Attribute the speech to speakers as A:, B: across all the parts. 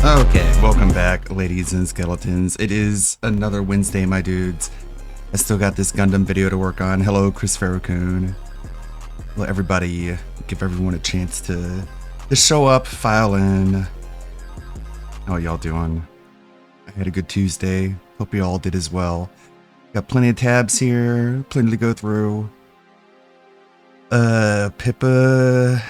A: Okay, welcome back, ladies and skeletons. It is another Wednesday, my dudes. I still got this Gundam video to work on. Hello, Chris Farrakhan. Let everybody, give everyone a chance to show up, file in. How y'all doing? I had a good Tuesday. Hope you all did as well. Got plenty of tabs here, plenty to go through. Pippa,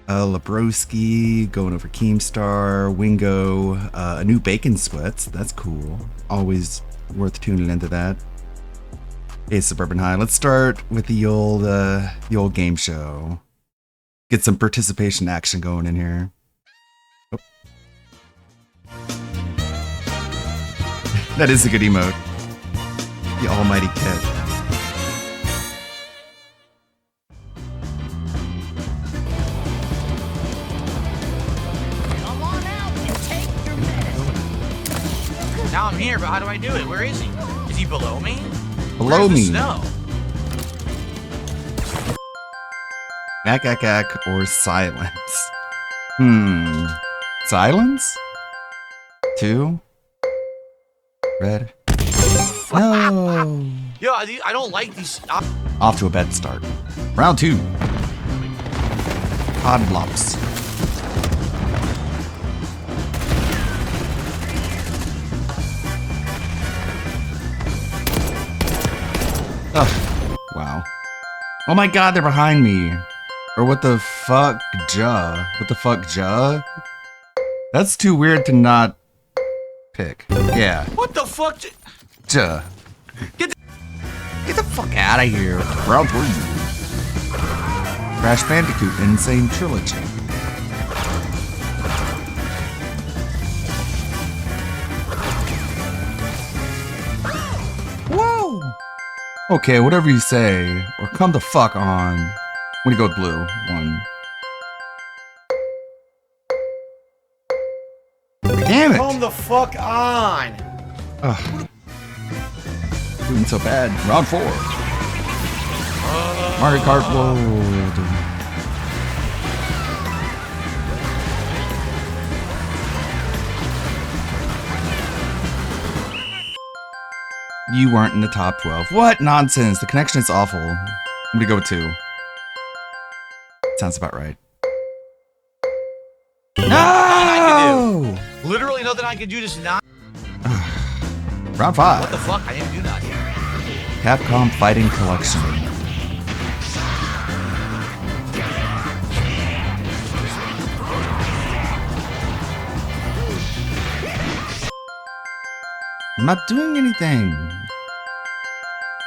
A: Labroski, going over Keemstar, Wingo, a new Bacon Sweats. That's cool. Always worth tuning into that. Hey, Suburban High. Let's start with the old game show. Get some participation action going in here. Oh. That is a good emote. The almighty Kit.
B: Now I'm here, but how do I do it? Where is he? Is he below me?
A: Below me.
B: Snow?
A: Ack, or silence? Silence? 2? Red? No.
B: Yo, I don't like these.
A: Off to a bad start. Round 2. Pod Blops. Oh, wow. Oh my god, they're behind me. Or what the fuck, Ja? What the fuck, Ja? That's too weird to not pick. Yeah.
B: What the fuck?
A: Ja. Get the fuck out of here. Round 3. Crash Bandicoot Insane Trilogy. Whoa! Okay, whatever you say, or come the fuck on. I'm gonna go with blue. 1. Damn it!
B: Come the fuck on!
A: Ugh. Doing so bad. Round 4. Mario Kart World. You weren't in the top 12. What nonsense? The connection is awful. I'm gonna go with 2. Sounds about right. No!
B: Literally nothing I can do to not.
A: Round 5.
B: What the fuck? I didn't do that.
A: Capcom Fighting Collection. I'm not doing anything.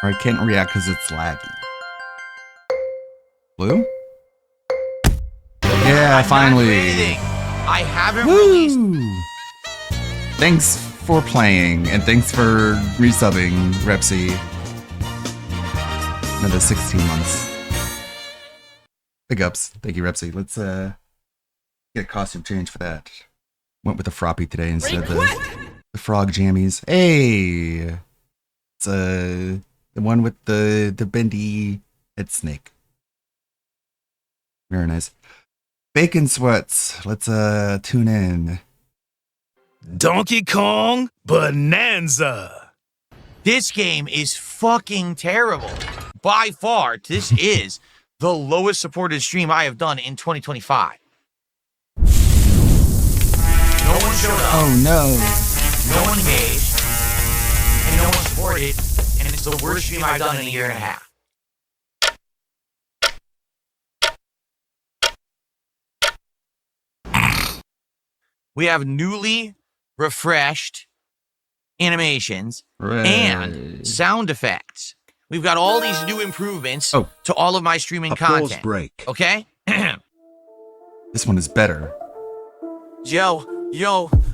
A: Or I can't react because it's laggy. Blue? Yeah, finally.
B: I haven't released.
A: Thanks for playing, and thanks for resubbing, Repsy. Another 16 months. Big ups. Thank you, Repsy. Let's get a costume change for that. Went with the Froppy today instead of the frog jammies. Hey! It's the one with the bendy head snake. Very nice. Bacon Sweats. Let's tune in.
C: Donkey Kong Bonanza.
B: This game is fucking terrible. By far, this is the lowest supported stream I have done in 2025. No one showed up.
A: Oh no.
B: No one engaged. And no one supported. And it's the worst stream I've done in a year and a half. We have newly refreshed animations and sound effects. We've got all these new improvements to all of my streaming content.
C: Break.
B: Okay?
A: This one is better.
D: Yo,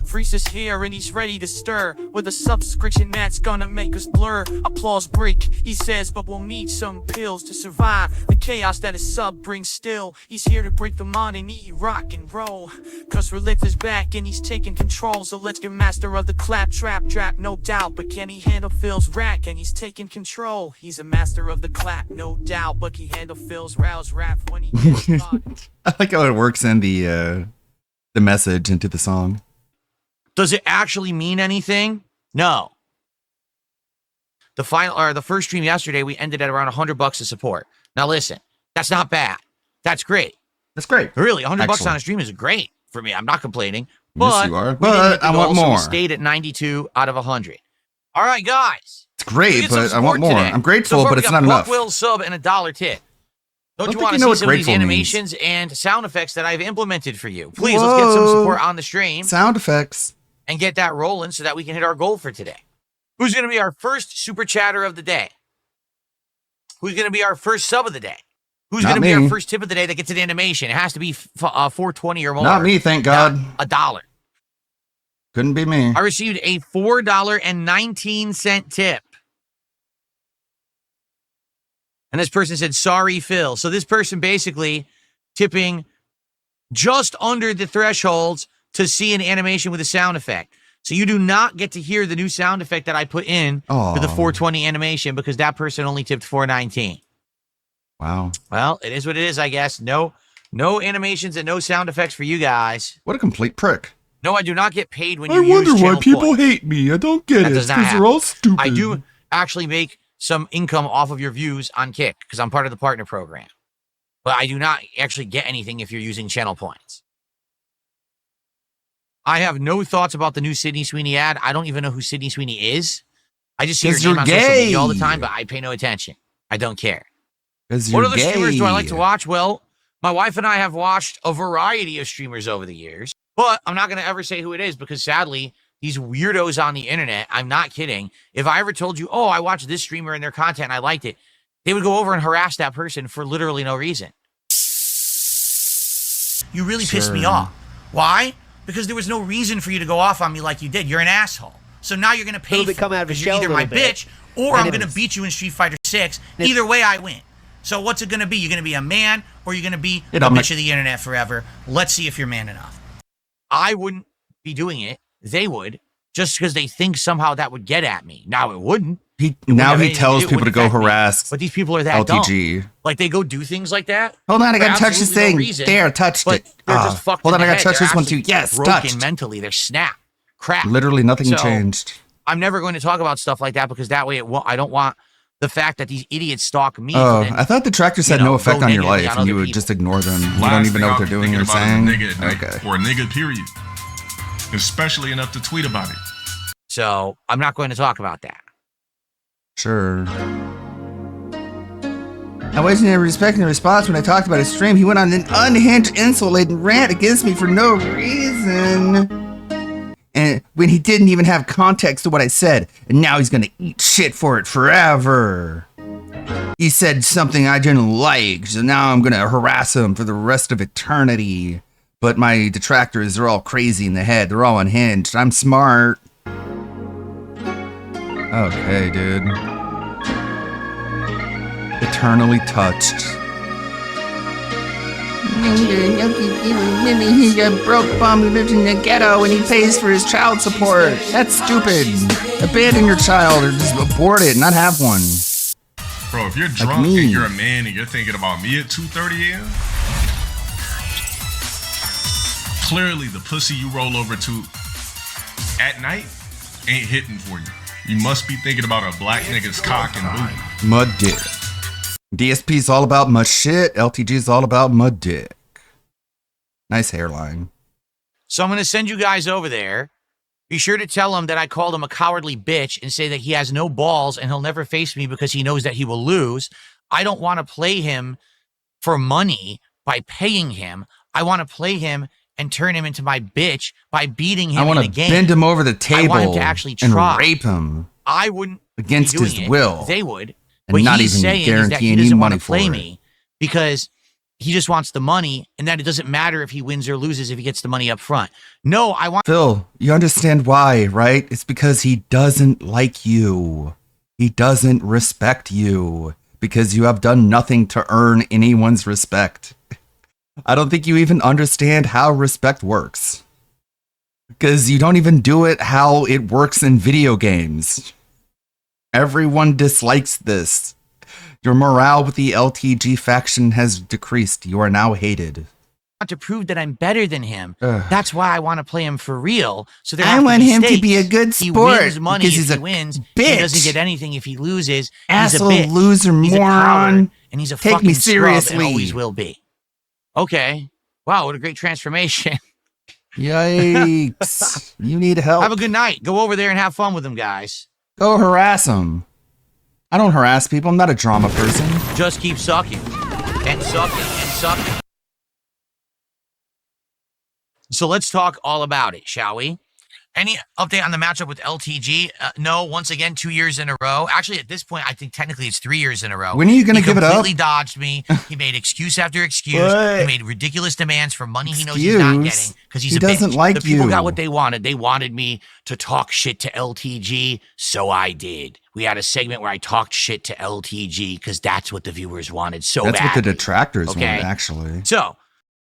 D: Freeza's here and he's ready to stir with a subscription that's gonna make us blur. Applause break, he says, but we'll need some pills to survive the chaos that his sub brings still. He's here to break the mind and eat rock and roll. Cause Relict is back and he's taking control. So let's get master of the claptrap trap, no doubt. But can he handle Phil's rack? And he's taking control. He's a master of the clap, no doubt. But he handle Phil's rouse rap when he gets caught.
A: I like how it works in the message into the song.
B: Does it actually mean anything? No. The first stream yesterday, we ended at around $100 of support. Now listen, that's not bad. That's great.
A: That's great.
B: Really, $100 on a stream is great for me. I'm not complaining. But
A: yes, you are. But I want more.
B: We stayed at 92 out of 100. All right, guys.
A: It's great, but I want more. Today. I'm grateful, but it's not enough.
B: Will sub and $1 tip. Don't you want to see some of these animations and sound effects that I've implemented for you? Please, let's get some support on the stream.
A: Sound effects.
B: And get that rolling so that we can hit our goal for today. Who's going to be our first super chatter of the day? Who's going to be our first sub of the day? Who's going to be our first tip of the day that gets an animation? It has to be 420 or more.
A: Not me, thank God.
B: $1.
A: Couldn't be me.
B: I received a $4.19 tip. And this person said, sorry, Phil. So this person basically tipping just under the thresholds to see an animation with a sound effect. So you do not get to hear the new sound effect that I put in for the 420 animation because that person only tipped $4.19.
A: Wow.
B: Well, it is what it is, I guess. No animations and no sound effects for you guys.
A: What a complete prick.
B: No, I do not get paid when you use
A: I wonder why people
B: points.
A: hate me. I don't get it because they're all stupid.
B: I do actually make some income off of your views on Kick because I'm part of the partner program. But I do not actually get anything if you're using channel points. I have no thoughts about the new Sydney Sweeney ad. I don't even know who Sydney Sweeney is. I just see her name on social media all the time, but I pay no attention. I don't care. What other streamers do I like to watch? Well, my wife and I have watched a variety of streamers over the years, but I'm not going to ever say who it is because sadly, these weirdos on the internet, I'm not kidding. If I ever told you, oh, I watched this streamer and their content and I liked it, they would go over and harass that person for literally no reason. You really pissed me off. Why? Because there was no reason for you to go off on me like you did. You're an asshole. So now you're going to pay for it because you're either my bitch or I'm going to beat you in Street Fighter 6. Either way, I win. So what's it going to be? You're going to be a man or you're going to be a bitch of the internet forever. Let's see if you're man enough. I wouldn't be doing it. They would. Just because they think somehow that would get at me. Now it wouldn't.
A: He tells people to go harass.
B: But these people are that
A: LTG.
B: dumb. Like they go do things like that.
A: Hold on, I gotta touch this thing. There, touched it.
B: They're just fucked.
A: Hold on, I gotta touch this one too. Yes, touched.
B: Mentally, they're snapped. Crap.
A: Literally nothing changed.
B: I'm never going to talk about stuff like that because that way I don't want the fact that these idiots stalk me.
A: Oh, I thought the tractors had no effect on your life and you would just ignore them. You don't even know what they're doing or saying.
E: Okay. Or a nigga, period. Especially enough to tweet about it.
B: So I'm not going to talk about that.
A: Sure. I wasn't respecting the response when I talked about his stream. He went on an unhinged, insulated rant against me for no reason. And when he didn't even have context to what I said. And now he's gonna eat shit for it forever. He said something I didn't like, so now I'm gonna harass him for the rest of eternity. But my detractors are all crazy in the head. They're all unhinged. I'm smart. Okay, dude. Eternally touched. He's a broke bum who lives in the ghetto and he pays for his child support. That's stupid. Abandon your child or just abort it, not have one.
E: Bro, if you're drunk and you're a man and you're thinking about me at 2:30 a.m., clearly the pussy you roll over to at night ain't hitting for you. You must be thinking about a black nigga's cock and booty.
A: Mud dick. DSP's all about mud shit. LTG's all about mud dick. Nice hairline.
B: So I'm going to send you guys over there. Be sure to tell him that I called him a cowardly bitch and say that he has no balls and he'll never face me because he knows that he will lose. I don't want to play him for money by paying him. I want to play him and turn him into my bitch by beating him in a game.
A: I want to bend him over the table
B: I want him to actually try.
A: and rape him.
B: I wouldn't
A: against his will.
B: They would.
A: And
B: what
A: not
B: he's
A: even
B: saying is that he doesn't want to play me because he just wants the money and that it doesn't matter if he wins or loses if he gets the money up front. No, I want...
A: Phil, you understand why, right? It's because he doesn't like you. He doesn't respect you because you have done nothing to earn anyone's respect. I don't think you even understand how respect works. Because you don't even do it how it works in video games. Everyone dislikes this. Your morale with the LTG faction has decreased. You are now hated.
B: to prove that I'm better than him.
A: Ugh.
B: That's why I want to play him for real. So there
A: I
B: have to
A: want
B: be
A: him to
B: stakes.
A: be a good
B: He
A: sport
B: wins money
A: because
B: if
A: he's
B: he
A: a
B: wins.
A: bitch.
B: He doesn't get anything if he loses.
A: Asshole,
B: he's a bitch.
A: loser,
B: He's a
A: moron.
B: coward, and he's a
A: Take
B: fucking
A: me
B: scrub
A: seriously.
B: and always will be. Okay. Wow, what a great transformation.
A: Yikes. You need help.
B: Have a good night. Go over there and have fun with them, guys.
A: Go harass him. I don't harass people. I'm not a drama person.
B: Just keep sucking. And sucking and sucking. So let's talk all about it, shall we? Any update on the matchup with LTG? No, once again, 2 years in a row. Actually, at this point, I think technically it's 3 years in a row.
A: When are you going to give it up?
B: He completely dodged me. He made excuse after excuse.
A: What?
B: He made ridiculous demands for money he knows he's not getting because he's
A: He
B: a
A: doesn't
B: bitch.
A: like
B: The people
A: you.
B: got what they wanted. They wanted me to talk shit to LTG, so I did. We had a segment where I talked shit to LTG because that's what the viewers wanted so
A: That's
B: badly.
A: what the detractors
B: Okay.
A: want, actually.
B: So,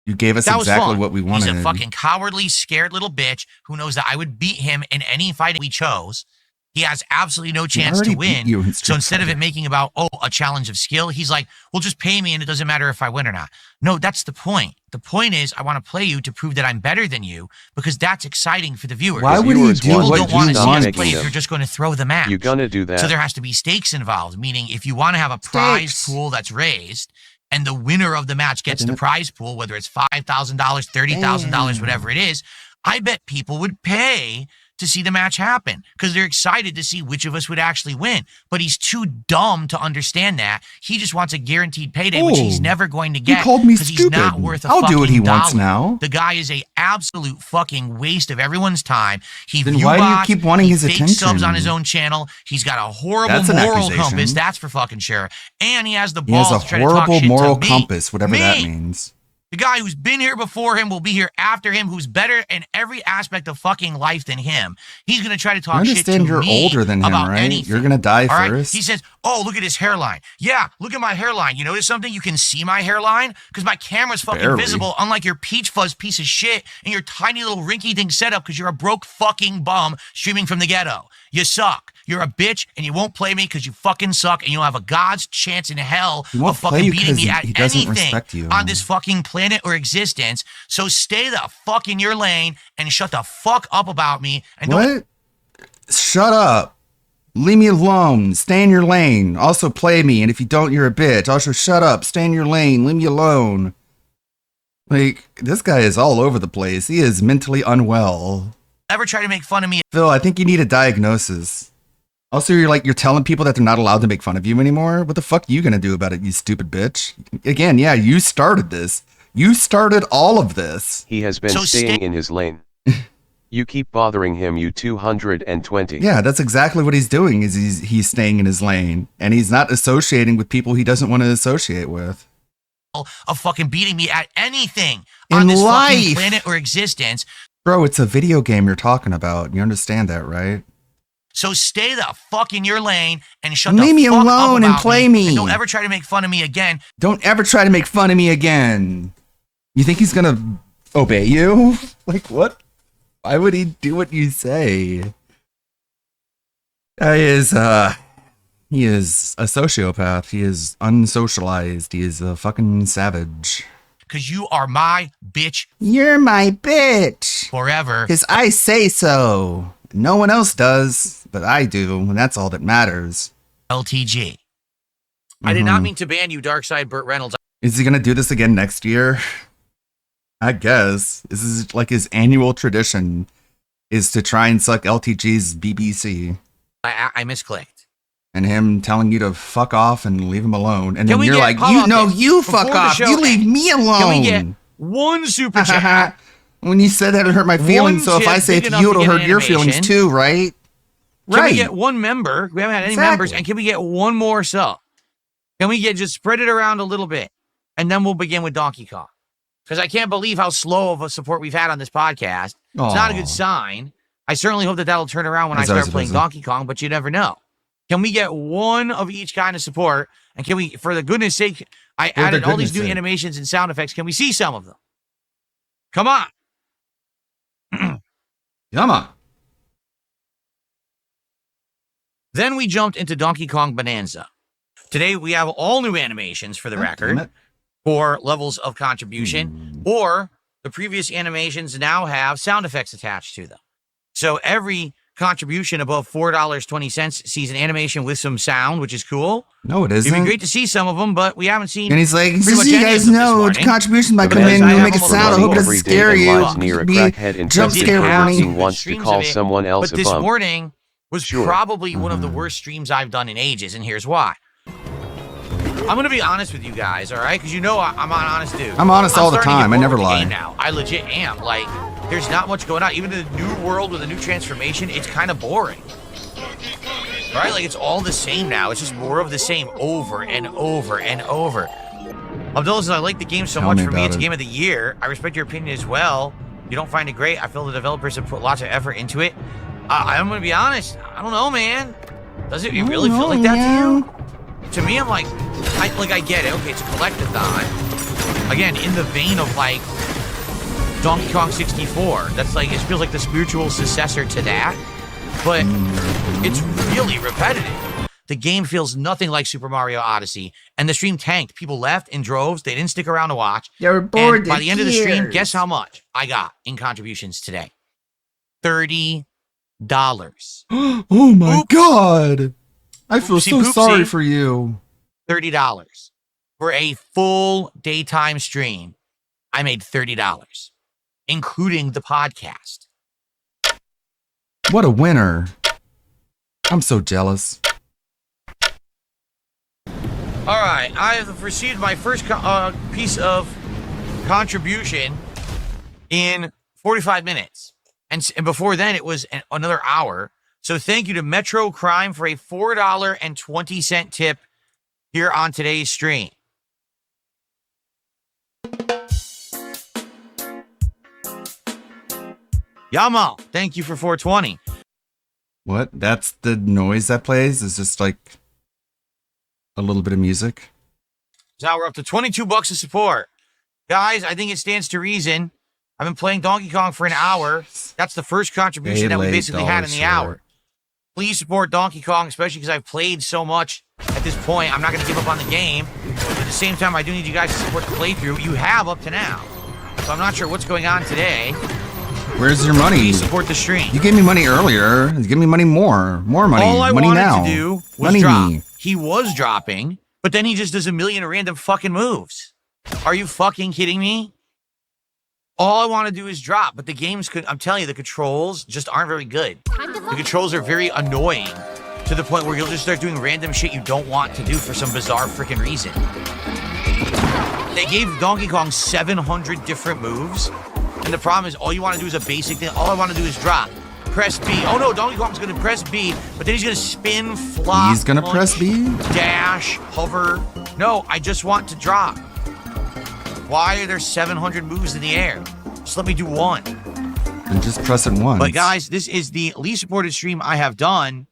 A: You gave us
B: that was
A: exactly
B: fun.
A: what we wanted.
B: He's a fucking cowardly, scared little bitch who knows that I would beat him in any fight we chose. He has absolutely no chance to
A: already
B: win.
A: beat you in
B: So
A: Street
B: instead of
A: Fighter.
B: it making about, a challenge of skill, he's like, well, just pay me and it doesn't matter if I win or not. No, that's the point. The point is I want to play you to prove that I'm better than you because that's exciting for the viewers.
A: Why would he
F: viewers
A: do
B: People
A: what
B: don't want
A: you
B: to see us
A: want?
B: play if you're just going to throw the match.
F: You're gonna do that.
B: So there has to be stakes involved, meaning if you want to have a prize
A: Stakes.
B: pool that's raised and the winner of the match gets the prize pool, whether it's $5,000, $30,000, whatever it is, I bet people would pay to see the match happen because they're excited to see which of us would actually win. But he's too dumb to understand that. He just wants a guaranteed payday, which he's
A: Oh,
B: never going to get.
A: called me
B: 'cause he's
A: stupid.
B: not worth a
A: I'll do what he
B: fucking
A: wants
B: dollar.
A: now.
B: The guy is a absolute fucking waste of everyone's time. He
A: Then why do you
B: viewbots,
A: keep wanting
B: he
A: his
B: fakes
A: attention?
B: subs on his own channel. He's got a horrible
A: That's an
B: moral
A: accusation.
B: compass. That's for fucking sure. And he has the
A: He has
B: balls
A: a
B: to try to talk
A: horrible
B: shit
A: moral
B: to me.
A: compass, whatever that
B: Me!
A: means.
B: The guy who's been here before him will be here after him, who's better in every aspect of fucking life than him. He's going to try to
A: You
B: talk shit to
A: understand you're
B: me
A: older than him,
B: about
A: right?
B: anything.
A: You're going to die
B: All right?
A: first.
B: He says, oh, look at his hairline. Yeah, look at my hairline. You notice something? You can see my hairline? Because my camera's fucking
A: Barely.
B: visible, unlike your peach fuzz piece of shit and your tiny little rinky-dink setup because you're a broke fucking bum streaming from the ghetto. You suck. You're a bitch and you won't play me because you fucking suck and you don't have a God's chance in hell
A: He won't
B: of
A: play
B: fucking
A: you
B: beating
A: 'cause
B: me at
A: he doesn't
B: anything
A: respect you.
B: on this fucking planet or existence. So stay the fuck in your lane and shut the fuck up about me. And don't
A: What? Shut up. Leave me alone. Stay in your lane. Also play me. And if you don't, you're a bitch. Also shut up. Stay in your lane. Leave me alone. Like, this guy is all over the place. He is mentally unwell.
B: ever try to make fun of me.
A: Phil, I think you need a diagnosis. Also, you're telling people that they're not allowed to make fun of you anymore. What the fuck are you gonna do about it, you stupid bitch? Again, yeah, you started this. You started all of this.
F: He has been
B: So
F: staying in his lane. You keep bothering him, you 220.
A: Yeah, that's exactly what he's doing. Is he's staying in his lane and he's not associating with people he doesn't want to associate with.
B: Of fucking beating me at anything
A: In
B: on this
A: life.
B: fucking planet or existence.
A: Bro, it's a video game you're talking about. You understand that, right?
B: So stay the fuck in your lane and shut
A: Leave
B: the
A: me
B: fuck up
A: alone and
B: about
A: play me.
B: And don't ever try to make fun of me again.
A: Don't ever try to make fun of me again. You think he's gonna obey you? Like, what? Why would he do what you say? He is a sociopath. He is unsocialized. He is a fucking savage.
B: Because you are my bitch
A: You're my bitch.
B: forever.
A: Because I say so. No one else does, but I do, and that's all that matters.
B: LTG. I did not
A: Mhm.
B: mean to ban you, Darkside Burt Reynolds.
A: Is he gonna do this again next year? I guess. This is like his annual tradition, is to try and suck LTG's BBC.
B: I misclicked.
A: And him telling you to fuck off and leave him alone. And
B: Can
A: then
B: we
A: you're
B: get-
A: like,
B: hold
A: you
B: on,
A: know,
B: Dave.
A: you
B: Before
A: fuck
B: the
A: off.
B: show
A: You leave me alone.
B: Can we get one super chat?
A: When you said that, it hurt my feelings. So if I
B: tip
A: say
B: big
A: it to
B: enough
A: you,
B: to
A: it'll
B: get
A: hurt your feelings
B: animation?
A: too, right?
B: Can
A: Right.
B: we get one member? We haven't had any
A: Exactly.
B: members. And can we get one more sub? Can we just spread it around a little bit? And then we'll begin with Donkey Kong. Because I can't believe how slow of a support we've had on this podcast. It's not a
A: Aw.
B: good sign. I certainly hope that that'll turn around when I
A: As ours
B: start playing
A: doesn't.
B: Donkey Kong, but you never know. Can we get one of each kind of support? And can we, for the goodness sake, I
A: For the
B: added all these
A: goodness
B: new
A: sake.
B: animations and sound effects. Can we see some of them? Come on.
A: Come on.
B: Then we jumped into Donkey Kong Bonanza. Today we have all new animations for the
A: God
B: record.
A: damn it.
B: for levels of contribution, or the previous animations now have sound effects attached to them. So every contribution above $4.20 sees an animation with some sound, which is cool.
A: No, it
B: It'd
A: isn't.
B: be great to see some of them, but we haven't seen.
A: And he's like,
B: pretty much
A: you
B: any
A: guys
B: of them this
A: know,
B: morning.
A: contribution might come
B: Because
A: in
B: I
A: and
B: have
A: make it
B: almost
A: sound. I
B: running
A: hope it doesn't
F: every day
A: scare
F: and
A: you.
F: lives near a
A: Be
F: crackhead and
A: jump
F: Didn't
A: scare
F: have
A: warning.
F: some wants to call someone else
B: But
F: a
B: this
F: bum.
B: morning was
F: Sure.
B: probably one of the worst streams I've done in ages, and here's why. I'm gonna be honest with you guys, all right? Because you know I'm an honest dude.
A: I'm honest all the
B: starting to get
A: time. I
B: bored
A: never
B: with the
A: lie.
B: game now. I legit am. Like, there's not much going on. Even in the new world with a new transformation, it's kind of boring. Right? Like, it's all the same now. It's just more of the same over and over and over. Abdullah says, I like the game so
A: Tell
B: much.
A: me
B: For me,
A: about
B: it's
A: it.
B: game of the year. I respect your opinion as well. You don't find it great. I feel the developers have put lots of effort into it. I'm going to be honest. I don't know, man. Does it really feel like that to you? To me, I'm like, I get it. Okay, it's a collectathon. Again, in the vein of like Donkey Kong 64. That's like, it feels like the spiritual successor to that. But it's really repetitive. The game feels nothing like Super Mario Odyssey. And the stream tanked. People left in droves. They didn't stick around to watch.
A: They were bored.
B: And by the end of the stream, guess how much I got in contributions today? $30.
A: Oh my god! I feel
B: Oopsie
A: so
B: poopsie.
A: sorry for you.
B: $30 for a full daytime stream. I made $30, including the podcast.
A: What a winner! I'm so jealous.
B: All right, I have received my first piece of contribution in 45 minutes. And before then, it was another hour. So thank you to Metro Crime for a $4.20 tip here on today's stream. Yama, thank you for 420.
A: What? That's the noise that plays? Is just like a little bit of music?
B: So now we're up to $22 of support. Guys, I think it stands to reason. I've been playing Donkey Kong for an hour. That's the first contribution that we basically had in the hour. Please support Donkey Kong, especially because I've played so much at this point. I'm not going to give up on the game. But at the same time, I do need you guys to support the playthrough. You have up to now. So I'm not sure what's going on today.
A: Where's your money?
B: Please support the stream.
A: You gave me money earlier. Give me money more. More money.
B: All I
A: money
B: wanted
A: now.
B: to do was
A: money
B: drop.
A: me.
B: He was dropping, but then he just does a million random fucking moves. Are you fucking kidding me? All I want to do is drop, but the game's, I'm telling you, the controls just aren't very good. The controls are very annoying to the point where you'll just start doing random shit you don't want to do for some bizarre freaking reason. They gave Donkey Kong 700 different moves, and the problem is all you want to do is a basic thing. All I want to do is drop. Press B. Oh no, Donkey Kong's going to press B, but then he's going to spin, flop,
A: He's gonna
B: punch,
A: press B?
B: dash, hover. No, I just want to drop. Why are there 700 moves in the air? Just let me do one.
A: And just press it once.
B: But guys, this is the least supported stream I have done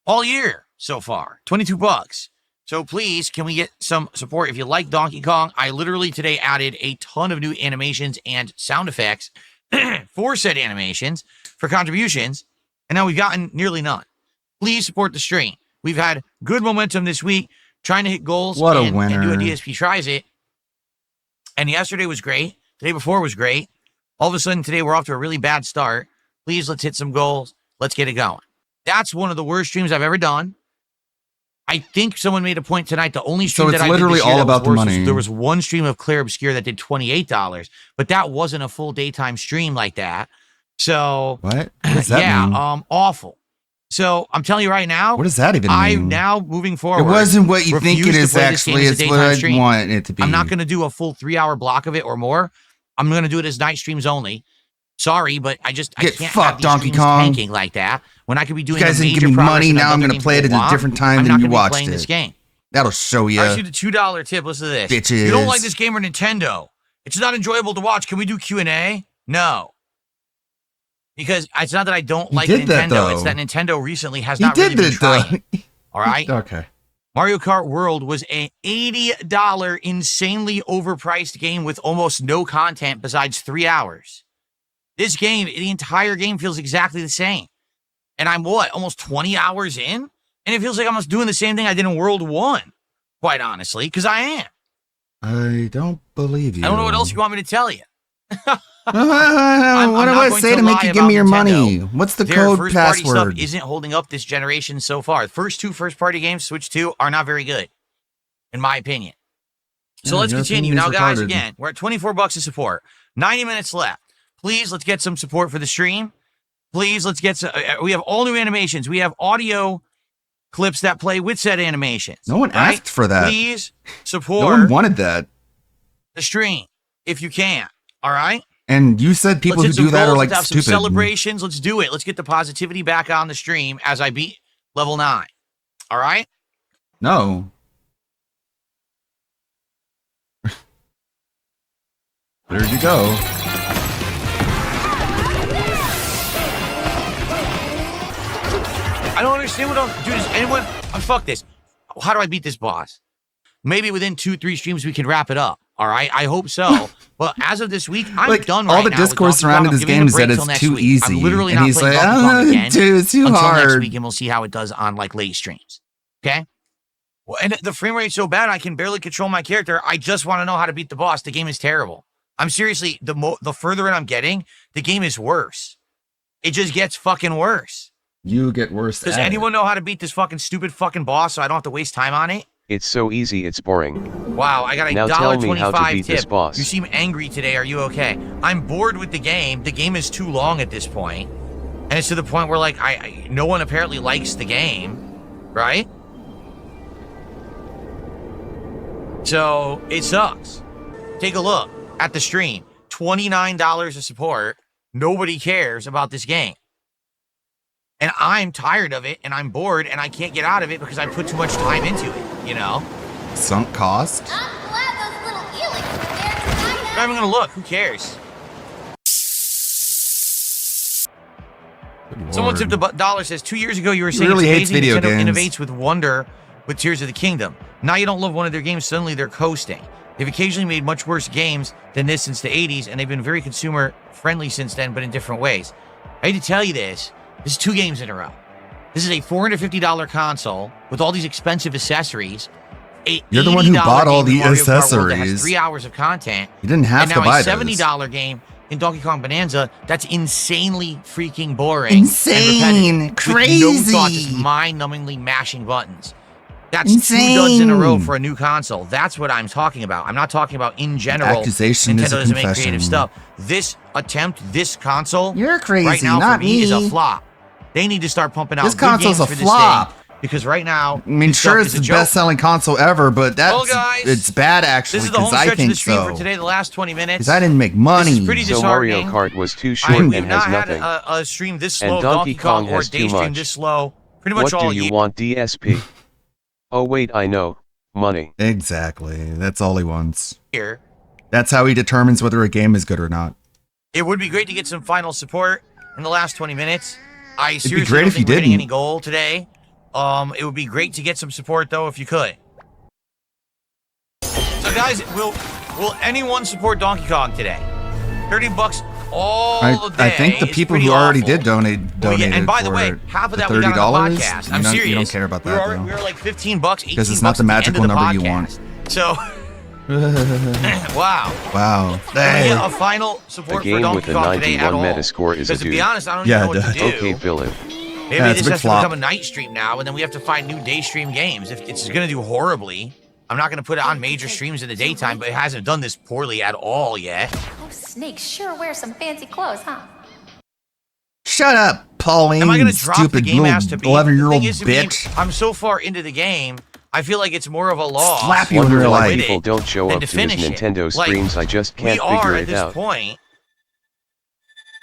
B: all year so far. $22. So please, can we get some support? If you like Donkey Kong, I literally today added a ton of new animations and sound effects for said animations for contributions, and now we've gotten nearly none. Please support the stream. We've had good momentum this week, trying to hit goals.
A: What a
B: and
A: winner.
B: do a DSP tries it. And yesterday was great. The day before was great. All of a sudden, today we're off to a really bad start. Please, let's hit some goals. Let's get it going. That's one of the worst streams I've ever done. I think someone made a point tonight. The only stream
A: So
B: that
A: it's
B: I did
A: literally
B: this year
A: all
B: that was
A: about the
B: worse was
A: money.
B: there was one stream of Claire Obscure that did $28, but that wasn't a full daytime stream like that. So
A: What? What does that
B: yeah,
A: mean?
B: awful. So I'm telling you right now,
A: What does that even mean?
B: I'm now moving
A: It
B: forward.
A: wasn't what you think it
B: refuse to
A: is
B: play this game
A: actually.
B: as a
A: It's what
B: daytime
A: I
B: stream.
A: want it to be.
B: I'm not going to do a full 3-hour block of it or more. I'm going to do it as night streams only. Sorry, but I
A: Get
B: can't
A: fucked,
B: have these
A: Donkey
B: streams
A: Kong.
B: tanking like that when I could be doing
A: You guys
B: a
A: didn't
B: major
A: give me
B: progress
A: money,
B: in
A: now I'm
B: another
A: gonna
B: game
A: play it at a
B: co-op.
A: different time
B: I'm
A: than
B: not
A: you
B: gonna be
A: watched
B: playing
A: it.
B: this game.
A: That'll show you.
B: I received a $2 tip. Listen to this.
A: Bitches.
B: You don't like this game or Nintendo? It's not enjoyable to watch. Can we do Q&A? No. Because it's not that I don't like
A: did that,
B: Nintendo.
A: though.
B: It's that Nintendo recently has
A: He
B: not really
A: did
B: been
A: that, though.
B: trying. All right?
A: Okay.
B: Mario Kart World was an $80 insanely overpriced game with almost no content besides 3 hours. This game, the entire game feels exactly the same. And I'm almost 20 hours in? And it feels like I'm almost doing the same thing I did in World 1, quite honestly, because I am.
A: I don't believe you.
B: I don't know what else you want me to tell you.
A: What do I say to make you give me your money? What's the
B: Their
A: code
B: first-party stuff
A: password?
B: isn't holding up this generation so far. The first two first-party games, Switch 2, are not very good, in my opinion. So
A: Yeah,
B: let's
A: your
B: continue.
A: opinion's
B: Now, guys,
A: retarded.
B: again, we're at $24 to support. 90 minutes left. Please, let's get some support for the stream. Please, let's get some. We have all new animations. We have audio clips that play with said animations.
A: No one
B: right?
A: asked for that.
B: Please support
A: No one wanted that.
B: the stream if you can. All right?
A: And you said people who
B: Let's hit
A: do
B: some
A: that
B: goals.
A: are like
B: Let's have some
A: stupid.
B: celebrations. Let's do it. Let's get the positivity back on the stream as I beat level 9. All right?
A: No. Where'd you go?
B: I don't understand what I'm... Dude, is anyone... fuck this. How do I beat this boss? Maybe within 2-3 streams we can wrap it up. All right? I hope so. But as of this week, I'm
A: Like,
B: done
A: all
B: right
A: the
B: now with
A: discourse
B: Donkey Kong.
A: surrounding
B: I'm
A: this
B: giving
A: game
B: it a
A: is
B: break
A: that
B: till
A: it's
B: next
A: too
B: week.
A: easy.
B: I'm literally
A: And
B: not
A: he's
B: playing
A: like,
B: Donkey Kong again
A: it's too
B: until next
A: hard.
B: week, and we'll see how it does on, like, late streams. Okay? Well, and the frame rate's so bad, I can barely control my character. I just want to know how to beat the boss. The game is terrible. I'm seriously, the further in I'm getting, the game is worse. It just gets fucking worse.
A: You get worse.
B: Does
A: at
B: anyone
A: it.
B: know how to beat this fucking stupid fucking boss so I don't have to waste time on it?
F: It's so easy it's boring.
B: Wow, I got a
F: Now tell me how to
B: $1.25
F: beat this
B: tip.
F: boss.
B: You seem angry today. Are you okay? I'm bored with the game. The game is too long at this point. And it's to the point where, like, no one apparently likes the game, right? So, it sucks. Take a look at the stream. $29 of support. Nobody cares about this game. And I'm tired of it, and I'm bored, and I can't get out of it because I put too much time into it, you know?
A: Sunk cost?
G: I'm glad those little eelings were there tonight.
B: I'm not even gonna look. Who cares?
A: Good
B: Someone
A: Lord.
B: tipped a $1. Says 2 years ago you were saying
A: really
B: it's
A: hates
B: amazing
A: video
B: Nintendo
A: games.
B: innovates with wonder with Tears of the Kingdom. Now you don't love one of their games. Suddenly they're coasting. They've occasionally made much worse games than this since the 80s, and they've been very consumer friendly since then, but in different ways. I hate to tell you this. This is 2 games in a row. This is a $450 console with all these expensive accessories.
A: You're the one who
B: $80
A: bought all
B: game in
A: the
B: Mario Kart World that has
A: accessories.
B: 3 hours of content.
A: You didn't have
B: And
A: to
B: now
A: buy
B: a
A: those.
B: $70 game in Donkey Kong Bonanza that's insanely freaking boring.
A: Insane.
B: And repetitive, with no thought, just
A: Crazy.
B: mind-numbingly mashing buttons. That's
A: Insane.
B: 2 duds in a row for a new console. That's what I'm talking about. I'm not talking about in general.
A: Accusation
B: Nintendo
A: is a
B: doesn't make
A: confession.
B: creative stuff. This attempt, this console,
A: You're crazy,
B: right now
A: not
B: for me, is a
A: me.
B: flop. They need to start pumping out
A: This
B: good
A: console's
B: games
A: a
B: for this
A: flop.
B: thing, because right now,
A: I mean,
B: this
A: sure,
B: stuff
A: it's
B: is a
A: the
B: joke.
A: best-selling console ever, but that's
B: Well, guys,
A: it's bad actually
B: This is the home
A: because I
B: stretch of
A: think
B: the stream
A: so.
B: for today, the last 20 minutes.
A: Because I didn't make money.
B: This is pretty
F: So Mario
B: disheartening.
F: Kart was too short
B: We've
F: and
B: not
F: has
B: had
F: nothing.
B: a stream this slow,
F: And
B: of
F: Donkey Kong
B: or
F: has too
B: day stream
F: much.
B: this slow, pretty much
F: What
B: all
F: do you
B: year.
F: want, DSP? Oh wait, I know. Money.
A: Exactly. That's all he wants. That's how he determines whether a game is good or not.
B: It would be great to get some final support in the last 20 minutes. I seriously
A: great
B: don't
A: if you
B: think we're hitting
A: didn't.
B: any goal today. It would be great to get some support though if you could. So guys, will anyone support Donkey Kong today? $30 all day.
A: I think the
B: is
A: people
B: pretty
A: who already
B: awful.
A: did donated
B: And by the
A: for
B: way,
A: it.
B: half of
A: The
B: that we got on the
A: $30?
B: podcast. I'm
A: You
B: serious.
A: don't care about that, though.
B: We were like $15, $18
A: Because it's not the
B: at
A: magical
B: end of the
A: number you
B: podcast.
A: want.
B: So, wow.
A: Wow.
B: Hey.
A: Hey.
B: A final
F: A
B: support for
F: game
B: Donkey
F: with a
B: Kong today at
F: 91
B: all.
F: Metascore is a
B: Because to be
F: dude.
B: honest, I don't
A: Yeah,
B: even know what to do.
F: Okay, Philip.
B: Maybe
A: Yeah, it's a
B: this
A: big
B: has
A: flop.
B: to become a night stream now, and then we have to find new day stream games. If it's going to do horribly, I'm not going to put it on major streams in the daytime, but it hasn't done this poorly at all yet.
G: Those snakes sure wear some fancy clothes, huh?
A: Shut up, Pauline.
B: Am I going to drop the
A: stupid
B: game
A: little
B: as to be?
A: 11-year-old
B: The thing is, to me,
A: bitch.
B: I'm so far into the game, I feel like it's more of a loss.
A: Slap you in
F: Wonder
A: real
F: why
A: life.
F: people don't show
B: than
F: up
B: to
F: to his
B: finish it.
F: Nintendo
B: Like,
F: streams. I just can't
B: we are
F: figure
B: at
F: it
B: this
F: out.
B: point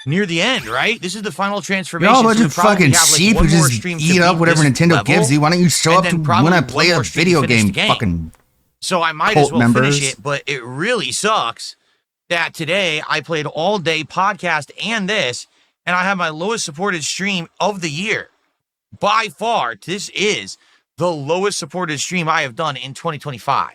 B: near the end, right? This is the final
A: You're
B: transformation.
A: all a bunch
B: so
A: of
B: we probably
A: fucking
B: have, like,
A: sheep
B: one
A: who
B: more
A: just
B: stream to
A: eat up
B: beat
A: whatever
B: this
A: Nintendo
B: level,
A: gives you. Why don't you show
B: and
A: up
B: then
A: to
B: probably
A: when I
B: one
A: play
B: more
A: a
B: stream to
A: video
B: finish
A: game?
B: the game.
A: Fucking
B: So I might
A: cult
B: as well
A: members.
B: finish it, but it really sucks that today I played all day podcast and this, and I have my lowest supported stream of the year. By far, this is the lowest supported stream I have done in 2025.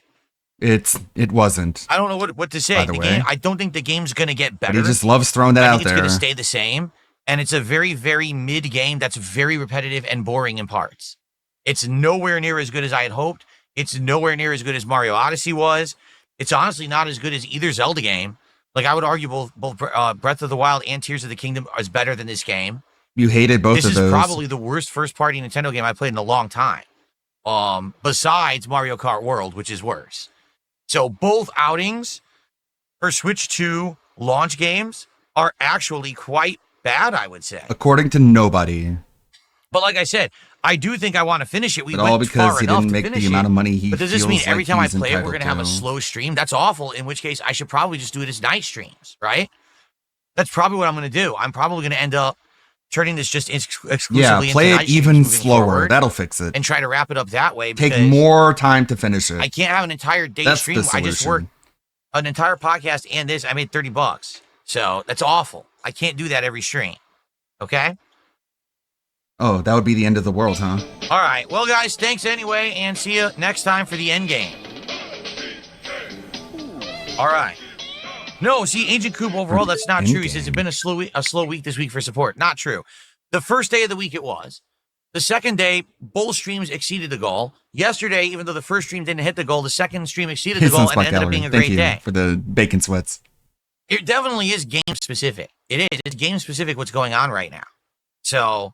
A: it wasn't.
B: I don't know what to say.
A: By the way.
B: Game, I don't think the game's going to get
A: But
B: better.
A: he just loves throwing that
B: I
A: out
B: think it's going
A: there.
B: to stay the same. And it's a very, very mid game that's very repetitive and boring in parts. It's nowhere near as good as I had hoped. It's nowhere near as good as Mario Odyssey was. It's honestly not as good as either Zelda game. Like, I would argue both Breath of the Wild and Tears of the Kingdom is better than this game.
A: You hated both of those.
B: This is probably the worst first-party Nintendo game I played in a long time. Besides Mario Kart World, which is worse. So both outings for Switch 2 launch games are actually quite bad, I would say.
A: According to nobody.
B: But like I said, I do think I want to finish it. We
A: but
B: went
A: all because
B: far
A: he
B: enough
A: didn't
B: to
A: make
B: finish
A: the amount of
B: it.
A: money he
B: But does this mean
A: feels
B: every
A: like
B: time I
A: he's
B: play it, we're going to have a
A: entitled to?
B: slow stream? That's awful, in which case I should probably just do it as night streams, right? That's probably what I'm going to do. I'm probably going to end up turning this just exclusively
A: Yeah, play
B: into
A: it
B: night
A: even
B: streams moving
A: slower.
B: forward
A: That'll fix it.
B: and try to wrap it up that way.
A: Take
B: because
A: more time to finish it.
B: I can't have an entire day
A: That's
B: stream.
A: the
B: I just
A: solution.
B: worked an entire podcast and this. I made $30. So that's awful. I can't do that every stream. Okay?
A: Oh, that would be the end of the world, huh?
B: All right. Well, guys, thanks anyway, and see you next time for the end game. All right. No, see, Ancient Coop overall, that's not true. He says it's been a slow week this week for support. Not true. The first day of the week it was. The second day, both streams exceeded the goal. Yesterday, even though the first stream didn't hit the goal, the second stream exceeded the goal and ended up being a
A: Thank
B: great
A: you
B: day.
A: for the bacon sweats.
B: It definitely is game specific. It is. It's game specific what's going on right now. So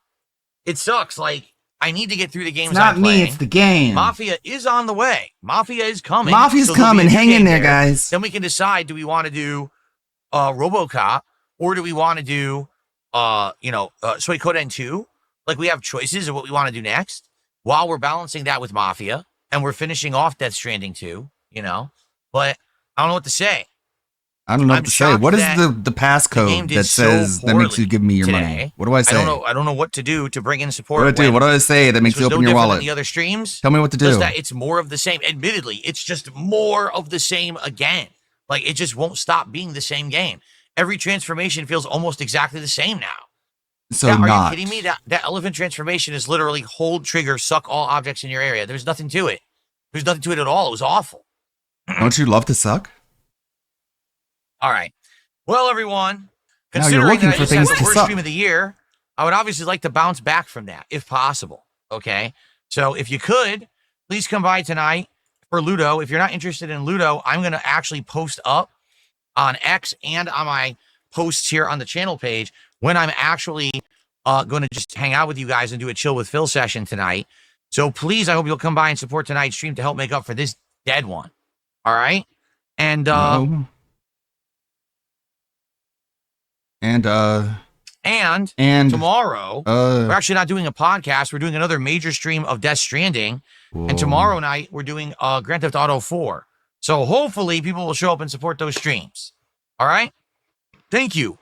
B: it sucks. Like, I need to get through the games.
A: It's not
B: I'm
A: me,
B: playing.
A: it's the game.
B: Mafia is on the way. Mafia is coming.
A: Mafia's
B: there'll be
A: coming.
B: a new
A: Hang in
B: game
A: there, guys.
B: Then we can decide, do we want to do RoboCop or do we want to do Suikoden 2? Like, we have choices of what we want to do next while we're balancing that with Mafia and we're finishing off Death Stranding 2, you know? But I don't know what to say.
A: I don't know
B: I'm
A: what to say.
B: shocked
A: What is
B: that
A: the
B: the game
A: passcode
B: did
A: that says
B: so
A: that makes you
B: poorly
A: give me your
B: today.
A: money? What do I say?
B: I don't know what to do to bring in support.
A: What do I do?
B: when
A: What do I say that makes
B: this
A: you
B: was
A: open
B: no
A: your
B: different
A: wallet?
B: than the other streams.
A: Tell me what to do.
B: Just that it's more of the same. Admittedly, it's just more of the same again. Like, it just won't stop being the same game. Every transformation feels almost exactly the same now.
A: So
B: Now, are
A: not.
B: you kidding me? That elephant transformation is literally hold trigger, suck all objects in your area. There's nothing to it. There's nothing to it at all. It was awful.
A: Don't you love to suck?
B: All right. Well, everyone,
A: Now you're
B: considering
A: looking
B: that I
A: for
B: just had
A: things
B: the
A: to
B: worst
A: suck.
B: stream of the year, I would obviously like to bounce back from that, if possible. Okay? So if you could, please come by tonight for Ludo. If you're not interested in Ludo, I'm going to actually post up on X and on my posts here on the channel page when I'm actually going to just hang out with you guys and do a Chill with Phil session tonight. So please, I hope you'll come by and support tonight's stream to help make up for this dead one. All right? And
A: No. And
B: tomorrow, we're actually not doing a podcast. We're doing another major stream of Death Stranding.
A: whoa.
B: And tomorrow night, we're doing Grand Theft Auto 4. So hopefully people will show up and support those streams. All right? Thank you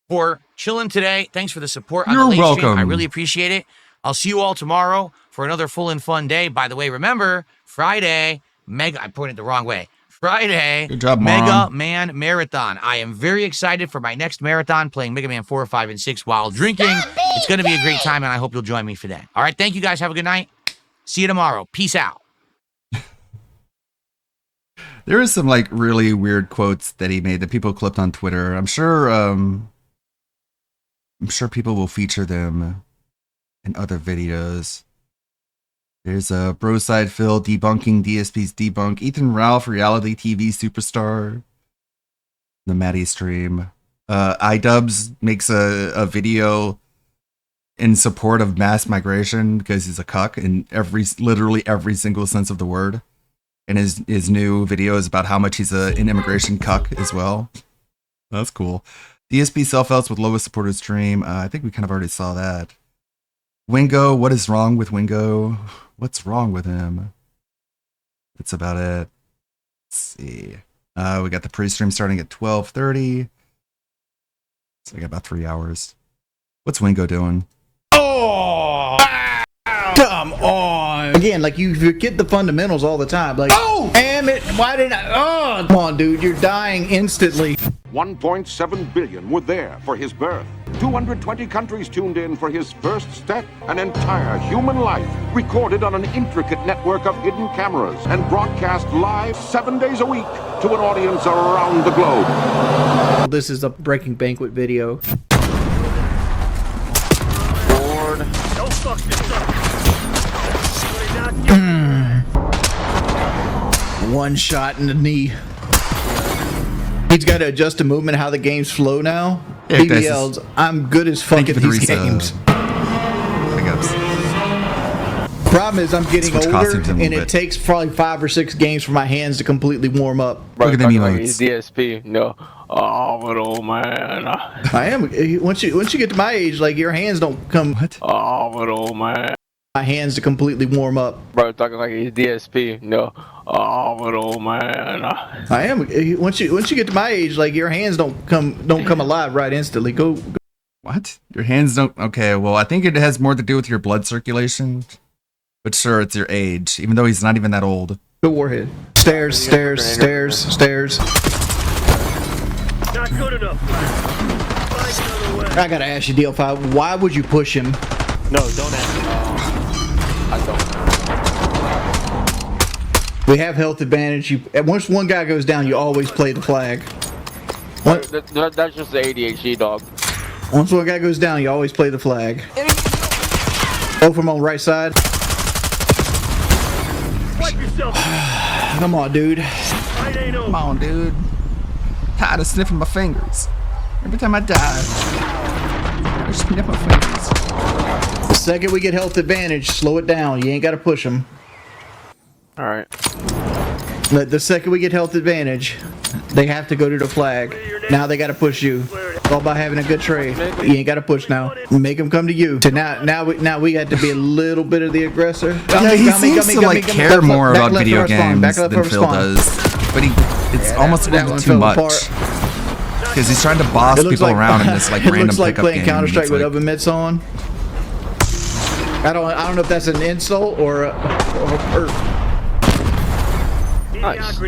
B: for chilling today. Thanks for the support on
A: You're
B: the late stream.
A: welcome.
B: I really appreciate it. I'll see you all tomorrow for another full and fun day. By the way, remember, Friday, I pointed the wrong way. Friday,
A: Good job,
B: Mega
A: Mom.
B: Man Marathon. I am very excited for my next marathon, playing Mega Man 4, 5, and 6 while drinking. It's going to be a great time, and I hope you'll join me for that. All right, thank you guys. Have a good night. See you tomorrow. Peace out.
A: There is some like really weird quotes that he made that people clipped on Twitter. I'm sure people will feature them in other videos. There's a Broside Phil debunking DSP's debunk. Ethan Ralph, reality TV superstar. The Maddie stream. iDubbbz makes a video in support of mass migration because he's a cuck in literally every single sense of the word. And his new video is about how much he's an immigration cuck as well. That's cool. DSP self-outs with lowest supported stream. I think we kind of already saw that. Wingo, what is wrong with Wingo? What's wrong with him? That's about it. Let's see. We got the pre-stream starting at 12:30. So we got about 3 hours. What's Wingo doing?
H: Oh! Come on! Again, like you forget the fundamentals all the time. Like, oh! Damn it! Why did I? Oh! Come on, dude, you're dying instantly.
I: 1.7 billion were there for his birth. 220 countries tuned in for his first step. An entire human life recorded on an intricate network of hidden cameras and broadcast live 7 days a week to an audience around the globe.
H: This is a Breaking Banquet video.
C: Lord. Don't fuck this up.
H: one shot in the knee. He's got to adjust the movement, how the games flow now.
A: Yeah,
H: BBLs, I'm good as fuck at these games. Problem is, I'm getting older, and it takes probably 5 or 6 games for my hands to completely warm up.
A: Look at them
C: Like
A: emotes.
C: DSP. No. Oh, but old man.
H: I am. Once you get to my age, like your hands don't come.
A: What?
C: Oh, but old man.
H: My hands to completely warm up.
C: Bro, talking like he's DSP. No. Oh, but old man.
H: I am. Once you get to my age, like your hands don't come alive right instantly. Go.
A: What? Your hands don't. Okay, well, I think it has more to do with your blood circulation. But sure, it's your age, even though he's not even that old.
H: Go Warhead. Stairs.
C: Not
J: good enough.
H: I gotta ask you, DL5. Why would you push him?
J: No, don't ask me.
C: I don't.
H: We have health advantage. Once one guy goes down, you always play the flag.
C: That's just the ADHD, dog.
H: Once one guy goes down, you always play the flag. Both from on right side.
J: Wipe yourself.
H: Come on, dude.
A: Come on, dude. Tired of sniffing my fingers. Every time I die, I just sniff my fingers.
H: The second we get health advantage, slow it down. You ain't gotta push them.
C: Alright.
H: The second we get health advantage, they have to go to the flag. Now they gotta push you. It's all about having a good trade. You ain't gotta push now. Make them come to you. So now we got to be a little bit of the aggressor.
A: Yeah, he seems to care more about video games than Phil does. But it's almost a little too much. Because he's trying to boss people around in this like random pickup game.
H: It looks like playing Counter-Strike with oven mitts on. I don't know if that's an insult or a
J: Nice.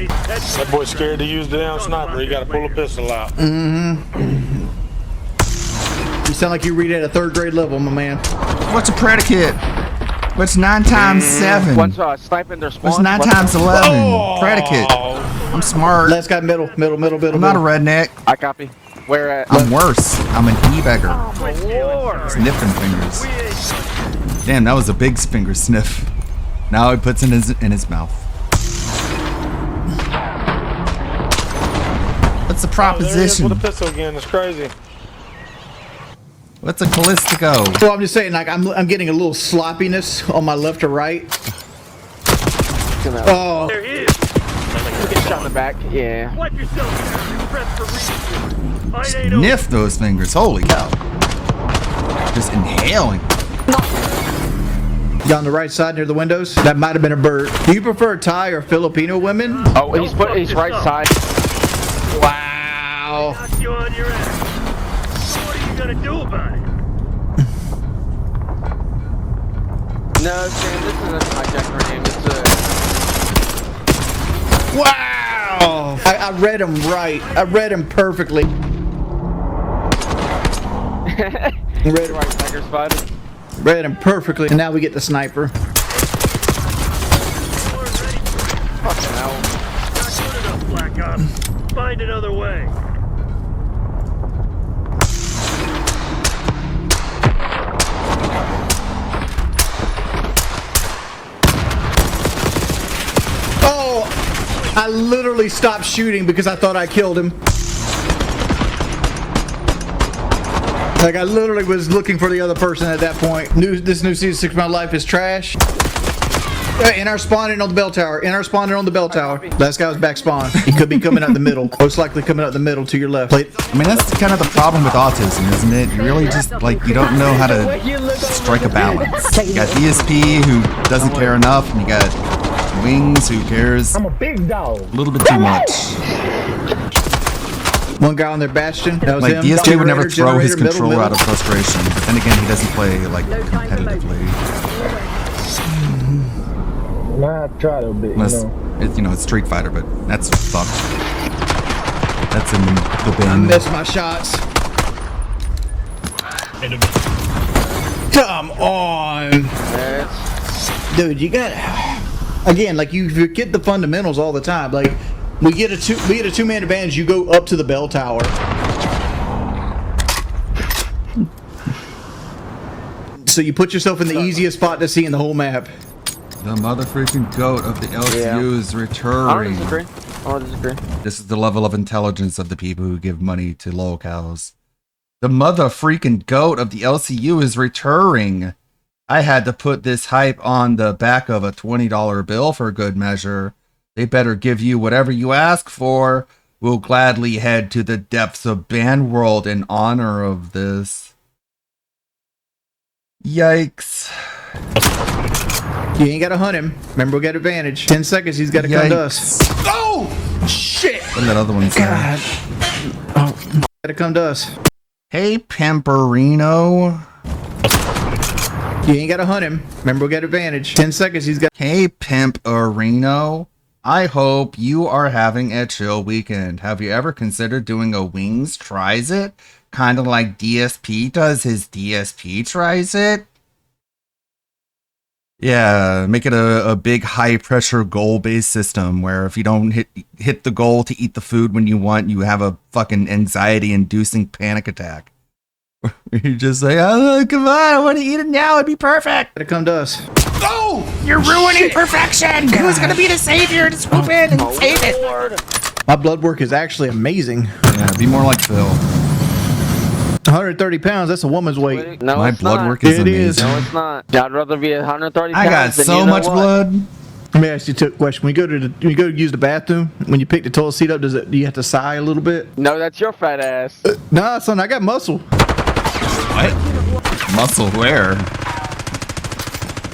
K: That boy's scared to use the damn sniper. He got to pull a pistol out.
H: You sound like you read at a 3rd grade level, my man.
A: What's a predicate? What's 9 times 7?
C: What's sniping their spawn?
A: What's 9 times 11? Predicate. I'm smart.
H: Last guy middle.
A: I'm not a redneck.
C: I copy. Where at?
A: I'm worse. I'm an e-beggar. Sniffing fingers. Damn, that was a big finger sniff. Now he puts it in his mouth. What's the proposition?
K: With a pistol again, it's crazy.
A: What's a Callistico?
H: Well, I'm just saying, like I'm getting a little sloppiness on my left or right. Oh,
J: There he is.
C: Get shot in the back. Yeah.
J: Wipe yourself. Press for reason. Fight ain't over.
A: Sniff those fingers. Holy cow. Just inhaling.
H: down the right side near the windows. That might have been a bird. Do you prefer Thai or Filipino women?
C: Oh, he's right side.
H: Wow.
J: Knocked you on your ass. So what are you gonna do about it?
C: No, Sam, this isn't a hijacker name. It's a...
H: Wow! I read him right. I read him perfectly.
C: Read right, tiger spotted.
H: Read him perfectly. And now we get the sniper.
C: Fucking hell.
J: Not good enough, Black Ops. Find another way.
H: Oh! I literally stopped shooting because I thought I killed him. Like, I literally was looking for the other person at that point. This new Season 6 of my life is trash. In our spawning on the bell tower. In our spawning on the bell tower. Last guy was back spawn. He could be coming out the middle. Most likely coming out the middle to your left.
A: I mean, that's kind of the problem with autism, isn't it? You really just, like, you don't know how to strike a balance. You got DSP who doesn't care enough, and you got Wings who cares
K: I'm a big dog.
A: a little bit too much.
H: One guy on their Bastion. That was
A: Like,
H: him.
A: DSP would never throw his
H: Generator,
A: controller
H: middle.
A: out of frustration, but then again, he doesn't play, like, competitively.
K: Nah, I try to be,
A: Unless, it's Street Fighter, but that's fucked. That's in the bin.
H: I missed my shots. Come on. Dude, you got... Again, like, you forget the fundamentals all the time. Like, we get a two-man advantage, you go up to the bell tower. So you put yourself in the easiest spot to see in the whole map.
A: The mother freaking goat of the LCU is returning.
C: I don't disagree.
A: This is the level of intelligence of the people who give money to locals. The mother freaking goat of the LCU is returning. I had to put this hype on the back of a $20 bill for good measure. They better give you whatever you ask for. We'll gladly head to the depths of Band World in honor of this. Yikes.
H: You ain't gotta hunt him. Remember, we got advantage. 10 seconds, he's gotta come to us. Oh! Shit!
A: What did that other one say?
H: God. Oh, gotta come to us.
A: Hey, Pamperino.
H: You ain't gotta hunt him. Remember, we got advantage. 10 seconds, he's got.
A: Hey, Pimperino. I hope you are having a chill weekend. Have you ever considered doing a Wings Tries It? Kind of like DSP does his DSP Tries It? Yeah, make it a big high-pressure goal-based system where if you don't hit the goal to eat the food when you want, you have a fucking anxiety-inducing panic attack. You just say, oh, come on, I want to eat it now, it'd be perfect.
H: Gotta come to us.
A: Oh! You're ruining perfection! God. Who's gonna be the savior to swoop in and save it?
H: My blood work is actually amazing.
A: Yeah, be more like Phil.
H: 130 pounds, that's a woman's weight.
C: No,
A: my
C: it's
A: blood
C: not.
A: work is
H: It
A: amazing.
H: is.
C: No, it's not. I'd rather be 130 pounds.
A: I got
C: than
A: so
C: you know
A: much
C: what?
A: blood.
H: Let me ask you a question. When you go to use the bathroom, when you pick the toilet seat up, do you have to sigh a little bit?
C: No, that's your fat ass.
H: Nah, son, I got muscle.
A: What? Muscle where?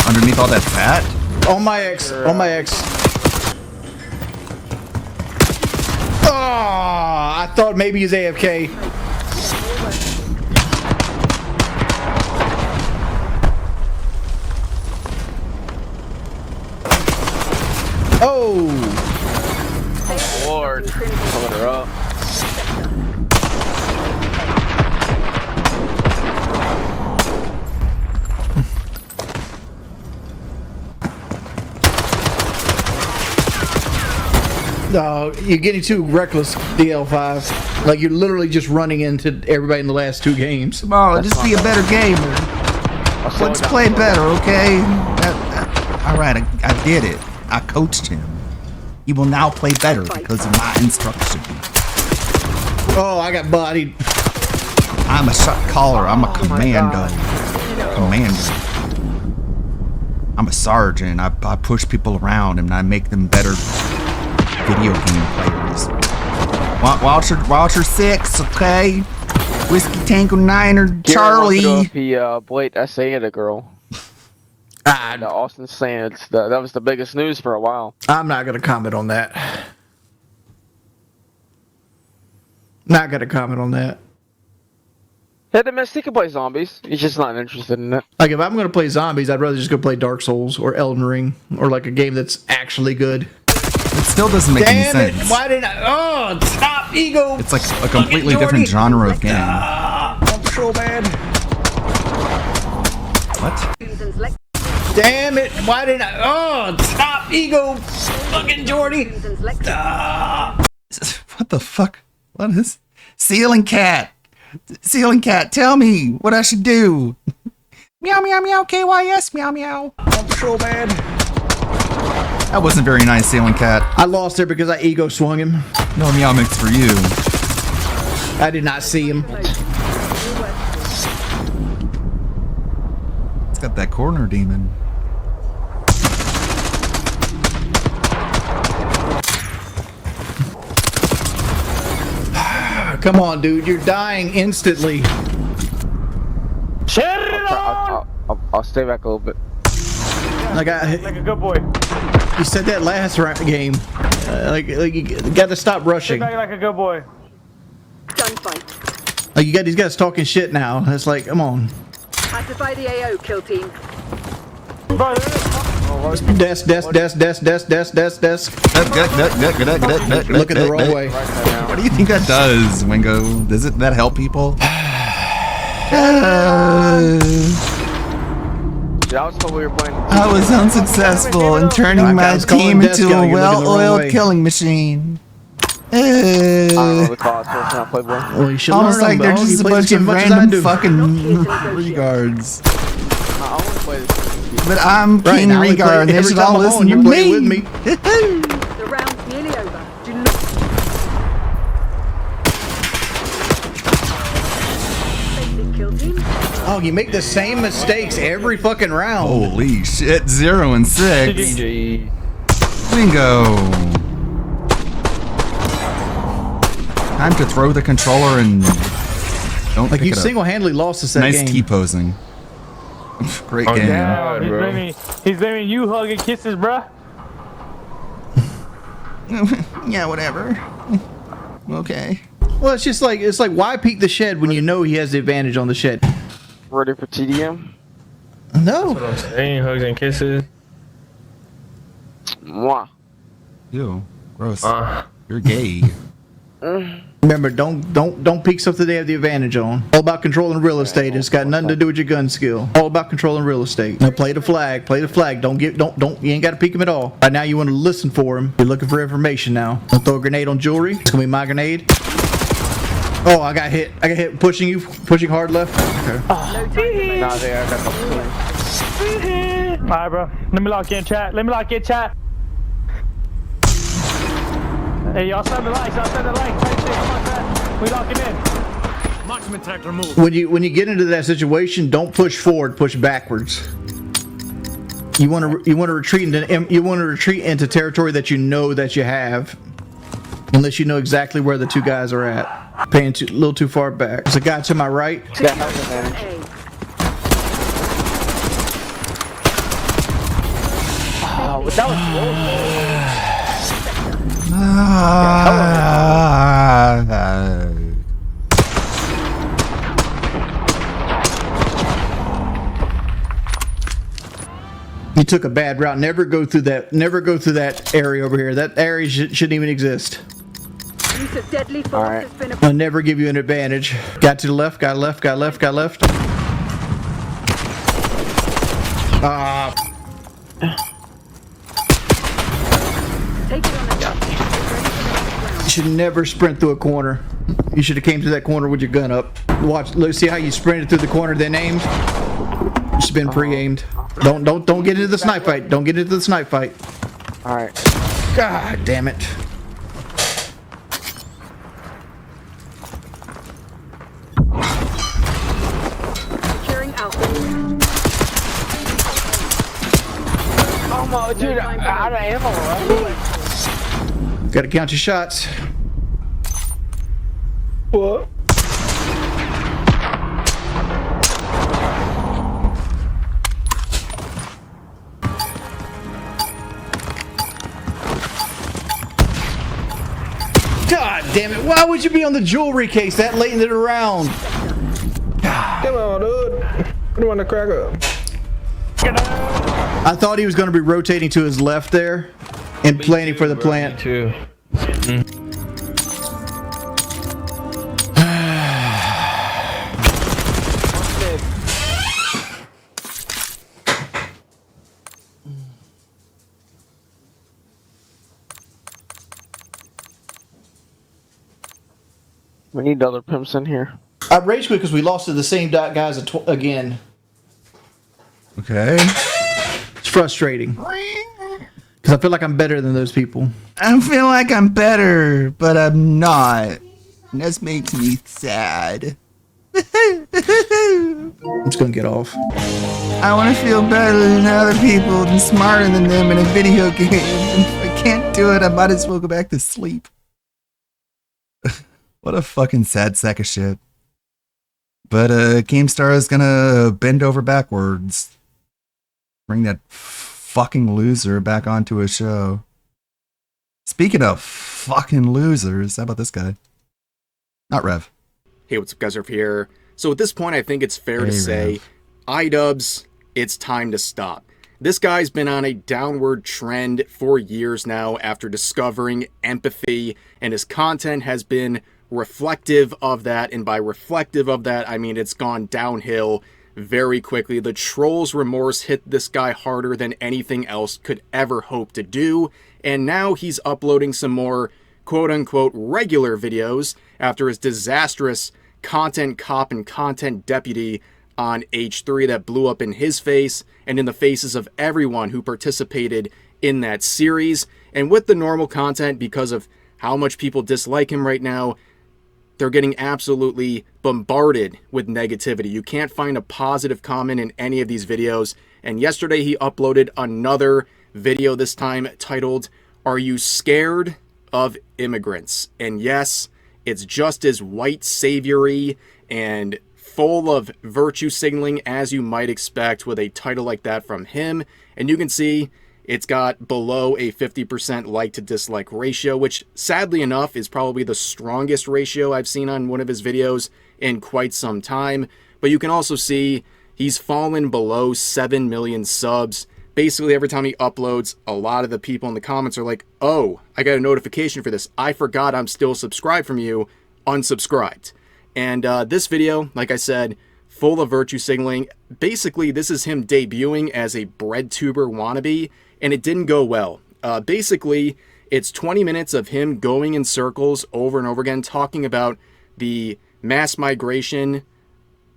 A: Underneath all that fat?
H: On my ex. On my ex. Oh, I thought maybe he's AFK. Oh!
C: Lord. Coming her up.
H: No, you're getting too reckless, DL5. Like, you're literally just running into everybody in the last 2 games.
A: Come on, just be a better gamer. Let's play better, okay? Alright, I did it. I coached him. He will now play better because of my instruction.
H: Oh, I got bodied.
A: I'm a shot caller. I'm a commando. I'm a sergeant. I push people around and I make them better video game players. Walter 6, okay? Whiskey Tango 9 or Charlie.
C: He Blake SA at a girl. Austin Sands. That was the biggest news for a while.
H: I'm not going to comment on that. Not going to comment on that.
C: Hit him he can play zombies. He's just not interested in it.
H: Like, if I'm going to play zombies, I'd rather just go play Dark Souls or Elden Ring or like a game that's actually good.
A: It still doesn't make any sense.
H: Damn it! Why didn't I? Oh, stop, ego!
A: It's like a completely different genre of game.
H: I'm so bad.
A: What?
H: Damn it! Why didn't I? Oh, stop, ego! Fucking Jordy!
A: What the fuck? What is? Ceiling cat! Ceiling cat, tell me what I should do. Meow meow meow KYS meow meow.
H: I'm so bad.
A: That wasn't very nice, Ceiling cat.
H: I lost there because I ego swung him.
A: No meow mix for you.
H: I did not see him.
A: It's got that corner demon.
H: Come on, dude. You're dying instantly.
J: Shut it on!
C: I'll stay back a little bit.
H: Like a
J: good boy.
H: You said that last game. Like you got to stop rushing.
J: Like a good boy.
G: Gunfight.
H: Like you got these guys talking shit now. It's like, come on.
G: Pacify the AO, kill team.
H: Desk. Looking the wrong way.
A: What do you think that does, Wingo? Does that help people? I was unsuccessful in turning my team into a well-oiled killing machine.
H: Well, you should
A: almost
H: learn
A: like
H: them,
A: they're
H: bro.
A: just
H: You
A: a
H: play
A: bunch
H: this game
A: of
H: as much as I
A: random
H: do.
A: fucking regards.
C: I want to play
A: But I'm
H: Right,
A: King
H: now we
A: Rengar,
H: play-
A: and they
H: every
A: should
H: time
A: all
H: I'm
A: listen
H: on,
A: to
H: you play
A: me.
H: with me.
G: The round's nearly over. Do not. Basic kill team.
H: Oh, you make the same mistakes every fucking round.
A: Holy shit, 0 and 6. Bingo. Time to throw the controller and don't
H: Like
A: pick
H: you
A: it up.
H: single-handedly lost us that
A: Nice
H: game.
A: T-posing. Great game.
K: He's blaming you hugging kisses, bruh.
A: Yeah, whatever. Okay.
H: Well, it's like why peek the shed when you know he has the advantage on the shed?
C: Ready for TDM?
H: No.
K: That's what I'm saying, hugs and kisses.
C: Mwah.
A: Ew. Gross. You're gay.
H: Remember, don't peek something they have the advantage on. All about controlling real estate. It's got nothing to do with your gun skill. All about controlling real estate. Now play the flag. Play the flag. Don't you ain't got to peek him at all. Right now you want to listen for him. You're looking for information now. Don't throw a grenade on jewelry. It's gonna be my grenade. Oh, I got hit. Pushing hard left. Okay.
C: Nah, there, I got the
K: Alright, bro. Let me lock in chat. Hey, y'all send the likes. Come on, chat. We locking in.
J: Marksman tractor move.
H: When you get into that situation, don't push forward. Push backwards. You want to retreat into territory that you know that you have, unless you know exactly where the two guys are at. Paying a little too far back. There's a guy to my right.
C: That has advantage. Oh, that was
H: You took a bad route. Never go through that area over here. That area shouldn't even exist.
G: Use of deadly force has been
H: I'll never give you an advantage. Got to the left, got left.
G: Take it on the jump.
H: You should never sprint through a corner. You should have came to that corner with your gun up. Watch, look, see how you sprinted through the corner, then aimed? You should have been pre-aimed. Don't get into the snipe fight. Don't get into the snipe fight.
C: Alright.
H: God damn it.
G: Securing Alpha.
C: Oh my, dude, out of ammo, right?
H: Gotta count your shots.
K: What?
H: God damn it. Why would you be on the jewelry case that late into the round?
K: Come on, dude. Put him on the cracker.
H: I thought he was going to be rotating to his left there and planning for the plant.
K: Too.
C: We need other pimps in here.
H: I rage quit because we lost to the same guys again.
A: Okay.
H: It's frustrating. Because I feel like I'm better than those people.
A: I feel like I'm better, but I'm not. And this makes me sad.
H: I'm just going to get off.
A: I want to feel better than other people and smarter than them in a video game. And if I can't do it, I might as well go back to sleep. What a fucking sad sack of shit. But GameStar is gonna bend over backwards. Bring that fucking loser back onto a show. Speaking of fucking losers, how about this guy? Not Rev.
L: Hey, what's up, guys? Rev here. So at this point, I think it's fair to say, iDubbbz, it's time to stop. This guy's been on a downward trend for years now after discovering empathy, and his content has been reflective of that, and by reflective of that, I mean it's gone downhill very quickly. The troll's remorse hit this guy harder than anything else could ever hope to do, and now he's uploading some more quote-unquote regular videos after his disastrous content cop and content deputy on H3 that blew up in his face and in the faces of everyone who participated in that series. And with the normal content, because of how much people dislike him right now, they're getting absolutely bombarded with negativity. You can't find a positive comment in any of these videos. And yesterday he uploaded another video, this time titled, "Are You Scared of Immigrants?" And yes, it's just as white saviory and full of virtue signaling as you might expect with a title like that from him. And you can see it's got below a 50% like to dislike ratio, which sadly enough is probably the strongest ratio I've seen on one of his videos in quite some time. But you can also see he's fallen below 7 million subs. Basically, every time he uploads, a lot of the people in the comments are like, "Oh, I got a notification for this. I forgot I'm still subscribed from you. Unsubscribed." And this video, like I said, full of virtue signaling. Basically, this is him debuting as a breadtuber wannabe, and it didn't go well. Basically, it's 20 minutes of him going in circles over and over again, talking about the mass migration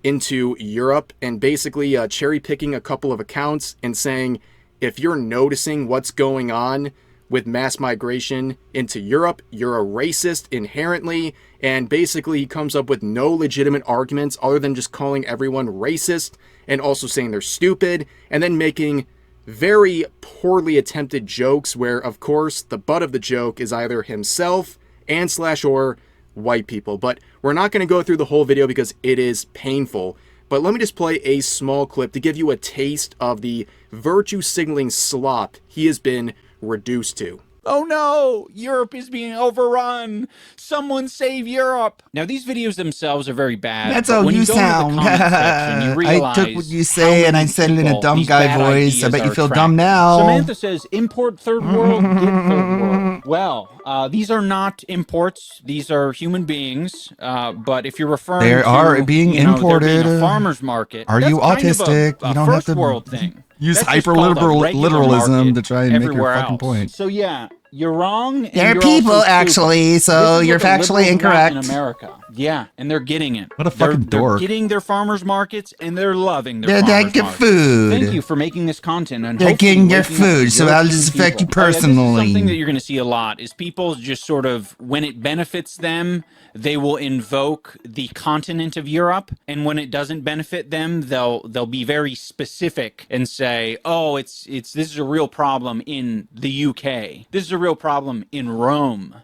L: into Europe, and basically cherry picking a couple of accounts and saying, if you're noticing what's going on with mass migration into Europe, you're a racist inherently. And basically he comes up with no legitimate arguments other than just calling everyone racist and also saying they're stupid, and then making very poorly attempted jokes where, of course, the butt of the joke is either himself and or white people. But we're not going to go through the whole video because it is painful. But let me just play a small clip to give you a taste of the virtue signaling slop he has been reduced to.
M: Oh no, Europe is being overrun. Someone save Europe. Now, these videos themselves are very bad.
A: That's how you sound. I took what you say and I said it in a dumb guy voice. I bet you feel dumb now.
M: Samantha says, import third world, get third world. Well, these are not imports. These are human beings. But if you're referring to...
A: They are being imported.
M: There being a farmer's market.
A: Are you autistic?
M: You don't have to world thing.
A: Use hyper-literalism to try and make your fucking point.
M: So yeah, you're wrong. And
A: they're people, actually, so you're factually incorrect.
M: In America. Yeah, and they're getting it.
A: What a fucking dork.
M: They're getting their farmers markets, and they're loving their
A: farmers
M: markets.
A: They're getting food.
M: Thank you for making this content. And
A: they're getting your food, so that'll just affect you personally.
M: This is something that you're going to see a lot, is people just sort of, when it benefits them, they will invoke the continent of Europe, and when it doesn't benefit them, they'll be very specific and say, "Oh, this is a real problem in the UK. This is a real problem in Rome.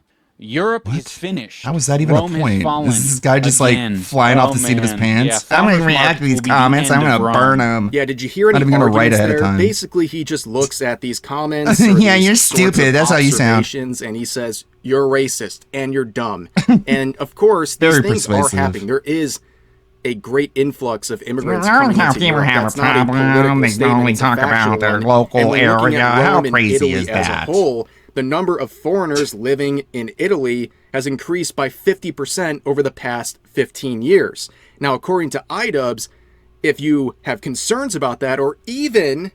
M: Europe is finished.
A: How is that even
M: Rome
A: a point? Is this guy just
M: again.
A: like flying off the seat of his pants?
M: Yeah,
A: I'm going to react to these comments. I'm going to burn them.
L: Yeah, did you hear any
A: Not even going to write ahead of time.
L: Basically, he just looks at these comments.
A: Yeah, you're stupid. That's how you sound.
L: And he says, "You're racist and you're dumb." And of course, these things are happening. There is a great influx of immigrants coming into Europe. That's not a political statement.
A: only talk about their local area. How crazy is that?
L: As a whole, the number of foreigners living in Italy has increased by 50% over the past 15 years. Now, according to iDubbbz, if you have concerns about that, or even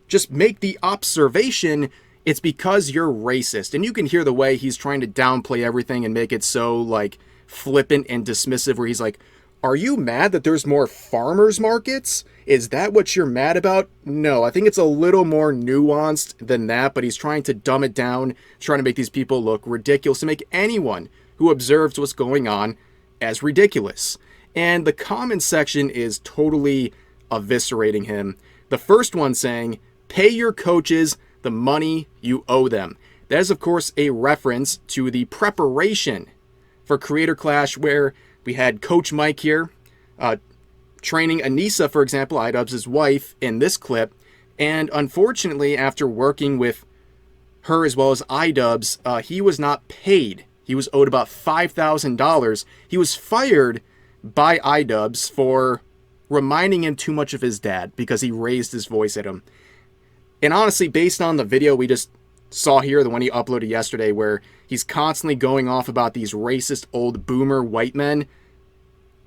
L: just make the observation, it's because you're racist. And you can hear the way he's trying to downplay everything and make it so, like, flippant and dismissive, where he's like, "Are you mad that there's more farmers markets? Is that what you're mad about?" No, I think it's a little more nuanced than that, but he's trying to dumb it down, trying to make these people look ridiculous, to make anyone who observes what's going on as ridiculous. And the comment section is totally eviscerating him. The first one saying, "Pay your coaches the money you owe them." That is, of course, a reference to the preparation for Creator Clash, where we had Coach Mike here, training Anissa, for example, iDubbbz' wife, in this clip. And unfortunately, after working with her as well as iDubbbz, he was not paid. He was owed about $5,000. He was fired by iDubbbz for reminding him too much of his dad because he raised his voice at him. And honestly, based on the video we just saw here, the one he uploaded yesterday, where he's constantly going off about these racist old boomer white men,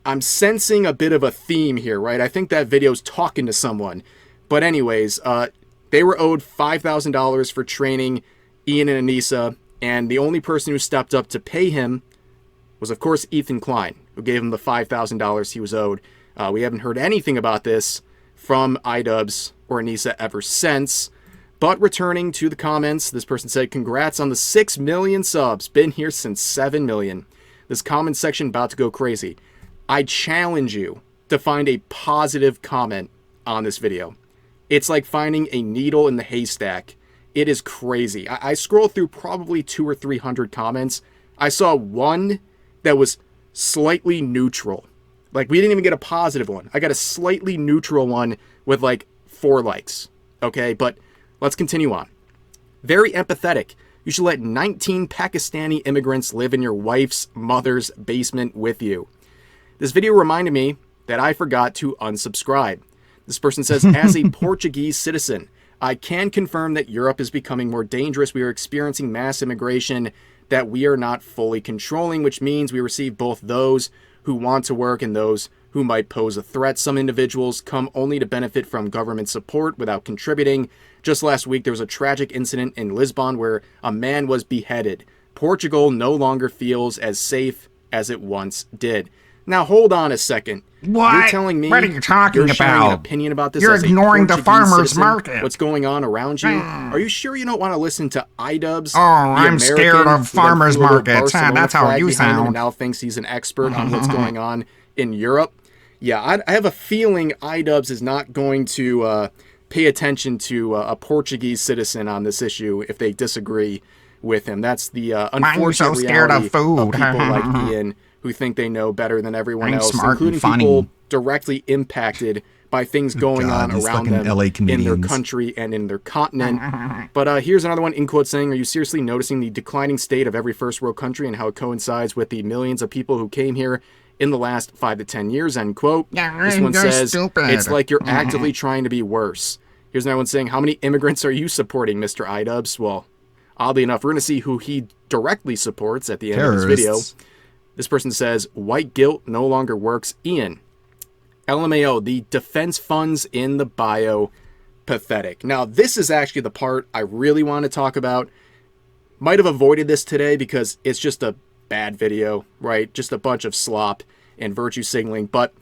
L: I'm sensing a bit of a theme here, right? I think that video's talking to someone. But anyways, they were owed $5,000 for training Ian and Anissa, and the only person who stepped up to pay him was, of course, Ethan Klein, who gave him the $5,000 he was owed. We haven't heard anything about this from iDubbbz or Anissa ever since. But returning to the comments, this person said, congrats on the 6 million subs. Been here since 7 million. This comment section about to go crazy. I challenge you to find a positive comment on this video. It's like finding a needle in the haystack. It is crazy. I scrolled through probably 200 or 300 comments. I saw one that was slightly neutral. Like, we didn't even get a positive one. I got a slightly neutral one with like 4 likes. Okay, but let's continue on. Very empathetic. You should let 19 Pakistani immigrants live in your wife's mother's basement with you. This video reminded me that I forgot to unsubscribe. This person says, as a Portuguese citizen, I can confirm that Europe is becoming more dangerous. We are experiencing mass immigration that we are not fully controlling, which means we receive both those who want to work and those who might pose a threat. Some individuals come only to benefit from government support without contributing. Just last week, there was a tragic incident in Lisbon where a man was beheaded. Portugal no longer feels as safe as it once did. Now, hold on a second.
N: What?
L: You're telling me
N: What are you talking
L: you're sharing an
N: about?
L: opinion about this?
N: You're
L: as a
N: ignoring the
L: Portuguese
N: farmer's
L: citizen?
N: market.
L: What's going on around you? Are you sure you don't want to listen to iDubbbz?
N: Oh, I'm scared of farmer's markets. That's how you sound.
L: And now thinks he's an expert on what's going on in Europe. Yeah, I have a feeling iDubbbz is not going to pay attention to a Portuguese citizen on this issue if they disagree with him. That's the unfortunate reality of people like Ian, who think they know better than everyone else, including people directly impacted by things going on around them in their country and in their continent. But here's another one in quote saying, are you seriously noticing the declining state of every first world country and how it coincides with the millions of people who came here in the last 5 to 10 years, end quote. This one says, it's like you're actively trying to be worse. Here's another one saying, how many immigrants are you supporting, Mr. iDubbbz? Well, oddly enough, we're going to see who he directly supports at the end of this video. This person says, white guilt no longer works. Ian, LMAO, the defense funds in the bio, pathetic. Now, this is actually the part I really want to talk about. Might have avoided this today because it's just a bad video, right? Just a bunch of slop and virtue signaling. But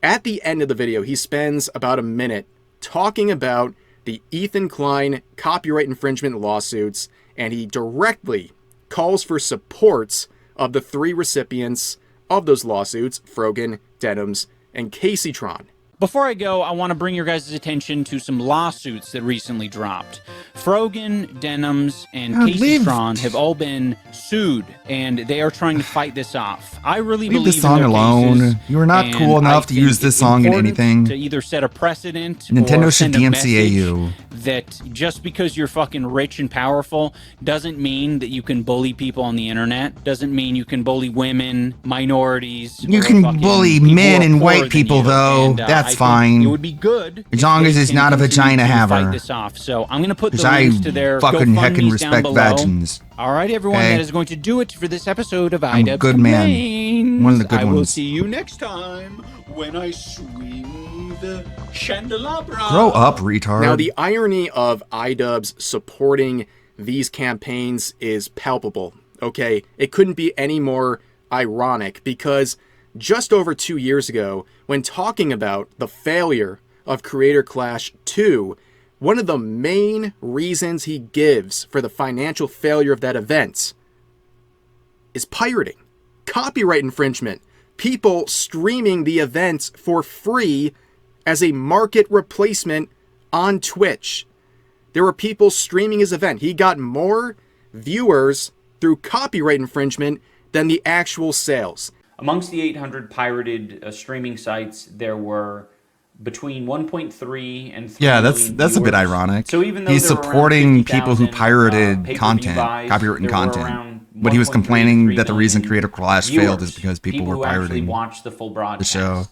L: at the end of the video, he spends about a minute talking about the Ethan Klein copyright infringement lawsuits, and he directly calls for supports of the 3 recipients of those lawsuits, Frogan, Denims, and Caseytron.
M: Before I go, I want to bring your guys' attention to some lawsuits that recently dropped. Frogan, Denims, and Caseytron have all been sued, and they are trying to fight this off. I really believe
A: the song
M: in their
A: alone.
M: cases,
A: You are not cool enough to use this song in anything.
M: To either set a precedent
A: Nintendo
M: or
A: should
M: send a
A: DMCA you.
M: message that just because you're fucking rich and powerful doesn't mean that you can bully people on the internet. Doesn't mean you can bully women, minorities.
A: You can bully men and white people, though. That's fine.
M: It would be good
A: as long as it's not a vagina haver.
M: Fight this off. So I'm gonna put the
A: I
M: links to their
A: fucking heckin'
M: GoFundMes
A: respect
M: down below.
A: vagins.
M: All right, everyone,
A: Okay.
M: that is going to do it for this episode of
A: I'm a
M: iDubbbz
A: good man.
M: Domains.
A: One of the good
M: I will
A: ones.
M: see you next time when I swing the candelabra.
A: Grow up, retard.
L: Now, the irony of iDubbbz supporting these campaigns is palpable, okay? It couldn't be any more ironic because just over 2 years ago, when talking about the failure of Creator Clash 2, one of the main reasons he gives for the financial failure of that event is pirating, copyright infringement, people streaming the events for free as a market replacement on Twitch. There were people streaming his event. He got more viewers through copyright infringement than the actual sales.
M: Amongst the 800 pirated streaming sites, there were between 1.3 and 3
A: yeah,
M: million
A: that's a bit
M: viewers.
A: ironic.
M: So even though
A: He's
M: there were around
A: supporting people who
M: 50,000,
A: pirated
M: pay-per-view
A: content,
M: buys,
A: copywritten
M: there were
A: content.
M: around
A: But he was
M: 1.3
A: complaining that the reason
M: million
A: Creator Clash failed is because people were
M: who actually
A: pirating
M: watched the full
A: the
M: broadcast.
A: show.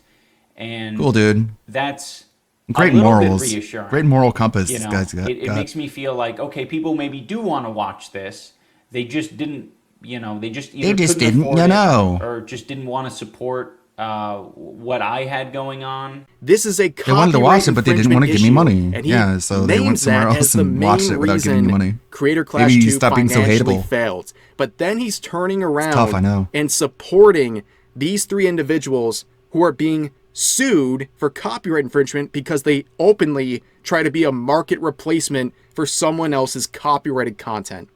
M: And
A: Cool, dude.
M: that's
A: Great
M: a little
A: morals.
M: bit reassuring.
A: Great moral compass
M: You
A: this
M: know,
A: guy's got.
M: it makes me feel like, okay, people maybe do want to watch this. They just didn't, they just either couldn't
A: didn't
M: afford it
A: know.
M: or just didn't want to support what I had going on.
L: This is a
A: They wanted to watch it, but they didn't want to give me money.
L: And he
A: Yeah, so they went
L: names
A: somewhere
L: that
A: else
L: as the
A: and watched
L: main
A: it without giving me
L: reason
A: money.
L: Creator Clash
A: Maybe
L: 2
A: stop being so
L: financially
A: hateable.
L: failed. But then he's turning around
A: tough, I know.
L: and supporting these 3 individuals who are being sued for copyright infringement because they openly try to be a market replacement for someone else's copyrighted content.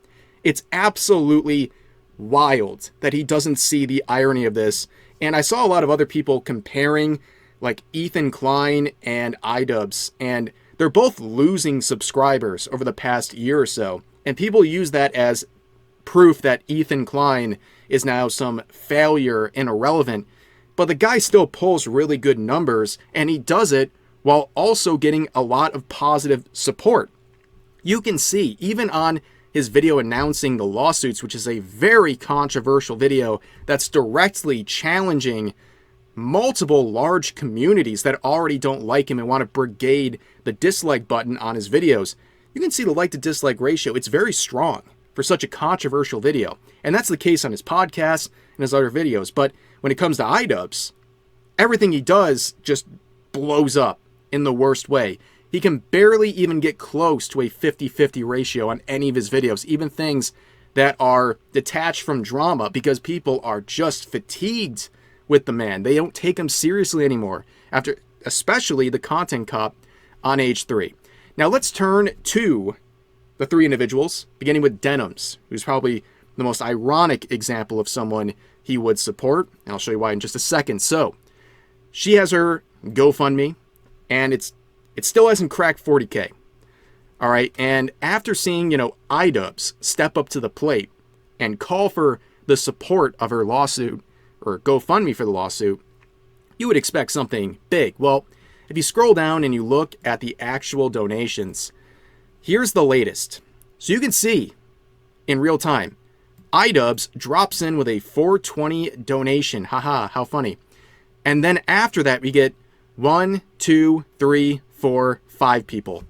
L: It's absolutely wild that he doesn't see the irony of this. And I saw a lot of other people comparing like Ethan Klein and iDubbbz, and they're both losing subscribers over the past year or so. And people use that as proof that Ethan Klein is now some failure and irrelevant. But the guy still pulls really good numbers, and he does it while also getting a lot of positive support. You can see, even on his video announcing the lawsuits, which is a very controversial video that's directly challenging multiple large communities that already don't like him and want to brigade the dislike button on his videos. You can see the like to dislike ratio. It's very strong for such a controversial video. And that's the case on his podcast and his other videos. But when it comes to iDubbbz, everything he does just blows up in the worst way. He can barely even get close to a 50-50 ratio on any of his videos, even things that are detached from drama, because people are just fatigued with the man. They don't take him seriously anymore, after especially the Content Cop on Age 3. Now let's turn to the three individuals, beginning with Denims, who's probably the most ironic example of someone he would support, and I'll show you why in just a second. So, she has her GoFundMe, and it still hasn't cracked 40K. All right, and after seeing, iDubbbz step up to the plate and call for the support of her lawsuit, or GoFundMe for the lawsuit, you would expect something big. Well, if you scroll down and you look at the actual donations, here's the latest. So you can see in real time, iDubbbz drops in with a 420 donation. Haha, how funny. And then after that, we get 1, 2, 3, 4, 5 people.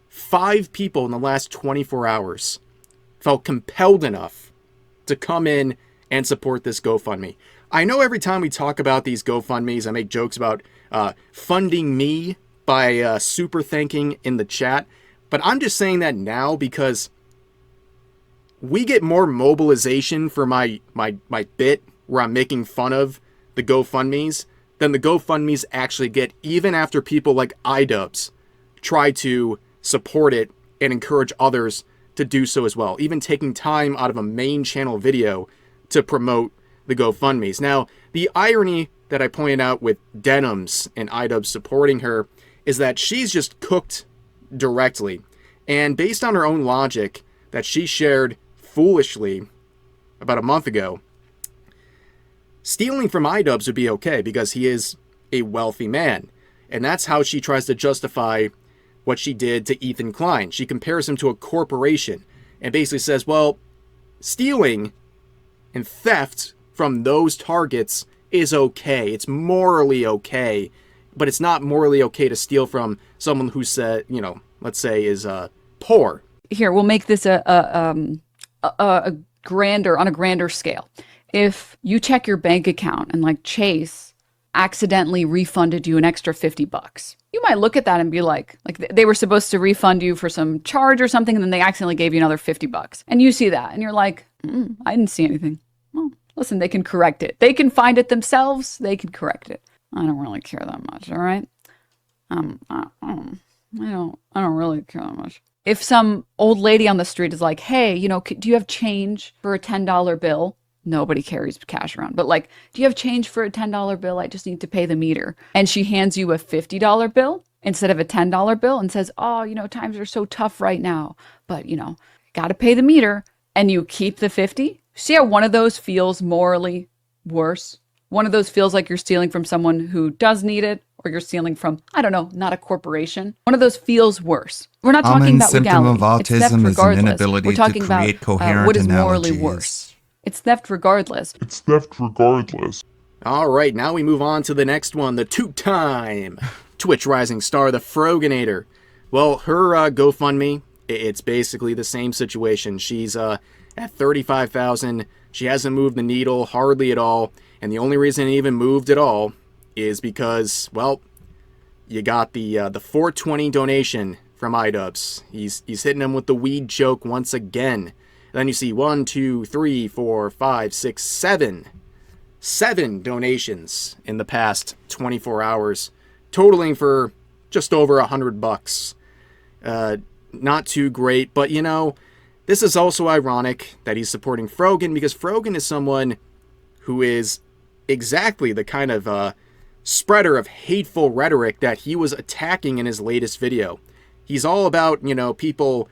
L: 5 people in the last 24 hours felt compelled enough to come in and support this GoFundMe. I know every time we talk about these GoFundMes, I make jokes about funding me by super thanking in the chat, but I'm just saying that now because we get more mobilization for my bit where I'm making fun of the GoFundMes than the GoFundMes actually get, even after people like iDubbbz try to support it and encourage others to do so as well, even taking time out of a main channel video to promote the GoFundMes. Now, the irony that I pointed out with Denims and iDubbbz supporting her is that she's just cooked directly. And based on her own logic that she shared foolishly about a month ago, stealing from iDubbbz would be okay because he is a wealthy man. And that's how she tries to justify what she did to Ethan Klein. She compares him to a corporation and basically says, well, stealing and theft from those targets is okay. It's morally okay, but it's not morally okay to steal from someone who said, let's say is poor.
O: Here, we'll make this a grander, on a grander scale. If you check your bank account and like Chase accidentally refunded you an extra $50, you might look at that and be like they were supposed to refund you for some charge or something, and then they accidentally gave you another $50. And you see that and you're like, I didn't see anything. Well, listen, they can correct it. They can find it themselves. They can correct it. I don't really care that much, all right? I don't really care that much. If some old lady on the street is like, hey, do you have change for a $10 bill? Nobody carries cash around. But like, do you have change for a $10 bill? I just need to pay the meter. And she hands you a $50 bill instead of a $10 bill and says, oh, times are so tough right now. But, got to pay the meter. And you keep the 50. See how one of those feels morally worse? One of those feels like you're stealing from someone who does need it, or you're stealing from, I don't know, not a corporation. One of those feels worse. We're not talking about legality.
A: Common symptom of autism is an inability to create coherent
O: what is
A: analogies.
O: morally worse. It's theft regardless.
L: All right, now we move on to the next one, the two-time Twitch rising star, the Froganator. Well, her GoFundMe, it's basically the same situation. She's at 35,000. She hasn't moved the needle hardly at all. And the only reason it even moved at all is because, well, you got the 420 donation from iDubbbz. He's hitting him with the weed joke once again. And then you see 1, 2, 3, 4, 5, 6, 7 7 donations in the past 24 hours, totaling for just over $100. Not too great, but you know, this is also ironic that he's supporting Frogan, because Frogan is someone who is exactly the kind of spreader of hateful rhetoric that he was attacking in his latest video. He's all about, you know, people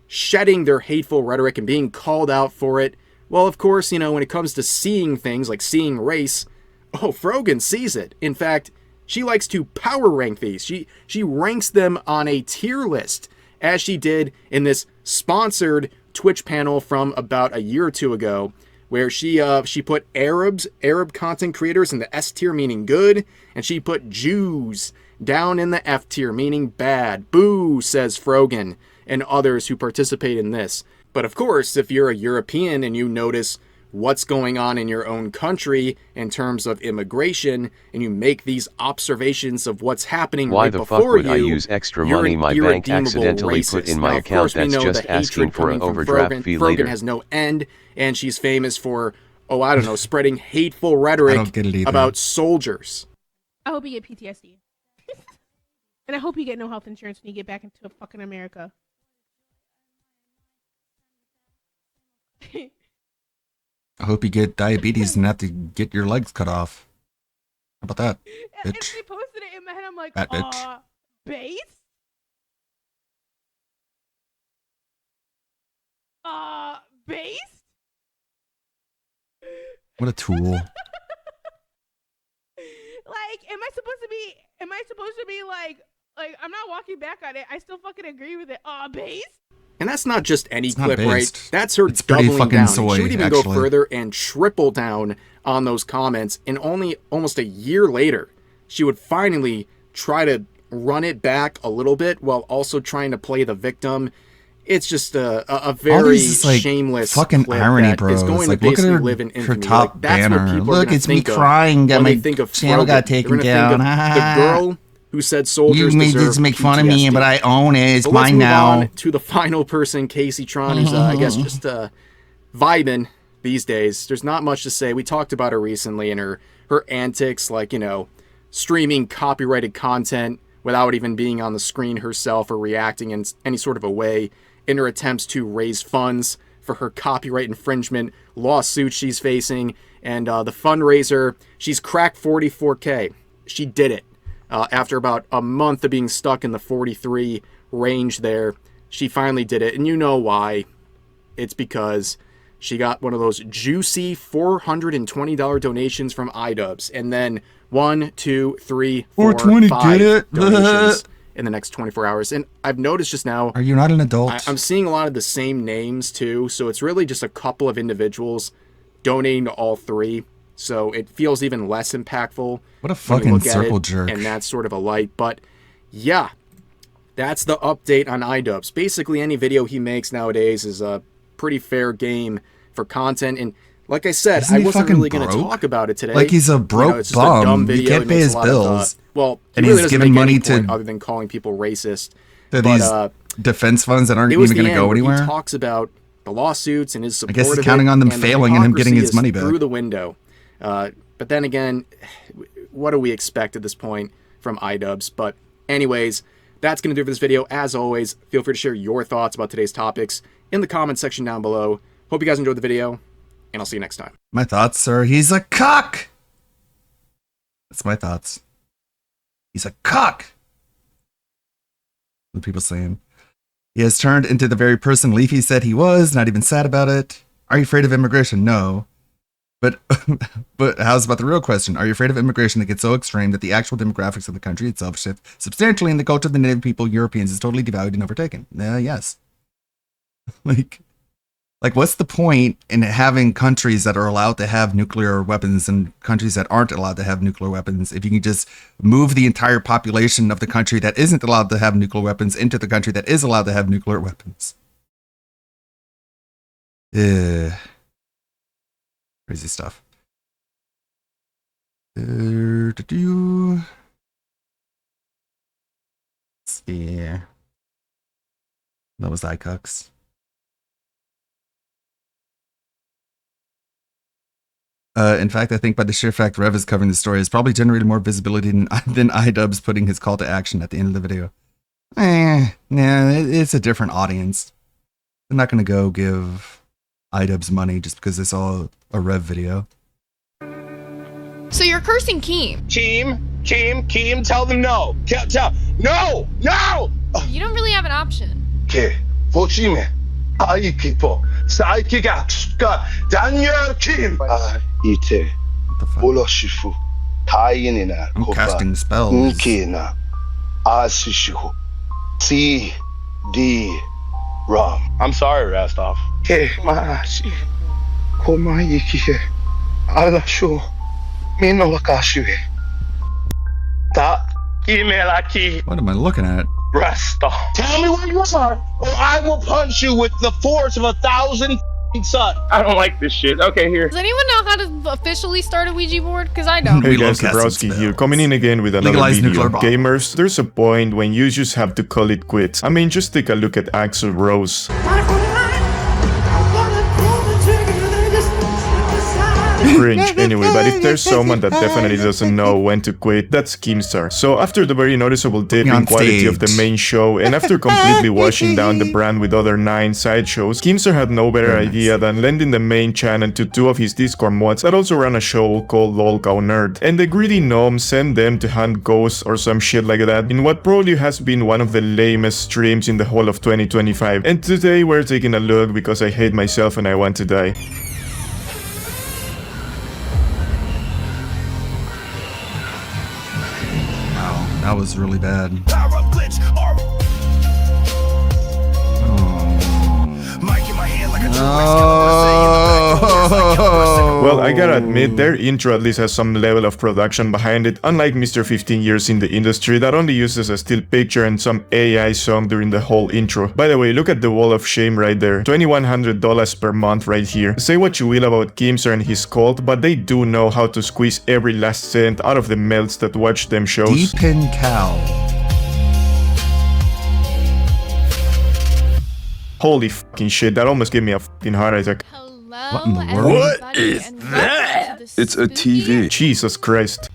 L: shedding their hateful rhetoric and being called out for it. Well, of course, you know, when it comes to seeing things like seeing race, oh, Frogan sees it. In fact, she likes to power rank these. She ranks them on a tier list, as she did in this sponsored Twitch panel from about a year or two ago, where she put Arab content creators in the S tier, meaning good, and she put Jews down in the F tier, meaning bad. Boo, says Frogan and others who participate in this. But of course, if you're a European and you notice what's going on in your own country in terms of immigration, and you make these observations of what's happening
F: Why
L: right
F: the
L: before
F: fuck would
L: you,
F: I use extra
L: you're
F: money
L: an
F: my bank
L: irredeemable
F: accidentally
L: racist.
F: put in
L: Now,
F: my
L: of
F: account
L: course, we
F: that's
L: know
F: just
L: the
F: asking
L: hatred
F: for an
L: coming from
F: overdraft
L: Frogan.
F: fee
L: Frogan
F: later?
L: has no end, and she's famous for, oh, I don't know, spreading hateful rhetoric about soldiers.
P: I hope you get PTSD. And I hope you get no health insurance when you get back into fucking America.
A: I hope you get diabetes and have to get your legs cut off. How about that,
P: And
A: bitch?
P: they posted it in my head. I'm like,
A: That bitch.
P: base? Base?
A: What a tool.
P: Like, am I supposed to be like, I'm not walking back on it. I still fucking agree with it. Base?
L: And that's not just any
A: not
L: clip,
A: based.
L: right? That's her
A: It's pretty
L: doubling
A: fucking
L: down.
A: soy,
L: She would even
A: actually.
L: go further and triple down on those comments. And only almost a year later, she would finally try to run it back a little bit while also trying to play the victim. It's just a
A: All
L: very
A: these is, like,
L: shameless
A: fucking
L: clip
A: irony,
L: that
A: bros.
L: is going
A: Like,
L: to
A: look at
L: basically
A: her,
L: live in
A: her
L: infamy.
A: top
L: Like, that's what
A: banner.
L: people are
A: Look,
L: gonna
A: it's me
L: think of
A: crying. Got
L: when
A: my
L: they think of
A: channel
L: Frogan.
A: got
L: They're
A: taken
L: gonna
A: down.
L: think of the girl who said soldiers
A: You made
L: deserve
A: this make fun of me,
L: PTSD.
A: but I own it. It's
L: But let's
A: mine
L: move
A: now.
L: on to the final person, Casey Tron, who's I guess just vibing these days. There's not much to say. We talked about her recently and her antics, like, you know, streaming copyrighted content without even being on the screen herself or reacting in any sort of a way, in her attempts to raise funds for her copyright infringement lawsuit she's facing. And the fundraiser, she's cracked 44K. She did it. After about a month of being stuck in the 43 range there, she finally did it. And you know why. It's because she got one of those juicy $420 donations from iDubbbz. And then 1, 2, 3, 4,
A: 420,
L: 5
A: get it?
L: donations in the next 24 hours. And I've noticed just now,
A: Are you not an adult?
L: I'm seeing a lot of the same names too. So it's really just a couple of individuals donating to all three. So it feels even less impactful.
A: What a
L: when you
A: fucking
L: look at
A: circle
L: it
A: jerk.
L: And that's sort of a light. But yeah, that's the update on iDubbbz. Basically, any video he makes nowadays is a pretty fair game for content. And like I said,
A: Isn't
L: I
A: he
L: wasn't
A: fucking
L: really going to
A: broke?
L: talk about it today.
A: Like he's a broke
L: it's just a dumb
A: bum. He
L: video.
A: can't
L: He
A: pay
L: makes
A: his
L: a lot of,
A: bills.
L: well, he
A: And
L: really
A: he's
L: doesn't
A: giving
L: make
A: money
L: any
A: to
L: point other than calling people racist.
A: to
L: But,
A: these defense funds that aren't
L: it was
A: even
L: the
A: going to go
L: end where
A: anywhere.
L: He talks about the lawsuits and his support.
A: I guess he's
L: of
A: counting
L: it,
A: on them
L: and the
A: failing and him getting his
L: hypocrisy
A: money
L: is
A: back.
L: through the window. But then again, what do we expect at this point from iDubbbz? But anyways, that's going to do it for this video. As always, feel free to share your thoughts about today's topics in the comment section down below. Hope you guys enjoyed the video, and I'll see you next time.
A: My thoughts, sir. He's a cock. That's my thoughts. He's a cock. What people saying? He has turned into the very person Leafy said he was. Not even sad about it. Are you afraid of immigration? No. But how's about the real question? Are you afraid of immigration that gets so extreme that the actual demographics of the country itself shift substantially and the culture of the native people, Europeans, is totally devalued and overtaken? Yes. Like, what's the point in having countries that are allowed to have nuclear weapons and countries that aren't allowed to have nuclear weapons if you can just move the entire population of the country that isn't allowed to have nuclear weapons into the country that is allowed to have nuclear weapons? Crazy stuff. Let's see. That was iCucks. In fact, I think by the sheer fact Rev is covering the story, it's probably generated more visibility than iDubbbz putting his call to action at the end of the video. It's a different audience. They're not going to go give iDubbbz money just because they saw a Rev video.
Q: So you're cursing Keem.
R: Keem, tell them no. No!
Q: You don't really have an option.
R: Okay, Vochime, Aikito, Saikiga, Daniel Kim, Ite, Oloshifu, Tainina,
A: I'm casting spells.
R: Nkina, Asishu, C, D, Ram. I'm sorry, Rastov. Ke, Mashi, Komaiki, Alashu, Mino Wakashu.
A: What am I looking at?
R: Rastov. Tell me where you are, or I will punch you with the force of 1,000 suns. I don't like this shit. Okay, here.
Q: Does anyone know how to officially start a Ouija board? Because I don't.
S: Hey guys, Dabrowski here, coming in again with another video. Gamers, there's a point when you just have to call it quits. I mean, just take a look at Axl Rose. Cringe anyway, but if there's someone that definitely doesn't know when to quit, that's Keemstar. So after the very noticeable dip in quality of the main show, and after completely washing down the brand with other 9 side shows, Keemstar had no better idea than lending the main channel to 2 of his Discord mods that also run a show called LOLcow Nerd. And the greedy gnome sent them to hunt ghosts or some shit like that in what probably has been one of the lamest streams in the whole of 2025. And today we're taking a look because I hate myself and I want to die.
A: That was really bad.
S: Well, I gotta admit, their intro at least has some level of production behind it, unlike Mr. 15 Years in the Industry that only uses a still picture and some AI song during the whole intro. By the way, look at the wall of shame right there. $2,100 per month right here. Say what you will about Keemstar and his cult, but they do know how to squeeze every last cent out of the melts that watch them shows.
A: Deepin Cow.
S: Holy fucking shit, that almost gave me a fucking heart attack.
A: What in the world?
Q: What is that?
S: It's a TV. Jesus Christ.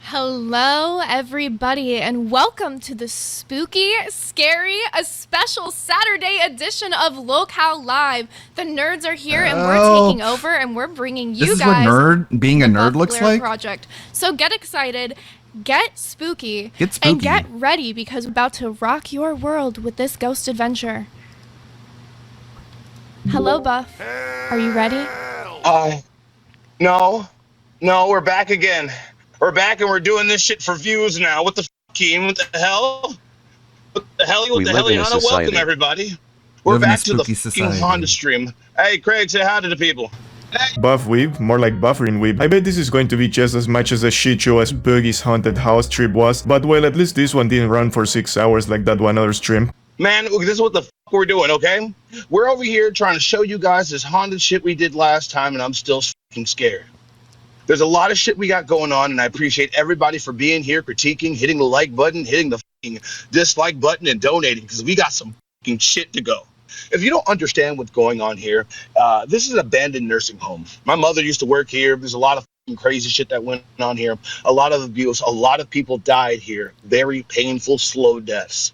Q: Hello, everybody, and welcome to the spooky, scary, a special Saturday edition of LOLcow Live. The nerds are here, and we're taking over, and we're bringing you
A: This is
Q: guys
A: what being a nerd looks like?
Q: Project. So get excited, get spooky,
A: and
Q: get ready because we're about to rock your world with this ghost adventure. Hello, Buff. Are you ready?
R: No, we're back again. We're back and we're doing this shit for views now. What the f***, Keem? What the hell? What the hell? Welcome, everybody. We're back to the fucking Honda stream. Hey, Craig, say hi to the people.
S: Buff Weeb, more like buffering Weeb. I bet this is going to be just as much as a shit show as Boogie's haunted house trip was, but well, at least this one didn't run for 6 hours like that one other stream.
R: Man, this is what the f*** we're doing, okay? We're over here trying to show you guys this haunted shit we did last time, and I'm still fucking scared. There's a lot of shit we got going on, and I appreciate everybody for being here, critiquing, hitting the like button, hitting the fucking dislike button, and donating, because we got some fucking shit to go. If you don't understand what's going on here, this is an abandoned nursing home. My mother used to work here. There's a lot of fucking crazy shit that went on here. A lot of abuse. A lot of people died here. Very painful, slow deaths.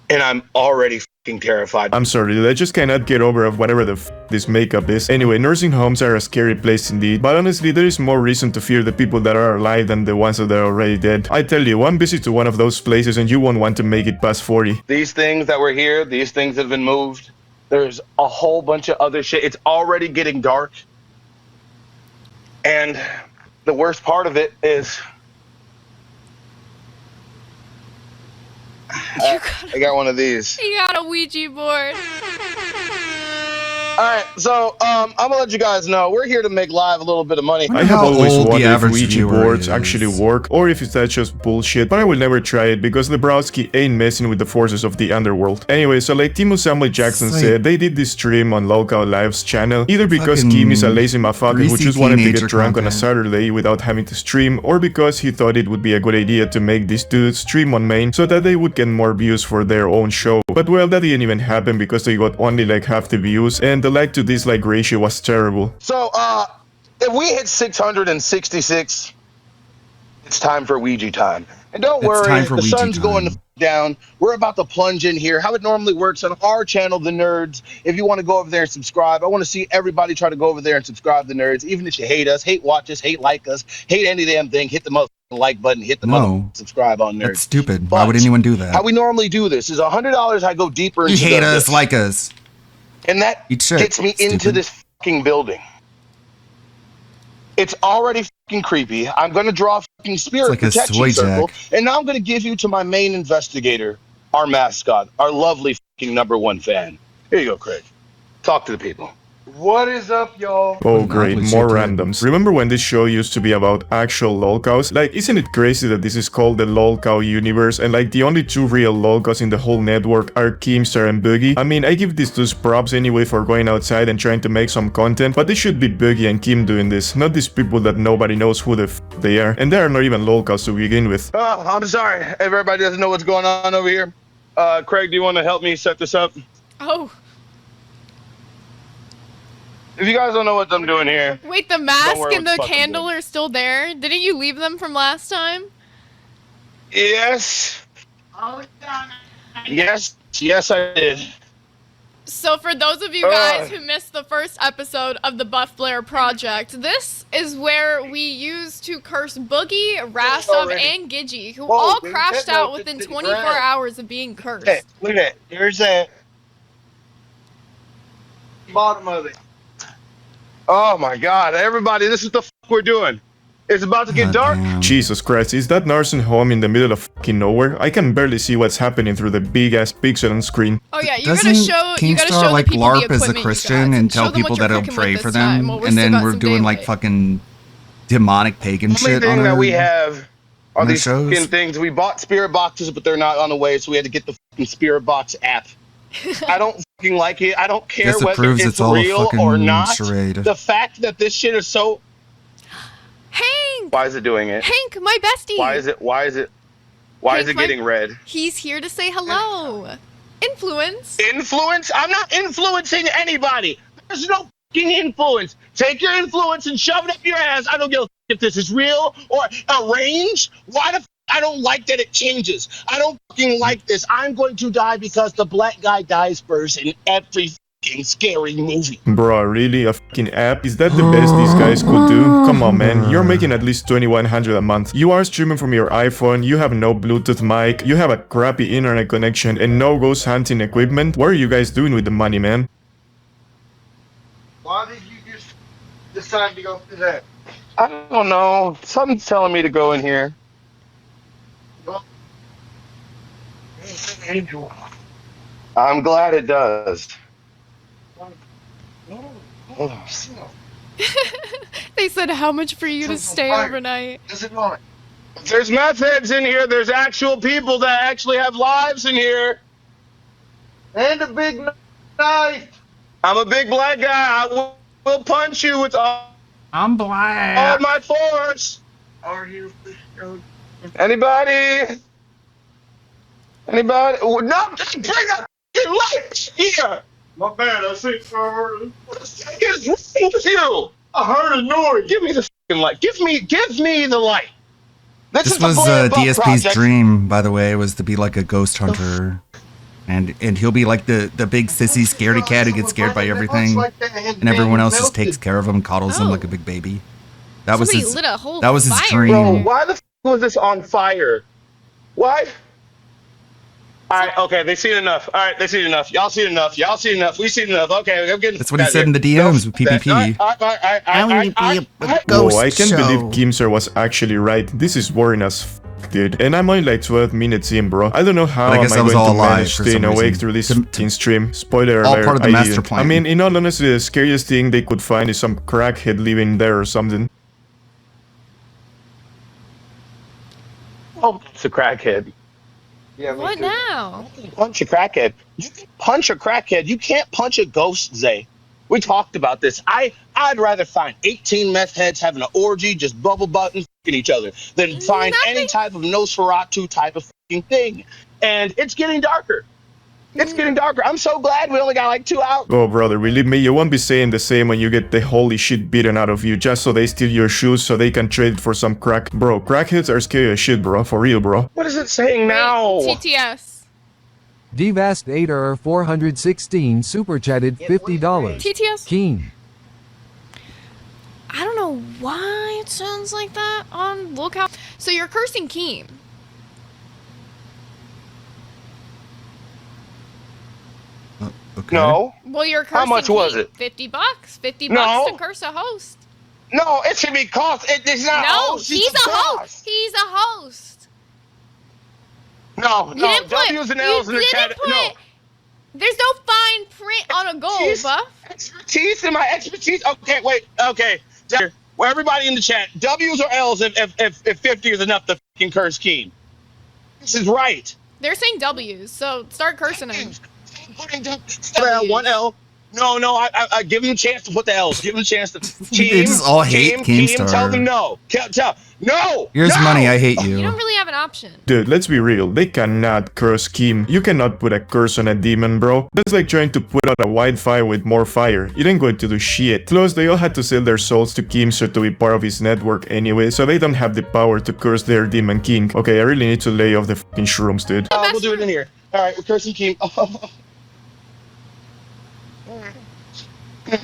R: And I'm already fucking terrified.
S: I'm sorry, I just cannot get over of whatever the f this makeup is. Anyway, nursing homes are a scary place indeed, but honestly there is more reason to fear the people that are alive than the ones that are already dead. I tell you, one visit to one of those places and you won't want to make it past 40.
R: These things that were here, these things have been moved. There's a whole bunch of other shit. It's already getting dark. And the worst part of it is... I got one of these.
Q: You got a Ouija board.
R: Alright, so I'm gonna let you guys know we're here to make live a little bit of money.
S: I have always wondered if Ouija boards actually work or if that's just bullshit, but I will never try it because Dabrowski ain't messing with the forces of the underworld. Anyway, so like Timo Samuel Jackson said, they did this stream on LOLcow Live's channel either because Keem is a lazy motherfucker who just wanted to get drunk on a Saturday without having to stream, or because he thought it would be a good idea to make these dudes stream on main so that they would get more views for their own show. But well, that didn't even happen because they got only like half the views and the like to dislike ratio was terrible.
R: So If we hit 666, it's time for Ouija time. And don't worry, the sun's going down. We're about to plunge in here. How it normally works on our channel, The Nerds. If you want to go over there and subscribe, I want to see everybody try to go over there and subscribe to The Nerds. Even if you hate us, hate watch us, hate like us, hate any damn thing, hit the motherfucking like button, hit the subscribe on Nerds.
A: That's stupid. Why would anyone do that?
R: How we normally do this is $100. I go deeper into
A: You hate us, like us.
R: And that gets me into this fucking building. It's already fucking creepy. I'm going to draw a fucking spirit
A: like a
R: protection
A: soy
R: circle.
A: jack.
R: And now I'm going to give you to my main investigator, our mascot, our lovely fucking #1 fan. Here you go, Craig. Talk to the people. What is up, y'all?
S: Oh great, more randoms. Remember when this show used to be about actual lolcows? Like, isn't it crazy that this is called the lolcow universe and like the only 2 real lolcows in the whole network are Keemstar and Boogie? I mean, I give these dudes props anyway for going outside and trying to make some content, but they should be Boogie and Keem doing this, not these people that nobody knows who the f they are, and they are not even lolcows to begin with.
R: Oh, I'm sorry. Everybody doesn't know what's going on over here. Craig, do you want to help me set this up?
Q: Oh.
R: If you guys don't know what I'm doing here.
Q: Wait, the mask
R: worry
Q: and
R: what
Q: the
R: the fuck I'm
Q: candle are still there? Didn't you leave them from last time?
R: Yes. Yes, I did.
Q: So for those of you guys who missed the first episode of the Buff Blair Project, this is where we used to curse Boogie, Rastov, and Gidgey, who all crashed out within 24 hours of being cursed.
R: Hey, look at that. There's that. Bottom of it. Oh my god, everybody, this is the f we're doing. It's about to get dark.
S: Jesus Christ, is that nursing home in the middle of fucking nowhere? I can barely see what's happening through the big ass pixel on screen.
Q: Oh yeah, you
A: Doesn't
Q: gotta show
A: Keemstar
Q: the
A: like
Q: people
A: LARP
Q: the
A: as a
Q: equipment you
A: Christian
Q: got.
A: and
Q: Show
A: tell
Q: them what
A: people
Q: you're
A: that he'll
Q: cooking
A: pray
Q: with
A: for
Q: this
A: them,
Q: time, while
A: and then
Q: still got
A: we're
Q: some
A: doing like
Q: daylight.
A: fucking demonic pagan
R: The only
A: shit
R: thing
A: on
R: that we
A: our-
R: have are
A: on the
R: these
A: shows?
R: fucking things. We bought spirit boxes, but they're not on the way, so we had to get the fucking spirit box app. I don't fucking like it. I don't care
A: Guess it
R: whether
A: proves
R: it's
A: it's all a
R: real
A: fucking
R: or not.
A: charade.
R: The fact that this shit is so.
Q: Hank!
R: Why is it doing it?
Q: Hank, my bestie!
R: Why is it
Q: Hank,
R: getting red?
Q: He's here to say hello. Influence.
R: Influence? I'm not influencing anybody. There's no fucking influence. Take your influence and shove it up your ass. I don't give a if this is real or arranged. Why the I don't like that it changes. I don't fucking like this. I'm going to die because the black guy dies first in every fucking scary movie.
S: Bro, really? A fucking app? Is that the best these guys could do? Come on, man. You're making at least $2,100 a month. You are streaming from your iPhone, you have no Bluetooth mic, you have a crappy internet connection, and no ghost hunting equipment. What are you guys doing with the money, man?
R: Why did you just decide to go through that? I don't know. Something's telling me to go in here. I'm glad it does.
Q: They said how much for you to stay overnight.
R: There's meth heads in here. There's actual people that actually have lives in here. And a big knife. I'm a big black guy. I will punch you with all my force. Are you? Anybody? Anybody? Oh, no, just bring up your light here. My bad. I think I heard it. What's wrong with you? I heard a noise. Give me the fucking light. Give me the light.
A: This was DSP's dream, by the way, was to be like a ghost hunter. And he'll be like the big sissy scaredy cat who gets scared by everything. And everyone else just takes care of him, coddles him like a big baby. That was his,
Q: lit a whole
A: that was his
Q: fire.
A: dream.
R: Bro, why the f was this on fire? Why? Alright, okay, they seen enough. Alright, they seen enough. Y'all seen enough. Y'all seen enough. We seen enough. Okay, I'm getting.
A: That's what he said in the DMs with PPP.
S: Whoa, I can't believe Keemstar was actually right. This is boring as f, dude. And I'm only like 12 minutes in, bro. I don't know how
A: But I
S: am
A: guess
S: I
A: that was
S: going
A: all
S: to
A: a lie
S: manage
A: for
S: staying
A: some
S: awake
A: reason.
S: through this f***ing stream. Spoiler
A: All
S: alert,
A: part of the
S: I
A: master
S: didn't.
A: plan.
S: I mean, in all honesty, the scariest thing they could find is some crackhead living there or something.
R: Oh, it's a crackhead. Yeah,
Q: What now?
R: Punch a crackhead. You can punch a crackhead. You can't punch a ghost, Zay. We talked about this. I'd rather find 18 meth heads having an orgy, just bubble butting fucking each other, than find any type of Nosferatu type of fucking thing. And it's getting darker. It's getting darker. I'm so glad we only got like 2 hours.
S: Oh, brother, believe me, you won't be saying the same when you get the holy shit beaten out of you just so they steal your shoes so they can trade it for some crack. Bro, crackheads are scary as shit, bro. For real, bro.
R: What is it saying now?
Q: TTS.
T: Devast8er 416 super chatted $50.
Q: TTS?
T: Keen.
Q: I don't know why it sounds like that on Lookout. So you're cursing Keem.
A: Okay.
R: No.
Q: Well, you're cursing
R: How much was
Q: Keem.
R: it?
Q: $50. $50
R: No.
Q: to curse a host.
R: No, it should be cost. It's not.
Q: No,
R: host,
Q: he's
R: it's
Q: a host. He's a host.
R: No,
Q: You
R: no.
Q: didn't put-
R: W's and L's in the
Q: you
R: chat.
Q: didn't put-
R: No.
Q: There's no fine print on a goal, Buff.
R: Expertise in my expertise. Okay, wait. Okay. Well, everybody in the chat, W's or L's if 50 is enough to fucking curse Keem. This is right.
Q: They're saying W's, so start cursing him.
R: One L. No, I give him a chance to put the L's. Give him a chance to.
A: They just all hate Keemstar.
R: Tell them no. No.
A: Here's
R: no!
A: money, I hate you.
Q: You don't really have an option.
S: Dude, let's be real. They cannot curse Keem. You cannot put a curse on a demon, bro. That's like trying to put out a wildfire with more fire. It ain't going to do shit. Plus, they all had to sell their souls to Keemstar to be part of his network anyway, so they don't have the power to curse their demon king. Okay, I really need to lay off the fucking shrooms, dude.
R: We'll do it in here. All right, we're cursing Keem.
Q: Yeah,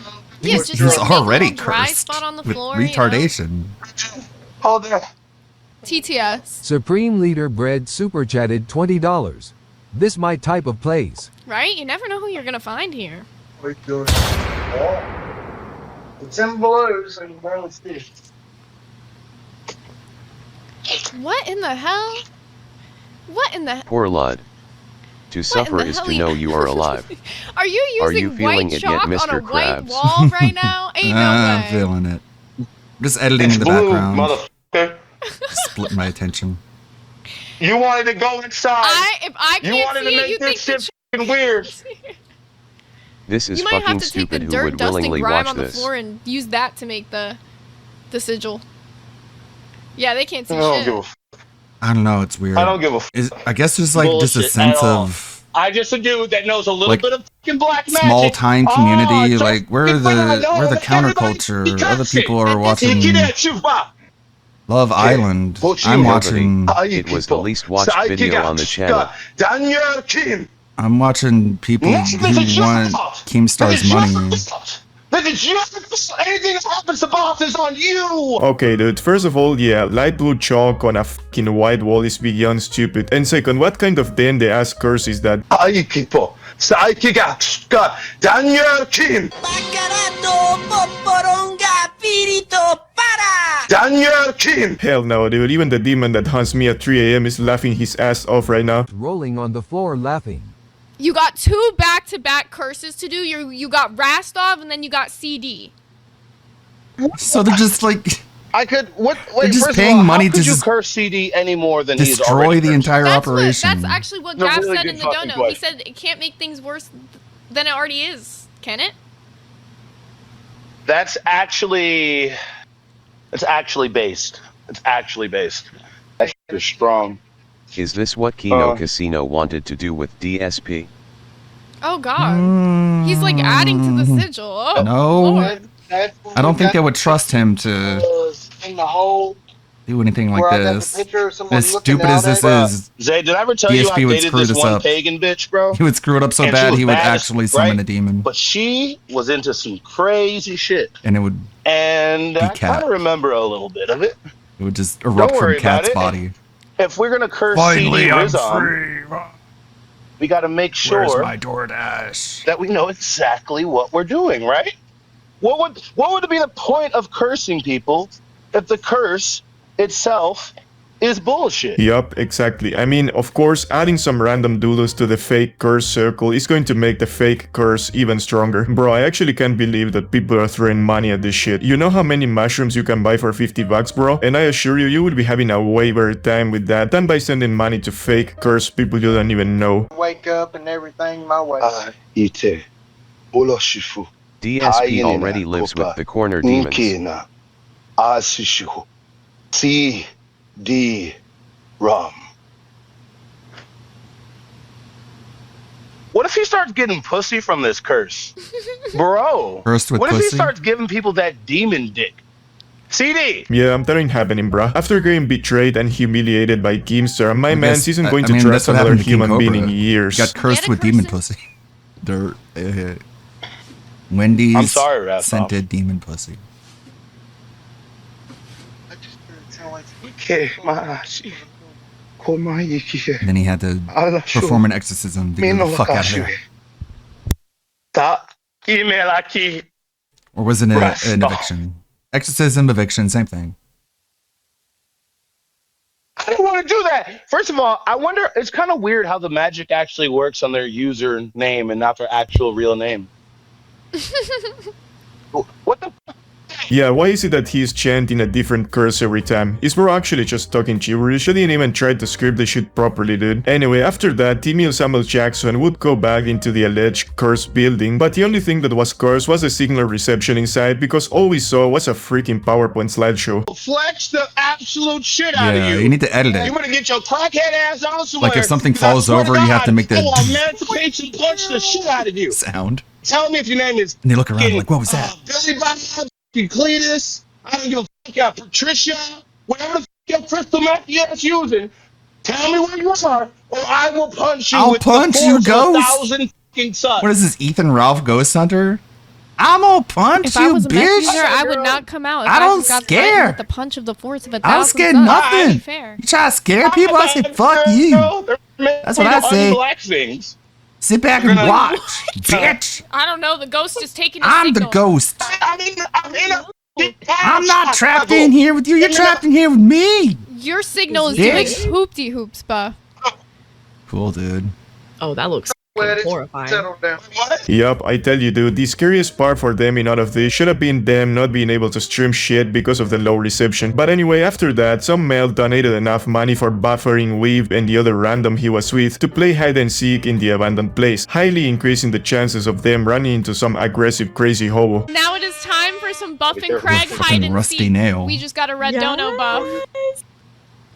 Q: it's just
A: He's
Q: like
A: already
Q: make a little dry
A: cursed
Q: spot on the
A: with
Q: floor,
A: retardation.
R: Hold on.
Q: TTS.
T: Supreme Leader Bread super chatted $20. This my type of plays.
Q: Right? You never know who you're gonna find here.
R: It's in blues and barely see.
Q: What in the hell? What in the
F: Poor Lud. To suffer
Q: the
F: is
Q: hell
F: to know you are alive.
Q: Are you
F: Are
Q: using
F: you feeling
Q: white
F: it yet,
Q: chalk on a
F: Mr.
Q: white
F: Krabs?
Q: wall right now? Ain't no
A: I'm
Q: way.
A: feeling it. Just editing
R: It's
A: in the
R: blue,
A: background.
R: motherfucker.
A: Split my attention.
R: You wanted to go inside.
Q: If I
R: You
Q: can't
R: wanted to
Q: see it,
R: make
Q: you
R: this
Q: think
R: shit fucking weird.
F: This is
Q: you might have
F: fucking
Q: to take
F: stupid
Q: the
F: who
Q: dirt,
F: would
Q: dust, and
F: willingly
Q: grime
F: watch
Q: on the
F: this.
Q: floor and use that to make the sigil. Yeah, they can't see
R: I don't
Q: shit.
R: give a f-
A: I don't know, it's weird.
R: I don't give a f-
A: I guess there's like just a
R: bullshit
A: sense
R: at all.
A: of
R: I just a dude that knows a little
A: like,
R: bit of fucking black magic.
A: small time community.
R: Oh,
A: like we're the counterculture. Other people are watching Love Island. I'm watching.
F: It was the least watched video on the channel.
R: Daniel Kim.
A: I'm watching people who want Keemstar's money.
R: Anything that happens to boss is on you.
S: Okay, dude, first of all, yeah, light blue chalk on a fucking white wall is beyond stupid. And second, what kind of den-they-ass curse is that?
R: Daniel Kim. Daniel Kim.
S: Hell no, dude, even the demon that hunts me at 3 AM is laughing his ass off right now.
T: Rolling on the floor laughing.
Q: You got 2 back-to-back curses to do. You got Rastov and then you got CD.
A: So they're just like
R: I could. What?
A: They're
R: Wait,
A: just
R: first
A: paying
R: of all,
A: money
R: how
A: to
R: could you
A: just
R: curse CD any more than he's
A: destroy
R: already
A: the
R: cursed?
A: entire
Q: That's
A: operation.
Q: actually what
R: It's a
Q: Graf
R: really
Q: said
R: good
Q: in the
R: fucking
Q: dono. He
R: question.
Q: said it can't make things worse than it already is. Can it?
R: That's actually based. It's actually based. That shit is strong.
F: Is this what Kino Casino wanted to do with DSP?
Q: Oh God. He's like adding to the sigil. Oh,
A: No.
Q: Lord.
A: I don't think they would trust him to
R: In the hole.
A: do anything like
R: Where I got the
A: this.
R: picture of someone
A: As
R: looking
A: stupid as
R: out
A: this
R: at-
A: is,
R: Zay, did I ever tell you I
A: DSP would
R: dated
A: screw
R: this
A: this
R: one
A: up.
R: pagan bitch, bro?
A: He would screw it up so
R: And she
A: bad
R: was
A: he would
R: bad as-
A: actually summon
R: right?
A: a demon,
R: But she was into some crazy shit.
A: and it would
R: And I
A: Cat.
R: kind of remember a little bit of it.
A: erupt
R: worry
A: from
R: about
A: Cat's
R: it.
A: body.
R: If we're gonna curse
A: Finally,
R: CD
A: I'm
R: Rizon, we got to make sure
A: Where's my DoorDash?
R: that we know exactly what we're doing, right? What would be the point of cursing people if the curse itself is bullshit?
S: Yup, exactly. I mean, of course, adding some random doodles to the fake curse circle is going to make the fake curse even stronger. Bro, I actually can't believe that people are throwing money at this shit. You know how many mushrooms you can buy for 50 bucks, bro? And I assure you, you would be having a way better time with that than by sending money to fake curse people you don't even know.
U: Wake up and everything my way.
R: Ite. Oloshifu.
F: DSP already lives with the corner demons.
R: Nikina. Asishu. CD. Rum. What if he starts getting pussy from this curse? Bro.
A: Cursed with
R: what if
A: pussy?
R: he starts giving people that demon dick? CD!
S: Yeah, that ain't happening, bruh. After getting betrayed and humiliated by Keemstar, my man isn't going to trust another human being in years.
A: Got cursed with demon pussy. They're, Wendy's
R: I'm sorry, Raph.
A: scented demon pussy.
R: Okay,
A: And then he had to perform an exorcism to get the fuck out of there. Or was it an eviction? Exorcism, eviction, same thing.
R: I don't want to do that. First of all, I wonder, it's kind of weird how the magic actually works on their username and not their actual real name. What the fuck?
S: Yeah, why is it that he's chanting a different curse every time? Is bro actually just talking gibberish? I didn't even try to script the shit properly, dude. Anyway, after that, Timmy Samuel Jackson would go back into the alleged cursed building, but the only thing that was cursed was the signal reception inside, because all we saw was a freaking PowerPoint slideshow.
R: Flex the absolute shit out of
A: Yeah,
R: you.
A: you need to edit it.
R: You want to get your crackhead ass on somewhere.
A: Like if something falls over, you have to make the
R: emancipation punch the shit out of you.
A: sound.
R: Tell me if your name is.
A: And they look around like, what was that?
R: Billy Bob, Cletus, I don't give a fuck out, Patricia, whatever the fuck your crystal meth you ass using. Tell me where you are, or I will punch you.
A: I'll
R: with
A: punch
R: the
A: you,
R: force of
A: Ghost.
R: 1,000 fucking suns.
A: What is this, Ethan Ralph Ghost Hunter? I'm gonna punch
D: If
A: you,
D: I was a meth
A: bitch.
D: user, I would not come out. If
A: I don't
D: got
A: scare.
D: threatened with the punch of the force of 1,000
A: I don't scare
D: suns.
A: nothing.
D: Fair.
A: You try to scare people? I say, fuck you. That's what I say. Sit back and watch, bitch.
Q: I don't know. The ghost is taking a
A: I'm the
Q: signal.
A: ghost.
R: I'm in a
A: I'm not trapped in here with you. You're trapped in here with me.
Q: Your signal is
A: Bitch.
Q: doing hoopty hoops, buff.
A: Cool, dude.
V: Oh, that looks horrifying.
S: Yup, I tell you dude, the scariest part for them in all of this should have been them not being able to stream shit because of the low reception. But anyway, after that, some male donated enough money for buffering Weave and the other random he was with to play hide and seek in the abandoned place, highly increasing the chances of them running into some aggressive crazy hobo.
Q: Now it is time for some Buff and Craig hide and
A: rusty
Q: seek.
A: nail.
Q: We just got a red dono buff.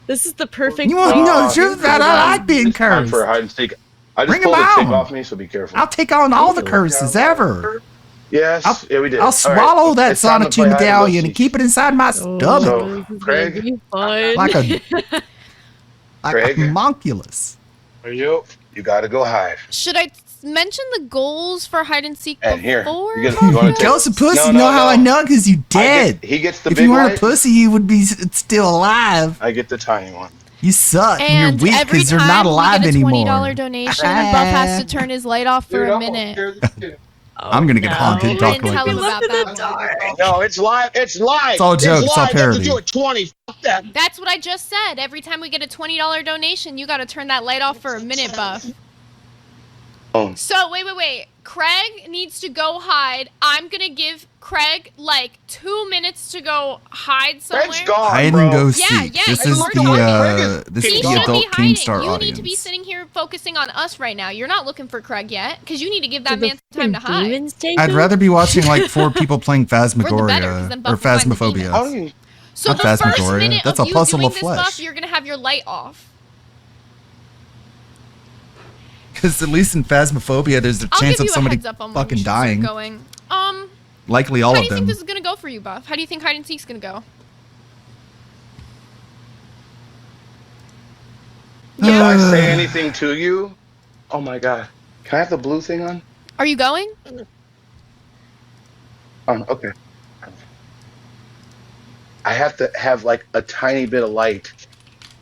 V: This is the perfect.
A: You want to know the truth about I like being cursed.
R: For hide and seek. I just
A: Bring
R: pulled
A: him
R: the tape
A: out.
R: off me, so be careful.
A: I'll take on all the curses ever.
R: Yes, yeah, we did.
A: I'll
R: All right,
A: swallow that
R: it's time to
A: Sonic 2
R: play hide and
A: medallion
R: seek.
A: and keep it inside my stomach.
R: So, Craig,
A: Like a homunculus.
R: you gotta go hide.
Q: Should I mention the goals for hide and seek
R: And here,
Q: before?
R: you wanna take-
A: Ghost of pussy,
R: No,
A: you
R: no,
A: know how
R: no.
A: I know? Because you dead.
R: He gets the
A: If
R: big
A: you weren't
R: light.
A: a pussy, you would be still alive.
R: I get the tiny one.
A: You suck.
Q: And
A: And you're weak
Q: every
A: because you're
Q: time
A: not alive
Q: we get a
A: anymore.
Q: $20 donation, Buff has to turn his light off for a minute.
A: I'm gonna get haunted
Q: I
A: talking
Q: didn't tell
A: like
Q: him
A: this.
Q: about that.
R: No, it's live. It's live.
A: It's all a joke, it's all
R: live. You have to
A: parody.
R: do it 20. Fuck that.
Q: That's what I just said. Every time we get a $20 donation, you got to turn that light off for a minute, Buff. So, wait. Craig needs to go hide. I'm going to give Craig like 2 minutes to go hide somewhere.
A: Hide and go seek.
Q: Yeah.
A: This
Q: you
A: is
Q: are
A: this
Q: he
A: is the
Q: should
A: adult
Q: be hiding.
A: Keemstar
Q: You
A: audience.
Q: need to be sitting here focusing on us right now. You're not looking for Craig yet, because you need to give that
V: Did the
Q: man time to hide.
A: I'd rather be watching like 4 people playing
Q: We're the better, 'cause
A: Phasmagoria
Q: then
A: or
Q: Buff will find the
A: Phasmophobia.
Q: So
A: Not
Q: the first
A: Phasmagoria.
Q: minute
A: That's
Q: of
A: a
Q: you
A: puzzle
Q: doing
A: of
Q: this
A: flesh.
Q: buff, you're going to have your light off.
A: Because at least in Phasmophobia, there's a
Q: I'll
A: chance
Q: give
A: of
Q: you a
A: somebody
Q: heads up on when we
A: fucking
Q: should start
A: dying.
Q: going.
A: Likely all
Q: How
A: of
Q: do you think
A: them.
Q: this is going to go for you, Buff? How do you think hide and seek's going to go?
R: If I say anything to you, oh my god. Can I have the blue thing on?
Q: Are you going?
R: Okay. I have to have like a tiny bit of light.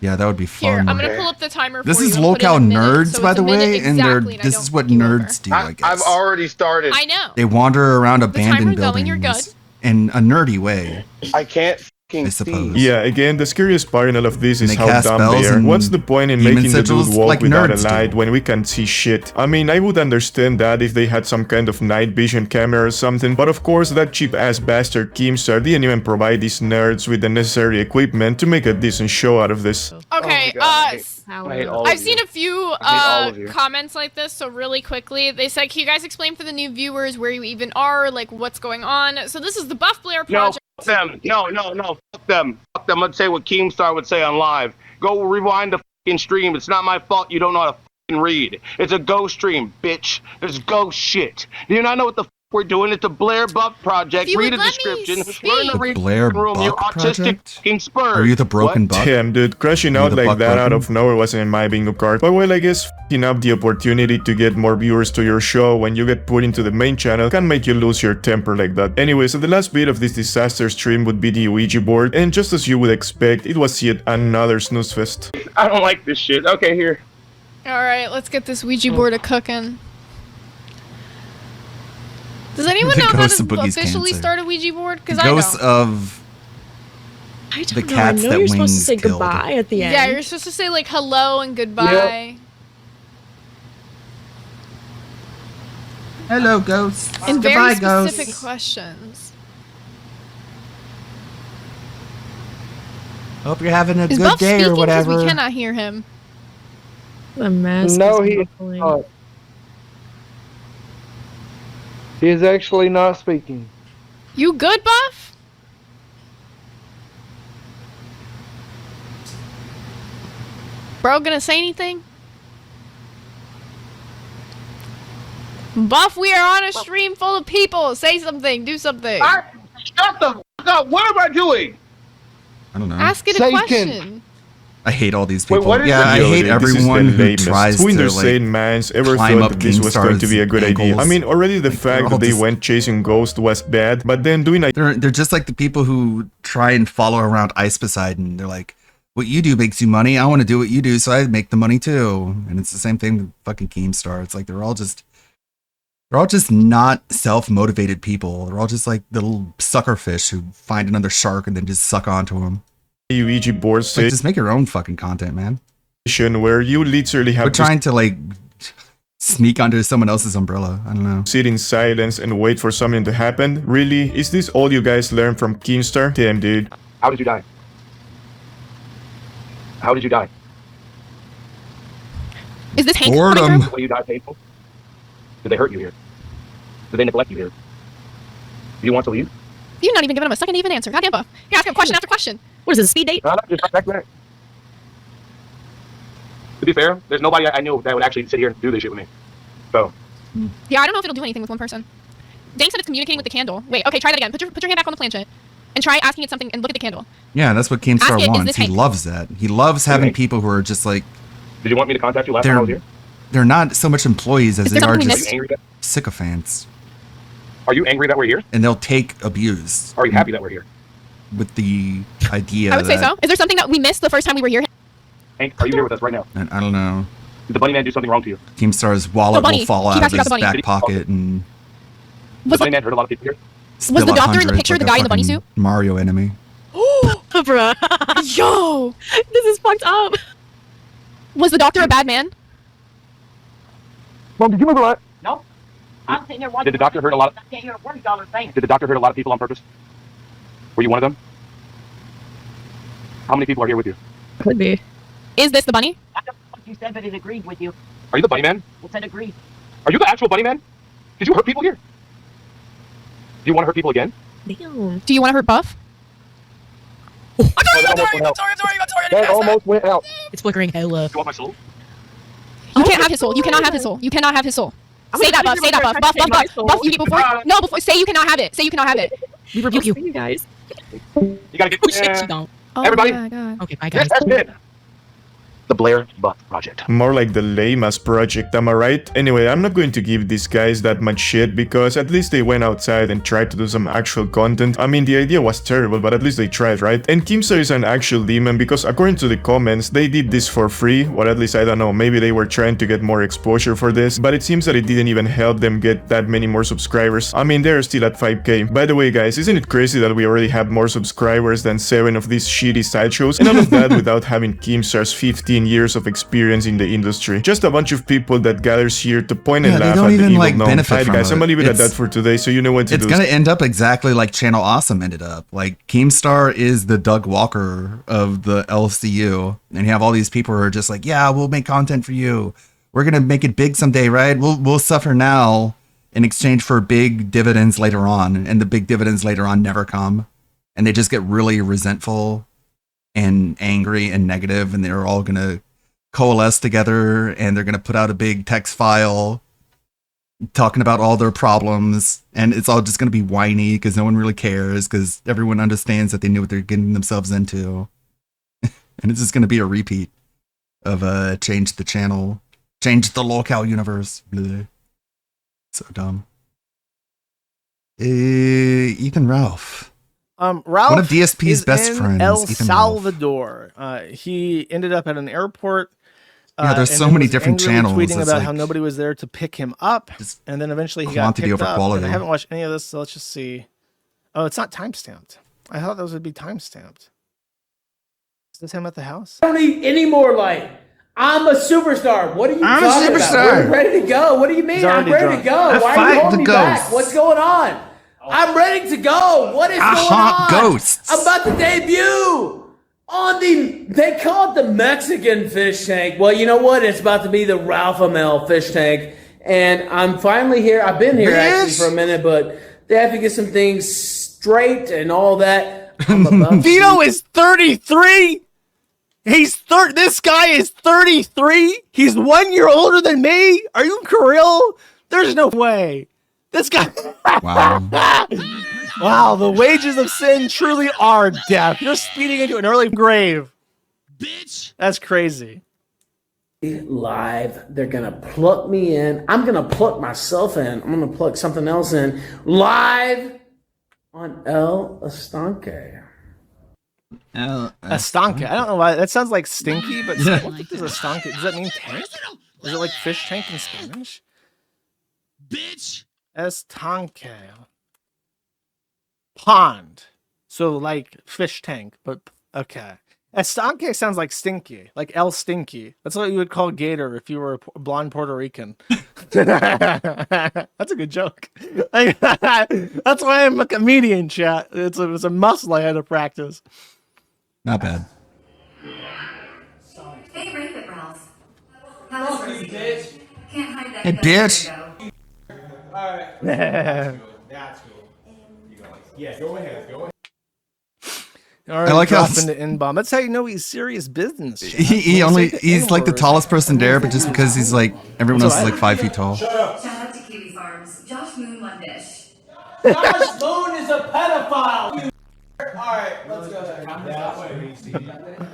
A: Yeah, that would be
Q: Here,
A: fun.
Q: I'm going to pull up the timer
A: This
Q: for you
A: is
Q: and put in
A: Locale
Q: a minute,
A: Nerds,
Q: so
A: by
Q: it's a
A: the
Q: minute
A: way, and they're
Q: exactly,
A: this is what nerds do, I guess.
R: I've already started.
Q: I know.
A: They wander around abandoned
Q: timer's going, you're
A: buildings in a nerdy way.
R: I can't
A: I suppose.
S: Yeah, again, the scariest part in all of this is
A: They
S: how
A: cast
S: dumb
A: spells
S: they are.
A: and
S: What's the point in
A: demon
S: making the dude
A: sigils
S: walk
A: like
S: without a
A: nerds do?
S: light when we can't see shit? I mean, I would understand that if they had some kind of night vision camera or something, but of course that cheap-ass bastard Keemstar didn't even provide these nerds with the necessary equipment to make a decent show out of this.
Q: Okay,
R: I hate all of
Q: I've
R: you.
Q: seen a few
R: I hate all of you.
Q: comments like this, so really quickly, they said, can you guys explain for the new viewers where you even are, like what's going on? So this is the Buff Blair
R: No,
Q: project.
R: fuck them. No, fuck them. Fuck them. Let's say what Keemstar would say on live. Go rewind the fucking stream. It's not my fault you don't know how to read. It's a ghost stream, bitch. There's ghost shit. Do you not know what the we're doing? It's the Blair Buck Project. Read a description. Learn to
A: The
R: read
A: Blair
R: room. You're
A: Buck
R: autistic
A: Project?
R: fucking spurs.
A: Are you the broken buck?
S: Damn, dude, crashing
A: Are you
S: out
A: the
S: like
A: buck
S: that out
A: broken?
S: of nowhere wasn't in my bingo card. But well, I guess f***ing up the opportunity to get more viewers to your show when you get put into the main channel can make you lose your temper like that. Anyway, so the last bit of this disaster stream would be the Ouija board, and just as you would expect, it was yet another snooze fest.
R: I don't like this shit. Okay, here.
Q: All right, let's get this Ouija board a cooking. Does anyone
A: The
Q: know how
A: ghost of
Q: to
A: Boogie's
Q: officially
A: cancer.
Q: start a Ouija board? Because
A: The
Q: I
A: ghosts
Q: don't.
A: of
V: I don't
A: the
V: know.
A: cats
V: I know
A: that
V: you're supposed to
A: Wings
V: say
A: killed.
V: goodbye at the end.
Q: Yeah, you're supposed to say like hello and goodbye.
A: Hello, ghosts.
Q: And
A: Goodbye,
Q: very
A: ghosts.
Q: specific questions.
A: Hope you're having a
Q: Is
A: good
Q: Buff
A: day
Q: speaking?
A: or
Q: 'Cause
A: whatever.
Q: we cannot hear him.
V: The mask
U: No,
V: is
U: he
V: muffling.
U: he is actually not speaking.
Q: You good, Buff? Bro, gonna say anything? Buff, we are on a stream full of people. Say something. Do something.
R: Shut the fuck up. What am I doing?
A: I don't know.
Q: Ask it a
U: Satan.
Q: question.
A: I hate all these
R: Wait,
A: people.
R: what is
A: Yeah,
R: it?
A: I
S: Yo,
A: hate
S: dude, this is
A: everyone
S: the
A: who
S: lamest.
A: tries
S: Who in
A: to
S: their
A: like
S: sane minds ever
A: climb
S: thought
A: up
S: that this was going to be a good idea?
A: Keemstar's
S: I mean, already the
A: Like,
S: fact
A: they're
S: that
A: all
S: they
A: just-
S: went chasing Ghost was bad, but then doing like
A: They're just like the people who try and follow around Ice Poseidon. They're like, what you do makes you money. I want to do what you do, so I make the money too. And it's the same thing with fucking Keemstar. It's like they're all just not self-motivated people. They're all just like little sucker fish who find another shark and then just suck onto them.
S: Ouija board
A: Like, just make your own fucking content, man.
S: station where you literally have
A: We're
S: to
A: trying to like sneak under someone else's umbrella. I don't know.
S: sit in silence and wait for something to happen. Really? Is this all you guys learned from Keemstar? Damn, dude.
R: How did you die? How did you die?
Q: Is this Hank
A: Boredom.
Q: coming through?
R: Will you die painful? Did they hurt you here? Did they neglect you here? Do you want to leave?
Q: You're not even giving him a second to even answer. Goddamn, Buff. You're asking question after question.
V: What is it, a speed date?
R: No, just right back there. To be fair, there's nobody I knew that would actually sit here and do this shit with me. So,
Q: Yeah, I don't know if it'll do anything with one person. Dang said it's communicating with the candle. Wait, okay, try that again. Put your hand back on the planchette. And try asking it something and look at the candle.
A: Yeah, that's what
Q: Ask it,
A: Keemstar
Q: is
A: wants.
Q: this
A: He
Q: Hank?
A: loves that. He loves having people who are just like
R: did you want me to contact you last time I was here?
A: they're not so much employees as
Q: Is
A: they
Q: there
A: are
Q: something we
A: just
Q: missed?
R: Are you angry that,
A: sycophants.
R: are you angry that we're here?
A: And they'll take abuse
R: Are you happy that we're here?
A: with the idea
Q: I would say
A: that,
Q: so. Is there something that we missed the first time we were here?
R: Hank, are you here with us right now?
A: I don't know.
R: Did the bunny man do something wrong to you?
A: Keemstar's wallet
Q: The bunny.
A: will fall
Q: Keep
A: out of
Q: asking
A: his
Q: about the bunny.
A: back pocket and
R: The
Q: Was
R: bunny man hurt a lot of people here?
A: spill
Q: the doctor in the
A: 100
Q: picture
A: like
Q: the
A: a
Q: guy in the bunny
A: fucking
Q: suit?
A: Mario enemy.
V: Bruh.
Q: Yo!
V: This is fucked up.
Q: Was the doctor a bad man?
R: Mom, did you move a lot?
U: No. I'm sitting there watching.
R: Did the doctor hurt a lot?
U: I can't hear a word y'all are saying.
R: Did the doctor hurt a lot of people on purpose? Were you one of them? How many people are here with you?
V: Could be.
Q: Is this the bunny?
U: I don't know what you said, but it agreed with you.
R: Are you the bunny man?
U: It said agreed.
R: Are you the actual bunny man? Did you hurt people here? Do you want to hurt people again?
V: Damn.
Q: Do you want to hurt Buff?
R: That almost went out.
V: It's flickering hella.
R: You want my soul?
Q: You can't have his soul. You cannot have his soul. You cannot have his soul. Say that, Buff. Say that, Buff. Buff, Buff, Buff. Buff, you before. No, before. Say you cannot have it. Say you cannot have it.
V: We rebuke you guys.
R: You gotta get.
V: Oh shit, she don't.
R: Everybody.
Q: my God.
V: Okay, bye guys.
R: Yes, that's it. The Blair Buck Project.
S: More like the lamest project, am I right? Anyway, I'm not going to give these guys that much shit because at least they went outside and tried to do some actual content. I mean, the idea was terrible, but at least they tried, right? And Keemstar is an actual demon because according to the comments, they did this for free, or at least I don't know, maybe they were trying to get more exposure for this, but it seems that it didn't even help them get that many more subscribers. I mean, they're still at 5k. By the way, guys, isn't it crazy that we already have more subscribers than 7 of these shitty sideshows? And all of that without having Keemstar's 15 years of experience in the industry. Just a bunch of people that gathers here to point and
A: Yeah, they
S: laugh
A: don't
S: at the
A: even,
S: evil
A: like,
S: gnome.
A: benefit
S: Alright,
A: from
S: guys, I'm
A: it.
S: gonna leave it at
A: It's-
S: that for today, so you know what to
A: It's
S: do.
A: gonna end up exactly like Channel Awesome ended up. Like Keemstar is the Doug Walker of the LCU, and you have all these people who are just like, yeah, we'll make content for you. We're gonna make it big someday, right? We'll suffer now in exchange for big dividends later on, and the big dividends later on never come, and they just get really resentful and angry and negative, and they're all gonna coalesce together and they're going to put out a big text file talking about all their problems, and it's all just going to be whiny because no one really cares because everyone understands that they knew what they're getting themselves into. And it's just going to be a repeat of change the channel, change the locale universe. Bleh. So dumb. Ethan Ralph.
B: Ralph,
A: one of DSP's
B: is
A: best
B: in
A: friends,
B: El
A: Ethan Ralph.
B: Salvador. He ended up at an airport.
A: Yeah, there's
B: and
A: so
B: then
A: many
B: was
A: different
B: angrily
A: channels.
B: tweeting
A: It's
B: about
A: like
B: how nobody was there to pick him up, and then eventually he got
A: quantity
B: picked
A: over
B: up.
A: quality.
B: And I haven't watched any of this, so let's just see. Oh, it's not timestamped. I thought those would be timestamped. Is this him at the house?
E: I don't need any more light. I'm a superstar. What are you
B: I'm a
E: talking
B: superstar.
E: about? We're ready to go. What do you mean?
B: He's
E: I'm
B: already
E: ready
B: drunk.
E: to go.
B: I
E: Why are
B: fight
E: you holding
B: the
E: me
B: ghosts.
E: back? What's going on? I'm ready to go. What is
A: I
E: going
A: haunt
E: on?
A: ghosts.
E: I'm about to debut on they call it the Mexican fish tank. Well, you know what? It's about to be the Ralph Amel fish tank. And I'm finally here. I've been here actually for a minute, but they have to get some things straight and all that.
B: Vito is 33. This guy is 33. He's 1 year older than me. Are you for real? There's no way. This guy.
A: Wow.
B: Wow, the wages of sin truly are death. You're speeding into an early grave. Bitch. That's crazy.
E: Live. They're going to plug me in. I'm going to plug myself in. I'm going to plug something else in. Live on El Estanque.
B: Estanque. I don't know why. That sounds like stinky, but what does estanque? Does that mean tank? Is it like fish tank in Spanish? Bitch. Estanque. Pond. So like fish tank, but okay. Estanque sounds like stinky, like El Stinky. That's what you would call Gator if you were a blonde Puerto Rican. That's a good joke. That's why I'm a comedian, chat. It's a muscle I had to practice.
A: Not bad.
W: Hey, rape it, Ralph. How's Rosie? Bitch. Can't hide that.
A: Hey, bitch.
W: Alright.
B: That's
W: cool.
B: Yeah, go ahead. Go ahead.
A: I like how
B: into N-bomb. That's how you know he's serious business.
A: he's like the tallest person there, but just because he's like everyone else is like 5 feet tall.
W: Shout out to Kiwi Farms. Josh Moon won dish.
E: Josh Moon is a pedophile. Alright, let's go there.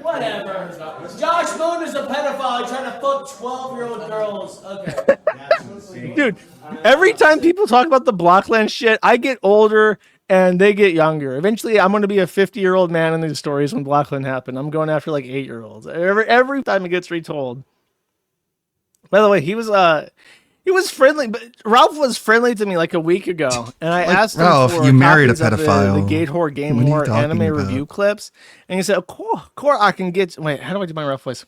E: Whatever. Josh Moon is a pedophile trying to fuck 12-year-old girls. Okay.
B: Dude, every time people talk about the Blockland shit, I get older and they get younger. Eventually, I'm going to be a 50-year-old man in these stories when Blockland happened. I'm going after like 8-year-olds. Every time it gets retold. By the way, he was friendly, but Ralph was friendly to me like a week ago, and I asked him
A: Ralph,
B: for
A: you married a
B: copies of
A: pedophile.
B: the Gate Whore Game
A: What are you
B: War
A: talking
B: anime
A: about?
B: review clips, and he said, "Of course, I can get." Wait, how do I do my Ralph voice?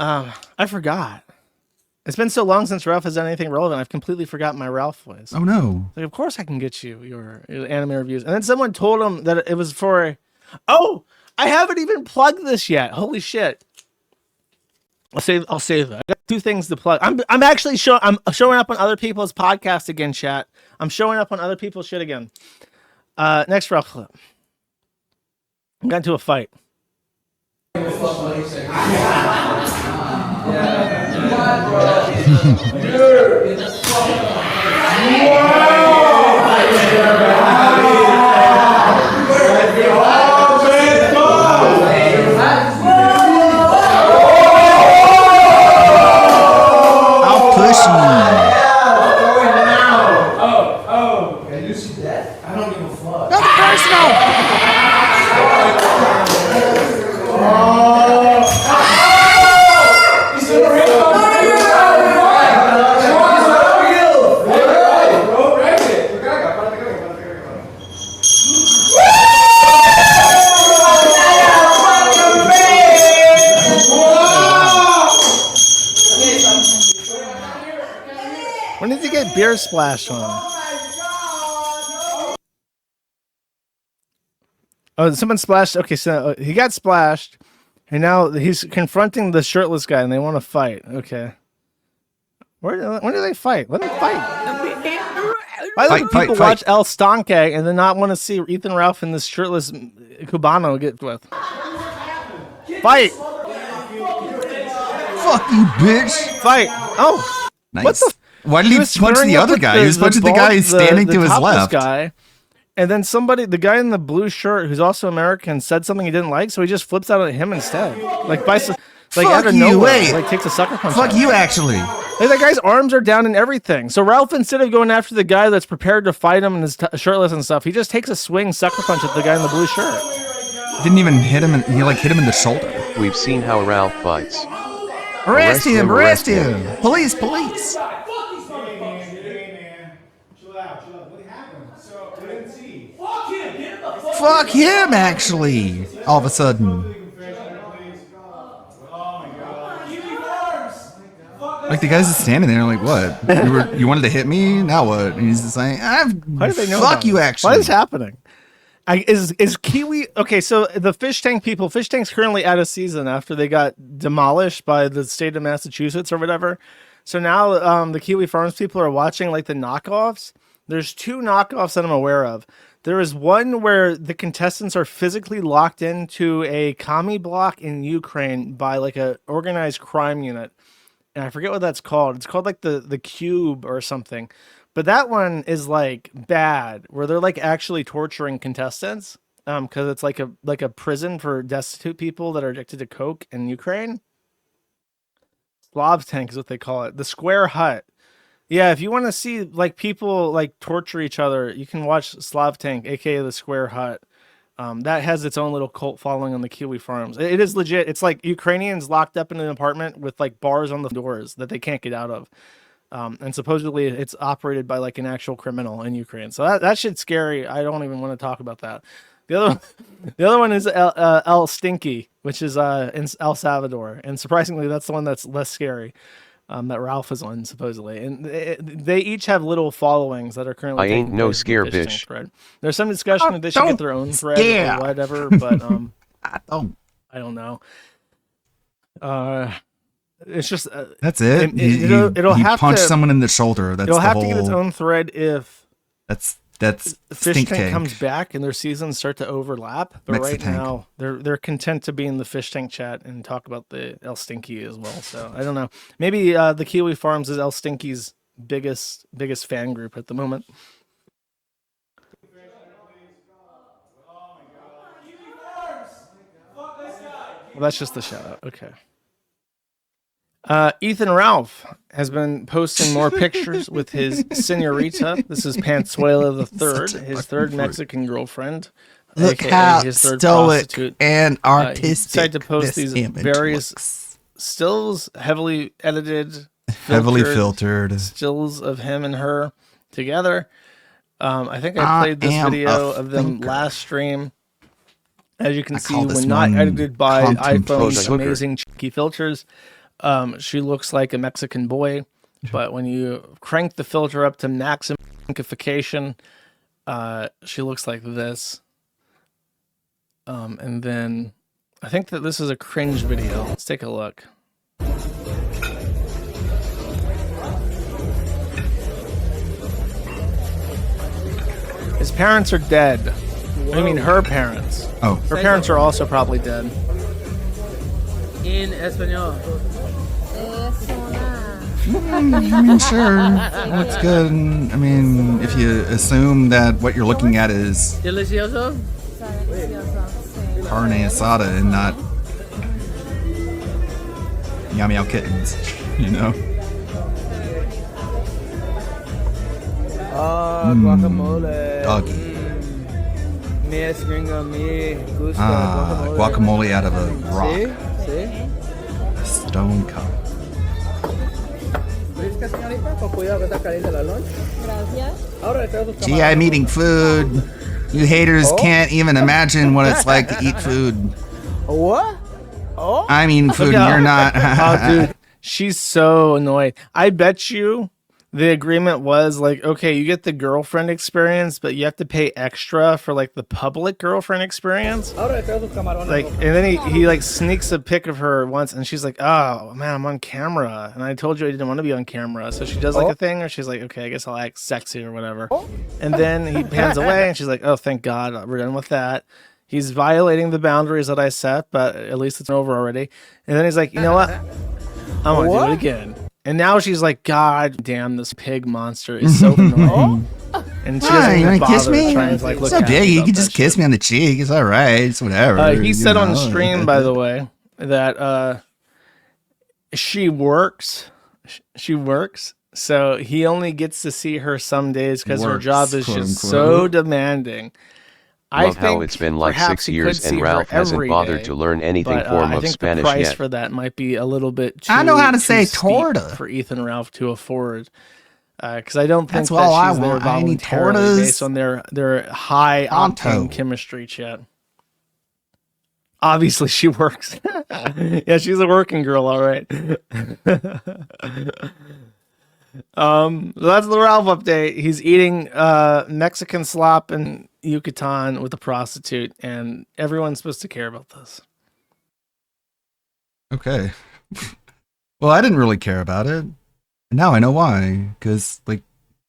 B: I forgot. It's been so long since Ralph has done anything relevant. I've completely forgotten my Ralph voice.
A: Oh no!
B: Like, of course I can get you your anime reviews, and then someone told him that it was for. Oh, I haven't even plugged this yet. Holy shit! I'll save that. I got 2 things to plug. I'm actually I'm showing up on other people's podcasts again, chat. I'm showing up on other people's shit again. Next Ralph clip. I got into a fight.
A: I'll push you.
B: When did you get beer splashed on him? Oh, someone splashed. Okay, so he got splashed, and now he's confronting the shirtless guy, and they want to fight. Okay. When do they fight? Let them fight. Why do people watch El Estanque and then not want to see Ethan Ralph and this shirtless Cubano get with? Fight!
A: Fuck you, bitch.
B: Fight. Oh.
A: Nice.
B: What the?
A: Why did he
B: was
A: punch
B: squaring
A: the
B: up
A: other
B: with
A: guy? He was punching the guy standing to his
B: topless
A: left.
B: Guy, and then the guy in the blue shirt, who's also American, said something he didn't like, so he just flips out at him instead. Like out of nowhere,
A: wait.
B: like takes a sucker punch.
A: Fuck you, actually.
B: Like, that guy's arms are down and everything. So Ralph, instead of going after the guy that's prepared to fight him and is shirtless and stuff, he just takes a swing sucker punch at the guy in the blue shirt.
A: Didn't even hit him. He like hit him in the shoulder.
F: We've seen how Ralph fights.
A: Arrest him! Arrest him! Police! Police! Fuck him! Actually, all of a sudden. Like, the guy's just standing there, like, what? You wanted to hit me? Now what? And he's just like,
B: How do they know?
A: fuck you, actually.
B: What is happening? Is Kiwi okay? So the fish tank people, fish tank's currently out of season after they got demolished by the state of Massachusetts or whatever. So now the Kiwi Farms people are watching like the knockoffs. There's 2 knockoffs that I'm aware of. There is one where the contestants are physically locked into a commie block in Ukraine by like a organized crime unit. And I forget what that's called. It's called like the Cube or something. But that one is like bad, where they're like actually torturing contestants, because it's like a prison for destitute people that are addicted to coke in Ukraine. Slav tank is what they call it. The Square Hut. Yeah, if you want to see like people like torture each other, you can watch Slav Tank, aka the Square Hut. That has its own little cult following on the Kiwi Farms. It is legit. It's like Ukrainians locked up in an apartment with like bars on the doors that they can't get out of. And supposedly it's operated by like an actual criminal in Ukraine. So that shit's scary. I don't even want to talk about that. The other one is El Stinky, which is in El Salvador. And surprisingly, that's the one that's less scary. That Ralph is on, supposedly. And they each have little followings that are currently...
F: I ain't no scare bitch.
B: There's some discussion that they should get their own thread or whatever, but I don't know. It's just...
A: That's it?
B: It'll
A: he
B: have
A: punched
B: to,
A: someone in the shoulder. That's
B: it'll
A: the
B: have
A: whole...
B: to get its own thread if...
A: That's
B: Fish
A: Stink
B: Tank
A: Tank
B: comes back and their seasons start to overlap, but right
A: Mexitank.
B: now they're content to be in the Fish Tank chat and talk about the El Stinky as well. So I don't know. Maybe the Kiwi Farms is El Stinky's biggest fan group at the moment. Well, that's just the shout out. Okay. Ethan Ralph has been posting more pictures with his senorita. This is Panzuela the Third, his third Mexican girlfriend.
A: Look
B: AKA
A: how
B: his third
A: stoic
B: prostitute.
A: and
B: He
A: artistic
B: decided to post
A: this
B: these
A: image
B: various stills, heavily edited,
A: Heavily filtered.
B: stills of him and her together. I think I played this video of them last stream. As you can see,
A: call this
B: when not
A: one
B: edited by iPhone's
A: contemplation.
B: amazing cheeky filters, she looks like a Mexican boy. But when you crank the filter up to maximum magnification, she looks like this. And then I think that this is a cringe video. Let's take a look. His parents are dead. I mean, her parents.
A: Oh.
B: Her parents are also probably dead.
E: In Espanol.
A: I mean, sure. Looks good. I mean, if you assume that what you're looking at is
E: Delicioso?
A: carne asada and not meow meow kittens, you know?
E: Guacamole.
A: Doggy.
E: Me es gringo, me gusta
A: Guacamole out of a rock.
E: Sí, sí.
A: A stone cup.
E: Fresca, señorita, con cuidado que está caliente la lunch. Gracias. Ahora le traigo sus
A: Gee, I'm eating food. You haters can't even imagine what it's like to eat food.
E: What? Oh?
A: I'm eating food
B: Look
A: and you're
B: out.
A: not.
B: Oh, dude, she's so annoyed. I bet you the agreement was like, okay, you get the girlfriend experience, but you have to pay extra for like the public girlfriend experience.
E: Ahora le traigo sus camarones.
B: Like, and then he like sneaks a pic of her once, and she's like, "Oh man, I'm on camera," and I told you I didn't want to be on camera. So she does like a thing, or she's like, "Okay, I guess I'll act sexy or whatever." And then he pans away, and she's like, "Oh, thank God, we're done with that." He's violating the boundaries that I set, but at least it's over already. And then he's like, "You know what? I'm gonna do it again. And now she's like, God damn, this pig monster is so annoying. And she doesn't
A: you
B: even
A: wanna kiss
B: bother
A: me?
B: trying to like look
A: It's so
B: at
A: big.
B: me
A: You
B: about
A: can
B: that
A: just kiss me on the cheek. It's all right. It's whatever.
B: He
A: you
B: said on
A: know.
B: stream, by the way, that she works. She works. So he only gets to see her some days because her
A: Works,
B: job is
A: quote,
B: just
A: unquote.
B: so demanding.
F: Love how it's been like 6 years and Ralph hasn't bothered to learn anything form
B: I
F: of
B: think
F: Spanish
B: the price
F: yet.
B: for that might be a little bit too
A: I know how to
B: too
A: say
B: steep
A: torta.
B: for Ethan Ralph to afford. Because I don't think
A: That's all I
B: that she's there
A: want. I need
B: voluntarily
A: tortas.
B: based on their high
A: Pronto.
B: octane chemistry, chat. Obviously, she works. Yeah, she's a working girl, all right. That's the Ralph update. He's eating Mexican slop in Yucatan with a prostitute, and everyone's supposed to care about this.
A: Okay. Well, I didn't really care about it. And now I know why. Because, like,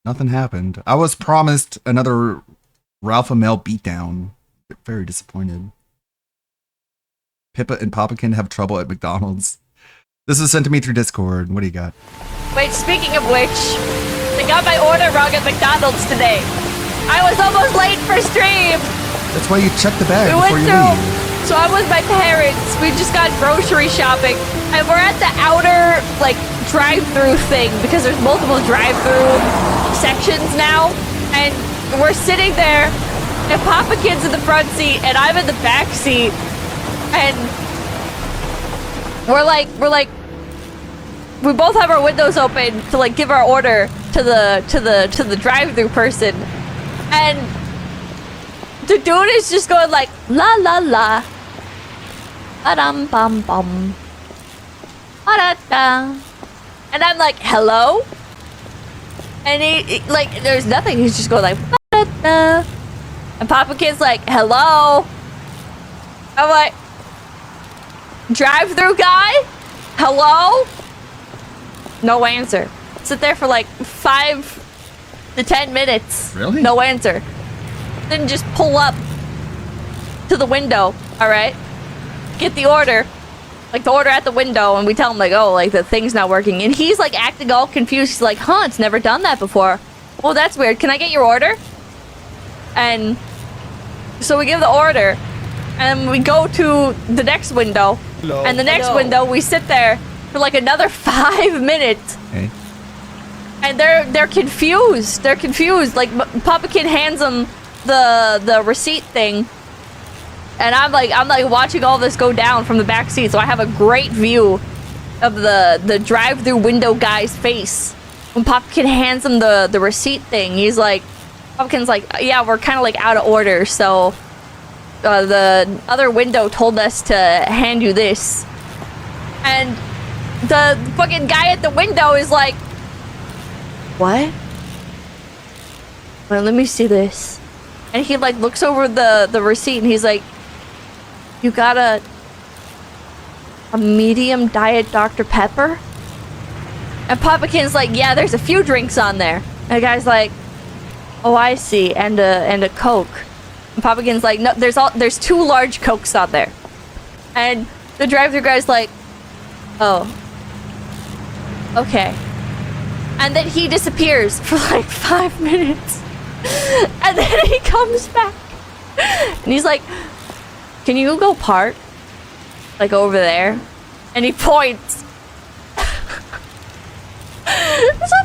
A: nothing happened. I was promised another Ralph Amel beatdown. Very disappointed. Pippa and Papakin have trouble at McDonald's. This is sent to me through Discord. What do you got?
G: Wait, speaking of which, I got my order wrong at McDonald's today. I was almost late for stream.
A: That's why you check the bag
G: We
A: before
G: went
A: you
G: through.
A: leave.
G: So I'm with my parents. We just got grocery shopping, and we're at the outer like drive-through thing because there's multiple drive-through sections now, and we're sitting there, and Papa Kid's in the front seat, and I'm in the back seat, and we're like. We both have our windows open to like give our order to the drive-through person, and the dude is just going like la la la, ba-dum bum bum, ba-da-da, and I'm like hello, and he like there's nothing. He's just going like ba-da-da, and Papa Kid's like hello. I'm like drive-through guy, hello. No answer. Sit there for like 5 to 10 minutes.
A: Really?
G: No answer. Then just pull up to the window, alright? Get the order. Like the order at the window, and we tell him like, oh, like the thing's not working. And he's like acting all confused. He's like, huh, it's never done that before. Oh, that's weird. Can I get your order? And so we give the order, and we go to the next window.
A: Hello.
G: And the next
A: Hello.
G: window, we sit there for like another 5 minutes.
A: Okay.
G: And they're confused. They're confused. Like Papa Kid hands them the receipt thing, and I'm like watching all this go down from the back seat, so I have a great view of the drive-through window guy's face when Papa Kid hands him the receipt thing. He's like, Papa Kid's like, yeah, we're kind of like out of order, so the other window told us to hand you this, and the fucking guy at the window is like, what? Well, let me see this. And he like looks over the receipt, and he's like, you got a medium diet Dr. Pepper? And Papa Kin's like, yeah, there's a few drinks on there. And the guy's like, oh, I see, and a Coke. And Papa Kin's like, no, there's 2 large Cokes on there. And the drive-thru guy's like, oh, okay. And then he disappears for like 5 minutes. And then he comes back. And he's like, can you go park? Like over there? And he points. So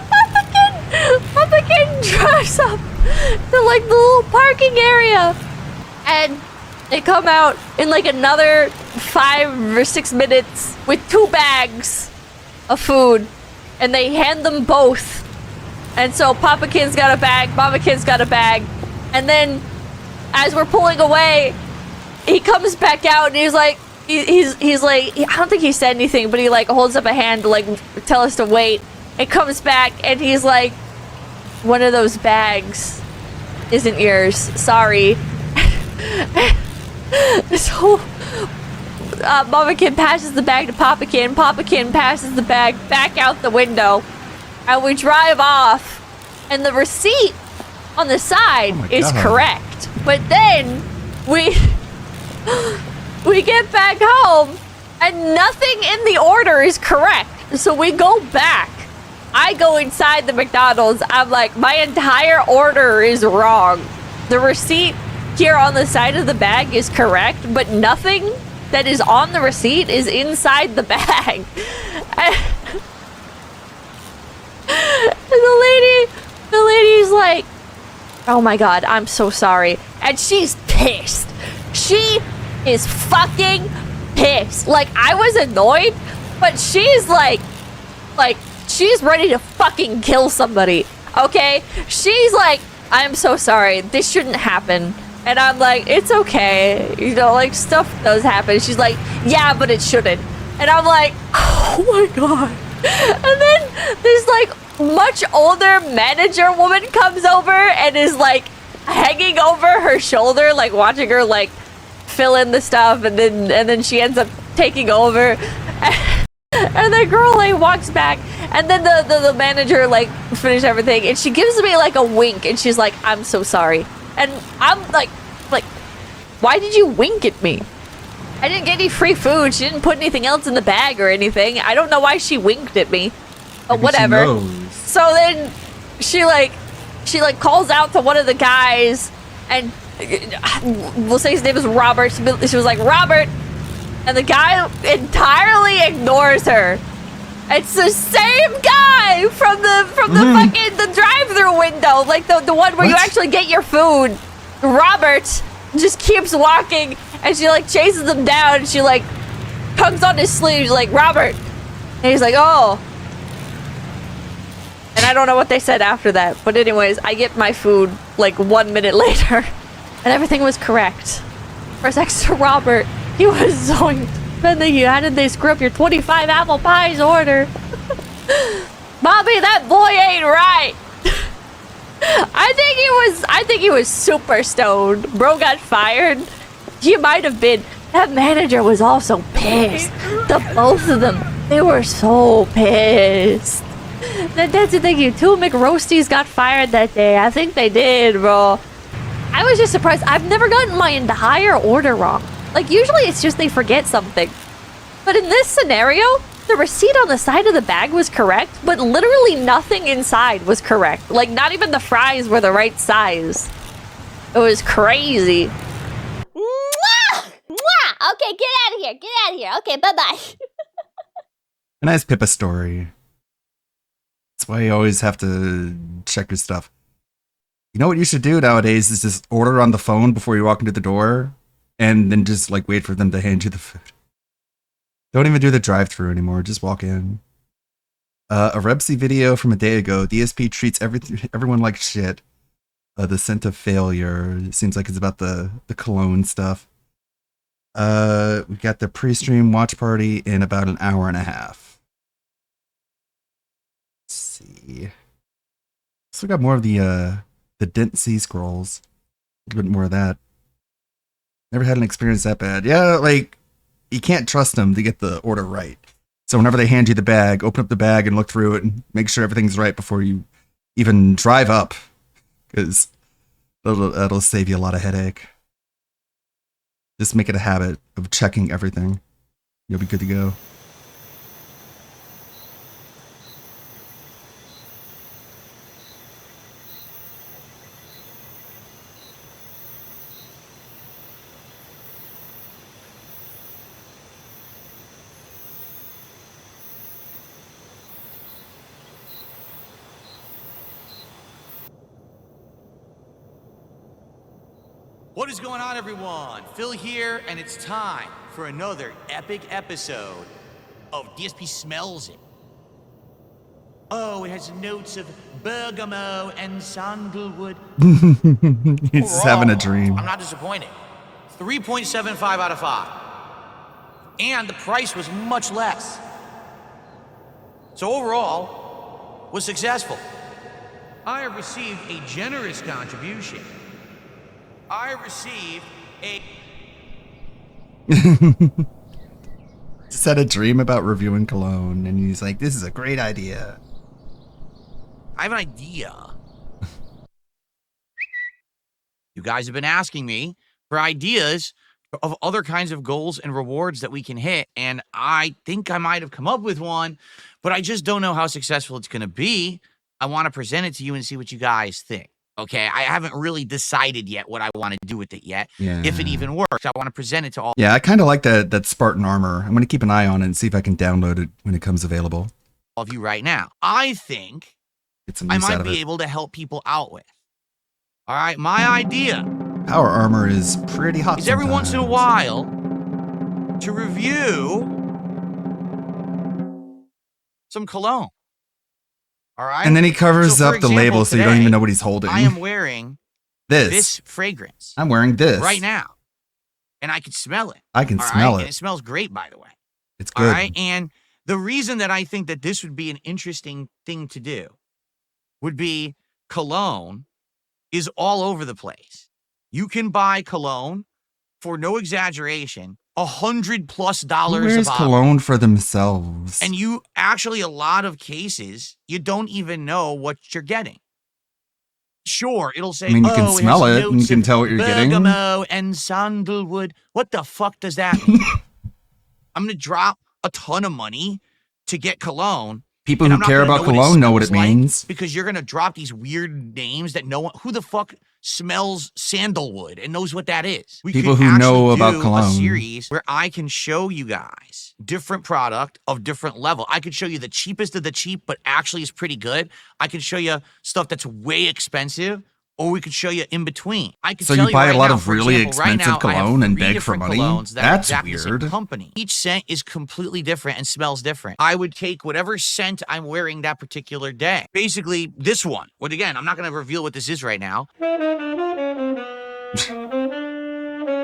G: Papa Kid drives up to like the little parking area. And they come out in like another 5 or 6 minutes with 2 bags of food. And they hand them both. And so Papa Kid's got a bag, Mama Kid's got a bag. And then as we're pulling away, he comes back out and he's like, he's like, I don't think he said anything, but he like holds up a hand to like tell us to wait. It comes back and he's like, one of those bags isn't yours. Sorry. So Mama Kid passes the bag to Papa Kid. Papa Kid passes the bag back out the window, and we drive off. And the receipt on the side is correct, but then we get back home, and nothing in the order is correct. So we go back. I go inside the McDonald's. I'm like, my entire order is wrong. The receipt here on the side of the bag is correct, but nothing that is on the receipt is inside the bag. And the lady's like, oh my God, I'm so sorry. And she's pissed. She is fucking pissed. Like, I was annoyed, but she's like, she's ready to fucking kill somebody, okay? She's like, I'm so sorry, this shouldn't happen. And I'm like, it's okay, you know, like, stuff does happen. She's like, yeah, but it shouldn't. And I'm like, oh my God. And then this, like, much older manager woman comes over and is, like, hanging over her shoulder, like, watching her, like, fill in the stuff, and then she ends up taking over. And the girl, like, walks back, and then the manager, like, finished everything, and she gives me, like, a wink, and she's like, I'm so sorry. And I'm like, why did you wink at me? I didn't get any free food. She didn't put anything else in the bag or anything. I don't know why she winked at me, but whatever. So then she calls out to one of the guys, and we'll say his name is Robert. She was like, Robert. And the guy entirely ignores her. It's the same guy from the fucking the drive-through window, like the one where you actually get your food. Robert just keeps walking, and she like chases him down. And she like tugs on his sleeve. She's like, Robert, and he's like, oh. And I don't know what they said after that, but anyways, I get my food like 1 minute later, and everything was correct. Whereas next to Robert, he was zoinked. Then how did they screw up your 25 apple pies order? Bobby, that boy ain't right. I think he was super stoned. Bro got fired. He might have been. That manager was also pissed. The both of them, they were so pissed. That's the thing. 2 McRoasties got fired that day. I think they did, bro. I was just surprised. I've never gotten my entire order wrong. Like, usually it's just they forget something. But in this scenario, the receipt on the side of the bag was correct, but literally nothing inside was correct. Like, not even the fries were the right size. It was crazy.
I: Mwah! Mwah! Okay, get out of here. Get out of here. Okay, bye-bye.
A: A nice Pippa story. That's why you always have to check your stuff. You know what you should do nowadays is just order on the phone before you walk into the door, and then just like wait for them to hand you the food. Don't even do the drive-thru anymore. Just walk in. A Rebsy video from a day ago. DSP treats everyone like shit. The scent of failure. It seems like it's about the cologne stuff. We got the pre-stream watch party in about an hour and a half. Let's see. Still got more of the Dent Sea Scrolls. A little bit more of that. Never had an experience that bad. Yeah, like, you can't trust them to get the order right. So whenever they hand you the bag, open up the bag and look through it and make sure everything's right before you even drive up. Because that'll save you a lot of headache. Just make it a habit of checking everything. You'll be good to go.
J: What is going on, everyone? Phil here, and it's time for another epic episode of DSP Smells It. Oh, it has notes of bergamot and sandalwood.
A: He's just having a dream.
J: I'm not disappointed. 3.75 out of 5. And the price was much less. So overall, was successful. I have received a generous contribution. I received a...
A: Just had a dream about reviewing cologne, and he's like, this is a great idea.
J: I have an idea. You guys have been asking me for ideas of other kinds of goals and rewards that we can hit. And I think I might have come up with one, but I just don't know how successful it's going to be. I want to present it to you and see what you guys think. Okay, I haven't really decided yet what I want to do with it yet.
A: Yeah.
J: If it even works, I want to present it to all.
A: Yeah, I kind of like that Spartan armor. I'm going to keep an eye on it and see if I can download it when it comes available.
J: Of you right now. I think
A: Get some
J: I
A: use out
J: might
A: of
J: be
A: it.
J: able to help people out with. All right, my idea
A: Power armor is pretty hot.
J: is every once in a while to review some cologne. All right.
A: And then he covers
J: So, for
A: up the label
J: example,
A: so you don't
J: today,
A: even know what he's holding.
J: I am wearing this fragrance.
A: I'm wearing this.
J: right now. And I can smell it.
A: I can
J: all
A: smell
J: right?
A: it.
J: And it smells great, by the way.
A: It's
J: All
A: good.
J: right. And the reason that I think that this would be an interesting thing to do would be cologne is all over the place. You can buy cologne for no exaggeration, $100+
A: Who wears
J: a bottle.
A: cologne for themselves?
J: And you actually, a lot of cases, you don't even know what you're getting. Sure, it'll say,
A: I mean, you can
J: oh,
A: smell
J: has
A: it and you
J: notes
A: can
J: of
A: tell what you're getting.
J: bergamot and sandalwood. What the fuck does that mean? I'm going to drop a ton of money to get cologne.
A: People
J: and
A: who
J: I'm not
A: care
J: gonna
A: about cologne know what it
J: smells like,
A: means.
J: because you're going to drop these weird names that no one, who the fuck smells sandalwood and knows what that is? We
A: People
J: could
A: who know
J: actually
A: about
J: do
A: cologne.
J: a series where I can show you guys different product of different level. I could show you the cheapest of the cheap, but actually is pretty good. I can show you stuff that's way expensive, or we could show you in between. I could
A: So
J: tell
A: you buy
J: right
A: a lot
J: now,
A: of
J: for
A: really
J: example, right
A: expensive
J: now, I have
A: cologne and
J: 3
A: beg for
J: different
A: money?
J: colognes that are
A: That's
J: exactly the same
A: weird.
J: company. Each scent is completely different and smells different. I would take whatever scent I'm wearing that particular day. Basically, this one. But again, I'm not going to reveal what this is right now.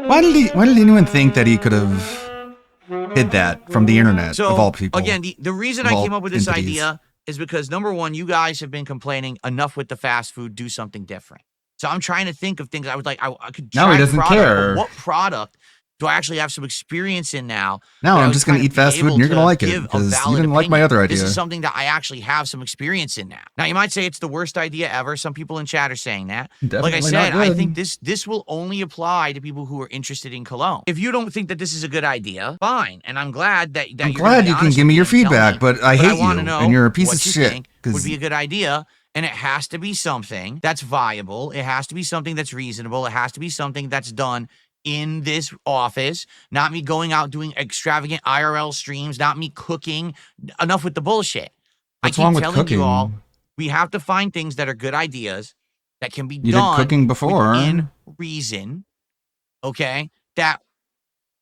A: Why did anyone think that he could have hid that from the internet
J: So,
A: of all people?
J: again, the reason
A: of
J: I
A: all
J: came up with this
A: entities?
J: idea is because, number one, you guys have been complaining enough with the fast food, do something different. So I'm trying to think of things I would like. I could
A: No,
J: try
A: he doesn't
J: product, but
A: care.
J: what product do I actually have some experience in now?
A: No,
J: that I
A: I'm
J: would
A: just going to
J: kind
A: eat
J: of
A: fast
J: be
A: food and
J: able
A: you're going to
J: to
A: like it
J: give a
A: because you
J: valid
A: didn't like my
J: opinion.
A: other idea.
J: This is something that I actually have some experience in now. Now, you might say it's the worst idea ever. Some people in chat are saying that. Like I
A: Definitely
J: said,
A: not
J: I
A: good.
J: think this will only apply to people who are interested in cologne. If you don't think that this is a good idea, fine. And I'm glad that
A: I'm
J: you're gonna
A: glad
J: be
A: you can
J: honest
A: give
J: with
A: me your
J: and tell
A: feedback,
J: me.
A: but I hate
J: wanna
A: you,
J: know
A: and you're a piece
J: what
A: of
J: you
A: shit,
J: think
A: 'cause-
J: would be a good idea. And it has to be something that's viable. It has to be something that's reasonable. It has to be something that's done in this office, not me going out doing extravagant IRL streams, not me cooking. Enough with the bullshit.
A: What's
J: I
A: wrong
J: keep
A: with
J: telling
A: cooking?
J: you all, we have to find things that are good ideas that can be
A: You did
J: done
A: cooking before.
J: within reason, okay? That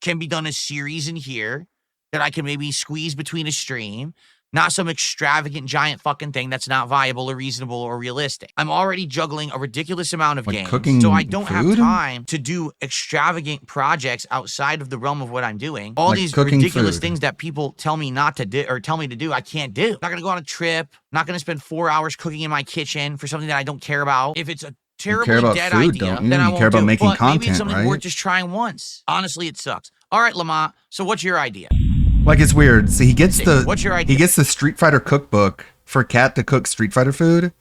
J: can be done a series in here that I can maybe squeeze between a stream. Not some extravagant giant fucking thing that's not viable or reasonable or realistic. I'm already juggling a ridiculous amount of
A: Like
J: games,
A: cooking
J: so I don't have
A: food?
J: time to do extravagant projects outside of the realm of what I'm doing. All
A: Like
J: these
A: cooking
J: ridiculous
A: food.
J: things that people tell me not to do or tell me to do, I can't do. Not gonna go on a trip. Not gonna spend 4 hours cooking in my kitchen for something that I don't care about. If it's a terribly
A: about
J: dead
A: food,
J: idea,
A: don't you?
J: then I
A: You
J: won't
A: care about
J: do it.
A: making
J: But maybe
A: content,
J: it's something
A: right?
J: worth just trying once. Honestly, it sucks. All right, Lamont. So what's your idea?
A: Like, it's weird. So he gets
J: What's your idea?
A: He gets the Street Fighter cookbook for Kat to cook Street Fighter food,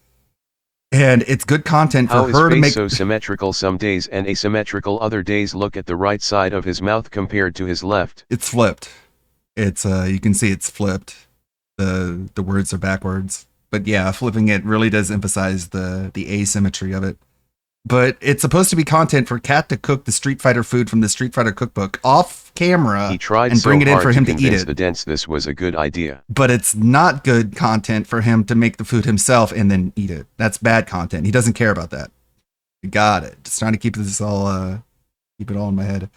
A: and it's good content for
F: How his
A: her to
F: face
A: make.
F: so symmetrical some days and asymmetrical other days. Look at the right side of his mouth compared to his left.
A: It's flipped. It's you can see it's flipped. The words are backwards, but yeah, flipping it really does emphasize the asymmetry of it. But it's supposed to be content for Kat to cook the Street Fighter food from the Street Fighter cookbook off camera
F: He tried
A: and
F: so
A: bring it in
F: hard
A: for
F: to
A: him to eat
F: convince
A: it.
F: the dents this was a good idea.
A: But it's not good content for him to make the food himself and then eat it. That's bad content. He doesn't care about that. You got it. Just trying to keep this all, keep it all in my head.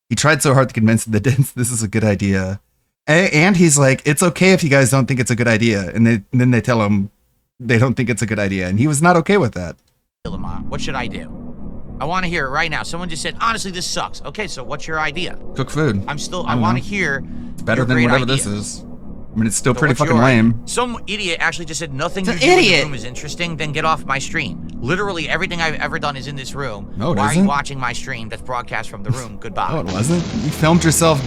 A: He tried so hard to convince the dents this is a good idea. And he's like, it's okay if you guys don't think it's a good idea. And then they tell him they don't think it's a good idea. And he was not okay with that.
J: Lamont, what should I do? I want to hear it right now. Someone just said, honestly, this sucks. Okay, so what's your idea?
A: Cook food.
J: I
A: don't
J: want to
A: know.
J: hear
A: It's better
J: your
A: than
J: great
A: whatever
J: ideas.
A: this is. I mean, it's still
J: So
A: pretty
J: what's
A: fucking
J: your idea?
A: lame.
J: Some idiot actually just said nothing
A: It's
J: you
A: an
J: do in
A: idiot.
J: the room is interesting, then get off my stream. Literally everything I've ever done is in this room.
A: No, it
J: Why are
A: isn't.
J: you watching my stream that's broadcast from the room? Goodbye.
A: Oh, it wasn't? You filmed yourself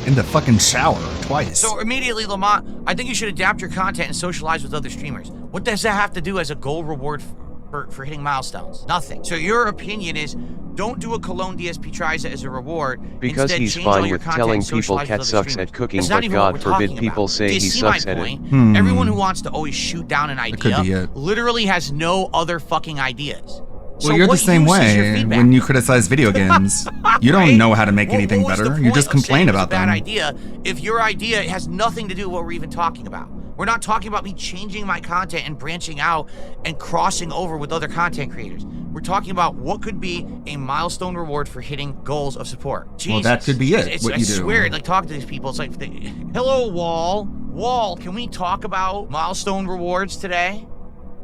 A: in the fucking shower twice.
J: So immediately, Lamont, I think you should adapt your content and socialize with other streamers. What does that have to do as a goal reward for hitting milestones? Nothing. So your opinion is Don't do a Cologne DSP Triza as a reward.
F: Because
J: Instead,
F: he's
J: change all
F: fine
J: your
F: with
J: content
F: telling
J: and
F: people
J: socialize
F: Cat
J: with other
F: sucks
J: streamers.
F: at cooking,
J: That's not
F: but
J: even what
F: God
J: we're
F: forbid
J: talking
F: people
J: about.
F: say
J: Do you
F: he
J: see my
F: sucks at it.
J: point? Everyone who wants to always shoot down an
A: could be
J: idea
A: it.
J: literally has no other fucking ideas.
A: Well, you're the
J: what
A: same
J: use is your
A: way
J: feedback?
A: when you criticize video games. You don't know how to make anything
J: What was the
A: better. You
J: point
A: just
J: of saying
A: complain
J: it was
A: about
J: a bad
A: them.
J: idea if your idea has nothing to do with what we're even talking about. We're not talking about me changing my content and branching out and crossing over with other content creators. We're talking about what could be a milestone reward for hitting goals of support. Jesus.
A: Well, that could be it, what
J: I
A: you do.
J: swear, like talking to these people, it's like, hello, Wall. Wall, can we talk about milestone rewards today?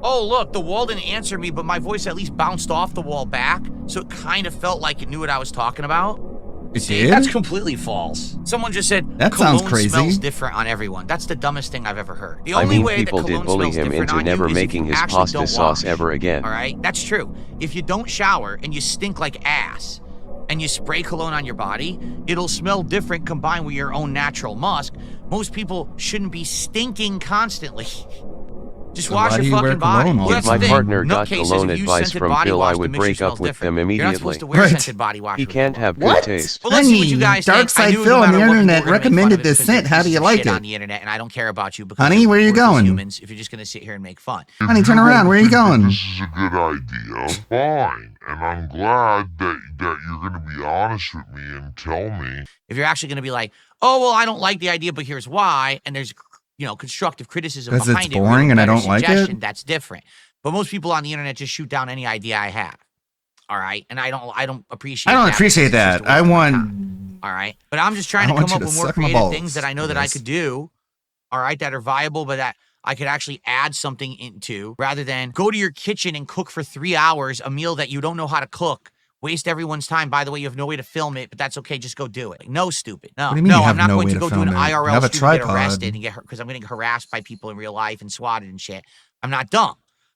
J: Oh, look, the wall didn't answer me, but my voice at least bounced off the wall back, so it kind of felt like it knew what I was talking about.
A: It
J: See,
A: did?
J: that's completely false. Someone just said
A: That sounds
J: cologne
A: crazy.
J: smells different on everyone. That's the dumbest thing I've ever heard. The
F: I
J: only
F: mean,
J: way
F: people
J: that
F: did
J: cologne
F: bully
J: smells
F: him
J: different
F: into
J: on
F: never
J: you is if
F: making
J: you
F: his
J: actually
F: pasta
J: don't
F: sauce
J: wash.
F: ever again.
J: All right, that's true. If you don't shower and you stink like ass, and you spray cologne on your body, it'll smell different combined with your own natural musk. Most people shouldn't be stinking constantly. Just
A: So
J: wash
A: why do
J: your
A: you wear
J: fucking body.
A: cologne all
J: Well,
A: the
J: that's
F: If my
J: the thing.
F: partner got
J: Nutcases
F: cologne
J: use
F: advice
J: scented
F: from
J: body
F: Phil,
J: wash
F: I
J: to
F: would
J: make you
F: break
J: smell
F: up with
J: different.
F: them
J: You're not supposed
F: immediately.
J: to wear
A: What?
J: scented body wash.
F: He
J: with
F: can't
J: people.
F: have good
J: What?
F: taste.
J: Well, let's see what you guys think. I
A: Darkside
J: knew no
A: Phil on
J: matter
A: the
J: what, people
A: internet
J: were gonna make fun
A: recommended
J: of it
A: this
J: because they're
A: scent. How do
J: pieces
A: you
J: of
A: like
J: shit
A: it?
J: on the internet, and I don't care about you because
A: Honey,
J: you're
A: where you
J: worthless
A: going?
J: humans if you're just gonna sit here and make fun.
A: Honey, turn around. Where are you going?
C: This is a good idea. Fine. And I'm glad that you're going to be honest with me and tell me.
J: If you're actually gonna be like, oh well, I don't like the idea, but here's why, and there's constructive criticism
A: 'Cause it's
J: behind it,
A: boring and I
J: better
A: don't like it?
J: suggestion, that's different. But most people on the internet just shoot down any idea I have. All right, and I don't appreciate.
A: I don't
J: that
A: appreciate
J: because it's just
A: that.
J: a
A: I
J: waste of my
A: want.
J: time. All right, but I'm just trying
A: I
J: to
A: want
J: come
A: you
J: up
A: to
J: with more
A: suck my
J: creative
A: balls
J: things that I know
A: for
J: that I
A: this.
J: could do. All right, that are viable, but that I could actually add something into, rather than go to your kitchen and cook for 3 hours a meal that you don't know how to cook. Waste everyone's time. By the way, you have no way to film it, but that's okay. Just go do it. Like, no, stupid. No,
A: What do you mean
J: no,
A: you have
J: I'm not
A: no
J: going
A: way
J: to
A: to
J: go do an
A: film it? You
J: IRL
A: have a
J: stream and get
A: tripod.
J: arrested and get because I'm getting harassed by people in real life and swatted and shit. I'm not dumb.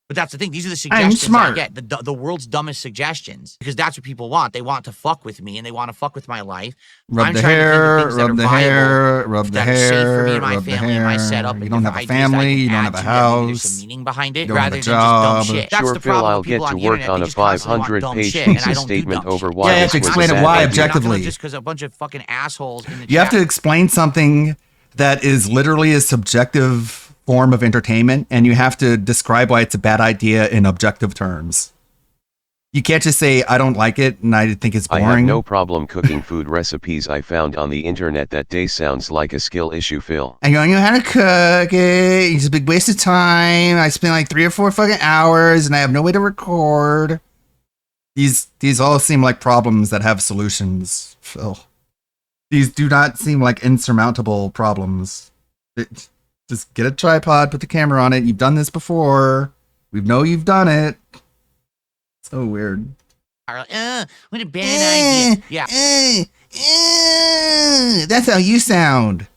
J: But that's the thing. These are the
A: I'm
J: suggestions I
A: smart.
J: get. The world's dumbest suggestions. Because that's what people want. They want to fuck with me and they want to fuck with my life.
A: Rub
J: I'm
A: the
J: trying to think of
A: hair,
J: things that
A: rub
J: are
A: the
J: viable,
A: hair, rub the
J: that are safe for me
A: hair,
J: and my
A: rub the
J: family and my
A: hair.
J: setup.
A: You
J: and
A: don't
J: different
A: have a
J: ideas that I
A: family,
J: can
A: you don't
J: add
A: have a
J: to it. Maybe there's
A: house,
J: some meaning behind it,
A: you don't have
J: rather
A: a
J: than just dumb
A: job.
J: shit. That's
F: Sure,
J: the
F: Phil,
J: problem
F: I'll
J: with
F: get
J: people
F: to
J: on the
F: work
J: internet.
F: on
J: They
F: a
J: just constantly want
F: 500-page
J: dumb shit, and I
F: thesis
J: don't do
F: statement
J: dumb
F: over
J: shit.
F: why
A: Yeah, you have
F: this
A: to
F: was
A: explain
F: a
A: it
F: bad
A: why
F: idea.
A: objectively.
J: Just because a bunch of fucking assholes in the
A: You have
J: chat.
A: to explain something that is literally a subjective form of entertainment, and you have to describe why it's a bad idea in objective terms. You can't just say, I don't like it, and I think it's
F: I
A: boring.
F: have no problem cooking food recipes I found on the internet that day. Sounds like a skill issue, Phil.
A: I don't know how to cook it. It's a big waste of time. I spend like 3 or 4 fucking hours, and I have no way to record. These all seem like problems that have solutions, Phil. These do not seem like insurmountable problems. Just get a tripod, put the camera on it. You've done this before. We know you've done it. So weird.
J: What a bad idea. Yeah.
A: That's how you sound.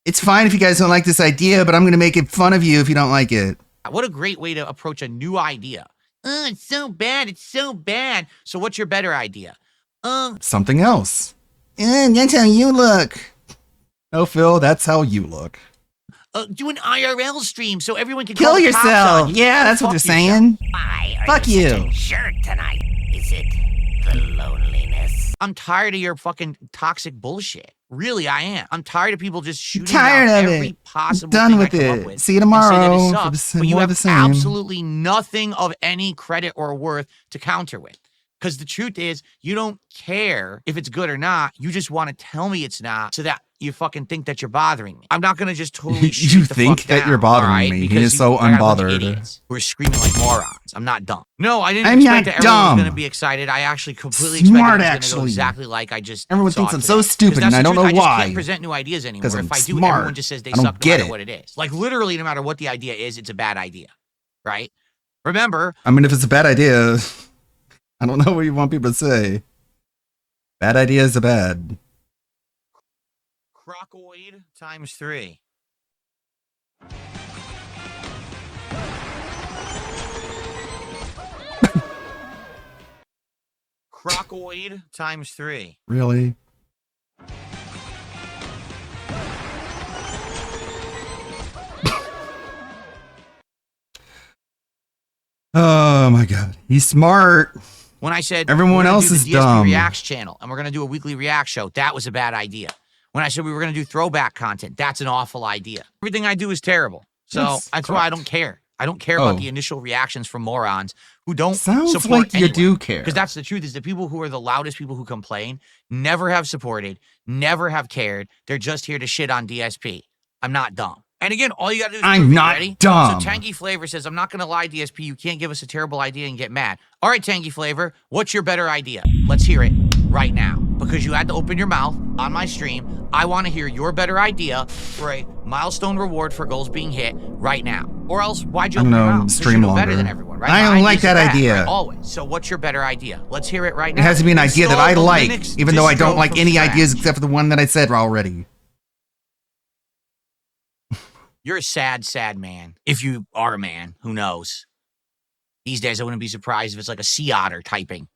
A: It's fine if you guys don't like this idea, but I'm going to make it fun of you if you don't like it.
J: What a great way to approach a new idea. It's so bad. It's so bad. So what's your better idea?
A: Something else. That's how you look. No, Phil, that's how you look.
J: Do an IRL stream so everyone can
A: Kill
J: call the cops
A: yourself.
J: on you.
A: Yeah, that's what
J: Fuck
A: they're
J: yourself.
A: saying.
J: Why are
A: Fuck
J: you
A: you.
J: such a jerk tonight? Is it the loneliness? I'm tired of your fucking toxic bullshit. Really, I am. I'm tired of people just shooting
A: Tired
J: out
A: of
J: every
A: it.
J: possible
A: Done
J: thing
A: with
J: I come
A: it.
J: up with
A: See you
J: and say that it
A: tomorrow for
J: sucks,
A: the
J: but you
A: more of
J: have
A: the same.
J: absolutely nothing of any credit or worth to counter with. Because the truth is, you don't care if it's good or not. You just want to tell me it's not so that you fucking think that you're bothering me. I'm not going to just totally shoot
A: You
J: the
A: think
J: fuck
A: that
J: down,
A: you're bothering
J: all right?
A: me. He
J: Because
A: is so
J: I got a bunch of
A: unbothered.
J: idiots who are screaming like morons. I'm not dumb. No, I didn't
A: I'm
J: expect
A: not
J: that everyone was
A: dumb.
J: going to be excited. I actually completely
A: Smart,
J: expected it was going to go
A: actually.
J: exactly like I just
A: Everyone
J: saw
A: thinks I'm
J: today.
A: so
J: 'Cause
A: stupid,
J: that's
A: and
J: the
A: I don't
J: truth.
A: know
J: I just
A: why.
J: can't present new ideas anymore.
A: 'Cause I'm
J: If I do,
A: smart.
J: everyone just says they
A: I don't
J: suck no
A: get
J: matter
A: it.
J: what it is. Like literally, no matter what the idea is, it's a bad idea, right? Remember,
A: I mean, if it's a bad idea, I don't know what you want people to say. Bad ideas are bad.
J: Crocoid times 3. Crocoid times 3.
A: Really? Oh my god. He's smart.
J: When I said
A: Everyone
J: we're gonna
A: else
J: do
A: is
J: the DSP
A: dumb.
J: Reacts channel and we're going to do a weekly React show, that was a bad idea. When I said we were going to do throwback content, that's an awful idea. Everything I do is terrible. So that's why I don't care. I don't care about the initial reactions from morons who don't
A: Sounds
J: support
A: like you do care.
J: Because that's the truth, is the people who are the loudest people who complain never have supported, never have cared. They're just here to shit on DSP. I'm not dumb. And again, all you got to do is
A: I'm
J: prove it.
A: not
J: Ready?
A: dumb.
J: So Tangy Flavor says, I'm not going to lie, DSP. You can't give us a terrible idea and get mad. All right, Tangy Flavor, what's your better idea? Let's hear it right now. Because you had to open your mouth on my stream. I want to hear your better idea for a milestone reward for goals being hit right now. Or else, why'd you
A: I
J: open
A: don't
J: your
A: know,
J: mouth?
A: stream
J: You know better
A: longer.
J: than everyone, right?
A: I
J: My
A: don't like
J: ideas are
A: that
J: bad,
A: idea.
J: right? Always. So what's your better idea? Let's hear it right
A: It
J: now.
A: has to be an idea that I
J: Install the
A: like,
J: Linux
A: even though I don't
J: distro
A: like
J: from
A: any
J: scratch.
A: ideas except for the one that I said already.
J: You're a sad, sad man. If you are a man, who knows? These days, I wouldn't be surprised if it's like a sea otter typing,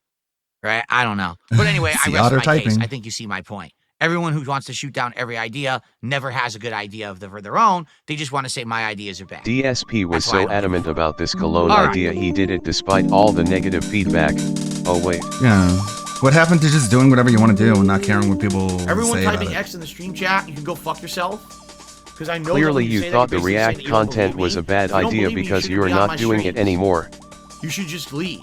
J: right? I don't know. But anyway, I
A: Sea
J: rest
A: otter
J: my case.
A: typing.
J: I think you see my point. Everyone who wants to shoot down every idea never has a good idea of their own. They just want to say my ideas are bad.
F: DSP was
J: That's why I
F: so
J: don't
F: adamant about this cologne
J: All right.
F: idea he did it despite all the negative feedback. Oh wait.
A: Yeah. What happened to just doing whatever you want to do and not caring what people
J: Everyone
A: say about
J: typing
A: it?
J: X in the stream chat, you can go fuck yourself. Because I know
F: Clearly
J: that when
F: you
J: say
F: thought
J: that,
F: the
J: you're basically saying
F: React
J: that you don't
F: content
J: believe
F: was
J: me.
F: a bad
J: If you don't
F: idea
J: believe me, you
F: because
J: shouldn't
F: you're
J: be on my
F: not doing it
J: streams.
F: anymore.
J: You should just leave.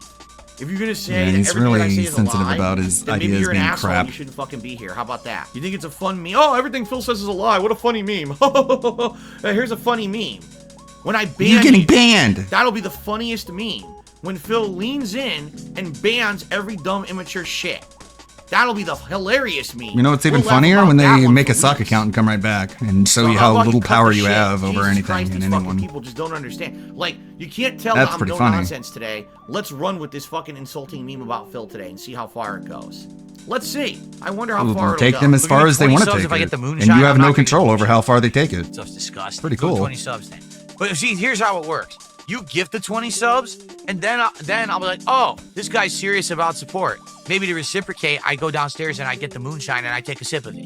J: If you're gonna say
A: Yeah,
J: that
A: he's
J: everything I
A: really
J: say is a
A: sensitive
J: lie,
A: about his
J: then maybe
A: ideas
J: you're an
A: being
J: asshole.
A: crap.
J: You shouldn't fucking be here. How about that? You think it's a fun meme? Oh, everything Phil says is a lie. What a funny meme. Here's a funny meme. When I ban
A: You're getting banned.
J: that'll be the funniest meme. When Phil leans in and bans every dumb, immature shit. That'll be the hilarious meme.
A: You know what's even
J: We'll laugh
A: funnier?
J: about
A: When
J: that
A: they
J: one
A: make
J: for
A: a sock
J: weeks.
A: account and come right back and show
J: So
A: you
J: how
A: how
J: about
A: little
J: cut
A: power
J: the
A: you
J: shit?
A: have over
J: Jesus
A: anything
J: Christ,
A: and
J: these fucking
A: anyone.
J: people just don't understand. Like, you can't tell
A: That's
J: that I'm
A: pretty
J: no
A: funny.
J: nonsense today. Let's run with this fucking insulting meme about Phil today and see how far it goes. Let's see. I wonder how
A: Well,
J: far it'll
A: take
J: go.
A: them as
J: We're
A: far
J: gonna
A: as they
J: get
A: want
J: 20
A: to
J: subs
A: take
J: if I
A: it,
J: get the
A: and
J: moonshine.
A: you have
J: I'm
A: no
J: not gonna
A: control
J: get
A: over how far they take it.
J: Stuff's disgusting.
A: Pretty
J: Go
A: cool.
J: 20 subs then. But see, here's how it works. You gift the 20 subs, and then I'll be like, oh, this guy's serious about support. Maybe to reciprocate, I go downstairs and I get the moonshine and I take a sip of it.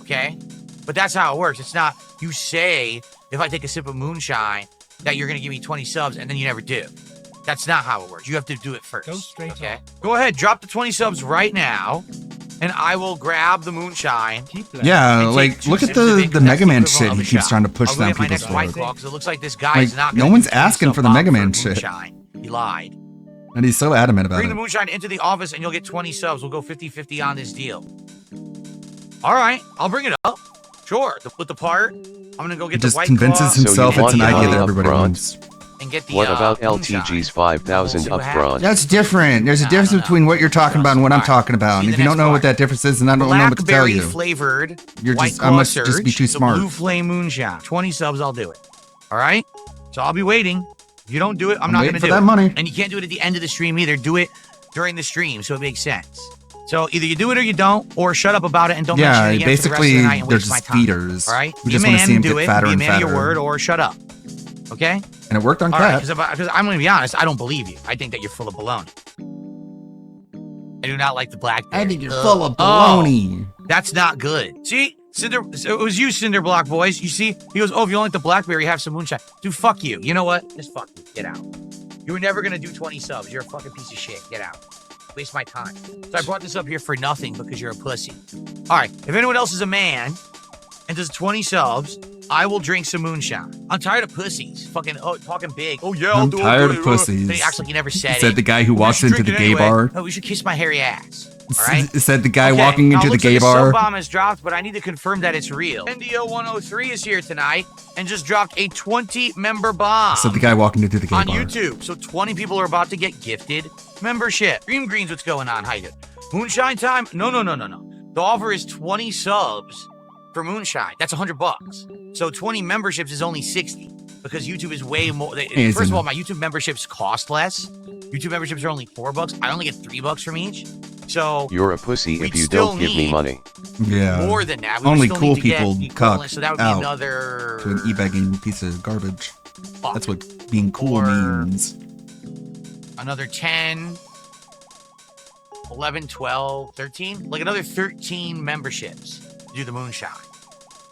J: Okay? But that's how it works. It's not you say, if I take a sip of moonshine, that you're going to give me 20 subs, and then you never do. That's not how it works. You have to do it first. Go straight okay? Go ahead, drop the 20 subs right now, and I will grab the moonshine.
A: Yeah,
J: and take
A: like
J: 2
A: look at
J: sips of it, 'cause
A: the
J: that's
A: Mega Man
J: equivalent
A: shit
J: of
A: he
J: a
A: keeps
J: shot.
A: trying to push
J: I'll go
A: down
J: get my
A: people's
J: next White
A: throats.
J: Claw, 'cause it looks like this guy
A: Like,
J: is not
A: no
J: gonna
A: one's
J: do
A: asking
J: sub
A: for the
J: bomb
A: Mega
J: for
A: Man shit.
J: moonshine. He lied.
A: And he's so adamant about
J: Bring
A: it.
J: the moonshine into the office and you'll get 20 subs. We'll go 50-50 on this deal. All right, I'll bring it up. Sure, with the part. I'm gonna go
A: He
J: get
A: just
J: the White
A: convinces
J: Claw
A: himself
F: So you
A: it's an
F: want the
A: idea that
F: money
A: everybody
F: upfront?
A: wants.
J: and get the
F: What about
J: moonshine.
F: LTG's 5,000
J: We'll see what
F: upfront?
A: That's different. There's a difference between what you're talking about and what I'm talking about. And if you don't know what that difference is, then I don't know what to tell
J: Blackberry
A: you.
J: flavored
A: You're
J: White
A: just, I
J: Claw
A: must just be
J: Surge,
A: too smart.
J: The Blue Flame Moonshine. 20 subs, I'll do it. All right? So I'll be waiting. If you don't do it, I'm not
A: waiting
J: going to
A: for
J: do
A: that
J: it.
A: money.
J: And you can't do it at the end of the stream either. Do it during the stream so it makes sense. So either you do it or you don't, or shut up about it and don't mention
A: Yeah,
J: it again
A: basically,
J: for the rest of the night and
A: they're
J: waste my
A: just
J: time.
A: feeders.
J: All right?
A: We
J: Be
A: just
J: a
A: wanna
J: man,
A: see 'em
J: do
A: get
J: it.
A: fatter
J: Be a
A: and
J: man of your
A: fatter.
J: word or shut up. Okay?
A: And it worked on
J: All
A: Cat.
J: right, because I'm going to be honest, I don't believe you. I think that you're full of baloney. I do not like the Blackberry.
A: I think you're full of baloney.
J: That's not good. See? Cinder, so it was you, Cinder Block Boys. You see? He goes, oh, if you don't like the Blackberry, have some moonshine. Dude, fuck you. You know what? Just fuck you. Get out. You were never going to do 20 subs. You're a fucking piece of shit. Get out. Waste my time. So I brought this up here for nothing because you're a pussy. All right. If anyone else is a man and does 20 subs, I will drink some moonshine. I'm tired of pussies. Fucking talking big. Oh, yeah, I'll
A: I'm
J: do it.
A: tired
J: Then
A: of
J: he
A: pussies.
J: acts like he never said it.
A: Said the guy who
J: Well,
A: walks
J: you should
A: into the
J: drink it
A: gay
J: anyway.
A: bar.
J: Oh, you should kiss my hairy ass. All right?
A: Said the guy
J: Okay,
A: walking
J: now
A: into
J: it
A: the
J: looks like
A: gay
J: a
A: bar.
J: sub bomb has dropped, but I need to confirm that it's real. NDO 103 is here tonight and just dropped a 20-member bomb
A: Said the guy walking into the gay
J: on
A: bar.
J: YouTube. So 20 people are about to get gifted membership. Dream Green's what's going on. How you doing? Moonshine time? No. The offer is 20 subs for Moonshine. That's $100. So 20 memberships is only 60 because YouTube is way more. First of all, my YouTube memberships cost less. YouTube memberships are only $4. I only get $3 from each. So
F: You're a pussy if you
J: still
F: don't give me
J: need
F: money.
A: Yeah.
J: more than that. We
A: Only
J: still
A: cool
J: need to get
A: people
J: the equivalent,
A: cuck
J: so that would be
A: out
J: another
A: to an e-begging piece of garbage.
J: Fuck.
A: That's what being cool
J: Or-
A: means.
J: another 10, 11, 12, 13, like another 13 memberships to do the moonshine.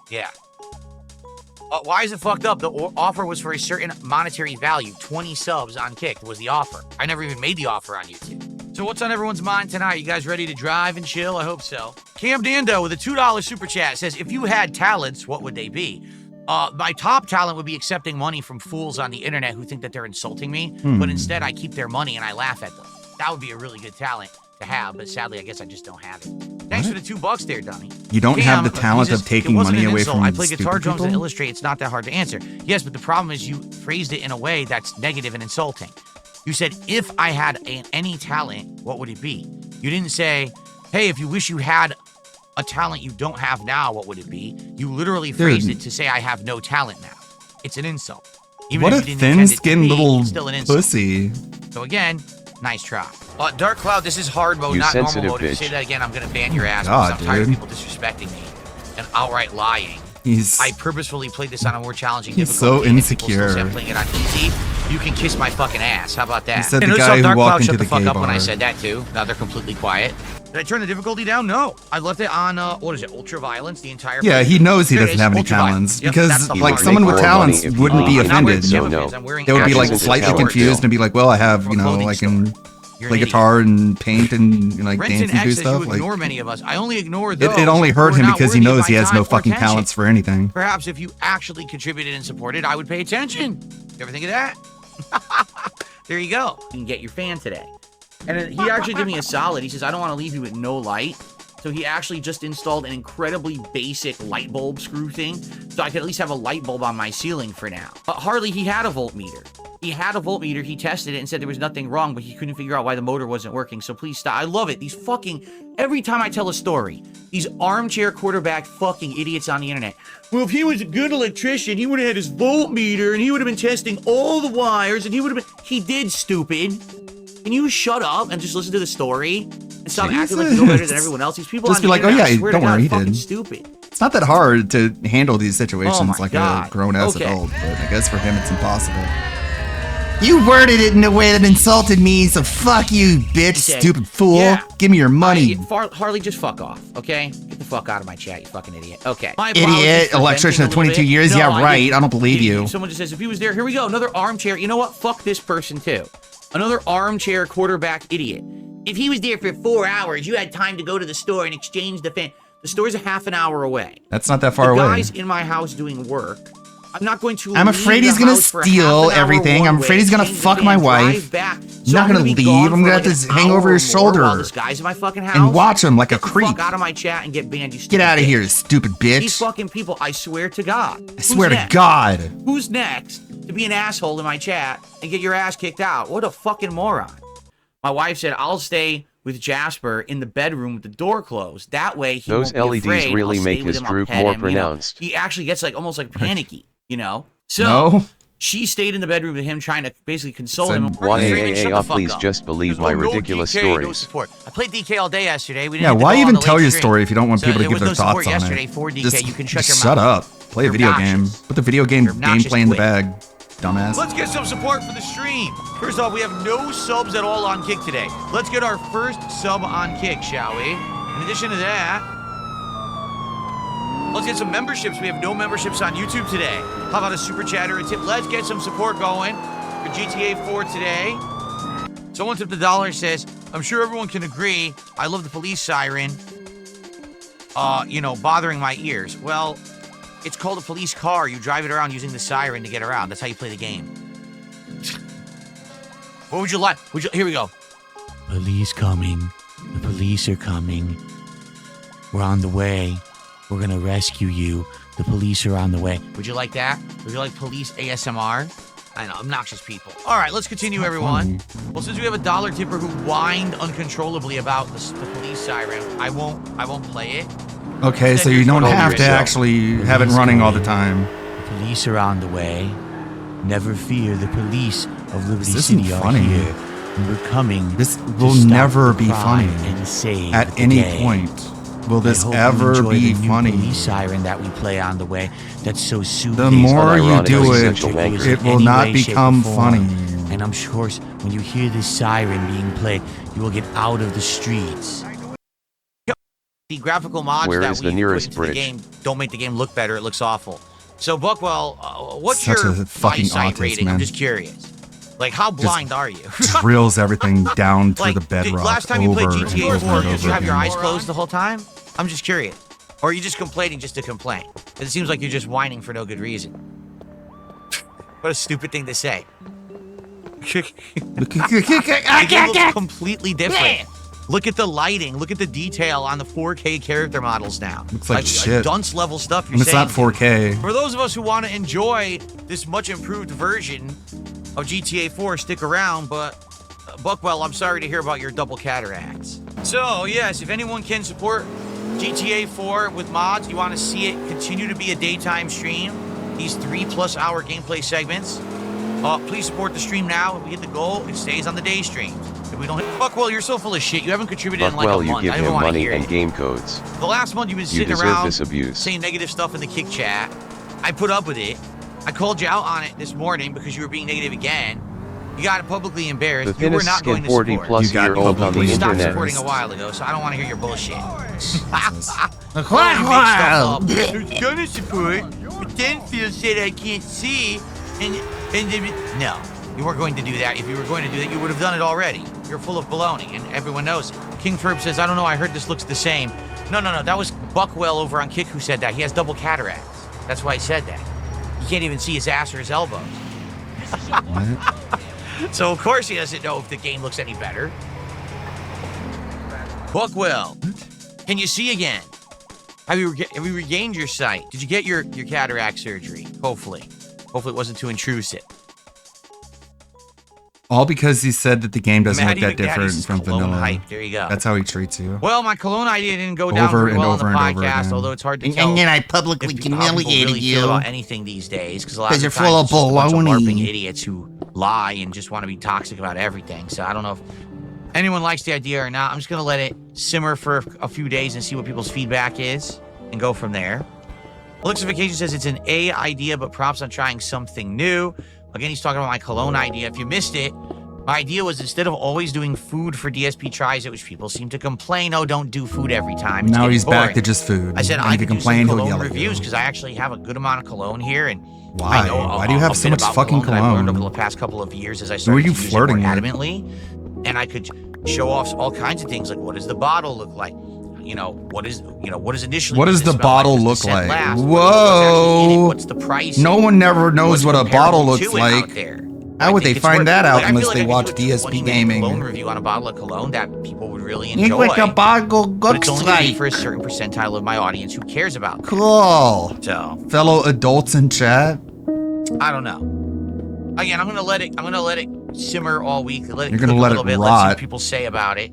J: Yeah. Why is it fucked up? The offer was for a certain monetary value. 20 subs on Kick was the offer. I never even made the offer on YouTube. So what's on everyone's mind tonight? You guys ready to drive and chill? I hope so. Cam Dando with a $2 super chat says, if you had talents, what would they be? My top talent would be accepting money from fools on the internet who think that they're insulting me, but instead I keep their money and I laugh at them. That would be a really good talent to have, but sadly, I guess I just don't have it. Thanks for the $2, there, dummy.
A: You don't have the talent of taking money away from
J: I play
A: stupid
J: guitar drums
A: people?
J: and illustrate. It's not that hard to answer. Yes, but the problem is you phrased it in a way that's negative and insulting. You said, if I had any talent, what would it be? You didn't say, hey, if you wish you had a talent you don't have now, what would it be? You literally phrased it to say, I have no talent now. It's an insult. Even
A: What
J: if
A: a
J: you didn't intend it to
A: thin-skinned
J: be,
A: little
J: it's still an insult.
A: pussy.
J: So again, nice try. Dark Cloud, this is hard mode,
F: You
J: not normal
F: sensitive
J: mode. If you
F: bitch.
J: say that again, I'm going to ban your ass
A: God,
J: because I'm tired of
A: dude.
J: people disrespecting me and outright lying.
A: He's
J: I purposefully played this on a more challenging
A: He's
J: difficulty.
A: so
J: and if people still
A: insecure.
J: say I'm playing it on easy. You can kiss my fucking ass. How about that?
A: He said
J: And
A: the
J: notice
A: guy
J: how
A: who
J: Dark
A: walked
J: Cloud
A: into
J: shut
A: the
J: the fuck
A: gay
J: up when I
A: bar.
J: said that too. Now they're completely quiet. Did I turn the difficulty down? No. I left it on, what is it, ultra violence the entire
A: Yeah, he knows he doesn't have any talents because, like, someone with talents wouldn't be offended. They would be like slightly confused and be like, "Well, I have, you know, I can play guitar and paint and like
J: Renton
A: dance and do
J: X says
A: stuff."
J: you
A: Like,
J: ignore many of us. I only ignore those.
A: it only hurt
J: who are
A: him
J: not
A: because he
J: worthy of
A: knows he
J: my
A: has no
J: time or
A: fucking
J: attention.
A: talents for anything.
J: Perhaps if you actually contributed and supported, I would pay attention. You ever think of that? There you go. You can get your fan today. And then he actually did me a solid. He says, I don't want to leave you with no light. So he actually just installed an incredibly basic light bulb screw thing. So I could at least have a light bulb on my ceiling for now. But Harley, he had a voltmeter. He had a voltmeter. He tested it and said there was nothing wrong, but he couldn't figure out why the motor wasn't working. So please stop. I love it. These fucking, every time I tell a story, these armchair quarterback fucking idiots on the internet. Well, if he was a good electrician, he would have had his voltmeter and he would have been testing all the wires and he would have been, he did, stupid. Can you shut up and just listen to the story and stop acting like you know better than everyone else? These people
A: Just
J: on
A: be
J: the
A: like, "Oh
J: internet, I
A: yeah,
J: swear
A: don't
J: to God,
A: worry, he
J: fucking
A: did."
J: stupid.
A: It's not that hard to handle these situations
J: my
A: like
J: God.
A: a grown-ass
J: Okay.
A: adult, but I guess for him it's impossible. You worded it in a way that insulted me, so fuck you, bitch,
J: said,
A: stupid fool.
J: yeah.
A: Give me your money.
J: Harley, just fuck off, okay? Get the fuck out of my chat, you fucking idiot. Okay. My apologies
A: Idiot,
J: for
A: electrician of
J: venting a little
A: 22
J: bit.
A: years?
J: No,
A: Yeah, right.
J: didn't.
A: I don't believe you.
J: Someone just says, if he was there, here we go, another armchair. You know what? Fuck this person too. Another armchair quarterback idiot. If he was there for 4 hours, you had time to go to the store and exchange the fan. The store's a half an hour away.
A: That's not that far
J: the
A: away.
J: guys in my house doing work. I'm not going to.
A: I'm
J: leave
A: afraid
J: the
A: he's gonna
J: house for
A: steal
J: half an hour
A: everything.
J: one
A: I'm
J: way,
A: afraid he's gonna
J: change the
A: fuck
J: fan,
A: my
J: drive
A: wife.
J: back.
A: I'm not gonna
J: be
A: leave.
J: gone
A: I'm
J: for
A: gonna
J: like
A: have to
J: an
A: hang
J: hour
A: over his
J: or more while
A: shoulder
J: this guy's in my fucking house
A: and watch him like a
J: Get the
A: creep.
J: fuck out of my chat and get banned. You
A: Get out of
J: stupid
A: here, stupid
J: bitch. These
A: bitch.
J: fucking people. I swear to God.
A: I swear to God.
J: Who's next to be an asshole in my chat and get your ass kicked out? What a fucking moron. My wife said, I'll stay with Jasper in the bedroom with the door closed. That way he
F: Those
J: won't be
F: LEDs
J: afraid.
F: really
J: I'll stay
F: make
J: with
F: his
J: him, I'll
F: droop
J: pet
F: more
J: him, you know.
F: pronounced.
J: He actually gets like almost like panicky, you know? So
A: No.
J: she stayed in the bedroom with him trying to basically console him.
F: Please just believe my ridiculous
J: DK, no
F: stories.
J: support. I played DK all day yesterday. We didn't
A: Yeah,
J: hit the
A: why
J: goal on
A: even
J: the
A: tell
J: late
A: your
J: stream.
A: story if you don't want
J: So
A: people to
J: there
A: give
J: was
A: their
J: no
A: thoughts
J: support
A: on
J: yesterday
A: it?
J: for DK. You can shut your
A: shut
J: mouth.
A: up. Play a
J: You're
A: video
J: obnoxious.
A: game. Put the video game
J: You're obnoxious.
A: gameplay in the
J: Quit.
A: bag, dumbass.
J: Let's get some support for the stream. First off, we have no subs at all on Kick today. Let's get our first sub on Kick, shall we? In addition to that, let's get some memberships. We have no memberships on YouTube today. How about a super chat or a tip? Let's get some support going for GTA 4 today. Someone tipped $1, says, I'm sure everyone can agree, I love the police siren, bothering my ears. Well, it's called a police car. You drive it around using the siren to get around. That's how you play the game. What would you like? Here we go. Police coming. The police are coming. We're on the way. We're gonna rescue you. The police are on the way. Would you like that? Would you like police ASMR? I know, obnoxious people. All right, let's continue, everyone. Well, since we have a $1 tipper who whined uncontrollably about the police siren, I won't play it.
A: Okay, so you don't have to actually have it running all the time.
J: The police are on the way. Never fear, the police of Liberty
A: This isn't
J: City are
A: funny.
J: here. And we're coming.
A: This
J: to
A: will
J: stop
A: never
J: the
A: be
J: crime
A: funny.
J: and save
A: At
J: the
A: any
J: day.
A: point will this
J: I hope you
A: ever
J: enjoy
A: be
J: the new
A: funny.
J: police siren that we play on the way. That's so soothing.
A: The more you do it,
J: Ridiculous
A: it
J: in
A: will
J: any
A: not
J: way, shape,
A: become
J: or form.
A: funny.
J: And I'm sure when you hear this siren being played, you will get out of the streets. The graphical mods
F: Where
J: that
F: is
J: we
F: the nearest
J: put into
F: bridge?
J: the game don't make the game look better. It looks awful. So, Buckwell, what's
A: Such
J: your
A: a fucking
J: eyesight
A: autist,
J: rating? I'm
A: man.
J: just curious. Like, how blind are you?
A: Drills everything down to
J: Like,
A: the bedrock.
J: last time you played
A: over and
J: GTA
A: over
J: 4,
A: and
J: did you
A: over
J: have your
A: again.
J: eyes closed the whole time? I'm just curious. Or are you just complaining just to complain? 'Cause it seems like you're just whining for no good reason. What a stupid thing to say. The game looks completely different. Look at the lighting. Look at the detail on the 4K character models now.
A: Looks like shit.
J: Dunce level stuff you're
A: And it's
J: saying.
A: not 4K.
J: For those of us who want to enjoy this much improved version of GTA 4, stick around, but Buckwell, I'm sorry to hear about your double cataracts. So, yes, if anyone can support GTA 4 with mods, you want to see it continue to be a daytime stream, these 3+ hour gameplay segments, please support the stream now. If we hit the goal, it stays on the day stream. If we don't hit... Buckwell, you're so full of shit. You haven't contributed in like a
F: Buckwell,
J: month.
F: you give
J: I don't
F: him
J: want to
F: money
J: hear
F: and
J: it.
F: game codes.
J: The last month you've been
F: You
J: sitting
F: deserve
J: around
F: this abuse.
J: saying negative stuff in the kick chat. I put up with it. I called you out on it this morning because you were being negative again. You got publicly embarrassed.
F: The
J: You were
F: thinnest
J: not going
F: skin
J: to
F: 40
J: support.
F: plus year old on the
J: You stopped
F: internet.
J: supporting a while ago, so I don't want to hear your bullshit.
B: Wow.
J: Who's gonna support, but then Phil said I can't see, and no, you weren't going to do that. If you were going to do that, you would have done it already. You're full of baloney, and everyone knows it. King Ferb says, I don't know, I heard this looks the same. No, that was Buckwell over on Kick who said that. He has double cataracts. That's why he said that. You can't even see his ass or his elbows. So of course he doesn't know if the game looks any better. Buckwell, can you see again? Have you regained your sight? Did you get your cataract surgery? Hopefully it wasn't too intrusive.
A: All because he said that the game doesn't look
J: Matty
A: that different
J: McNaddy's
A: from
J: cologne
A: vanilla.
J: hype. There you go.
A: That's how he treats you.
J: Well, my cologne idea didn't go down
A: Over
J: very
A: and
J: well
A: over
J: on the
A: and over
J: podcast,
A: again.
J: although it's hard to
H: And
J: tell.
H: then I publicly
J: if how people
H: humiliated
J: really
H: you.
J: feel about anything these days, because a lot
H: 'Cause
J: of
H: you're
J: the times
H: full of
J: it's just a bunch of
H: baloney.
J: LARPing idiots who lie and just want to be toxic about everything. So I don't know if anyone likes the idea or not. I'm just gonna let it simmer for a few days and see what people's feedback is, and go from there. Elixification says it's an A idea, but props on trying something new. Again, he's talking about my cologne idea. If you missed it, my idea was instead of always doing food for DSP Tries It, which people seem to complain, oh, don't do food every time. It's
A: Now
J: getting
A: he's back
J: boring.
A: to just food.
J: I said
A: And
J: I
A: if you
J: could
A: complain,
J: do some
A: he'll
J: cologne
A: yell at you.
J: reviews because I actually have a good amount of cologne here, and
A: Why?
J: I know
A: Why do you have
J: a
A: so
J: bit
A: much
J: about
A: fucking
J: that I've learned
A: cologne?
J: over the past couple of years as I
A: Who are
J: started
A: you
J: to use it
A: flirting
J: more
A: with?
J: adamantly, and I could show off all kinds of things like what does the bottle look like. What is initially?
A: What does the bottle look
J: scent
A: like?
J: last?
A: Whoa!
J: What's the price?
A: No one never knows what a bottle
J: comparable
A: looks
J: to it out
A: like.
J: there?
A: How would they find that out
J: Like, I feel
A: unless
J: like
A: they
J: I could
A: watch
J: do a
A: DSP
J: 20-minute
A: gaming?
J: cologne review on a bottle of cologne that people would really
H: Look
J: enjoy.
H: like a bottle
J: But it's
H: looks
J: only gonna be
H: like.
J: for a certain percentile of my audience who cares about that.
A: Cool.
J: So
A: Fellow adults in chat.
J: I don't know. Again, I'm gonna let it simmer all week. Let it
A: You're
J: cook
A: gonna
J: a
A: let
J: little
A: it
J: bit. Let's see what
A: rot.
J: people say about it.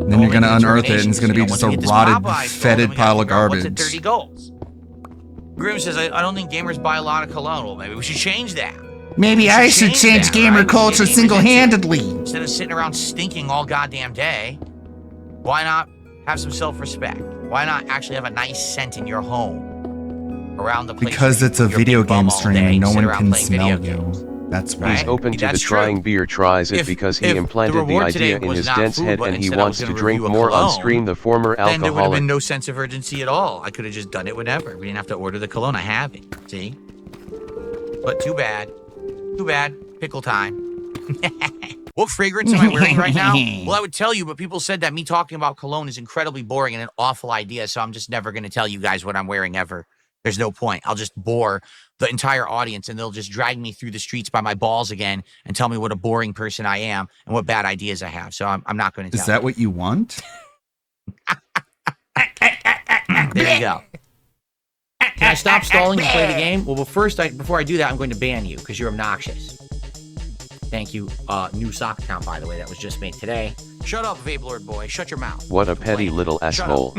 A: Then you're gonna
J: Make
A: unearth it, and it's gonna be
J: determinations.
A: just a
J: Once we get this
A: rotted,
J: Popeyes goal, then
A: fetid
J: we gotta
A: pile of
J: figure out what's at
A: garbage.
J: 30 goals. Grim says, I don't think gamers buy a lot of cologne. Well, maybe we should change that.
H: Maybe
J: We
H: I should change
J: that,
H: gamer
J: right?
H: culture
J: Get gamers
H: single-handedly.
J: into it. Instead of sitting around stinking all goddamn day, why not have some self-respect? Why not actually have a nice scent in your home around the place?
A: Because
J: where
A: it's a
J: you put your
A: video
J: big bum
A: game
J: all
A: stream
J: day
A: and no
J: sit
A: one
J: around
A: can
J: playing video
A: smell
J: games.
A: you. That's
J: Right?
A: why.
F: He's open to the
J: That's true.
F: trying beer tries it
J: If-
F: because he
J: if the
F: implanted the
J: reward today
F: idea in
J: was
F: his
J: not
F: dense
J: food,
F: head
J: but
F: and he
J: instead I
F: wants
J: was
F: to
J: gonna
F: drink
J: review a
F: more on
J: cologne,
F: stream, the former
J: then there would have
F: alcoholic.
J: been no sense of urgency at all. I could have just done it whenever. We didn't have to order the cologne. I have it. See? But too bad. Too bad. Pickle time. What fragrance am I wearing right now? Well, I would tell you, but people said that me talking about cologne is incredibly boring and an awful idea, so I'm just never going to tell you guys what I'm wearing ever. There's no point. I'll just bore the entire audience, and they'll just drag me through the streets by my balls again and tell me what a boring person I am and what bad ideas I have. So I'm not going to tell
A: Is that what you want?
J: There you go. Can I stop stalling and play the game? Well, before I do that, I'm going to ban you because you're obnoxious. Thank you. New sock account, by the way, that was just made today. Shut up, Vape Lord boy. Shut your mouth.
F: What a petty little asshole.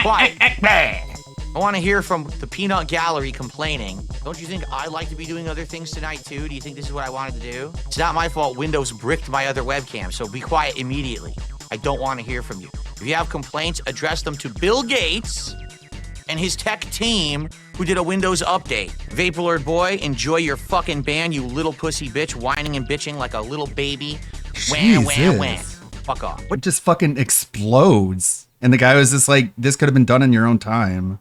J: Quiet. I want to hear from the Peanut Gallery complaining. Don't you think I like to be doing other things tonight, too? Do you think this is what I wanted to do? It's not my fault Windows bricked my other webcam, so be quiet immediately. I don't want to hear from you. If you have complaints, address them to Bill Gates and his tech team who did a Windows update. Vaporlord boy, enjoy your fucking ban, you little pussy bitch, whining and bitching like a little baby. Wham, wham, wham.
A: Jesus.
J: Fuck off.
A: It just fucking explodes. And the guy was just like, this could have been done in your own time.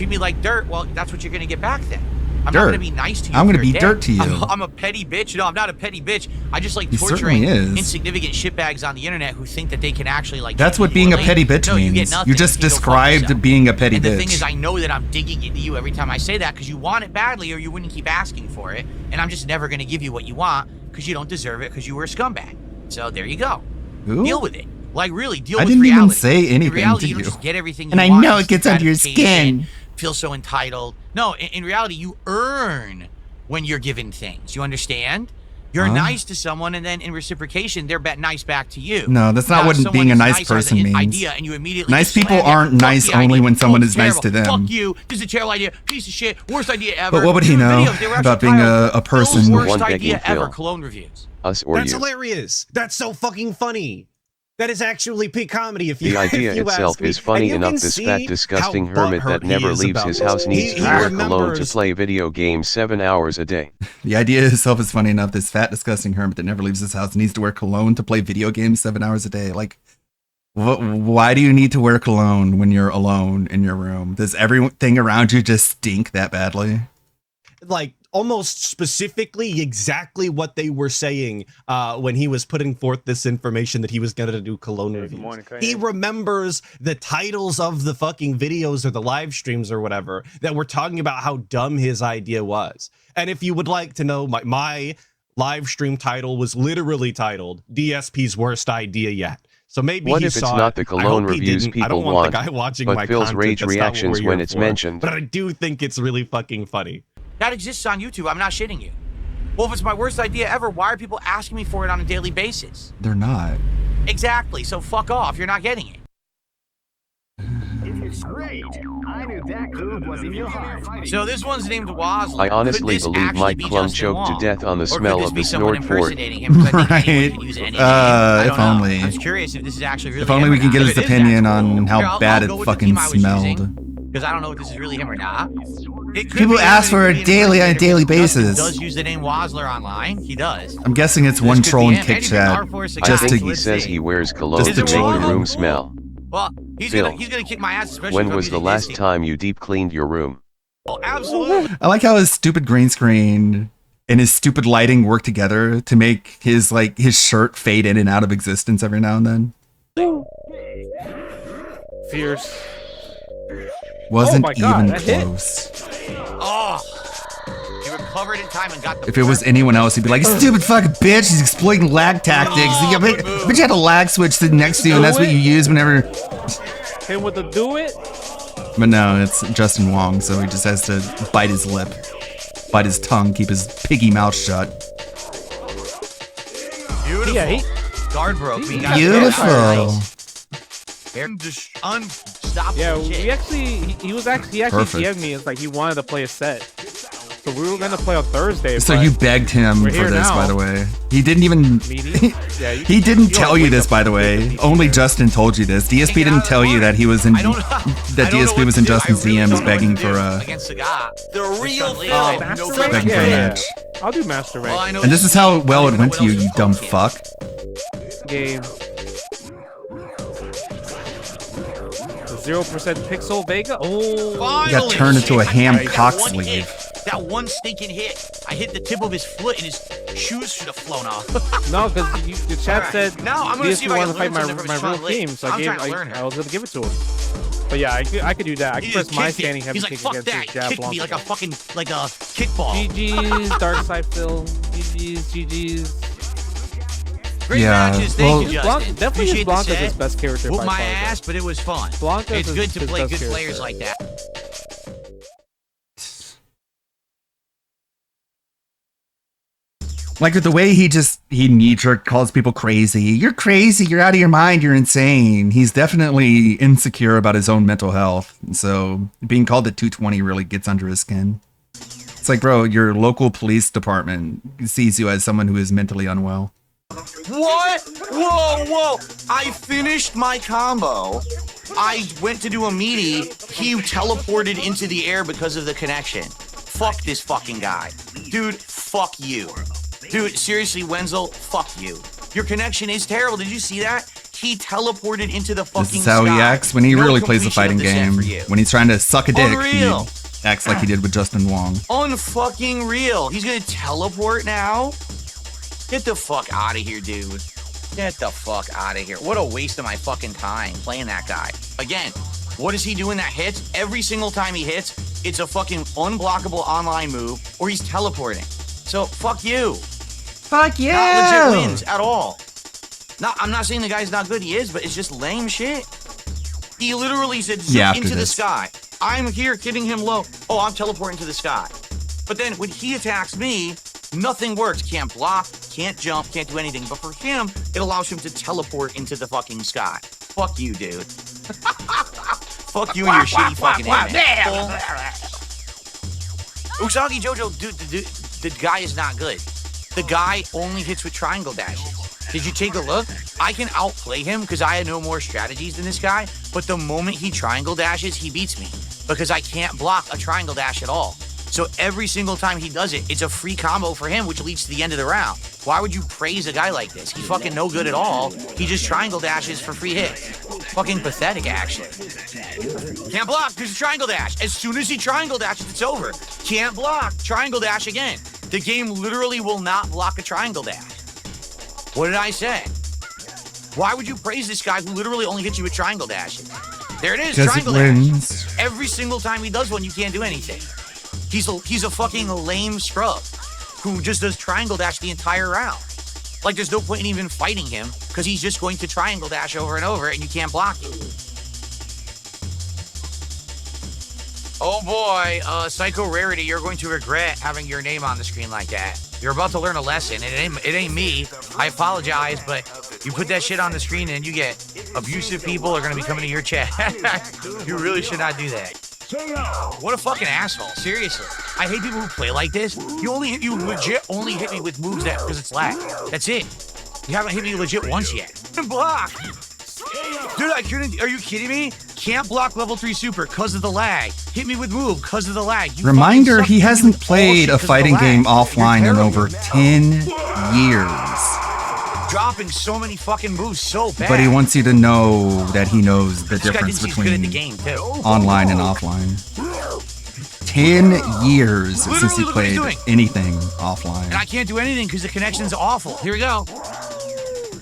J: treat me like dirt, well, that's what you're gonna get back then. I'm not
A: Dirt.
J: gonna be nice to you.
A: I'm
J: if
A: gonna
J: you're
A: be
J: dead.
A: dirt to you.
J: I'm a petty bitch. No, I'm not a petty bitch. I just like
A: He
J: torturing
A: certainly is.
J: insignificant shitbags on the internet who think that they can actually like.
A: That's
J: treat
A: what
J: you
A: being a
J: lame.
A: petty bitch
J: No, you get
A: means.
J: nothing.
A: You just
J: can go fuck
A: described
J: yourself.
A: being a petty
J: And the thing
A: bitch.
J: is, I know that I'm digging into you every time I say that because you want it badly, or you wouldn't keep asking for it. And I'm just never gonna give you what you want because you don't deserve it because you were a scumbag. So there you go.
A: Who?
J: Deal with it. Like really, deal
A: I
J: with
A: didn't
J: reality.
A: even say
J: In
A: anything
J: reality,
A: to
J: you don't
A: you.
J: just get everything you
A: And I
J: want.
A: know
J: It's
A: it gets under your
J: gratification,
A: skin.
J: Feel so entitled. No, in reality, you earn when you're given things. You understand? You're
A: Huh?
J: nice to someone, and then in reciprocation, they're nice back to you.
A: No, that's not
J: Now, if
A: what
J: someone
A: being a
J: is
A: nice
J: nice, has
A: person
J: an
A: means.
J: idea, and you immediately
A: Nice
J: just
A: people
J: slam it.
A: aren't
J: Fuck
A: nice
J: the
A: only
J: idea.
A: when someone
J: Oh,
A: is nice
J: terrible.
A: to them.
J: Fuck you. This is a terrible idea. Piece of shit. Worst idea ever.
A: But what would he
J: Doing
A: know
J: videos, they were
A: about
J: actually
A: being
J: titled,
A: a person?
J: Phil's worst
F: One
J: idea
F: begging
J: ever.
F: Phil.
J: Cologne reviews.
F: Us or
K: That's
F: you.
K: hilarious. That's so fucking funny. That is actually peak comedy. If you,
F: The idea
K: if you
F: itself
K: ask me.
F: is funny
K: And you
F: enough.
K: can
F: This
K: see
F: fat, disgusting
K: how
F: hermit that
K: butthurt he
F: never
K: is
F: leaves
K: about
F: his
K: this.
F: house needs to
K: He
F: wear cologne to
K: remembers-
F: play video games 7 hours a day.
A: The idea itself is funny enough. This fat, disgusting hermit that never leaves his house needs to wear cologne to play video games 7 hours a day. Like, why do you need to wear cologne when you're alone in your room? Does everything around you just stink that badly?
K: Like almost specifically exactly what they were saying when he was putting forth this information that he was going to do cologne reviews. He remembers the titles of the fucking videos or the live streams or whatever that were talking about how dumb his idea was. And if you would like to know, my live stream title was literally titled DSP's Worst Idea Yet. So maybe
F: What
K: he
F: if it's
K: saw
F: not
K: it.
F: the
K: I
F: cologne
K: hope he
F: reviews
K: didn't. I
F: people
K: don't want
F: want,
K: the guy watching
F: but
K: my
F: Phil's
K: content.
F: rage
K: That's not what
F: reactions
K: we're
F: when
K: here
F: it's
K: for.
F: mentioned.
K: But I do think it's really fucking funny.
J: That exists on YouTube. I'm not shitting you. Well, if it's my worst idea ever, why are people asking me for it on a daily basis?
A: They're not.
J: Exactly. So fuck off. You're not getting it.
M: It's great. I knew that groove was in your heart.
J: So this one's named Wozler.
F: I honestly
J: Could this
F: believe
J: actually
F: Mike
J: be
F: Klum
J: Justin
F: choked to
J: Wong?
F: death on the
J: Or could
F: smell
J: this
F: of
J: be
F: the
J: someone
F: snort fort.
J: impersonating him? 'Cause I think anyone
A: Right.
J: can use any name. I
A: If
J: don't know.
A: only.
J: I'm just curious if this is actually really
A: If only
J: him
A: we
J: or
A: could get
J: not.
A: his
J: If it is,
A: opinion
J: that's cool.
A: on how
J: Here, I'll
A: bad
J: go
A: it
J: with the
A: fucking
J: team I was using,
A: smelled.
J: because I don't know if this is really him or not. It could
A: People
J: be him,
A: ask
J: and
A: for
J: it
A: it
J: could be an
A: daily on a
J: impersonator,
A: daily
J: because Justin
A: basis.
J: does use the name Wozler online. He does.
A: I'm guessing it's one
J: This could
A: troll
J: be
A: in
J: him.
A: Kick
J: Anything
A: Chat
J: R-Force a
A: just
J: guy,
A: to
J: so
F: He
J: let's
F: says
J: see.
F: he wears cologne
A: Just
F: to
A: to
F: make
A: troll
F: your
A: him.
F: room smell.
J: Well, he's
F: Phil,
J: gonna kick my ass, especially
F: When
J: if I'm
F: was the
J: using
F: last
J: his
F: time you deep cleaned your room?
J: Oh, absolutely.
A: I like how his stupid green screen and his stupid lighting work together to make his shirt fade in and out of existence every now and then.
B: Fierce.
A: Wasn't
B: my God,
A: even
B: that hit.
A: close.
J: Oh, he recovered in time and got the.
A: If it was anyone else, he'd be like, "Stupid fucking bitch! He's exploiting lag tactics."
J: Oh,
A: But you had a lag switch sitting next to you, and that's what you use whenever.
B: Him with the do it.
A: But no, it's Justin Wong, so he just has to bite his lip, bite his tongue, keep his piggy mouth shut.
J: Beautiful.
B: Yeah,
J: Guard broke. We got
A: Beautiful.
J: Unstoppable.
B: Yeah,
J: shit.
B: we actually he actually
A: Perfect.
B: DM'd me. It's like he wanted to play a set, so we were gonna play on Thursday.
A: So
B: but
A: you begged him
B: we're
A: for
B: here
A: this,
B: now.
A: by the way. He didn't even.
B: Yeah,
A: He didn't
B: you
A: tell
B: don't
A: you
B: wake
A: this,
B: up
A: by the way. Only Justin told you this. DSP didn't tell you that he was in. That DSP was in Justin's DMs begging for a.
J: Against the guy. The real thing.
A: Begging for a match.
B: I'll do master rank.
J: Well, I know
A: And this is how well it went to you, you dumb fuck.
B: Game. 0% Pixel Vega. Oh,
A: You got turned into a ham
J: That
A: cock
J: one
A: sleeve.
J: hit, that one stinking hit. I hit the tip of his foot and his shoes should have flown off.
B: no, because the chat
J: Alright.
B: said
J: No, I'm gonna see if I
B: wanted
J: can
B: to fight
J: learn something from
B: my
J: his
B: real
J: front leg.
B: team, so
J: I'm trying to learn it.
B: I was gonna give it to him. But yeah, I could do that. I
J: He
B: could
J: just
B: press my
J: kicked it.
B: standing heavy
J: He's like,
B: kick
J: fuck
B: against
J: that.
B: his jab
J: Kicked me
B: block.
J: like a fucking, like a kickball.
B: GG's, Dark Side Phil. GG's.
J: Great
A: Yeah,
J: matches.
A: well-
J: Thank you,
B: Blanca,
J: Justin.
B: definitely
J: Appreciate
B: Blanca's
J: the set.
B: his best character
J: Whooped
B: by
J: my
B: far,
J: ass, but it was fun.
B: Blanca's
J: It's good to
B: his
J: play
B: best
J: good
B: character.
J: players like that.
A: Like the way he knee-jerk calls people crazy. You're crazy. You're out of your mind. You're insane. He's definitely insecure about his own mental health. So being called a 220 really gets under his skin. It's like, bro, your local police department sees you as someone who is mentally unwell.
J: What? Whoa. I finished my combo. I went to do a meaty. He teleported into the air because of the connection. Fuck this fucking guy. Dude, fuck you. Dude, seriously, Wenzel, fuck you. Your connection is terrible. Did you see that? He teleported into the fucking
A: This is how he
J: sky.
A: acts when he
J: No
A: really plays the
J: completion
A: fighting
J: of the set
A: game.
J: for you.
A: When he's trying to suck a dick, he
J: Unreal.
A: Acts like he did with Justin Wong.
J: Unfucking real. He's gonna teleport now? Get the fuck out of here, dude. Get the fuck out of here. What a waste of my fucking time playing that guy. Again, what is he doing that hits? Every single time he hits, it's a fucking unblockable online move, or he's teleporting. So, fuck you.
A: Fuck you.
J: Not legit wins at all. No, I'm not saying the guy's not good. He is, but it's just lame shit. He literally said, into the sky. I'm here hitting him low. Oh, I'm teleporting to the sky. But then when he attacks me, nothing works. Can't block, can't jump, can't do anything. But for him, it allows him to teleport into the fucking sky. Fuck you, dude. Fuck you and your shitty fucking internet. Usagi Jojo, dude, the guy is not good. The guy only hits with triangle dashes. Did you take a look? I can outplay him because I know more strategies than this guy, but the moment he triangle dashes, he beats me because I can't block a triangle dash at all. So every single time he does it, it's a free combo for him, which leads to the end of the round. Why would you praise a guy like this? He's fucking no good at all. He just triangle dashes for free hits. Fucking pathetic action. Can't block, there's a triangle dash. As soon as he triangle dashes, it's over. Can't block, triangle dash again. The game literally will not block a triangle dash. What did I say? Why would you praise this guy who literally only hits you with triangle dashes? There it is, triangle dash. Every single time he does one, you can't do anything. He's a fucking lame scrub who just does triangle dash the entire round. Like, there's no point in even fighting him because he's just going to triangle dash over and over and you can't block it. Oh boy, Psycho Rarity, you're going to regret having your name on the screen like that. You're about to learn a lesson. It ain't me. I apologize, but you put that shit on the screen and you get abusive people are going to be coming to your chat. You really should not do that. What a fucking asshole. Seriously. I hate people who play like this. You legit only hit me with moves that because it's lag. That's it. You haven't hit me legit once yet. Block. Dude, I couldn't. Are you kidding me? Can't block level 3 super because of the lag. Hit me with move because of the lag. You
A: Reminder, he hasn't played a fighting game offline in over 10 years.
J: Dropping so many fucking moves so bad.
A: But he wants you to know that he knows the difference
J: He's
A: between
J: good at the game, too.
A: online and offline. 10 years since he played anything offline.
J: And I can't do anything because the connection's awful. Here we go.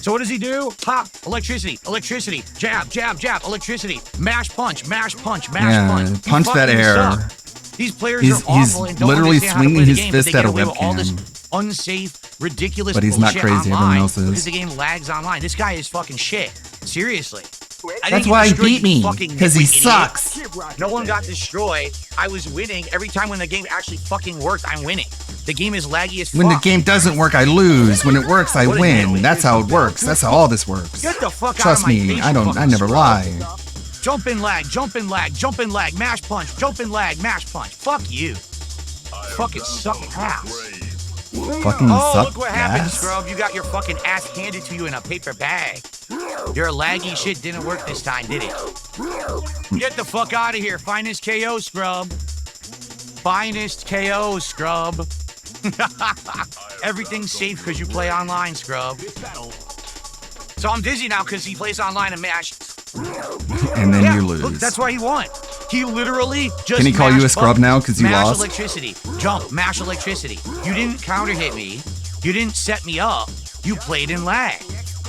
J: So what does he do? Pop, electricity, electricity, jab, jab, jab, electricity, mash punch, mash punch, mash punch.
A: Punch that air.
J: These players are awful and don't
A: literally
J: understand how to
A: swinging
J: play the
A: his
J: game,
A: fist
J: but
A: at a
J: they get away with all this
A: webcam.
J: unsafe, ridiculous
A: But he's not
J: bullshit
A: crazy,
J: online
A: everyone else is.
J: because the game lags online. This guy is fucking shit. Seriously.
A: That's why he beat me, because he sucks.
J: No one got destroyed. I was winning. Every time when the game actually fucking worked, I'm winning. The game is laggy as fuck.
A: When the game doesn't work, I lose. When it works, I win. That's how it works. That's how all this works.
J: Get the fuck
A: Trust
J: out of my
A: me,
J: face,
A: I
J: you
A: never
J: fucking
A: lie.
J: Jump and lag, jump and lag, jump and lag, mash punch, jump and lag, mash punch. Fuck you. Fucking suck ass.
A: Fucking suck
J: look what happened,
A: ass.
J: scrub. You got your fucking ass handed to you in a paper bag. Your laggy shit didn't work this time, did it? Get the fuck out of here. Finest KO, scrub. Finest KO, scrub. Everything's safe because you play online, scrub. So I'm dizzy now because he plays online and mash.
A: And then you lose.
J: Look, that's why he won. He literally just
A: Can he call you a
J: mashed
A: scrub
J: buttons,
A: now 'cause you
J: mash
A: lost?
J: Electricity, jump, mash electricity. You didn't counter hit me. You didn't set me up. You played in lag.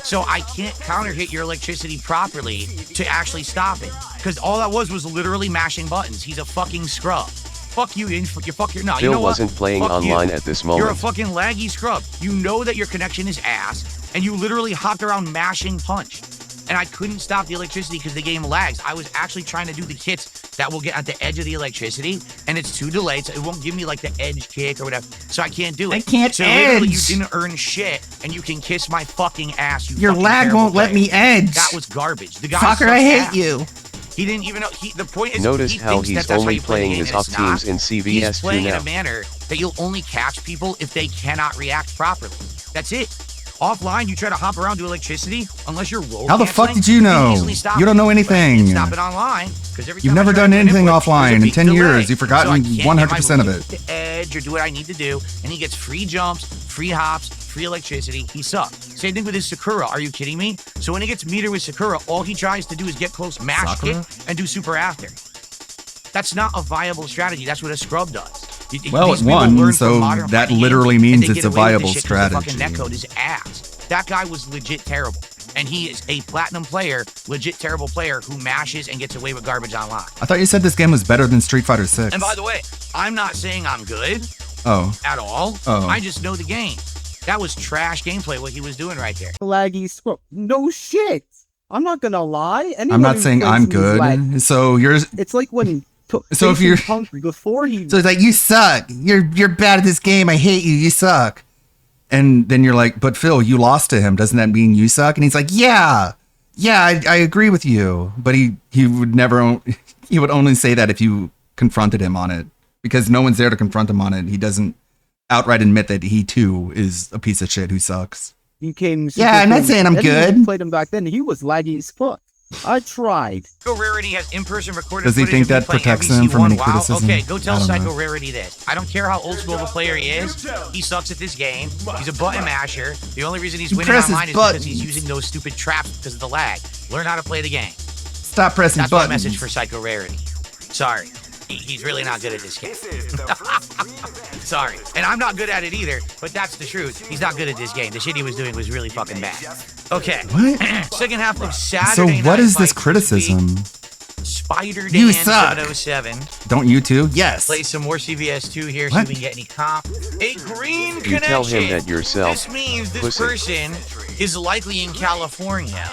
J: So I can't counter hit your electricity properly to actually stop it. Because all that was literally mashing buttons. He's a fucking scrub. Fuck you, you fuck your, no, you
F: Bill
J: know what?
F: wasn't playing
J: Fuck
F: online
J: you.
F: at this
J: You're a
F: moment.
J: fucking laggy scrub. You know that your connection is ass, and you literally hopped around mashing punch. And I couldn't stop the electricity because the game lags. I was actually trying to do the hits that will get at the edge of the electricity, and it's too delayed, so it won't give me like the edge kick or whatever. So I can't do it.
A: I can't
J: so literally, you
A: edge.
J: didn't earn shit, and you can kiss my fucking ass. You
A: Your
J: fucking
A: lag
J: terrible
A: won't let
J: player.
A: me edge.
J: That was garbage. The guy
A: Fucker,
J: sucks
A: I hate
J: ass.
A: you.
J: He didn't even know. The point is,
F: Notice
J: he
F: how
J: thinks
F: he's
J: that's how
F: only
J: you play the
F: playing
J: game,
F: his
J: and
F: off
J: it's
F: teams
J: not.
F: in
J: He's
F: CVS2
J: playing in
F: now.
J: a manner that you'll only catch people if they cannot react properly. That's it. Offline, you try to hop around to electricity unless you're roll
A: How the fuck
J: canceling,
A: did you know?
J: can easily stop
A: You don't
J: it.
A: know
J: But you
A: anything.
J: can't stop it online because every
A: You've
J: time I
A: never
J: try
A: done
J: to do
A: anything
J: input, there's a
A: offline in
J: big
A: 10
J: delay.
A: years. You've
J: So I
A: forgotten
J: can't get
A: 100% of
J: my
A: it.
J: to edge or do what I need to do, and he gets free jumps, free hops, free electricity. He sucks. Same thing with his Sakura. Are you kidding me? So when he gets meter with Sakura, all he tries to do is get close, mash
A: Sakura?
J: kick, and do super after. That's not a viable strategy. That's what a scrub does.
A: Well,
J: These
A: it
J: people
A: won,
J: learn
A: so
J: from modern
A: that
J: fighting
A: literally
J: and
A: means
J: they
A: it's
J: get
A: a
J: away with
A: viable
J: this shit 'cause the
A: strategy.
J: fucking netcode is ass. That guy was legit terrible. And he is a platinum player, legit terrible player who mashes and gets away with garbage online.
A: I thought you said this game was better than Street Fighter 6.
J: And by the way, I'm not saying I'm good
A: Oh.
J: at all.
A: Oh.
J: I just know the game. That was trash gameplay, what he was doing right there.
N: Laggy scroll. No shit. I'm not gonna lie.
A: I'm not saying I'm good. So you're.
N: It's like when.
A: So if you're.
N: Before he.
A: So it's like, you suck. You're bad at this game. I hate you. You suck. And then you're like, but Phil, you lost to him. Doesn't that mean you suck? And he's like, yeah, I agree with you. But he would never, he would only say that if you confronted him on it, because no one's there to confront him on it. He doesn't outright admit that he too is a piece of shit who sucks.
N: He came.
A: Yeah, I'm not saying I'm good.
N: Played him back then. He was laggy as fuck. I tried.
J: Psycho Rarity has in-person recorded
A: Does he
J: footage
A: think
J: of me
A: that
J: playing
A: protects
J: MVC1.
A: him from any
J: Wow.
A: criticism?
J: Okay, go tell
A: I don't
J: Psycho
A: know.
J: Rarity this. I don't care how old school of a player he is. He sucks at this game. He's a button masher. The only reason he's
A: He
J: winning
A: presses
J: online is because he's using those stupid traps because of the lag. Learn how to play the game.
A: Stop pressing
J: That's my
A: buttons.
J: message for Psycho Rarity. Sorry. He's really not good at this game. Sorry. And I'm not good at it either, but that's the truth. He's not good at this game. The shit he was doing was really fucking bad. Okay.
A: What?
J: Second half of
A: So
J: Saturday
A: what
J: Night
A: is this
J: Fight
A: criticism?
J: Spider
A: You
J: Dan
A: suck.
J: 707.
A: Don't you too? Yes.
J: Play some more CVS2 here
A: What?
J: so we can get any comp. A green
F: You
J: connection.
F: tell him that yourself.
J: This means this
F: Pussy.
J: person is likely in California.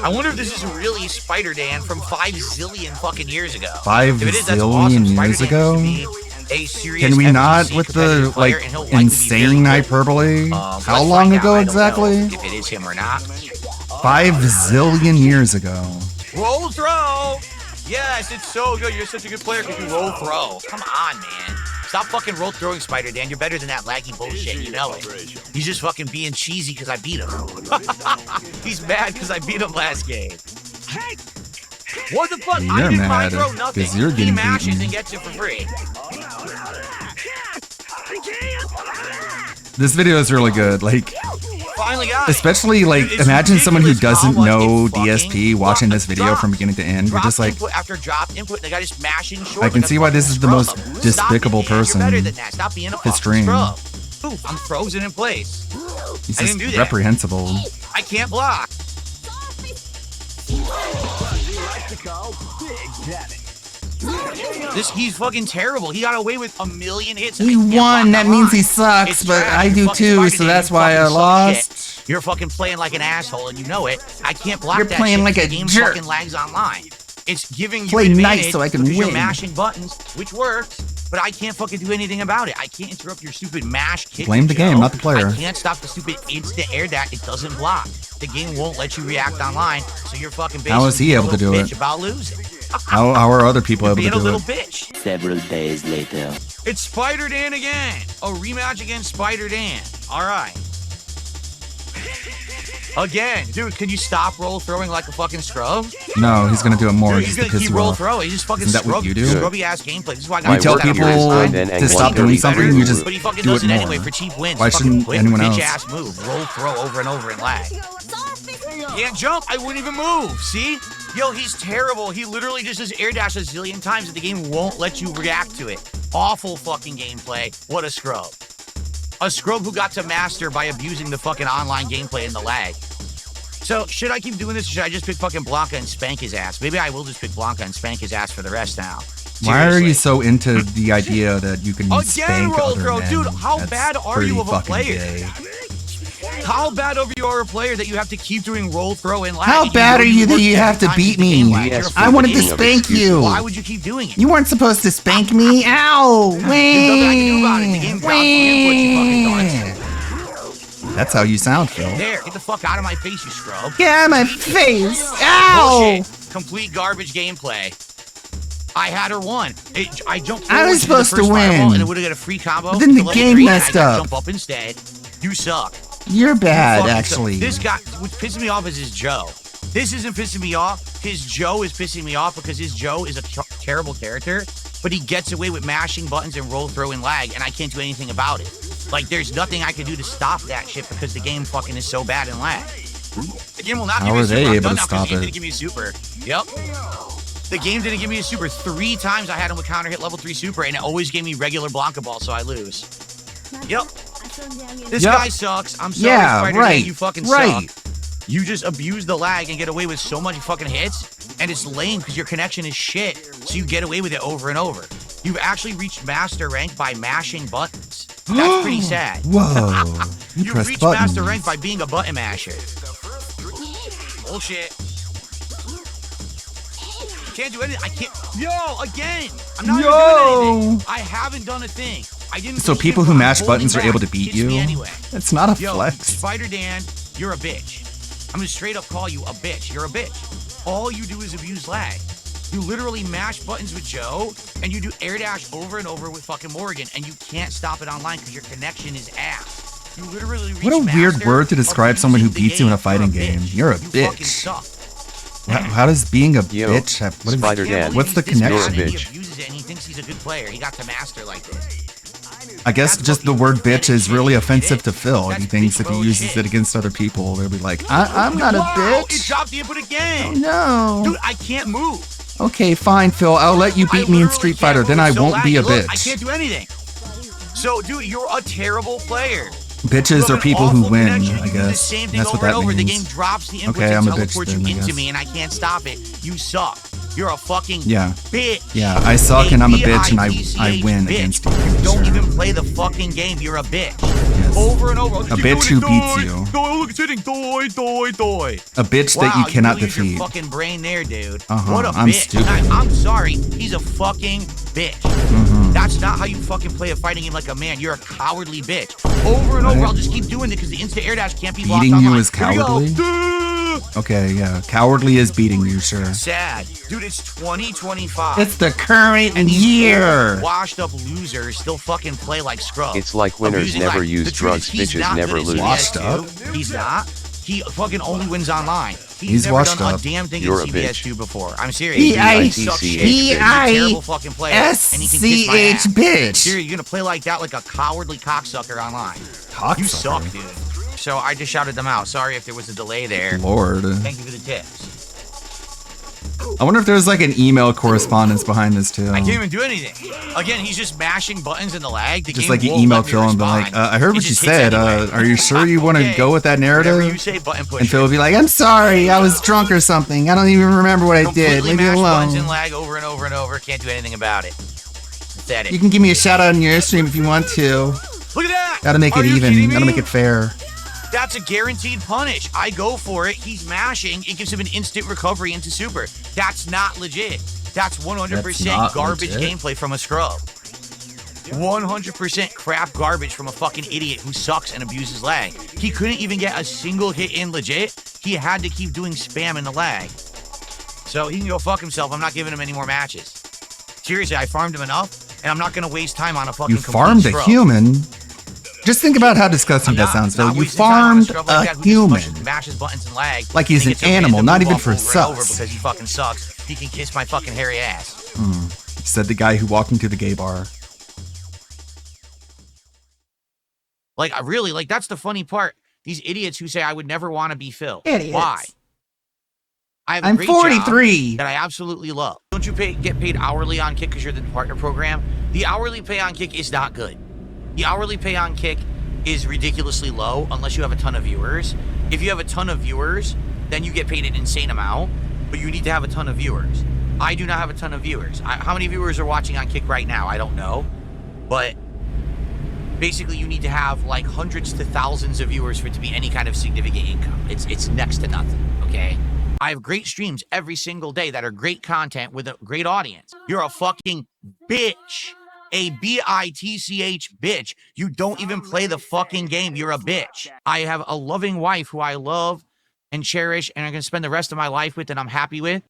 J: I wonder if this is really Spider Dan from 5 zillion fucking years ago.
A: 5
J: If it is, that's
A: zillion
J: awesome.
A: years
J: Spider-Dan
A: ago?
J: used to be a serious
A: Can we
J: FGC
A: not with the
J: competitive player,
A: like
J: and he'll likely be
A: insane
J: very good.
A: hyperbole?
J: Let's
A: How long
J: find out.
A: ago
J: I don't
A: exactly?
J: know if it is him or not.
A: 5 zillion years ago.
J: Roll throw. Yes, it's so good. You're such a good player because you roll throw. Come on, man. Stop fucking roll throwing, Spider Dan. You're better than that laggy bullshit. You know it. He's just fucking being cheesy because I beat him. He's mad because I beat him last game. What the fuck?
A: You're
J: I didn't
A: mad
J: mind throw nothing.
A: 'cause you're
J: He
A: getting
J: mashes
A: beaten.
J: and gets it for free.
A: This video is really good. Like,
J: Finally got it.
A: especially like,
J: Dude, it's
A: imagine someone who
J: ridiculous
A: doesn't
J: how much
A: know
J: it fucking
A: DSP watching this video
J: drops.
A: from beginning to end. You're
J: Drop
A: just like,
J: input after drop input. The guy just mashing short.
A: I can
J: like a
A: see why this
J: fucking
A: is the most
J: scrub.
A: despicable
J: Stop it, man.
A: person
J: You're better than that. Stop being a
A: to
J: fucking
A: stream.
J: scrub. Ooh, I'm frozen in place.
A: He's
J: I didn't
A: just
J: do that.
A: reprehensible.
J: I can't block. He's fucking terrible. He got away with a million hits.
A: He won. That means he sucks, but I do too, so that's why I lost.
J: You're fucking playing like an asshole, and you know it. I can't block
A: You're
J: that
A: playing
J: shit.
A: like a
J: The game
A: jerk.
J: fucking lags online. It's giving you
A: Play
J: advantage
A: nice so I can
J: because You're
A: win.
J: mashing buttons, which works, but I can't fucking do anything about it. I can't interrupt your stupid mash kick.
A: Blame the game,
J: Joe.
A: not the player.
J: I can't stop the stupid instant air dash. It doesn't block. The game won't let you react online, so you're fucking basically
A: How is he
J: being a
A: able to
J: little
A: do
J: bitch
A: it?
J: about losing.
A: How are other people
J: You're
A: able
J: being
A: to
J: a
A: do
J: little
A: it?
J: bitch.
O: Several days later.
J: It's Spider Dan again. A rematch against Spider Dan. All right. Again, dude, can you stop roll throwing like a fucking scrub?
A: No, he's gonna do it more
J: Dude,
A: just
J: he's
A: to
J: gonna
A: piss
J: keep
A: you
J: roll
A: off.
J: throw. He's just fucking
A: Isn't that what you do?
J: scrubby ass gameplay. This is why I
A: You
J: got
A: tell
J: that
A: people
J: on
A: to stop doing something, you just
J: but he fucking
A: do
J: does
A: it
J: it
A: more.
J: anyway for cheap wins.
A: Why
J: Fucking
A: shouldn't
J: quick,
A: anyone else?
J: bitch ass move. Roll throw over and over and lag. Can't jump. I wouldn't even move. See? Yo, he's terrible. He literally just does air dash a zillion times and the game won't let you react to it. Awful fucking gameplay. What a scrub. A scrub who got to master by abusing the fucking online gameplay and the lag. So, should I keep doing this or should I just pick fucking Blanca and spank his ass? Maybe I will just pick Blanca and spank his ass for the rest now.
A: Why are
J: Seriously.
A: you so into the idea that you can
J: Again,
A: spank
J: roll
A: other
J: throw.
A: men?
J: Dude, how
A: That's
J: bad are
A: pretty
J: you of a
A: fucking
J: player?
A: gay.
J: How bad of you are a player that you have to keep doing roll throw and lag?
A: How
J: and
A: bad
J: know
A: are you that
J: work
A: you
J: every
A: have to
J: time
A: beat
J: the game
A: me?
J: lags? You're a
A: I wanted to
J: fucking idiot.
A: spank you.
J: Why would you keep doing it?
A: You weren't supposed to spank me. Ow!
J: There's nothing I can do about it. The game drops the input, you fucking dunce.
A: That's how you sound, Phil.
J: There, get the fuck out of my face, you scrub.
A: Get out of my face! Ow!
J: Bullshit. Complete garbage gameplay. I had her won. I jumped
A: I was
J: forward to the
A: supposed to
J: first fireball
A: win.
J: And it would have got a free combo.
A: But then the
J: to level
A: game
J: 3, and
A: messed
J: I got to
A: up.
J: Jump up instead. You suck.
A: You're bad,
J: Fucking
A: actually.
J: suck. This guy, what's pissing me off is his Joe. This isn't pissing me off. His Joe is pissing me off because his Joe is a terrible character, but he gets away with mashing buttons and roll throw and lag, and I can't do anything about it. Like, there's nothing I can do to stop that shit because the game fucking is so bad and lag. The game will not
A: How
J: give me
A: are
J: a super.
A: they
J: I'm
A: able
J: done
A: to
J: now 'cause
A: stop
J: you
A: it?
J: didn't give me a super. Yep. The game didn't give me a super 3 times. I had him with counter hit level 3 super, and it always gave me regular Blanca ball, so I lose. Yep. This guy sucks. I'm sorry, Spider Man, you fucking suck. You just abuse the lag and get away with so much fucking hits, and it's lame because your connection is shit, so you get away with it over and over. You've actually reached master rank by mashing buttons. That's pretty sad.
A: Whoa.
J: You reached master rank by being a button masher. Bullshit. Can't do anything. I can't. Yo, again. I'm not even doing anything. I haven't done a thing. I didn't.
A: So people who mash buttons are able to beat you?
J: Anyway.
A: It's not a
J: Yo,
A: flex.
J: Spider Dan, you're a bitch. I'm gonna straight up call you a bitch. You're a bitch. All you do is abuse lag. You literally mash buttons with Joe, and you do air dash over and over with fucking Morgan, and you can't stop it online because your connection is ass. You literally reach
A: What a weird
J: master
A: word to describe someone who beats you in a fighting
J: You're a
A: game. You're a
J: You fucking
A: bitch.
J: suck.
A: How does being a bitch have... What is,
F: Spider-Dan,
A: what's the
J: This guy,
A: connection?
J: He abuses it, and he thinks he's a good player. He got to master like this.
A: I guess just the word bitch is really offensive to Phil. He thinks if he uses it against other people, they'll be like, I'm not a
J: Wow, it
A: bitch.
J: dropped the input again.
A: Oh, no.
J: Dude, I can't move.
A: Okay, fine, Phil. I'll let you beat me in Street Fighter. Then I won't be a
J: Look, I
A: bitch.
J: can't do anything. So, dude, you're a terrible player.
A: Bitches are people who win, I guess.
J: Same thing
A: That's what
J: over and
A: that
J: over. The
A: means.
J: game drops the inputs
A: Okay, I'm
J: and
A: a bitch
J: teleports
A: then, I
J: you into
A: guess.
J: me, and I can't stop it. You suck. You're a fucking
A: Yeah.
J: bitch.
A: Yeah, I suck and I'm a bitch and I
J: B-I-T-C-H
A: win
J: bitch.
A: against you.
J: You don't
A: Sure.
J: even play the fucking game. You're a bitch. Over and over.
A: A bitch who beats you.
J: Look, it's hitting. Doi.
A: A bitch that
J: Wow,
A: you cannot
J: lose your
A: defeat.
J: fucking brain there, dude.
A: Uh-huh,
J: What a
A: I'm
J: bitch.
A: stupid.
J: I'm sorry. He's a fucking bitch.
A: Mm-hmm.
J: That's not how you fucking play a fighting game like a man. You're a cowardly bitch. Over and over,
A: Right.
J: I'll just keep doing it because the instant air dash can't be blocked
A: Beating you
J: online.
A: is
J: Here we go.
A: cowardly? Okay, yeah. Cowardly is beating you, sure.
J: Sad. Dude, it's 2025.
A: It's the current
J: and these
A: year.
J: old washed up losers still fucking play like scrubs.
F: It's like winners
J: Abusing
F: never
J: life.
F: use
J: The truth
F: drugs,
J: is he's
F: bitches
J: not
F: never
J: good at
F: lose.
J: CBS
A: Washed up?
J: 2. He's not. He fucking only wins online.
A: He's
J: never
A: washed
J: done
A: up.
J: a damn thing
F: You're a
J: in CBS
F: bitch.
J: 2 before. I'm serious.
A: B-I-T-C-H,
J: He sucks shit.
F: bitch.
J: He's a terrible fucking player. And he can kiss my ass.
A: bitch.
J: Seriously, you're gonna play like that like a cowardly cocksucker online. You suck, dude. So I just shouted them out. Sorry if there was a delay there.
A: Lord.
J: Thank you for the tips.
A: I wonder if there's like an email correspondence behind this too.
J: I can't even do anything. Again, he's just mashing buttons in the lag. The
A: Just
J: game
A: like you
J: won't
A: emailed
J: let me
A: Phil and be
J: respond.
A: like, I heard
J: It
A: what you
J: just hits
A: said.
J: anyway.
A: Are you sure you want to
J: Okay.
A: go with that
J: Whatever
A: narrative?
J: you say, button push.
A: And Phil would be like, I'm sorry, I was drunk or something. I don't even remember what I did.
J: Completely
A: Leave me
J: mash buttons and
A: alone.
J: lag over and over and over. Can't do anything about it. Pathetic.
A: You can give me a shout out on your stream if you want to.
J: Look at that.
A: Gotta make
J: Are
A: it
J: you
A: even.
J: kidding
A: Gotta
J: me?
A: make it fair.
J: That's a guaranteed punish. I go for it. He's mashing. It gives him an instant recovery into super. That's not legit. That's 100%
A: That's not
J: garbage
A: legit.
J: gameplay from a scrub. 100% crap garbage from a fucking idiot who sucks and abuses lag. He couldn't even get a single hit in legit. He had to keep doing spam in the lag. So he can go fuck himself. I'm not giving him any more matches. Seriously, I farmed him enough, and I'm not going to waste time on a fucking
A: You farmed a
J: scrub.
A: human. Just think about how disgusting that sounds, Phil.
J: Not
A: You
J: wasting time on
A: farmed
J: scrub like that
A: a
J: who just
A: human.
J: mashes buttons and lag.
A: Like he's
J: and
A: an
J: gets a
A: animal,
J: random
A: not
J: move
A: even
J: off
A: for
J: over and over
A: sus.
J: because he fucking sucks. He can kiss my fucking hairy ass.
A: Said the guy who walked into the gay bar.
J: Like, I really, like, that's the funny part. These idiots who say I would never want to be Phil.
A: Idiots.
J: Why? I have a
A: I'm
J: great
A: 43.
J: job that I absolutely love. Don't you get paid hourly on Kick because you're the partner program? The hourly pay on Kick is not good. The hourly pay on Kick is ridiculously low unless you have a ton of viewers. If you have a ton of viewers, then you get paid an insane amount, but you need to have a ton of viewers. I do not have a ton of viewers. How many viewers are watching on Kick right now? I don't know. But basically you need to have like hundreds to thousands of viewers for it to be any kind of significant income. It's next to nothing, okay? I have great streams every single day that are great content with a great audience. You're a fucking bitch. A B-I-T-C-H bitch. You don't even play the fucking game. You're a bitch. I have a loving wife who I love and cherish and I'm going to spend the rest of my life with and I'm happy with.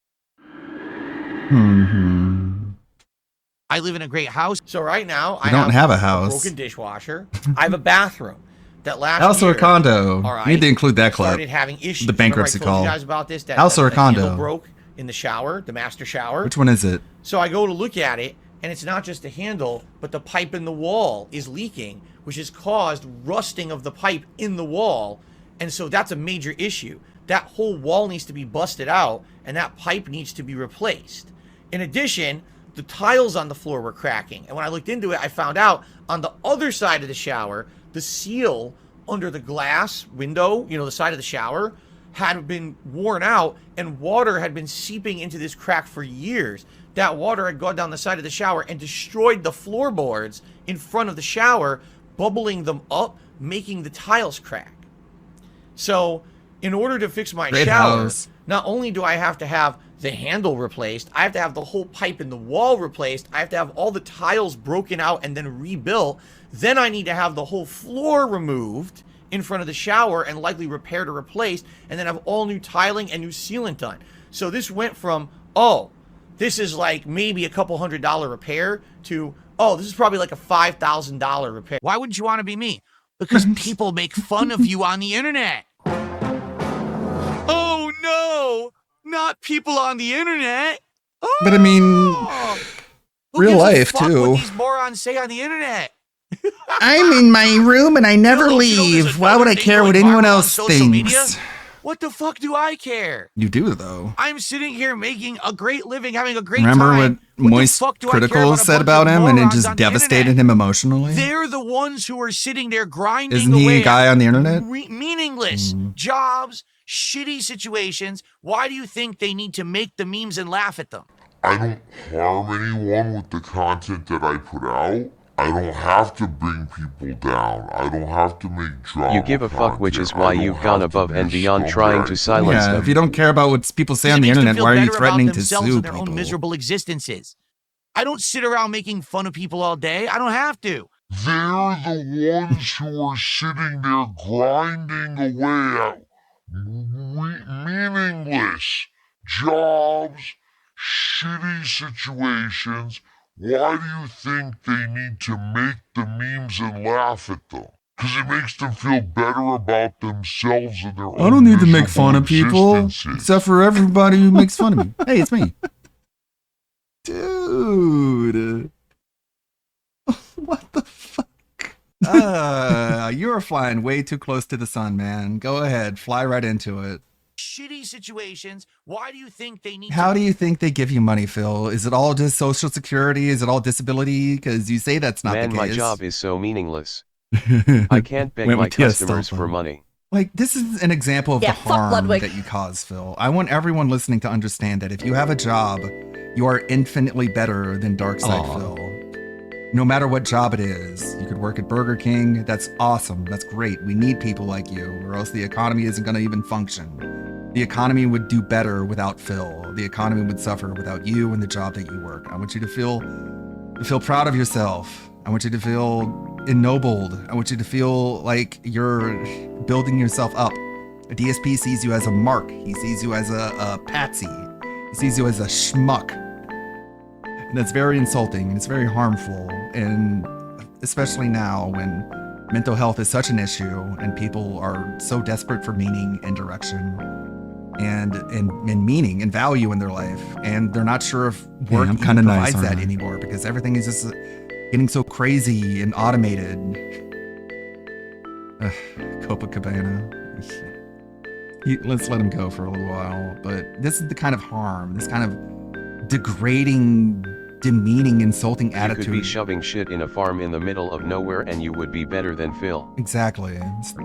J: I live in a great house. So right now, I
A: don't have a house.
J: broken dishwasher. I have a bathroom that last
A: House
J: year,
A: or condo?
J: all right,
A: You need to include that clip.
J: started having issues.
A: The bankruptcy
J: Remember I told
A: call.
J: you guys about this? That,
A: House
J: that,
A: or a
J: the handle
A: condo?
J: broke in the shower, the master shower.
A: Which one is it?
J: So I go to look at it, and it's not just the handle, but the pipe in the wall is leaking, which has caused rusting of the pipe in the wall. And so that's a major issue. That whole wall needs to be busted out, and that pipe needs to be replaced. In addition, the tiles on the floor were cracking. And when I looked into it, I found out on the other side of the shower, the seal under the glass window, you know, the side of the shower, had been worn out and water had been seeping into this crack for years. That water had gone down the side of the shower and destroyed the floorboards in front of the shower, bubbling them up, making the tiles crack. So, in order to fix my shower, not only do I have to have the handle replaced, I have to have the whole pipe in the wall replaced, I have to have all the tiles broken out and then rebuilt, then I need to have the whole floor removed in front of the shower and likely repaired or replaced, and then have all new tiling and new sealant done. So this went from, oh, this is like maybe a couple $100 repair to, oh, this is probably like a $5,000 repair.
L: Why wouldn't you want to be me? Because people make fun of you on the internet.
J: Oh no, not people on the internet. Oh,
A: But I mean,
J: who
A: real
J: gives a
A: life
J: fuck
A: too.
J: What these morons say on the internet.
A: I'm in my room and I never leave. Why would I care what anyone else thinks?
J: What the fuck do I care?
A: You do though.
J: I'm sitting here making a great living, having a great
A: Remember
J: time.
A: what Moist Critical said about him, and it just devastated him emotionally?
J: They're the ones who are sitting there grinding
A: Isn't
J: away
A: he a guy on the internet?
J: meaningless jobs, shitty situations. Why do you think they need to make the memes and laugh at them?
C: I don't harm anyone with the content that I put out. I don't have to bring people down. I don't have to make drama.
F: You give a fuck, which is why you've gone above and beyond trying to silence
A: Yeah,
F: them.
A: if you don't care about what people say on the internet, why are you threatening to sue
J: their own
A: people?
J: miserable existences? I don't sit around making fun of people all day. I don't have to.
C: They're the ones who are sitting there grinding away at meaningless jobs, shitty situations. Why do you think they need to make the memes and laugh at them? Because it makes them feel better about themselves and their own
A: I don't need to make fun of people,
C: existences.
A: except for everybody who makes fun of me. Hey, it's me. Dude. What the fuck? You're flying way too close to the sun, man. Go ahead, fly right into it.
J: Shitty situations. Why do you think they need
A: How
J: to
A: do you think they give you money, Phil? Is it all just Social Security? Is it all disability? Because you say that's not
F: Man,
A: the
F: my
A: case.
F: job is so meaningless. I can't beg
A: Went
F: my
A: with the
F: customers
A: stuff
F: for
A: on.
F: money.
A: Like, this is an example of
G: Yeah,
A: the
G: fuck
A: harm
G: Ludwig.
A: that you cause, Phil. I want everyone listening to understand that if you have a job, you are infinitely better than Darkside
B: Aw.
A: Phil. No matter what job it is, you could work at Burger King. That's awesome. That's great. We need people like you, or else the economy isn't going to even function. The economy would do better without Phil. The economy would suffer without you and the job that you work. I want you to feel proud of yourself. I want you to feel ennobled. I want you to feel like you're building yourself up. A DSP sees you as a mark. He sees you as a patsy. He sees you as a schmuck. And that's very insulting and it's very harmful. And especially now when mental health is such an issue and people are so desperate for meaning and direction and meaning and value in their life. And they're not sure if work
B: I'm
A: even
B: kinda nice,
A: provides that
B: aren't I?
A: anymore because everything is just getting so crazy and automated. Copacabana. Let's let him go for a little while. But this is the kind of harm, this kind of degrading, demeaning, insulting
F: You
A: attitude.
F: could be shoving shit in a farm in the middle of nowhere and you would be better than Phil.
A: Exactly.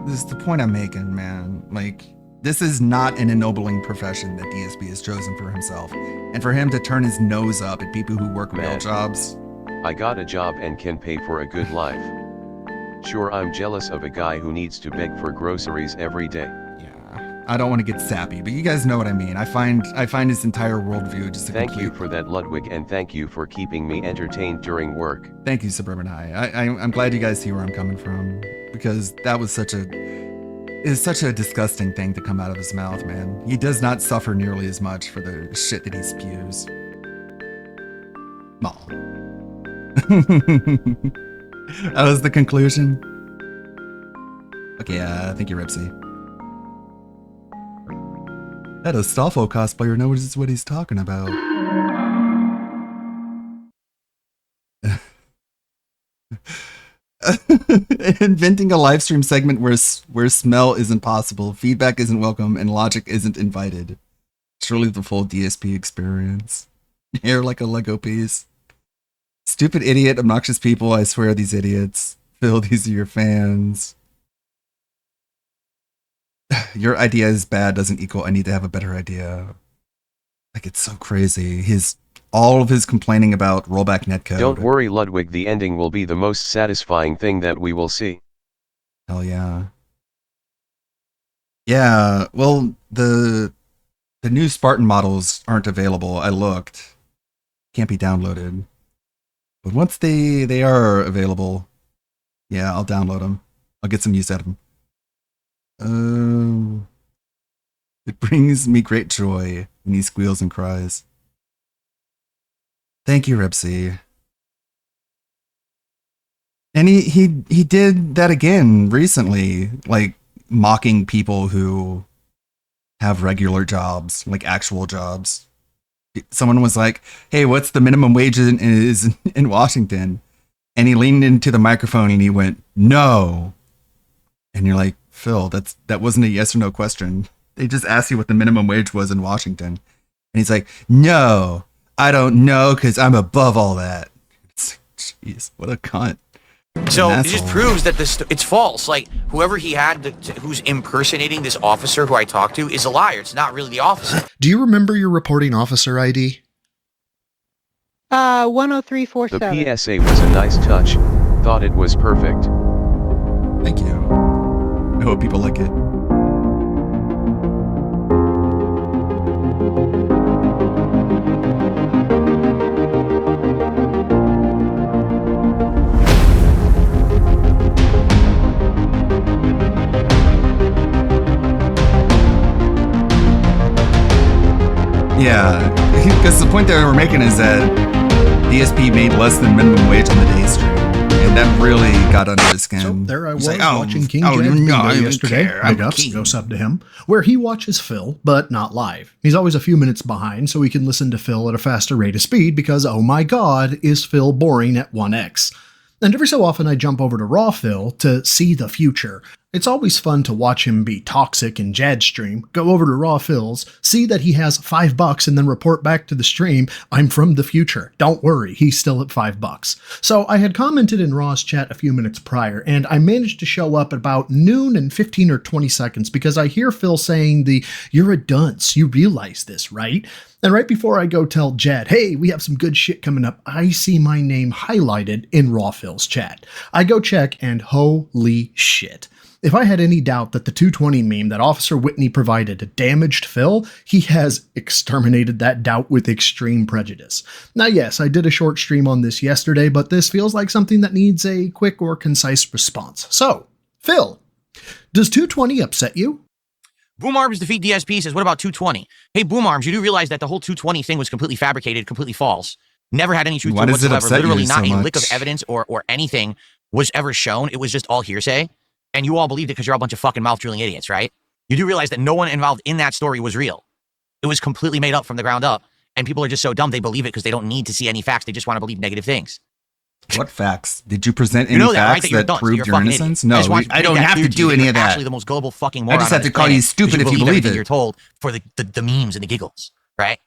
A: This is the point I'm making, man. Like, this is not an ennobling profession that DSP has chosen for himself. And for him to turn his nose up at people who work real
F: Man.
A: jobs.
F: I got a job and can pay for a good life. Sure, I'm jealous of a guy who needs to beg for groceries every day.
A: I don't want to get sappy, but you guys know what I mean. I find his entire worldview just a
F: Thank
A: complete...
F: you for that, Ludwig, and thank you for keeping me entertained during work.
A: Thank you, Suburban High. I'm glad you guys see where I'm coming from, because that was such a disgusting thing to come out of his mouth, man. He does not suffer nearly as much for the shit that he spews. Aw. That was the conclusion. Okay, thank you, Ripsy. That Astolfo cosplayer knows what he's talking about. Inventing a live stream segment where smell isn't possible, feedback isn't welcome, and logic isn't invited. Surely the full DSP experience. Hair like a Lego piece. Stupid idiot, obnoxious people. I swear these idiots. Phil, these are your fans. Your idea is bad doesn't equal I need to have a better idea. Like, it's so crazy. All of his complaining about rollback netcode.
F: Don't worry, Ludwig, the ending will be the most satisfying thing that we will see.
A: Hell yeah. Yeah, well, the new Spartan models aren't available. I looked. Can't be downloaded. But once they are available, yeah, I'll download them. I'll get some use out of them. It brings me great joy when he squeals and cries. Thank you, Ripsy. And he did that again recently, like mocking people who have regular jobs, like actual jobs. Someone was like, "Hey, what's the minimum wage in Washington?" And he leaned into the microphone and he went, "No." And you're like, Phil, that wasn't a yes or no question. They just asked you what the minimum wage was in Washington. And he's like, "No, I don't know because I'm above all that." It's like, jeez, what a cunt.
J: So it just proves that it's false. Like, whoever he had who's impersonating this officer who I talked to is a liar. It's not really the officer.
O: Do you remember your reporting officer ID?
P: 10347.
F: The PSA was a nice touch. Thought it was perfect.
A: Thank you. I hope people like it. Yeah, because the point that we're making is that DSP made less than minimum wage on the day stream, and that really got under his skin.
T: So there I was
A: like,
T: watching King Jed's video yesterday. Big ups, go sub to him, where he watches Phil, but not live. He's always a few minutes behind, so he can listen to Phil at a faster rate of speed because, oh my god, is Phil boring at 1x. And every so often I jump over to Raw Phil to see the future. It's always fun to watch him be toxic in Jad's stream, go over to Raw Phil's, see that he has $5 and then report back to the stream, "I'm from the future. Don't worry, he's still at $5. So I had commented in Raw's chat a few minutes prior, and I managed to show up at about noon and 15 or 20 seconds because I hear Phil saying "You're a dunce, you realize this, right?" And right before I go tell Jad, "Hey, we have some good shit coming up," I see my name highlighted in Raw Phil's chat. I go check and holy shit. If I had any doubt that the 220 meme that Officer Whitney provided damaged Phil, he has exterminated that doubt with extreme prejudice. Now yes, I did a short stream on this yesterday, but this feels like something that needs a quick or concise response. So, Phil, does 220 upset you?
J: Boom Arms defeat DSP says, what about 220? Hey, Boom Arms, you do realize that the whole 220 thing was completely fabricated, completely false. Never had any truth to it whatsoever. Literally not a lick of evidence or anything was ever shown. It was just all hearsay. And you all believed it because you're a bunch of fucking mouth-drilling idiots, right? You do realize that no one involved in that story was real. It was completely made up from the ground up. And people are just so dumb they believe it because they don't need to see any facts. They just want to believe negative things.
A: What facts? Did you present any facts that proved your innocence? No, I don't have to do any of that.
J: Actually, the most gullible fucking moron.
A: I just have to call you stupid if you believe it.
J: You're told for the memes and the giggles, right?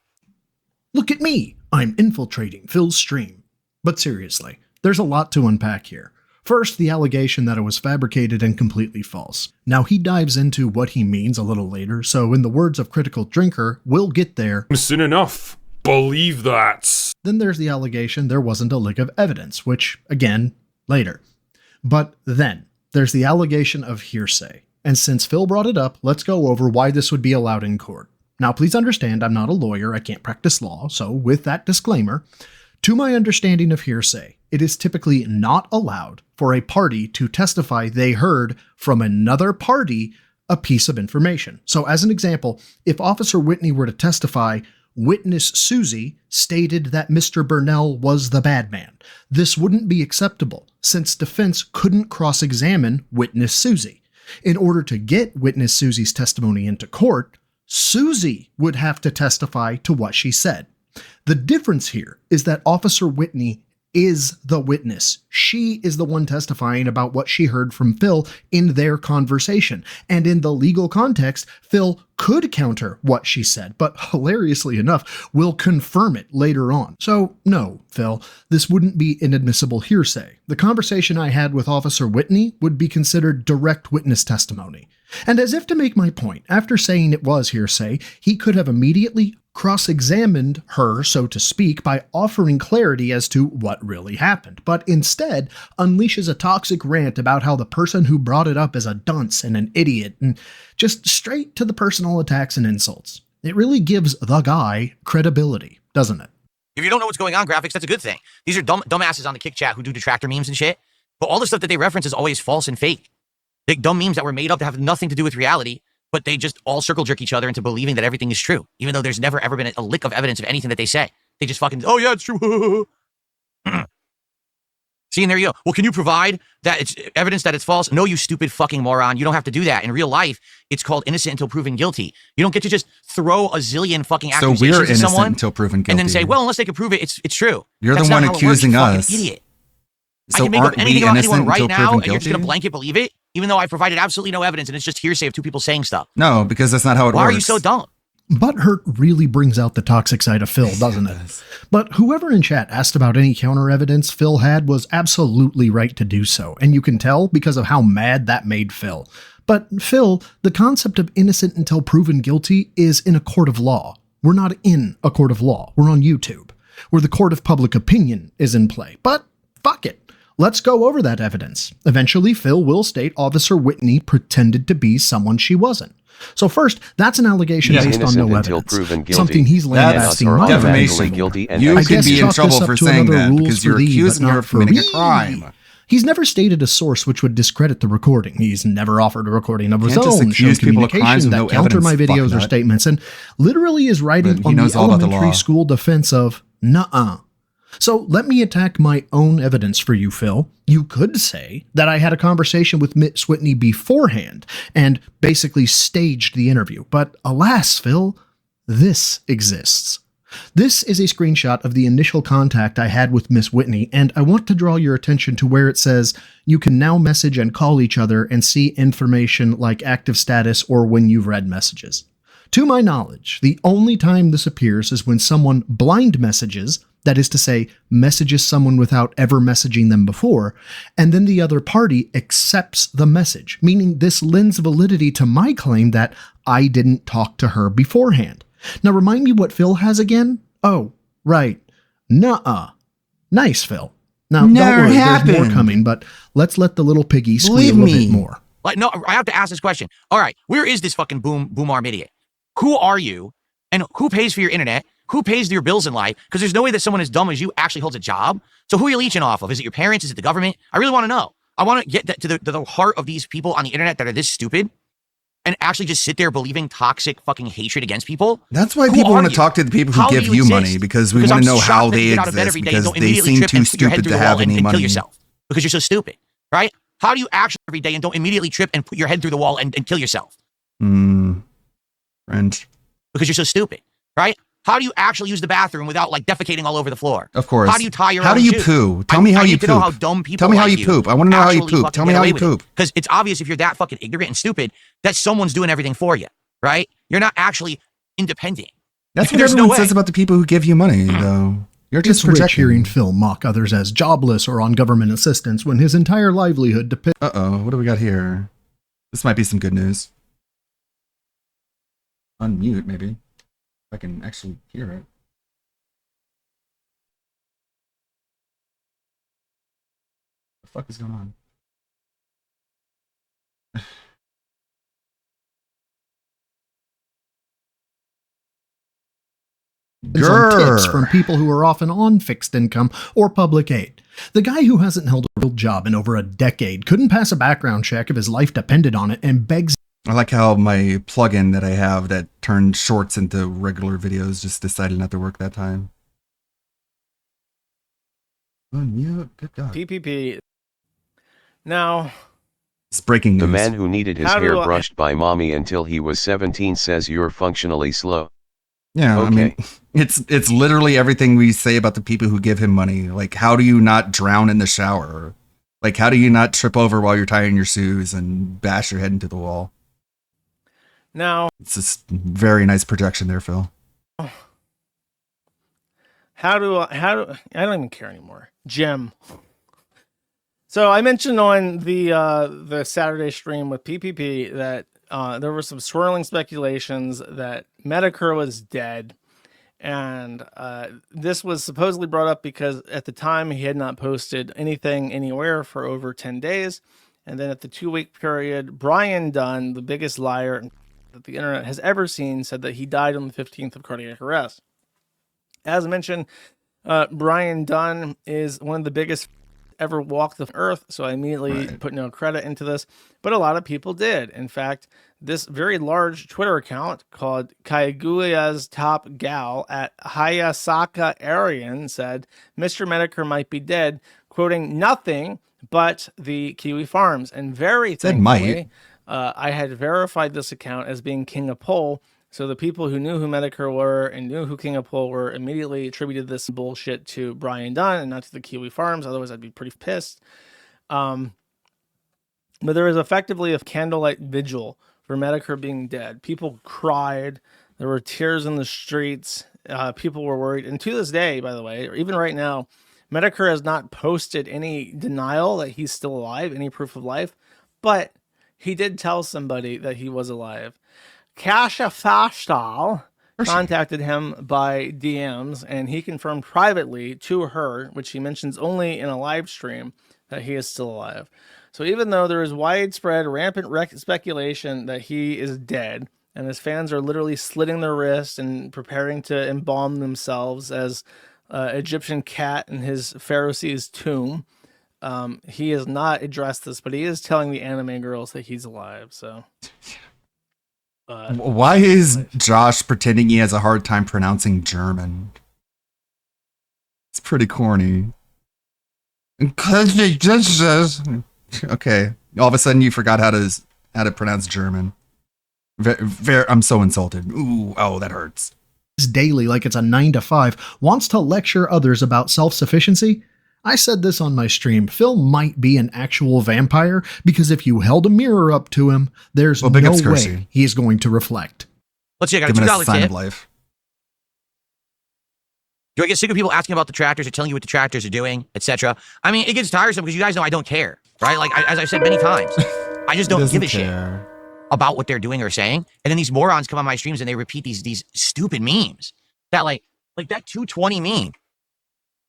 T: Look at me. I'm infiltrating Phil's stream. But seriously, there's a lot to unpack here. First, the allegation that it was fabricated and completely false. Now, he dives into what he means a little later, so in the words of Critical Drinker, we'll get there.
X: Soon enough. Believe that.
T: Then there's the allegation there wasn't a lick of evidence, which, again, later. But then, there's the allegation of hearsay. And since Phil brought it up, let's go over why this would be allowed in court. Now, please understand, I'm not a lawyer, I can't practice law, so with that disclaimer, to my understanding of hearsay, it is typically not allowed for a party to testify they heard from another party a piece of information. So as an example, if Officer Whitney were to testify, witness Susie stated that Mr. Burnell was the bad man. This wouldn't be acceptable since defense couldn't cross-examine witness Susie. In order to get witness Susie's testimony into court, Susie would have to testify to what she said. The difference here is that Officer Whitney is the witness. She is the one testifying about what she heard from Phil in their conversation. And in the legal context, Phil could counter what she said, but hilariously enough, will confirm it later on. So no, Phil, this wouldn't be inadmissible hearsay. The conversation I had with Officer Whitney would be considered direct witness testimony. And as if to make my point, after saying it was hearsay, he could have immediately cross-examined her, so to speak, by offering clarity as to what really happened, but instead unleashes a toxic rant about how the person who brought it up is a dunce and an idiot, and just straight to the personal attacks and insults. It really gives the guy credibility, doesn't it?
J: If you don't know what's going on, graphics, that's a good thing. These are dumbasses on the Kick Chat who do detractor memes and shit, but all the stuff that they reference is always false and fake. Big dumb memes that were made up that have nothing to do with reality, but they just all circle jerk each other into believing that everything is true, even though there's never ever been a lick of evidence of anything that they say. They just fucking, oh yeah, it's true. See, and there you go. Well, can you provide that it's evidence that it's false? No, you stupid fucking moron. You don't have to do that. In real life, it's called innocent until proven guilty. You don't get to just throw a zillion fucking accusations
A: So we're
J: to
A: innocent
J: someone
A: until proven guilty.
J: and then say, well, unless they can prove it, it's true.
A: You're
J: That's
A: the one
J: not how it works,
A: accusing
J: you fucking
A: us.
J: Idiot.
A: So
J: I can make
A: aren't
J: up anything
A: we
J: about
A: innocent
J: anyone right
A: until
J: now,
A: proven
J: and you're just
A: guilty?
J: gonna blanket believe it, even though I provided absolutely no evidence, and it's just hearsay of two people saying stuff.
A: No, because that's not how it
J: Why
A: works.
J: are you so dumb?
T: Butthurt really brings out the toxic side of Phil, doesn't it? But whoever in chat asked about any counter evidence Phil had was absolutely right to do so, and you can tell because of how mad that made Phil. But Phil, the concept of innocent until proven guilty is in a court of law. We're not in a court of law. We're on YouTube, where the court of public opinion is in play. But fuck it. Let's go over that evidence. Eventually, Phil will state Officer Whitney pretended to be someone she wasn't. So first, that's an allegation based on no evidence. Something he's lambasting my
A: defamation.
T: guilty.
A: You could be in trouble for saying that because you're accusing her of committing a crime.
T: He's never stated a source which would discredit the recording. He's never offered a recording of his
A: Can't just
T: own, shown
A: accuse people of crimes
T: communication
A: with
T: that
A: no
T: counter my
A: evidence,
T: videos or
A: fucknut.
T: statements, and literally is writing
A: But he
T: on
A: knows
T: the
A: all about the
T: elementary
A: law.
T: school defense of nuh-uh. So let me attack my own evidence for you, Phil. You could say that I had a conversation with Miss Whitney beforehand and basically staged the interview. But alas, Phil, this exists. This is a screenshot of the initial contact I had with Miss Whitney, and I want to draw your attention to where it says you can now message and call each other and see information like active status or when you've read messages. To my knowledge, the only time this appears is when someone blind messages, that is to say, messages someone without ever messaging them before, and then the other party accepts the message, meaning this lends validity to my claim that I didn't talk to her beforehand. Now remind me what Phil has again? Oh, right. Nuh-uh. Nice, Phil. Now, don't worry, there's more coming, but let's let the little piggy squeal a bit more.
J: Like, no, I have to ask this question. All right, where is this fucking boom arm idiot? Who are you? And who pays for your internet? Who pays your bills in life? Because there's no way that someone as dumb as you actually holds a job. So who are you leeching off of? Is it your parents? Is it the government? I really want to know. I want to get to the heart of these people on the internet that are this stupid and actually just sit there believing toxic fucking hatred against people.
A: That's why
J: Who
A: people
J: are
A: want to
J: you?
A: talk to the people who
J: How
A: give
J: do
A: you
J: exist?
A: money because we
J: Because
A: want
J: I'm
A: to know
J: shocked
A: how
J: that you
A: they
J: get out of bed
A: exist
J: every day and
A: because
J: don't
A: they
J: immediately
A: seem
J: trip
A: too
J: and put your head
A: stupid
J: through
A: to
J: the
A: have
J: wall
A: any
J: and kill
A: money.
J: yourself because you're so stupid, right? How do you actually every day and don't immediately trip and put your head through the wall and kill yourself?
A: French.
J: Because you're so stupid, right? How do you actually use the bathroom without like defecating all over the floor?
A: Of course.
J: How do you tie your
A: How
J: own
A: do you
J: shoe?
A: poo? Tell me how
J: I
A: you
J: need to know how
A: poop.
J: dumb people
A: Tell me how
J: like
A: you poop. I want to know how you poop. Tell me how you poop.
J: Because it's obvious if you're that fucking ignorant and stupid that someone's doing everything for you, right? You're not actually independent.
A: That's what
J: There's
A: everyone
J: no way.
A: says about the people who give you money, though. You're
T: It's
A: just
T: rich
A: projecting.
T: hearing Phil mock others as jobless or on government assistance when his entire livelihood depends.
A: Uh-oh, what do we got here? This might be some good news. Unmute, maybe. If I can actually hear it. What the fuck is going on?
T: On tips from people who are often on fixed income or public aid. The guy who hasn't held a real job in over a decade couldn't pass a background check if his life depended on it and begs.
A: I like how my plugin that I have that turned shorts into regular videos just decided not to work that time. Unmute, good God.
B: PPP. Now,
A: it's breaking news.
F: The man who needed his
B: How do
F: hair
B: I-
F: brushed by mommy until he was 17 says you're functionally slow.
A: Yeah, I mean, it's literally everything we say about the people who give him money. Like, how do you not drown in the shower? Like, how do you not trip over while you're tying your shoes and bash your head into the wall?
B: Now,
A: it's just very nice projection there, Phil.
B: How do I don't even care anymore. Jim. So I mentioned on the Saturday stream with PPP that there were some swirling speculations that Medicare was dead. And this was supposedly brought up because at the time he had not posted anything anywhere for over 10 days. And then at the 2-week period, Brian Dunn, the biggest liar that the internet has ever seen, said that he died on the 15th of cardiac arrest. As I mentioned, Brian Dunn is one of the biggest ever walked the earth, so I immediately put no credit into this, but a lot of people did. In fact, this very large Twitter account called Kaiguya's Top Gal at Hayasaka Arian said, Mr. Medicare might be dead, quoting nothing but the Kiwi Farms. And very thankfully, I had verified this account as being King of Pole, so the people who knew who Medicare were and knew who King of Pole were immediately attributed this bullshit to Brian Dunn and not to the Kiwi Farms. Otherwise, I'd be pretty pissed. But there was effectively a candlelight vigil for Medicare being dead. People cried. There were tears in the streets. People were worried. And to this day, by the way, or even right now, Medicare has not posted any denial that he's still alive, any proof of life. But he did tell somebody that he was alive. Kasha Fashtal contacted him by DMs, and he confirmed privately to her, which he mentions only in a live stream, that he is still alive. So even though there is widespread, rampant speculation that he is dead, and his fans are literally slitting their wrists and preparing to embalm themselves as Egyptian cat in his Pharisee's tomb, he has not addressed this, but he is telling the anime girls that he's alive. So...
A: why is Josh pretending he has a hard time pronouncing German? It's pretty corny. Okay, all of a sudden you forgot how to pronounce German. I'm so insulted. Ooh, oh, that hurts.
T: Daily, like it's a 9 to 5, wants to lecture others about self-sufficiency. I said this on my stream. Phil might be an actual vampire because if you held a mirror up to him, there's no way he is going to reflect.
J: Let's see, I got a $2 tip. Do I get sick of people asking about the tractors or telling you what the tractors are doing, etc.? I mean, it gets tiresome because you guys know I don't care, right? Like, as I've said many times, I just don't give a shit about what they're doing or saying. And then these morons come on my streams and they repeat these stupid memes. That like that 220 meme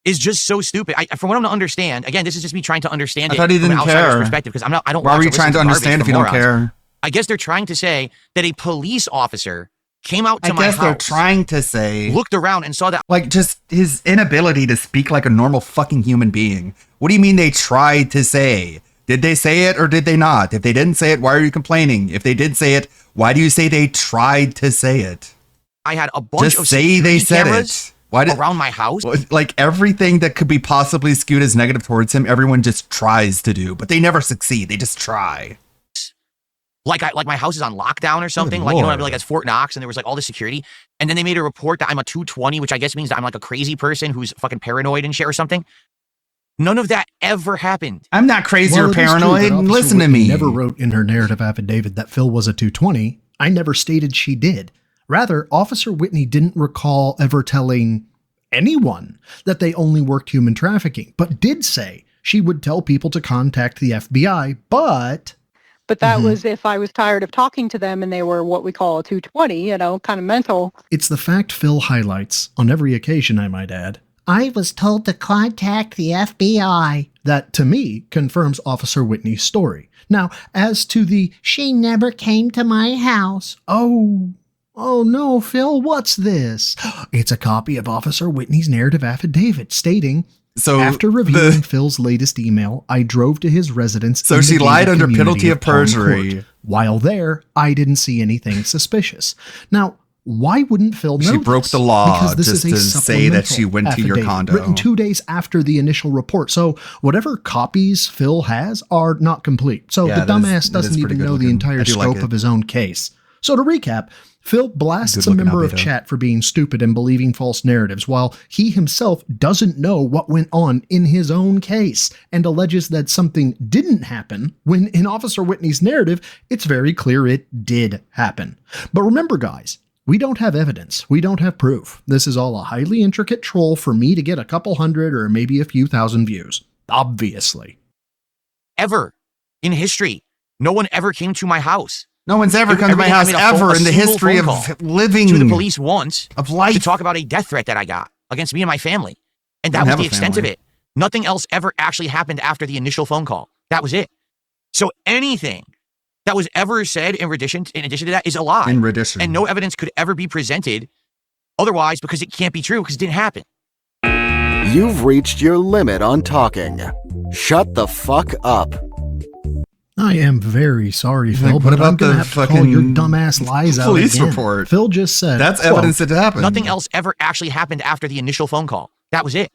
J: is just so stupid. From what I'm to understand, again, this is just me trying to understand it from an outsider's perspective because I don't.
A: Why were you trying to understand if you don't care?
J: I guess they're trying to say that a police officer came out to my house. I guess
A: they're trying to say,
J: looked around and saw that,
A: like, just his inability to speak like a normal fucking human being. What do you mean they tried to say? Did they say it or did they not? If they didn't say it, why are you complaining? If they did say it, why do you say they tried to say it?
J: I had a bunch
A: of say they said it.
J: Why around my house?
A: Like everything that could be possibly skewed as negative towards him, everyone just tries to do, but they never succeed. They just try.
J: Like my house is on lockdown or something. Like, you know, I'd be like, it's Fort Knox, and there was like all this security. And then they made a report that I'm a 220, which I guess means that I'm like a crazy person who's fucking paranoid and shit or something. None of that ever happened.
A: I'm not crazy or paranoid. Listen to me.
T: Never wrote in her narrative affidavit that Phil was a 220. I never stated she did. Rather, Officer Whitney didn't recall ever telling anyone that they only worked human trafficking, but did say she would tell people to contact the FBI, But
D: that was if I was tired of talking to them and they were what we call a 220, you know, kind of mental.
T: It's the fact Phil highlights, on every occasion I might add, I was told to contact the FBI. That, to me, confirms Officer Whitney's story. Now, as to the, she never came to my house. Oh no, Phil, what's this? It's a copy of Officer Whitney's narrative affidavit stating, so after reviewing Phil's latest email, I drove to his residence.
A: So she lied under penalty of perjury.
T: While there, I didn't see anything suspicious. Now, why wouldn't Phil know
A: She broke the law
T: because this
A: just
T: is a
A: to say that she went to your condo.
T: Written 2 days after the initial report. So whatever copies Phil has are not complete. So the dumbass doesn't even know the entire scope of his own case. So to recap, Phil blasts a member of chat for being stupid and believing false narratives, while he himself doesn't know what went on in his own case, and alleges that something didn't happen, when in Officer Whitney's narrative, it's very clear it did happen. But remember, guys, we don't have evidence. We don't have proof. This is all a highly intricate troll for me to get a couple hundred or maybe a few thousand views. Obviously.
J: Ever in history, no one ever came to my house.
A: No one's ever come to my house ever in the history of living.
J: To the police once
A: of life
J: to talk about a death threat that I got against me and my family. And that was the extent of it. Nothing else ever actually happened after the initial phone call. That was it. So anything that was ever said in addition to that is a lie.
A: In addition.
J: And no evidence could ever be presented otherwise because it can't be true because it didn't happen.
P: You've reached your limit on talking. Shut the fuck up.
T: I am very sorry, Phil, but I'm going to have to call your dumbass lies out
A: police
T: again.
A: report.
T: Phil just said,
A: that's evidence that it happened.
J: Nothing else ever actually happened after the initial phone call. That was it.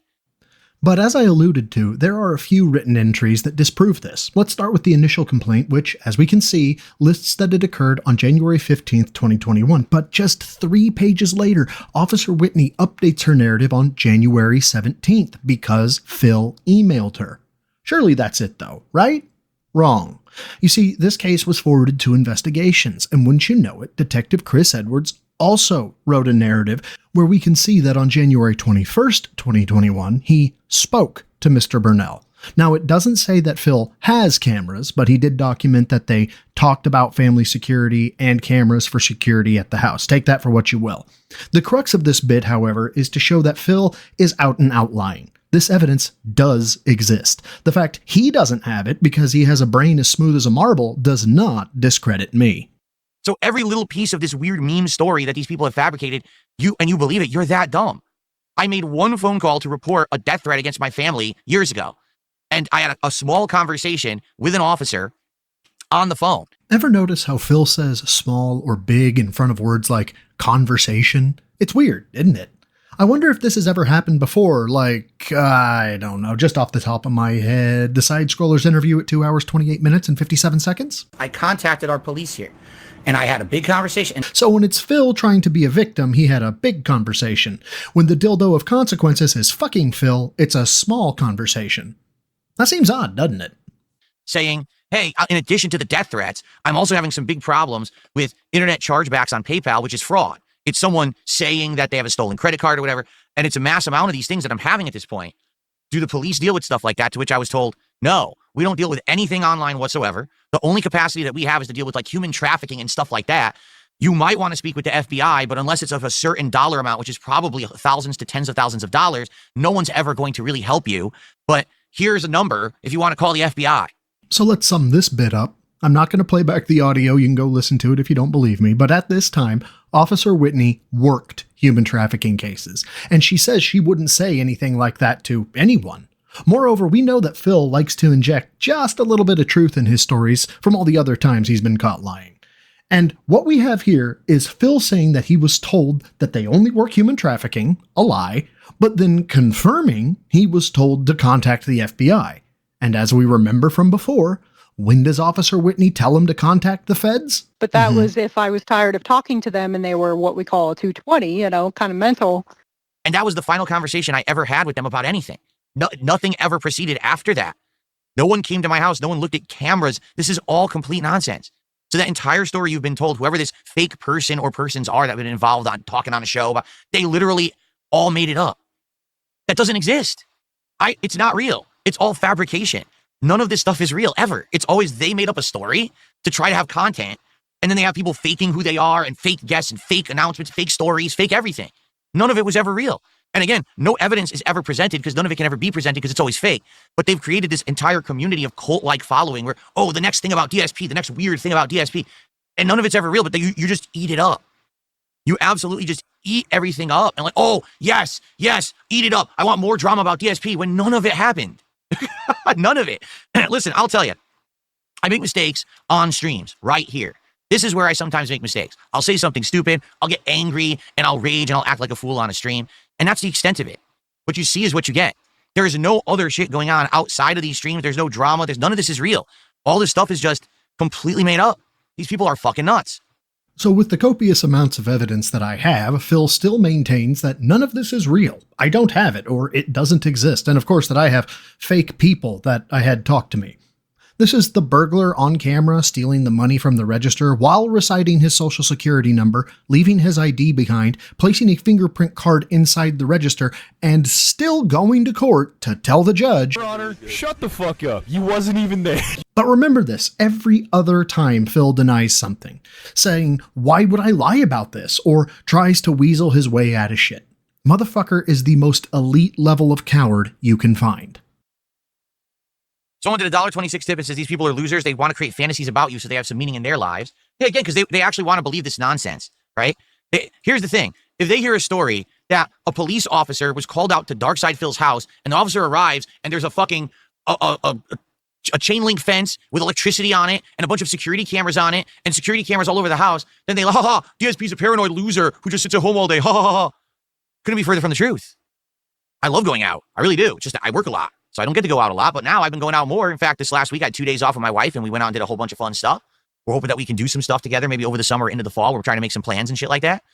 T: But as I alluded to, there are a few written entries that disprove this. Let's start with the initial complaint, which, as we can see, lists that it occurred on January 15th, 2021. But just 3 pages later, Officer Whitney updates her narrative on January 17th because Phil emailed her. Surely that's it though, right? Wrong. You see, this case was forwarded to investigations, and wouldn't you know it, Detective Chris Edwards also wrote a narrative where we can see that on January 21st, 2021, he spoke to Mr. Burnell. Now, it doesn't say that Phil has cameras, but he did document that they talked about family security and cameras for security at the house. Take that for what you will. The crux of this bit, however, is to show that Phil is out and out lying. This evidence does exist. The fact he doesn't have it because he has a brain as smooth as a marble does not discredit me.
J: So every little piece of this weird meme story that these people have fabricated, you believe it, you're that dumb. I made one phone call to report a death threat against my family years ago. And I had a small conversation with an officer on the phone.
T: Ever notice how Phil says small or big in front of words like conversation? It's weird, isn't it? I wonder if this has ever happened before, like, I don't know, just off the top of my head, the Side Scrollers interview at 2 hours, 28 minutes and 57 seconds?
J: I contacted our police here, and I had a big conversation.
T: So when it's Phil trying to be a victim, he had a big conversation. When the dildo of consequences is fucking Phil, it's a small conversation. That seems odd, doesn't it?
J: Saying, hey, in addition to the death threats, I'm also having some big problems with internet chargebacks on PayPal, which is fraud. It's someone saying that they have a stolen credit card or whatever, and it's a mass amount of these things that I'm having at this point. Do the police deal with stuff like that? To which I was told, no, we don't deal with anything online whatsoever. The only capacity that we have is to deal with like human trafficking and stuff like that. You might want to speak with the FBI, but unless it's of a certain dollar amount, which is probably thousands to tens of thousands of dollars, no one's ever going to really help you. But here's a number if you want to call the FBI.
T: So let's sum this bit up. I'm not going to play back the audio. You can go listen to it if you don't believe me. But at this time, Officer Whitney worked human trafficking cases, and she says she wouldn't say anything like that to anyone. Moreover, we know that Phil likes to inject just a little bit of truth in his stories from all the other times he's been caught lying. And what we have here is Phil saying that he was told that they only work human trafficking, a lie, but then confirming he was told to contact the FBI. And as we remember from before, when does Officer Whitney tell him to contact the feds?
D: But that was if I was tired of talking to them and they were what we call a 220, kind of mental.
J: And that was the final conversation I ever had with them about anything. Nothing ever proceeded after that. No one came to my house. No one looked at cameras. This is all complete nonsense. So that entire story you've been told, whoever this fake person or persons are that have been involved on talking on a show, they literally all made it up. That doesn't exist. It's not real. It's all fabrication. None of this stuff is real, ever. It's always they made up a story to try to have content, and then they have people faking who they are and fake guests and fake announcements, fake stories, fake everything. None of it was ever real. And again, no evidence is ever presented because none of it can ever be presented because it's always fake. But they've created this entire community of cult-like following where, oh, the next thing about DSP, the next weird thing about DSP, and none of it's ever real, but you just eat it up. You absolutely just eat everything up and like, oh, yes, eat it up. I want more drama about DSP when none of it happened. None of it. Listen, I'll tell you, I make mistakes on streams right here. This is where I sometimes make mistakes. I'll say something stupid, I'll get angry, and I'll rage, and I'll act like a fool on a stream. And that's the extent of it. What you see is what you get. There is no other shit going on outside of these streams. There's no drama. None of this is real. All this stuff is just completely made up. These people are fucking nuts.
T: So with the copious amounts of evidence that I have, Phil still maintains that none of this is real. I don't have it, or it doesn't exist, and of course that I have fake people that I had talk to me. This is the burglar on camera stealing the money from the register while reciting his social security number, leaving his ID behind, placing a fingerprint card inside the register, and still going to court to tell the judge,
Q: Your Honor, shut the fuck up. You wasn't even there.
T: But remember this, every other time Phil denies something, saying, why would I lie about this? Or tries to weasel his way out of shit. Motherfucker is the most elite level of coward you can find.
J: Someone did a $1.26 tip and says these people are losers. They want to create fantasies about you so they have some meaning in their lives. Yeah, again, because they actually want to believe this nonsense, right? Here's the thing. If they hear a story that a police officer was called out to Darkside Phil's house and the officer arrives and there's a fucking a chain link fence with electricity on it and a bunch of security cameras on it and security cameras all over the house, then they, ha ha, DSP's a paranoid loser who just sits at home all day, ha ha ha. Couldn't be further from the truth. I love going out. I really do. It's just that I work a lot. So I don't get to go out a lot, but now I've been going out more. In fact, this last week I had 2 days off with my wife and we went out and did a whole bunch of fun stuff. We're hoping that we can do some stuff together, maybe over the summer, into the fall. We're trying to make some plans and shit like that.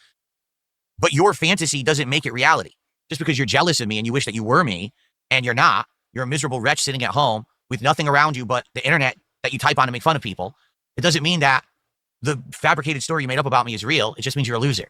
J: But your fantasy doesn't make it reality. Just because you're jealous of me and you wish that you were me, and you're not, you're a miserable wretch sitting at home with nothing around you but the internet that you type on to make fun of people. It doesn't mean that the fabricated story you made up about me is real. It just means you're a loser.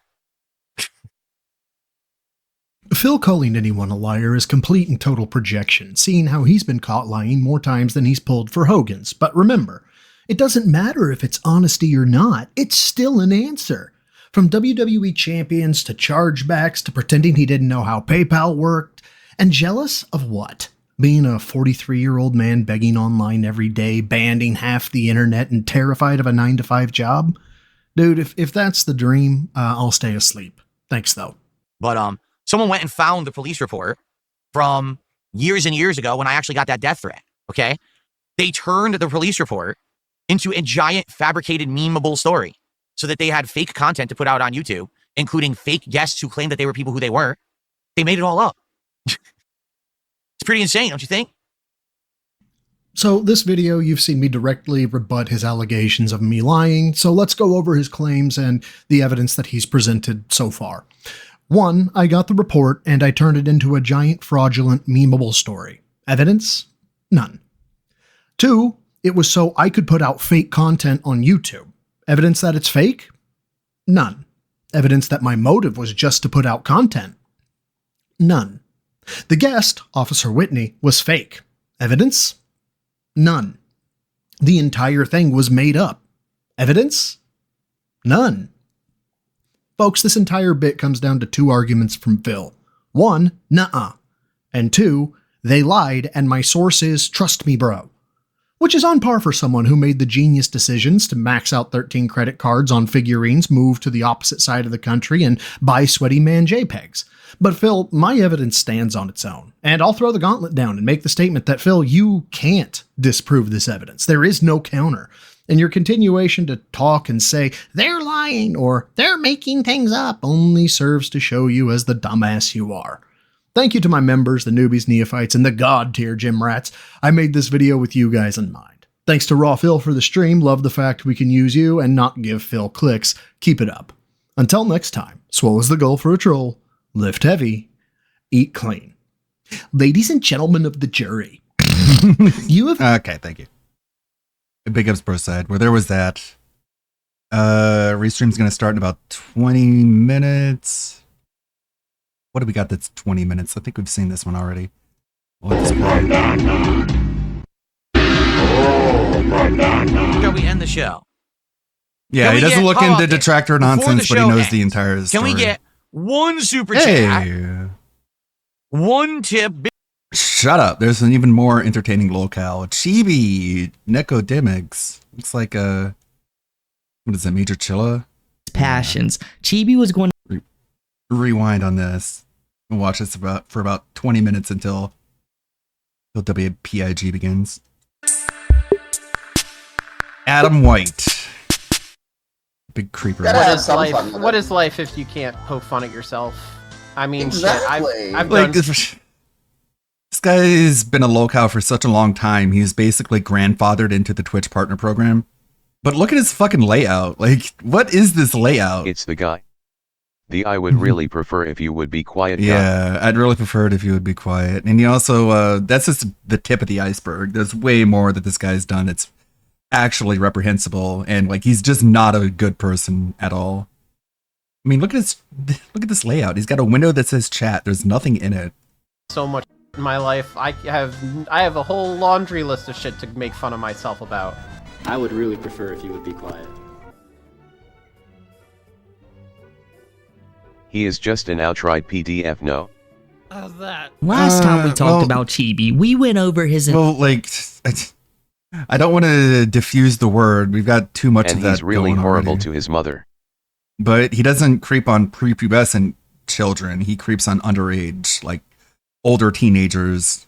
T: Phil calling anyone a liar is complete and total projection, seeing how he's been caught lying more times than he's pulled for Hogan's. But remember, it doesn't matter if it's honesty or not, it's still an answer. From WWE champions to chargebacks to pretending he didn't know how PayPal worked. And jealous of what? Being a 43-year-old man begging online every day, banding half the internet and terrified of a 9-to-5 job? Dude, if that's the dream, I'll stay asleep. Thanks, though.
J: But, someone went and found the police report from years and years ago when I actually got that death threat, okay? They turned the police report into a giant fabricated memeable story so that they had fake content to put out on YouTube, including fake guests who claimed that they were people who they weren't. They made it all up. It's pretty insane, don't you think?
T: So this video, you've seen me directly rebut his allegations of me lying, so let's go over his claims and the evidence that he's presented so far. 1, I got the report and I turned it into a giant fraudulent memeable story. Evidence? None. 2, it was so I could put out fake content on YouTube. Evidence that it's fake? None. Evidence that my motive was just to put out content? None. The guest, Officer Whitney, was fake. Evidence? None. The entire thing was made up. Evidence? None. Folks, this entire bit comes down to 2 arguments from Phil. 1, nuh-uh. And 2, they lied and my source is trust me bro. Which is on par for someone who made the genius decisions to max out 13 credit cards on figurines, move to the opposite side of the country, and buy sweaty man JPEGs. But Phil, my evidence stands on its own, and I'll throw the gauntlet down and make the statement that, Phil, you can't disprove this evidence. There is no counter. And your continuation to talk and say, they're lying or they're making things up only serves to show you as the dumbass you are. Thank you to my members, the newbies, neophytes, and the god tier gym rats. I made this video with you guys in mind. Thanks to Raw Phil for the stream. Love the fact we can use you and not give Phil clicks. Keep it up. Until next time, swole is the goal for a troll. Lift heavy. Eat clean. Ladies and gentlemen of the jury. You have...
A: Okay, thank you. Big ups, bro side. Where there was that. Restream's going to start in about 20 minutes. What do we got that's 20 minutes? I think we've seen this one already.
J: Shall we end the show?
A: Yeah, he doesn't look into detractor nonsense, but he knows the entire story.
J: Can we get one super chat? One tip.
A: Shut up. There's an even more entertaining locale. Chibi Necodemics. Looks like a... What is that, Major Chilla?
R: Passions. Chibi was going
A: to... Rewind on this. And watch this for about 20 minutes until WPIG begins. Adam White. Big creeper.
U: What is life if you can't poke fun at yourself? I mean,
A: exactly.
U: Shit, I've
A: like,
U: done...
A: This guy's been a locale for such a long time. He's basically grandfathered into the Twitch partner program. But look at his fucking layout. Like, what is this layout?
F: It's the guy. I would really prefer if you would be quiet, guy.
A: Yeah, I'd really prefer it if you would be quiet. And he also, that's just the tip of the iceberg. There's way more that this guy's done. It's actually reprehensible, and like he's just not a good person at all. I mean, look at this layout. He's got a window that says chat. There's nothing in it.
U: So much in my life. I have a whole laundry list of shit to make fun of myself about.
E: I would really prefer if you would be quiet.
F: He is just an outright PDF, no?
U: How's that?
R: Last time we talked about Chibi, we went over his...
A: Well, like, I don't want to diffuse the word. We've got too much of that.
F: And he's really horrible
A: already.
F: to his mother.
A: But he doesn't creep on prepubescent children. He creeps on underage, like older teenagers.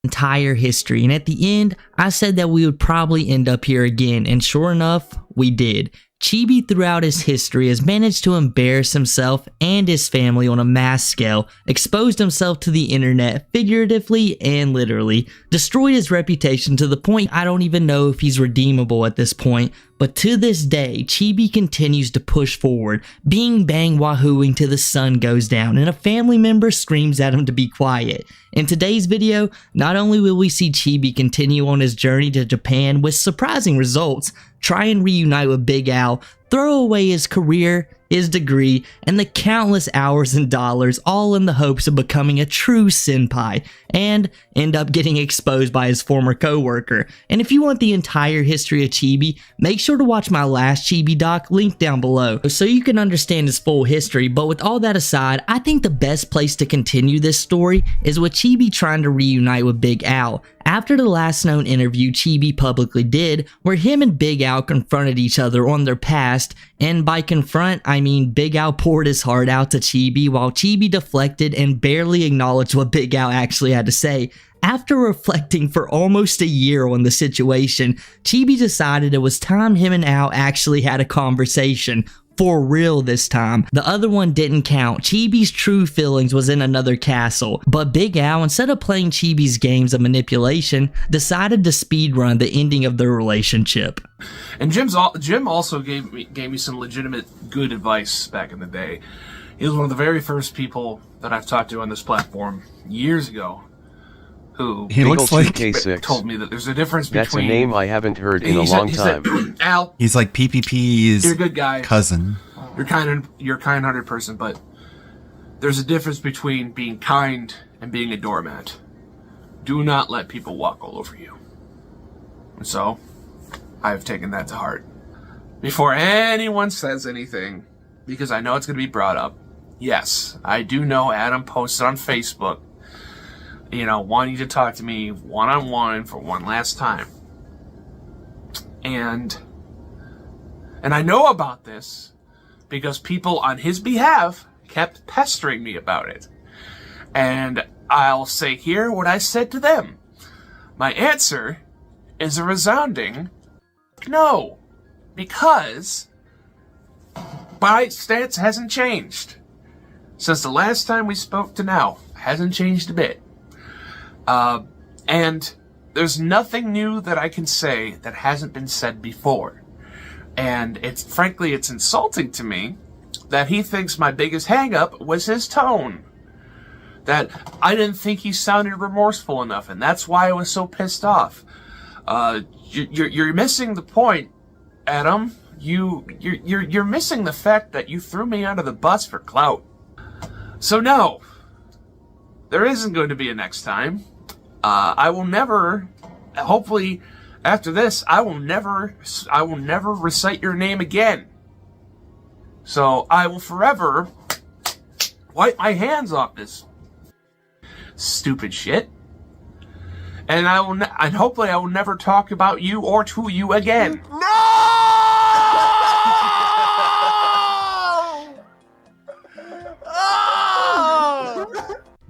R: Entire history, and at the end, I said that we would probably end up here again, and sure enough, we did. Chibi throughout his history has managed to embarrass himself and his family on a mass scale, exposed himself to the internet figuratively and literally, destroyed his reputation to the point I don't even know if he's redeemable at this point, but to this day, Chibi continues to push forward, being bang wahooing till the sun goes down and a family member screams at him to be quiet. In today's video, not only will we see Chibi continue on his journey to Japan with surprising results, try and reunite with Big Al, throw away his career, his degree, and the countless hours and dollars, all in the hopes of becoming a true senpai, and end up getting exposed by his former co-worker. And if you want the entire history of Chibi, make sure to watch my last Chibi doc linked down below, so you can understand his full history. But with all that aside, I think the best place to continue this story is with Chibi trying to reunite with Big Al. After the last known interview Chibi publicly did, where him and Big Al confronted each other on their past, and by confront, I mean Big Al poured his heart out to Chibi while Chibi deflected and barely acknowledged what Big Al actually had to say. After reflecting for almost a year on the situation, Chibi decided it was time him and Al actually had a conversation. For real this time. The other one didn't count. Chibi's true feelings was in another castle, but Big Al, instead of playing Chibi's games of manipulation, decided to speedrun the ending of their relationship.
S: And Jim also gave me some legitimate good advice back in the day. He was one of the very first people that I've talked to on this platform years ago who told me that there's a difference between...
F: That's a name I haven't heard in a long time.
S: Al,
A: he's like PPP's
S: you're a good guy.
A: Cousin.
S: You're a kind-hearted person, but there's a difference between being kind and being a doormat. Do not let people walk all over you. And so, I've taken that to heart. Before anyone says anything, because I know it's going to be brought up, yes, I do know Adam posted on Facebook, wanting to talk to me one-on-one for one last time. And I know about this because people on his behalf kept pestering me about it. And I'll say here what I said to them. My answer is a resounding no, because my stance hasn't changed. Since the last time we spoke to now, hasn't changed a bit. And there's nothing new that I can say that hasn't been said before. And frankly, it's insulting to me that he thinks my biggest hang-up was his tone. That I didn't think he sounded remorseful enough, and that's why I was so pissed off. You're missing the point, Adam. You're missing the fact that you threw me under the bus for clout. So no, there isn't going to be a next time. I will never, hopefully after this, I will never recite your name again. So I will forever wipe my hands off this stupid shit. And and hopefully I will never talk about you or to you again.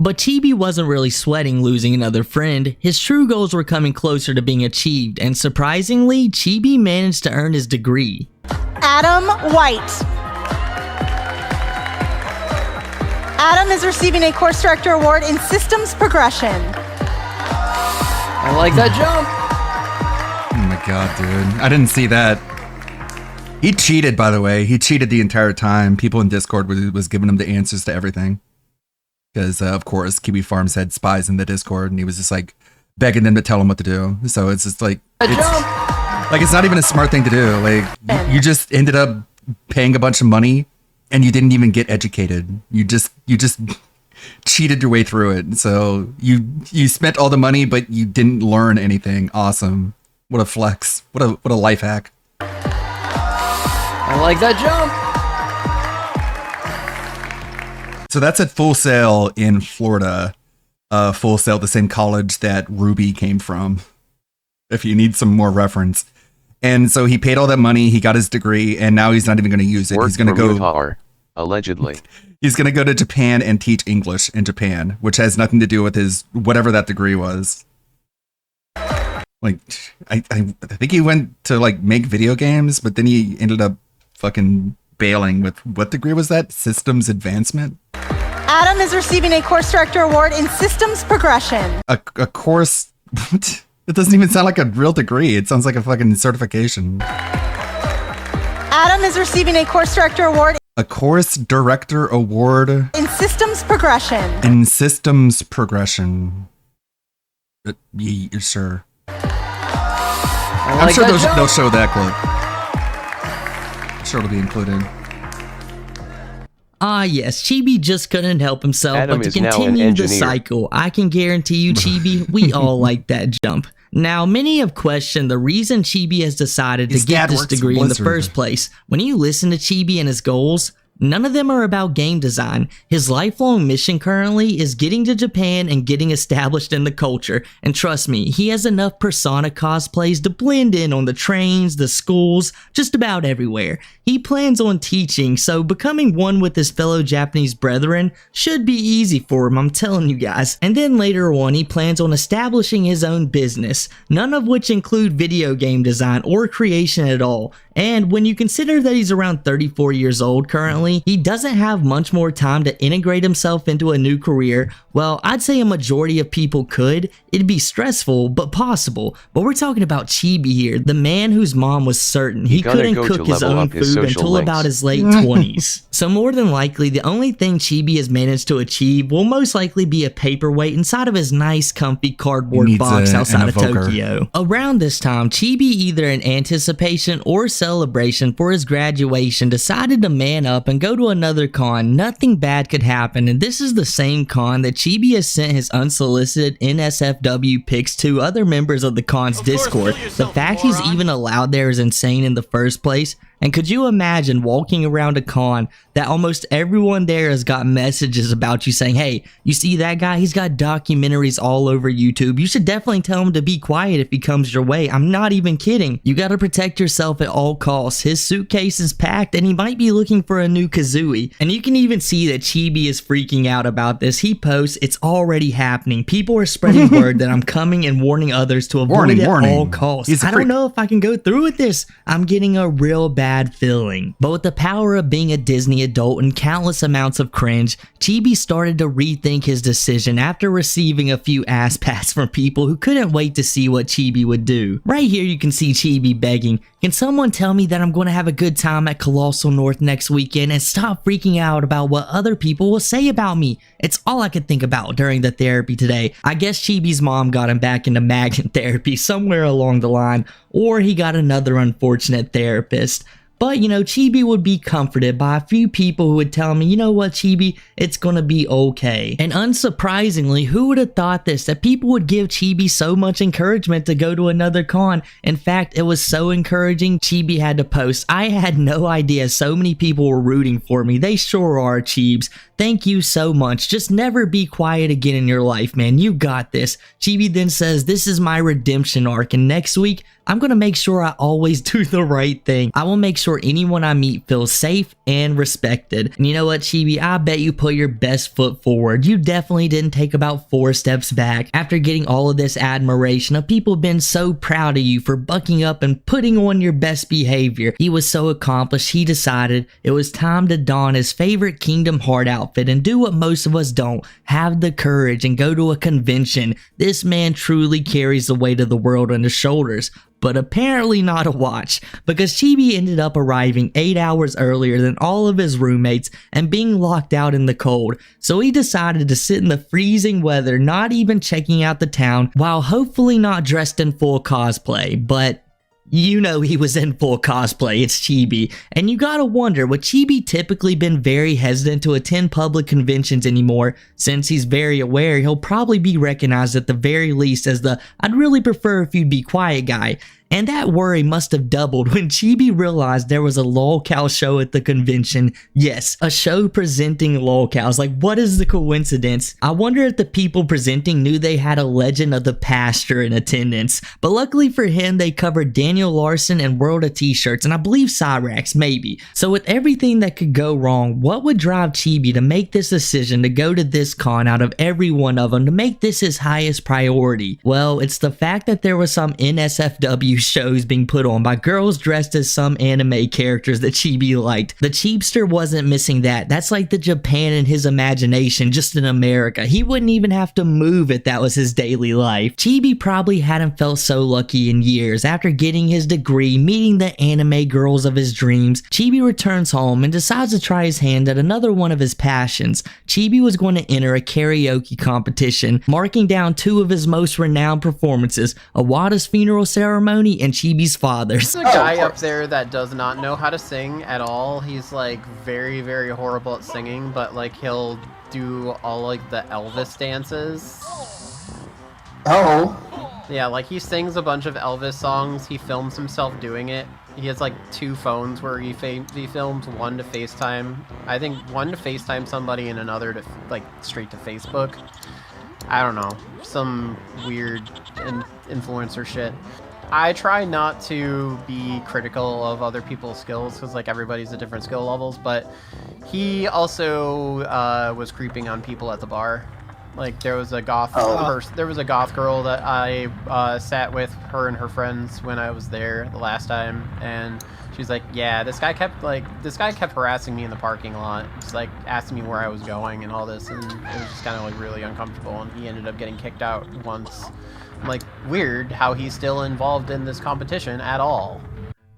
R: But Chibi wasn't really sweating losing another friend. His true goals were coming closer to being achieved, and surprisingly, Chibi managed to earn his degree.
V: Adam White. Adam is receiving a Course Director Award in Systems Progression.
U: I like that jump.
A: Oh my god, dude. I didn't see that. He cheated, by the way. He cheated the entire time. People in Discord was giving him the answers to everything. Because, of course, Kiwi Farms had spies in the Discord, and he was just, like, begging them to tell him what to do. So it's just, like, it's not even a smart thing to do. Like, you just ended up paying a bunch of money, and you didn't even get educated. You just cheated your way through it. So you spent all the money, but you didn't learn anything. Awesome. What a flex. What a life hack.
U: I like that jump.
A: So that's at Full Sail in Florida. Full Sail, the same college that Ruby came from, if you need some more reference. And so he paid all that money, he got his degree, and now he's not even going to use it. He's going to go...
F: Mutahar, allegedly.
A: He's going to go to Japan and teach English in Japan, which has nothing to do with his whatever that degree was. Like, I think he went to, like, make video games, but then he ended up fucking bailing with, what degree was that? Systems advancement?
V: Adam is receiving a course director award in systems progression.
A: A course? What? It doesn't even sound like a real degree. It sounds like a fucking certification.
V: Adam is receiving a course director award.
A: A course director award
V: in systems progression.
A: In systems progression. Sure. I'm sure they'll show that clip. I'm sure it'll be included.
R: Ah yes, Chibi just couldn't help himself
F: Adam
R: but to
F: is now an
R: continue the
F: engineer.
R: cycle. I can guarantee you, Chibi, we all like that jump. Now, many have questioned the reason Chibi has decided
A: His
R: to get
A: dad
R: this
A: works at
R: degree in the
A: Blizzard.
R: first place. When you listen to Chibi and his goals, none of them are about game design. His lifelong mission currently is getting to Japan and getting established in the culture. And trust me, he has enough Persona cosplays to blend in on the trains, the schools, just about everywhere. He plans on teaching, so becoming one with his fellow Japanese brethren should be easy for him, I'm telling you guys. And then later on, he plans on establishing his own business, none of which include video game design or creation at all. And when you consider that he's around 34 years old currently, he doesn't have much more time to integrate himself into a new career. Well, I'd say a majority of people could. It'd be stressful, but possible. But we're talking about Chibi here, the man whose mom was certain he couldn't cook his own food until about his late 20s. So more than likely, the only thing Chibi has managed to achieve will most likely be a paperweight inside of his nice, comfy cardboard box outside of Tokyo. Around this time, Chibi, either in anticipation or celebration for his graduation, decided to man up and go to another con. Nothing bad could happen, and this is the same con that Chibi has sent his unsolicited NSFW pics to other members of the con's Discord. The fact he's even allowed there is insane in the first place. And could you imagine walking around a con that almost everyone there has got messages about you saying, hey, you see that guy? He's got documentaries all over YouTube. You should definitely tell him to be quiet if he comes your way. I'm not even kidding. You gotta protect yourself at all costs. His suitcase is packed and he might be looking for a new Kazooie. And you can even see that Chibi is freaking out about this. He posts, it's already happening. People are spreading word that I'm coming and warning others to avoid it at all costs. I don't know if I can go through with this. I'm getting a real bad feeling. But with the power of being a Disney adult and countless amounts of cringe, Chibi started to rethink his decision after receiving a few ass pats from people who couldn't wait to see what Chibi would do. Right here you can see Chibi begging, can someone tell me that I'm going to have a good time at Colossal North next weekend and stop freaking out about what other people will say about me? It's all I could think about during the therapy today. I guess Chibi's mom got him back into magnet therapy somewhere along the line, or he got another unfortunate therapist. But, you know, Chibi would be comforted by a few people who would tell me, you know what, Chibi, it's gonna be okay. And unsurprisingly, who would have thought this, that people would give Chibi so much encouragement to go to another con? In fact, it was so encouraging, Chibi had to post, I had no idea so many people were rooting for me. They sure are, Chibs. Thank you so much. Just never be quiet again in your life, man. You got this. Chibi then says, this is my redemption arc, and next week, I'm gonna make sure I always do the right thing. I will make sure anyone I meet feels safe and respected. And you know what, Chibi? I bet you put your best foot forward. You definitely didn't take about 4 steps back. After getting all of this admiration of people been so proud of you for bucking up and putting on your best behavior, he was so accomplished, he decided it was time to don his favorite Kingdom Hearts outfit and do what most of us don't, have the courage and go to a convention. This man truly carries the weight of the world on his shoulders. but apparently not a watch, because Chibi ended up arriving 8 hours earlier than all of his roommates and being locked out in the cold, so he decided to sit in the freezing weather, not even checking out the town, while hopefully not dressed in full cosplay, but you know he was in full cosplay, it's Chibi. And you gotta wonder, would Chibi typically been very hesitant to attend public conventions anymore, since he's very aware he'll probably be recognized at the very least as the "I'd really prefer if you'd be quiet" guy. And that worry must have doubled when Chibi realized there was a lolcow show at the convention. Yes, a show presenting lolcows. Like, what is the coincidence? I wonder if the people presenting knew they had a Legend of the Pasture in attendance. But luckily for him, they covered Daniel Larson and World of T-Shirts, and I believe Cyrax, maybe. So with everything that could go wrong, what would drive Chibi to make this decision to go to this con out of every one of them, to make this his highest priority? Well, it's the fact that there was some NSFW shows being put on by girls dressed as some anime characters that Chibi liked. The Cheapster wasn't missing that. That's like the Japan in his imagination, just in America. He wouldn't even have to move if that was his daily life. Chibi probably hadn't felt so lucky in years. After getting his degree, meeting the anime girls of his dreams, Chibi returns home and decides to try his hand at another one of his passions. Chibi was going to enter a karaoke competition, marking down two of his most renowned performances, Awada's funeral ceremony and Chibi's father's.
U: There's a guy up there that does not know how to sing at all. He's like very, very horrible at singing, but like he'll do all like the Elvis dances.
H: Oh.
U: Yeah, like he sings a bunch of Elvis songs. He films himself doing it. He has like two phones where he films one to FaceTime. I think one to FaceTime somebody and another to like straight to Facebook. I don't know, some weird influencer shit. I try not to be critical of other people's skills because like everybody's at different skill levels, but he also was creeping on people at the bar. Like there was a goth there was a goth girl that I sat with, her and her friends, when I was there the last time, and she's like, yeah, this guy kept harassing me in the parking lot, just like asking me where I was going and all this, and it was just kind of like really uncomfortable, and he ended up getting kicked out once. Like, weird how he's still involved in this competition at all.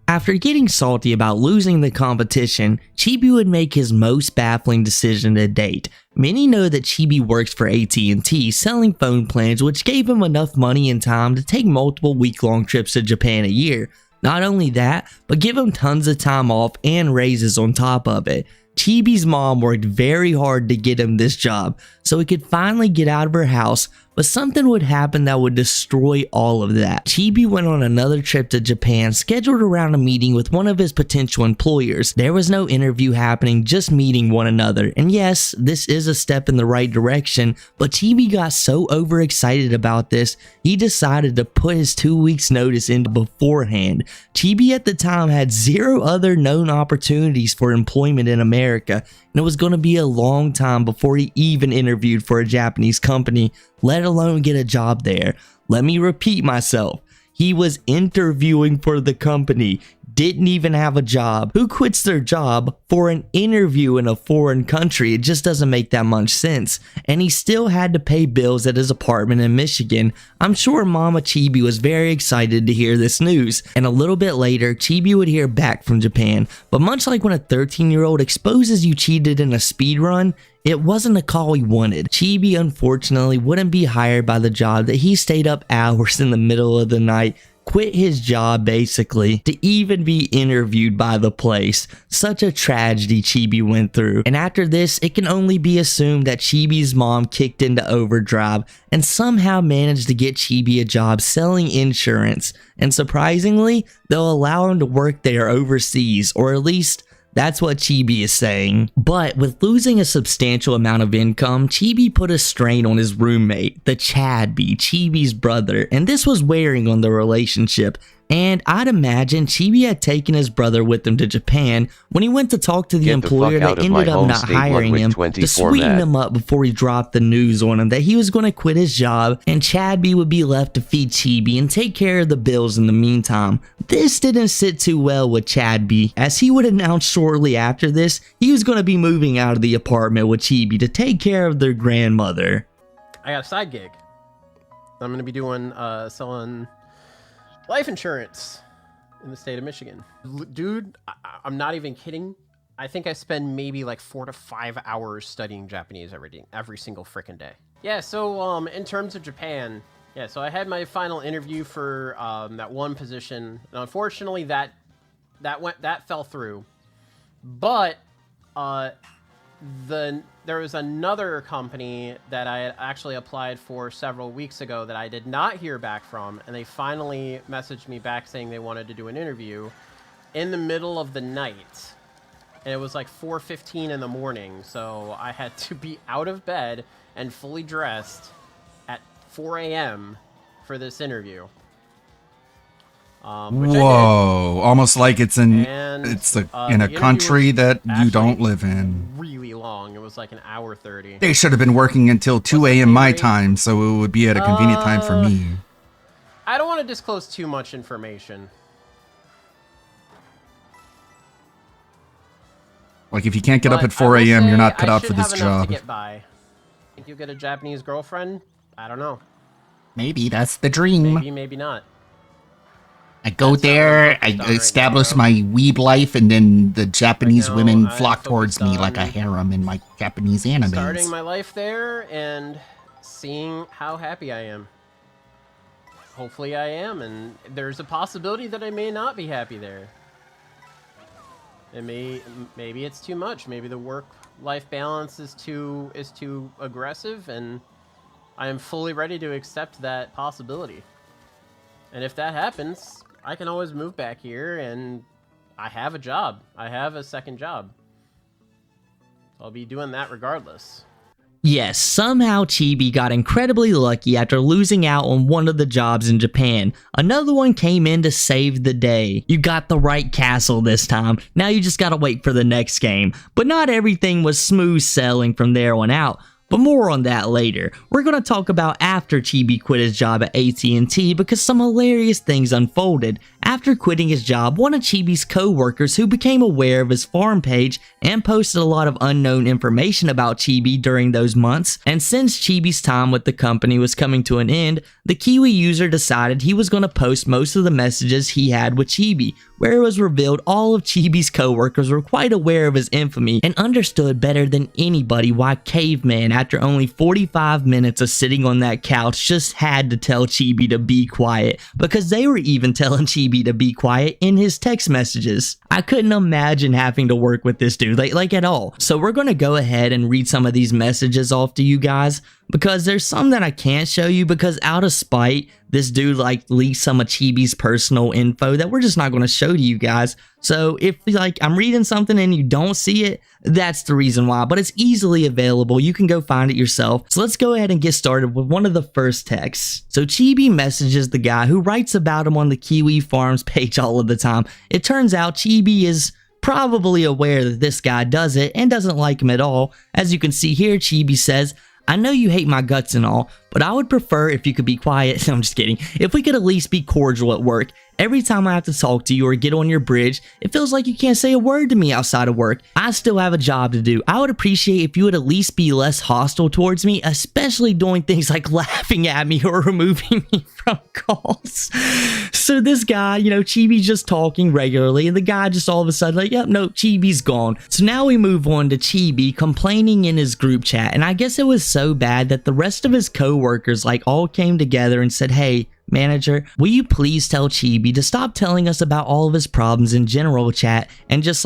R: After getting salty about losing the competition, Chibi would make his most baffling decision to date. Many know that Chibi works for AT&T, selling phone plans, which gave him enough money and time to take multiple week-long trips to Japan a year. Not only that, but give him tons of time off and raises on top of it. Chibi's mom worked very hard to get him this job so he could finally get out of her house, but something would happen that would destroy all of that. Chibi went on another trip to Japan, scheduled around a meeting with one of his potential employers. There was no interview happening, just meeting one another. And yes, this is a step in the right direction, but Chibi got so overexcited about this, he decided to put his 2 weeks notice in beforehand. Chibi at the time had zero other known opportunities for employment in America, and it was going to be a long time before he even interviewed for a Japanese company, let alone get a job there. Let me repeat myself. He was interviewing for the company, didn't even have a job. Who quits their job for an interview in a foreign country? It just doesn't make that much sense. And he still had to pay bills at his apartment in Michigan. I'm sure Mama Chibi was very excited to hear this news. And a little bit later, Chibi would hear back from Japan. But much like when a 13-year-old exposes you cheated in a speed run, it wasn't a call he wanted. Chibi unfortunately wouldn't be hired by the job that he stayed up hours in the middle of the night, quit his job basically, to even be interviewed by the place. Such a tragedy Chibi went through. And after this, it can only be assumed that Chibi's mom kicked into overdrive and somehow managed to get Chibi a job selling insurance. And surprisingly, they'll allow him to work there overseas, or at least that's what Chibi is saying. But with losing a substantial amount of income, Chibi put a strain on his roommate, the Chadby, Chibi's brother, and this was wearing on the relationship. And I'd imagine Chibi had taken his brother with him to Japan when he went to talk to the employer that ended up not hiring him, to sweeten him up before he dropped the news on him that he was going to quit his job and Chadby would be left to feed Chibi and take care of the bills in the meantime. This didn't sit too well with Chadby, as he would announce shortly after this he was going to be moving out of the apartment with Chibi to take care of their grandmother.
U: I got a side gig. I'm going to be doing selling Life insurance in the state of Michigan. Dude, I'm not even kidding. I think I spend maybe like 4 to 5 hours studying Japanese every single frickin' day. Yeah, so in terms of Japan, yeah, so I had my final interview for that one position, and unfortunately that fell through. But there was another company that I had actually applied for several weeks ago that I did not hear back from, and they finally messaged me back saying they wanted to do an interview in the middle of the night. And it was like 4:15 in the morning, so I had to be out of bed and fully dressed at 4 a.m. for this interview.
A: Whoa! Almost like it's in a country that you don't live in.
U: Really long. It was like an hour 30.
A: They should have been working until 2 a.m. my time, so it would be at a convenient time for me.
U: I don't want to disclose too much information.
A: Like, if you can't get up at 4 a.m., you're not cut out for this job.
U: To get by. Think you'll get a Japanese girlfriend? I don't know.
L: Maybe that's the dream.
U: Maybe, maybe not.
L: I go there, I establish my weeb life, and then the Japanese women flock towards me like a harem in my Japanese animes.
U: Starting my life there and seeing how happy I am. Hopefully I am, and there's a possibility that I may not be happy there. Maybe it's too much. Maybe the work-life balance is too aggressive, and I am fully ready to accept that possibility. And if that happens, I can always move back here, and I have a job. I have a second job. I'll be doing that regardless.
R: Yes, somehow Chibi got incredibly lucky after losing out on one of the jobs in Japan. Another one came in to save the day. You got the right castle this time. Now you just gotta wait for the next game. But not everything was smooth sailing from there on out. But more on that later. We're going to talk about after Chibi quit his job at AT&T because some hilarious things unfolded. After quitting his job, one of Chibi's co-workers who became aware of his farm page and posted a lot of unknown information about Chibi during those months, and since Chibi's time with the company was coming to an end, the Kiwi user decided he was going to post most of the messages he had with Chibi, where it was revealed all of Chibi's co-workers were quite aware of his infamy and understood better than anybody why Caveman, after only 45 minutes of sitting on that couch, just had to tell Chibi to be quiet, because they were even telling Chibi to be quiet in his text messages. I couldn't imagine having to work with this dude, like at all. So we're going to go ahead and read some of these messages off to you guys, because there's some that I can't show you because out of spite, this dude leaked some of Chibi's personal info that we're just not going to show to you guys. So if I'm reading something and you don't see it, that's the reason why, but it's easily available. You can go find it yourself. So let's go ahead and get started with one of the first texts. So Chibi messages the guy who writes about him on the Kiwi Farms page all of the time. It turns out Chibi is probably aware that this guy does it and doesn't like him at all. As you can see here, Chibi says, "I know you hate my guts and all, but I would prefer if you could be quiet." I'm just kidding. "If we could at least be cordial at work. Every time I have to talk to you or get on your bridge, it feels like you can't say a word to me outside of work. I still have a job to do. I would appreciate if you would at least be less hostile towards me, especially doing things like laughing at me or removing me from calls." So this guy, Chibi's just talking regularly, and the guy just all of a sudden yep, no, Chibi's gone. So now we move on to Chibi complaining in his group chat, and I guess it was so bad that the rest of his co-workers all came together and said, "Hey, manager, will you please tell Chibi to stop telling us about all of his problems in general chat and just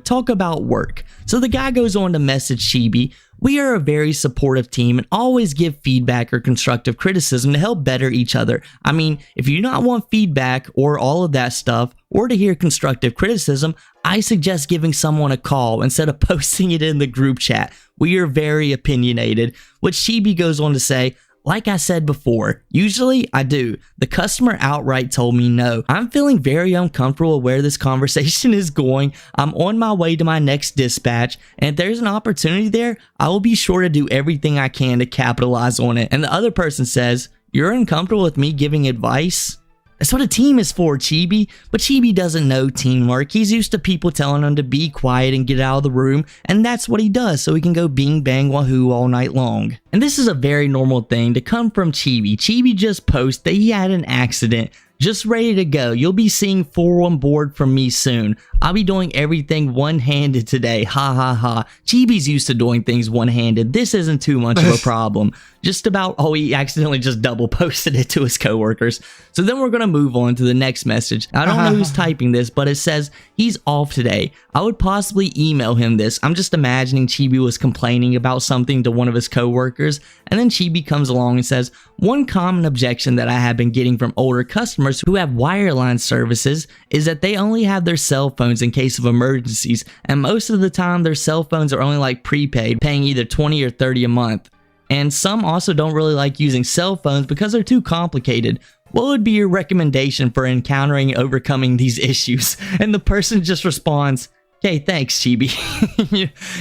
R: talk about work." So the guy goes on to message Chibi, "We are a very supportive team and always give feedback or constructive criticism to help better each other. I mean, if you do not want feedback or all of that stuff, or to hear constructive criticism, I suggest giving someone a call instead of posting it in the group chat. We are very opinionated," which Chibi goes on to say, "Like I said before, usually I do. The customer outright told me no. I'm feeling very uncomfortable where this conversation is going. I'm on my way to my next dispatch, and if there's an opportunity there, I will be sure to do everything I can to capitalize on it." And the other person says, "You're uncomfortable with me giving advice? That's what a team is for, Chibi." But Chibi doesn't know teamwork. He's used to people telling him to be quiet and get out of the room, and that's what he does so he can go bing bang wahoo all night long. And this is a very normal thing to come from Chibi. Chibi just posted that he had an accident. Just ready to go. You'll be seeing 4 on board from me soon. I'll be doing everything one-handed today. Ha ha ha. Chibi's used to doing things one-handed. This isn't too much of a problem. Just about, oh, he accidentally just double posted it to his coworkers. So then we're going to move on to the next message. I don't know who's typing this, but it says he's off today. I would possibly email him this. I'm just imagining Chibi was complaining about something to one of his coworkers, and then Chibi comes along and says, one common objection that I have been getting from older customers who have wireline services is that they only have their cell phones in case of emergencies, and most of the time their cell phones are only like prepaid, paying either 20 or 30 a month. And some also don't really like using cell phones because they're too complicated. What would be your recommendation for encountering and overcoming these issues? And the person just responds, okay, thanks, Chibi.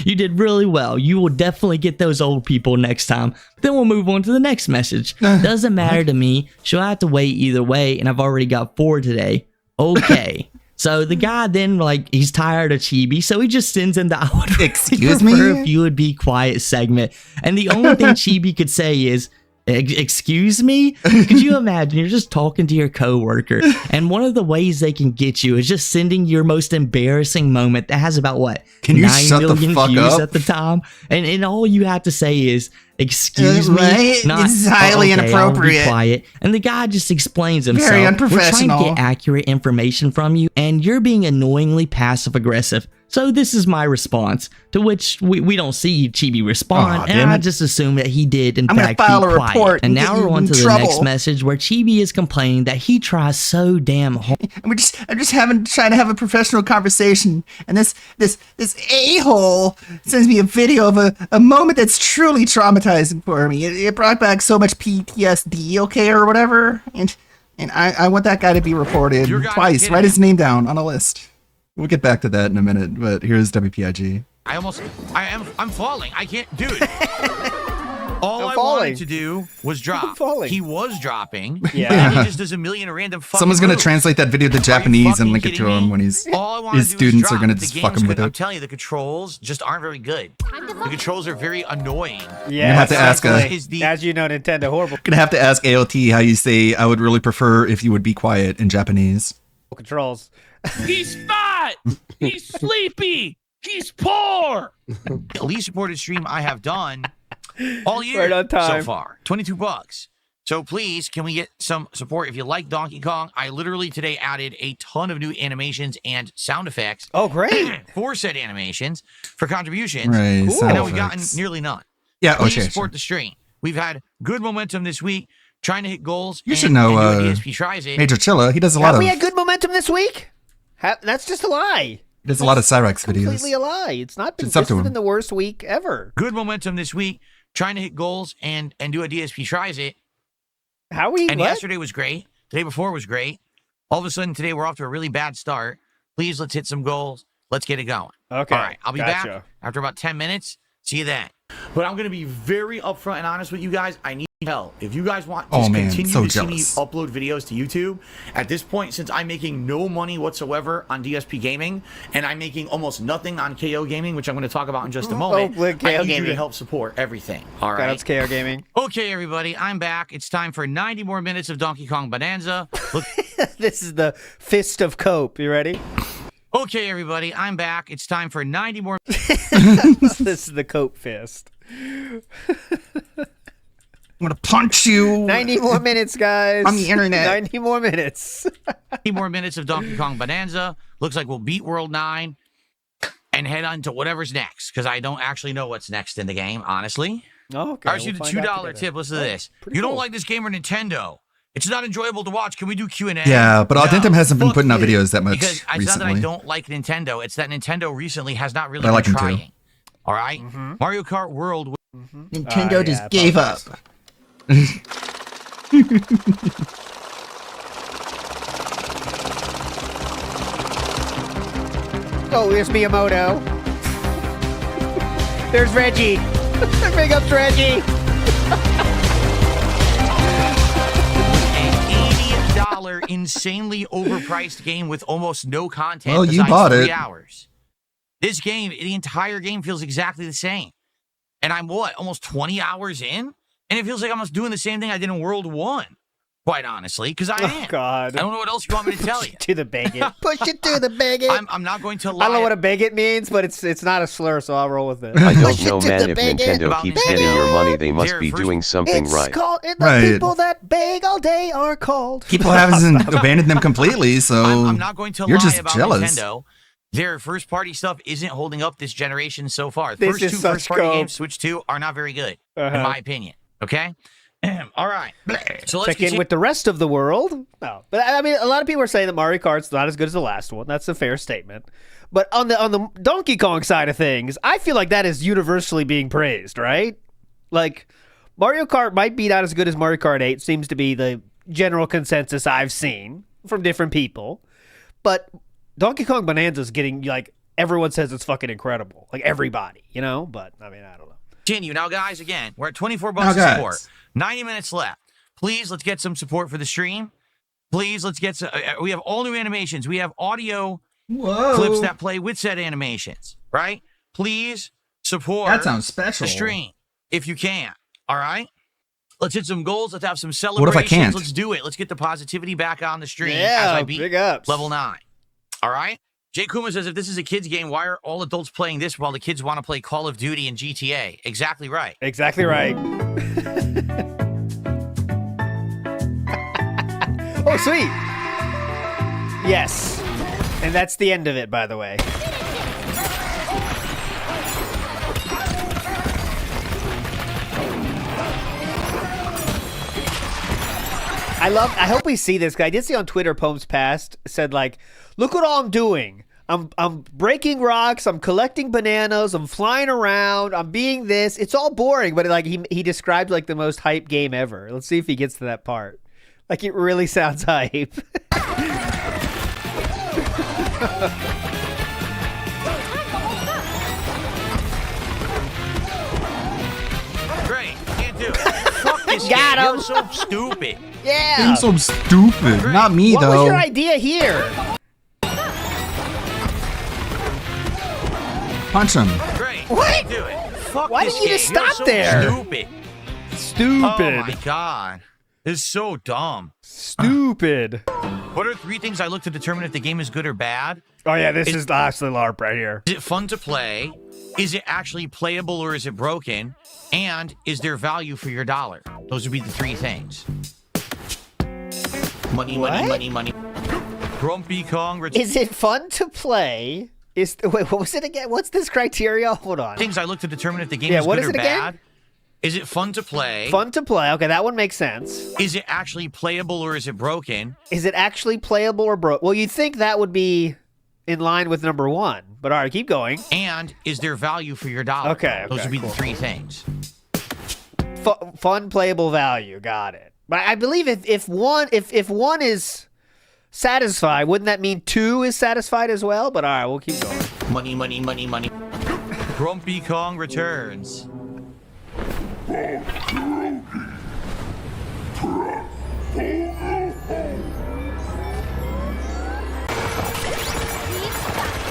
R: you did really well. You will definitely get those old people next time. Then we'll move on to the next message. Doesn't matter to me. She'll have to wait either way, and I've already got 4 today. Okay. So the guy then, like, he's tired of Chibi, so he just sends in the I would
A: Excuse
R: prefer
A: me?
R: if you would be quiet segment. And the only thing Chibi could say is, excuse me? Could you imagine you're just talking to your coworker, and one of the ways they can get you is just sending your most embarrassing moment that has about what?
A: Can you
R: 9
A: shut the
R: million
A: fuck
R: views
A: up?
R: at the time, and all you have to say is, excuse me,
A: Right? This is highly
R: okay, I'll be
A: inappropriate.
R: quiet. And the guy just explains himself.
A: Very
R: We're trying
A: unprofessional.
R: to get accurate information from you, and you're being annoyingly passive aggressive. So this is my response, to which we don't see Chibi respond,
A: Aw,
R: and
A: damn
R: I
A: it.
R: just assume that he did in
A: I'm gonna
R: fact
A: file
R: be
A: a
R: quiet.
A: report
R: And
A: and
R: now
A: get you
R: we're on
A: in
R: to the
A: trouble.
R: next message where Chibi is complaining that he tries so damn hard.
A: I'm just trying to have a professional conversation, and this a-hole sends me a video of a moment that's truly traumatizing for me. It brought back so much PTSD, okay, or whatever, and I want that guy to be reported
J: Your guy
A: twice.
J: did
A: Write
J: it.
A: his name down on a list. We'll get back to that in a minute, but here's WPIG.
J: I'm falling. I can't, dude. All
N: I'm
J: I
N: falling.
J: wanted to do was drop.
N: falling.
J: He was dropping.
N: Yeah.
J: And he just does a million random fucking
A: Someone's gonna
J: moves.
A: translate that video to Japanese and
J: fucking
A: link it to
J: kidding
A: him
J: me?
A: when he's
J: All I wanna
A: his
J: do is
A: students are
J: drop.
A: gonna
J: The
A: just
J: game's
A: fuck him with
J: good. I'm
A: it.
J: telling you, the controls just aren't very good. The controls are very annoying.
N: Yeah,
A: have to ask
N: exactly. As you know, Nintendo horrible
A: Gonna have to ask AOT how you say I would really prefer if you would be quiet in Japanese.
N: controls.
J: He's fat. He's sleepy. He's poor. The least supported stream I have done all year
N: Right on time.
J: so far. $22. So please, can we get some support? If you like Donkey Kong, I literally today added a ton of new animations and sound effects.
N: Oh, great.
J: For said animations for contributions.
A: Right,
J: And
A: sound
J: now we've gotten
A: effects.
J: nearly none.
A: Yeah,
J: Please
A: okay,
J: support the stream. We've had good momentum this week, trying to hit goals.
A: You should know
J: DSP tries it.
A: Major Chilla. He does a lot
N: Have
A: of
N: we had good momentum this week? That's just a lie.
A: he does a lot of Cyrex
N: Completely
A: videos.
N: a lie. It's not been.
A: It's up
N: This
A: to
N: has
A: him.
N: been the worst week ever.
J: Good momentum this week, trying to hit goals and do a DSP tries it.
N: How we?
J: And
N: what?
J: yesterday was great. The day before was great. All of a sudden today we're off to a really bad start. Please, let's hit some goals. Let's get it going.
N: Okay.
J: All right. I'll be
N: gotcha.
J: back after about 10 minutes. See you then. But I'm going to be very upfront and honest with you guys. I need help. If you guys want to
A: Oh, man,
J: continue
A: so
J: to see me
A: jealous.
J: upload videos to YouTube, at this point, since I'm making no money whatsoever on DSP Gaming, and I'm making almost nothing on KO Gaming, which I'm going to talk about in just a moment,
N: look, KO
J: I need you
N: Gaming.
J: to help support everything. All
N: Shout
J: right.
N: out to KO Gaming.
J: Okay, everybody, I'm back. It's time for 90 more minutes of Donkey Kong Bonanza. Look.
N: This is the fist of cope. You ready?
J: Okay, everybody, I'm back. It's time for 90 more.
N: This is the cope fist.
A: I'm gonna punch you.
N: 90 more minutes, guys.
A: On the internet.
N: 90 more minutes.
J: 90 more minutes of Donkey Kong Bonanza. Looks like we'll beat World 9 and head on to whatever's next, because I don't actually know what's next in the game, honestly.
N: Oh, okay.
J: I received
N: we'll
J: a
N: find out
J: $2
N: together.
J: tip. Listen to
N: Oh,
J: this.
N: pretty
J: You don't
N: cool.
J: like this game or Nintendo? It's not enjoyable to watch. Can we do Q&A?
A: Yeah, but Audentum hasn't been
J: fuck
A: putting out
J: you.
A: videos that much
J: Because it's not that I
A: recently.
J: don't like Nintendo. It's that Nintendo recently has not really
A: But I like
J: been
A: him too.
J: trying. All right? Mario Kart World.
A: Nintendo just
N: yeah,
A: gave up.
N: Oh, here's Miyamoto. There's Reggie. Big ups, Reggie.
J: An $80 insanely overpriced game with almost no content.
A: Well, you
J: besides
A: bought
J: 3
A: it.
J: hours. This game, the entire game feels exactly the same. And I'm what, almost 20 hours in? And it feels like I'm almost doing the same thing I did in World 1. quite honestly, because I am.
U: God.
J: I don't know what else you want me to tell you.
U: To the bigot.
N: Push it to the bigot.
J: I'm not going to lie.
U: I don't know what a bigot means, but it's not a slur, so I'll roll with it.
F: I don't know, man. If Nintendo keeps getting your money, they must be doing something right.
N: Called, and the
A: Right.
N: people that beg all day are called.
A: People haven't abandoned them completely, so
J: I'm not going to
A: you're
J: lie
A: just
J: about
A: jealous.
J: Nintendo. Their first-party stuff isn't holding up this generation so far. The
U: This
J: first
U: is
J: two
U: such
J: first-party
U: cope.
J: games, Switch 2, are not very good, in my opinion. Okay? All right. So let's
U: Check in
J: continue.
U: with the rest of the world. No, but I mean, a lot of people are saying that Mario Kart's not as good as the last one. That's a fair statement. But on the Donkey Kong side of things, I feel like that is universally being praised, right? Like Mario Kart might be not as good as Mario Kart 8. Seems to be the general consensus I've seen from different people. But Donkey Kong Bonanza's getting like everyone says it's fucking incredible. Like everybody, you know. But I mean, I don't know.
J: Continue. Now, guys, again, we're at 24
A: Now,
J: bucks of
A: guys.
J: support. 90 minutes left. Please, let's get some support for the stream. Please, let's get some. We have all new animations. We have audio clips that play with said animations, right? Please support
A: That sounds special.
J: the stream if you can. All right? Let's hit some goals. Let's have some
A: What
J: celebrations.
A: if I can't?
J: Let's do it. Let's get the positivity back on the stream
U: Yeah,
J: as I beat
U: big ups.
J: level 9. All right? Jay Kuma says, if this is a kid's game, why are all adults playing this while the kids want to play Call of Duty and GTA? Exactly right.
U: Exactly right. Oh, sweet. Yes. And that's the end of it, by the way. I hope we see this guy. I did see on Twitter Poems Past said like, look what all I'm doing. I'm breaking rocks, I'm collecting bananas, I'm flying around, I'm being this. It's all boring, but like he described like the most hype game ever. Let's see if he gets to that part. Like it really sounds hype.
J: Great. Can't do it. Fuck this
U: Got
J: game.
U: him.
J: You're so stupid.
U: Yeah.
A: Being so stupid. Not me,
U: What
A: though.
U: was your idea here?
A: Punch him.
J: Great.
U: What?
J: Can't do it. Fuck
U: Why
J: this
U: didn't you just
J: game. You're
U: stop
J: so
U: there?
J: Stupid.
U: Stupid.
J: Oh my god. This is so dumb.
U: Stupid.
J: What are 3 things I look to determine if the game is good or bad?
U: Oh yeah, this is actually LARP right here.
J: Is it fun to play? Is it actually playable or is it broken? And is there value for your dollar? Those would be the 3 things. Money, money, money, money. Grumpy Kong.
U: Is it fun to play? Wait, what was it again? What's this criteria? Hold on.
J: Things I look to determine if the game
U: Yeah,
J: is
U: what
J: good
U: is
J: or
U: it again?
J: bad. Is it fun to play?
U: Fun to play. Okay, that one makes sense.
J: Is it actually playable or is it broken?
U: Is it actually playable or broke? Well, you'd think that would be in line with number 1. But all right, keep going.
J: And is there value for your dollar?
U: Okay,
J: Those would be
U: cool.
J: the 3 things.
U: Fun, playable, value. Got it. But I believe if one is satisfied, wouldn't that mean 2 is satisfied as well? But all right, we'll keep going.
J: Money, money, money, money. Grumpy Kong returns.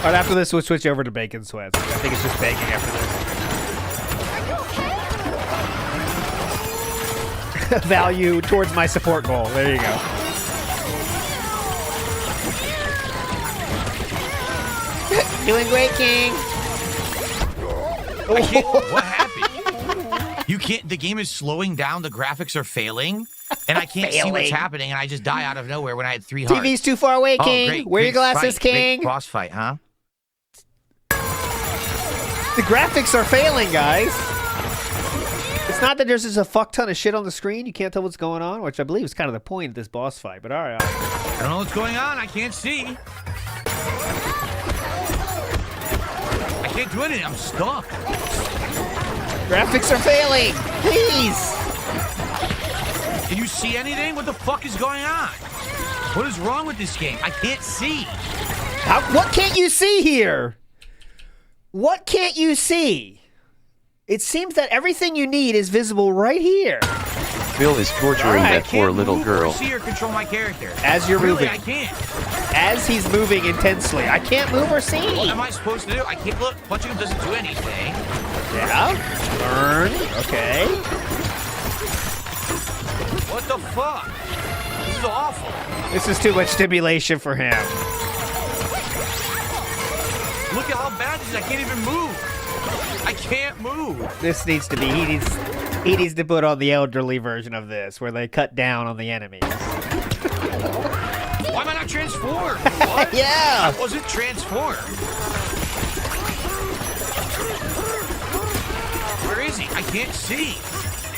U: All right, after this, we'll switch over to Bacon Sweats. I think it's just baking after this. Value towards my support goal. There you go. Doing great, King.
J: I can't, what happened? You can't. The game is slowing down. The graphics are failing, and I can't see what's
U: Failing.
J: happening. And I just die out of nowhere when I had 3 hearts.
U: TV's too far away,
J: Oh,
U: King.
J: great,
U: Wear your
J: great
U: glasses,
J: fight,
U: King.
J: Great boss fight, huh?
U: The graphics are failing, guys. It's not that there's just a fuck ton of shit on the screen. You can't tell what's going on, which I believe is kind of the point of this boss fight. But all right.
J: I don't know what's going on. I can't see. I can't do anything. I'm stuck.
U: Graphics are failing. Please.
J: Can you see anything? What the fuck is going on? What is wrong with this game? I can't see.
U: What can't you see here? What can't you see? It seems that everything you need is visible right here.
F: Phil is torturing that poor little girl.
J: See or control my character.
U: As you're
J: Really,
U: moving.
J: I can't.
U: As he's moving intensely. I can't move or see.
J: What am I supposed to do? I can't look. Punching him doesn't do anything.
U: Yeah. Learn. Okay.
J: What the fuck? is awful.
B: This is too much stimulation for him.
J: Look at how bad this is. I can't even move. I can't move.
B: This needs to be. He needs to put on the elderly version of this, where they cut down on the enemies.
J: Why am I not transformed? What?
B: Yeah.
J: I wasn't transformed. Where is he? I can't see.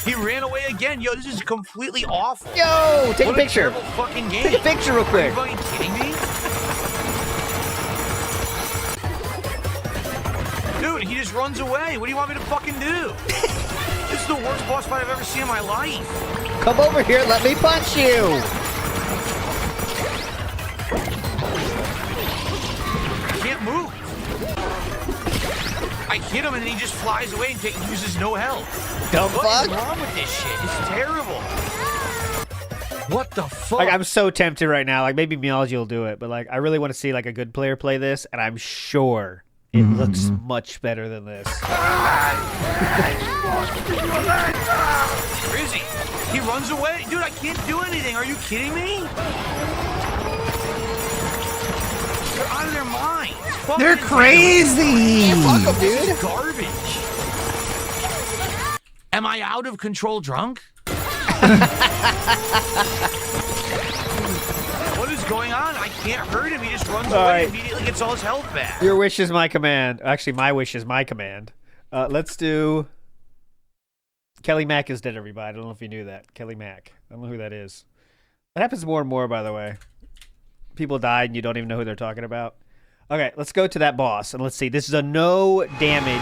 J: He ran away again. Yo, this is completely awful.
B: Yo, take a
J: What
B: picture.
J: terrible fucking game.
B: Take a picture real quick.
J: Are you fucking kidding me? Dude, he just runs away. What do you want me to fucking do? This is the worst boss fight I've ever seen in my life.
B: Come over here. Let me punch you.
J: I can't move. I hit him and then he just flies away and uses no health.
B: Dumb
J: What
B: fuck.
J: is wrong with this shit? It's terrible. What the fuck?
B: Like, I'm so tempted right now. Like, maybe Meology will do it, but like, I really want to see like a good player play this, and I'm sure it looks much better than this.
J: Where is he? He runs away. Dude, I can't do anything. Are you kidding me? They're out of their minds. Fuck
A: They're
J: this.
A: crazy.
J: Fuck them, dude. This is garbage. Am I out of control drunk? What is going on? I can't hurt him. He just runs away
B: right.
J: and immediately gets all his health back.
B: Your wish is my command. Actually, my wish is my command. Let's do. Kelly Mack is dead, everybody. I don't know if you knew that. Kelly Mack. I don't know who that is. That happens more and more, by the way. People died and you don't even know who they're talking about. Okay, let's go to that boss and let's see. This is a no damage.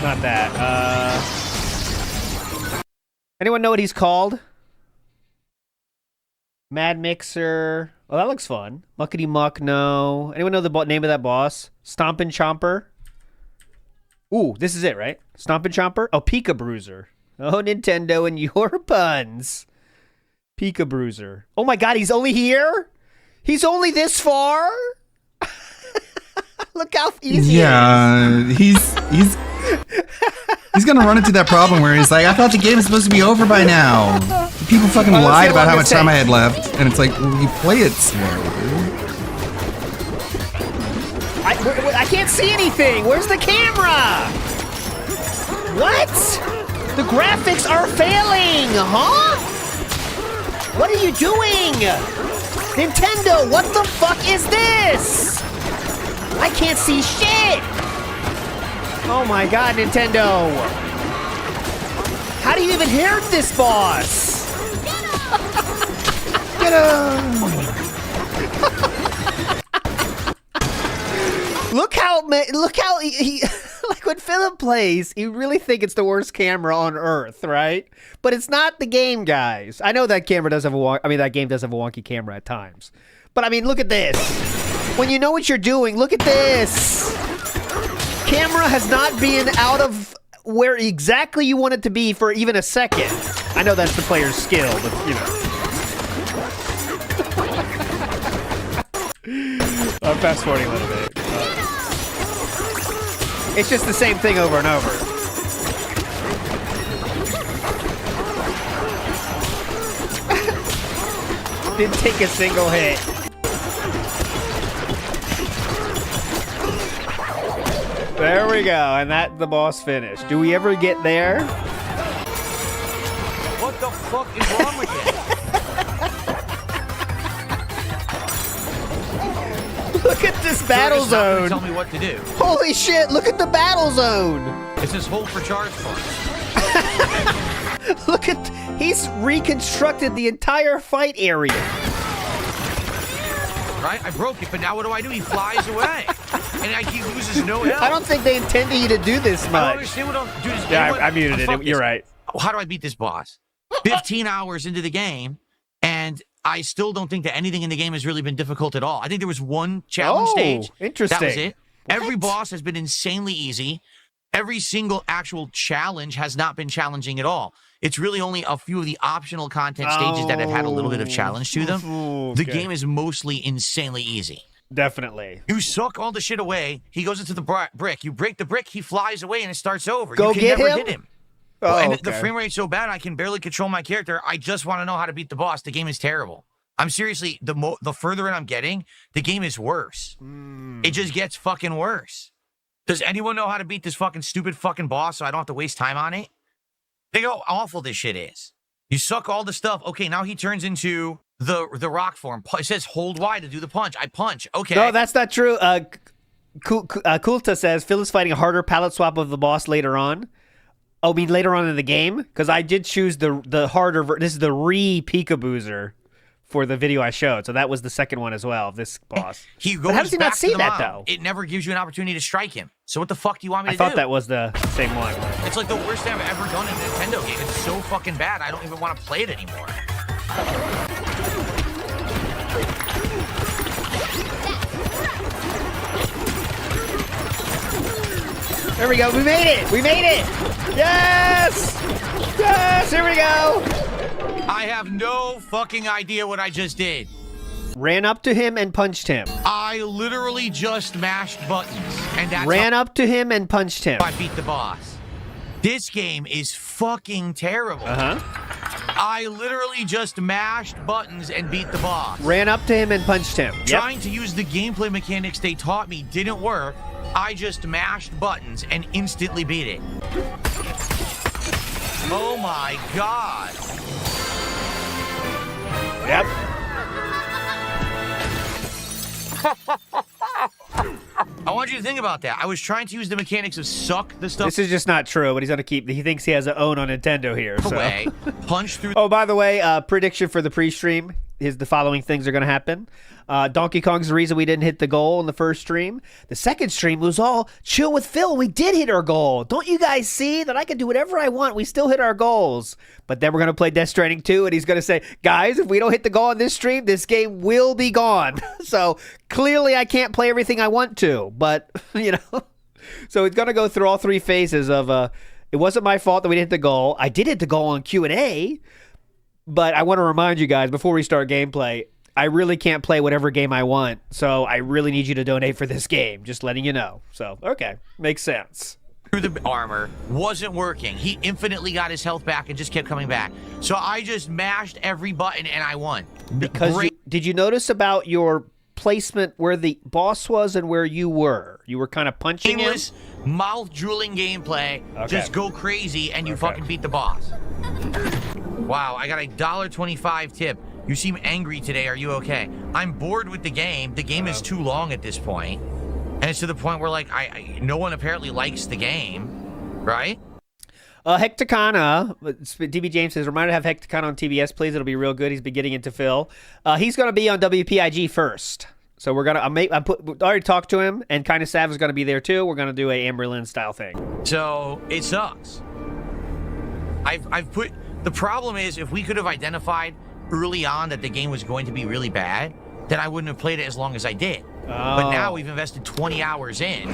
B: Not that. Anyone know what he's called? Mad Mixer. Oh, that looks fun. Muckety Muck, no. Anyone know the name of that boss? Stompin' Chomper? Ooh, this is it, right? Stompin' Chomper? Oh, Pika Bruiser. Oh, Nintendo and your puns. Pika Bruiser. Oh my god, he's only here? He's only this far? Look how easy it is.
A: He's gonna run into that problem where he's like, I thought the game was supposed to be over by now. People fucking lied about how much time I had left, and it's like, well, you play it slow, dude.
B: I can't see anything. Where's the camera? What? The graphics are failing, huh? What are you doing? Nintendo, what the fuck is this? I can't see shit. Oh my god, Nintendo. How do you even hear this boss? Get him! Look how he like when Philip plays, you really think it's the worst camera on earth, right? But it's not the game, guys. I know that camera does have that game does have a wonky camera at times. But I mean, look at this. When you know what you're doing, look at this. Camera has not been out of where exactly you want it to be for even a second. I know that's the player's skill, but you know. I'm fast forwarding a little bit. It's just the same thing over and over. Didn't take a single hit. There we go, and that's the boss finish. Do we ever get there?
J: What the fuck is wrong with it?
B: Look at this battle zone.
J: Tell me what to do.
B: Holy shit, look at the battle zone.
J: It's this hole for charge points.
B: Look at, he's reconstructed the entire fight area.
J: Right? I broke it, but now what do? He flies away. And he loses no health.
B: I don't think they intended you to do this much.
J: I don't understand what I'm doing.
B: Yeah, I muted it. You're right.
J: How do I beat this boss? 15 hours into the game, and I still don't think that anything in the game has really been difficult at all. I think there was one challenge stage.
B: Interesting.
J: That was it. Every boss has been insanely easy. Every single actual challenge has not been challenging at all. It's really only a few of the optional content stages that have had a little bit of challenge to them.
B: Okay.
J: The game is mostly insanely easy.
B: Definitely.
J: You suck all the shit away. He goes into the brick. You break the brick. He flies away and it starts over.
B: Go
J: you can
B: get
J: never
B: him?
J: hit him.
B: Oh,
J: and
B: okay.
J: the frame rate's so bad I can barely control my character. I just want to know how to beat the boss. The game is terrible. I'm seriously, the further in I'm getting, the game is worse. It just gets fucking worse. Does anyone know how to beat this fucking stupid fucking boss so I don't have to waste time on it? Think how awful this shit is. You suck all the stuff. Okay, now he turns into the rock form. It says hold Y to do the punch. I punch. Okay.
H: No, that's not true. Kulta says Phil is fighting a harder palette swap of the boss later on. Oh, I mean later on in the game? Because I did choose the harder. This is the Peekaboozer for the video I showed. So that was the second one as well of this boss.
J: He goes
H: but how does he
J: back
H: not see
J: to the
H: that,
J: mound.
H: though?
J: It never gives you an opportunity to strike him. So what the fuck do you want me
H: I
J: to do?
H: thought that was the same one.
J: It's like the worst thing I've ever done in a Nintendo game. It's so fucking bad, I don't even want to play it anymore.
H: There we go. We made it. We made it. Yes. Yes. Here we go.
J: I have no fucking idea what I just did.
H: Ran up to him and punched him.
J: I literally just mashed buttons. And that's
H: Ran up to him and punched him.
J: I beat the boss. This game is fucking terrible. I literally just mashed buttons and beat the boss.
H: Ran up to him and punched him.
J: Trying to use the gameplay mechanics they taught me didn't work. I just mashed buttons and instantly beat it. Oh my god.
H: Yep.
J: I want you to think about that. I was trying to use the mechanics of suck the stuff.
H: This is just not true, but he's gonna keep. He thinks he has a own on Nintendo here. So.
J: away, punch through.
H: Oh, by the way, prediction for the pre-stream is the following things are gonna happen. Donkey Kong's the reason we didn't hit the goal in the first stream. The second stream was all chill with Phil. We did hit our goal. Don't you guys see that I can do whatever I want? We still hit our goals. But then we're gonna play Death Stranding 2, and he's gonna say, guys, if we don't hit the goal on this stream, this game will be gone. So clearly, I can't play everything I want to. But you know, so it's gonna go through all three phases of. It wasn't my fault that we didn't hit the goal. I did hit the goal on Q&A, but I want to remind you guys before we start gameplay. I really can't play whatever game I want, so I really need you to donate for this game. Just letting you know. So, okay. Makes sense.
J: Through the armor wasn't working. He infinitely got his health back and just kept coming back. So I just mashed every button and I won.
H: Because did you notice about your placement where the boss was and where you were? You were kind of punching him?
J: Mouth-drooling gameplay.
H: Okay.
J: Just go crazy and you fucking beat the boss. Wow, I got a $1.25 tip. You seem angry today. Are you okay? I'm bored with the game. The game is too long at this point. And it's to the point where, like, no one apparently likes the game. Right?
H: Hecticana, DB James says, reminder to have Hecticana on TBS, please. It'll be real good. He's been getting into Phil. He's going to be on WPIG first. So we're going to, already talked to him, and Kinda Sav is going to be there too. We're going to do a Amberlynn style thing.
J: So it sucks. I've put, the problem is if we could have identified early on that the game was going to be really bad, then I wouldn't have played it as long as I did. But now we've invested 20 hours in,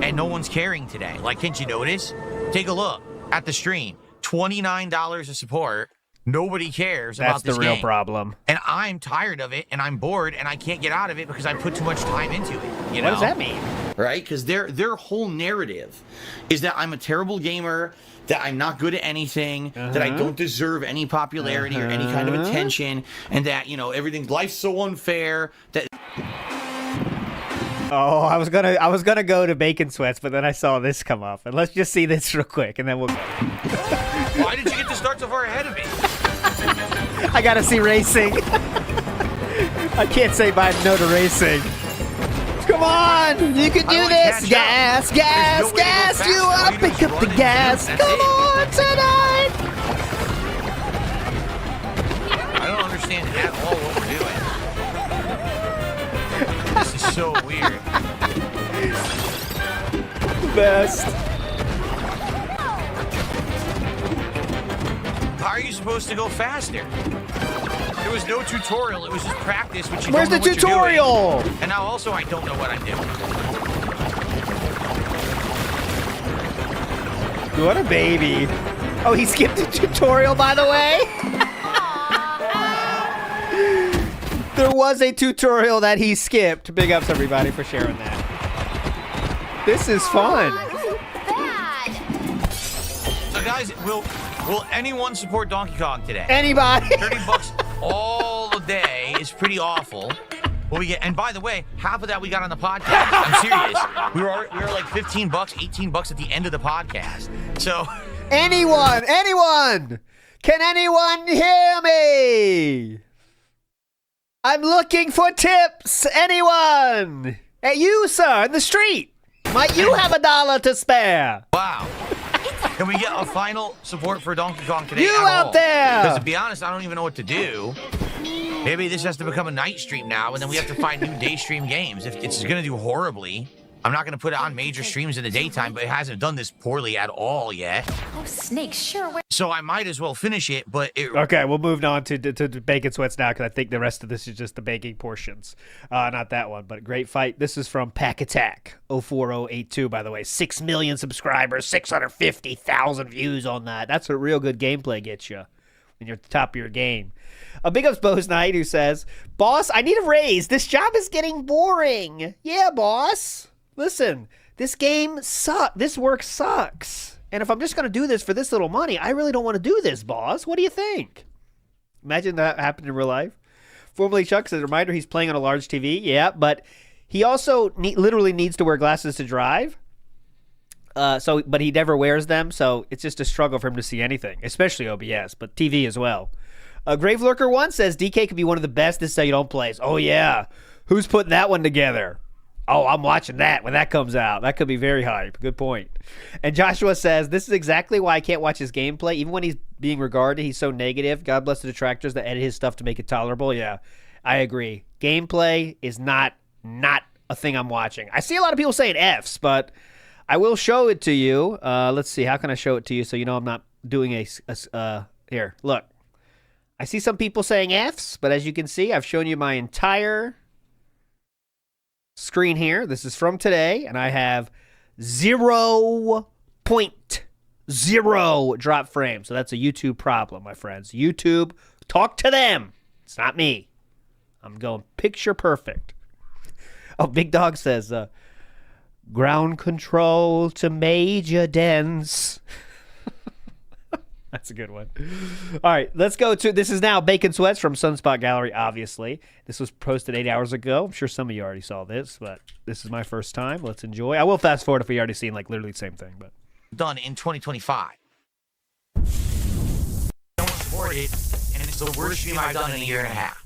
J: and no one's caring today. Like, can't you notice? Take a look at the stream. $29 of support. Nobody cares about this game.
H: That's the real problem.
J: And I'm tired of it, and I'm bored, and I can't get out of it because I put too much time into it. You know?
H: What does that mean?
J: Right? Because their whole narrative is that I'm a terrible gamer, that I'm not good at anything, that I don't deserve any popularity or any kind of attention, and that, you know, life's so unfair that.
H: Oh, I was gonna go to Bacon Sweats, but then I saw this come up, and let's just see this real quick, and then we'll go.
J: Why did you get to start so far ahead of me?
H: I gotta see racing. I can't say bye no to racing. Come on, you can do this. Gas, gas, gas you up. Pick up the gas. Come on tonight.
J: I don't understand at all what we're doing. This is so weird.
H: Best.
J: How are you supposed to go faster? There was no tutorial. It was just practice, which you
H: Where's
J: don't know
H: the
J: what you're
H: tutorial?
J: doing. And now also I don't know what I'm doing.
H: What a baby. Oh, he skipped the tutorial, by the way? There was a tutorial that he skipped. Big ups, everybody, for sharing that. This is fun.
J: So guys, will anyone support Donkey Kong today?
H: Anybody?
J: $30 all the day is pretty awful. Well, we get, and by the way, half of that we got on the podcast. I'm serious. We were like $15, $18 at the end of the podcast. So,
H: anyone, can anyone hear me? I'm looking for tips. Anyone? Hey, you, sir, in the street. Might you have $1 to spare?
J: Wow. Can we get a final support for Donkey Kong today?
H: You out there?
J: Because to be honest, I don't even know what to do. Maybe this has to become a night stream now, and then we have to find new day stream games. If it's going to do horribly, I'm not going to put it on major streams in the daytime, but it hasn't done this poorly at all yet.
G: Oh, Snake, sure.
J: So I might as well finish it, but it...
H: Okay, we'll move on to Bacon Sweats now, because I think the rest of this is just the baking portions. Not that one, but great fight. This is from Pack Attack 04082, by the way. 6 million subscribers, 650,000 views on that. That's what real good gameplay gets you when you're at the top of your game. A big ups Bose Knight who says, "Boss, I need a raise. This job is getting boring." Yeah, boss. Listen, this game sucks. This work sucks. And if I'm just going to do this for this little money, I really don't want to do this, boss. What do you think? Imagine that happened in real life. Formerly Chuck says, reminder, he's playing on a large TV. Yeah, but he also literally needs to wear glasses to drive. But he never wears them, so it's just a struggle for him to see anything, especially OBS, but TV as well. Grave Lurker 1 says, DK could be one of the best. This is how you don't play. Oh, yeah. Who's putting that one together? Oh, I'm watching that when that comes out. That could be very hype. Good point. And Joshua says, this is exactly why I can't watch his gameplay. Even when he's being regarded, he's so negative. God bless the detractors that edit his stuff to make it tolerable. Yeah, I agree. Gameplay is not a thing I'm watching. I see a lot of people saying Fs, but I will show it to you. Let's see. How can I show it to you so you know I'm not doing here, look. I see some people saying Fs, but as you can see, I've shown you my entire screen here. This is from today, and I have 0.0 drop frame. So that's a YouTube problem, my friends. YouTube, talk to them. It's not me. I'm going picture perfect. Oh, Big Dog says, ground control to Major Dense. That's a good one. All right, let's go to, this is now Bacon Sweats from Sunspot Gallery, obviously. This was posted 8 hours ago. I'm sure some of you already saw this, but this is my first time. Let's enjoy. I will fast forward if we already seen like literally the same thing. But
J: done in 2025. Don't support it, and it's the worst stream I've done in a year and a half.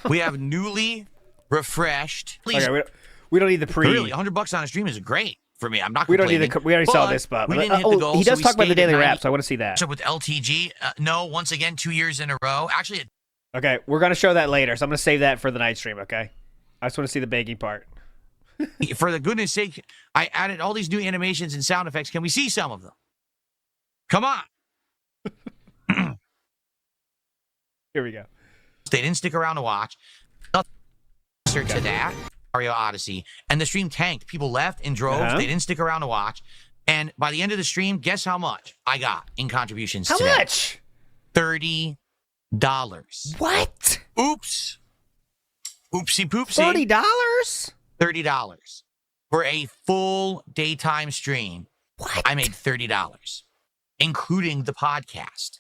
J: We have newly refreshed. Please.
H: Okay, we don't need the pre.
J: Really, $100 on a stream is great for me. I'm not.
H: We don't need the. We already saw this, but
J: we didn't hit the goal.
H: He does
J: so
H: talk about the daily wraps. So I want to see that.
J: So with LTG, no. Once again, 2 years in a row. Actually.
H: Okay, we're gonna show that later. So I'm gonna save that for the night stream. Okay. I just want to see the baking part.
J: For the goodness sake, I added all these new animations and sound effects. Can we see some of them? Come on.
H: Here we go.
J: They didn't stick around to watch. To that. Mario Odyssey, and the stream tanked. People left in droves. They didn't stick around to watch. And by the end of the stream, guess how much I got in contributions today?
H: How much?
J: $30.
H: What?
J: Oops. Oopsie poopsie.
H: $30?
J: $30 for a full daytime stream.
H: What?
J: I made $30, including the podcast.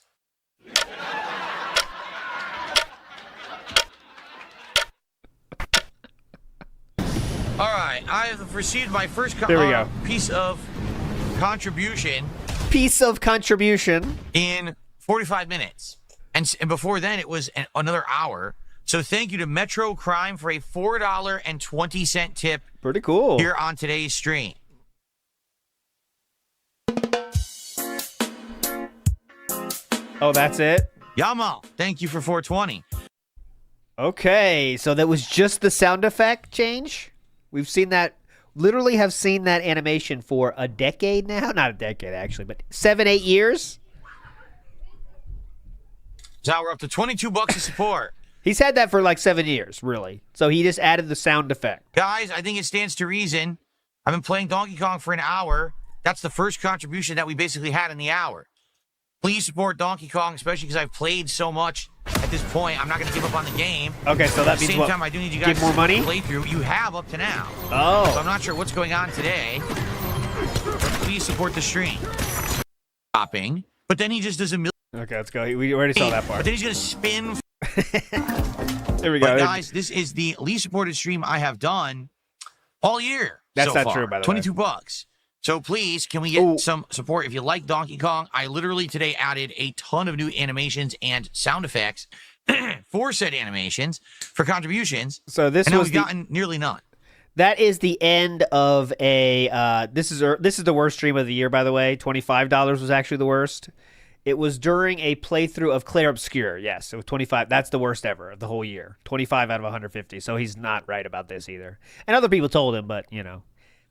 J: All right, I have received my first piece of contribution.
H: Piece of contribution
J: in 45 minutes, and before then it was another hour. So thank you to Metro Crime for a $4.20 tip.
H: Pretty cool.
J: Here on today's stream.
H: Oh, that's it?
J: Yamo, thank you for 420.
H: Okay, so that was just the sound effect change? We've seen that, literally have seen that animation for a decade now. Not a decade, actually, but 7-8 years.
J: So we're up to $22 of support.
H: He's had that for like 7 years, really. So he just added the sound effect.
J: Guys, I think it stands to reason. I've been playing Donkey Kong for an hour. That's the first contribution that we basically had in the hour. Please support Donkey Kong, especially because I've played so much at this point. I'm not going to give up on the game.
H: Okay, so that
J: At the
H: means
J: same
H: what?
J: time, I do need you guys
H: Give more
J: to
H: money?
J: play through. You have up to now.
H: Oh.
J: So I'm not sure what's going on today. But please support the stream. Shopping. But then he just does a million.
H: Okay, let's go. We already saw that part.
J: But then he's going to spin.
H: There we go.
J: But guys, this is the least supported stream I have done all year.
H: That's
J: so
H: not
J: far.
H: true, by the way.
J: $22. So please, can we get some support if you like Donkey Kong? I literally today added a ton of new animations and sound effects for said animations for contributions.
H: So this
J: and now
H: was
J: we've gotten nearly none.
H: That is the end of a. This is the worst stream of the year, by the way. $25 was actually the worst. It was during a playthrough of Clair Obscur. Yes, it was 25. That's the worst ever of the whole year. 25 out of 150. So he's not right about this either. And other people told him, but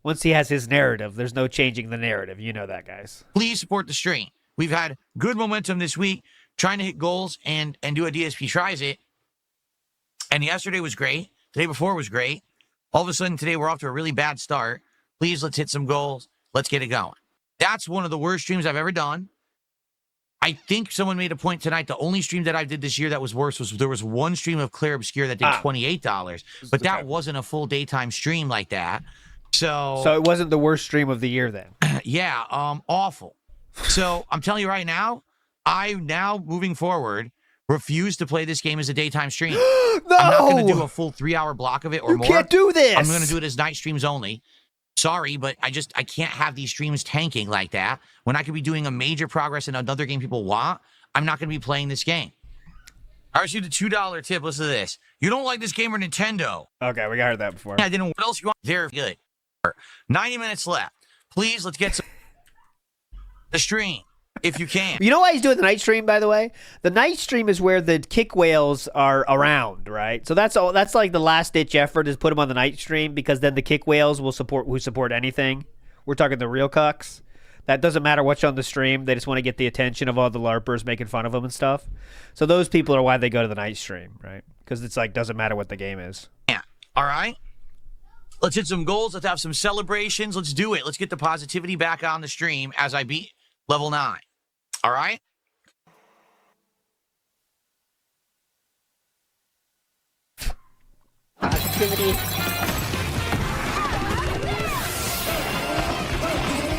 H: once he has his narrative, there's no changing the narrative. You know that, guys.
J: Please support the stream. We've had good momentum this week, trying to hit goals and do a DSP tries it. And yesterday was great. The day before was great. All of a sudden today we're off to a really bad start. Please, let's hit some goals. Let's get it going. That's one of the worst streams I've ever done. I think someone made a point tonight. The only stream that I did this year that was worse was there was one stream of Clair Obscur that did $28, but that wasn't a full daytime stream like that. So
H: it wasn't the worst stream of the year then.
J: Yeah, awful. So I'm telling you right now, I now moving forward refuse to play this game as a daytime stream.
H: No!
J: I'm not going to do a full 3-hour block of it or more.
H: You can't do this.
J: I'm going to do it as night streams only. Sorry, but I can't have these streams tanking like that when I could be doing a major progress in another game people want. I'm not going to be playing this game. I received a $2 tip. Listen to this. You don't like this game or Nintendo?
H: Okay, we heard that before.
J: Yeah, I didn't. What else you want? Very good. 90 minutes left. Please, let's get some the stream if you can.
H: You know why he's doing the night stream, by the way? The night stream is where the kick whales are around, right? So that's all. That's like the last ditch effort is put them on the night stream because then the kick whales will support anything. We're talking the real cucks. That doesn't matter what's on the stream. They just want to get the attention of all the LARPers making fun of them and stuff. So those people are why they go to the night stream, right? Because it's like doesn't matter what the game is.
J: Yeah. All right. Let's hit some goals. Let's have some celebrations. Let's do it. Let's get the positivity back on the stream as I beat level 9. All right?
U: Positivity.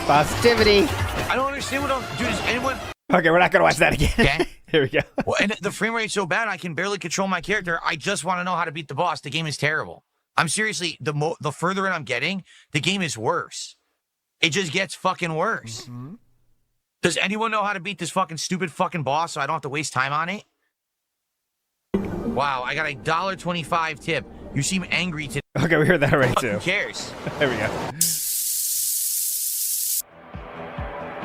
H: Positivity.
J: I don't understand what I'm doing. Is anyone...
H: Okay, we're not going to watch that again.
J: Okay.
H: Here we go.
J: Well, and the frame rate's so bad, I can barely control my character. I just want to know how to beat the boss. The game is terrible. I'm seriously, the further in I'm getting, the game is worse. It just gets fucking worse.
H: Mm-hmm.
J: Does anyone know how to beat this fucking stupid fucking boss so I don't have to waste time on it? Wow, I got a $1.25 tip. You seem angry today.
H: Okay, we heard that already too.
J: Who cares?
H: There we go.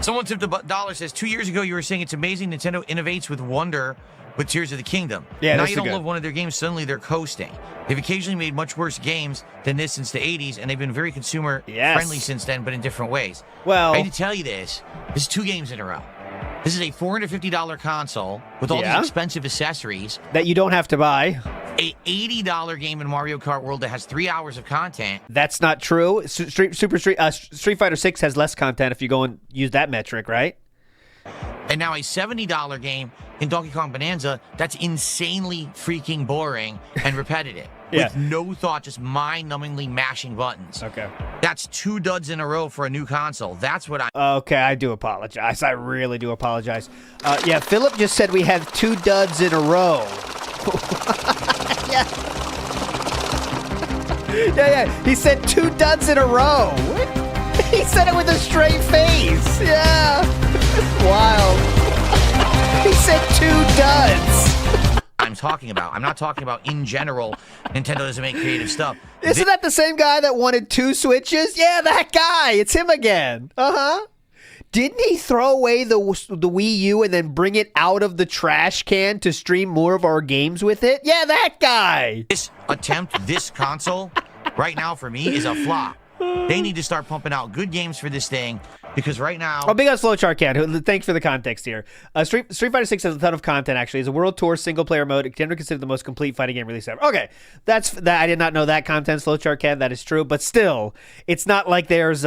J: Someone tipped $1, says 2 years ago you were saying it's amazing Nintendo innovates with wonder with Tears of the Kingdom.
H: Yeah,
J: now
H: this
J: you
H: is
J: don't
H: good.
J: love one of their games, suddenly they're coasting. They've occasionally made much worse games than this since the 80s, and they've been very consumer friendly since then, but in different ways.
H: Well,
J: I hate to tell you this. This is 2 games in a row. This is a $450 console with all these expensive accessories.
H: That you don't have to buy.
J: A $80 game in Mario Kart World that has 3 hours of content.
H: That's not true. Street Fighter 6 has less content if you go and use that metric, right?
J: And now a $70 game in Donkey Kong Bonanza that's insanely freaking boring and repetitive. With no thought, just mind-numbingly mashing buttons.
H: Okay.
J: That's 2 duds in a row for a new console. That's what I...
H: Okay, I do apologize. I really do apologize. Yeah, Philip just said we have 2 duds in a row. Yeah. He said 2 duds in a row. He said it with a straight face. Yeah. Wild. He said 2 duds.
J: I'm talking about. I'm not talking about in general. Nintendo doesn't make creative stuff.
H: Isn't that the same guy that wanted 2 Switches? Yeah, that guy. It's him again. Uh-huh. Didn't he throw away the Wii U and then bring it out of the trash can to stream more of our games with it? Yeah, that guy.
J: This attempt, this console, right now for me is a flop. They need to start pumping out good games for this thing because right now...
H: Oh, big on Flowchart Cat. Thanks for the context here. Street Fighter 6 has a ton of content, actually. It's a world tour single-player mode. It's generally considered the most complete fighting game release ever. Okay, that's that. I did not know that content, Flowchart Cat. That is true. But still, it's not like there's,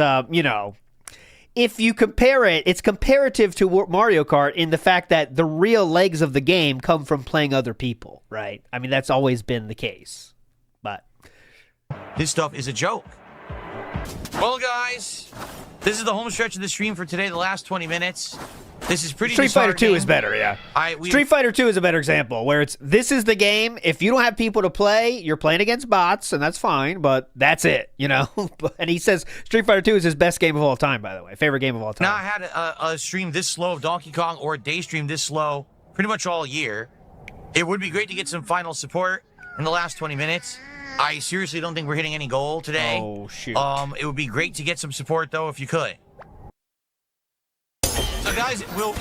H: if you compare it, it's comparative to Mario Kart in the fact that the real legs of the game come from playing other people, right? I mean, that's always been the case. But
J: this stuff is a joke. Well, guys, this is the home stretch of the stream for today, the last 20 minutes. This is pretty
H: Street Fighter 2
J: disheartening.
H: is better, yeah. Street Fighter 2 is a better example, where this is the game. If you don't have people to play, you're playing against bots, and that's fine, but that's it, you know? And he says Street Fighter 2 is his best game of all time, by the way. Favorite game of all time.
J: Now, I had a stream this slow of Donkey Kong or a day stream this slow pretty much all year. It would be great to get some final support in the last 20 minutes. I seriously don't think we're hitting any goal today.
H: Oh, shoot.
J: It would be great to get some support, though, if you could. So, guys, will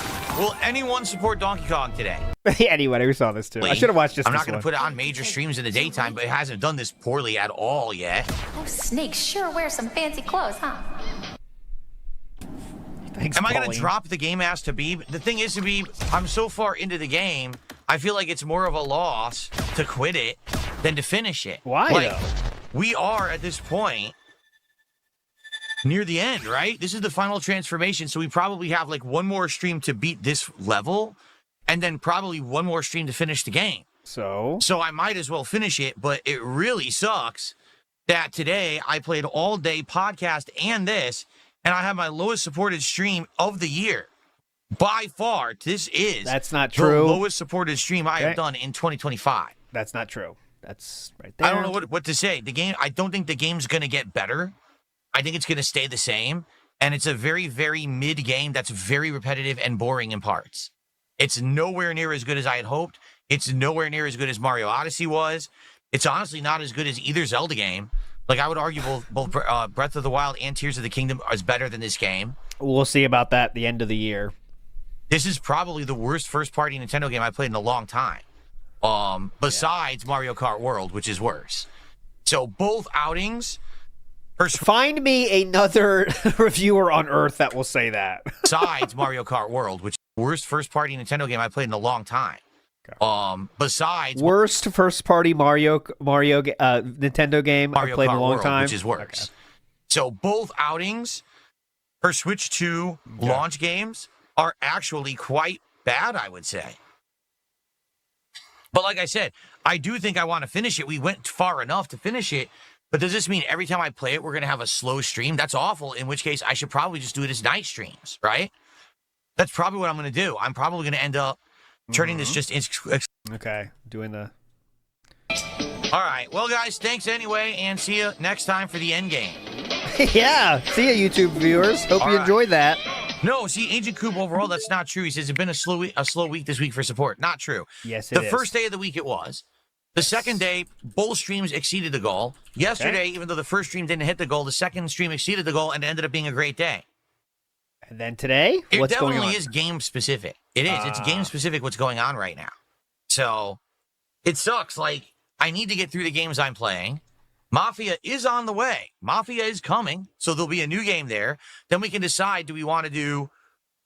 J: anyone support Donkey Kong today?
H: Anyway, we saw this, too. I should have watched this
J: I'm not
H: going
J: to put it on major streams in the daytime, but it hasn't done this poorly at all yet.
G: Oh, Snake sure wears some fancy clothes, huh?
H: Thanks,
J: Am I going to
H: Pauline.
J: drop the game as Habib? The thing is, Habib, I'm so far into the game, I feel like it's more of a loss to quit it than to finish it.
H: Why,
J: though? We are, at this point, near the end, right? This is the final transformation, so we probably have like one more stream to beat this level, and then probably one more stream to finish the game.
H: So
J: I might as well finish it, but it really sucks that today I played all day podcast and this, and I have my lowest supported stream of the year. By far, this is
H: That's not true.
J: the lowest supported stream I have done in 2025.
H: That's not true. That's right there.
J: I don't know what to say. The game, I don't think the game's going to get better. I think it's going to stay the same. And it's a very, very mid game that's very repetitive and boring in parts. It's nowhere near as good as I had hoped. It's nowhere near as good as Mario Odyssey was. It's honestly not as good as either Zelda game. Like, I would argue both Breath of the Wild and Tears of the Kingdom is better than this game.
H: We'll see about that at the end of the year.
J: This is probably the worst first-party Nintendo game I've played in a long time. Besides Mario Kart World, which is worse. So both outings...
H: Find me another reviewer on Earth that will say that.
J: Besides Mario Kart World, which is the worst first-party Nintendo game I've played in a long time. Besides...
H: Worst first-party Nintendo game
J: Mario
H: I've played
J: Kart
H: in a long
J: World,
H: time.
J: which is worse. So both outings for Switch 2 launch games are actually quite bad, I would say. But like I said, I do think I want to finish it. We went far enough to finish it. But does this mean every time I play it, we're going to have a slow stream? That's awful, in which case I should probably just do it as night streams, right? That's probably what I'm going to do. I'm probably going to end up turning this just...
H: Okay, doing the...
J: All right. Well, guys, thanks anyway, and see you next time for the end game.
H: Yeah, see ya, YouTube viewers. Hope you enjoyed that.
J: No, see, Agent Coop overall, that's not true. He says it's been a slow week this week for support. Not true.
H: Yes,
J: The first day of the week it was. The second day, both streams exceeded the goal. Yesterday, even though the first stream didn't hit the goal, the second stream exceeded the goal and it ended up being a great day.
H: And then today,
J: It
H: what's going
J: definitely
H: on?
J: is game specific. It is. It's game specific what's going on right now. So it sucks. Like, I need to get through the games I'm playing. Mafia is on the way. Mafia is coming. So there'll be a new game there. Then we can decide, do we want to do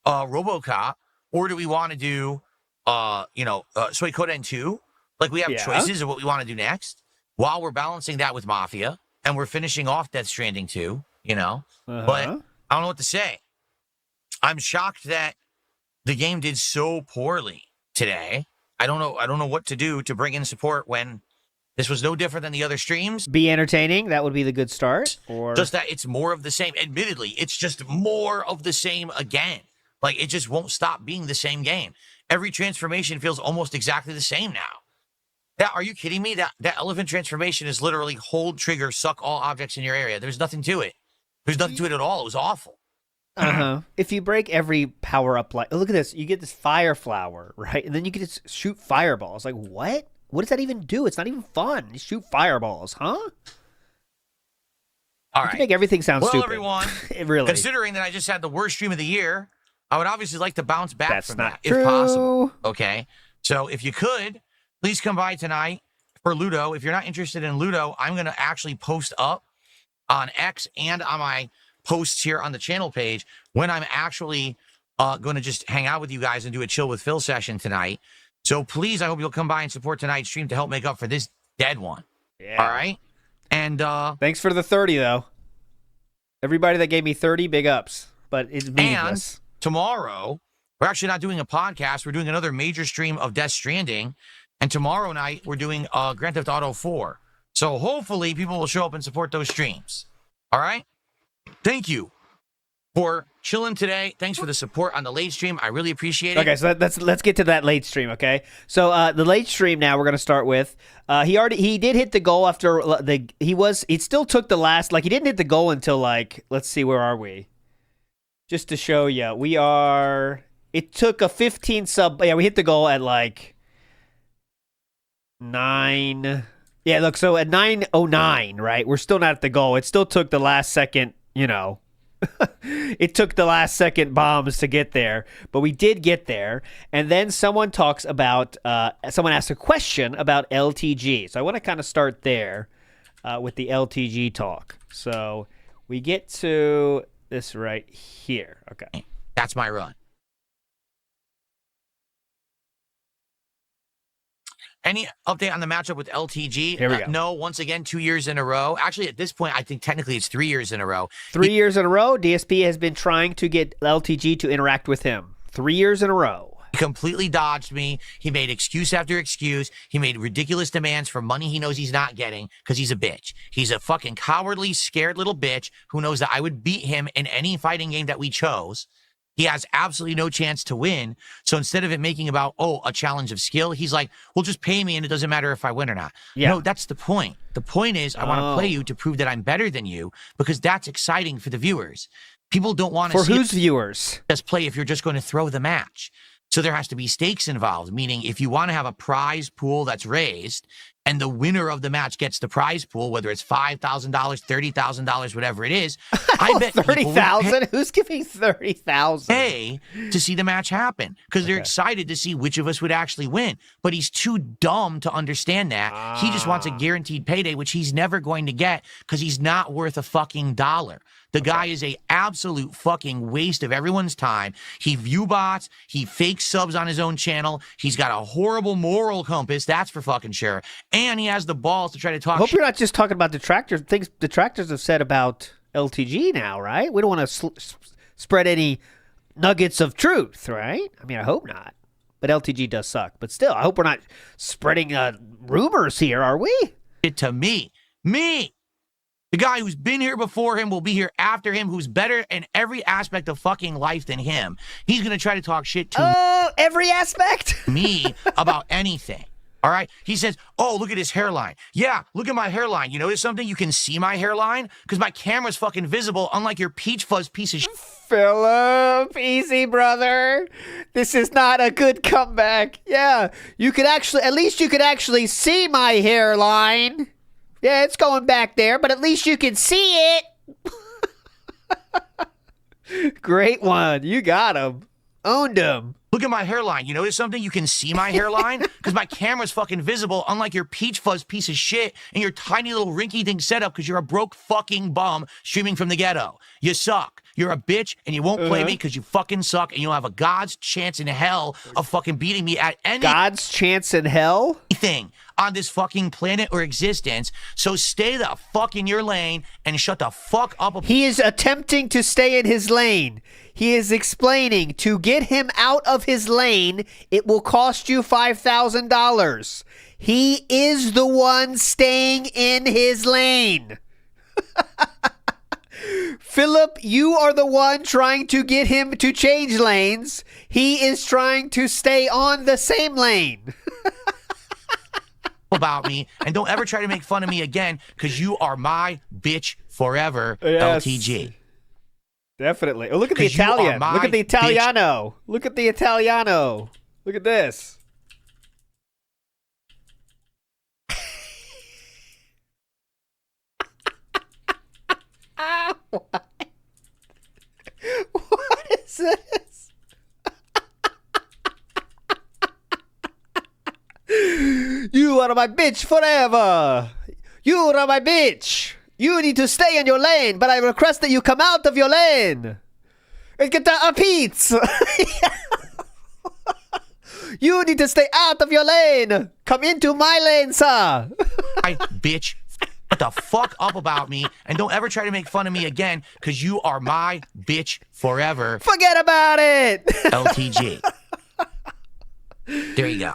J: RoboCop or do we want to do, Suikoden 2? Like, we have choices of what we want to do next while we're balancing that with Mafia and we're finishing off Death Stranding 2, you know? But I don't know what to say. I'm shocked that the game did so poorly today. I don't know what to do to bring in support when this was no different than the other streams.
H: Be entertaining. That would be the good start. Or
J: just that it's more of the same. Admittedly, it's just more of the same again. Like, it just won't stop being the same game. Every transformation feels almost exactly the same now. Are you kidding me? That elephant transformation is literally hold trigger, suck all objects in your area. There's nothing to it. There's nothing to it at all. It was awful.
H: If you break every power-up, like, look at this. You get this fire flower, right? And then you can just shoot fireballs. Like, what? What does that even do? It's not even fun. You shoot fireballs, huh?
J: All
H: you
J: right.
H: can make everything sound
J: well,
H: stupid.
J: everyone,
H: really.
J: Considering that I just had the worst stream of the year, I would obviously like to bounce back
H: That's
J: from
H: not
J: that,
H: true.
J: if possible. Okay? So if you could, please come by tonight for Ludo. If you're not interested in Ludo, I'm going to actually post up on X and on my posts here on the channel page when I'm actually going to just hang out with you guys and do a Chill with Phil session tonight. So please, I hope you'll come by and support tonight's stream to help make up for this dead one.
H: Yeah.
J: All right? And
H: thanks for the 30, though. Everybody that gave me 30, big ups. but it's meaningless.
J: And tomorrow, we're actually not doing a podcast. We're doing another major stream of Death Stranding. And tomorrow night, we're doing Grand Theft Auto 4. So hopefully people will show up and support those streams. All right? Thank you for chilling today. Thanks for the support on the late stream. I really appreciate it.
H: Okay, so let's get to that late stream, okay? So the late stream now we're going to start with. He did hit the goal after he still took the last, like he didn't hit the goal until like, let's see, where are we? Just to show you, it took a 15 sub. Yeah, we hit the goal at like 9. Yeah, look, so at 9:09, right? We're still not at the goal. It still took the last second, it took the last second bombs to get there, but we did get there. And then someone talks about, someone asked a question about LTG. So I want to kind of start there with the LTG talk. So we get to this right here. Okay.
J: That's my run. Any update on the matchup with LTG?
H: Here we go.
J: No, once again, 2 years in a row. Actually, at this point, I think technically it's 3 years in a row.
H: 3 years in a row, DSP has been trying to get LTG to interact with him. 3 years in a row.
J: He completely dodged me. He made excuse after excuse. He made ridiculous demands for money he knows he's not getting because he's a bitch. He's a fucking cowardly, scared little bitch who knows that I would beat him in any fighting game that we chose. He has absolutely no chance to win. So instead of it making about, a challenge of skill, he's like, well, just pay me and it doesn't matter if I win or not.
H: Yeah.
J: No, that's the point. The point is I want to play you to prove that I'm better than you because that's exciting for the viewers. People don't want to see
H: whose viewers?
J: Just play if you're just going to throw the match. So there has to be stakes involved, meaning if you want to have a prize pool that's raised and the winner of the match gets the prize pool, whether it's $5,000, $30,000, whatever it is, I bet
H: $30,000? Who's giving $30,000?
J: Pay to see the match happen because they're excited to see which of us would actually win. But he's too dumb to understand that. He just wants a guaranteed payday, which he's never going to get because he's not worth a fucking dollar. The guy is a absolute fucking waste of everyone's time. He view bots. He fakes subs on his own channel. He's got a horrible moral compass. That's for fucking sure. And he has the balls to try to talk.
H: I hope you're not just talking about detractors. Things detractors have said about LTG now, right? We don't want to spread any nuggets of truth, right? I mean, I hope not. But LTG does suck. But still, I hope we're not spreading rumors here, are we?
J: To me. The guy who's been here before him will be here after him, who's better in every aspect of fucking life than him. He's going to try to talk shit to
H: every aspect?
J: me about anything. All right? He says, look at his hairline. Yeah, look at my hairline. You notice something? You can see my hairline? Because my camera's fucking visible, unlike your peach fuzz piece of shit.
H: Philip, easy, brother. This is not a good comeback. Yeah, at least you could actually see my hairline. Yeah, it's going back there, but at least you can see it. Great one. You got him. Owned him.
J: Look at my hairline. You notice something? You can see my hairline? Because my camera's fucking visible, unlike your peach fuzz piece of shit and your tiny little rinky-dink setup because you're a broke fucking bum streaming from the ghetto. You suck. You're a bitch and you won't play me because you fucking suck and you don't have a God's chance in hell of fucking beating me at any
H: God's chance in hell?
J: Thing on this fucking planet or existence. So stay the fuck in your lane and shut the fuck up.
H: He is attempting to stay in his lane. He is explaining to get him out of his lane, it will cost you $5,000. He is the one staying in his lane. Philip, you are the one trying to get him to change lanes. He is trying to stay on the same lane.
J: About me, and don't ever try to make fun of me again because you are my bitch forever, LTG.
H: Definitely. Oh, look at the Italian. Look at the Italiano.
J: Bitch.
H: Look at the Italiano. Look at this. What is this? You are my bitch forever. You are my bitch. You need to stay in your lane, but I request that you come out of your lane. And get a pizza. You need to stay out of your lane. Come into my lane, sir.
J: I bitch Shut the fuck up about me, and don't ever try to make fun of me again, because you are my bitch forever.
H: Forget about it.
J: LTG. There you go.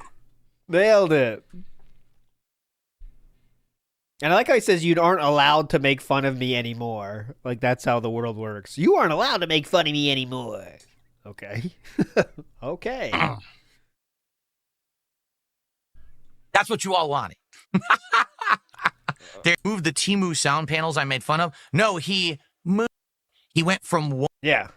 H: Nailed it. And I like how he says you aren't allowed to make fun of me anymore. Like, that's how the world works. You aren't allowed to make fun of me anymore. Okay. Okay.
J: That's what you all wanted. They moved the Temu sound panels I made fun of. No, he moved. He went from one.
H: Yeah.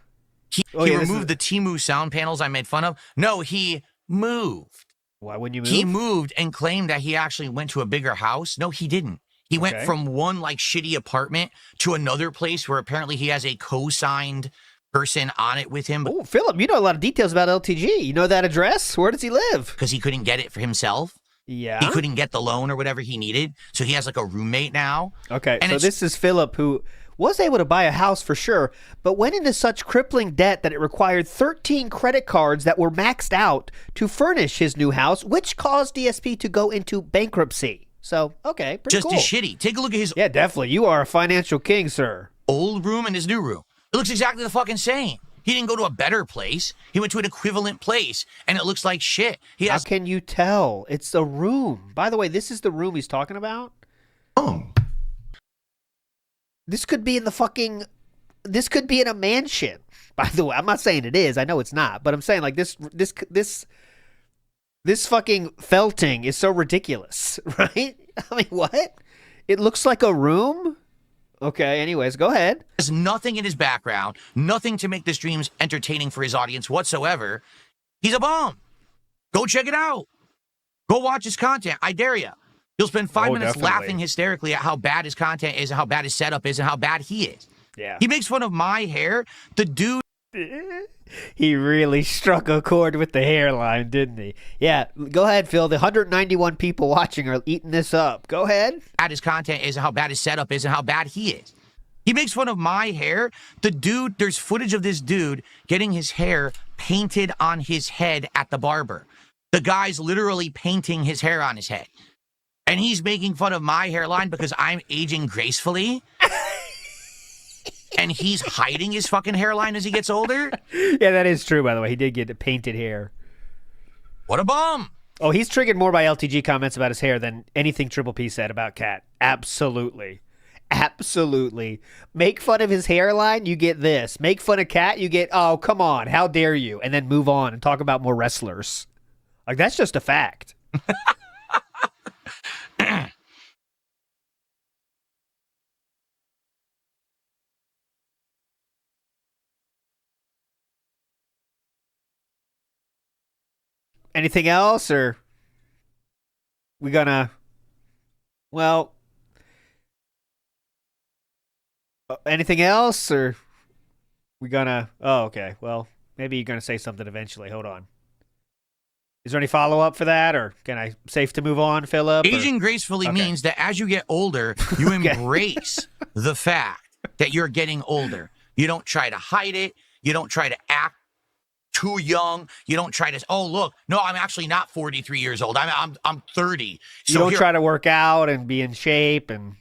J: He removed the Temu sound panels I made fun of. No, he moved.
H: Why wouldn't you move?
J: He moved and claimed that he actually went to a bigger house. No, he didn't. He went from one like shitty apartment to another place where apparently he has a co-signed person on it with him.
H: Oh, Philip, you know a lot of details about LTG. You know that address? Where does he live?
J: Because he couldn't get it for himself.
H: Yeah.
J: He couldn't get the loan or whatever he needed. So he has like a roommate now.
H: Okay,
J: And
H: so this is Philip, who was able to buy a house for sure, but went into such crippling debt that it required 13 credit cards that were maxed out to furnish his new house, which caused DSP to go into bankruptcy. So, okay, pretty
J: Just
H: cool.
J: as shitty. Take a look at his
H: Yeah, definitely. You are a financial king, sir.
J: old room and his new room. It looks exactly the fucking same. He didn't go to a better place. He went to an equivalent place, and it looks like shit. He
H: How
J: has
H: can you tell? It's a room. By the way, this is the room he's talking about? This could be in the fucking... This could be in a mansion. By the way, I'm not saying it is. I know it's not. But I'm saying, like, this fucking felting is so ridiculous, right? I mean, what? It looks like a room? Okay, anyways, go ahead.
J: There's nothing in his background, nothing to make the streams entertaining for his audience whatsoever. He's a bum. Go check it out. Go watch his content. I dare you. You'll spend 5 minutes laughing hysterically at how bad his content is and how bad his setup is and how bad he is.
H: Yeah.
J: He makes fun of my hair. The dude...
H: He really struck a chord with the hairline, didn't he? Yeah, go ahead, Phil. The 191 people watching are eating this up. Go ahead.
J: Bad his content is and how bad his setup is and how bad he is. He makes fun of my hair. The dude, there's footage of this dude getting his hair painted on his head at the barber. The guy's literally painting his hair on his head. And he's making fun of my hairline because I'm aging gracefully. And he's hiding his fucking hairline as he gets older?
H: Yeah, that is true, by the way. He did get painted hair.
J: What a bum.
H: Oh, he's triggered more by LTG comments about his hair than anything Triple P said about Cat. Absolutely. Absolutely. Make fun of his hairline, you get this. Make fun of Cat, you get, oh, come on, how dare you? And then move on and talk about more wrestlers. Like, that's just a fact. Anything else, or we gonna, well, anything else, or we gonna, oh, okay, well, maybe you're gonna say something eventually. Hold on. Is there any follow-up for that, or can I, safe to move on, Philip?
J: Aging gracefully means that as you get older, you embrace the fact that you're getting older. You don't try to hide it. You don't try to act too young. You don't try to, oh, look, no, I'm actually not 43 years old. I'm 30. So
H: you don't try to work out and be in shape, and,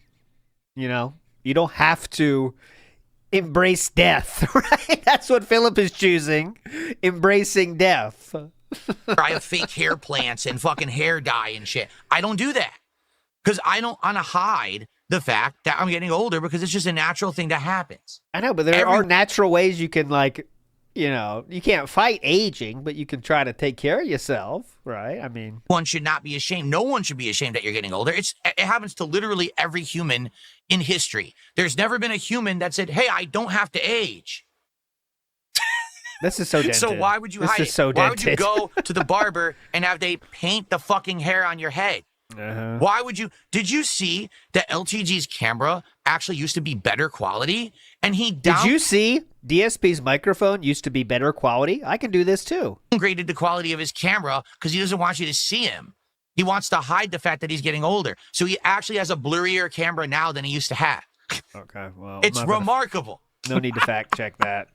H: you know, you don't have to embrace death, right? That's what Philip is choosing, embracing death.
J: I have fake hair plants and fucking hair dye and shit. I don't do that because I don't want to hide the fact that I'm getting older because it's just a natural thing that happens.
H: I know, but there are natural ways you can, like, you know, you can't fight aging, but you can try to take care of yourself, right? I mean,
J: one should not be ashamed. No one should be ashamed that you're getting older. It happens to literally every human in history. There's never been a human that said, hey, I don't have to age.
H: This is so dented.
J: So why would you hide it? Why would you go to the barber and have they paint the fucking hair on your head? Why would you? Did you see that LTG's camera actually used to be better quality? And
H: did you see DSP's microphone used to be better quality? I can do this too.
J: Downgraded the quality of his camera because he doesn't want you to see him. He wants to hide the fact that he's getting older. So he actually has a blurrier camera now than he used to have.
H: Okay, well,
J: it's remarkable.
H: No need to fact check that.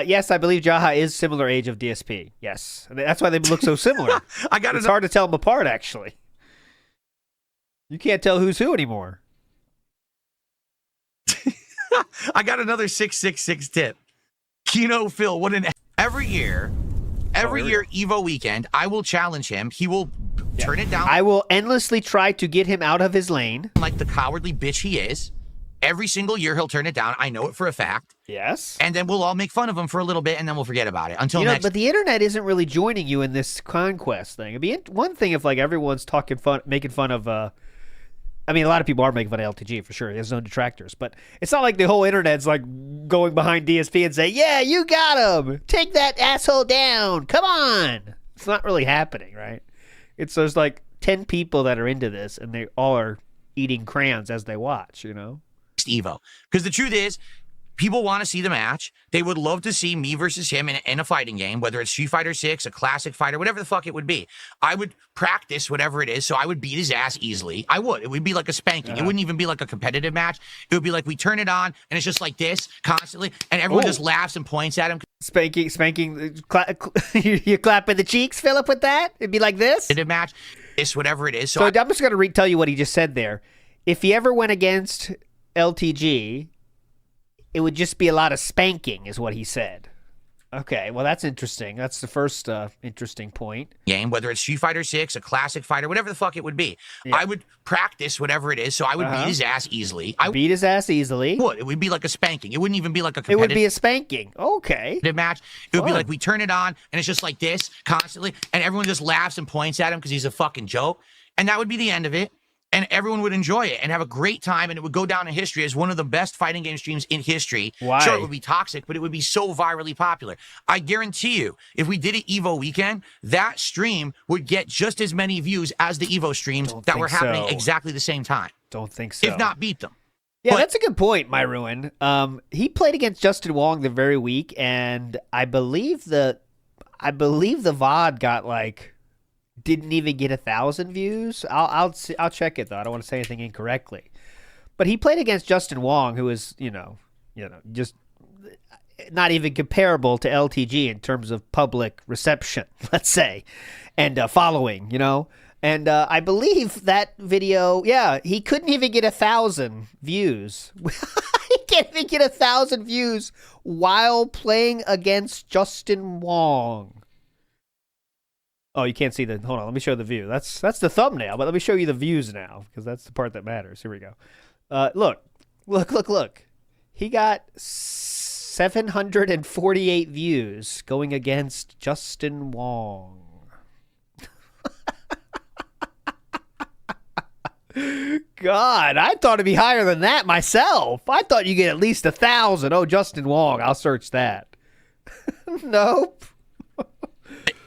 H: Yes, I believe Jaha is similar age of DSP. Yes, that's why they look so similar. It's hard to tell them apart, actually. You can't tell who's who anymore.
J: I got another 666 tip. Kino Phil, every year Evo weekend, I will challenge him. He will turn it down.
H: I will endlessly try to get him out of his lane.
J: Like the cowardly bitch he is. Every single year he'll turn it down. I know it for a fact.
H: Yes.
J: And then we'll all make fun of him for a little bit, and then we'll forget about it until next.
H: But the internet isn't really joining you in this conquest thing. It'd be one thing if like everyone's making fun of. I mean, a lot of people are making fun of LTG for sure. There's no detractors, but it's not like the whole internet's like going behind DSP and say, "Yeah, you got him. Take that asshole down. Come on." It's not really happening, right? There's like 10 people that are into this, and they all are eating crayons as they watch.
J: Evo, because the truth is, people want to see the match. They would love to see me versus him in a fighting game, whether it's Street Fighter 6, a classic fighter, whatever the fuck it would be. I would practice whatever it is, so I would beat his ass easily. I would. It would be like a spanking. It wouldn't even be like a competitive match. It would be like we turn it on, and it's just like this constantly, and everyone just laughs and points at him.
H: Spanking. You clapping the cheeks, Philip, with that? It'd be like this?
J: Match, this, whatever it is.
H: So I'm just going to tell you what he just said there. If he ever went against LTG, it would just be a lot of spanking, is what he said. Okay, well, that's interesting. That's the first interesting point.
J: Game, whether it's Street Fighter 6, a classic fighter, whatever the fuck it would be. Yeah. I would practice whatever it is, so I would beat his ass easily.
H: Beat his ass easily?
J: It would be like a spanking. It wouldn't even be like a competitive.
H: It would be a spanking. Okay.
J: Match. It would be like we turn it on, and it's just like this constantly, and everyone just laughs and points at him because he's a fucking joke. And that would be the end of it. And everyone would enjoy it and have a great time, and it would go down in history as one of the best fighting game streams in history.
H: Why?
J: Sure, it would be toxic, but it would be so virally popular. I guarantee you, if we did an Evo weekend, that stream would get just as many views as the Evo streams that were happening exactly the same time.
H: Don't think so.
J: If not beat them.
H: Yeah, that's a good point, my ruin. He played against Justin Wong the very week, and I believe the VOD got like didn't even get 1,000 views. I'll check it though. I don't want to say anything incorrectly. But he played against Justin Wong, who is just not even comparable to LTG in terms of public reception, let's say, and following. And I believe that video, he couldn't even get 1,000 views. He can't even get 1,000 views while playing against Justin Wong. Oh, you can't see the. Hold on, let me show the view. That's the thumbnail, but let me show you the views now because that's the part that matters. Here we go. Look. He got 748 views going against Justin Wong. God, I thought it'd be higher than that myself. I thought you get at least 1,000. Oh, Justin Wong, I'll search that. Nope.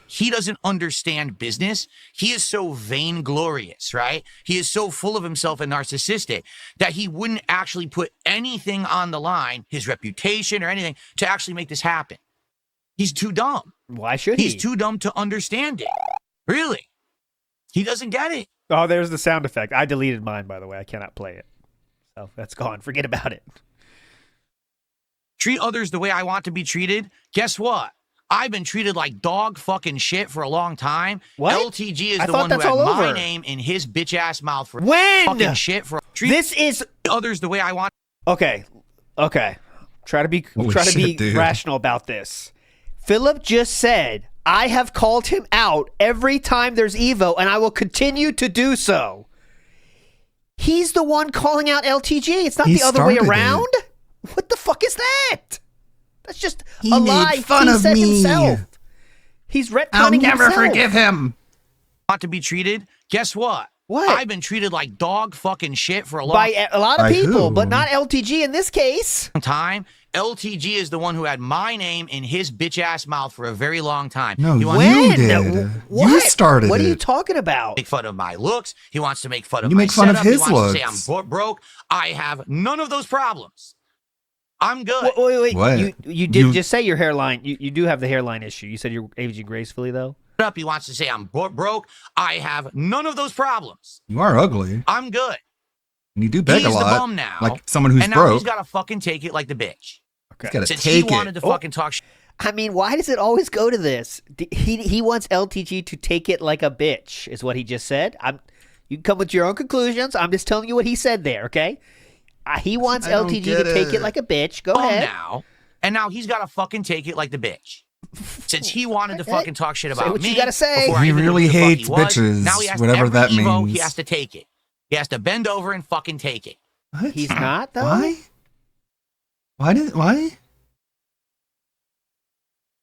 J: He doesn't understand business. He is so vainglorious, right? He is so full of himself and narcissistic that he wouldn't actually put anything on the line, his reputation or anything, to actually make this happen. He's too dumb.
H: Why should he?
J: He's too dumb to understand it. Really. He doesn't get it.
H: Oh, there's the sound effect. I deleted mine, by the way. I cannot play it. So that's gone. Forget about it.
J: Treat others the way I want to be treated. Guess what? I've been treated like dog fucking shit for a long time.
H: What?
J: LTG is the one who had my name in his bitch ass mouth for fucking shit.
H: This is
J: others the way I want.
H: Okay. Try to be rational about this. Philip just said, I have called him out every time there's Evo, and I will continue to do so. He's the one calling out LTG. It's not the other way around. What the fuck is that? That's just a lie. He said himself. He's retconning
L: I'll never
H: himself.
L: forgive him.
J: Want to be treated? Guess what?
H: What?
J: I've been treated like dog fucking shit for a long
H: by a lot of people, but not LTG in this case.
J: Time. LTG is the one who had my name in his bitch ass mouth for a very long time.
A: No,
J: you
A: did.
H: What?
A: You started
H: What are you
A: it.
H: talking about?
J: Make fun of my looks. He wants to make fun of
A: You
J: my
A: make fun of
J: setup.
A: his
J: he wants
A: looks.
J: to say I'm broke. I have none of those problems. I'm good.
H: Wait.
A: What?
H: You did just say your hairline. You do have the hairline issue. You said you're aging gracefully, though.
J: Up. He wants to say I'm broke. I have none of those problems.
A: You are ugly.
J: I'm good.
A: And you do beg
J: He's
A: a lot.
J: the bum now.
A: Like someone who's
J: and now
A: broke.
J: he's got to fucking take it like the bitch.
A: He's got to
J: Since
A: take
J: he wanted
A: it.
J: to fucking talk shit.
H: I mean, why does it always go to this? He wants LTG to take it like a bitch, is what he just said. You can come with your own conclusions. I'm just telling you what he said there, okay? He wants
A: I don't
H: LTG
A: get
H: to take
A: it.
H: it like a bitch. Go ahead.
J: Now. And now he's got to fucking take it like the bitch. Since he wanted to fucking talk shit
H: Say
J: about
H: what
J: me,
H: you gotta say.
J: before I
A: He
J: even knew
A: really
J: who the fuck
A: hates
J: he was,
A: bitches,
J: now he has
A: whatever
J: every
A: that
J: Evo, He
A: means.
J: has to take it. He has to bend over and fucking take it.
A: What?
H: He's not, though?
A: Why?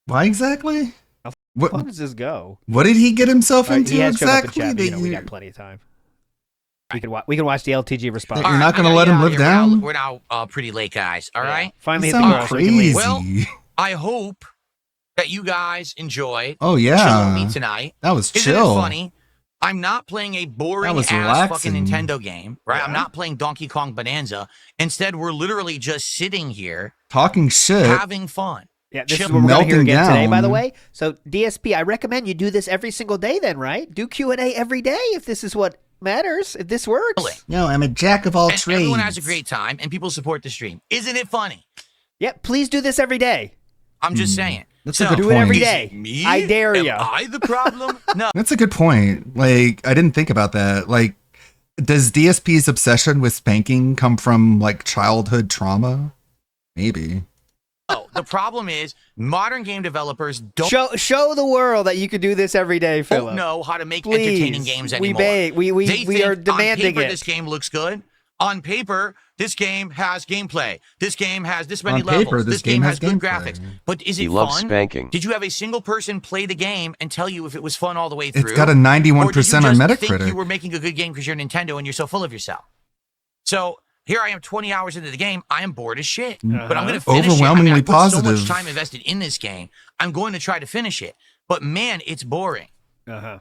A: Why exactly?
H: How
A: What?
H: far does this go?
A: What did he get himself
H: All right,
A: into
H: he has showed up in
A: exactly?
H: chat, but,
A: that
H: you know, we
A: you-
H: got plenty of time. We can watch the LTG response.
A: You're not gonna let him live down?
J: We're now pretty late, guys. All right.
H: Finally
A: You
H: hit the
A: sound
H: girl so we can leave.
J: Well, I hope that you guys enjoyed.
A: Oh, yeah.
J: chilling with me tonight.
A: That was
J: Isn't
A: chill.
J: it funny? I'm not playing a boring
A: was
J: ass
A: relaxing.
J: fucking Nintendo game, right? I'm not playing Donkey Kong Bonanza. Instead, we're literally just sitting here
A: Talking shit.
J: having fun.
H: Yeah, this is
J: Chill-
H: what we're going to hear
A: Melting
H: again today, by the
A: down.
H: way. So, DSP, I recommend you do this every single day then, right? Do Q&A every day if this is what matters, if this works.
L: No, I'm a jack of all
J: And
L: trades.
J: everyone has a great time, and people support the stream. Isn't it funny?
H: Yep, please do this every day.
J: I'm just saying.
A: That's
J: So,
A: a good
H: Do
A: point.
H: it every
J: is
H: day.
J: it me?
H: I dare
J: Am
H: you.
J: I the problem? No.
A: That's a good point. Like, I didn't think about that. Like, does DSP's obsession with spanking come from like childhood trauma? Maybe.
J: No, the problem is modern game developers don't
H: Show the world that you can do this every day, Philip.
J: know how to make
H: Please.
J: entertaining games
H: We
J: anymore.
H: beg. We
J: They think
H: are demanding
J: on paper,
H: it.
J: This game looks good. On paper, this game has gameplay. This game has this many
A: On paper,
J: levels.
A: this
J: This game
A: game
J: has
A: has
J: good
A: gameplay.
J: graphics. But is it
F: He loves
J: fun?
F: spanking.
J: Did you have a single person play the game and tell you if it was fun all the way through?
A: It's got a
J: Or did
A: 91%
J: you
A: on
J: just think
A: Metacritic.
J: you were making a good game because you're Nintendo and you're so full of yourself? So here I am 20 hours into the game. I am bored as shit. But I'm going to finish
A: Overwhelmingly
J: it. I mean, I put so
A: positive.
J: much time invested in this game. I'm going to try to finish it. But man, it's boring.
H: Uh-huh.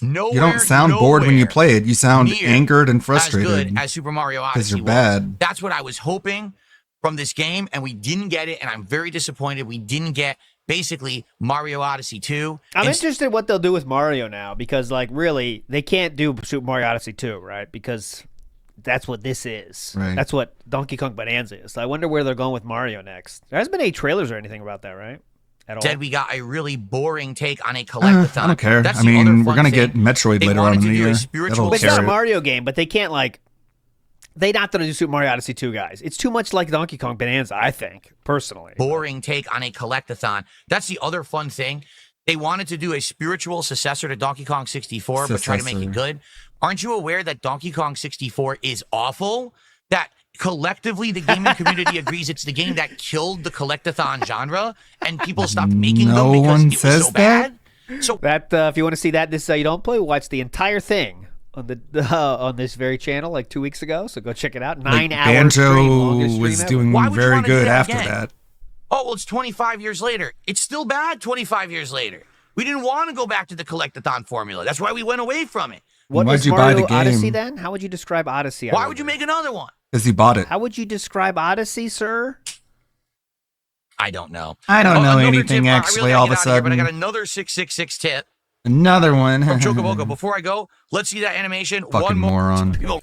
J: Nowhere,
A: You don't sound bored when you
J: nowhere
A: play it. You sound
J: near
A: angered and
J: as
A: frustrated.
J: good as Super Mario
A: Because
J: Odyssey
A: you're
J: was.
A: bad.
J: That's what I was hoping from this game, and we didn't get it, and I'm very disappointed we didn't get basically Mario Odyssey 2.
H: I'm
J: And
H: interested what they'll do with Mario now because, like, really, they can't do Super Mario Odyssey 2, right? Because that's what this is.
A: Right.
H: That's what Donkey Kong Bonanza is. So I wonder where they're going with Mario next. There hasn't been any trailers or anything about that, right? At all.
J: Instead, we got a really boring take on a collectathon.
A: I don't care.
J: That's
A: I
J: the other
A: mean, we're
J: fun
A: going to
J: thing.
A: get Metroid
J: They
A: later on
J: wanted
A: in
J: to
A: the
J: do a
A: year.
J: spiritual
A: That'll
H: But it's not a
A: carry it.
H: Mario game, but they can't, like, they're not going to do Super Mario Odyssey 2, guys. It's too much like Donkey Kong Bonanza, I think, personally.
J: Boring take on a collectathon. That's the other fun thing. They wanted to do a spiritual successor to Donkey Kong 64, but try to make it
A: Successor.
J: good. Aren't you aware that Donkey Kong 64 is awful? That collectively the gaming community agrees it's the game that killed the collectathon genre, and people stopped making
A: No
J: them because
A: one
J: it was
A: says
J: so bad. So
H: That if you want to see that, this you don't play, watch the entire thing on the on this very channel like 2 weeks ago. So go check it out. 9
A: Like,
H: hours. stream, longest
A: Banjo
H: stream
A: was
H: ever.
A: doing
J: Why would you
A: very
J: wanna do
A: good
J: that
A: after
J: again?
A: that.
J: Oh, well, it's 25 years later. It's still bad 25 years later. We didn't want to go back to the collectathon formula. That's why we went away from it.
H: What
A: Why'd
H: was
A: you buy the
H: Mario Odyssey
A: game?
H: then? How would you describe Odyssey? I
J: Why
H: wonder?
J: would you make another one?
A: Because he bought it.
H: How would you describe Odyssey, sir?
J: I don't know.
A: I don't know
J: another
A: anything,
J: tip,
A: actually,
J: I really
A: all
J: gotta
A: of a
J: get out here, but I got
A: sudden.
J: another 666 tip
A: Another one.
J: from Chocoboco. Before I go, let's see that animation.
A: Fucking
J: one more.
A: moron.
J: People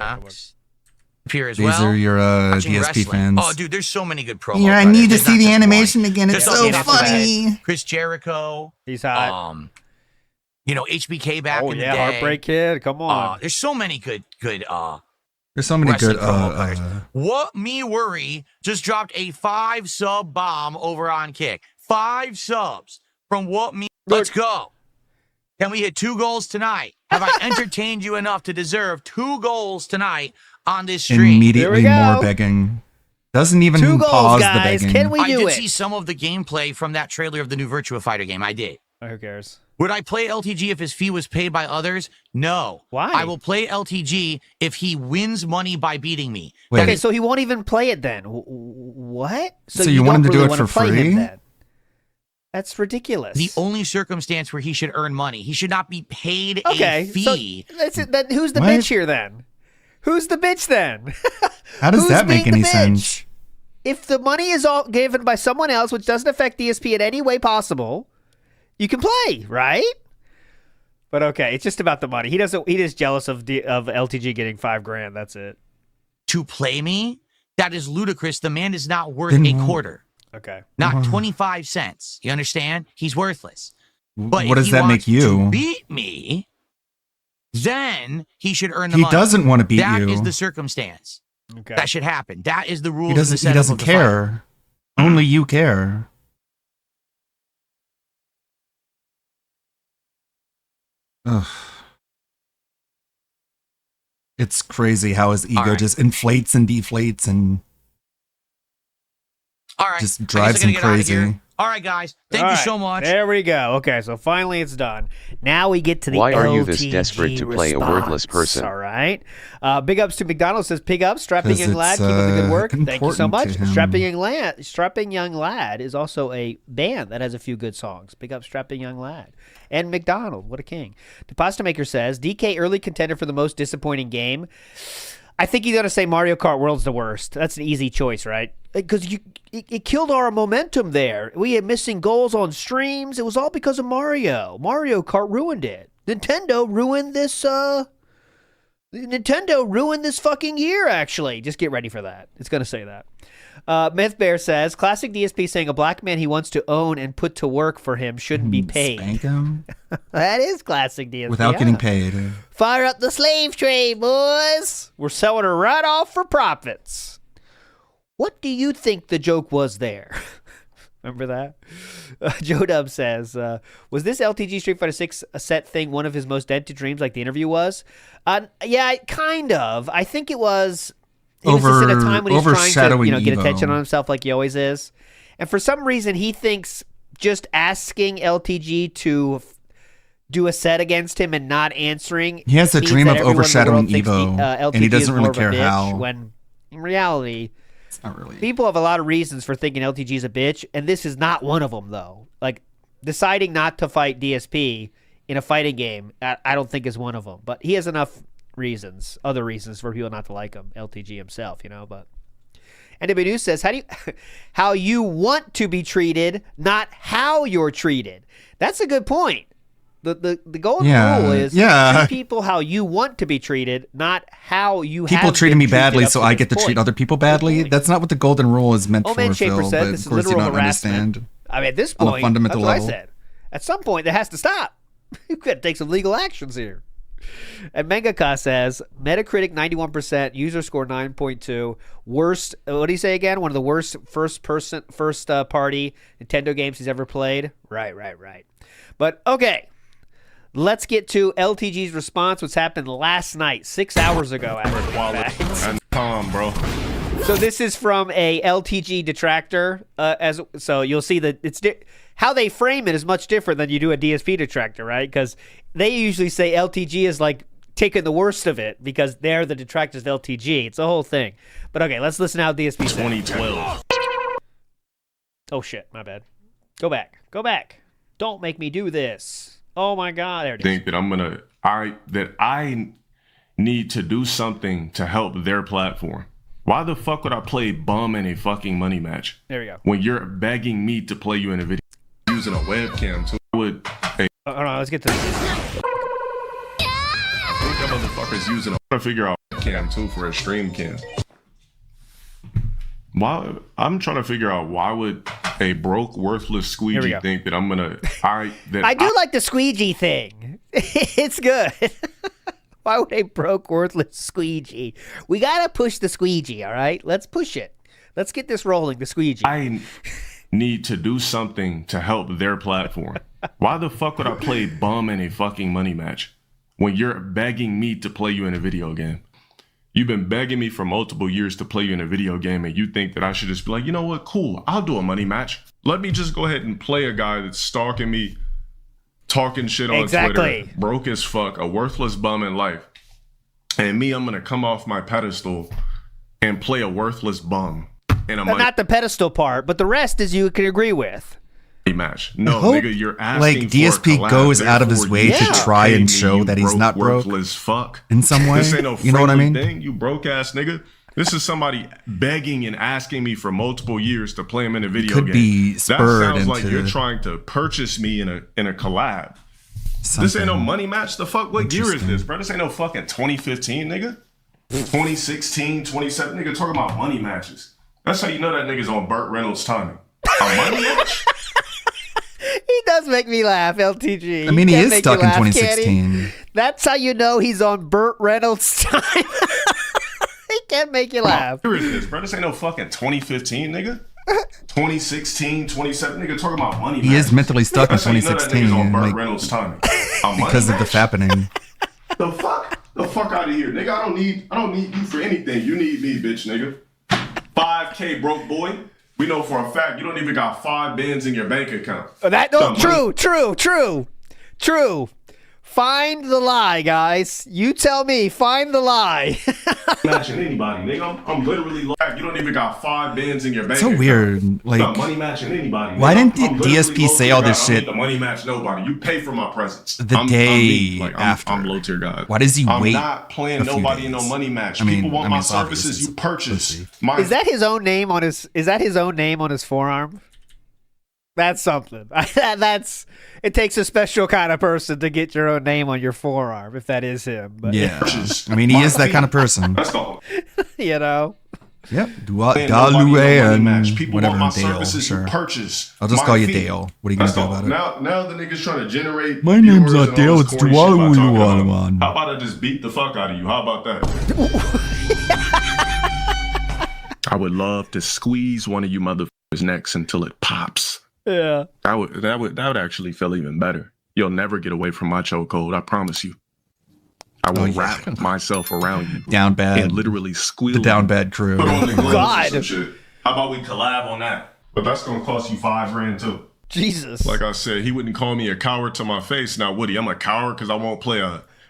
J: appear as
A: These
J: well.
A: are your
J: Watching
A: DSP
J: wrestling.
A: fans.
J: Oh, dude, there's so many good promos.
L: Yeah, I
J: brother.
L: need to
J: It's
L: see
J: not
L: the
J: just one.
L: animation again. It's
J: Just
L: so
J: off the bat,
L: funny.
J: Chris Jericho.
H: He's hot.
J: HBK back
H: Oh
J: in the
H: yeah,
J: day.
H: Heartbreak Kid. Come on.
J: There's so many good
A: There's so many
J: wrestling
A: good.
J: promo cards. What Me Worry just dropped a 5-sub bomb over on Kick. 5 subs from What Me. Let's go. Can we hit 2 goals tonight? Have I entertained you enough to deserve 2 goals tonight on this stream?
A: Immediately more begging. Doesn't even
H: 2 goals,
A: pause
H: guys.
A: the begging.
H: Can we
J: I
H: do
J: did
H: it?
J: see some of the gameplay from that trailer of the new Virtua Fighter game. I did.
H: Who cares?
J: Would I play LTG if his fee was paid by others? No.
H: Why?
J: I will play LTG if he wins money by beating me.
A: Wait.
H: Okay, so he won't even play it then. What?
A: So you want
H: don't
A: him to do
H: really
A: it
H: wanna
A: for
H: play him
A: free?
H: then? That's ridiculous.
J: The only circumstance where he should earn money. He should not be paid
H: Okay,
J: a fee.
H: so that's it. Then who's the
A: What?
H: bitch here then? Who's the bitch then?
A: How does
H: Who's
A: that make
H: being
A: any
H: the bitch?
A: sense?
H: If the money is all given by someone else, which doesn't affect DSP in any way possible, you can play, right? But okay, it's just about the money. He doesn't. He is jealous of LTG getting $5,000. That's it.
J: To play me? That is ludicrous. The man is not worth
A: Then
J: a
A: wh-
J: quarter.
H: Okay.
J: Not 25 cents. You understand? He's worthless. But
A: What
J: if
A: does
J: he
A: that
J: wants
A: make you?
J: to beat me, then he should earn the
A: He
J: money.
A: doesn't want to beat
J: That
A: you.
J: is the circumstance.
H: Okay.
J: That should happen. That is the rule.
A: He doesn't care. Only you care. Ugh. It's crazy how his ego just inflates and deflates and
J: All right.
A: just
J: I guess
A: drives
J: I
A: him
J: gotta get out of here.
A: crazy.
J: All right, guys. Thank
H: All
J: you
H: right,
J: so much.
H: There we go. Okay, so finally it's done. Now we get to the
F: Why are you
H: LTG
F: this desperate to play a
H: response.
F: wordless person?
H: All right. Big ups to McDonald says, pig up, strapping
A: 'Cause
H: young lad,
A: it's,
H: keep up the good work. Thank you so
A: important
H: much.
A: to him.
H: Strapping young lad is also a band that has a few good songs. Big up Strapping Young Lad. And McDonald, what a king. The Pasta Maker says, DK early contender for the most disappointing game. I think you got to say Mario Kart World's the worst. That's an easy choice, right? Because it killed our momentum there. We had missing goals on streams. It was all because of Mario. Mario Kart ruined it. Nintendo ruined this fucking year, actually. Just get ready for that. It's going to say that. Myth Bear says, classic DSP saying a black man he wants to own and put to work for him shouldn't be paid.
A: Spank him
H: That is classic DSP.
A: without getting paid.
H: Fire up the slave trade, boys. We're selling her right off for profits. What do you think the joke was there? Remember that? Joe Dub says, was this LTG Street Fighter 6 set thing one of his most dead to dreams like the interview was? Yeah, kind of. I think it was... He was just in a time when he's trying to, get attention on himself like he always is. And for some reason, he thinks just asking LTG to do a set against him and not answering.
A: He has a
H: means
A: dream
H: that
A: of
H: everyone in the
A: overshadowing
H: world thinks
A: Evo,
H: LTG
A: and he doesn't
H: is
A: really
H: more of a
A: care
H: bitch,
A: how.
H: When in reality,
A: it's not really.
H: People have a lot of reasons for thinking LTG is a bitch, and this is not one of them, though. Like, deciding not to fight DSP in a fighting game, I don't think is one of them. But he has enough reasons, other reasons for people not to like him, LTG himself, but... And News says, how you want to be treated, not how you're treated. That's a good point. The golden rule is treat people how you want to be treated, not how you
A: people
H: have
A: treated
H: been
A: me badly,
H: treated
A: so
H: up to
A: I
H: this
A: get to treat
H: point.
A: other people badly. That's not what the golden rule is meant for,
H: Man Shaper
A: Phil.
H: said
A: But
H: this
A: of
H: is
A: course, you
H: literal
A: don't
H: harassment.
A: understand.
H: I mean, at this
A: On a
H: point,
A: fundamental
H: that's
A: level.
H: what I said. At some point, that has to stop. You've got to take some legal actions here. And Mengaka says, Metacritic 91%, user score 9.2, worst, what do you say again? One of the worst first party Nintendo games he's ever played? Right. But, okay, let's get to LTG's response, what's happened last night, 6 hours ago.
X: And calm, bro.
H: So this is from a LTG detractor, so you'll see that it's how they frame it is much different than you do a DSP detractor, right? Because they usually say LTG is like taking the worst of it because they're the detractors of LTG. It's a whole thing. But okay, let's listen to how DSP said.
X: 2012.
H: Oh shit, my bad. Go back. Don't make me do this. Oh my god, there it is.
X: Think that I need to do something to help their platform. Why the fuck would I play bum in a fucking money match?
H: There we go.
X: When you're begging me to play you in a video using a webcam too. Hold
H: on, let's get to this.
X: I think that motherfucker's using a figure out cam too for a stream cam. Why? I'm trying to figure out why would a broke, worthless squeegee think that I'm gonna?
H: I do like the squeegee thing. It's good. Why would a broke, worthless squeegee? We gotta push the squeegee, all right? Let's push it. Let's get this rolling, the squeegee.
X: I need to do something to help their platform. Why the fuck would I play bum in a fucking money match when you're begging me to play you in a video game? You've been begging me for multiple years to play you in a video game, and you think that I should just be like, you know what, cool, I'll do a money match. Let me just go ahead and play a guy that's stalking me, talking shit on Twitter, broke as fuck, a worthless bum in life. And me, I'm gonna come off my pedestal and play a worthless bum in a money
H: Not the pedestal part, but the rest is you can agree with.
X: match. No, nigga, you're asking
A: like DSP
X: for a collab,
A: goes out of his way to try and show that he's not broke
X: worthless fuck
A: in some way.
X: This ain't no
A: you know what I mean?
X: thing, you broke ass nigga. This is somebody begging and asking me for multiple years to play him in a video
A: could
X: game.
A: be
X: That
A: spurred
X: sounds like
A: into-
X: you're trying to purchase me in a collab. This ain't no money match. The fuck? What year is this, bro? This ain't no fucking 2015, nigga. 2016, 27, nigga. Talking about money matches. That's how you know that nigga's on Burt Reynolds' timing. A money match?
H: He does does make me laugh, LTG.
A: I mean, he
H: Can't
A: is
H: make
A: stuck
H: you
A: in
H: laugh, can he?
A: 2016.
H: That's how you know he's on Burt Reynolds' time. He can't make you laugh.
X: Who is this, bro? This ain't no fucking 2015, nigga. 2016, 27, nigga, talking about money.
A: He is mentally stuck in
X: That's how you know that
A: 2016
X: nigga's on Burt
A: like,
X: Reynolds' timing.
A: because of the fappening.
X: The fuck out of here, nigga. I don't need you for anything. You need me, bitch, nigga. 5K broke boy. We know for a fact you don't even got 5 bands in your bank account.
H: True. Find the lie, guys. You tell me. Find the lie.
X: Matching anybody, nigga. I'm literally like, you don't even got 5 bands in your bank
A: So
X: account.
A: weird. Like,
X: Not money matching anybody.
A: why
X: nigga.
A: didn't
X: I'm literally
A: DSP say all this
X: low-tier guy. I don't
A: shit
X: need the money match nobody. You pay for my presence.
A: the
X: I'm
A: day
X: me. Like,
A: after?
X: I'm low tier guy.
A: Why does he
X: I'm
A: wait
X: not playing
A: a few
X: nobody in no
A: days?
X: money match.
A: I mean-
X: People want
A: I mean,
X: my
A: it's obvious
X: services.
A: it's
X: You purchase.
A: pussy.
H: Is that his own name on his? Is that his own name on his forearm? That's something. It takes a special kind of person to get your own name on your forearm, if that is him. But,
A: Yeah. I mean, he is that kind of person.
X: That's all.
H: you know.
A: Yep.
X: Playing nobody in no money
A: and
X: match. People
A: whatever,
X: want my
A: Dale.
X: services.
A: Sure.
X: You purchase.
A: I'll just
X: my
A: call you
X: fee.
A: Dale. What are you going to
X: That's
A: do
X: all.
A: about it?
X: Now the niggas trying to generate.
A: My name's
X: viewers
A: not
X: and all
A: Dale,
X: this
A: it's
X: corny shit by talking about it.
A: Dualualualuan.
X: How about I just beat the fuck out of you? How about that? I would love to squeeze one of you motherfuckers' necks until it pops.
H: Yeah.
X: That would actually feel even better. You'll never get away from my chokehold. I promise you. I will wrap myself around you.
A: Down bad.
X: And literally squeal.
A: The down bad crew.
X: Put on the gloves or
H: God.
X: some shit. How about we collab on that? But that's gonna cost you $5,000 too.
H: Jesus.
X: Like I said, he wouldn't call me a coward to my face. Now, Woody, I'm a coward because I won't play.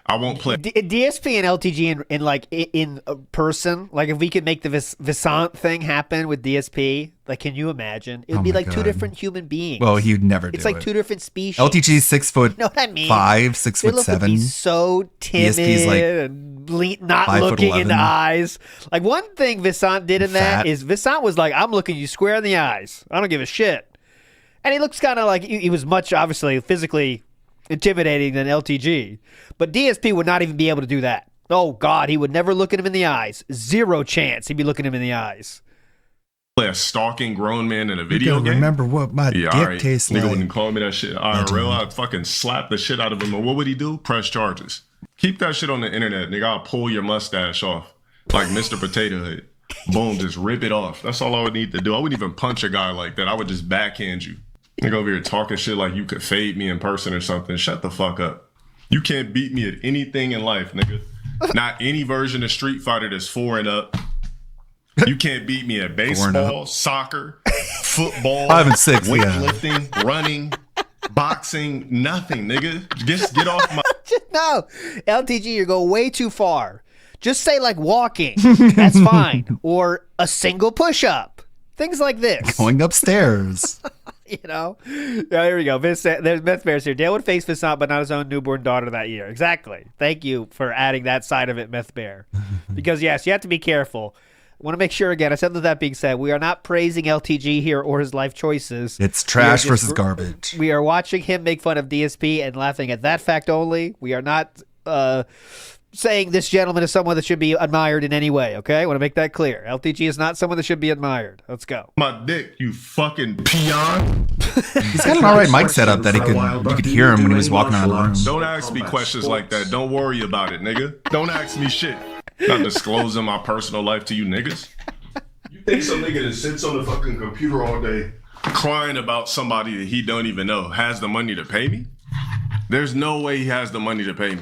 H: DSP and LTG in person. Like if we could make the Visant thing happen with DSP, like can you imagine? It would be
A: my
H: like two
A: God.
H: different human beings.
A: Well, he'd never do
H: It's like
A: it.
H: two different species.
A: LTG's 6'5",
H: You know what I mean?
A: 6'7".
H: Philip would be so timid
A: DSP's like
H: and not
A: 5'11".
H: looking in the eyes. Like one thing Visant did in that
A: Fat.
H: is Visant was like, I'm looking you square in the eyes. I don't give a shit. And he looks kind of like he was much obviously physically intimidating than LTG. But DSP would not even be able to do that. Oh God, he would never look at him in the eyes. Zero chance he'd be looking him in the eyes.
X: Play a stalking grown man in a video game.
A: Remember what my dick
X: alright.
A: tastes
X: Nigga
A: like.
X: wouldn't call me that shit. IRL, I'd fucking slap the shit out of him. And what would he do? Press charges. Keep that shit on the internet, nigga. I'll pull your mustache off. Like Mr. Potato Head. Boom, just rip it off. That's all I would need to do. I wouldn't even punch a guy like that. I would just backhand you. Nigga over here talking shit like you could fade me in person or something. Shut the fuck up. You can't beat me at anything in life, nigga. Not any version of Street Fighter that's 4 and up. You can't beat me at baseball, soccer, football,
A: 5 and 6, yeah.
X: weightlifting, running, boxing, nothing, nigga. Just get off my...
H: No, LTG, you're going way too far. Just say like walking. That's fine. Or a single push-up. Things like this.
A: Going upstairs.
H: You know? Yeah, there we go. There's Myth Bears here. Dale would face Visant, but not his own newborn daughter that year. Exactly. Thank you for adding that side of it, Myth Bear. Because, yes, you have to be careful. I want to make sure, again, I said that being said, we are not praising LTG here or his life choices.
A: It's trash versus garbage.
H: We are watching him make fun of DSP and laughing at that fact only. We are not saying this gentleman is someone that should be admired in any way, okay? I want to make that clear. LTG is not someone that should be admired. Let's go.
X: My dick, you fucking peon.
A: He's got an alright mic setup that you could hear him when he was walking around the room.
X: Don't ask me questions like that. Don't worry about it, nigga. Don't ask me shit. Not disclosing my personal life to you niggas. You think some nigga that sits on the fucking computer all day crying about somebody that he don't even know has the money to pay me? There's no way he has the money to pay me.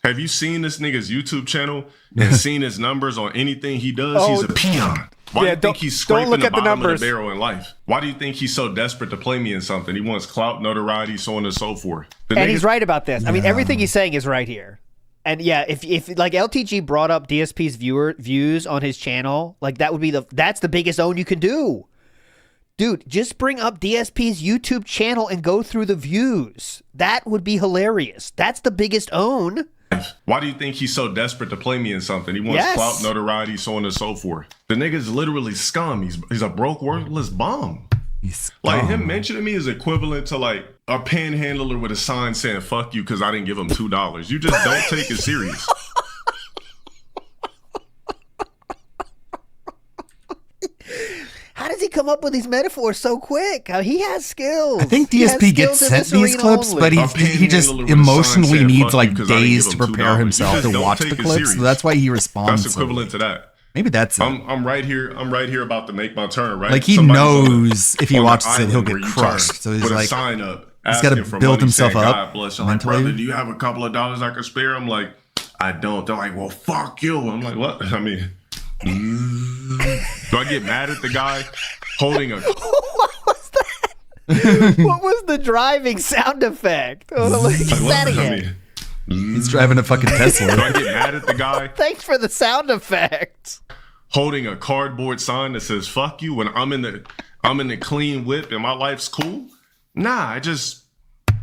X: Have you seen this nigga's YouTube channel and seen his numbers on anything he does? He's a peon. Why do you think he's scraping the bottom of the barrel in life? Why do you think he's so desperate to play me in something? He wants clout, notoriety, so on and so forth.
H: And he's right about this. I mean, everything he's saying is right here. And yeah, if like LTG brought up DSP's views on his channel, like that would be that's the biggest own you can do. Dude, just bring up DSP's YouTube channel and go through the views. That would be hilarious. That's the biggest own.
X: Why do you think he's so desperate to play me in something? He wants clout, notoriety, so on and so forth. The nigga's literally scum. He's a broke, worthless bum. Like him mentioning me is equivalent to like a panhandler with a sign saying "fuck you" because I didn't give him $2. You just don't take it serious.
H: How does he come come up with these metaphors so quick. He has skills.
A: I think DSP gets sent these clips, but he just emotionally needs like days to prepare himself to watch the clips. So that's why he responds.
X: That's equivalent to that.
A: Maybe that's it.
X: I'm right here. I'm right here about to make my turn. Right,
A: like he knows if he watches it, he'll get crushed. So he's
X: put
A: like,
X: a sign up.
A: He's got to build himself up
X: God bless. I'm
A: mentally.
X: like, brother, do you have a couple of dollars I can spare? I'm like, I don't. They're like, well, fuck you. I'm like, what? I mean, do I get mad at the guy holding a?
H: What was that? What was the driving sound effect? That again.
A: He's driving a fucking Tesla.
X: Do I get mad at the guy?
H: Thanks for the sound effect.
X: Holding a cardboard sign that says "fuck you" when I'm in the clean whip and my life's cool. Nah, I just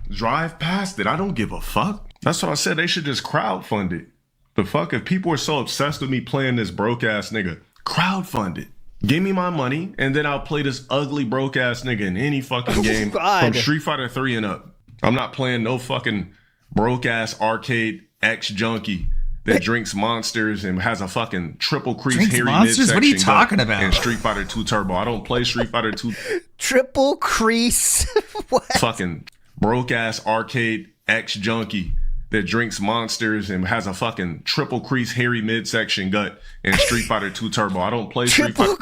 X: drive past it. I don't give a fuck. That's what I said. They should just crowdfund it. The fuck, if people are so obsessed with me playing this broke ass nigga, crowdfund it. Give me my money, and then I'll play this ugly broke ass nigga in any fucking game from Street Fighter 3 and up. I'm not playing no fucking broke ass arcade X junkie that drinks monsters and has a fucking triple crease
A: Drinks
X: hairy
A: monsters? What are you
X: midsection
A: talking
X: gut
A: about?
X: in Street Fighter 2 Turbo. I don't play Street Fighter 2.
H: Triple crease. What?
X: Fucking broke ass arcade X junkie that drinks monsters and has a fucking triple crease hairy midsection gut in Street Fighter 2 Turbo. I don't play Street Fighter.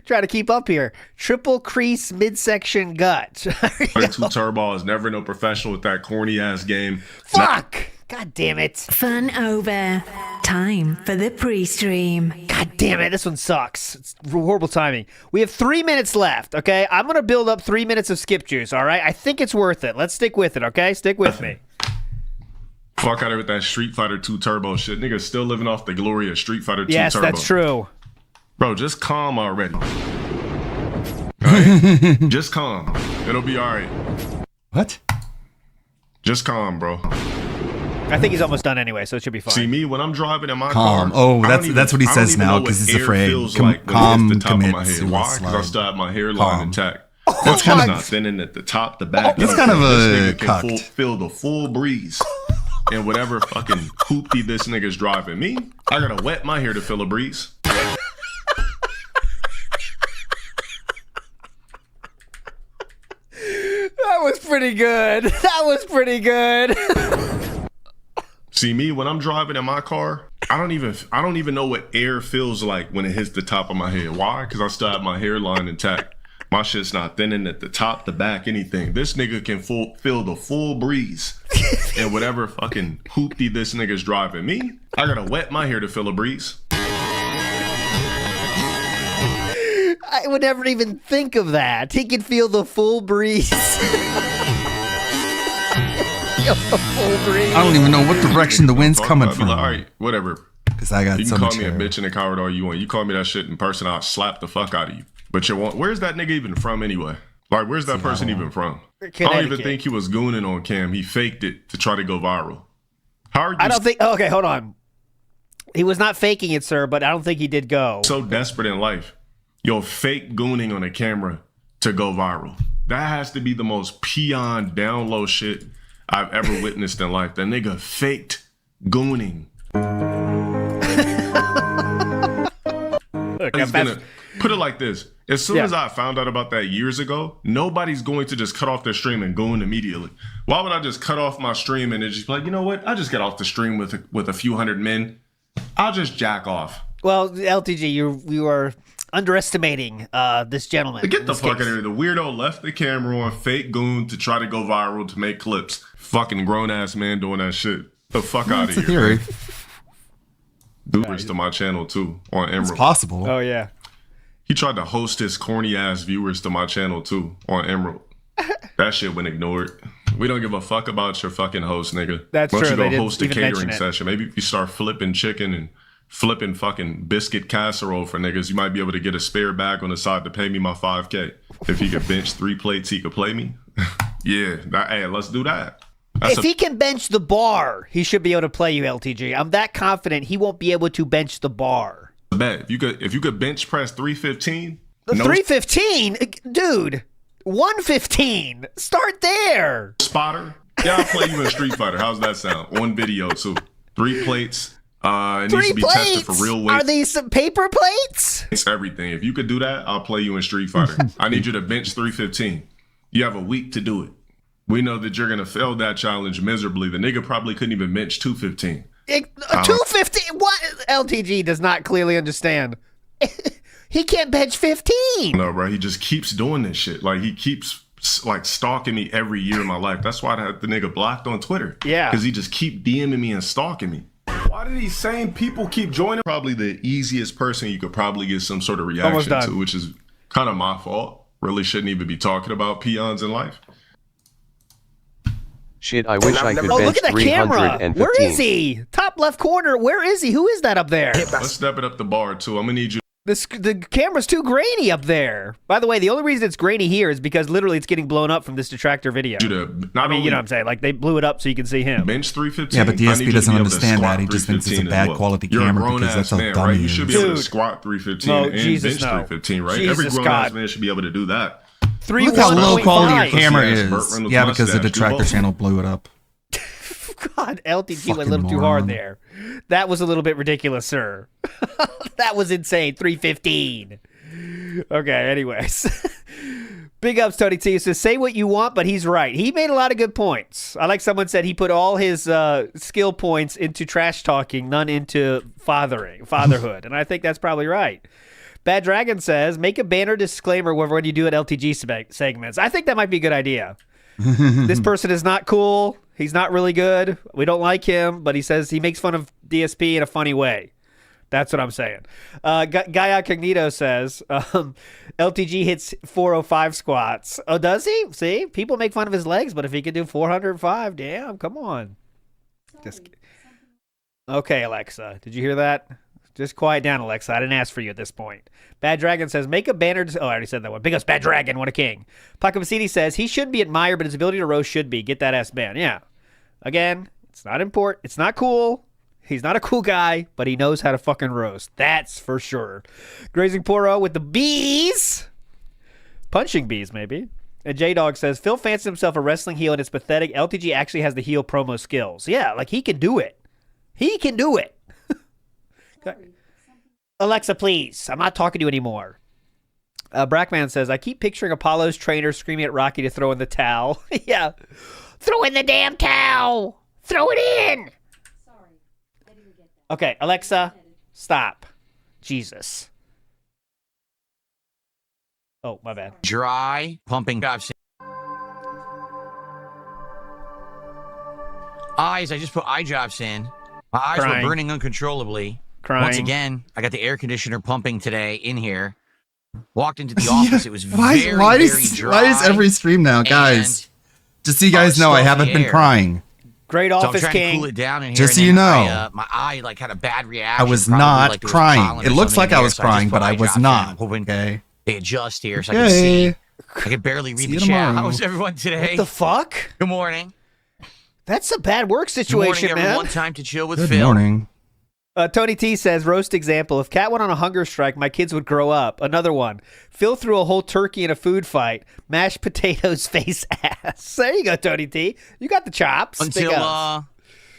H: Try to keep up here. Triple crease midsection gut.
X: Fighter 2 Turbo is never no professional with that corny ass game.
H: Fuck! God damn it.
I: Fun over. Time for the pre-stream.
H: God damn it, this one sucks. It's horrible timing. We have 3 minutes left, okay? I'm going to build up 3 minutes of skip juice, all right? I think it's worth it. Let's stick with it, okay? Stick with me.
X: Fuck out of it with that Street Fighter 2 Turbo shit. Niggas still living off the glory of Street Fighter 2
H: yes,
X: Turbo.
H: Yes, that's true.
X: Bro, just calm already. Right? Just calm. It'll be all right.
A: What?
X: Just calm, bro.
H: I think he's almost done anyway, so it should be fine.
X: See me when I'm driving in my
A: calm.
X: car.
A: Oh, that's what he says now because he's afraid. Calm commits suicide.
X: Why? Because I still have my hairline
A: Calm.
X: intact. It's kind of not thinning at the top, the back.
A: It's kind of
X: this
A: a
X: nigga can
A: cucked.
X: feel the full breeze. And whatever fucking hoopty this nigga's driving me, I gotta wet my hair to feel a breeze.
H: That was pretty good. That was pretty good.
X: See me when I'm driving in my car, I don't even know what air feels like when it hits the top of my head. Why? Because I still have my hairline intact. My shit's not thinning at the top, the back, anything. This nigga can feel the full breeze. And whatever fucking hoopty this nigga's driving me, I gotta wet my hair to feel a breeze.
H: I would never even think of that. He can feel the full breeze.
A: I don't even know what direction the wind's coming from.
X: All right, whatever.
A: Because I got
X: you
A: so
X: can
A: much
X: call me
A: hair.
X: a bitch and a coward all you want. You call me that shit in person, I'll slap the fuck out of you. But where's that nigga even from anyway? Like, where's that person even from? I don't even think he was gooning on Cam. He faked it to try to go viral. How are you?
H: I don't think. Okay, hold on. He was not faking it, sir, but I don't think he did go.
X: So desperate in life. You're fake gooning on a camera to go viral. That has to be the most peon down low shit I've ever witnessed in life. That nigga faked gooning.
H: Look,
X: He's gonna put it like this. As soon as I found out about that years ago, nobody's going to just cut off their stream and goon immediately. Why would I just cut off my stream and then just be like, you know what? I just get off the stream with a few hundred men. I'll just jack off.
H: Well, LTG, you are underestimating this gentleman.
X: Get the fuck out of here. The weirdo left the camera on, fake goon to try to go viral to make clips. Fucking grown ass man doing that shit. The fuck out of here. Viewers to my channel too on Emerald.
A: It's possible.
H: Oh yeah.
X: He tried to host his corny ass viewers to my channel too on Emerald. That shit went ignored. We don't give a fuck about your fucking host, nigga.
H: That's
X: Why don't
H: true.
X: you
H: They
X: go host a
H: didn't even
X: catering
H: mention it.
X: session? Maybe if you start flipping chicken and flipping fucking biscuit casserole for niggas, you might be able to get a spare bag on the side to pay me my $5K. If he could bench 3 plates, he could play me. Yeah, hey, let's do that.
H: If he can bench the bar, he should be able to play you, LTG. I'm that confident he won't be able to bench the bar.
X: Bet if you could bench press 315.
H: The 315, dude. 115. Start there.
X: Spotter. Yeah, I'll play you in Street Fighter. How's that sound? On video too. 3 plates. It needs
H: 3
X: to be
H: plates.
X: tested for real weight.
H: Are these some paper plates?
X: It's everything. If you could do that, I'll play you in Street Fighter. I need you to bench 315. You have a week to do it. We know that you're gonna fail that challenge miserably. The nigga probably couldn't even bench 215.
H: 215? What? LTG does not clearly understand. He can't bench 15.
X: No, bro. He just keeps doing this shit. Like, he keeps like stalking me every year of my life. That's why I had the nigga blocked on Twitter.
H: Yeah.
X: Because he just keep DMing me and stalking me. Why do these same people keep joining? Probably the easiest person you could probably get some sort of reaction to, which is kind of my fault. Really shouldn't even be talking about peons in life.
F: Shit, I wish I could
H: Oh,
F: bench
H: look at that camera.
F: 315.
H: Where is he? Top left corner. Where is he? Who is that up there?
X: Let's step it up the bar, too. I'm going to need you.
H: The camera's too grainy up there. By the way, the only reason it's grainy here is because literally it's getting blown up from this detractor video.
X: You know
H: what I'm saying? Like, they blew it up so you can see him.
X: Bench 315.
A: Yeah, but DSP doesn't understand that. He just thinks it's a bad quality camera because that's how dumb
X: right?
A: he
X: You
A: is.
X: should be able to squat 315 and bench 315, right? Every grown-ass man should be able to do that.
A: Look how low quality your camera
X: Pussy-ass Burt
A: is.
X: Reynolds
A: Yeah, because the
X: mustache,
A: detractor
X: dude.
A: channel blew it up.
H: God, LTG went a
A: Fucking
H: little too hard
A: moron.
H: there. That was a little bit ridiculous, sir. That was insane. 315. Okay, anyways. Big ups, Tony T. Says, say what you want, but he's right. He made a lot of good points. I like someone said he put all his skill points into trash talking, none into fatherhood. And I think that's probably right. Bad Dragon says, make a banner disclaimer when you do an LTG segments. I think that might be a good idea. This person is not cool. He's not really good. We don't like him, but he says he makes fun of DSP in a funny way. That's what I'm saying. Guy Cognito says, LTG hits 405 squats. Oh, does he? See? People make fun of his legs, but if he can do 405, damn, come on. Okay, Alexa. Did you hear that? Just quiet down, Alexa. I didn't ask for you at this point. Bad Dragon says, make a banner. Oh, I already said that one. Big ups, Bad Dragon. What a king. Paco Vicini says, he should be admired, but his ability to roast should be. Get that ass banned. Yeah. Again, it's not important. It's not cool. He's not a cool guy, but he knows how to fucking roast. That's for sure. Grazing Poro with the bees. Punching bees, maybe. And J-Dog says, Phil fancies himself a wrestling heel, and it's pathetic. LTG actually has the heel promo skills. Yeah, like he can do it. He can do it. Alexa, please. I'm not talking to you anymore. Brackman says, I keep picturing Apollo's trainer screaming at Rocky to throw in the towel. Yeah. Throw in the damn towel. Throw it in. Sorry. Okay, Alexa, stop. Jesus. Oh, my bad.
J: Dry pumping jobs. Eyes, I just put eye drops in. My eyes
H: Crying.
J: were burning uncontrollably.
H: Crying.
J: Once again, I got the air conditioner pumping today in here. Walked into the office. It was very dry.
A: Why is every stream now, guys? Just so you guys know, I haven't been crying.
H: Great
J: So I'm
H: office
J: trying
H: king.
J: to cool it down in here.
A: Just
J: and
A: so you
J: then
A: know.
J: my eye like had a bad reaction.
A: I was
J: probably
A: not
J: like there was
A: crying.
J: pollen or
A: It looks
J: something
A: like
J: in
A: I
J: here,
A: was
J: so just
A: crying,
J: put
A: but I
J: eye
A: was
J: drops in,
A: not.
J: hoping
A: Okay.
J: they adjust here so I can
A: Okay.
J: see. I can barely read
A: See
J: the
A: you
J: chat.
A: tomorrow.
J: How's everyone today?
H: What the fuck?
J: Good morning.
H: That's a bad work
J: Good
H: situation,
J: morning,
H: man.
J: everyone. Time to chill with
A: Good
J: Phil.
A: morning.
H: Tony T says, roast example. If Cat went on a hunger strike, my kids would grow up. Another one. Phil threw a whole turkey in a food fight. Mashed potatoes face ass. There you go, Tony T. You got the chops. Big ups.
J: Until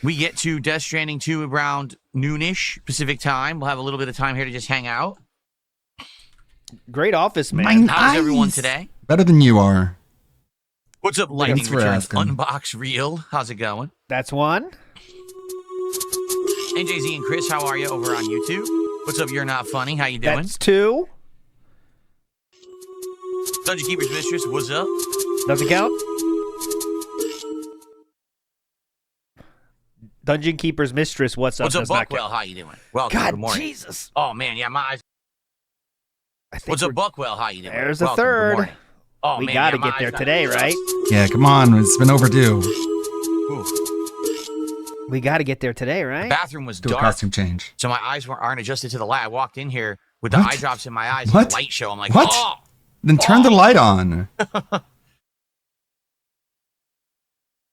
J: we get to Death Stranding 2 around noonish Pacific time. We'll have a little bit of time here to just hang out.
H: Great office, man.
J: How's everyone today?
A: Better than you are.
J: What's up, Lightning
A: Thanks for
J: Returns?
A: asking.
J: Unbox Reel. How's it going?
H: That's one.
J: NJZ and Chris, how are you over on YouTube? What's up, You're Not Funny? How you doing?
H: That's two.
J: Dungeon Keeper's Mistress, what's up?
H: Doesn't count. Dungeon Keeper's Mistress, what's up?
J: What's up,
H: Does not
J: Buckwell?
H: count.
J: How you doing? Welcome.
H: God,
J: Good morning.
H: Jesus.
J: Oh, man, yeah, my eyes. What's up, Buckwell? How you doing?
H: There's a
J: Welcome. Good
H: third.
J: morning. Oh,
H: We
J: man,
H: got to
J: yeah, my
H: get there
J: eyes-
H: today, right?
A: Yeah, come on. It's been overdue.
J: Ooh.
H: We got to get there today,
J: The
H: right?
J: bathroom was
A: Do a
J: dark,
A: costume change.
J: so my eyes aren't adjusted to the light. I walked in here with the
A: What?
J: eye drops in my eyes and
A: What?
J: the light show. I'm like,
A: What?
J: oh!
A: Then turn the light on.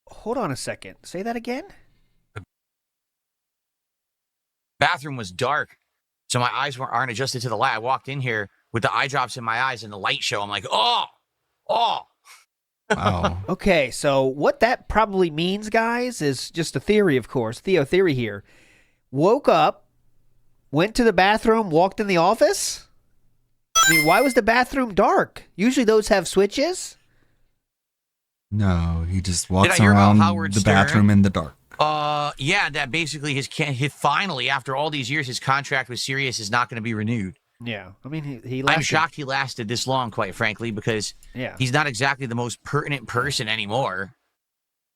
H: Hold on a second. Say that again?
J: Bathroom was dark, so my eyes aren't adjusted to the light. I walked in here with the eye drops in my eyes and the light show. I'm like, oh!
A: Wow.
H: Okay, so what that probably means, guys, is just a theory, of course. Theo theory here. woke up, went to the bathroom, walked in the office? I mean, why was the bathroom dark? Usually those have switches.
A: No, he just
J: Did
A: walks
J: I hear about
A: around
J: Howard
A: the
J: Stern?
A: bathroom in the dark.
J: Yeah, that basically his finally, after all these years, his contract with Sirius is not going to be renewed.
H: Yeah, I mean, he
J: I'm
H: lasted.
J: shocked he lasted this long, quite frankly, because he's not exactly the most pertinent person anymore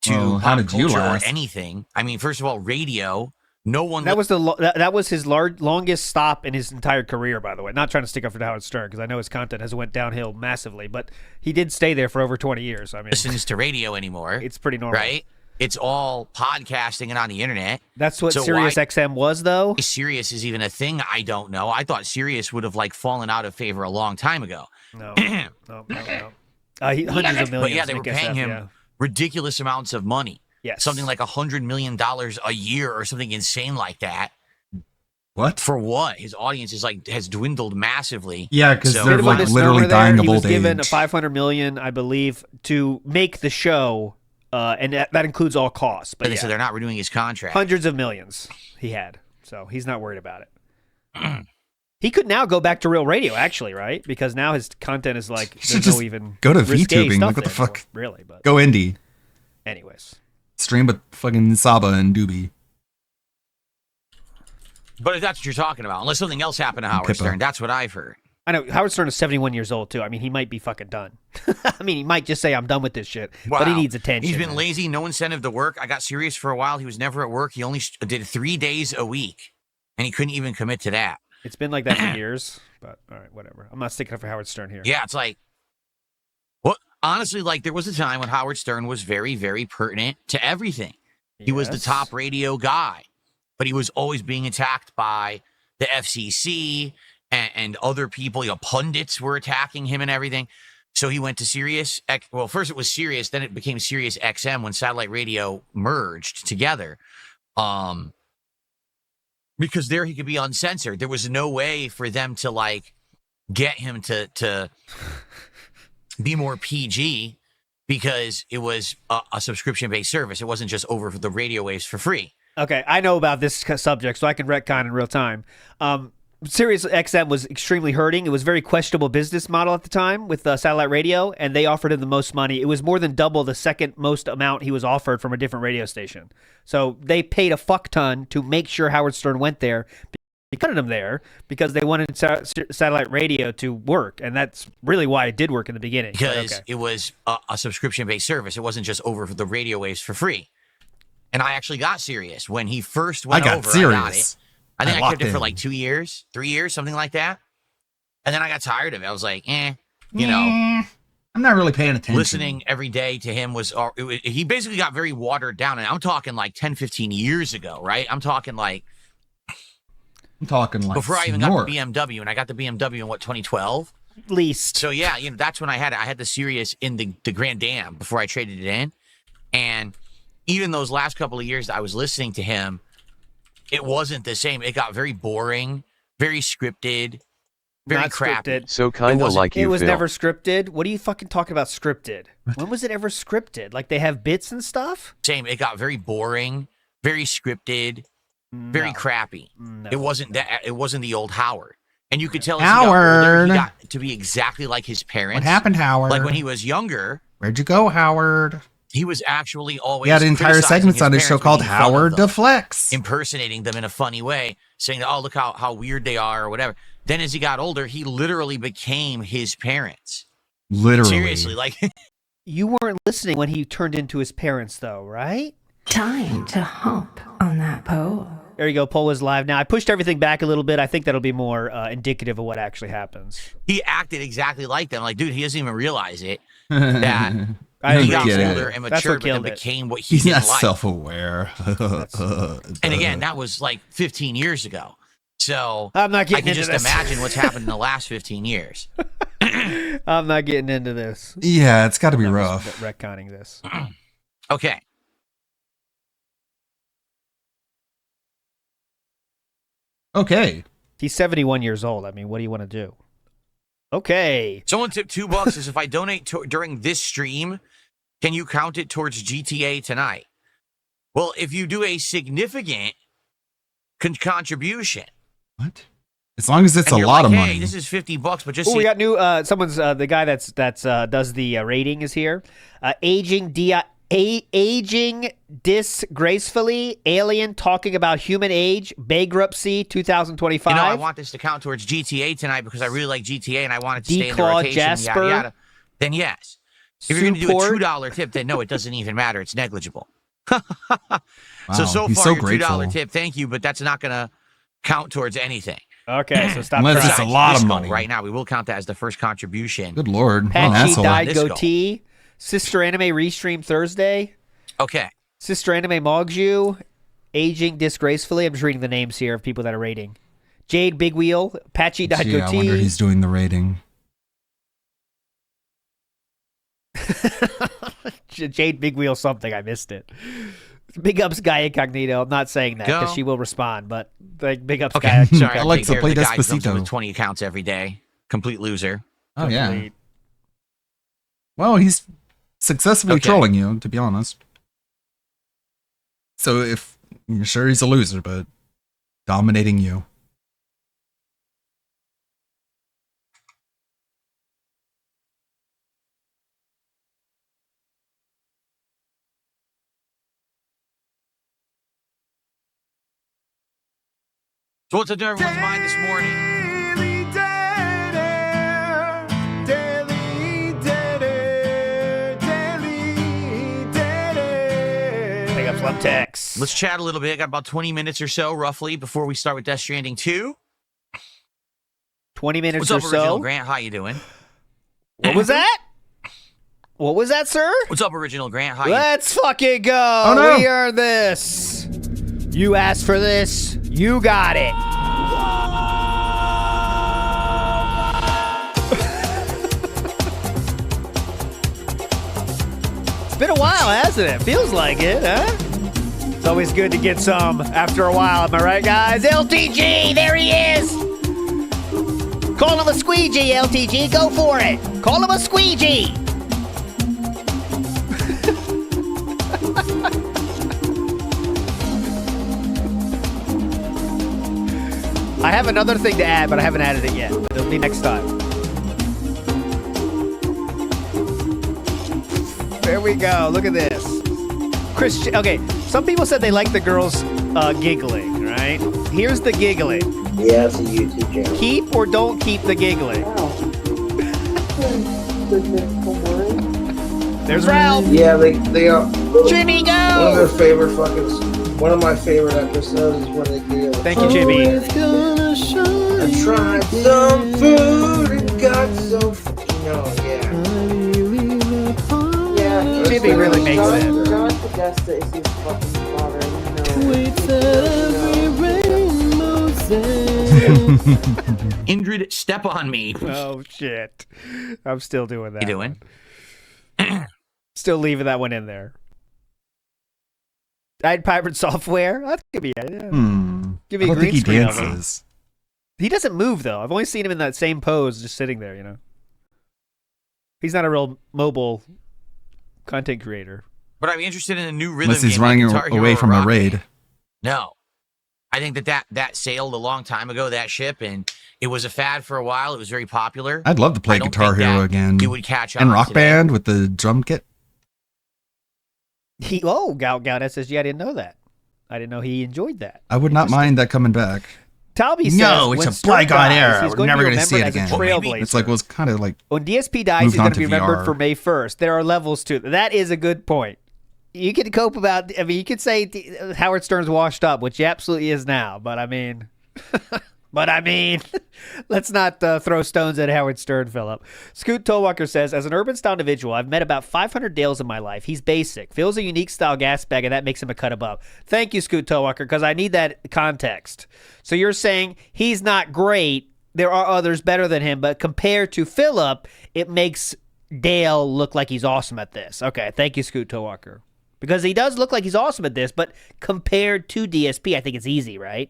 J: to
A: Well, how
J: pop
A: did you
J: culture or
A: last?
J: anything. I mean, first of all, radio. No one.
H: That was that was his longest stop in his entire career, by the way. Not trying to stick up for Howard Stern because I know his content has went downhill massively, but he did stay there for over 20 years. I mean,
J: listens to radio anymore.
H: It's pretty normal,
J: right? It's all podcasting and on the internet.
H: That's what
J: So
H: Sirius
J: why-
H: XM was, though.
J: Sirius is even a thing. I don't know. I thought Sirius would have like fallen out of favor a long time ago.
H: No. Hundreds of millions.
J: But yeah, they were
H: Nick
J: paying
H: SF,
J: him
H: yeah.
J: ridiculous amounts of money.
H: Yes.
J: Something like $100 million a year or something insane like that.
A: What?
J: For what? His audience is like has dwindled massively.
A: Yeah, 'cause
J: So-
A: they're, like, literally dying of
H: he was
A: old
H: given
A: age.
H: $500 million, I believe, to make the show, and that includes all costs. But
J: But
H: yeah,
J: so they're not renewing his contract.
H: hundreds of millions he had, so he's not worried about it. He could now go back to real radio, actually, right? Because now his content is like
A: Should
H: there's no
A: just
H: even
A: go to
H: risque
A: VTubing.
H: stuff
A: Like, what the
H: there
A: fuck?
H: anymore, really. But
A: Go indie.
H: anyways,
A: Stream with fucking Saba and Doobie.
J: But if that's what you're talking about, unless something else happened to Howard
A: Pippa.
J: Stern, that's what I've heard.
H: I know Howard Stern is 71 years old too. I mean, he might be fucking done. I mean, he might just say, "I'm done with this shit," but he
J: Wow.
H: needs attention.
J: He's been
H: man.
J: lazy, no incentive to work. I got serious for a while. He was never at work. He only did 3 days a week, and he couldn't even commit to that.
H: It's been like that for years, but all right, whatever. I'm not sticking up for Howard Stern here.
J: Yeah, it's like, well, honestly, like there was a time when Howard Stern was very, very pertinent to everything. He was the
H: Yes.
J: top radio guy, but he was always being attacked by the FCC and other people. You know, pundits were attacking him and everything. So he went to Sirius. Well, first it was Sirius, then it became Sirius XM when satellite radio merged together. Because there he could be uncensored. There was no way for them to like get him to be more PG because it was a subscription-based service. It wasn't just over the radio waves for free.
H: Okay, I know about this subject, so I can retcon in real time. Sirius XM was extremely hurting. It was a very questionable business model at the time with satellite radio, and they offered him the most money. It was more than double the second most amount he was offered from a different radio station. So they paid a fuck ton to make sure Howard Stern went there. They cut him there because they wanted satellite radio to work, and that's really why it did work in the beginning. But
J: Because
H: okay.
J: it was a subscription-based service. It wasn't just over the radio waves for free. And I actually got Sirius when he first went
A: I got
J: over. I got
A: Sirius.
J: it. I think I
A: locked
J: kept it for
A: in.
J: like 2 years, 3 years, something like that. And then I got tired of it. I was like, you know.
L: I'm not really paying attention.
J: Listening every day to him was he basically got very watered down. And I'm talking like 10, 15 years ago, right? I'm talking like before I even got the BMW. And I got the BMW in, what, 2012?
H: At least.
J: So, yeah, you know, that's when I had it. I had the Sirius in the Grand Dam before I traded it in. And even those last couple of years that I was listening to him, it wasn't the same. It got very boring, very scripted, very
H: Not
J: crappy.
H: scripted.
F: So kind of like you,
H: It was
F: Phil.
H: never scripted. What are you fucking talking about scripted? When was it ever scripted? Like they have bits and stuff?
J: Same. It got very boring, very scripted, very crappy. It wasn't that. It wasn't the old Howard. And you could tell as he got older,
L: Howard.
J: he got to be exactly like his parents.
L: What happened, Howard?
J: Like when he was younger,
L: Where'd you go, Howard?
J: he was actually always
A: He had entire
J: criticizing
A: segments
J: his
A: on his show
J: parents,
A: called
J: making fun of
A: Howard
J: them,
A: Deflects.
J: impersonating them in a funny way, saying, "Oh, look how weird they are," or whatever. Then as he got older, he literally became his parents.
A: Literally.
J: Seriously, like
H: You weren't listening when he turned into his parents, though, right?
I: Time to hump on that pole.
H: There you go. Poll is live now. I pushed everything back a little bit. I think that'll be more indicative of what actually happens.
J: he acted exactly like them. Like, dude, he doesn't even realize it. That
H: I
J: he got
H: agree.
J: older and
H: That's
J: matured,
H: what
J: but then
H: killed it.
J: became what he
A: He's
J: didn't
A: not
J: like.
A: self-aware.
J: And again, that was like 15 years ago. So
H: I'm not
J: I
H: getting
J: can
H: into
J: just
H: this.
J: imagine what's happened in the last 15 years.
H: I'm not getting into this.
A: Yeah, it's got to be
H: I'm
A: rough.
H: just retconning this.
J: Okay.
A: Okay.
H: He's 71 years old. I mean, what do you want to do? Okay.
J: Someone tipped $2 says, if I donate during this stream, can you count it towards GTA tonight? Well, if you do a significant contribution.
A: What? As long as it's
J: And
A: a
J: you're
A: lot
J: like,
A: of
J: hey,
A: money.
J: this is $50, but just
H: Oh,
J: so
H: we
J: you-
H: got new. Someone's the guy that's does the rating is here. Aging disgracefully. Alien talking about human age. Bankruptcy 2025.
J: You know, I want this to count towards GTA tonight because I really like GTA and I want it to stay in the
H: Declaw
J: rotation.
H: Jasper.
J: Yada, yada. Then yes. If you're going to do a
H: Support.
J: $2 tip, then no, it doesn't even matter. It's negligible.
A: Wow,
J: so
A: he's
J: far,
A: so
J: your
A: grateful.
J: $2 tip, thank you, but that's not going to count towards anything.
H: Okay, so stop.
A: Unless it's
H: crying.
A: a lot of
J: Disco
A: money.
J: Right now, we will count that as the first contribution.
A: Good lord. What an
H: Patchy
A: asshole.
H: died
J: Disco.
H: goatee. Sister Anime restream Thursday.
J: Okay.
H: Sister Anime Mogju. Aging disgracefully. I'm just reading the names here of people that are rating. Jade Big Wheel. Patchy died
A: Gee, I
H: goatee.
A: wonder he's doing the rating.
H: Jade Big Wheel something. I missed it. Big ups Guy Incognito. I'm not saying that because
J: Go.
H: she will respond, but like big ups
J: Okay.
H: Guy.
J: Sorry,
A: Alexa,
J: take care of
A: play
J: the guy who comes in
A: Despacito.
J: with 20 accounts every day. Complete loser.
A: Oh, yeah.
H: Complete.
A: Well, he's successfully
J: Okay.
A: trolling you, to be honest. So if you're sure he's a loser, but dominating you.
J: So what's on everyone's mind this morning?
H: Big ups Lumtex.
J: Let's chat a little bit. Got about 20 minutes or so, roughly, before we start with Death Stranding 2.
H: 20 minutes
J: What's
H: or
J: up, Original
H: so.
J: Grant? How you doing?
H: What was that? What was that, sir?
J: What's up, Original Grant? How you
H: Let's fucking go.
A: Oh, no.
H: We earned this. You asked for this. You got it. It's been a while, hasn't it? Feels like it, huh? It's always good to get some after a while, am I right, guys? LTG, there he is. Call him a squeegee, LTG. Go for it. Call him a squeegee. I have another thing to add, but I haven't added it yet. It'll be next time. There we go. Look at this. Chris, okay, some people said they like the girls giggling, right? Here's the giggling.
C: Yeah, it's a YouTube channel.
H: Keep or don't keep the giggling. There's Ralph.
C: Yeah, they are.
H: Jimmy, go!
C: One of their favorite one of my favorite episodes is when they do.
H: Thank you, Jimmy.
C: I tried some food and got so yeah. Yeah.
H: Jimmy really makes it.
C: Not the guest that is his fucking father.
J: Indrid, step on me.
H: Oh, shit. I'm still doing that.
J: You doing?
H: Still leaving that one in there. I had Pirate Software. That could be it. Yeah. Give me
A: I
H: a
A: don't think
H: green
A: he
H: screen of him.
A: dances.
H: He doesn't move, though. I've only seen him in that same pose, just sitting there, you know. He's not a real mobile content creator.
J: But I'm interested in a new rhythm
A: Unless he's
J: game
A: running
J: like Guitar Hero
A: away
J: or
A: from a
J: Rock
A: raid.
J: Band. No. I think that sailed a long time ago, that ship, and it was a fad for a while. It was very popular.
A: I'd love to play
J: I don't
A: Guitar
J: think
A: Hero
J: that
A: again.
J: It would catch on
A: And Rock
J: today.
A: Band with the drum kit.
H: Gaudet says, yeah, I didn't know that. I didn't know he enjoyed that.
A: I would not mind that coming back.
H: Talby says,
A: No, it's
H: when
A: a
H: Stern
A: bygone
H: dies,
A: era.
H: he's
A: We're
H: going
A: never
H: to be
A: going to see it
H: remembered as
A: again.
H: a trailblazer.
A: It's like, well, it's kind of like
H: When DSP dies,
A: moved
H: he's going
A: on
H: to be
A: to
H: remembered
A: VR.
H: for May 1st. There are levels to it. That is a good point. You can cope about, I mean, you could say Howard Stern's washed up, which he absolutely is now, but I mean, let's not throw stones at Howard Stern, Philip. Scoot Tollwalker says, as an urban style individual, I've met about 500 Dales in my life. He's basic. Phil's a unique style gas bag, and that makes him a cut above. Thank you, Scoot Tollwalker, because I need that context. So you're saying he's not great. There are others better than him, but compared to Philip, it makes Dale look like he's awesome at this. Okay, thank you, Scoot Tollwalker. Because he does look like he's awesome at this, but compared to DSP, I think it's easy, right?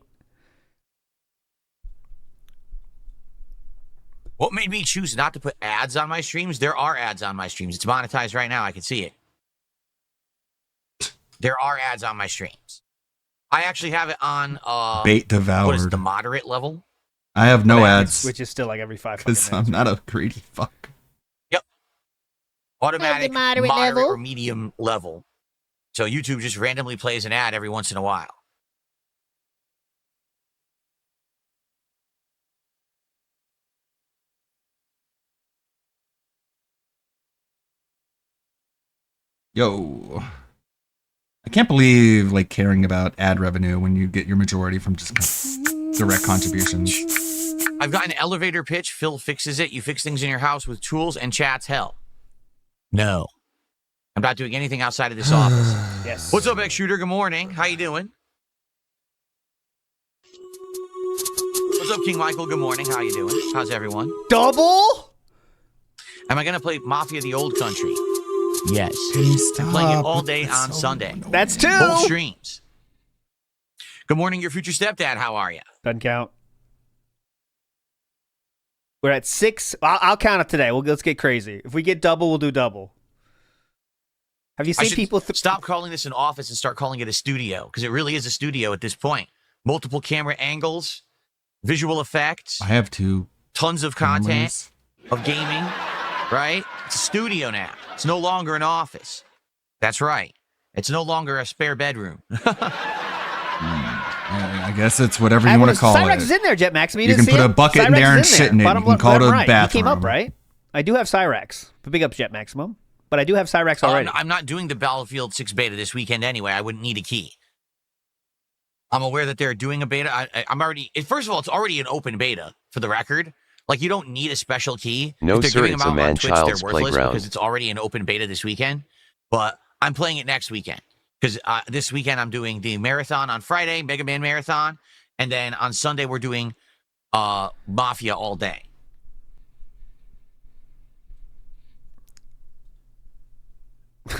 J: What made me choose not to put ads on my streams? There are ads on my streams. It's monetized right now. I can see it. There are ads on my streams. I actually have it on
A: Bait devoured.
J: What is it, the moderate level?
A: I have no ads
H: which is still like every 5
A: because I'm not a greedy fuck.
J: Yep. Automatic,
G: moderate
J: moderate
G: level.
J: or medium level. So YouTube just randomly plays an ad every once in a while.
A: Yo. I can't believe like caring about ad revenue when you get your majority from just direct contributions.
J: I've got an elevator pitch. Phil fixes it. You fix things in your house with tools and chat's hell. No. I'm not doing anything outside of this office.
H: Yes.
J: What's up, X-Shooter? Good morning. How you doing? What's up, King Michael? Good morning. How you doing? How's everyone?
H: Double?
J: Am I going to play Mafia the Old Country? Yes.
A: Stop.
J: I'm playing it all day on Sunday.
H: That's 2.
J: Both streams. Good morning, your future stepdad. How are you?
H: Doesn't count. We're at 6. I'll count it today. Let's get crazy. If we get double, we'll do double. Have you seen people...
J: stop calling this an office and start calling it a studio, because it really is a studio at this point. Multiple camera angles, visual effects.
A: I have 2.
J: Tons of content of gaming, right? It's a studio now. It's no longer an office. That's right. It's no longer a spare bedroom.
A: I guess it's whatever you want to call
H: Cyrex
A: it.
H: is in there, Jetmax.
A: You can put a bucket in there and shit in it. You can call it a bathroom.
H: He came up, right? I do have Cyrex. Big up, Jet Maximum. But I do have Cyrex already.
J: I'm not doing the Battlefield 6 beta this weekend anyway. I wouldn't need a key. I'm aware that they're doing a beta. I'm already... First of all, it's already an open beta, for the record. Like, you don't need a special key.
F: No,
J: if they're
F: sir,
J: giving
F: it's
J: them
F: a
J: out on Twitch, they're
F: man-child's
J: worthless
F: playground.
J: because it's already an open beta this weekend. But I'm playing it next weekend. Because this weekend I'm doing the marathon on Friday, Mega Man Marathon. And then on Sunday we're doing Mafia all day.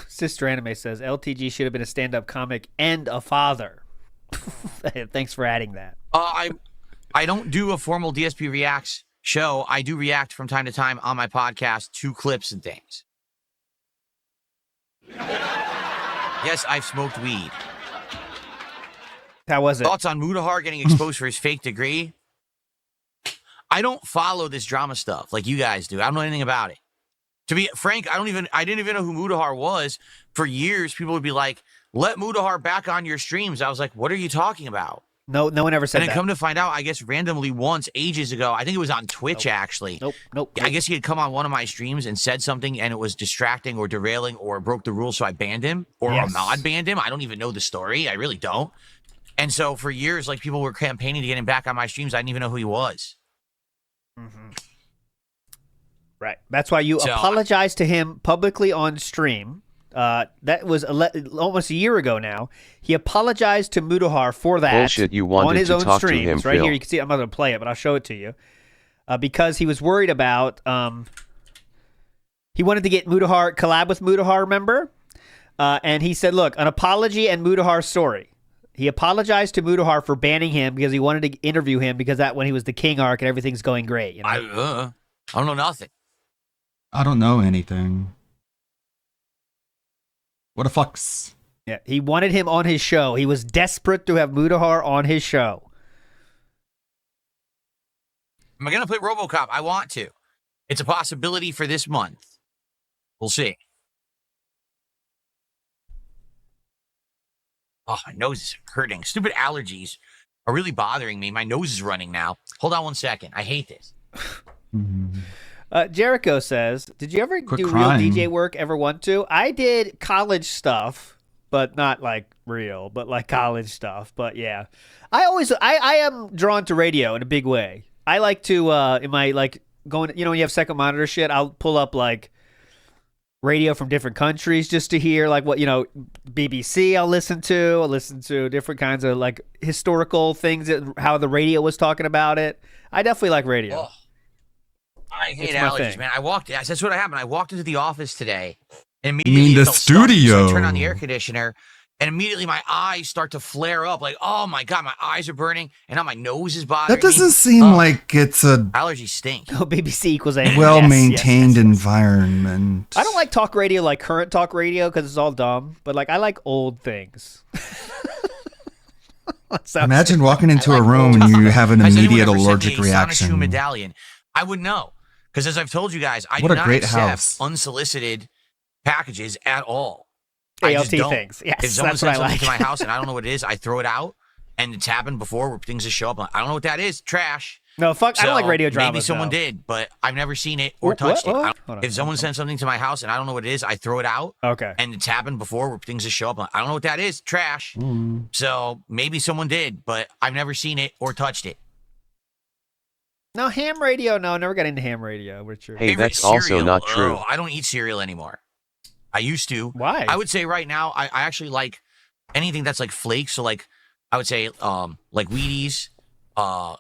H: Sister Anime says, LTG should have been a stand-up comic and a father. Thanks for adding that.
J: I don't do a formal DSP Reacts show. I do react from time to time on my podcast to clips and things. Yes, I've smoked weed.
H: How was it?
J: Thoughts on Mutahar getting exposed for his fake degree? I don't follow this drama stuff like you guys do. I don't know anything about it. To be frank, I didn't even know who Mutahar was. For years, people would be like, let Mutahar back on your streams. I was like, what are you talking about?
H: No one ever said
J: that. And then
H: that.
J: come to find out, I guess randomly once, ages ago, I think it was on Twitch, actually.
H: Nope.
J: I guess he had come on one of my streams and said something, and it was distracting or derailing or broke the rules, so I banned him. Or Ahmad banned him. I don't even know the story. I really don't. And so for years, like, people were campaigning to get him back on my streams. I didn't even know who he was.
H: Mm-hmm. Right. That's why you apologized to him publicly on stream. That was almost a year ago now. He apologized to Mutahar for that.
F: Bullshit, you wanted
H: on his
F: to
H: own
F: talk to
H: streams.
F: him,
H: right
F: Phil.
H: here, you can see. I'm not going to play it, but I'll show it to you. Because he was worried about. He wanted to get Mutahar collab with Mutahar. Remember? And he said, "Look, an apology and Mutahar's story." He apologized to Mutahar for banning him because he wanted to interview him because that when he was the King arc and everything's going great. You know?
J: I don't know nothing.
A: I don't know anything. What a fucks.
H: Yeah, he wanted him on his show. He was desperate to have Mutahar on his show.
J: Am I going to play RoboCop? I want to. It's a possibility for this month. We'll see. Oh, my nose is hurting. Stupid allergies are really bothering me. My nose is running now. Hold on 1 second. I hate this.
H: Jericho says, did you ever do
A: crying.
H: real DJ work, ever want to? I did college stuff, but not like real, but like college stuff. But yeah, I am drawn to radio in a big way. I like to, in my like going, when you have second monitor shit, I'll pull up like radio from different countries just to hear like what, BBC I'll listen to different kinds of like historical things, how the radio was talking about it. I definitely like radio.
J: Oh. I hate
H: It's my
J: allergies,
H: thing.
J: man. That's what happened. I walked into the office today, and
A: You mean
J: immediately
A: the
J: it felt stuffy, so
A: studio?
J: I turned on the air conditioner, and immediately my eyes start to flare up. Like, oh my god, my eyes are burning, and now my nose is bothering
A: That doesn't
J: me.
A: seem like it's a
J: Allergies stink.
H: Oh, BBC equals A.
A: well-maintained environment.
H: I don't like talk radio like current talk radio because it's all dumb, but like I like old things.
A: Imagine walking into a room and you have an
J: Has anyone
A: immediate
J: ever sent me
A: allergic
J: a Sonic
A: reaction.
J: Shoe medallion? I would know. Because as I've told you guys, I
A: What
J: do
A: a
J: not
A: great
J: accept
A: house.
J: unsolicited packages at all. I just
H: ALT
J: don't.
H: things. Yes,
J: if someone
H: that's what I
J: sends something
H: like.
J: to my house and I don't know what it is, I throw it out. And it's happened before where things just show up. I don't know what that is. Trash.
H: No, fuck. I don't like radio dramas.
J: Maybe someone
H: though.
J: did, but I've never seen it or
H: What?
J: touched
H: What?
J: it.
H: Hold on,
J: If someone sends something to my house and I don't know what it is, I throw it out.
H: Okay.
J: And it's happened before where things just show up. I don't know what that is. Trash. So maybe someone did, but I've never seen it or touched it.
H: No, ham radio. No, never got into ham radio. Richard.
F: Hey,
J: Favorite
F: that's also
J: cereal?
F: not true.
J: Oh, I don't eat cereal anymore. I used to.
H: Why?
J: I would say right now, I actually like anything that's like flakes. So like, I would say like Wheaties,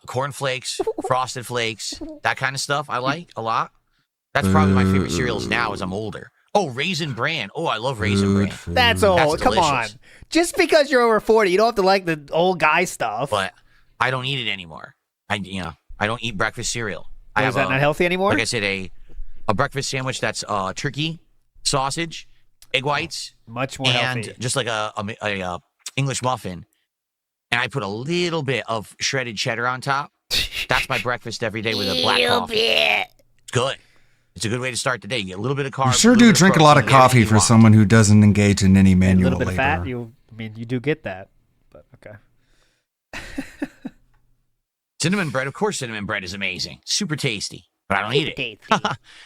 J: Corn Flakes, Frosted Flakes, that kind of stuff. I like a lot. That's probably my favorite cereals now as I'm older. Oh, Raisin Bran. Oh, I love Raisin Bran.
H: That's old. Come on.
J: delicious.
H: Just because you're over 40, you don't have to like the old guy stuff.
J: But I don't eat it anymore. I don't eat breakfast cereal. I
H: Is that not healthy anymore?
J: Like I said, a breakfast sandwich that's turkey, sausage, egg whites,
H: much more
J: and
H: healthy.
J: just like a English muffin. And I put a little bit of shredded cheddar on top. That's my breakfast every day with a black coffee. It's good. It's a good way to start the day. You get a little bit of carbs.
A: You sure do drink a lot of coffee for someone who doesn't engage in any
H: A
A: manual
H: little bit of
A: labor.
H: fat. You do get that. But okay.
J: Cinnamon bread, of course, cinnamon bread is amazing. Super tasty, but I don't eat it.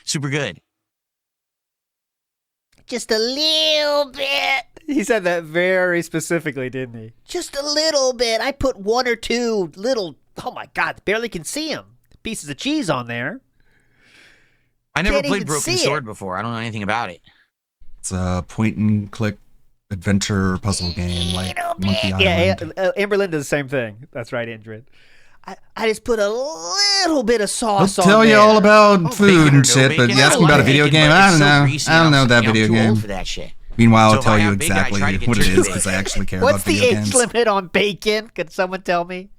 J: Super good.
H: Just a little bit. He said that very specifically, didn't he? Just a little bit. I put one or two little, oh my God, barely can see them. Pieces of cheese on there.
J: I never
H: Can't
J: played
H: even
J: Broken
H: see
J: Sword before. I don't know anything about it.
A: It's a point and click adventure puzzle game like Monkey Island.
H: Yeah, Amberlynn does the same thing. That's right, Ingrid. I just put a little bit of
A: I'll
H: sauce on
A: tell you
H: there.
A: all about
J: Oh,
A: food and shit, but you ask me about a video game, I don't know. I don't know that video
J: I'm too
A: game.
J: old for that shit.
A: Meanwhile,
J: So
A: I'll
J: if
A: tell
J: I
A: you
J: have bacon, I
A: exactly
J: try to get
A: what it
J: turkey
A: is because I
J: bacon.
A: actually care
H: What's
A: about
H: the
A: video
H: age
A: games.
H: limit on bacon? Could someone tell me?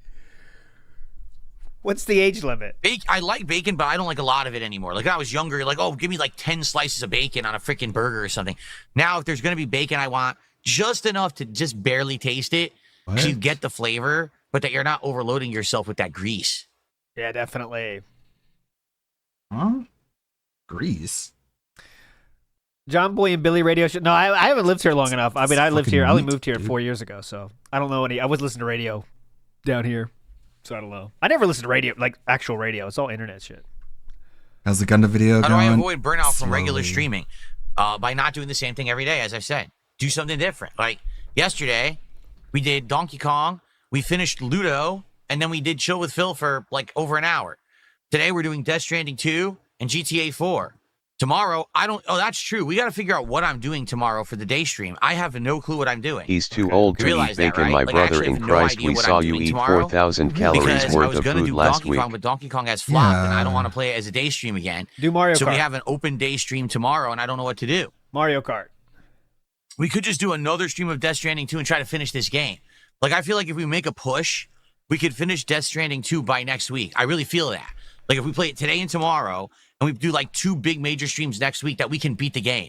H: What's the age limit?
J: I like bacon, but I don't like a lot of it anymore. Like when I was younger, you're like, oh, give me like 10 slices of bacon on a freaking burger or something. Now, if there's going to be bacon, I want just enough to just barely taste it so you get the flavor, but that you're not overloading yourself with that grease.
H: Yeah, definitely.
A: Huh? Grease?
H: John Boy and Billy radio show. No, I haven't lived here long enough. I mean, I lived
A: fucking
H: here. I only
A: meat,
H: moved here
A: dude.
H: 4 years ago, so I don't know any. I was listening to radio down here, so I don't know. I never listened to radio, like actual radio. It's all internet shit.
A: How's the Gundam video
J: How do I
A: going?
J: avoid burnout from regular
A: Slowly.
J: streaming? By not doing the same thing every day, as I've said. Do something different. Like yesterday, we did Donkey Kong, we finished Ludo, and then we did Chill with Phil for like over an hour. Today, we're doing Death Stranding 2 and GTA 4. Tomorrow, that's true. We got to figure out what I'm doing tomorrow for the day stream. I have no clue what I'm doing.
F: He's too old to
J: You
F: eat
J: realize that,
F: bacon,
J: right?
F: my
J: Like, I
F: brother
J: actually
F: in
J: have no
F: Christ.
J: idea
F: We
J: what
F: saw
J: I'm
F: you
J: doing
F: eat
J: tomorrow
F: 4,000 calories
J: because I
F: worth
J: was
F: of
J: going to
F: food
J: do
F: last
J: Donkey
F: week.
J: Kong, but Donkey Kong has flopped, and I
A: Yeah.
J: don't want to play it as a day stream again.
H: Do Mario
J: So
H: Kart.
J: we have an open day stream tomorrow, and I don't know what to do.
H: Mario Kart.
J: We could just do another stream of Death Stranding 2 and try to finish this game. Like, I feel like if we make a push, we could finish Death Stranding 2 by next week. I really feel that. Like, if we play it today and tomorrow, and we do like 2 big major streams next week, that we can beat the game.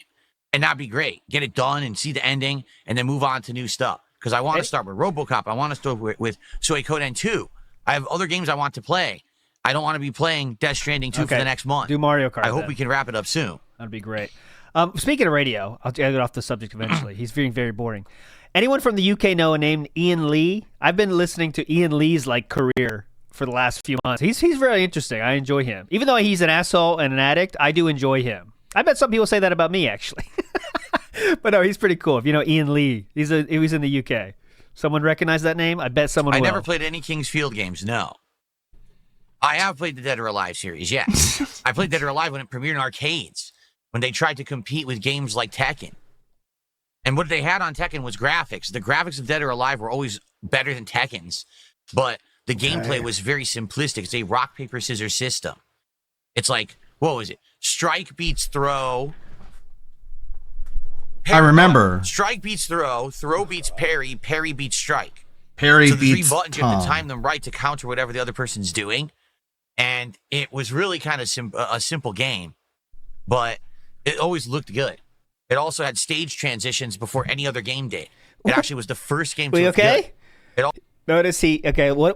J: And that'd be great. Get it done and see the ending, and then move on to new stuff. Because I want to start with RoboCop. I want to start with Suikoden 2. I have other games I want to play. I don't want to be playing Death Stranding 2 for the next month.
H: Do Mario Kart.
J: I hope
H: then.
J: we can wrap it up soon.
H: That'd be great. Speaking of radio, I'll get off the subject eventually. He's being very boring. Anyone from the UK know a name Ian Lee? I've been listening to Ian Lee's career for the last few months. He's very interesting. I enjoy him. Even though he's an asshole and an addict, I do enjoy him. I bet some people say that about me, actually. But no, he's pretty cool. If you know Ian Lee, he was in the UK. Someone recognize that name? I bet someone
J: I
H: will.
J: never played any King's Field games, no. I have played the Dead or Alive series, yes. I played Dead or Alive when it premiered in arcades, when they tried to compete with games like Tekken. And what they had on Tekken was graphics. The graphics of Dead or Alive were always better than Tekken's, but the gameplay was very simplistic. It's a rock, paper, scissors system. It's like, what was it? Strike beats throw.
A: I remember.
J: Strike beats throw beats parry, parry beats strike.
A: Parry
J: so the
A: beats
J: 3 buttons, you have to
A: Tom.
J: time them right to counter whatever the other person's doing. And it was really kind of a simple game, but it always looked good. It also had stage transitions before any other game did. It actually was the first game to
H: We
J: look
H: okay?
J: good.
H: Notice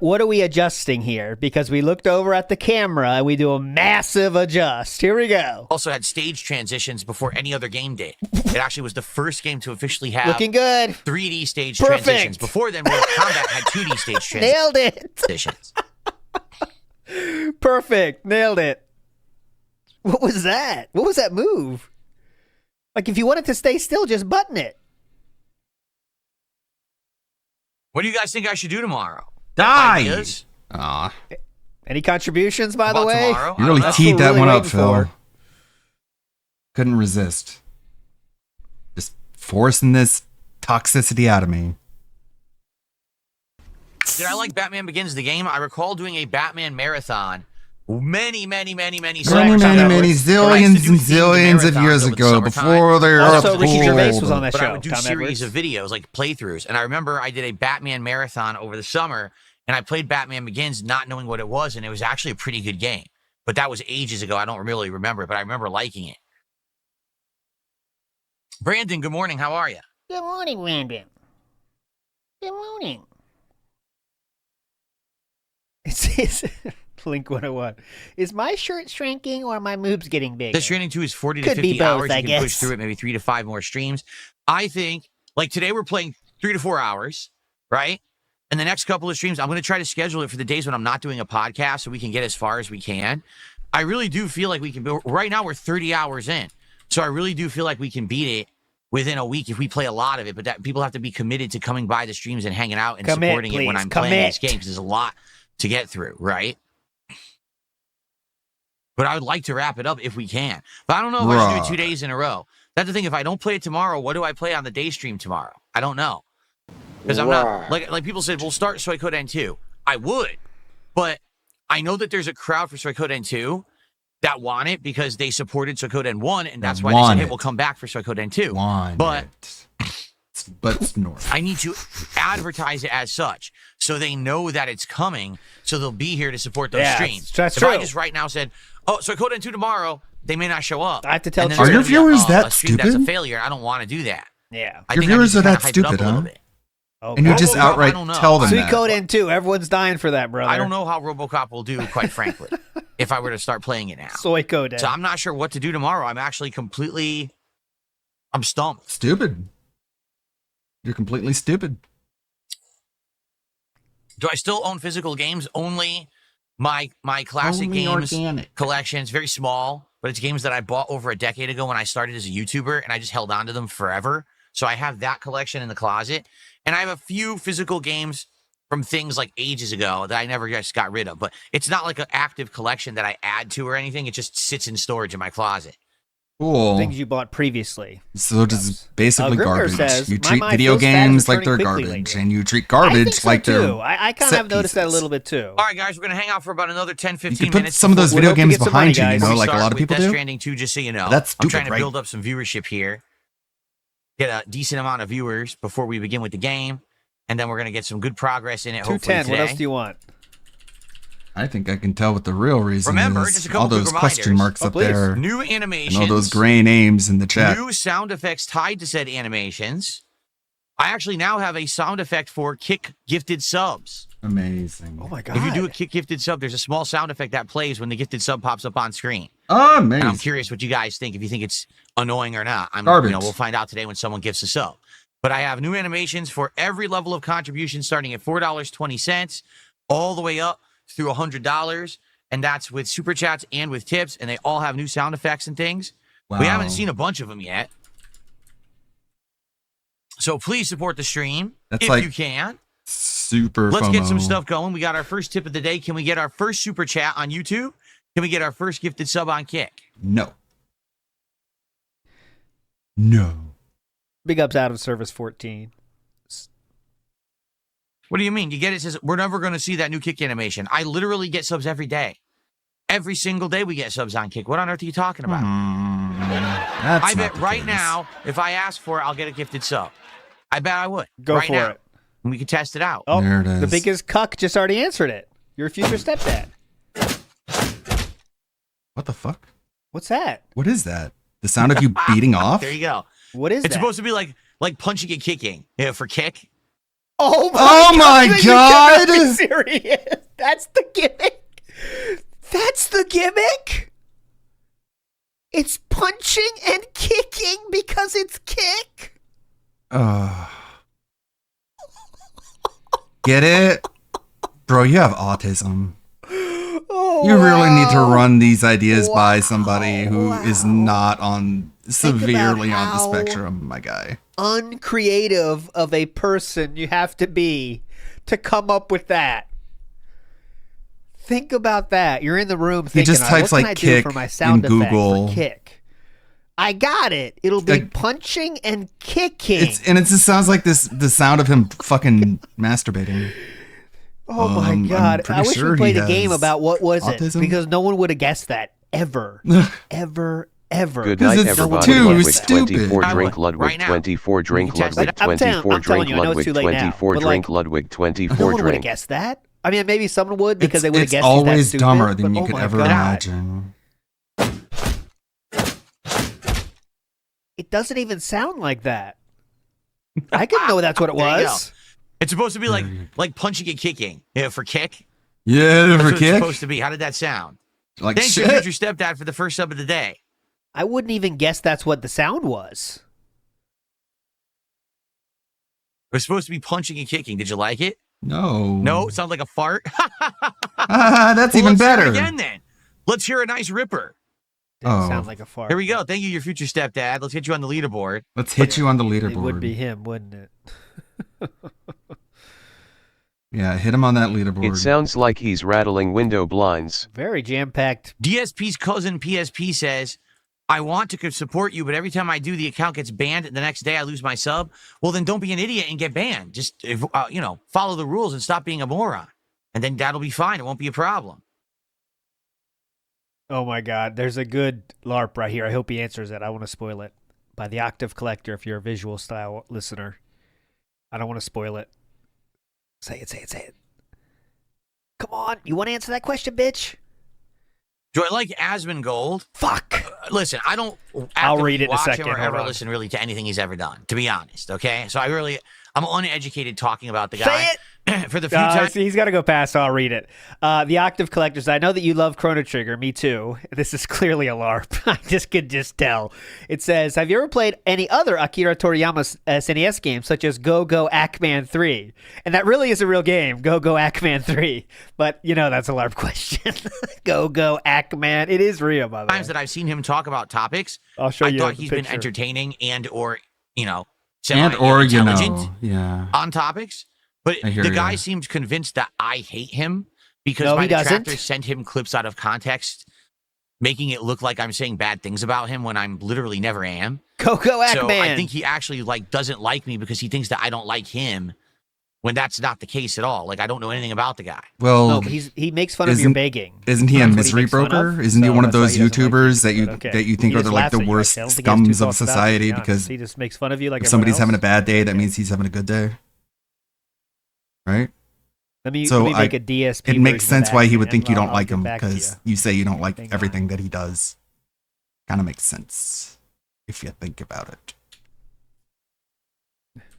H: what are we adjusting here? Because we looked over at the camera and we do a massive adjust. Here we go.
J: Also had stage transitions before any other game did. It actually was the first game to officially have
H: Looking good.
J: 3D stage
H: Perfect.
J: transitions. Before then, Mortal Kombat had 2D stage
H: Nailed it.
J: transitions.
H: Perfect. Nailed it. What was that? What was that move? Like, if you wanted to stay still, just button it.
J: What do you guys think I should do tomorrow?
A: Die!
J: Ideas?
A: Aw.
H: Any contributions, by the
J: About
H: way?
J: tomorrow?
A: You really
J: That's
A: teed
J: what
A: that
J: we're
A: one
J: really
A: up,
J: waiting
A: Phil.
J: for.
A: Couldn't resist. Just forcing this toxicity out of me.
J: Did I like Batman Begins the game? I recall doing a Batman marathon many
A: Many,
J: zillions
A: and zillions of years ago, before they were
H: Also, Ricky Gervais was on that
J: but
H: show.
J: I would do
H: Tom
J: series
H: Edwards.
J: of videos, like playthroughs. And I remember I did a Batman marathon over the summer, and I played Batman Begins not knowing what it was, and it was actually a pretty good game. But that was ages ago. I don't really remember it, but I remember liking it. Brandon, good morning. How are you?
U: Good morning, Brandon. Good morning.
H: It's Link 101. Is my shirt shrinking or my moobs getting bigger?
J: This training 2 is 40
H: Could
J: to
H: be
J: 50
H: both,
J: hours.
H: I
J: You can
H: guess.
J: push through it, maybe 3 to 5 more streams. I think, like today, we're playing 3 to 4 hours, right? And the next couple of streams, I'm going to try to schedule it for the days when I'm not doing a podcast so we can get as far as we can. I really do feel like we can. Right now, we're 30 hours in. So I really do feel like we can beat it within a week if we play a lot of it. But that people have to be committed to coming by the streams and hanging out and
H: Commit,
J: supporting it when
H: please.
J: I'm playing this
H: Commit.
J: game because there's a lot to get through, right? But I would like to wrap it up if we can. But I don't know if I should do it 2 days in a row. That's the thing. If I don't play it tomorrow, what do I play on the day stream tomorrow? I don't know. Because I'm not, like people said, we'll start Suikoden 2. I would. But I know that there's a crowd for Suikoden 2 that want it because they supported Suikoden 1, and that's why they said, hey, we'll come back for Suikoden 2. But
A: it's north.
J: I need to advertise it as such so they know that it's coming, so they'll be here to support those
H: Yeah,
J: streams.
H: that's
J: if I
H: true.
J: just right now said, oh, Suikoden 2 tomorrow, they may not show up.
H: I have to tell
J: And then
H: Are
J: it's
H: your
J: gonna be a-
A: viewers
J: a
A: that
J: stream That's a
A: stupid?
J: failure. I don't want to do that.
H: Yeah.
J: I
A: Your
J: think I
A: viewers
J: need
A: are
J: to kinda
A: that
J: hype it up
A: stupid,
J: a little
A: huh?
J: bit.
A: And you just
J: RoboCop,
A: outright
J: I don't know.
A: tell them that.
H: Suikoden 2. Everyone's dying for that, brother.
J: I don't know how RoboCop will do, quite frankly, if I were to start playing it now.
H: Suikoden.
J: So I'm not sure what to do tomorrow. I'm actually I'm stumped.
A: Stupid. You're completely stupid.
J: Do I still own physical games? Only my classic
L: Only
J: games
L: organic.
J: collection. It's very small, but it's games that I bought over a decade ago when I started as a YouTuber, and I just held on to them forever. So I have that collection in the closet, and I have a few physical games from things like ages ago that I never just got rid of. But it's not like an active collection that I add to or anything. It just sits in storage in my closet.
A: Cool.
H: Things you bought previously.
A: So it's basically
H: Grimmer
A: garbage.
H: says,
A: You
H: "My
A: treat
H: mind
A: video
H: feels fast
A: games like
H: returning
A: they're
H: quickly
A: garbage,
H: lately."
A: and you treat
H: I
A: garbage
H: think so
A: like they're.
H: too. I kind of
A: set
H: have noticed that a
A: pieces.
H: little bit too.
J: All right, guys, we're going to hang out for about another 10, 15
A: You could put
J: minutes.
A: some of those
J: before-
A: video
H: hope you
A: games
H: get some
A: behind
H: money,
A: you, you
H: guys.
A: know,
J: we
A: like a
J: start
A: lot of
J: with
A: people
J: Death
A: do.
J: Stranding 2, just so you know.
A: That's
J: I'm
A: stupid,
J: trying to
A: right?
J: build up some viewership here. Get a decent amount of viewers before we begin with the game, and then we're going to get some good progress in it, hopefully
H: 210.
J: today.
H: What else do you want?
A: I think I can tell what the real reason
J: Remember,
A: is.
J: just a couple
A: All those
J: quick
A: question
J: reminders.
A: marks
H: Oh,
A: up
H: please.
A: there,
J: New
A: and
J: animations.
A: all those gray names in the chat.
J: New sound effects tied to said animations. I actually now have a sound effect for Kick Gifted Subs.
A: Amazing.
H: Oh my god.
J: If you do a Kick Gifted Sub, there's a small sound effect that plays when the gifted sub pops up on screen.
A: Amazing.
J: And I'm curious what you guys think, if you think it's annoying or not.
A: Garbage.
J: We'll find out today when someone gifts a sub. But I have new animations for every level of contribution, starting at $4.20 all the way up through $100. And that's with super chats and with tips. And they all have new sound effects and things.
A: Wow.
J: We haven't seen a bunch of them yet. So please support the stream
A: That's
J: if
A: like
J: you can.
A: Super.
J: Let's get some
A: FOMO.
J: stuff going. We got our first tip of the day. Can we get our first super chat on YouTube? Can we get our first gifted sub on Kick?
A: No. No.
H: Big ups out of service 14.
J: What do you mean? You get it says we're never going to see that new Kick animation. I literally get subs every day. Every single day we get subs on Kick. What on earth are you talking about?
A: That's
J: I
A: not
J: bet
A: the
J: right
A: case.
J: now, if I ask for it, I'll get a gifted sub. I bet I would.
H: Go
J: right
H: for
J: now.
H: it.
J: And we can test it out.
H: Oh,
A: There it
H: the
A: is.
H: biggest cuck just already answered it. Your future stepdad.
A: What the fuck?
H: What's that?
A: What is that? The sound of you beating off?
J: There you go.
H: What is
J: It's
H: that?
J: supposed to be like punching and kicking. Yeah, for Kick.
H: Oh
A: my God!
H: You cannot be serious. That's the gimmick. That's the gimmick. It's punching and kicking because it's kick.
A: Get it? Bro, you have autism.
H: Oh,
A: you really need to run these ideas by somebody who is not on severely on the spectrum, my guy.
H: Uncreative of a person you have to be to come up with that. Think about that. You're in the room thinking,
A: He just types
H: what can
A: like
H: I do
A: kick
H: for my sound
A: in
H: effect
A: Google.
H: for kick? I got it. It'll be punching and kicking.
A: It just sounds like the sound of him fucking masturbating.
H: Oh my God. I wish we played a game about what was
A: autism?
H: it, because no one would have guessed that ever. Ever.
F: Good night,
A: it's
F: everybody.
A: too
F: Ludwig
A: stupid.
F: 24 drink Ludwig
J: Right now.
F: 24 drink
J: You can
F: Ludwig
J: test it.
F: 24
H: I'm telling
F: drink
H: you, I know it's
F: Ludwig
H: too late now,
F: 24
H: but,
F: drink
H: like,
F: Ludwig
H: No
F: 24
H: one would have
F: drink.
H: guessed that. I mean, maybe someone would because they would have
A: It's
H: guessed
A: always
H: he's that stupid,
A: dumber than
H: but
A: you
H: oh
A: could
H: my
A: ever
H: God.
A: imagine.
H: It doesn't even sound like that. I couldn't know that's what it
J: There you
H: was.
J: go. It's supposed to be like punching and kicking. Yeah, for kick.
A: Yeah,
J: That's
A: for
J: what it's
A: kick.
J: supposed to be. How did that sound?
A: Like
J: Thanks to
A: shit.
J: future stepdad for the first sub of the day.
H: I wouldn't even guess that's what the sound was.
J: It was supposed to be punching and kicking. Did you like it?
A: No.
J: No, it sounds like a fart.
A: That's
J: Well,
A: even
J: let's hear
A: better.
J: it again then. Let's hear a nice ripper.
H: Didn't sound like a fart.
J: Here we go. Thank you, your future stepdad. Let's get you on the leaderboard.
A: Let's hit you on the leaderboard.
H: It would be him, wouldn't it?
A: Yeah, hit him on that leaderboard.
F: It sounds like he's rattling window blinds.
H: Very jam-packed.
J: DSP's cousin PSP says, I want to support you, but every time I do, the account gets banned. And the next day I lose my sub. Well, then don't be an idiot and get banned. Just, follow the rules and stop being a moron. And then that'll be fine. It won't be a problem.
H: Oh my God, there's a good LARP right here. I hope he answers it. I want to spoil it. By the Octave Collector, if you're a visual style listener. I don't want to spoil it. Say it. Come on, you want to answer that question, bitch?
J: Do I like Asmongold?
H: Fuck.
J: Listen, I don't
H: I'll read it in a
J: watch
H: second.
J: him or
H: Hold
J: ever
H: on.
J: listen really to anything he's ever done, to be honest, okay? So I'm uneducated talking about the
H: Say
J: guy.
H: it.
J: For the few times.
H: See, he's got to go past, so I'll read it. The Octave Collectors, I know that you love Chrono Trigger. Me too. This is clearly a LARP. I could tell. It says, have you ever played any other Akira Toriyama SNES games, such as Go-Go Ackman 3? And that really is a real game, Go-Go Ackman 3. But, that's a LARP question. Go-Go Ackman. It is real, by the way.
J: Times that I've seen him talk about topics,
H: I'll show you
J: I thought
H: the
J: he's been
H: picture.
J: entertaining and or
A: And
J: semi-intelligent
A: yeah.
J: on topics. But
A: I hear
J: the
A: ya.
J: guy seems convinced that I hate him because
H: No,
J: my
H: he doesn't.
J: detractors sent him clips out of context, making it look like I'm saying bad things about him when I'm literally never am.
H: Go-Go Ackman.
J: So I think he actually doesn't like me because he thinks that I don't like him, when that's not the case at all. I don't know anything about the guy.
A: Well,
H: No, but he makes fun of your begging.
A: Isn't he a
H: That's what he
A: misery
H: makes fun
A: broker?
H: of.
A: Isn't he
H: So
A: one of
H: that's why
A: those
H: he doesn't like
A: YouTubers that you
H: but okay.
A: that you think
H: He
A: are
H: just
A: like
H: laughs
A: the
H: at you.
A: worst
H: I don't think he has two
A: scums of
H: thoughts about it, to
A: society
H: be honest.
A: because
H: he just makes fun of you like
A: if
H: everyone
A: somebody's
H: else.
A: having a bad day, that means he's having a good day, right?
H: Let me
A: So
H: make a DSP.
A: it makes
H: version of
A: sense why he
H: that,
A: would think
H: and
A: you don't
H: I'll
A: like
H: get
A: him
H: back to
A: because
H: you.
A: you say you don't like
H: Hang on.
A: everything that he does. Kind of makes sense if you think about it.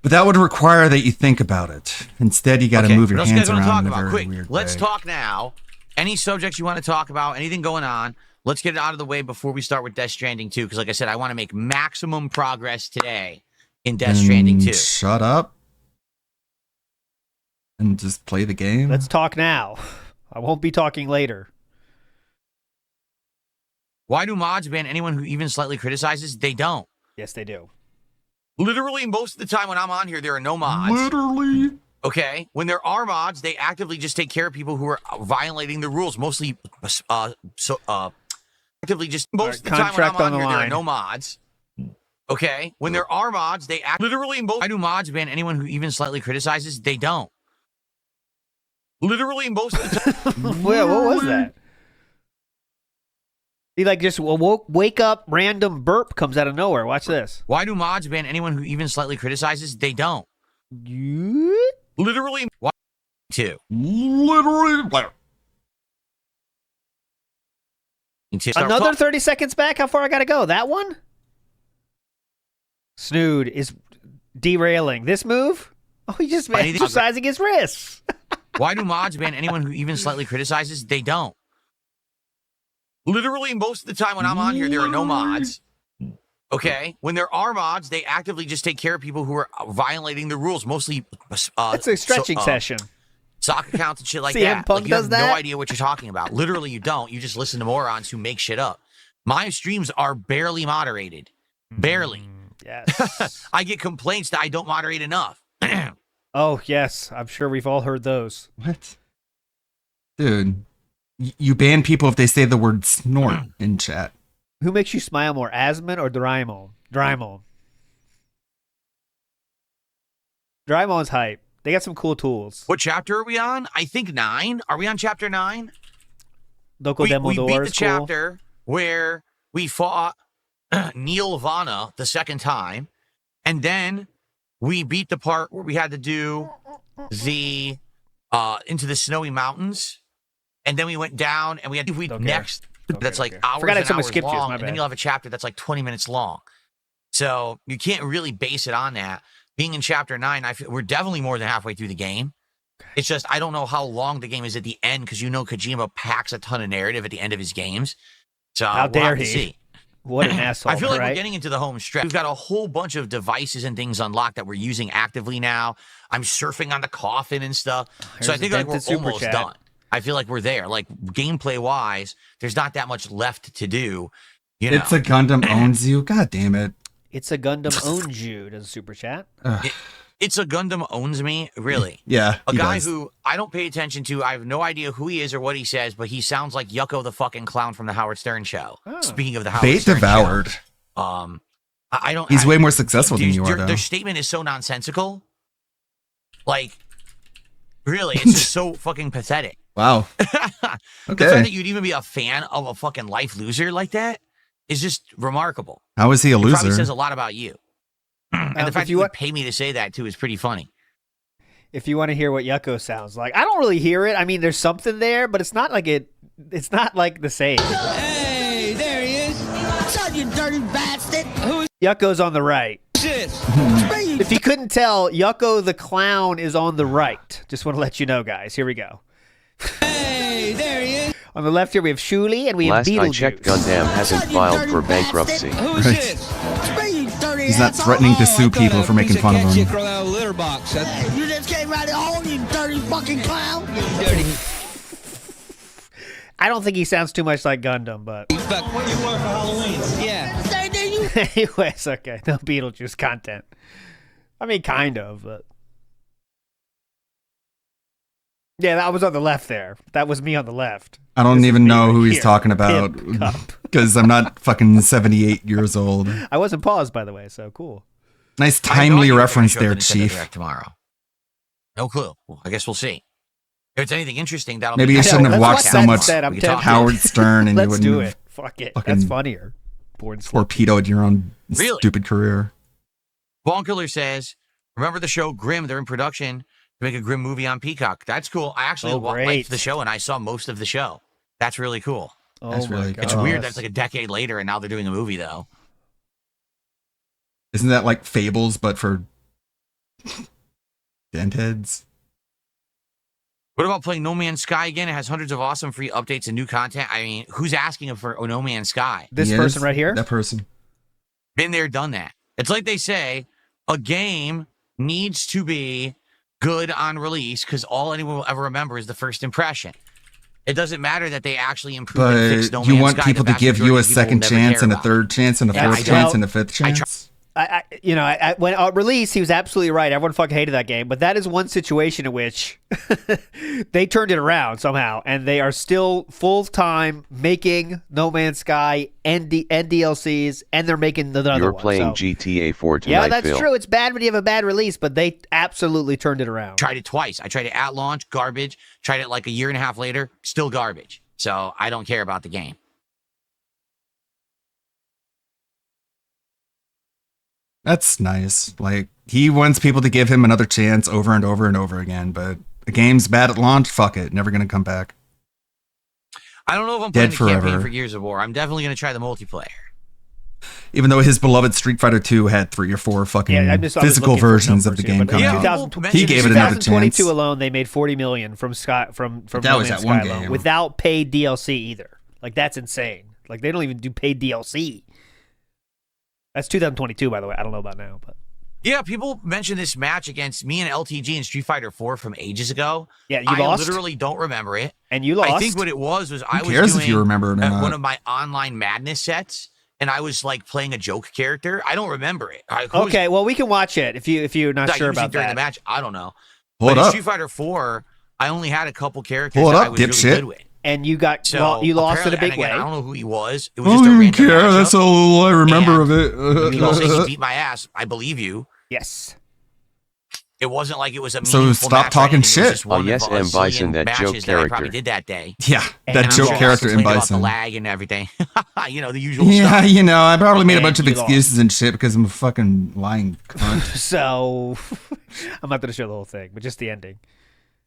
A: But that would require that you think about it. Instead, you got to move your
J: what else
A: hands
J: you guys
A: around
J: wanna
A: in a
J: talk about?
A: very
J: Quick,
A: weird
J: let's
A: way.
J: talk now. Any subjects you want to talk about, anything going on, let's get it out of the way before we start with Death Stranding 2. Because like I said, I want to make maximum progress today in Death Stranding 2.
A: Shut up and just play the game.
H: Let's talk now. I won't be talking later.
J: Why do mods ban anyone who even slightly criticizes? They don't.
H: Yes, they do.
J: Literally, most of the time when I'm on here, there are no mods.
A: Literally.
J: Okay? When there are mods, they actively just take care of people who are violating the rules. Mostly, actively just, most of the time when I'm
H: contract on
J: on
H: the
J: here, there are
H: line.
J: no mods. Okay? When there are mods, they literally, why do mods ban anyone who even slightly criticizes? They don't. Literally, most of the time.
H: Well, what was that? He just wake up, random burp comes out of nowhere. Watch this.
J: Why do mods ban anyone who even slightly criticizes? They don't. Literally, why? Two.
A: Literally.
H: Another 30 seconds back? How far I got to go? That one? Snood is derailing. This move? Oh, he just exercising his wrists.
J: Why do mods ban anyone who even slightly criticizes? They don't. Literally, most of the time when I'm on here, there are no mods. Okay? When there are mods, they actively just take care of people who are violating the rules. Mostly,
H: it's a stretching session.
J: Sock accounts and shit like
H: CM
J: that.
H: Punk
J: Like, you
H: does
J: have
H: that?
J: no idea what you're talking about. Literally, you don't. You just listen to morons who make shit up. My streams are barely moderated. Barely.
H: Yes.
J: I get complaints that I don't moderate enough.
H: Oh, yes. I'm sure we've all heard those.
A: What? Dude, you ban people if they say the word snort in chat.
H: Who makes you smile more, Asmon or Drymon? Drymon. Drymon's hype. They got some cool tools.
J: What chapter are we on? I think 9. Are we on chapter 9?
H: Doko
J: We
H: Demodor
J: beat the
H: is cool.
J: chapter where we fought Neil Vanna the second time, and then we beat the part where we had to do the into the snowy mountains, and then we went down and we had next that's like hours
H: Forgot I
J: and
H: someone
J: hours
H: skipped you,
J: long,
H: my
J: and then
H: bad.
J: you'll have a chapter that's like 20 minutes long. So you can't really base it on that. Being in chapter 9, I feel we're definitely more than halfway through the game. It's just I don't know how long the game is at the end because you know Kojima packs a ton of narrative at the end of his games. So
H: How
J: we'll
H: dare
J: have to
H: he?
J: see.
H: What an asshole.
J: I feel like
H: right?
J: we're getting into the home stretch. We've got a whole bunch of devices and things unlocked that we're using actively now. I'm surfing on the coffin and stuff. So I
H: Here's
J: think
H: a
J: like we're
H: dented super
J: almost
H: chat.
J: done. I feel like we're there. Like gameplay wise, there's not that much left to do. You know,
A: It's a Gundam owns you. God damn it.
H: It's a Gundam owns you. Does a super chat?
J: It's a Gundam owns me, really.
A: Yeah,
J: A
A: he
J: guy
A: does.
J: who I don't pay attention to. I have no idea who he is or what he says, but he sounds like Yucko the fucking clown from the Howard Stern show. Speaking of the Howard
A: Bait
J: Stern
A: devoured.
J: show. I don't.
A: He's way more successful than you are,
J: Their
A: though.
J: statement is so nonsensical. Like, really, it's just so fucking pathetic.
A: Wow.
J: The fact
A: Okay.
J: that you'd even be a fan of a fucking life loser like that is just remarkable.
A: How is he a
J: It probably
A: loser?
J: says a lot about you. And the fact that you would pay me to say that too is pretty funny.
H: If you want to hear what Yucko sounds like, I don't really hear it. I mean, there's something there, but it's not like it. It's not like the same.
K: Hey, there he is. What's up, you dirty bastard? Who's
H: Yucko's on the right.
K: this?
H: If you couldn't tell, Yucko the clown is on the right. Just want to let you know, guys. Here we go.
K: Hey, there he is.
H: On the left here, we have Shuli and we have
F: Last I
H: Beetlejuice.
F: checked, Gundam hasn't filed for bankruptcy.
K: Who's
A: Right.
K: this? You dirty
A: He's not
K: asshole.
A: threatening to sue
K: I caught
A: people
K: a
A: for making
K: piece of
A: fun of
K: cat
A: him.
K: shit crawling out of a litter box. Hey, you just came right at home, you dirty fucking clown. You dirty.
H: I don't think he sounds too much like Gundam, but
K: Fuck. What you wear for Halloween? Yeah. Say, did you?
H: anyways, okay. No Beetlejuice content. I mean, kind of, but yeah, that was on the left there. That was me on the left.
A: I don't
H: This is
A: even
H: me
A: know
H: right
A: who he's
H: here.
A: talking about
H: Pimp Cup.
A: because I'm not fucking 78 years old.
H: I wasn't paused, by the way, so cool.
A: Nice
J: I have no
A: timely
J: idea if they're gonna
A: reference
J: show up
A: there,
J: in Nintendo
A: Chief.
J: Direct tomorrow. No clue. Well, I guess we'll see. If it's anything interesting, that'll
A: Maybe
J: be
A: you
J: the
A: shouldn't have
J: podcast.
A: watched so much
H: Instead, I'm
J: We can talk.
H: tempted.
A: Howard Stern and you
H: Let's
A: wouldn't
H: do
A: have
H: it. Fuck it.
A: fucking
H: That's funnier. Born Slip.
A: torpedoed your own
J: Really?
A: stupid career.
J: Bonkiller says, remember the show Grimm? They're in production to make a Grimm movie on Peacock. That's cool. I actually
H: Oh,
J: liked
H: great.
J: the show and I saw most of the show. That's really cool.
H: Oh
A: That's
H: my
A: really
H: God.
J: It's weird that's like a decade later and now they're doing a movie though.
A: Isn't that like Fables, but for dentheads?
J: What about playing No Man's Sky again? It has hundreds of awesome free updates and new content. I mean, who's asking for No Man's Sky?
H: This
A: He
H: person
A: is?
H: right here?
A: That person.
J: Been there, done that. It's like they say, a game needs to be good on release because all anyone will ever remember is the first impression. It doesn't matter that they actually improve and fix No
A: But you
J: Man's
A: want
J: Sky.
A: people
J: The
A: to
J: vast
A: give you
J: majority
A: a
J: of people will
A: second
J: never
A: chance
J: care
A: and a
J: about it.
A: third chance and a
J: Yeah,
A: fourth
J: I
A: chance
J: try-
A: and a fifth chance.
H: When release, he was absolutely right. Everyone fucking hated that game, but that is one situation in which they turned it around somehow, and they are still full time making No Man's Sky and DLCs, and they're making another
F: You're
H: one.
F: playing
H: so.
F: GTA 4 tonight,
H: Yeah, that's
F: Phil.
H: true. It's bad when you have a bad release, but they absolutely turned it around.
J: Tried it twice. I tried it at launch, garbage. Tried it like a year and a half later, still garbage. So I don't care about the game.
A: That's nice. Like, he wants people to give him another chance over and over and over again, but the game's bad at launch, fuck it. Never gonna come back.
J: I don't know if I'm
A: Dead
J: playing the campaign
A: forever.
J: for Gears of War. I'm definitely going to try the multiplayer.
A: Even though his beloved Street Fighter 2 had 3 or 4 fucking
H: I was
A: physical
H: looking for
A: versions of the
H: numbers
A: game
H: here,
A: coming
H: but
A: out, he gave it another chance.
H: 2022 alone, they made 40 million from No
A: That was
H: Man's
A: that one
H: Sky alone,
A: game.
H: without paid DLC either. Like that's insane. Like they don't even do paid DLC. That's 2022, by the way. I don't know about now, but
J: Yeah, people mention this match against me and LTG in Street Fighter 4 from ages ago.
H: Yeah, you lost?
J: I literally don't remember it.
H: And you lost?
J: I think what it was I was
A: cares
J: doing
A: if you remember it or not?
J: one of my online madness sets, and I was like playing a joke character. I don't remember it.
H: Okay, well we can watch it if you're not sure about
J: during
H: that.
J: the match. I don't know.
A: Pull it
J: but in
A: up.
J: Street Fighter 4, I only had a couple characters
A: Pull it
J: that
A: up,
J: I was really
A: dipshit.
J: good with.
H: And you got
J: So
H: you lost in a
J: apparently-
H: big
J: and again,
H: way.
J: I don't know who he was. It was
A: I
J: just a
A: don't even
J: random
A: care.
J: matchup.
A: That's all I remember of it.
J: People say he beat my ass. I believe you.
H: Yes.
J: It wasn't like it was a
A: So
J: meaningful
A: stop
J: match or
A: talking
J: anything. It was
A: shit.
J: just one
F: Oh, yes,
J: of a
F: M. Bison,
J: zillion
F: that joke
J: matches that I probably
F: character.
J: did that day.
A: Yeah,
J: And
A: that
J: I'm
A: joke
J: sure I
A: character in
J: complained about the
A: Bison.
J: lag and everything. You know, the usual
A: Yeah,
J: stuff.
A: you know, I probably made a
J: And
A: bunch of
J: you lost.
A: excuses and shit because I'm a fucking lying cunt.
H: So I'm not going to show the whole thing, but just the ending.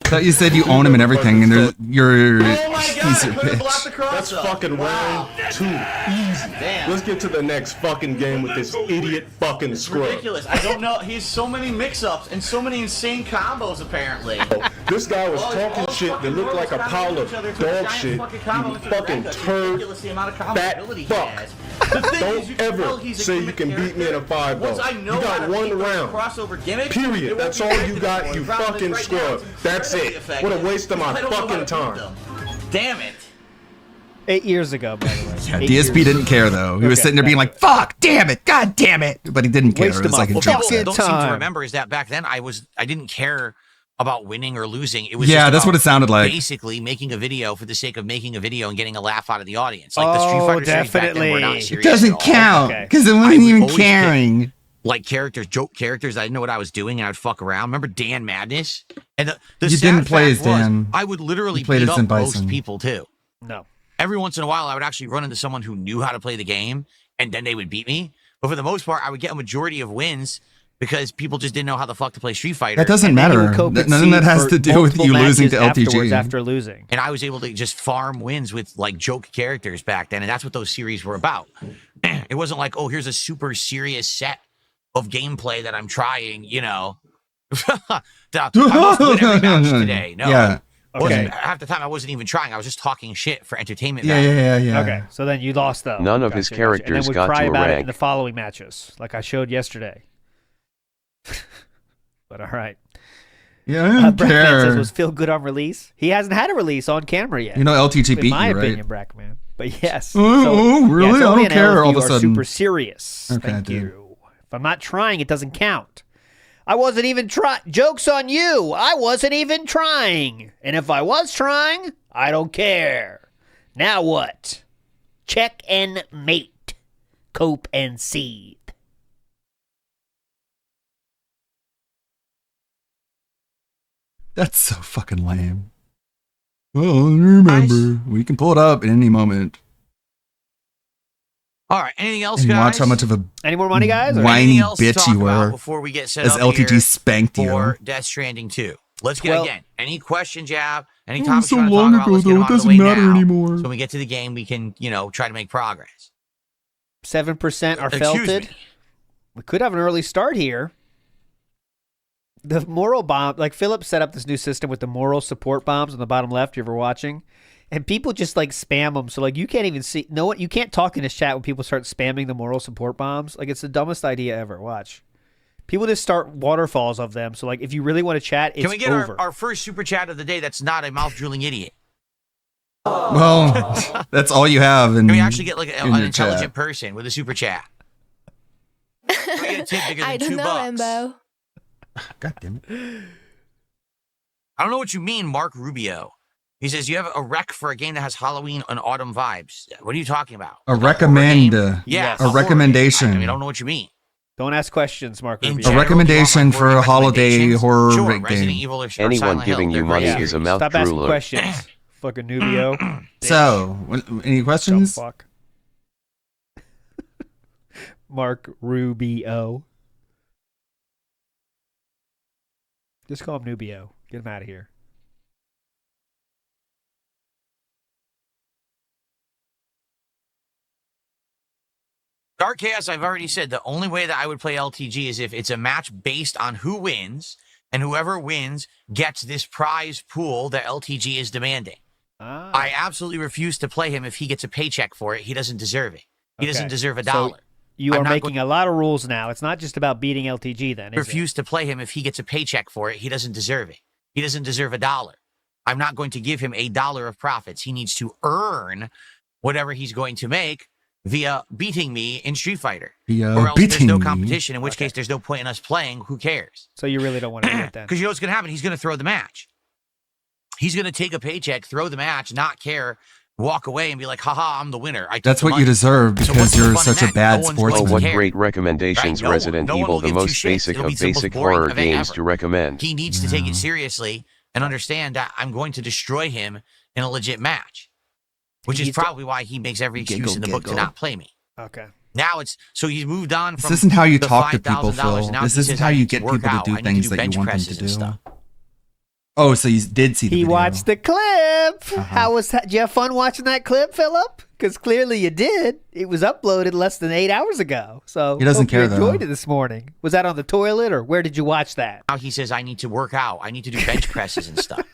A: I thought you said you own him and everything, and you're
C: Oh my
A: he's
C: god,
A: a
C: I couldn't
A: bitch.
C: block the cross. That's fucking round 2. Easy.
J: Damn.
C: Let's get to the next fucking game with this idiot fucking scrub.
J: Ridiculous. I don't know. He has so many mix-ups and so many insane combos, apparently.
C: This guy was
J: All
C: talking
J: those
C: shit that
J: fucking
C: looked like a
J: girls
C: pile
J: comboing
C: of
J: each other to a
C: dog
J: giant
C: shit.
J: fucking combo
C: You
J: into
C: fucking
J: Rebecca. It's
C: turd,
J: ridiculous the amount of
C: fat
J: combability he
C: fuck.
J: has. The thing is, you
C: Don't
J: can tell
C: ever
J: he's a
C: say you
J: gimmick
C: can beat me in a 5-0.
J: Once I know
C: You
J: how
C: got
J: to
C: one
J: make those
C: round.
J: crossover gimmicks,
C: Period.
J: it
C: That's
J: won't
C: all
J: be
C: you
J: effective
C: got,
J: anymore.
C: you
J: The problem
C: fucking
J: is right now,
C: scrub.
J: it's
C: That's
J: incredibly
C: it.
J: effective.
C: What a waste of my
J: I don't know how
C: fucking
J: to
C: time.
J: beat them. Damn it.
H: 8 years ago, by the way.
A: Yeah,
H: 8
A: DSP
H: years
A: didn't care though. He was
H: Okay,
A: sitting there being
H: back
A: like, "Fuck, damn it, god damn it," but he didn't care.
H: Waste
A: It was
H: of
A: like a
H: my
A: joke
J: People
A: set.
J: don't seem to
H: time.
J: remember is that back then I didn't care about winning or losing. It was
A: Yeah,
J: just
A: that's
J: about
A: what it sounded like.
J: Basically, making a video for the sake of making a video and getting a laugh out of the audience. Like the
H: Oh,
J: Street Fighter series back then were
H: definitely.
J: not
H: It
J: serious
A: It doesn't
J: at all.
A: count
H: Okay.
A: because it
J: I
A: wasn't
J: would
A: even
J: always pick,
A: caring.
J: like characters, joke characters. I didn't know what I was doing, and I would fuck around. Remember Dan Madness? And the
A: You
J: sad
A: didn't play
J: fact
A: as
J: was,
A: Dan.
J: I would literally
A: You played
J: beat
A: as
J: up
A: in Bison.
J: most people too.
H: No.
J: Every once in a while, I would actually run into someone who knew how to play the game, and then they would beat me. But for the most part, I would get a majority of wins because people just didn't know how the fuck to play Street Fighter.
A: That doesn't
H: And then you
A: matter.
H: would co-concede
A: None of that has
H: for
A: to do with
H: multiple
A: you losing to
H: matches afterwards
A: LTG.
H: after losing.
J: And I was able to just farm wins with like joke characters back then, and that's what those series were about. It wasn't like, oh, here's a super serious set of gameplay that I'm trying, you know. I must win every match today. No,
A: Yeah.
J: wasn't, half the time I wasn't even trying. I was just talking shit for entertainment
A: Yeah,
J: value.
A: yeah.
H: Okay, so then you lost though.
F: None of his
H: Gotcha.
F: characters
H: and then
F: got
H: would cry
F: to a
H: about it in
F: rank.
H: the following matches, like I showed yesterday. But all right.
A: Yeah, I don't
H: Brackman says,
A: care.
H: was Phil good on release? He hasn't had a release on camera yet.
A: You know LTG
H: in
A: beat
H: my
A: you, right?
H: opinion, Brackman. But yes.
A: Oh, really?
H: it's
A: I
H: only
A: don't
H: an L
A: care
H: if
A: all
H: you
A: of a
H: are
A: sudden.
H: super serious.
A: Okay,
H: Thank
A: dude.
H: you. If I'm not trying, it doesn't count. I wasn't even trying. Joke's on you. I wasn't even trying. And if I was trying, I don't care. Now what? Check and mate. Cope and seethe.
A: That's so fucking lame. Oh, remember. We can pull it up at any moment
J: All right. Anything else,
A: and
J: guys?
A: watch how much of a
H: Any more money, guys? or-
A: whiny
J: Anything else to
A: bitch
J: talk
A: you
J: about
A: were
J: before we get set
A: as
J: up
A: LTG
J: here
A: spanked you.
J: for Death Stranding 2. Let's get
H: Well-
J: again. Any questions you have? Any
A: Oh,
J: topics
A: so
J: you want to
A: long
J: talk about?
A: ago,
J: Let's get
A: though,
J: them
A: it
J: out of the
A: doesn't
J: way
A: matter
J: now.
A: anymore.
J: So when we get to the game, we can, try to make progress.
H: 7% are
J: Excuse
H: felted.
J: me.
H: We could have an early start here. The moral bomb, like Philip set up this new system with the moral support bombs on the bottom left. You ever watching? And people just like spam them. So like you can't even see. No one, you can't talk in this chat when people start spamming the moral support bombs. Like it's the dumbest idea ever. Watch. People just start waterfalls of them. So like if you really want to chat, it's
J: Can we get
H: over.
J: our first super chat of the day that's not a mouth drooling idiot?
A: Well, that's all you have. In,
J: Can we actually get like
A: in
J: an
A: your
J: intelligent
A: chat.
J: person with a super chat? Can we get a tip bigger than
G: I don't
J: $2?
G: know, Embo.
A: God damn it.
J: I don't know what you mean, Mark Rubio. He says you have a rec for a game that has Halloween and autumn vibes. What are you talking about?
A: A recommend.
J: Yeah,
A: A recommendation.
J: I don't know what you mean.
H: Don't ask questions, Mark.
J: In
H: Rubio.
A: A
J: general,
A: recommendation
J: do you
A: for
J: want,
A: a
J: like,
A: holiday
J: recommendations?
A: horror
J: Sure,
A: game.
J: Resident Evil or
F: Anyone
J: Silent
F: giving
J: Hill.
F: you
J: They're
F: money
J: great
F: is a
J: series.
F: mouth
H: Stop asking
F: drooler.
H: questions. Fucking Nubio.
A: So, any questions?
H: Dumb fuck. Mark Rubio. Just call him Nubio. Get him out of here.
J: Dark Chaos, I've already said, the only way that I would play LTG is if it's a match based on who wins, and whoever wins gets this prize pool that LTG is demanding. I absolutely refuse to play him if he gets a paycheck for it. He doesn't deserve it. He doesn't deserve $1.
H: So you are making a lot of rules now. It's not just about beating LTG then, is
J: refuse to play him if he gets a paycheck for it. He doesn't deserve it. He doesn't deserve $1. I'm not going to give him $1 of profits. He needs to earn whatever he's going to make via beating me in Street Fighter. Or else there's no competition, in which case there's no point in us playing. Who cares?
H: So you really don't want to do it then?
J: Because you know what's going to happen? He's going to throw the match. He's going to take a paycheck, throw the match, not care, walk away and be like, haha, I'm the winner.
A: That's what you deserve because you're such a bad sportsman.
F: Oh, what great recommendations, Resident Evil, the most basic of basic horror games to recommend.
J: He needs to take it seriously and understand that I'm going to destroy him in a legit match, which is probably why he makes every excuse in the book to not play me.
H: Okay.
J: Now it's, so he's moved on from
A: This isn't how you
J: the
A: talk to people,
J: $5,000.
A: Phil.
J: Now
A: This
J: he
A: isn't
J: says,
A: how
J: I
A: you
J: need
A: get
J: work
A: people to
J: out.
A: do
J: I need
A: things
J: do
A: that you
J: bench
A: want them to
J: presses and
A: do.
J: stuff.
A: Oh, so you did see the
H: He
A: video.
H: watched the clip. How was that? Did you have fun watching that clip, Philip? Because clearly you did. It was uploaded less than 8 hours ago. So
A: He doesn't
H: hope you
A: care, though.
H: enjoyed it this morning. Was that on the toilet or where did you watch that?
J: Now he says, I need to work out. I need to do bench presses and stuff.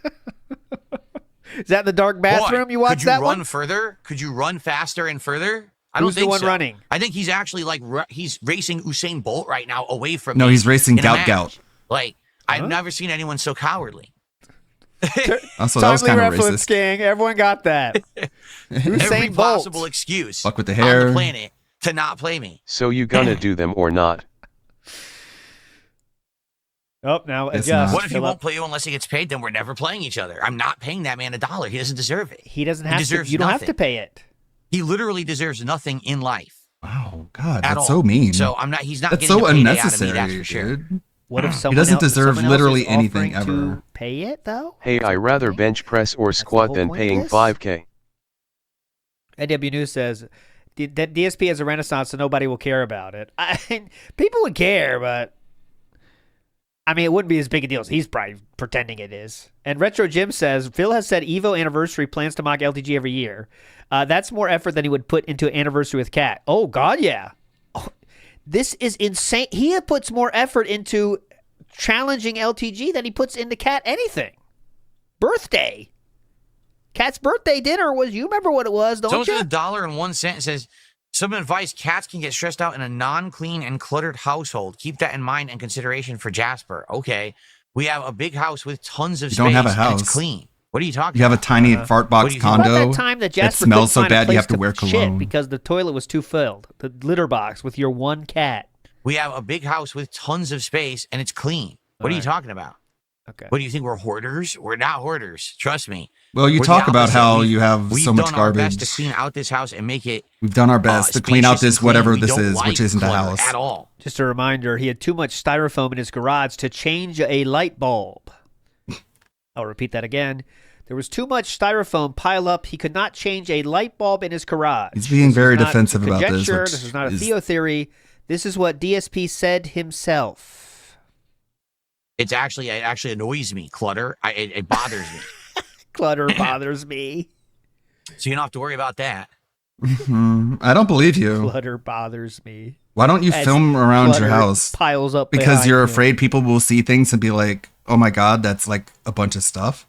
H: Is that in the dark bathroom?
J: Boy,
H: you watched that
J: Could you run
H: one?
J: further? Could you run faster and further? I
H: Who's
J: don't think
H: the one
J: so.
H: running?
J: I think he's actually like he's racing Usain Bolt right now away from
A: No,
J: me
A: he's racing
J: in a match.
A: Gout.
J: Like I've never seen anyone so cowardly.
A: Also, that was
H: Timely
A: kind of
H: reference,
A: racist.
H: King. Everyone got that.
J: Every
H: Usain Bolt.
J: possible excuse
A: Fuck with the
J: on
A: hair.
J: the planet to not play me.
F: So you gonna do them or not?
H: Oh, now
A: It's
H: adjust.
J: What if he
H: Philip.
J: won't play you unless he gets paid? Then we're never playing each other. I'm not paying that man $1. He doesn't deserve it.
H: He doesn't
J: He
H: have to.
J: deserves
H: You don't have
J: nothing.
H: to pay it.
J: He literally deserves nothing in life.
A: Oh God,
J: At
A: that's
J: all.
A: so mean.
J: So I'm not. He's not.
A: That's
J: getting
A: so
J: a payday
A: unnecessary,
J: out of me, that's for sure.
A: dude.
H: What if
A: He
H: someone
A: doesn't
H: else,
A: deserve
H: someone else
A: literally
H: is
A: anything
H: offering
A: ever.
H: to pay it though?
F: Hey, I rather bench press or squat
H: whole
F: than
H: point of
F: paying
H: this?
F: $5K.
H: AW News says that DSP has a renaissance, so nobody will care about it. People would care, but I mean, it wouldn't be as big a deal as he's probably pretending it is. And Retro Jim says Phil has said Evo Anniversary plans to mock LTG every year. That's more effort than he would put into Anniversary with Cat. Oh God, yeah. Oh, this is insane. He puts more effort into challenging LTG than he puts into Cat anything. Birthday. Cat's birthday dinner was, you remember what it was, don't
J: Someone
H: you?
J: said $1.01 and says, some advice, cats can get stressed out in a non-clean and cluttered household. Keep that in mind and consideration for Jasper. Okay. We have a big house with tons of
A: You
J: space
A: don't have a
J: and
A: house.
J: it's clean. What are you talking
A: You have a
J: about?
A: tiny fart
J: What
A: box
J: do you think?
H: What
A: condo
H: about that time that Jasper
A: smells so
H: couldn't find a
A: bad you have
H: place
A: to wear
H: shit
A: cologne.
H: because the toilet was too filled? The litter box with your one cat.
J: We have a big house with tons of space and it's clean. What are you talking about?
H: Okay.
J: What do you think? We're hoarders? We're not hoarders. Trust me.
A: Well, you
J: We're the
A: talk about
J: opposite.
A: how
J: We've-
A: you have
J: we've
A: so much
J: done our best
A: garbage.
J: to clean out this house and make it.
A: We've done our best to clean out
J: spacious and
A: this
J: clean.
A: whatever
J: We
A: this
J: don't
A: is,
J: like
A: which isn't a
J: clutter
A: house.
J: at all.
H: Just a reminder, he had too much styrofoam in his garage to change a light bulb. I'll repeat that again. There was too much styrofoam pile up. He could not change a light bulb in his garage.
A: He's being
H: This is
A: very
H: not
A: defensive about this,
H: conjecture.
A: which
H: This is not a
A: is-
H: Theo theory. This is what DSP said himself.
J: It actually annoys me. Clutter. It bothers me.
H: Clutter bothers me.
J: So you don't have to worry about that.
A: I don't believe you.
H: Clutter bothers me.
A: Why don't you
H: As
A: film around your
H: clutter
A: house?
H: piles up
A: Because
H: behind
A: you're
H: you.
A: afraid people will see things and be like, "Oh my God, that's like a bunch of stuff."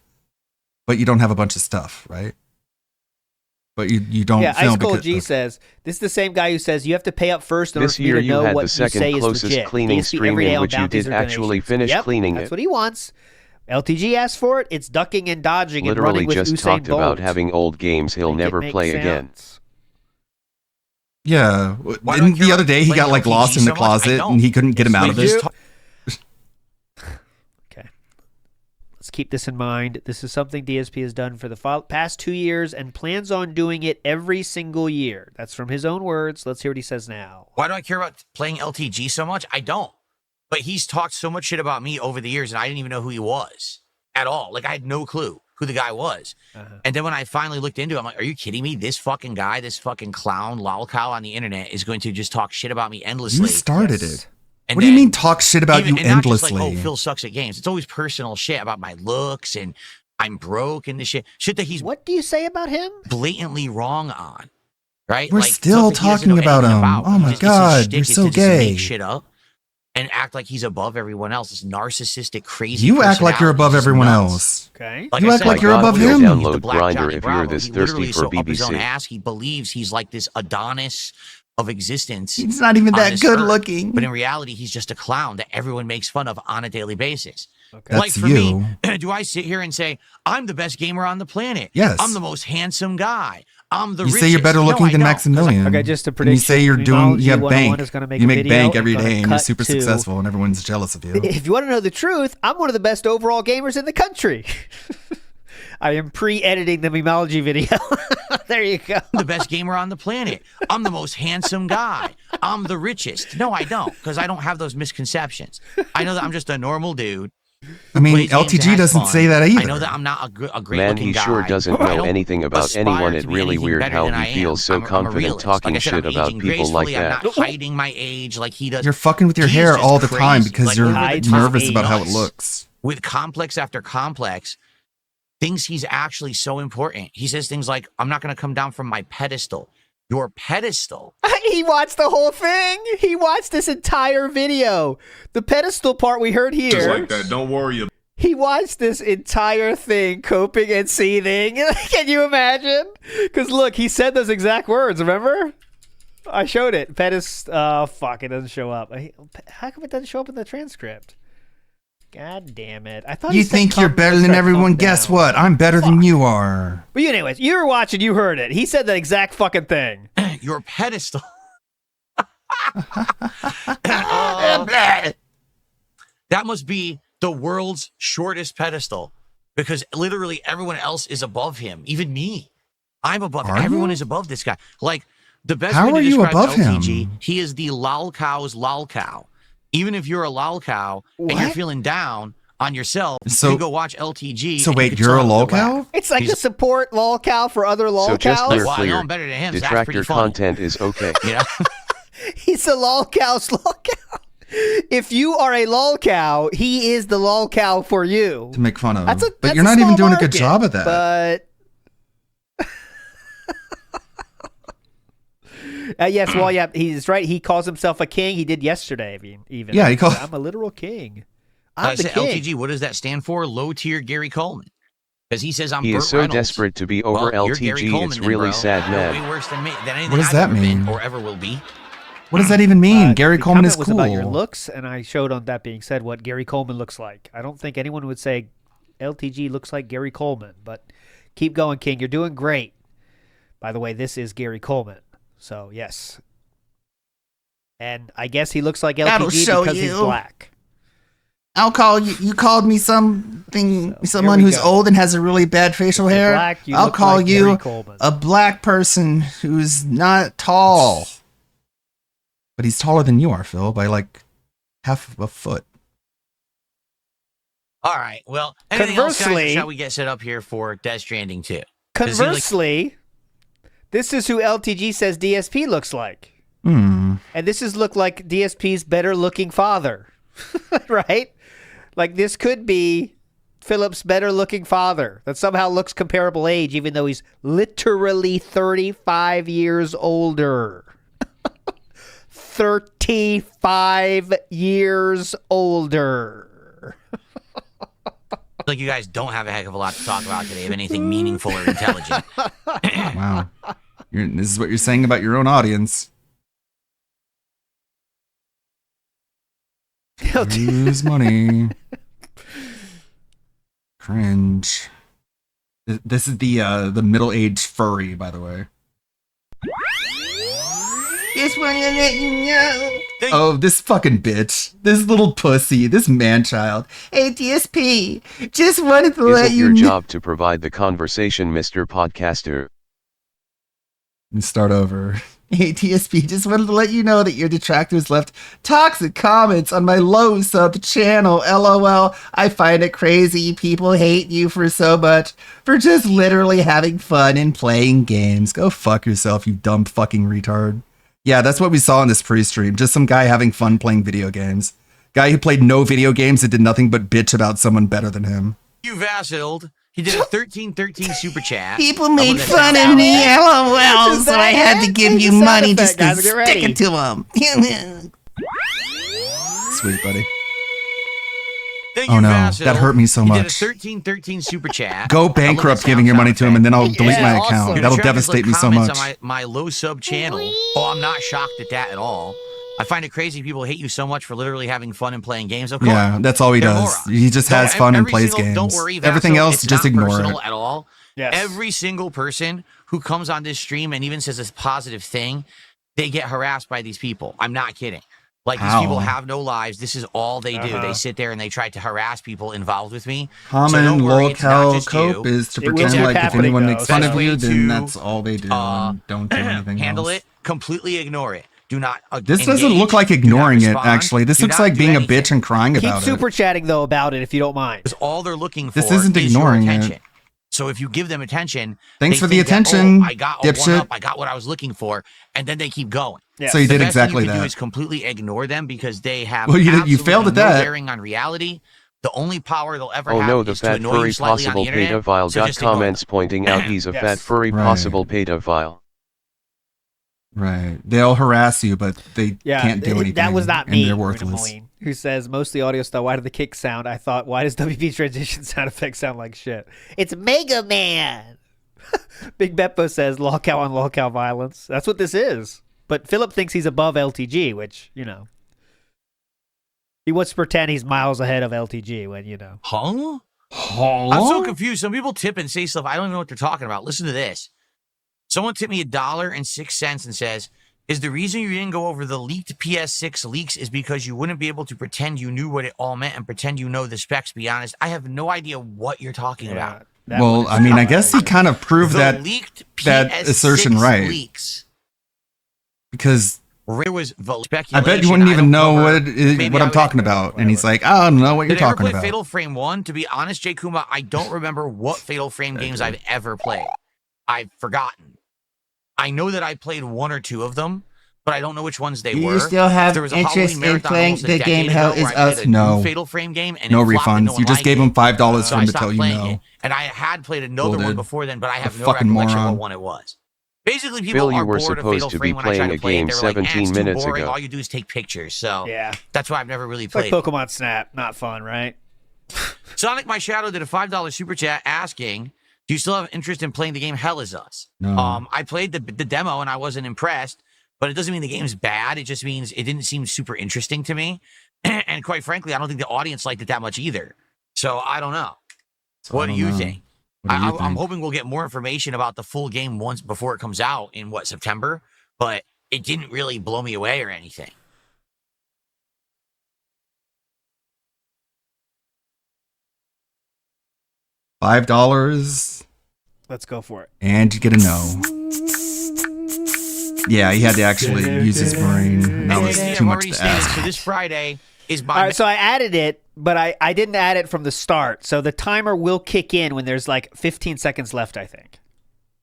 A: But you don't have a bunch of stuff, right? But you don't
H: Yeah,
A: film
H: Ice Cold
A: because
H: G says, this is the same guy who says you have to pay up first in order
F: This
H: for me
F: year
H: to
F: you
H: know
F: had
H: what
F: the
H: you
F: second
H: say is
F: closest
H: legit.
F: cleaning
H: DSP
F: stream
H: every day
F: in
H: on
F: which you
H: bounties
F: did
H: or
F: actually
H: donations.
F: finish
H: Yep,
F: cleaning
H: that's
F: it.
H: what he wants. LTG asked for it. It's ducking and dodging and
F: Literally
H: running with
F: just
H: Usain
F: talked
H: Bolt.
F: about having old games he'll
H: Make it
F: never
H: make
F: play again.
H: sense.
A: Yeah.
J: Why do I
A: And
J: care
A: the other day he
J: about
A: got like
J: playing
A: lost in the
J: LTG so much? I
A: closet
J: don't.
A: and he couldn't get him out of
J: Just
A: it.
J: talk-
H: Okay. Let's keep this in mind. This is something DSP has done for the past 2 years and plans on doing it every single year. That's from his own words. Let's hear what he says now.
J: Why do I care about playing LTG so much? I don't. But he's talked so much shit about me over the years, and I didn't even know who he was at all. Like, I had no clue who the guy was. And then when I finally looked into it, I'm like, are you kidding me? This fucking guy, this fucking clown, lolcow on the internet is going to just talk shit about me endlessly.
A: You started it.
J: And
A: What do you
J: then
A: mean talk shit about
J: even-
A: you
J: and not just
A: endlessly?
J: like, oh, Phil sucks at games. It's always personal shit about my looks and I'm broke and this shit. Shit that he's
H: What do you say about him?
J: blatantly wrong on. right?
A: We're
J: Like,
A: still
J: something he doesn't
A: talking
J: know
A: about
J: anything
A: him. Oh my
J: His
A: God,
J: shtick
A: you're
J: is
A: so
J: to just
A: gay.
J: make shit up and act like he's above everyone else. This narcissistic, crazy.
A: You act like you're above
J: personality,
A: everyone
J: just nuts.
A: else.
H: Okay.
J: Like
A: You
J: I
A: act
J: said,
A: like you're
F: God,
A: above
F: we'll
A: him.
F: download
J: the Black
F: Grindr
J: Johnny
F: if you're
J: Bravo.
F: this
J: He
F: thirsty
J: literally
F: for
J: is so up his own
F: BBC.
J: ass. He believes he's like this Adonis of existence.
A: He's not even
J: on
A: that
J: this
A: good
J: earth.
A: looking.
J: But in reality, he's just a clown that everyone makes fun of on a daily basis.
A: Okay.
J: Like
A: That's
J: for
A: you.
J: me, do I sit here and say, I'm the best gamer on the planet?
A: Yes.
J: I'm the most handsome guy. I'm the
A: You
J: richest.
A: say you're better
J: No,
A: looking
J: I
A: than
J: don't, 'cause
A: Maximilian.
H: Okay, just a
A: And you say you're
H: prediction.
A: doing, you have
H: Numerology
A: bank.
H: 101 is gonna make
A: You
H: a
A: make
H: video
A: bank
H: and
A: every
H: gonna
A: day and you're
H: cut
A: super
H: to-
A: successful and everyone's jealous of you.
H: If you want to know the truth, I'm one of the best overall gamers in the country. I am pre-editing the Memology video. There you go.
J: I'm the best gamer on the planet. I'm the most handsome guy. I'm the richest. No, I don't, because I don't have those misconceptions. I know that I'm just a normal dude.
A: I mean,
J: plays games and
A: LTG
J: has
A: doesn't
J: fun.
A: say that either.
J: I know that I'm not a great
F: Man,
J: looking
F: he
J: guy.
F: sure doesn't
J: I
F: know
J: don't
F: anything about
J: aspire
F: anyone.
J: to
F: It's
J: be
F: really
J: anything
F: weird
J: better
F: how
J: than
F: he
J: I am.
F: feels so
J: I'm a
F: confident
J: realist.
F: talking
J: Like I said,
F: shit
J: I'm
F: about
J: aging
F: people like
J: gracefully. I'm
F: that.
J: not hiding my age like he does.
A: You're fucking with your
J: He's
A: hair
J: just
A: all the time
J: crazy,
A: because
J: like,
A: you're
J: over the top
A: nervous about how it
J: nuts.
A: looks.
J: With complex after complex, thinks he's actually so important. He says things like, I'm not going to come down from my pedestal. Your pedestal?
H: He watched the whole thing. He watched this entire video. The pedestal part we heard here.
X: Just like that. Don't worry.
H: He watched this entire thing, coping and seething. Can you imagine? Because look, he said those exact words. Remember? I showed it. Fuck, it doesn't show up. How come it doesn't show up in the transcript? God damn it! I thought
A: You
H: he said
A: think you're
H: calm-
A: better
H: let's
A: than
H: try
A: everyone?
H: calm
A: Guess
H: down.
A: what? I'm better than you are.
H: But anyways, you were watching. You heard it. He said the exact fucking thing.
J: Your pedestal. That must be the world's shortest pedestal because literally everyone else is above him. Even me. I'm above.
A: Are
J: Everyone
A: you?
J: is above this guy. Like the best
A: How
J: way to
A: are you
J: describe
A: above
J: LTG,
A: him?
J: he is the lol cow's lol cow. Even if you're a lol cow and you're
H: What?
J: feeling down on yourself,
A: So-
J: you go watch LTG.
A: So
J: and
A: wait,
J: you can
A: you're a
J: tell him to
A: lolcow?
J: laugh.
H: It's like
J: He's-
H: a support lolcow for other
F: So just
H: lolcows.
F: clear,
J: Well, I know
F: clear.
J: I'm better than him, so that's
F: Detractor
J: pretty funny.
F: content is okay.
J: You know?
H: He's a lolcow's lolcow. If you are a lolcow, he is the lolcow for you.
A: To make fun of.
H: That's a,
A: but
H: that's
A: you're
H: a
A: not even
H: small
A: doing a good
H: market,
A: job at that.
H: But yes, well, yeah, he's right. He calls himself a king. He did yesterday, even.
A: Yeah, he called-
H: I'm a literal king.
J: I
H: I'm the
J: said
H: king.
J: LTG. What does that stand for? Low tier Gary Coleman. Because he says I'm
F: He
J: Burt
F: is so
J: Reynolds.
F: desperate to be over
J: Well, you're Gary
F: LTG,
J: Coleman
F: it's
J: then,
F: really
J: bro.
F: sad,
J: You're
F: man.
J: way worse than me. Than anything
A: What does
J: I've
A: that
J: ever been
A: mean?
J: or ever will be.
A: What does that even mean? Gary
H: The
A: Coleman
H: comment
A: is
H: was
A: cool.
H: about your looks, and I showed on that being said what Gary Coleman looks like. I don't think anyone would say LTG looks like Gary Coleman, but keep going, King. You're doing great. By the way, this is Gary Coleman, so yes. And I guess he looks like
A: That'll
H: LTG
A: show
H: because he's
A: you.
H: black.
A: I'll call you. You called me someone
H: we
A: who's
H: go.
A: old and has a really bad facial
H: If you're
A: hair.
H: black, you
A: I'll
H: look
A: call
H: like
A: you
H: Gary Coleman.
A: a black person who's not tall. But he's taller than you are, Phil, by like half a foot.
J: All right. Well, anything else, guys, or
H: Conversely-
J: shall we get set up here for Death Stranding 2? 'Cause it seems like-
H: Conversely, this is who LTG says DSP looks like.
A: Hmm.
H: And this is look like DSP's better looking father. Right? Like this could be Philip's better looking father that somehow looks comparable age, even though he's literally 35 years older. 35 years older.
J: like you guys don't have a heck of a lot to talk about today of anything meaningful or intelligent.
A: Wow. This is what you're saying about your own audience. Lose money. Cringe. This is the middle-aged furry, by the way. Just want to let you know. Oh, this fucking bitch. This little pussy. This man-child. Hey, DSP. Just wanted to
F: Is
A: let
F: it
A: you
F: your
A: know.
F: job to provide the conversation, Mr. Podcaster?
A: Let's start over. Hey, TSP, just wanted to let you know that your detractors left toxic comments on my low sub channel. LOL. I find it crazy. People hate you for so much. For just literally having fun and playing games. Go fuck yourself, you dumb fucking retard. Yeah, that's what we saw in this pre-stream. Just some guy having fun playing video games. Guy who played no video games and did nothing but bitch about someone better than him.
J: You vassaled. He did a 1313 super chat.
L: People made fun of me, LOL, so I had to give you money just to stick it to them.
A: Sweet, buddy.
J: Thank
A: Oh
J: you,
A: no,
J: Vasil.
A: that hurt me so
J: He did a
A: much.
J: 1313 super chat.
A: Go bankrupt giving your money to him, and then I'll delete my account. That'll devastate me so much.
J: On my low sub channel. Oh, I'm not shocked at that at all. I find it crazy people hate you so much for literally having fun and playing games. Of course,
A: Yeah, that's all he
J: they're
A: does.
J: morons.
A: He just has fun and plays
J: single-
A: games.
J: Don't worry, Vasil,
A: Everything else,
J: it's
A: just
J: not
A: ignore
J: personal
A: it.
J: at all.
H: Yes.
J: Every single person who comes on this stream and even says a positive thing, they get harassed by these people. I'm not kidding. Like, these
A: How?
J: people have no lives. This is all they do.
H: Uh-huh.
J: They sit there and they try to harass people involved with me. So
A: Common
J: don't worry, it's not
A: locale
J: just
A: cope
J: you.
A: is to
H: It will
A: pretend
H: keep
A: like if
H: happening,
A: anyone
H: though.
A: makes fun
J: Best
A: of you,
J: way
A: then
J: to,
A: that's all they do. And don't do anything
J: handle
A: else.
J: it, completely ignore it. Do not
A: This doesn't look like ignoring it, actually. This looks like being a bitch and crying
H: Keep
A: about
H: super
A: it.
H: chatting though about it if you don't mind.
J: Because all they're looking for
A: This isn't
J: is your
A: ignoring
J: attention.
A: it.
J: So if you give them attention,
A: Thanks
J: they
A: for the
J: think that,
A: attention,
J: I got a
A: dipshit.
J: one-up, I got what I was looking for, and then they keep going.
H: Yeah.
A: So you
J: The
A: did
J: best thing
A: exactly
J: you can
A: that.
J: do is completely ignore them because they have
A: Well, you
J: absolutely
A: failed at
J: no
A: that.
J: bearing on reality. The only power they'll ever
F: Oh
J: have
F: no, the
J: is to
F: fat
J: annoy you
F: furry
J: slightly on the
F: possible
J: internet.
F: pedophile
J: So
F: got
J: just ignore
F: comments pointing out he's a
H: Yes.
F: fat furry
A: Right.
F: possible pedophile.
A: Right. They'll harass you, but they
H: Yeah,
A: can't do anything.
H: that was not
A: and
H: me.
A: they're
H: Moon
A: worthless.
H: Moline, who says mostly audio stuff. Why did the kick sound? I thought, why does WP transition sound effects sound like shit? It's Mega Man. Big Beppo says lolcow on lolcow violence. That's what this is. But Philip thinks he's above LTG, which he wants to pretend he's miles ahead of LTG when
J: Huh? I'm so confused. Some people tip and say stuff. I don't even know what they're talking about. Listen to this. Someone tipped me $1.06 and says, is the reason you didn't go over the leaked PS6 leaks is because you wouldn't be able to pretend you knew what it all meant and pretend you know the specs, be honest. I have no idea what you're talking about.
A: Well, I mean, I guess he kind of proved
J: The
A: that
J: leaked
A: that
J: PS6
A: assertion right.
J: leaks.
A: Because
J: There was
A: I
J: speculation.
A: bet you wouldn't even know
J: Maybe
A: what
J: I
A: I'm
J: would-
A: talking about. And he's like, I don't know what you're
J: Did I ever
A: talking
J: play
A: about.
J: Fatal Frame 1? To be honest, Jay Kuma, I don't remember what Fatal Frame games I've ever played. I've forgotten. I know that I played one or two of them, but I don't know which ones they
L: Do you
J: were.
L: still have
J: There was a
L: interest
J: Halloween
L: in
J: marathon
L: playing
J: almost a
L: the
J: decade
L: game
J: ago
L: Hell
J: where
L: Is
J: I played
L: Us?
J: a new
A: No.
J: Fatal Frame game, and
A: No
J: it flopped and no
A: refunds.
J: one
A: You just
J: liked
A: gave
J: it.
A: him $5
J: So
A: for
J: I
A: him to
J: stopped
A: tell you
J: playing
A: no.
J: it, and I had played another one
A: Folded.
J: before then, but I have no
A: fucking
J: recollection
A: moron.
J: what one it was. Basically, people
F: Phil, you
J: are
F: were
J: bored of
F: supposed
J: Fatal
F: to be
J: Frame when I try
F: playing
J: to
F: a
J: play it.
F: game
J: They're like,
F: 17
J: it's too
F: minutes
J: boring.
F: ago.
J: All you do is take pictures. So
H: Yeah.
J: that's why I've never really
H: It's like
J: played.
H: Pokemon Snap. Not fun, right?
J: Sonic My Shadow did a $5 super chat asking, do you still have interest in playing the game Hell Is Us?
A: No.
J: I played the demo and I wasn't impressed, but it doesn't mean the game's bad. It just means it didn't seem super interesting to me. And quite frankly, I don't think the audience liked it that much either. So I don't know. What do you think? I'm hoping we'll get more information about the full game once before it comes out in September, but it didn't really blow me away or anything.
A: $5
H: Let's go for it.
A: and you get a no. Yeah, he had to actually use his brain. That was
J: I've
A: too much
J: already
A: to
J: stated,
A: ask.
J: so this Friday is my
H: All right, so I added it, but I didn't add it from the start. So the timer will kick in when there's like 15 seconds left, I think.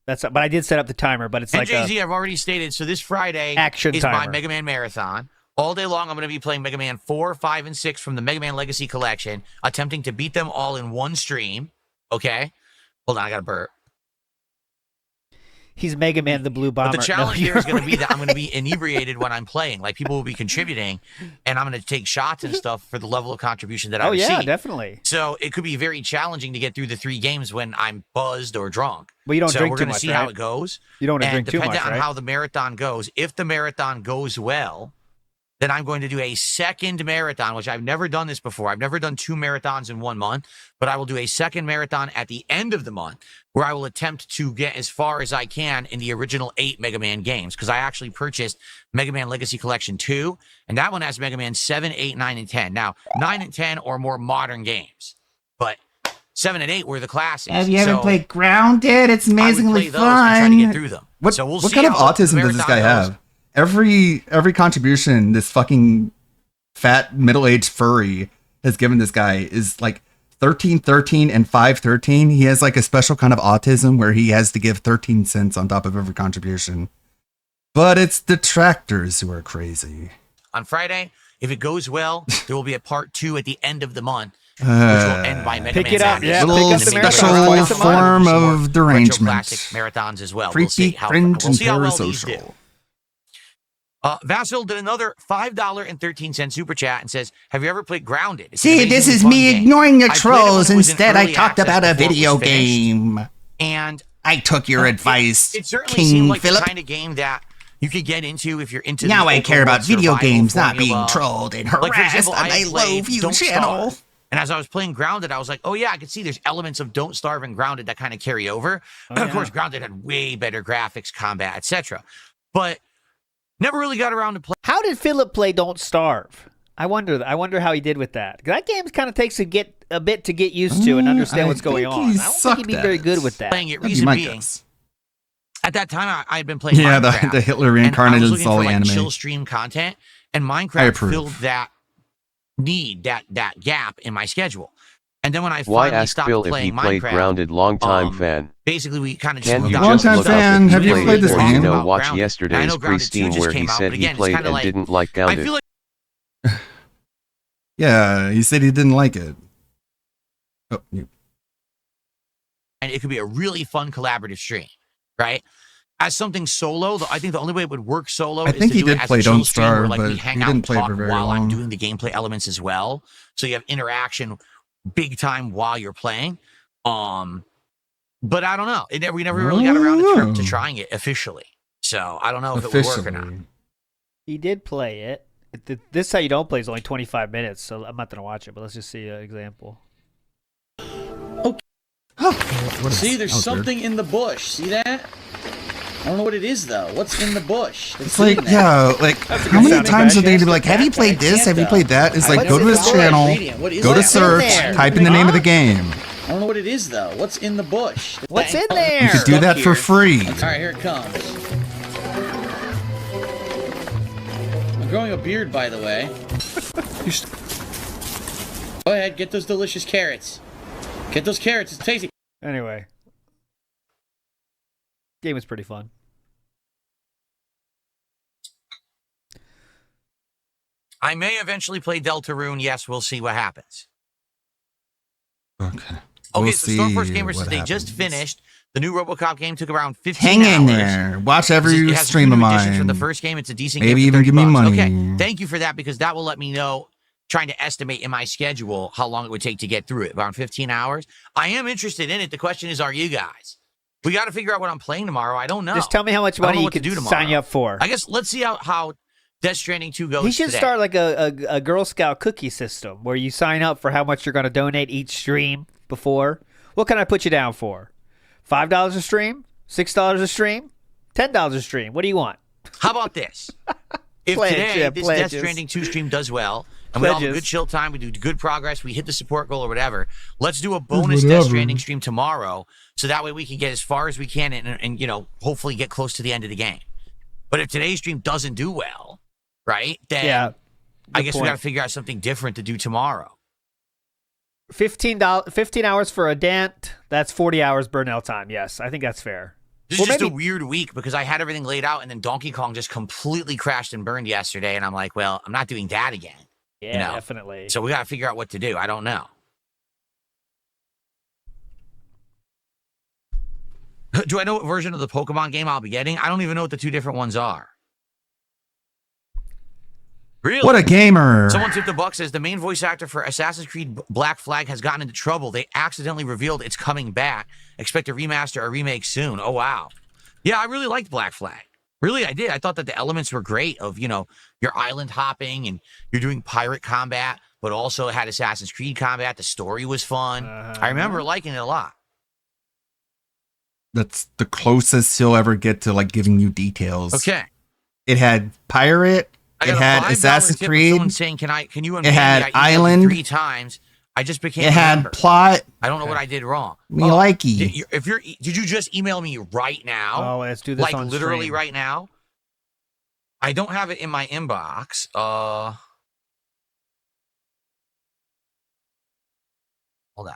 H: But I did set up the timer, but it's like
J: NJZ, I've already stated. So this Friday
H: Action
J: is my
H: timer.
J: Mega Man Marathon. All day long, I'm going to be playing Mega Man 4, 5, and 6 from the Mega Man Legacy Collection, attempting to beat them all in one stream. Okay? Hold on, I got to burp.
H: he's Mega Man the Blue Bomber.
J: But the challenge here is going to be that I'm going to be inebriated when I'm playing. Like, people will be contributing, and I'm going to take shots and stuff for the level of contribution that I receive.
H: yeah, definitely.
J: So it could be very challenging to get through the 3 games when I'm buzzed or drunk.
H: But you don't
J: so
H: drink
J: we're
H: too
J: gonna
H: much,
J: see how
H: right?
J: it goes.
H: You don't wanna
J: and
H: drink too much,
J: depending on
H: right?
J: how the marathon goes, if the marathon goes well, then I'm going to do a second marathon, which I've never done this before. I've never done 2 marathons in 1 month, but I will do a second marathon at the end of the month where I will attempt to get as far as I can in the original 8 Mega Man games, because I actually purchased Mega Man Legacy Collection 2, and that one has Mega Man 7, 8, 9, and 10. Now, 9 and 10 are more modern games, but 7 and 8 were the classics.
L: Have you ever
J: So
L: played Grounded? It's amazingly
J: play those and try to get
L: fun.
J: through them.
A: What,
J: So we'll
A: what
J: see
A: kind of
J: how
A: autism
J: the
A: does this
J: marathon
A: guy
J: goes.
A: have? Every contribution this fucking fat middle-aged furry has given this guy is like 1313 and 513. He has like a special kind of autism where he has to give 13 cents on top of every contribution. But it's detractors who are crazy.
J: On Friday, if it goes well, there will be a part 2 at the end of the month which will end by Mega
H: Pick
J: Man
H: it up,
J: Xavier's
H: yeah,
J: Story,
H: pick
J: and
H: up
J: then
H: the
J: maybe
A: special
H: marathon
J: we'll
H: twice a
J: do
H: month.
A: form
J: some more
A: of
J: retro
A: derangement.
J: classic marathons as well.
A: Creepy,
J: We'll see how,
A: cringe,
J: we'll see how
A: and
J: well these do.
A: parasocial.
J: Vasil did another $5.13 super chat and says, "Have you ever played Grounded? It's an
L: See, this
J: amazingly
L: is
J: fun
L: me
J: game.
L: ignoring the
J: I played it when
L: trolls.
J: it was in
L: Instead, I
J: early
L: talked
J: access
L: about a
J: before it was
L: video
J: finished,
L: game.
J: and
L: I took your advice,
J: it certainly
L: King
J: seemed like
L: Philip.
J: the kind of game that you could get into if you're into.
L: Now
J: the
L: I
J: open
L: care about
J: world
L: video
J: survival
L: games, not being
J: formula.
L: trolled and
J: Like, for
L: harassed
J: example,
L: on
J: I
L: my
J: played
L: low view
J: Don't
L: channel.
J: Starve. And as I was playing Grounded, I was like, oh yeah, I could see there's elements of Don't Starve and Grounded that kind of carry over.
H: Oh,
J: Of course, Grounded had way better graphics, combat, etc. But never really got around to play.
H: How did Philip play Don't Starve? I wonder how he did with that. 'Cause that game kind of takes a bit to get used to and understand what's going on. I don't think he'd be very good with that.
J: Playing it,
A: That'd be
J: reason
A: my
J: being,
A: guess.
J: at that time I had been playing
A: Yeah,
J: Minecraft.
A: the Hitler
J: and I
A: reincarnated
J: was looking
A: all
J: for
A: the
J: like
A: anime.
J: chill stream content, and
A: I
J: Minecraft
A: approve.
J: filled that need, that gap in my schedule. And then when I
F: Why
J: finally
F: ask
J: stopped
F: Phil if he
J: playing
F: played
J: Minecraft,
F: Grounded? Long-time fan.
J: basically we kind of just
F: Can
J: moved
F: you
J: on.
F: just
A: Long-time
F: look
A: fan,
F: up if
A: have you played this
F: or
A: game?
F: you know,
J: About
F: watch
J: Grounded. And I
F: yesterday's
J: know Grounded 2
F: pre-Steam
J: just
F: where
J: came
F: he
J: out,
F: said
J: but
F: he
J: again, it's
F: played
J: kinda
F: and
J: like-
F: didn't like
J: I
F: Grounded.
J: feel like
A: Yeah, he said he didn't like it. Oh,
J: and it could be a really fun collaborative stream, right? As something solo, though, I think the only way it would work solo
A: I
J: is
A: think
J: to
A: he
J: do it
A: did
J: as
A: play
J: a chill
A: Don't
J: stream where,
A: Starve,
J: like, we
A: but
J: hang
A: he
J: out
A: didn't
J: and
A: play for
J: talk
A: very
J: while I'm
A: long.
J: doing the gameplay elements as well. So you have interaction big time while you're playing. But I don't know. We never really got around to trying it officially. So I don't know if it would work or not.
H: He did play it. This How You Don't Play is only 25 minutes, so I'm not going to watch it, but let's just see an example.
M: See, there's something in the bush. See that? I don't know what it is though. What's in the bush?
A: It's like, yeah, like, how many times are they to be like, have you played this? Have you played that? It's like, go to his channel, go to search, type in the name of the game.
M: I don't know what it is though. What's in the bush?
H: What's in there?
A: You could do that for free.
M: All right, here it comes. I'm growing a beard, by the way. Go ahead, get those delicious carrots. Get those carrots. It's tasty.
H: Anyway. Game was pretty fun.
J: I may eventually play Deltarune. Yes, we'll see what happens.
A: Okay.
J: Okay,
A: We'll
J: so Stormforce
A: see
J: Gamers says
A: what
J: they just
A: happens.
J: finished. The new RoboCop game took around 15
A: Hang in
J: hours.
A: there. Watch
J: It
A: every
J: has
A: stream
J: two
A: of
J: new additions From
A: mine.
J: the first game, it's a decent
A: Maybe
J: game for
A: even give me
J: $30.
A: money.
J: Okay, thank you for that because that will let me know, trying to estimate in my schedule how long it would take to get through it. Around 15 hours. I am interested in it. The question is, are you guys? We got to figure out what I'm playing tomorrow. I don't know.
H: Just tell me how much
J: I don't
H: money
J: know
H: you
J: what to
H: could
J: do tomorrow.
H: sign you up for.
J: I guess let's see how Death Stranding 2 goes
H: He should
J: today.
H: start like a Girl Scout cookie system where you sign up for how much you're going to donate each stream before. What can I put you down for? $5 a stream? $6 a stream? $10 a stream? What do you want?
J: How about this? If
H: Pledge,
J: today
H: yeah,
J: this
H: pledges.
J: Death Stranding 2 stream does well, and we all have a
H: Pledges.
J: good chill time, we do good progress, we hit the support goal or whatever, let's do a bonus Death Stranding stream tomorrow, so that way we can get as far as we can and you know, hopefully get close to the end of the game. But if today's stream doesn't do well, right, then
H: Yeah,
J: I
H: good
J: guess we
H: point.
J: got to figure out something different to do tomorrow.
H: 15 hours for a Dant. That's 40 hours Burnell time. Yes, I think that's fair.
J: This is just a weird week because I had everything laid out and then Donkey Kong just completely crashed and burned yesterday, and I'm like, well, I'm not doing that again.
H: Yeah,
J: you know?
H: definitely.
J: So we got to figure out what to do. I don't know. Do I know what version of the Pokemon game I'll be getting? I don't even know what the two different ones are. Really?
A: What a gamer.
J: Someone tipped a buck, says the main voice actor for Assassin's Creed Black Flag has gotten into trouble. They accidentally revealed it's coming back. Expect a remaster or remake soon. Oh, wow. Yeah, I really liked Black Flag. Really, I did. I thought that the elements were great of, you know, your island hopping and you're doing pirate combat, but also it had Assassin's Creed combat. The story was fun. I remember liking it a lot.
A: That's the closest he'll ever get to like giving you details.
J: Okay.
A: It had pirate.
J: I
A: It
J: got a
A: had
J: $5
A: Assassin's
J: tip of
A: Creed.
J: someone saying, can you
A: It had
J: I emailed
A: Island.
J: you 3 times. I just became
A: It
J: a
A: had
J: member.
A: plot.
J: I don't know what I did wrong.
A: Me likey.
J: Did you just email me right now?
H: Oh, let's do this
J: like
H: on
J: literally
H: stream.
J: right now. I don't have it in my inbox. Hold on.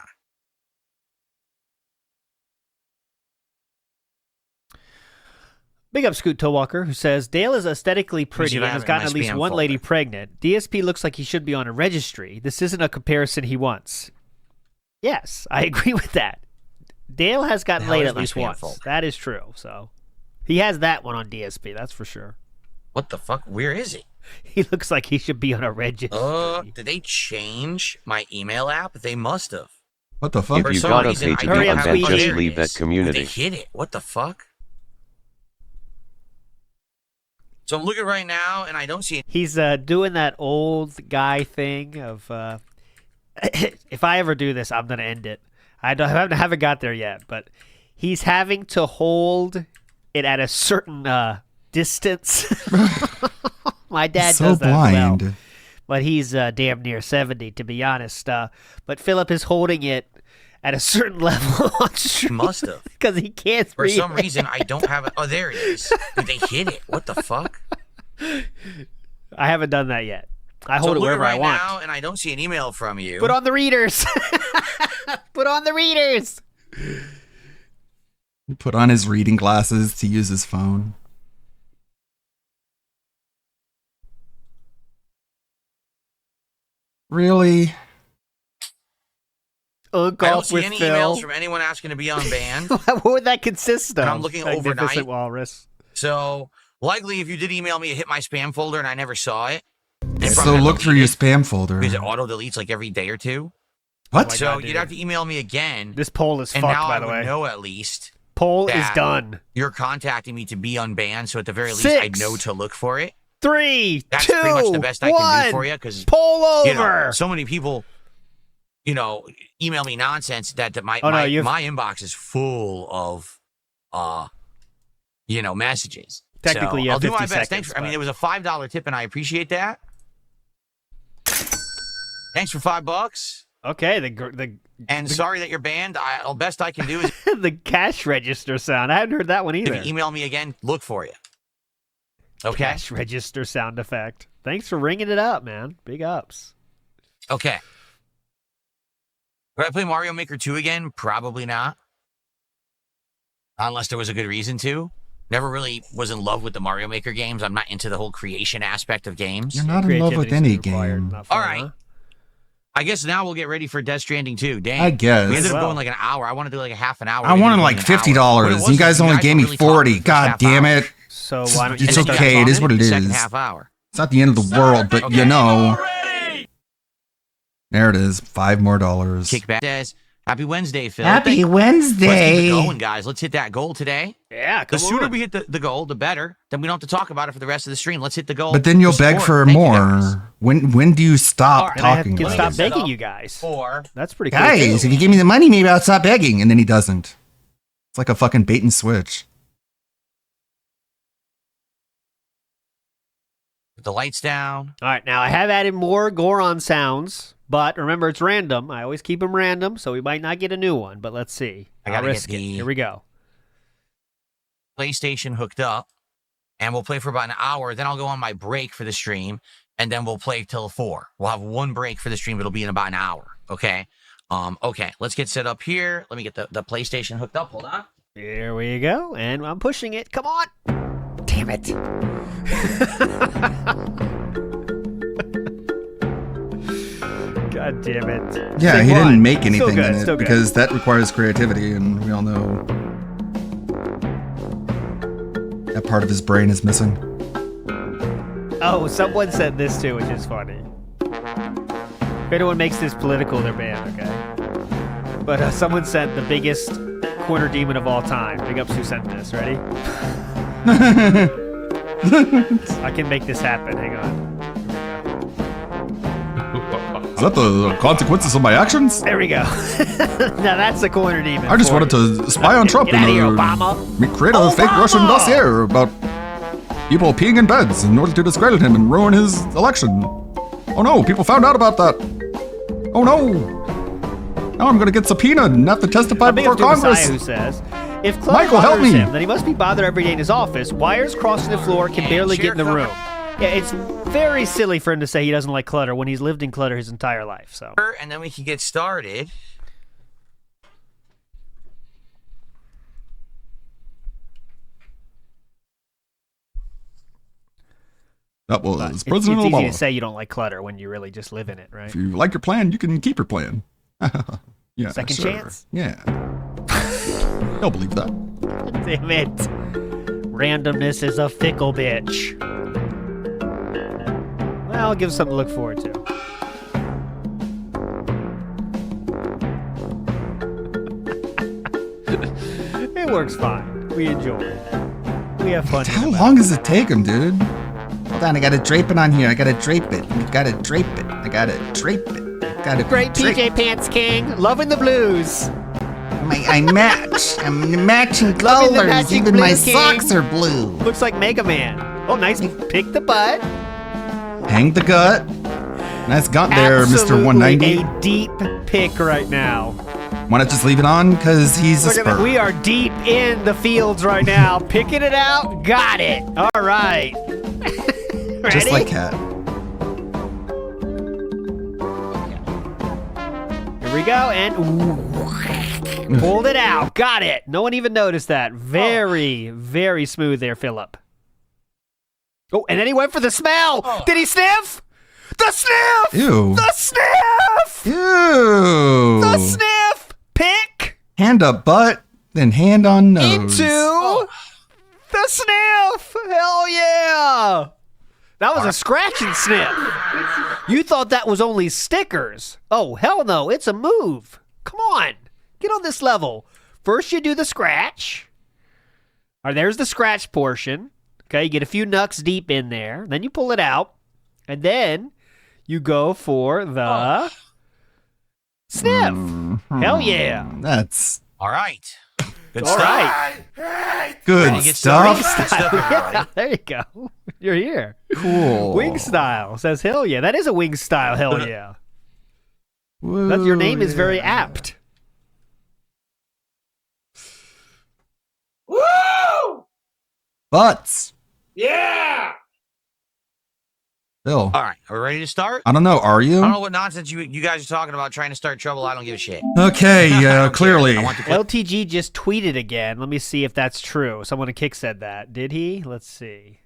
H: Big up Scoot Towalker, who says, Dale is aesthetically pretty
J: see if
H: and
J: I
H: has
J: have it in
H: gotten
J: my
H: at least
J: spam
H: one
J: folder.
H: lady pregnant. DSP looks like he should be on a registry. This isn't a comparison he wants. Yes, I agree with that. Dale has gotten
J: The hell
H: laid
J: is
H: at
J: my
H: least
J: spam
H: once.
J: folder?
H: That is true. So he has that one on DSP, that's for sure.
J: What the fuck? Where is he?
H: He looks like he should be on a registry.
J: Did they change my email app? They must have.
A: What the fuck?
F: If you
J: some
F: got a
J: reason,
F: page to
J: I
F: be
J: don't have
F: unbent,
J: it.
F: just
J: There it
F: leave that
J: is.
F: community.
J: They hit it. What the fuck? So I'm looking right now, and I don't see it.
H: He's doing that old guy thing of, if I ever do this, I'm going to end it. I haven't got there yet, but he's having to hold it at a certain distance. My dad
A: So
H: does that
A: blind.
H: as well. But he's damn near 70, to be honest. But Philip is holding it at a certain level on stream.
J: Must have.
H: Because he can't
J: For
H: read
J: some
H: it.
J: reason, I don't have it. Oh, there it is. Dude, they hit it. What the fuck?
H: I haven't done that yet. I
J: So
H: hold it
J: I'm looking
H: wherever I
J: right
H: want.
J: now, and I don't see an email from you.
H: Put on the readers. Put on the readers.
A: Put on his reading glasses to use his phone. Really?
J: I don't
H: Golf
J: see
H: with
J: any
H: Phil.
J: emails from anyone asking to be unbanned.
H: What would that consist of?
J: And I'm looking
H: Magnificent
J: overnight.
H: Walrus.
J: So likely, if you did email me, it hit my spam folder, and I never saw it. And
A: So
J: probably
A: look through your spam folder.
J: because it auto deletes like every day or two.
A: What?
J: So
H: Oh my God,
J: you'd have to email me again.
H: This poll is
J: and
H: fucked,
J: now
H: by
J: I
H: the
J: would
H: way.
J: know at least.
H: Poll is
J: that
H: done.
J: You're contacting me to be unbanned, so at the very least,
H: 6,
J: I'd know to look for it.
H: 3,
J: That's
H: 2,
J: pretty much the best I can
H: 1.
J: do for you because
H: Poll over.
J: you know, so many people, email me nonsense that my
H: Oh, no,
J: my inbox is full of, messages.
H: Technically,
J: so
H: you
J: I'll
H: have
J: do my
H: 50
J: best.
H: seconds,
J: Thanks. I mean,
H: but-
J: it was a $5 tip, and I appreciate that. Thanks for $5.
H: Okay,
J: And sorry that you're banned. The best I can do is
H: the cash register sound. I hadn't heard that one either.
J: if you email me again, look for you. Okay.
H: Cash register sound effect. Thanks for ringing it up, man. Big ups.
J: Okay. Would I play Mario Maker 2 again? Probably not. Unless there was a good reason to. Never really was in love with the Mario Maker games. I'm not into the whole creation aspect of games.
A: You're not in love with any game.
J: All right. I guess now we'll get ready for Death Stranding 2. Dang.
A: I guess.
J: We ended up
A: Well.
J: going like an hour. I want to do like a half an hour.
A: I
J: We ended
A: wanted
J: up
A: like
J: going an hour. What it
A: $50.
J: was
A: You
J: is
A: guys only gave me
J: really talked
A: 40.
J: for the
A: God
J: first
A: damn
J: half
A: it.
H: So why don't you
A: It's
H: start
A: okay. It
H: talking?
A: is what it
J: Second
A: is.
J: half hour.
A: It's not the end of the world, but you know. There it is. $5 more.
J: Kickback says, Happy Wednesday, Phil.
A: Happy
J: Let's
A: Wednesday.
J: keep it going, guys. Let's hit that goal today.
H: Yeah,
J: The
H: come
J: sooner
H: on.
J: we hit the goal, the better. Then we don't have to talk about it for the rest of the stream. Let's hit the goal.
A: But then you'll
J: to
A: beg
J: support.
A: for
J: Thank you, guys.
A: more. When do you stop
H: And I have
A: talking
H: to
A: about
H: stop
A: it?
H: begging you guys.
J: 4.
H: That's pretty cool.
A: Guys, if you give me the money, maybe I'll stop begging. And then he doesn't. It's like a fucking bait and switch.
J: Put the lights down.
H: All right, now I have added more Goron sounds, but remember it's random. I always keep them random, so we might not get a new one, but let's see.
J: I
H: I'll
J: gotta get
H: risk it.
J: the-
H: Here we go.
J: PlayStation hooked up, and we'll play for about an hour. Then I'll go on my break for the stream, and then we'll play till 4. We'll have one break for the stream. It'll be in about an hour. Okay. Okay. Let's get set up here. Let me get the PlayStation hooked up. Hold on.
H: Here we go, and I'm pushing it. Come on. Damn it. God damn it.
A: Yeah,
H: Say
A: he
H: one.
A: didn't make
H: Still
A: anything
H: good,
A: in
H: still
A: it
H: good.
A: because that requires creativity, and we all know that part of his brain is missing.
H: Oh, someone said this too, which is funny. If anyone makes this political, they're banned, okay? But someone said the biggest corner demon of all time. Big ups who sent this. Ready? I can make this happen. Hang on.
A: Is that the consequences of my actions?
H: There we go. Now that's the corner demon.
A: I just
H: for
A: wanted
H: you.
A: to spy on Trump
H: Get out of here,
A: and
H: Obama.
A: create a fake Russian dossier about people peeing in beds in order to discredit him and ruin his election. Oh no, people found out about that. Oh no. Now I'm gonna get subpoenaed and have to testify
H: Big
A: before
H: up to
A: Congress.
H: Messiah who says, if Clutter
A: Michael, help
H: bothers
A: me.
H: him, then he must be bothered every day in his office. Wires crossing the floor can barely get in the room. Yeah, it's very silly for him to say he doesn't like clutter when he's lived in clutter his entire life. So.
J: And then we can get started.
A: That was
H: It's
A: President
H: easy
A: Obama.
H: to say you don't like clutter when you really just live in it, right?
A: If you like your plan, you can keep your plan. Yeah,
H: Second
A: sure.
H: chance?
A: Yeah. Don't believe that.
H: Damn it. Randomness is a fickle bitch. Well, I'll give something to look forward to. It works fine. We enjoy it. We have fun.
A: How long does it take him, dude? Hold on, I gotta drape it on here. I gotta drape it. I gotta drape it. I gotta drape it. I gotta
H: Great PJ Pants King, loving the blues.
L: I match. I'm matching
H: Loving the
L: colors.
H: matching
L: Even
H: blue
L: my
H: king.
L: socks are blue.
H: Looks like Mega Man. Oh, nice. Pick the butt.
A: Hang the gut. Nice gut there, Mr.
H: Absolutely
A: 190.
H: a deep pick right now.
A: Why not just leave it on? Because he's a
H: Look at that.
A: spur.
H: We are deep in the fields right now. Picking it out. Got it. All right.
A: Just
H: Ready?
A: like Cat.
H: Here we go. And pulled it out. Got it. No one even noticed that. Very, very smooth there, Philip. Oh, and then he went for the smell. Did he sniff? The sniff!
A: Ew.
H: The sniff!
A: Ew.
H: The sniff! Pick
A: Hand up butt, then hand on nose.
H: into the sniff! Hell yeah! That was a scratch and sniff. You thought that was only stickers. Oh, hell no. It's a move. Come on. Get on this level. First you do the scratch. All right, there's the scratch portion. Okay, you get a few knucks deep in there. Then you pull it out. And then you go for the sniff. Hell yeah.
A: That's
J: All right. Good
H: All
J: stuff.
H: right.
A: good
J: Ready to get
A: stuff.
J: started? Good stuff, everybody.
H: Yeah, there you go. You're here.
A: Cool.
H: Wing style says hell yeah. That is a wing style hell yeah. That, your name is very apt.
C: Woo!
A: Butts.
C: Yeah!
A: Bill.
J: All right. Are we ready to start?
A: I don't know. Are you?
J: I don't know what nonsense you guys are talking about trying to start trouble. I don't give a shit.
A: Okay, clearly.
H: LTG just tweeted again. Let me see if that's true. Someone at Kick said that. Did he? Let's see.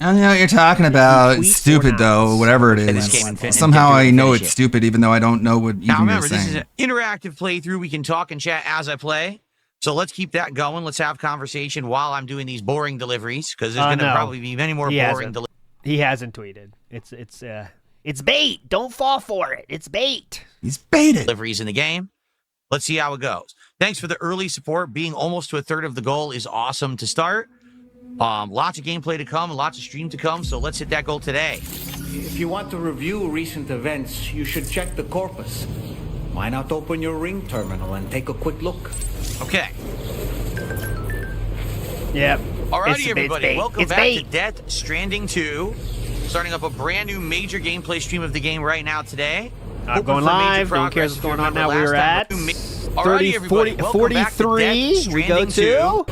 A: I don't know what you're talking about. It's stupid, though, whatever it
J: This
A: is.
J: game and
A: Somehow I know
J: finish
A: it's
J: it.
A: stupid, even though I don't know what
J: Now
A: even you're
J: remember, this is
A: saying.
J: an interactive playthrough. We can talk and chat as I play. So let's keep that going. Let's have conversation while I'm doing these boring deliveries, because there's going to
H: No.
J: probably be many more
H: He
J: boring
H: hasn't.
J: deliveries.
H: He hasn't tweeted. It's bait. Don't fall for it. It's bait.
A: He's baited.
J: Deliveries in the game. Let's see how it goes. Thanks for the early support. Being almost to a third of the goal is awesome to start. Lots of gameplay to come, lots of stream to come. So let's hit that goal today.
D: If you want to review recent events, you should check the corpus. Why not open your ring terminal and take a quick look?
J: Okay.
H: Yep.
J: Alrighty, everybody. Welcome back to
H: bait.
J: Death Stranding 2. Starting up a brand new major gameplay stream of the game right now today.
H: I'm
J: Hoping
H: going
J: for major
H: live. No one
J: progress.
H: cares what's
J: If you
H: going on
J: remember
H: now. We
J: last
H: were
J: time,
H: at
J: 30,
H: 30,
J: everybody.
H: 40,
J: Welcome back to
H: 43.
J: Death
H: We go
J: Stranding
H: to.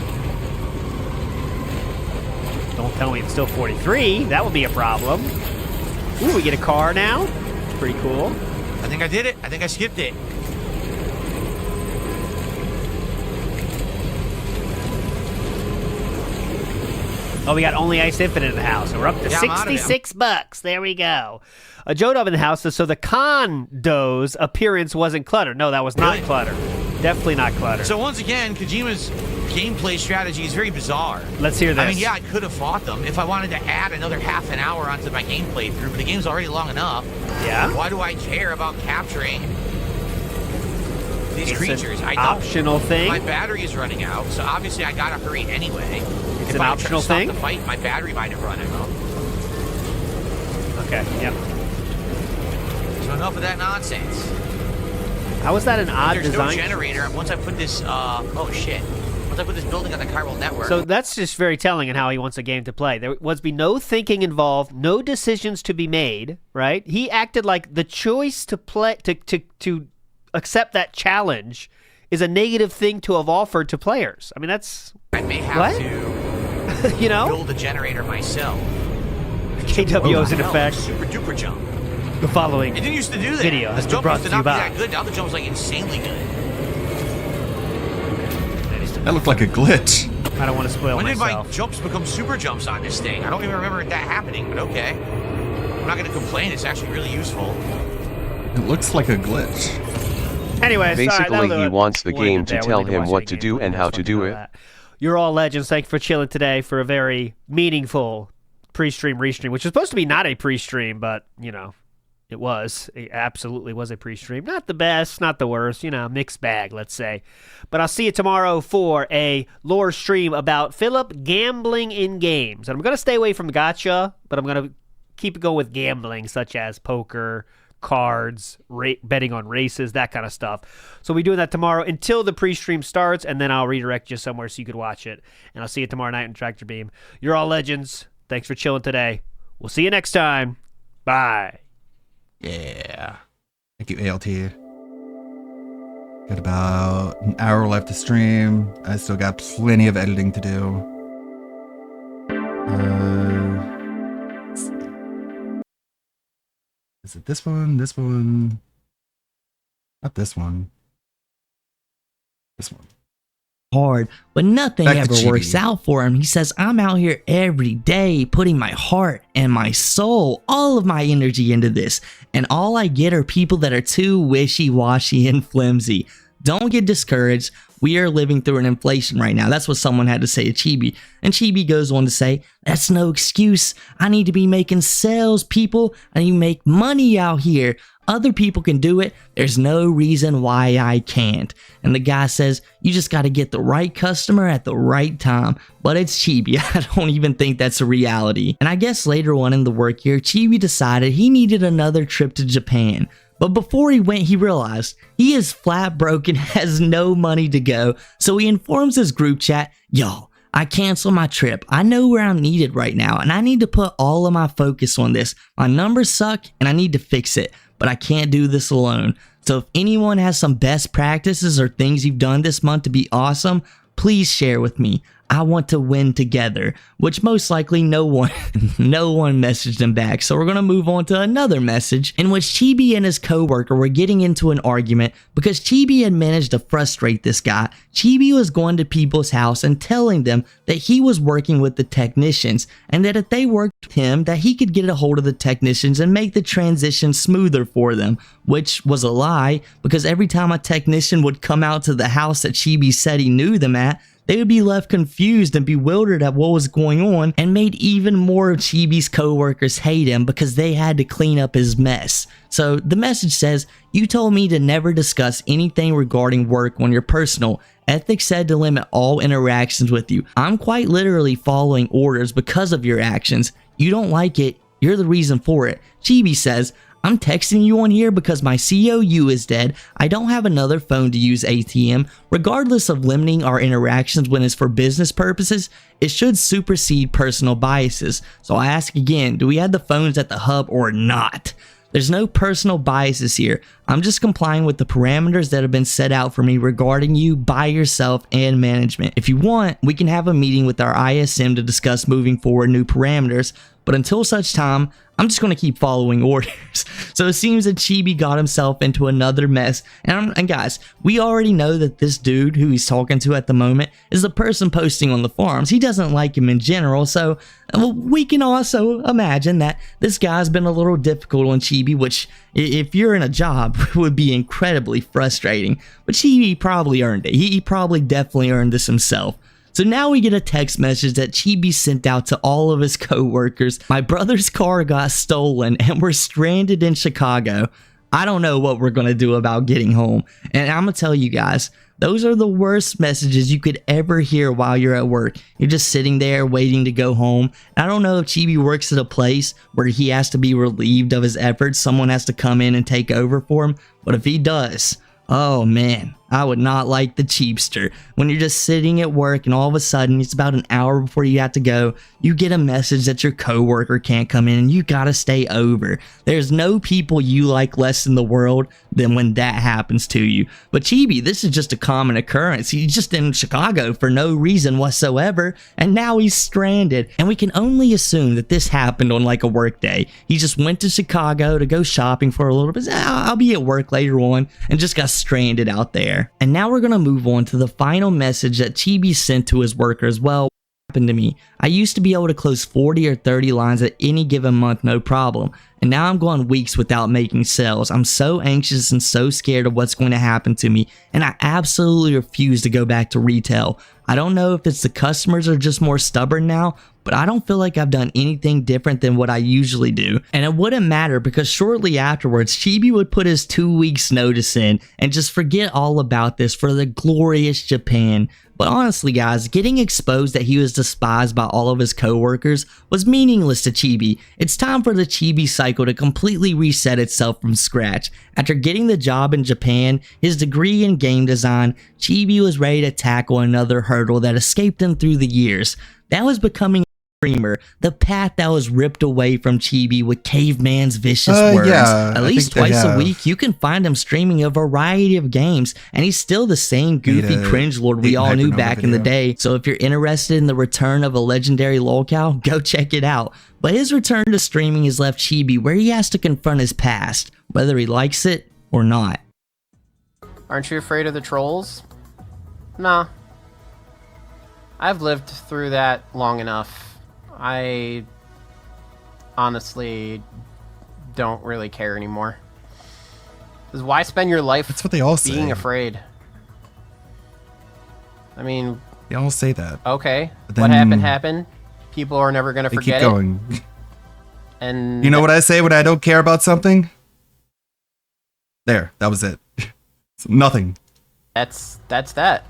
H: Don't tell me it's still 43. That would be a problem. Ooh, we get a car now. Pretty cool.
J: I think I did it. I think I skipped it.
H: Oh, we got Only Ice Infinite in the house. So we're up to
J: Yeah, I'm out of it.
H: $66. There we go. Joe Dub in the house says, so the condo's appearance wasn't clutter. No, that was not
J: Really?
H: clutter. Definitely not clutter.
J: So once again, Kojima's gameplay strategy is very bizarre.
H: Let's hear this.
J: I mean, yeah, I could have fought them if I wanted to add another half an hour onto my gameplay through, but the game's already long enough.
H: Yeah?
J: Why do I care about capturing these
H: It's
J: creatures?
H: an
J: I don't.
H: optional thing?
J: My battery is running out, so obviously I gotta hurry anyway.
H: It's
J: if
H: an
J: I
H: optional
J: try to
H: thing?
J: stop the fight, my battery might have run out.
H: Okay, yep.
J: So enough of that nonsense.
H: How is that an odd
J: There's
H: design?
J: no generator. Once I put this, once I put this building on the chiral network.
H: So that's just very telling in how he wants a game to play. There was be no thinking involved, no decisions to be made, right? He acted like the choice to play to accept that challenge is a negative thing to have offered to players. I mean, that's
J: I may have
H: what?
J: to
H: you know?
J: build a generator myself.
H: KWO's in effect.
J: Super duper jump.
H: The following
J: It didn't used to do that.
H: video has
J: The
H: been
J: jump
H: brought
J: used
H: to
J: to
H: you
J: not be
H: by.
J: that good. Now the jump's like insanely good.
A: That looked like a glitch.
H: I don't want to spoil
J: When did
H: myself.
J: my jumps become super jumps on this thing? I don't even remember that happening, but okay. I'm not going to complain. It's actually really useful.
A: It looks like a glitch.
H: Anyways,
F: basically he wants the game to tell him what to do and how to do it.
H: You're all legends. Thank you for chilling today for a very meaningful pre-stream, restream, which was supposed to be not a pre-stream, but, you know, it was. It absolutely was a pre-stream. Not the best, not the worst, you know, mixed bag, let's say. But I'll see you tomorrow for a lore stream about Philip gambling in games. And I'm going to stay away from gacha, but I'm going to keep it going with gambling, such as poker, cards, betting on races, that kind of stuff. So we'll be doing that tomorrow until the pre-stream starts, and then I'll redirect you somewhere so you could watch it. And I'll see you tomorrow night in Tractor Beam. You're all legends. Thanks for chilling today. We'll see you next time. Bye.
A: Yeah. Thank you, ALT. Got about an hour left to stream. I still got plenty of editing to do. Let's see. Is it this one? This one? Not this one. This one.
R: Hard, but nothing
A: Back to
R: ever
A: Chibi.
R: works out for him. He says, I'm out here every day putting my heart and my soul, all of my energy into this, and all I get are people that are too wishy-washy and flimsy. Don't get discouraged. We are living through an inflation right now. That's what someone had to say to Chibi. And Chibi goes on to say, that's no excuse. I need to be making sales, people. I need to make money out here. Other people can do it. There's no reason why I can't. And the guy says, you just got to get the right customer at the right time. But it's Chibi. I don't even think that's a reality. And I guess later on in the work year, Chibi decided he needed another trip to Japan. But before he went, he realized he is flat broke and has no money to go. So he informs his group chat, y'all, I canceled my trip. I know where I'm needed right now, and I need to put all of my focus on this. My numbers suck, and I need to fix it, but I can't do this alone. So if anyone has some best practices or things you've done this month to be awesome, please share with me. I want to win together, which most likely no one messaged him back. So we're going to move on to another message in which Chibi and his coworker were getting into an argument because Chibi had managed to frustrate this guy. Chibi was going to people's house and telling them that he was working with the technicians and that if they worked with him, that he could get a hold of the technicians and make the transition smoother for them, which was a lie because every time a technician would come out to the house that Chibi said he knew them at, they would be left confused and bewildered at what was going on and made even more of Chibi's coworkers hate him because they had to clean up his mess. So the message says, you told me to never discuss anything regarding work when you're personal. Ethics said to limit all interactions with you. I'm quite literally following orders because of your actions. You don't like it, you're the reason for it. Chibi says, I'm texting you on here because my COU is dead. I don't have another phone to use ATM. Regardless of limiting our interactions when it's for business purposes, it should supersede personal biases. So I ask again, do we have the phones at the hub or not? There's no personal biases here. I'm just complying with the parameters that have been set out for me regarding you by yourself and management. If you want, we can have a meeting with our ISM to discuss moving forward new parameters, but until such time, I'm just going to keep following orders. So it seems that Chibi got himself into another mess. And guys, we already know that this dude who he's talking to at the moment is the person posting on the forums. He doesn't like him in general, so we can also imagine that this guy's been a little difficult on Chibi, which if you're in a job would be incredibly frustrating. But Chibi probably earned it. He probably definitely earned this himself. So now we get a text message that Chibi sent out to all of his co-workers. My brother's car got stolen and we're stranded in Chicago. I don't know what we're going to do about getting home. And I'm going to tell you guys, those are the worst messages you could ever hear while you're at work. You're just sitting there waiting to go home. I don't know if Chibi works at a place where he has to be relieved of his efforts. Someone has to come in and take over for him. But if he does, oh man, I would not like the cheapster. When you're just sitting at work and all of a sudden it's about an hour before you have to go, you get a message that your coworker can't come in and you gotta stay over. There's no people you like less in the world than when that happens to you. But Chibi, this is just a common occurrence. He's just in Chicago for no reason whatsoever and now he's stranded. And we can only assume that this happened on like a work day. He just went to Chicago to go shopping for a little bit. I'll be at work later on and just got stranded out there. there. And now we're gonna move on to the final message that Chibi sent to his workers. Well, happened to me. I used to be able to close 40 or 30 lines at any given month, no problem. And now I'm going weeks without making sales. I'm so anxious and so scared of what's going to happen to me, and I absolutely refuse to go back to retail. I don't know if it's the customers are just more stubborn now, but I don't feel like I've done anything different than what I usually do. And it wouldn't matter because shortly afterwards, Chibi would put his 2 weeks notice in and just forget all about this for the glorious Japan. But honestly guys, getting exposed that he was despised by all of his coworkers was meaningless to Chibi. It's time for the Chibi cycle to completely reset itself from scratch. After getting the job in Japan, his degree in game design, Chibi was ready to tackle another hurdle that escaped him through the years. That was becoming streamer, the path that was ripped away from Chibi with Caveman's vicious words.
A: Yeah,
R: At least twice a week, you can find him streaming a variety of games, and he's still the same goofy cringe lord we all knew back in the day. So if you're interested in the return of a legendary lolcow, go check it out. But his return to streaming has left Chibi where he has to confront his past, whether he likes it or not.
U: Aren't you afraid of the trolls? Nah. I've lived through that long enough. I honestly don't really care anymore. Because why spend your life
A: That's what they all
U: being
A: say.
U: afraid? I mean...
A: They all say that.
U: Okay,
A: But
U: what
A: then
U: happened? People are never going to
A: They
U: forget
A: keep going.
U: it. And
A: You know what I say when I don't care about something? There, that was it. Nothing.
U: That's that.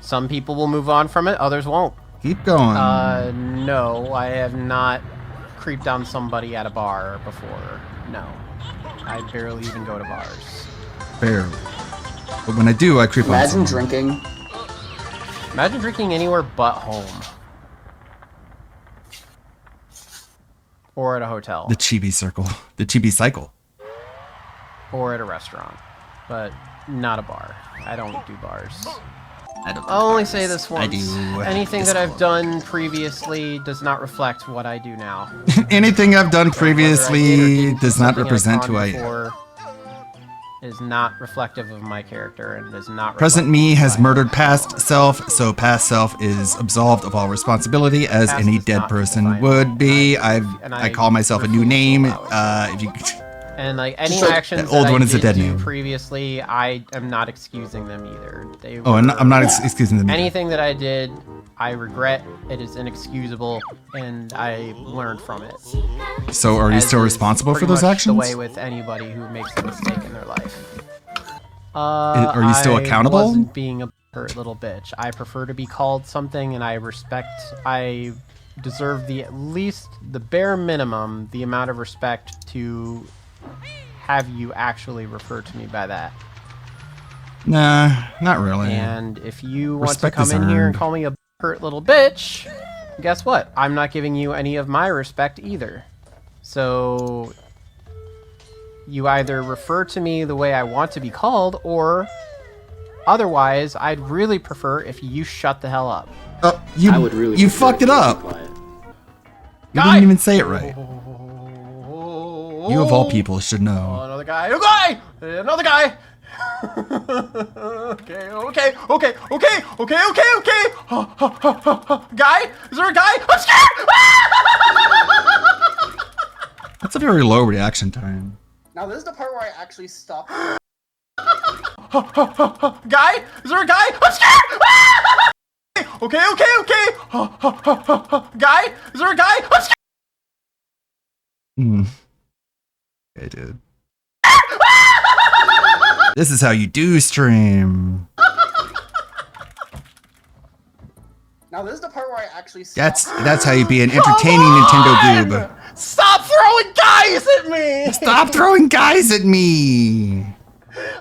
U: Some people will move on from it, others won't.
A: Keep going.
U: No, I have not creeped down somebody at a bar before. No. I barely even go to bars.
A: Barely. But when I do, I creep on
E: Imagine
A: someone.
E: drinking.
U: Imagine drinking anywhere but home. Or at a hotel.
A: The Chibi circle. The Chibi cycle.
U: Or at a restaurant. But not a bar. I don't do bars.
L: I don't
U: I'll only say this once.
L: I do.
U: Anything that I've done previously does not reflect what I do now.
A: Anything I've done previously does not
U: Something I've
A: represent
U: done
A: who I am.
U: before is not reflective of my character and does not
A: Present
U: reflect
A: me
U: who
A: has
U: I am.
A: murdered past self, so past self is absolved of all responsibility, as
U: Past
A: any
U: does
A: dead
U: not
A: person
U: define
A: would be.
U: and
A: I call myself a new name. If you
U: And like any
A: So,
U: actions
A: the old
U: that
A: one
U: I
A: is a
U: did
A: dead
U: do
A: name.
U: previously, I am not excusing them either. They
A: Oh, and
U: were-
A: I'm not excusing them either.
U: Anything that I did, I regret. It is inexcusable, and I learned from it.
A: So are you
U: As
A: still
U: is
A: responsible for
U: pretty
A: those
U: much
A: actions?
U: The way with anybody who makes a mistake in their life.
A: Are you still accountable?
U: I wasn't being a little bitch. I prefer to be called something, and I deserve the at least the bare minimum, the amount of respect to have you actually refer to me by that.
A: Nah, not really.
U: And if you want
A: Respect
U: to come
A: is
U: in here and
A: earned.
U: call me a hurt little bitch, guess what? I'm not giving you any of my respect either. So you either refer to me the way I want to be called, or otherwise, I'd really prefer if you shut the hell up.
A: You,
E: I would really
A: you
E: prefer
A: fucked it
E: you to be
A: up.
E: quiet.
A: You didn't even say it right. You of all people should know.
U: Another guy. Another guy. Okay. Guy? Is there a guy? I'm scared!
A: That's a very low reaction time.
K: Now this is the part where I actually stop.
U: Guy? Is there a guy? I'm scared! Okay. Guy? Is there a guy? I'm scared!
A: Okay, dude. This is how you do stream.
K: Now this is the part where I actually stop.
A: That's how you be an entertaining Nintendo goob.
U: Stop throwing guys at me!
A: Stop throwing guys at me.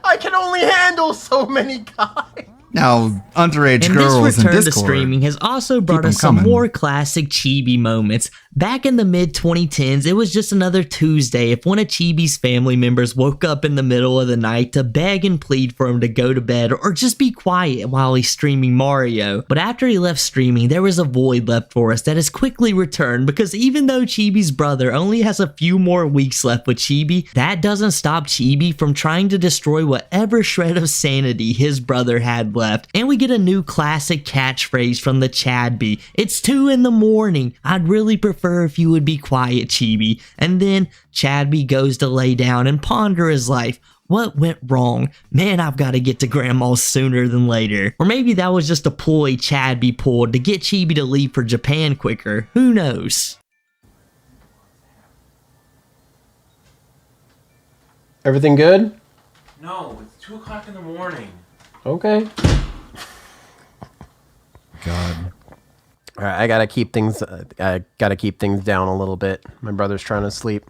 U: I can only handle so many guys.
A: Now, underage
R: And
A: girls
R: this
A: in
R: return to
A: Discord.
R: streaming has also brought
A: Keep 'em
R: us some
A: coming.
R: more classic Chibi moments. Back in the mid-2010s, it was just another Tuesday if one of Chibi's family members woke up in the middle of the night to beg and plead for him to go to bed or just be quiet while he's streaming Mario. But after he left streaming, there was a void left for us that has quickly returned, because even though Chibi's brother only has a few more weeks left with Chibi, that doesn't stop Chibi from trying to destroy whatever shred of sanity his brother had left. And we get a new classic catchphrase from the Chadby. It's 2 in the morning. I'd really prefer if you would be quiet, Chibi. And then Chadby goes to lay down and ponder his life. What went wrong? Man, I've got to get to Grandma's sooner than later. Or maybe that was just a ploy Chadby pulled to get Chibi to leave for Japan quicker. Who knows?
U: Everything good?
S: No, it's 2 o'clock in the morning.
U: Okay.
A: God.
U: All right, I gotta keep things down a little bit. My brother's trying to sleep,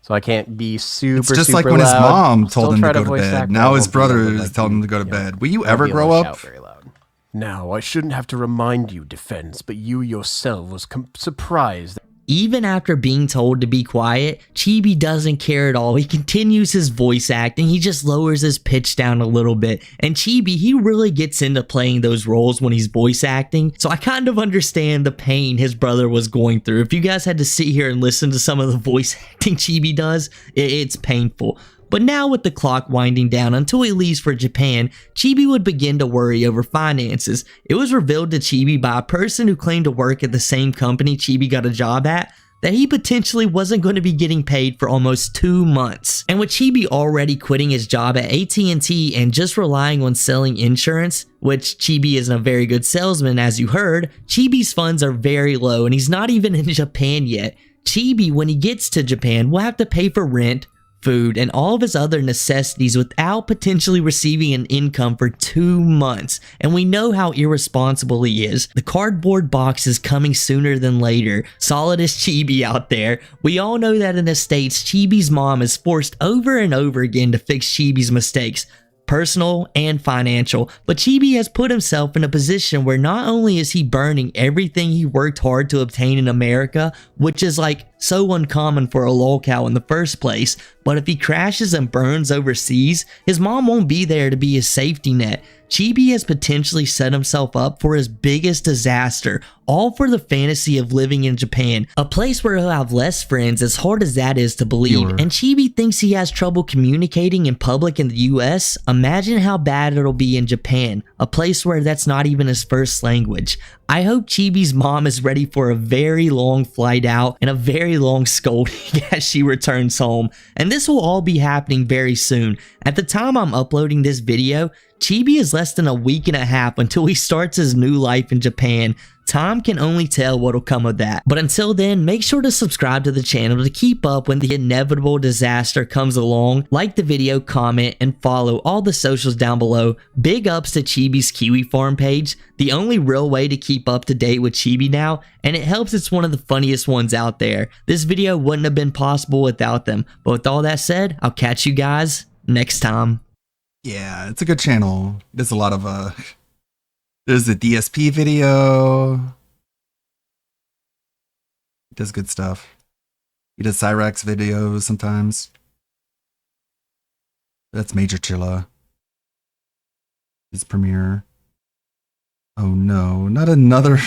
U: so I can't be super.
A: It's just
U: super
A: like when his
U: loud.
A: mom
U: Still
A: told him
U: try
A: to go to
U: voice
A: bed.
U: act,
A: Now
U: but I
A: his
U: won't be able
A: brother
U: to,
A: is telling him to go to bed. Will you
U: won't
A: ever
U: be able
A: grow
U: to
A: up?
U: shout very loud. Now, I shouldn't have to remind you, Defense, but you yourself was surprised.
R: Even after being told to be quiet, Chibi doesn't care at all. He continues his voice acting. He just lowers his pitch down a little bit. And Chibi, he really gets into playing those roles when he's voice acting. So I kind of understand the pain his brother was going through. If you guys had to sit here and listen to some of the voice acting Chibi does, it's painful. But now with the clock winding down until he leaves for Japan, Chibi would begin to worry over finances. It was revealed to Chibi by a person who claimed to work at the same company Chibi got a job at that he potentially wasn't going to be getting paid for almost 2 months. And with Chibi already quitting his job at AT&T and just relying on selling insurance, which Chibi isn't a very good salesman as you heard, Chibi's funds are very low and he's not even in Japan yet. Chibi, when he gets to Japan, will have to pay for rent, food, and all of his other necessities without potentially receiving an income for 2 months. And we know how irresponsible he is. The cardboard box is coming sooner than later. Solid as Chibi out there. We all know that in the States, Chibi's mom is forced over and over again to fix Chibi's mistakes, personal and financial. But Chibi has put himself in a position where not only is he burning everything he worked hard to obtain in America, which is like so uncommon for a lolcow in the first place, but if he crashes and burns overseas, his mom won't be there to be his safety net. Chibi has potentially set himself up for his biggest disaster, all for the fantasy of living in Japan, a place where he'll have less friends, as hard as that is to believe. And Chibi thinks he has trouble communicating in public in the US. Imagine how bad it'll be in Japan, a place where that's not even his first language. I hope Chibi's mom is ready for a very long flight out and a very long scolding as she returns home. And this will all be happening very soon. At the time I'm uploading this video, Chibi is less than a week and a half until he starts his new life in Japan. Time can only tell what'll come of that. But until then, make sure to subscribe to the channel to keep up when the inevitable disaster comes along. Like the video, comment, and follow all the socials down below. Big ups to Chibi's Kiwi Farm page, the only real way to keep up to date with Chibi now, and it helps it's one of the funniest ones out there. This video wouldn't have been possible without them. But with all that said, I'll catch you guys next time.
A: Yeah, it's a good channel. There's a lot of there's a DSP video. He does good stuff. He does Cyrax videos sometimes. That's Major Chilla. His premiere. Oh no, not another.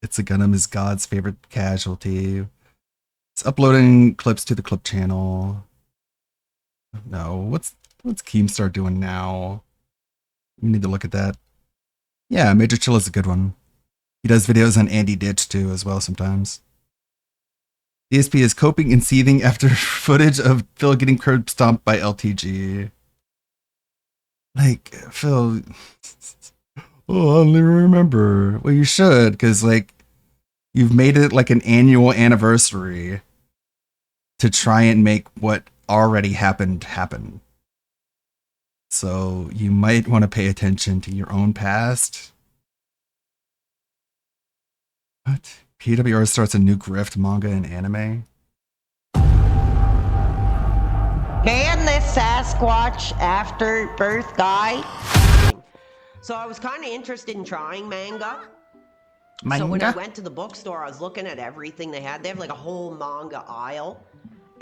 A: It's a Gundam is God's favorite casualty. It's uploading clips to the clip channel. No, what's Keemstar doing now? We need to look at that. Yeah, Major Chill is a good one. He does videos on Andy Ditch too as well sometimes. DSP is coping and seething after footage of Phil getting curb stomped by LTG. Like, Phil... Oh, I don't even remember. Well, you should, because like, you've made it like an annual anniversary to try and make what already happened happen. So you might want to pay attention to your own past. What? PWR starts a new grift manga and anime?
O: Can this Sasquatch Afterbirth guy. So I was kind of interested in trying manga. So when I went to the bookstore, I was looking at everything they had. They have like a whole manga aisle.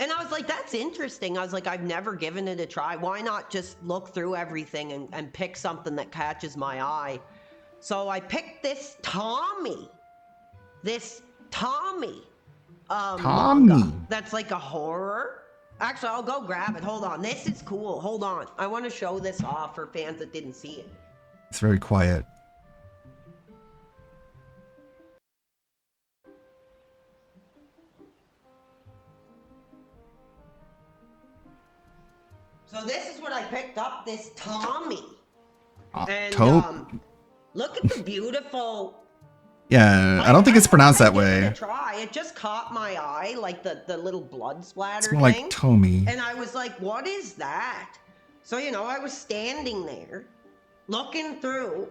O: And I was like, that's interesting. I was like, I've never given it a try. Why not just look through everything and pick something that catches my eye? So I picked this Tommy. Manga that's like a horror. Actually, I'll go grab it. Hold on. This is cool. Hold on. I want to show this off for fans that didn't see it.
A: It's very quiet.
O: So this is what I picked up, this Tommy. And look at the beautiful...
A: Yeah, I don't think it's pronounced that way.
O: Try. It just caught my eye, like the little blood splatter
A: It's more like
O: thing.
A: Tommy.
O: And I was like, what is that? So, you know, I was standing there, looking through,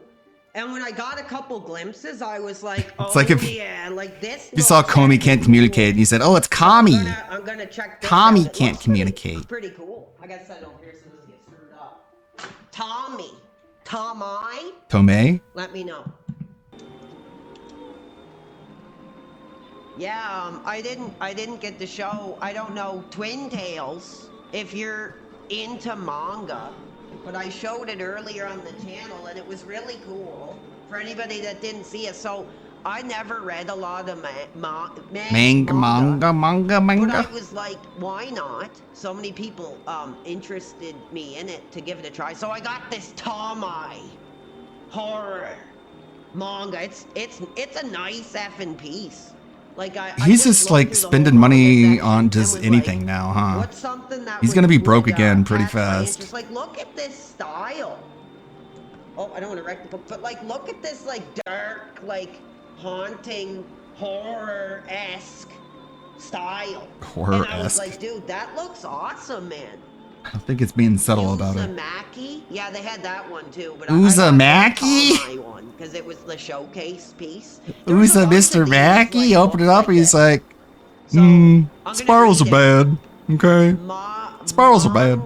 O: and when I got a couple glimpses, I was like, oh,
A: It's like if
O: yeah, like this.
A: you saw Comey can't communicate, and you said, oh, it's Kami.
O: I'm gonna check this
A: Tommy
O: out.
A: can't communicate.
O: Pretty cool. I guess I don't hear so this gets screwed up. Tommy.
A: Tomei?
O: Let me know. Yeah, I didn't get to show, I don't know, Twin Tails, if you're into manga, but I showed it earlier on the channel and it was really cool for anybody that didn't see it. So I never read a lot of
A: manga.
O: But I was like, why not? So many people interested me in it to give it a try. So I got this Tomai horror manga. It's a nice effing piece. Like
A: He's just like spending money on just anything now, huh?
O: What's something that
A: He's gonna be broke again pretty fast.
O: Just like, look at this style. Oh, I don't want to wreck the book, but like, look at this like dark, like haunting, horror-esque style. And I was like, dude, that looks awesome, man.
A: I don't think it's being subtle about it.
O: Uzumaki? Yeah, they had that one too. But
A: Uzumaki?
O: one because it was the showcase piece.
A: Who's Mr. Mackey? Open it up and he's like, spirals are bad. Okay. Spirals are bad.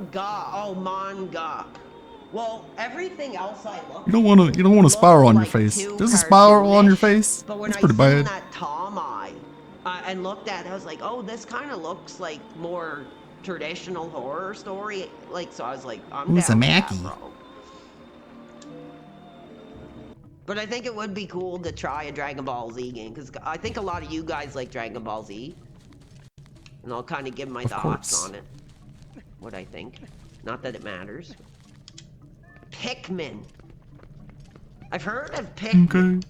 O: Manga. Well, everything else I looked.
A: You don't want a spiral on your face. There's a spiral on your face. It's pretty bad.
O: That Tomai and looked at it, I was like, oh, this kind of looks like more traditional horror story. Like, so I was like, I'm down with that, bro. But I think it would be cool to try a Dragon Ball Z game, because I think a lot of you guys like Dragon Ball Z. And I'll kind of give my thoughts on it. What I think. Not that it matters. Pikmin. I've heard of Pikmin.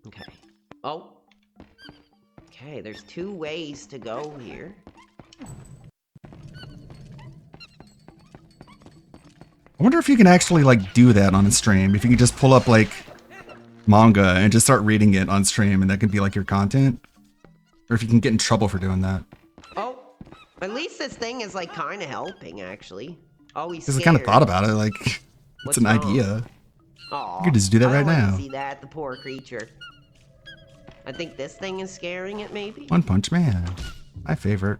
O: Okay. Oh. Okay, there's 2 ways to go here.
A: I wonder if you can actually like do that on a stream. If you can just pull up like manga and just start reading it on stream, and that can be like your content. Or if you can get in trouble for doing that.
O: Oh, at least this thing is like kind of helping, actually. Oh, he's
A: Because I
O: scared.
A: kind of thought about it, like it's an idea.
O: Aw,
A: You could just do that right
O: I
A: now.
O: don't see that, the poor creature. I think this thing is scaring it, maybe.
A: One Punch Man, my favorite.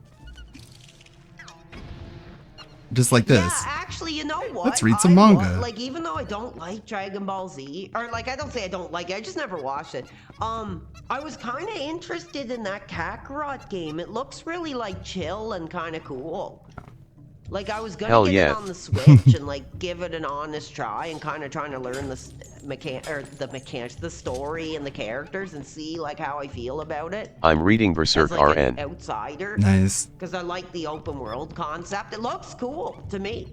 A: Just like this.
O: Yeah, actually, you know what?
A: Let's read some manga.
O: Like, even though I don't like Dragon Ball Z, or like, I don't say I don't like it, I just never watched it. I was kind of interested in that Kakarot game. It looks really like chill and kind of cool. Like, I was gonna get it on the Switch and like give it an honest try and kind of trying to learn the mechanics, the story and the characters and see like how I feel about it.
F: I'm reading Berserk
O: As, like,
F: RN.
O: an outsider.
A: Nice.
O: Because I like the open world concept. It looks cool to me.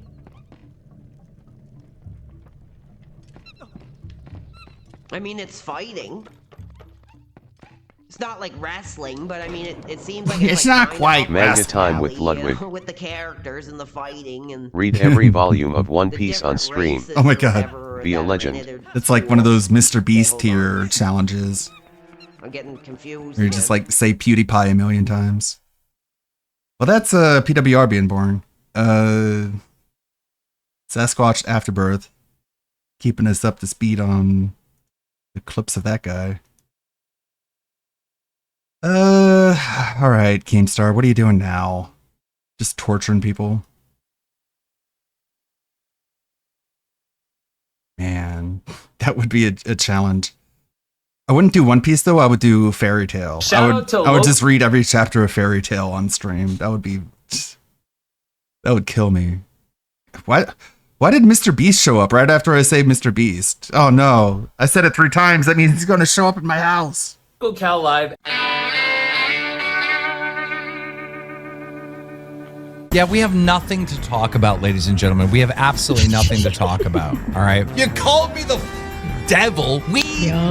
O: I mean, it's fighting. It's not like wrestling, but I mean, it seems like
A: It's
O: like
A: not
O: kind
A: quite
O: of
F: Manga time with Ludwig.
O: with the characters and the fighting and
F: Read every volume of One Piece on stream.
A: Oh my god.
F: Be a legend.
A: It's like one of those Mr. Beast tier challenges.
O: I'm getting confused.
A: Where you just like say PewDiePie a million times. Well, that's PWR being born. Sasquatch Afterbirth. Keeping us up to speed on the clips of that guy. All right, Keemstar, what are you doing now? Just torturing people? Man, that would be a challenge. I wouldn't do One Piece though. I would do Fairy Tail. I would just read every chapter of Fairy Tail on stream. That would kill me. Why did Mr. Beast show up right after I saved Mr. Beast? Oh no, I said it 3 times. That means he's going to show up at my house.
P: Go Cal Live.
Q: Yeah, we have nothing to talk about, ladies and gentlemen. We have absolutely nothing to talk about. All right. You called me the devil. We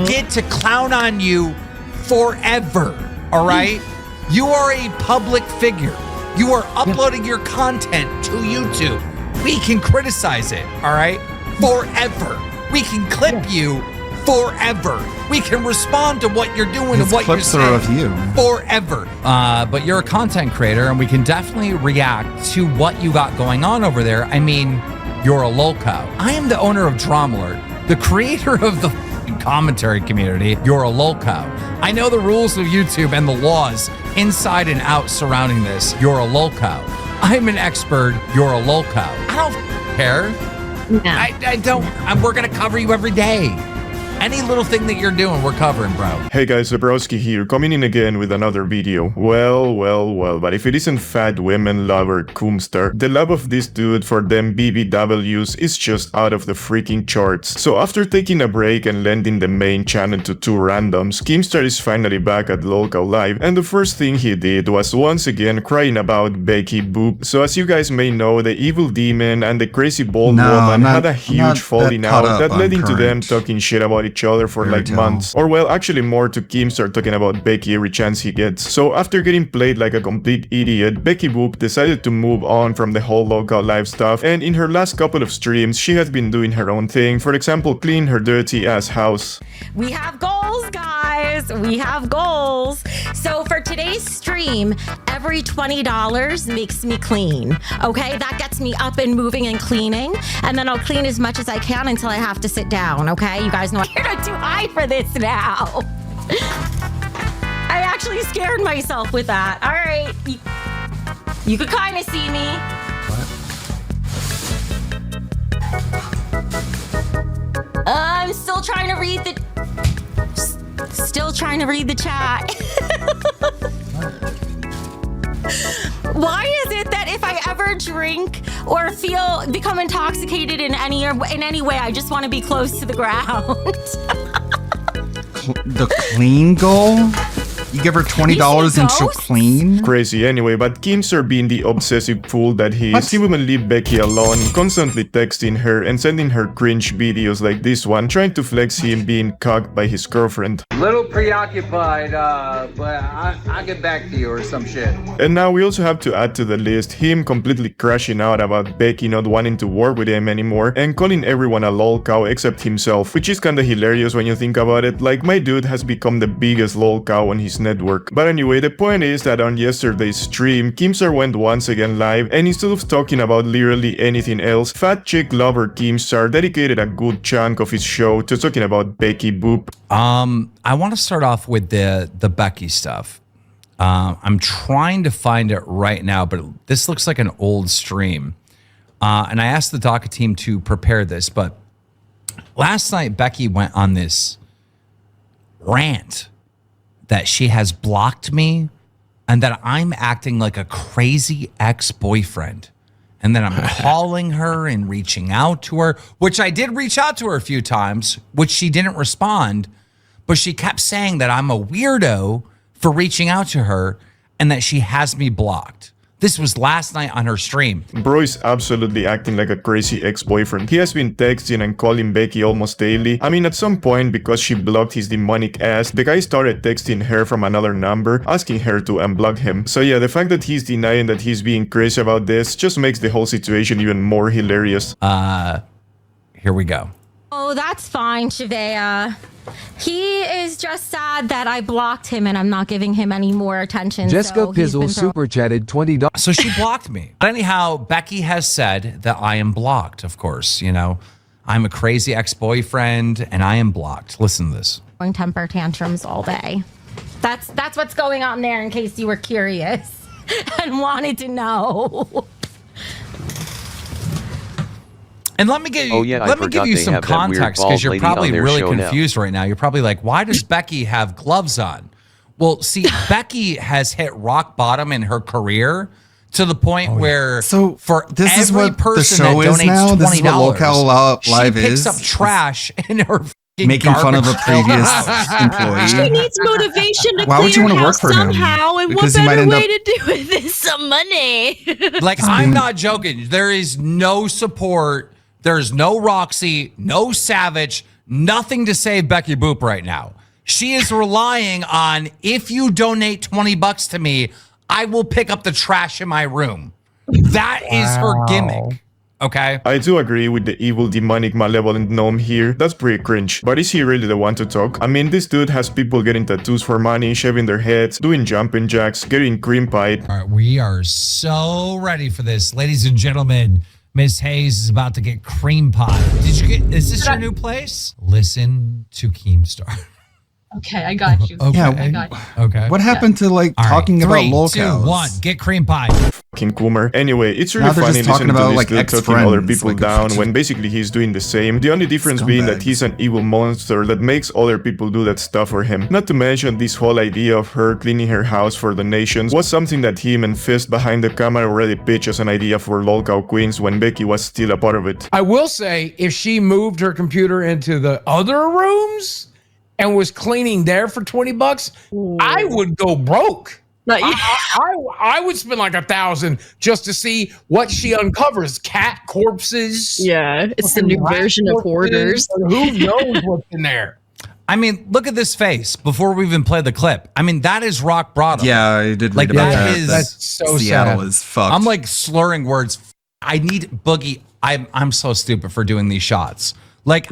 Q: get to clown on you forever. All right. You are a public figure. You are uploading your content to YouTube. We can criticize it. All right. Forever. We can clip you forever. We can respond to what you're doing and what you're saying
A: of you.
Q: Forever. But you're a content creator, and we can definitely react to what you got going on over there. I mean, you're a lolcow. I am the owner of Dromalert, the creator of the commentary community. You're a lolcow. I know the rules of YouTube and the laws inside and out surrounding this. You're a lolcow. I'm an expert. You're a lolcow. I don't care.
G: No.
Q: I don't. We're going to cover you every day. Any little thing that you're doing, we're covering, bro.
X: Hey guys, Zabrowski here, coming in again with another video. Well, but if it isn't fat women lover Keemstar, the love of this dude for them BBWs is just out of the freaking charts. So after taking a break and lending the main channel to 2 randoms, Keemstar is finally back at lolcow Live, and the first thing he did was once again crying about Becky Boop. So as you guys may know, the evil demon and the crazy bald woman had a huge falling out that led into them talking shit about each other for like months. Or well, actually more to Keemstar talking about Becky every chance he gets. So after getting played like a complete idiot, Becky Boop decided to move on from the whole lolcow Live stuff, and in her last couple of streams, she has been doing her own thing. For example, clean her dirty ass house.
T: We have goals, guys. We have goals. So for today's stream, every $20 makes me clean. Okay, that gets me up and moving and cleaning, and then I'll clean as much as I can until I have to sit down. Okay, you guys know you're not too high for this now. I actually scared myself with that. All right, you could kind of see me. I'm still trying to read the. Still trying to read the chat. Why is it that if I ever drink or become intoxicated in any way, I just want to be close to the ground?
A: The clean goal? You give her $20 and she'll clean?
X: Crazy anyway, but Keemstar, being the obsessive fool that he is, he wouldn't leave Becky alone, constantly texting her and sending her cringe videos like this one, trying to flex him being cucked by his girlfriend.
W: Little preoccupied, but I'll get back to you or some shit.
X: And now we also have to add to the list him completely crashing out about Becky not wanting to work with him anymore and calling everyone a lolcow except himself, which is kinda hilarious when you think about it. Like, my dude has become the biggest lolcow on his network. But anyway, the point is that on yesterday's stream, Keemstar went once again live, and instead of talking about literally anything else, fat chick lover Keemstar dedicated a good chunk of his show to talking about Becky Boop.
Q: I want to start off with the Becky stuff. I'm trying to find it right now, but this looks like an old stream. And I asked the DACA team to prepare this, but last night Becky went on this rant that she has blocked me and that I'm acting like a crazy ex-boyfriend. And then I'm calling her and reaching out to her, which I did reach out to her a few times, which she didn't respond. But she kept saying that I'm a weirdo for reaching out to her and that she has me blocked. This was last night on her stream.
X: Bro is absolutely acting like a crazy ex-boyfriend. He has been texting and calling Becky almost daily. I mean, at some point, because she blocked his demonic ass, the guy started texting her from another number, asking her to unblock him. So yeah, the fact that he's denying that he's being crazy about this just makes the whole situation even more hilarious.
Q: Here we go.
T: Oh, that's fine, Shavea. He is just sad that I blocked him and I'm not giving him any more attention.
Y: Jessica Pizzle super chatted $20.
Q: So she blocked me. But anyhow, Becky has said that I am blocked, of course. You know, I'm a crazy ex-boyfriend and I am blocked. Listen to this.
T: Temper tantrums all day. That's what's going on there, in case you were curious and wanted to know.
Q: And let me give you, let me give you some context, because you're probably really confused right now. You're probably like, why does Becky have gloves on? Well, see, Becky has hit rock bottom in her career to the point where for
A: this
Q: every
A: is what
Q: person
A: the show
Q: that
A: is now.
Q: donates
A: This is what
Q: $20,
A: Live
Q: she picks
A: is.
Q: up trash in her
A: Making fun of a previous employee.
B: She needs motivation to
A: Why would you
B: clean
A: want
B: her
A: to work
B: house
A: for him?
B: somehow, and
A: Because
B: what
A: you might
B: better
A: end
B: way
A: up-
B: to do it than some money?
Q: Like, I'm not joking. There is no support. There's no Roxy, no Savage, nothing to save Becky Boop right now. She is relying on, if you donate $20 to me, I will pick up the trash in my room. That is her gimmick. Okay.
I: I do agree with the evil, demonic, malevolent gnome here. That's pretty cringe. But is he really the one to talk? I mean, this dude has people getting tattoos for money, shaving their heads, doing jumping jacks, getting cream pied.
N: All right, we are so ready for this. Ladies and gentlemen, Miss Hayes is about to get cream pie. Is this your new place? Listen to Keemstar.
B: Okay, I got you.
N: Okay.
B: I got you.
N: Okay.
A: What happened to like
N: All right,
A: talking about
N: 3,
A: lolcows?
N: 2, 1, get cream pie.
I: Fucking Coomer. Anyway, it's really
A: Now they're
I: funny
A: just talking
I: listening to
A: about,
I: this
A: like,
I: dude talking
A: ex-friends,
I: other people
A: like,
I: down when basically he's doing the same. The only difference being that he's an evil monster that makes other people do that stuff for him. Not to mention this whole idea of her cleaning her house for donations was something that him and Fist behind the camera already pitched as an idea for lolcow queens when Becky was still a part of it.
P: I will say, if she moved her computer into the other rooms and was cleaning there for $20, I would go broke. I would spend like $1,000 just to see what she uncovers. Cat corpses.
B: Yeah, it's the new version of Hoarders.
P: Who knows what's in there?
Q: I mean, look at this face before we even play the clip. I mean, that is rock bottom.
A: Yeah, I did read
Q: like
A: about that.
Q: That's
P: so
A: Seattle
P: sad.
A: is fucked.
Q: I'm like slurring words. I need Boogie. I'm so stupid for doing these shots. Like,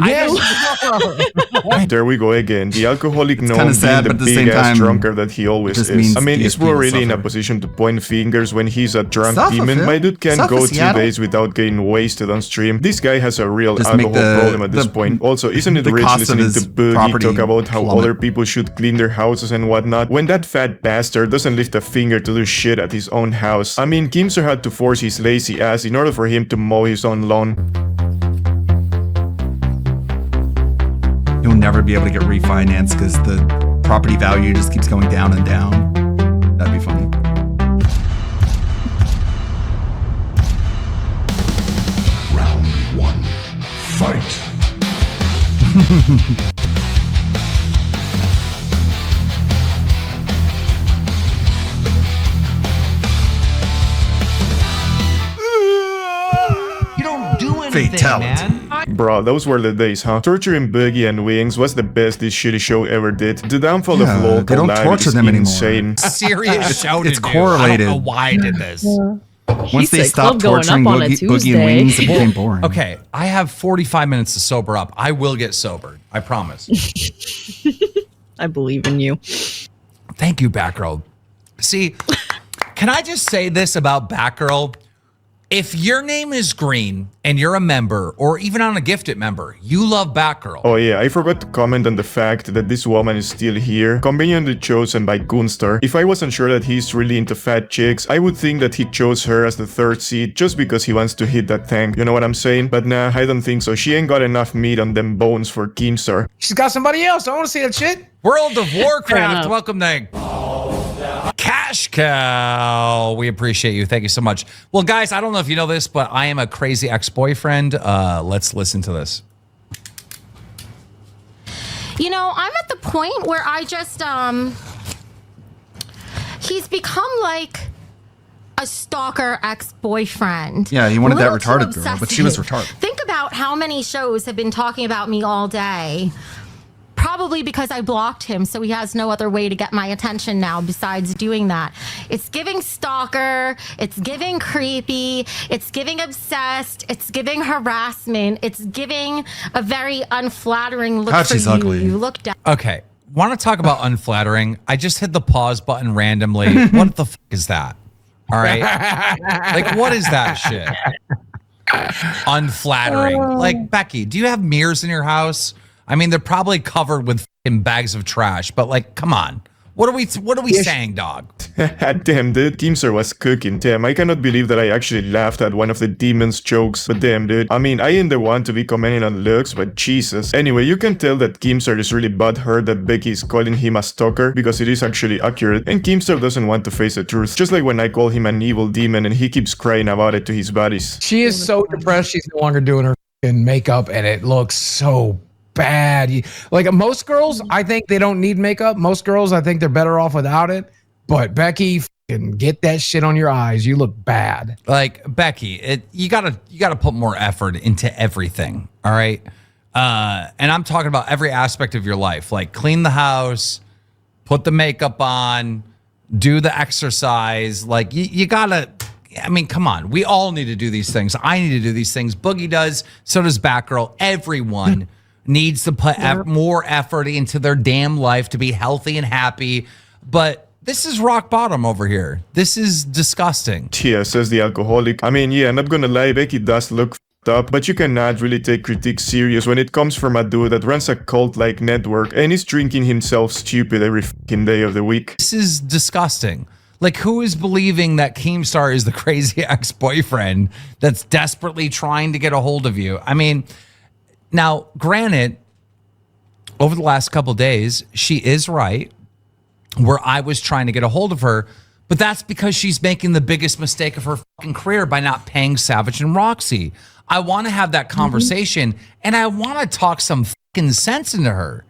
I: There we go again. The alcoholic gnome
A: kinda
I: being
A: sad,
I: the
A: but at the same
I: big ass
A: time,
I: drunkard that he always
A: just
I: is.
A: means
I: I mean, is
A: DSP
I: Bro
A: will
I: really in a
A: suffer.
I: position to point fingers when he's a drunk
A: Suffer,
I: demon?
A: Phil.
I: My dude can't
A: Suffer,
I: go 2
A: Seattle.
I: days without getting wasted on stream. This guy has a real
A: Just make
I: alcohol
A: the-
I: problem at this
A: the-
I: point. Also, isn't it
A: the
I: rich
A: cost of
I: listening
A: his
I: to Boogie
A: property
I: talk about how
A: plummet.
I: other people should clean their houses and whatnot when that fat bastard doesn't lift a finger to do shit at his own house? I mean, Keemstar had to force his lazy ass in order for him to mow his own lawn.
A: You'll never be able to get refinanced because the property value just keeps going down and down. That'd be funny.
V: Round 1. Fight.
L: You don't do anything,
A: Fatality.
L: man.
I: Bro, those were the days, huh? Torturing Boogie and Wings was the best this shitty show ever did. The downfall
A: Yeah,
I: of LOL
A: they don't
I: Live
A: torture
I: is
A: them anymore.
I: insane.
Q: serious show to
A: It's
Q: do.
A: correlated.
Q: I don't know why I did this.
A: Once they stopped torturing Boogie and Wings, it became boring.
Q: Okay, I have 45 minutes to sober up. I will get sobered. I promise.
B: I believe in you.
Q: Thank you, Batgirl. See, can I just say this about Batgirl? If your name is Green and you're a member or even on a gifted member, you love Batgirl.
I: Oh yeah, I forgot to comment on the fact that this woman is still here, conveniently chosen by Gunstar. If I wasn't sure that he's really into fat chicks, I would think that he chose her as the third seat just because he wants to hit that tank, you know what I'm saying? But nah, I don't think so. She ain't got enough meat on them bones for Keemstar.
P: She's got somebody else. I want to see that shit.
Q: World of Warcraft, welcome to Cash Cow. We appreciate you. Thank you so much. Well, guys, I don't know if you know this, but I am a crazy ex-boyfriend. Let's listen to this.
T: You know, I'm at the point where I just, he's become like a stalker ex-boyfriend.
A: Yeah, he wanted that
T: Little too
A: retarded girl, but she was retarded.
T: Think about how many shows have been talking about me all day. Probably because I blocked him, so he has no other way to get my attention now besides doing that. It's giving stalker, it's giving creepy, it's giving obsessed, it's giving harassment, it's giving a very unflattering look
Q: God,
T: for
Q: she's
T: you.
Q: ugly.
T: You look down.
Q: Okay, want to talk about unflattering? I just hit the pause button randomly. What the f is that? All right, like what is that shit? Unflattering. Like Becky, do you have mirrors in your house? I mean, they're probably covered with f***ing bags of trash, but like, come on. What are we saying, dog?
I: Damn, dude, Keemstar was cooking. Damn, I cannot believe that I actually laughed at one of the demon's jokes. But damn, dude. I mean, I ain't the one to be commenting on looks, but Jesus. Anyway, you can tell that Keemstar is really butthurt that Becky is calling him a stalker because it is actually accurate. And Keemstar doesn't want to face the truth. Just like when I call him an evil demon and he keeps crying about it to his buddies.
P: She is so depressed she's no longer doing her f***ing makeup, and it looks so bad. Like most girls, I think they don't need makeup. Most girls, I think they're better off without it. But Becky, f***ing get that shit on your eyes. You look bad.
Q: Like Becky, you gotta put more effort into everything. All right, and I'm talking about every aspect of your life. Like clean the house, put the makeup on, do the exercise. Like you gotta. I mean, come on. We all need to do these things. I need to do these things. Boogie does. So does Batgirl. Everyone needs to put more effort into their damn life to be healthy and happy. But this is rock bottom over here. This is disgusting.
I: Yeah, says the alcoholic. I mean, yeah, I'm not gonna lie, Becky does look f***ed up, but you cannot really take critiques serious when it comes from a dude that runs a cult-like network and is drinking himself stupid every fucking day of the week.
Q: This is disgusting. Like, who is believing that Keemstar is the crazy ex-boyfriend that's desperately trying to get a hold of you? I mean, now, granted, over the last couple days, she is right where I was trying to get a hold of her, but that's because she's making the biggest mistake of her fucking career by not paying Savage and Roxy. I want to have that conversation, and I want to talk some fucking sense into her,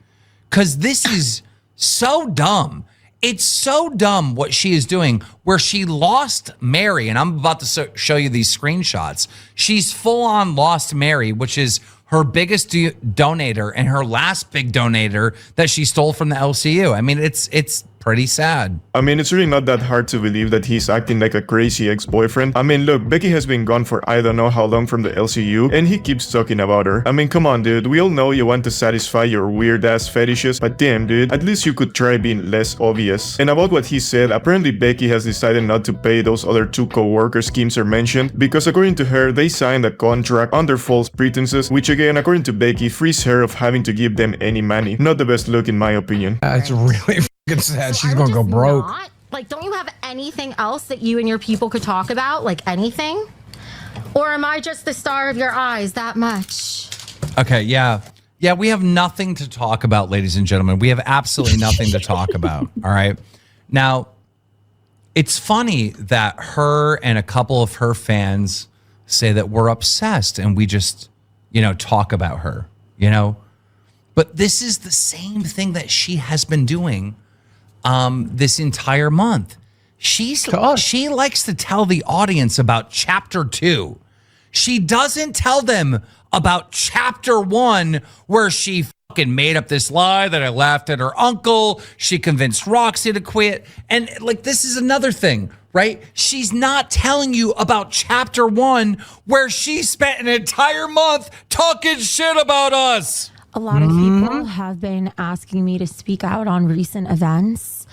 Q: because this is so dumb. It's so dumb what she is doing, where she lost Mary, and I'm about to show you these screenshots. She's full on lost Mary, which is her biggest donator and her last big donator that she stole from the LCU. I mean, it's pretty sad.
I: I mean, it's really not that hard to believe that he's acting like a crazy ex-boyfriend. I mean, look, Becky has been gone for I don't know how long from the LCU, and he keeps talking about her. I mean, come on, dude. We all know you want to satisfy your weird-ass fetishes, but damn, dude, at least you could try being less obvious. And about what he said, apparently Becky has decided not to pay those other two co-workers Keemstar mentioned, because according to her, they signed a contract under false pretenses, which again, according to Becky, frees her of having to give them any money. Not the best look in my opinion.
P: It's really fucking sad. She's gonna go broke.
T: Like, don't you have anything else that you and your people could talk about? Like anything? Or am I just the star of your eyes that much?
Q: Okay, yeah. Yeah, we have nothing to talk about, ladies and gentlemen. We have absolutely nothing to talk about, all right? Now, it's funny that her and a couple of her fans say that we're obsessed and we just, talk about her, But this is the same thing that she has been doing this entire month. She likes to tell the audience about chapter 2. She doesn't tell them about chapter 1, where she fucking made up this lie that I laughed at her uncle. She convinced Roxy to quit. And this is another thing, right? She's not telling you about chapter 1, where she spent an entire month talking shit about us.
T: A lot of people have been asking me to speak out on recent events,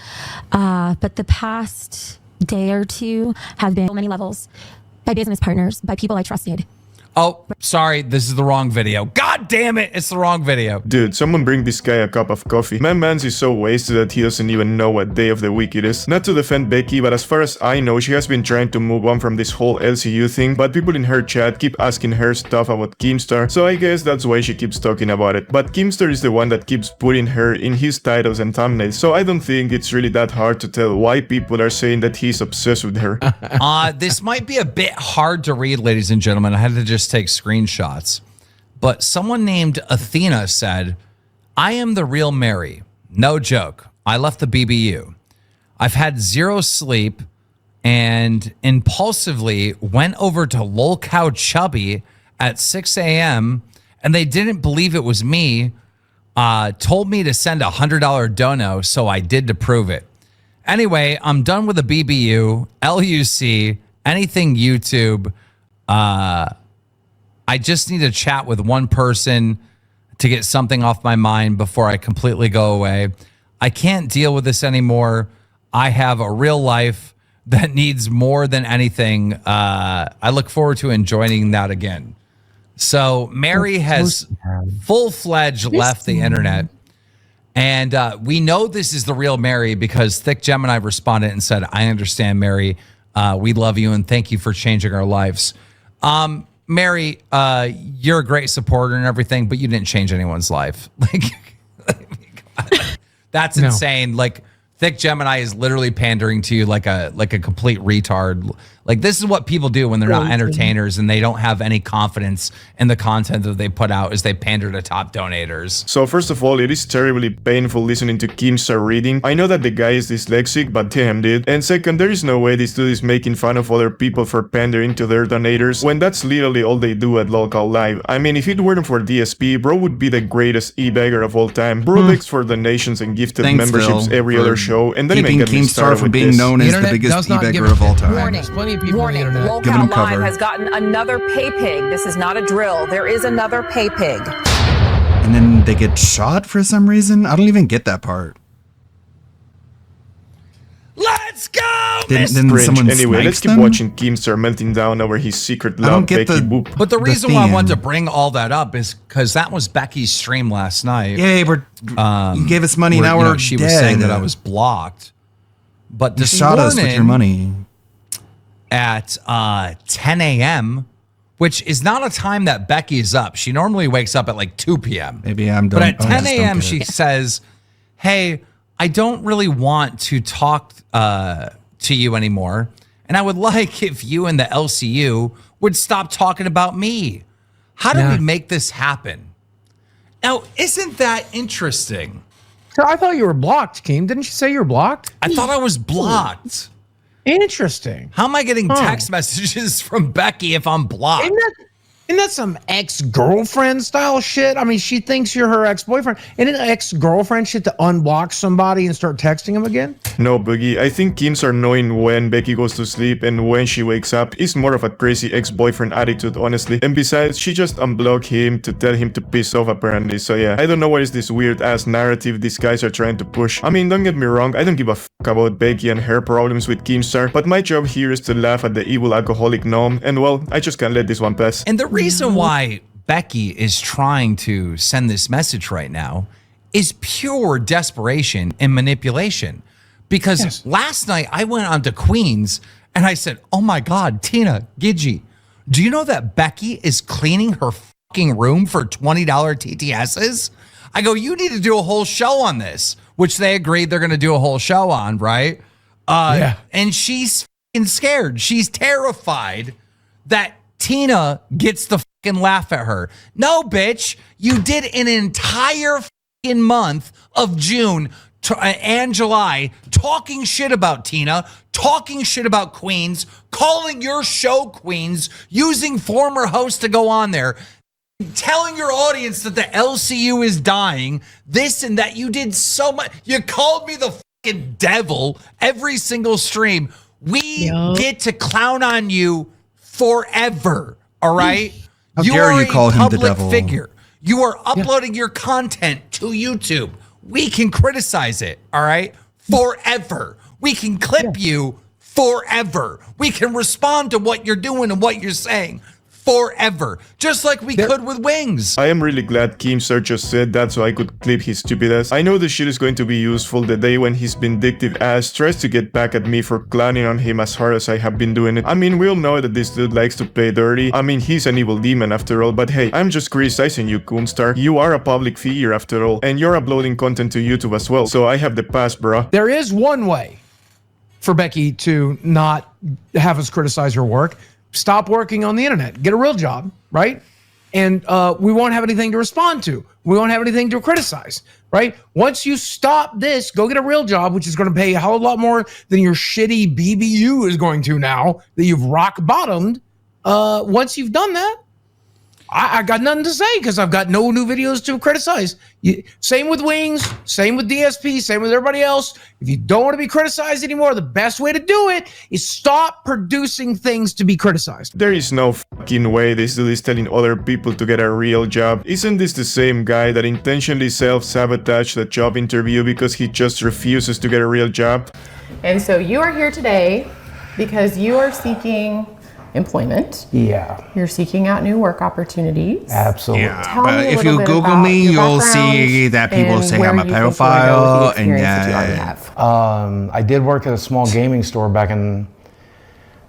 T: but the past day or two have been on many levels, by business partners, by people I trusted.
Q: Oh, sorry, this is the wrong video. God damn it, it's the wrong video.
I: Dude, someone bring this guy a cup of coffee. Mans is so wasted that he doesn't even know what day of the week it is. Not to defend Becky, but as far as I know, she has been trying to move on from this whole LCU thing, but people in her chat keep asking her stuff about Keemstar, so I guess that's why she keeps talking about it. But Keemstar is the one that keeps putting her in his titles and thumbnails, so I don't think it's really that hard to tell why people are saying that he's obsessed with her.
Q: This might be a bit hard to read, ladies and gentlemen. I had to just take screenshots, but someone named Athena said, I am the real Mary. No joke. I left the BBU. I've had zero sleep and impulsively went over to Lol Cow Chubby at 6 a.m. and they didn't believe it was me. Told me to send $100 dono, so I did to prove it. Anyway, I'm done with the BBU, LUC, anything YouTube. I just need to chat with one person to get something off my mind before I completely go away. I can't deal with this anymore. I have a real life that needs more than anything. I look forward to enjoying that again. So Mary has full-fledged left the internet. And we know this is the real Mary because Thick Gemini responded and said, I understand, Mary. We love you and thank you for changing our lives. Mary, you're a great supporter and everything, but you didn't change anyone's life. Like, that's insane. Like, Thick Gemini is literally pandering to you like a complete retard. Like, this is what people do when they're not entertainers and they don't have any confidence in the content that they put out, is they pander to top donators.
I: So first of all, it is terribly painful listening to Keemstar reading. I know that the guy is dyslexic, but damn dude. And second, there is no way this dude is making fun of other people for pandering to their donators when that's literally all they do at Local Live. I mean, if it weren't for DSP, bro would be the greatest e-bagger of all time. Bro begs for donations and gifted memberships every other show, and then even get me started
A: from
I: with
A: being
I: this.
A: known as the biggest e-bagger of all time.
P: There's plenty of people on the internet.
A: Giving them
C: Local
A: cover.
C: Live has gotten another pay pig. This is not a drill. There is another pay pig.
A: And then they get shot for some reason? I don't even get that part.
Q: Let's go!
A: Then
I: Cringe.
A: someone
I: Anyway, let's
A: snipes
I: keep
A: them?
I: watching Keemstar melting down over his secret
A: I don't
I: love,
A: get
I: Becky
A: the-
I: Boop.
Q: But the reason why I
A: theme.
Q: wanted to bring all that up is because that was Becky's stream last night.
A: Yay, you gave us money, now
Q: where,
A: we're
Q: she
A: dead.
Q: was saying that I was blocked. But
A: You
Q: this
A: shot us with
Q: morning
A: your money.
Q: at 10 a.m., which is not a time that Becky is up. She normally wakes up at like 2 p.m.
A: Maybe I'm
Q: But
A: done.
Q: at 10 a.m., she says, hey, I don't really want to talk to you anymore. And I would like if you and the LCU would stop talking about me. How do we make this happen? Now, isn't that interesting?
P: So I thought you were blocked, Keem. Didn't you say you were blocked?
Q: I thought I was blocked.
P: Interesting.
Q: How am I getting text messages from Becky if I'm blocked?
P: Isn't that some ex-girlfriend style shit? I mean, she thinks you're her ex-boyfriend. Isn't it ex-girlfriend shit to unblock somebody and start texting them again?
I: No, Boogie. I think Keemstar knowing when Becky goes to sleep and when she wakes up is more of a crazy ex-boyfriend attitude, honestly. And besides, she just unblocked him to tell him to piss off, apparently. So yeah, I don't know what is this weird-ass narrative these guys are trying to push. I mean, don't get me wrong, I don't give a fuck about Becky and her problems with Keemstar, but my job here is to laugh at the evil alcoholic gnome, and well, I just can't let this one pass.
Q: And the reason why Becky is trying to send this message right now is pure desperation and manipulation. Because last night I went on to Queens and I said, oh my God, Tina, Gidgey, do you know that Becky is cleaning her fucking room for $20 TTSs? I go, you need to do a whole show on this, which they agreed they're going to do a whole show on, right? And she's fucking scared. She's terrified that Tina gets to fucking laugh at her. No, bitch, you did an entire fucking month of June and July talking shit about Tina, talking shit about Queens, calling your show Queens, using former hosts to go on there, telling your audience that the LCU is dying, this and that. You did so much. You called me the fucking devil every single stream. We get to clown on you forever, all right?
A: How dare you call him the
Q: public
A: devil?
Q: figure. You are uploading your content to YouTube. We can criticize it, all right? Forever. We can clip you forever. We can respond to what you're doing and what you're saying forever, just like we could with Wings.
I: I am really glad Keemstar just said that so I could clip his stupid ass. I know this shit is going to be useful the day when his vindictive ass tries to get back at me for clowning on him as hard as I have been doing it. I mean, we all know that this dude likes to play dirty. I mean, he's an evil demon after all, but hey, I'm just criticizing you, Keemstar. You are a public figure after all, and you're uploading content to YouTube as well, so I have the pass, bruh.
P: There is one way for Becky to not have us criticize her work. Stop working on the internet. Get a real job, right? And we won't have anything to respond to. We won't have anything to criticize, right? Once you stop this, go get a real job, which is going to pay a hell of a lot more than your shitty BBU is going to now that you've rock bottomed. Once you've done that, I got nothing to say because I've got no new videos to criticize. Same with Wings, same with DSP, same with everybody else. If you don't want to be criticized anymore, the best way to do it is stop producing things to be criticized.
I: There is no fucking way this dude is telling other people to get a real job. Isn't this the same guy that intentionally self-sabotaged a job interview because he just refuses to get a real job?
D: And so you are here today because you are seeking employment.
P: Yeah.
D: You're seeking out new work opportunities.
P: Absolutely.
A: Yeah,
D: Tell
A: but
D: me a
A: if
D: little
A: you
D: bit
A: Google
D: about
A: me,
D: your
A: you'll
D: background
A: see that people
D: and
A: say
D: where
A: I'm a
D: you think you'll go with the
A: pedophile, and
D: experience that you already have.
P: I did work at a small gaming store back in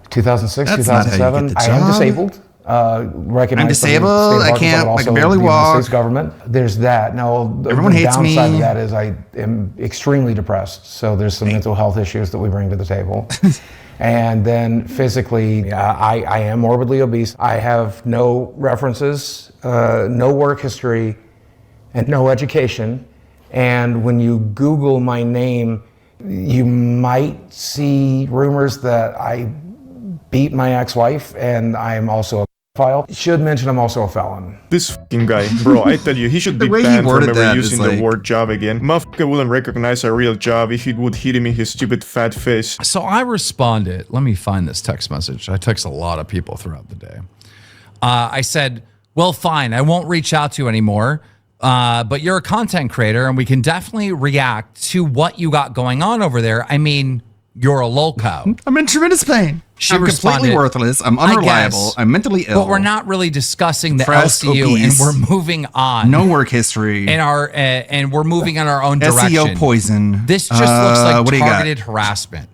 P: 2006,
A: That's not how you
P: 2007.
A: get the
P: I am
A: job.
P: disabled. Recognized
A: I'm disabled.
P: by the state of
A: I
P: Arkansas, but
A: can't. I can
P: also
A: barely
P: the United
A: walk.
P: States government. There's that. Now,
A: Everyone
P: the
A: hates
P: downside
A: me.
P: of that is I am extremely depressed. So there's some mental health issues that we bring to the table. And then physically, I am morbidly obese. I have no references, no work history, and no education. And when you Google my name, you might see rumors that I beat my ex-wife, and I'm also a pedophile. Should mention I'm also a felon.
I: This fucking guy, bro, I tell you, he should
A: The
I: be
A: way he
I: banned from
A: worded
I: ever
A: that is
I: using the
A: like-
I: word job again. Motherfucker wouldn't recognize a real job if he would hit him in his stupid fat face.
Q: So I responded. Let me find this text message. I text a lot of people throughout the day. I said, well, fine. I won't reach out to you anymore. But you're a content creator, and we can definitely react to what you got going on over there. I mean, you're a loco.
A: I'm in tremendous pain.
Q: She
A: I'm completely
Q: responded,
A: worther. I'm
Q: "I
A: unreliable.
Q: guess,
A: I'm mentally ill.
Q: But we're not really discussing the
A: Depressed,
Q: LCU,
A: obese,
Q: and we're moving on.
A: No work history.
Q: And we're moving in our own direction.
A: SEO poison.
Q: This just looks like
A: what do you got?
Q: targeted harassment.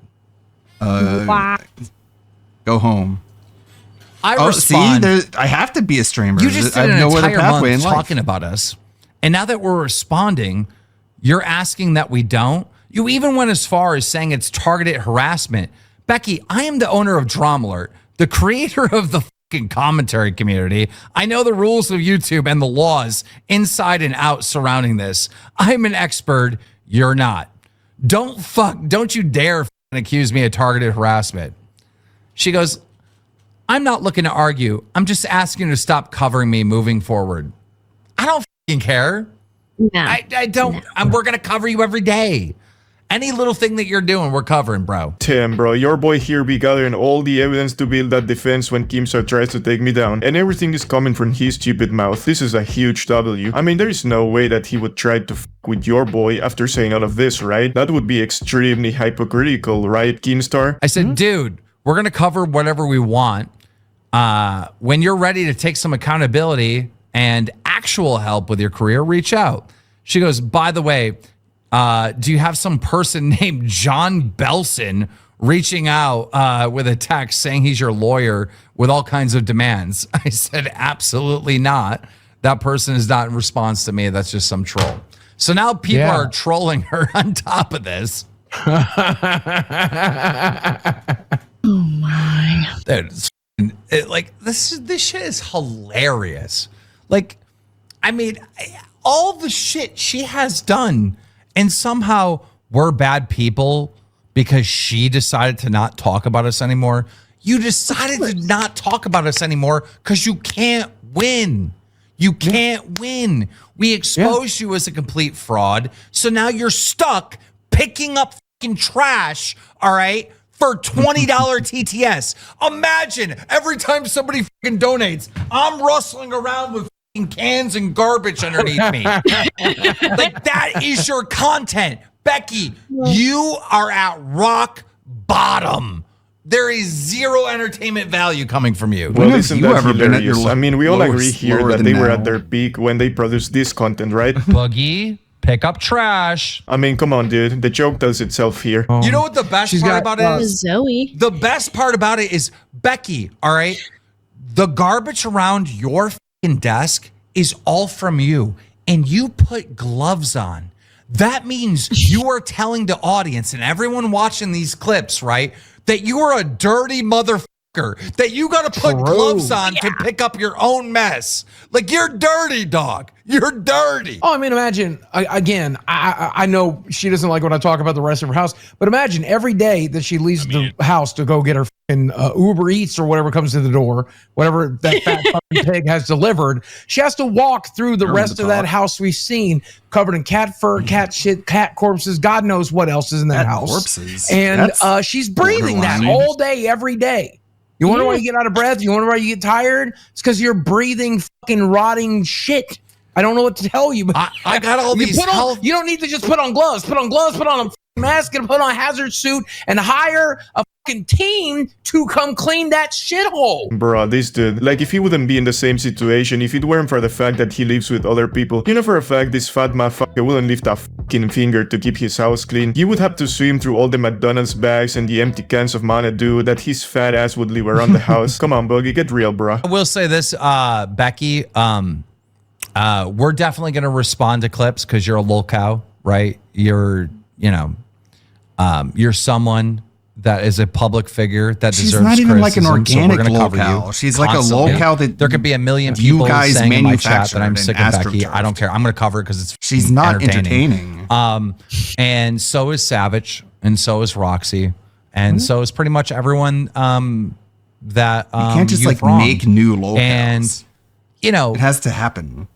A: Go home.
Q: I
A: See,
Q: respond.
A: I have to be a streamer.
Q: You just
A: I
Q: did
A: have
Q: an
A: no other
Q: entire
A: pathway
Q: month
A: in life.
Q: talking about us, and now that we're responding, you're asking that we don't. You even went as far as saying it's targeted harassment. Becky, I am the owner of Drama Alert, the creator of the fucking commentary community. I know the rules of YouTube and the laws inside and out surrounding this. I'm an expert. You're not. Don't you dare accuse me of targeted harassment. She goes, I'm not looking to argue. I'm just asking you to stop covering me moving forward. I don't fucking care.
B: No.
Q: I don't. We're going to cover you every day. Any little thing that you're doing, we're covering, bro.
I: Tim, bro, your boy here be gathering all the evidence to build that defense when Keemstar tries to take me down, and everything is coming from his stupid mouth. This is a huge W. I mean, there is no way that he would try to f with your boy after saying all of this, right? That would be extremely hypocritical, right, Keemstar?
Q: I said, dude, we're going to cover whatever we want. When you're ready to take some accountability and actual help with your career, reach out. She goes, by the way, do you have some person named John Belson reaching out with a text saying he's your lawyer with all kinds of demands? I said, absolutely not. That person is not in response to me. That's just some troll. So now people are trolling her on top of this.
B: Oh my.
Q: This shit is hilarious. Like, I mean, all the shit she has done, and somehow we're bad people because she decided to not talk about us anymore. You decided to not talk about us anymore because you can't win. You can't win. We exposed you as a complete fraud. So now you're stuck picking up fucking trash, all right, for $20 TTS. Imagine every time somebody fucking donates, I'm rustling around with fucking cans and garbage underneath me. Like, that is your content. Becky, you are at rock bottom. There is zero entertainment value coming from you.
I: Well, isn't that hilarious?
A: your
I: I mean, we all
A: lowest-
I: agree here
A: lower
I: that
A: than
I: they were
A: now?
I: at their peak when they produced this content, right?
Q: Boogie, pick up trash.
I: I mean, come on, dude. The joke does itself here.
Q: You know what the best part about it is?
B: Zoe.
Q: The best part about it is, Becky, all right? The garbage around your fucking desk is all from you, and you put gloves on. That means you are telling the audience and everyone watching these clips, right, that you are a dirty motherfucker, that you got to put gloves on to pick up your own mess. Like, you're dirty, dog. You're dirty.
P: Oh, I mean, imagine, again, I know she doesn't like when I talk about the rest of her house, but imagine every day that she leaves the house to go get her fucking Uber Eats or whatever comes to the door, whatever that fat fucking pig has delivered, she has to walk through the rest of that house we've seen covered in cat fur, cat shit, cat corpses, God knows what else is in that house.
A: Corpses.
P: And she's breathing that all day, every day. You wonder why you get out of breath? You wonder why you get tired? It's because you're breathing fucking rotting shit. I don't know what to tell you. But
Q: I got all these health.
P: You don't need to just put on gloves. Put on gloves. Put on a mask and put on a hazard suit and hire a fucking team to come clean that shithole.
I: Bro, this dude, like if he wouldn't be in the same situation, if it weren't for the fact that he lives with other people, you know for a fact this fat motherfucker wouldn't lift a fucking finger to keep his house clean. He would have to swim through all the McDonald's bags and the empty cans of Mountain Dew that his fat ass would leave around the house. Come on, Buggy, get real, bro.
Q: I will say this, Becky, we're definitely going to respond to clips because you're a lol cow, right? You're someone that is a public figure that
A: She's
Q: deserves
A: not even like an
Q: criticism,
A: organic
Q: so we're gonna cover
A: lolcow.
Q: you
A: She's like a
Q: constantly.
A: lolcow that
Q: there could be a million
A: you
Q: people
A: guys
Q: saying in my chat that I'm
A: manufactured
Q: sick
A: and
Q: of Becky.
A: astroturfed.
Q: I don't care. I'm going to cover it because
A: she's not entertaining.
Q: And so is Savage, and so is Roxy, and so is pretty much everyone that
A: You can't just
Q: you've
A: like
Q: wronged.
A: make new lolcows.
Q: And you know,
A: it has to happen.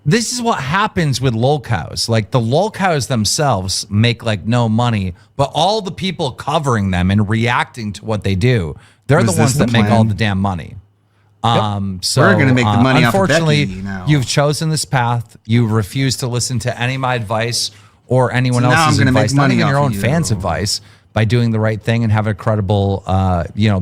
Q: This is what happens with lolcows. Like the lolcows themselves make like no money, but all the people covering them and reacting to what they do, they're the ones that make all the damn money. So
A: We're gonna make the money off of
Q: unfortunately,
A: Becky now.
Q: you've chosen this path. You refuse to listen to any of my advice or anyone
A: So now
Q: else's
A: I'm gonna make
Q: advice, not
A: money
Q: even your
A: off
Q: own
A: of
Q: fans'
A: you.
Q: advice, by doing the right thing and having a credible,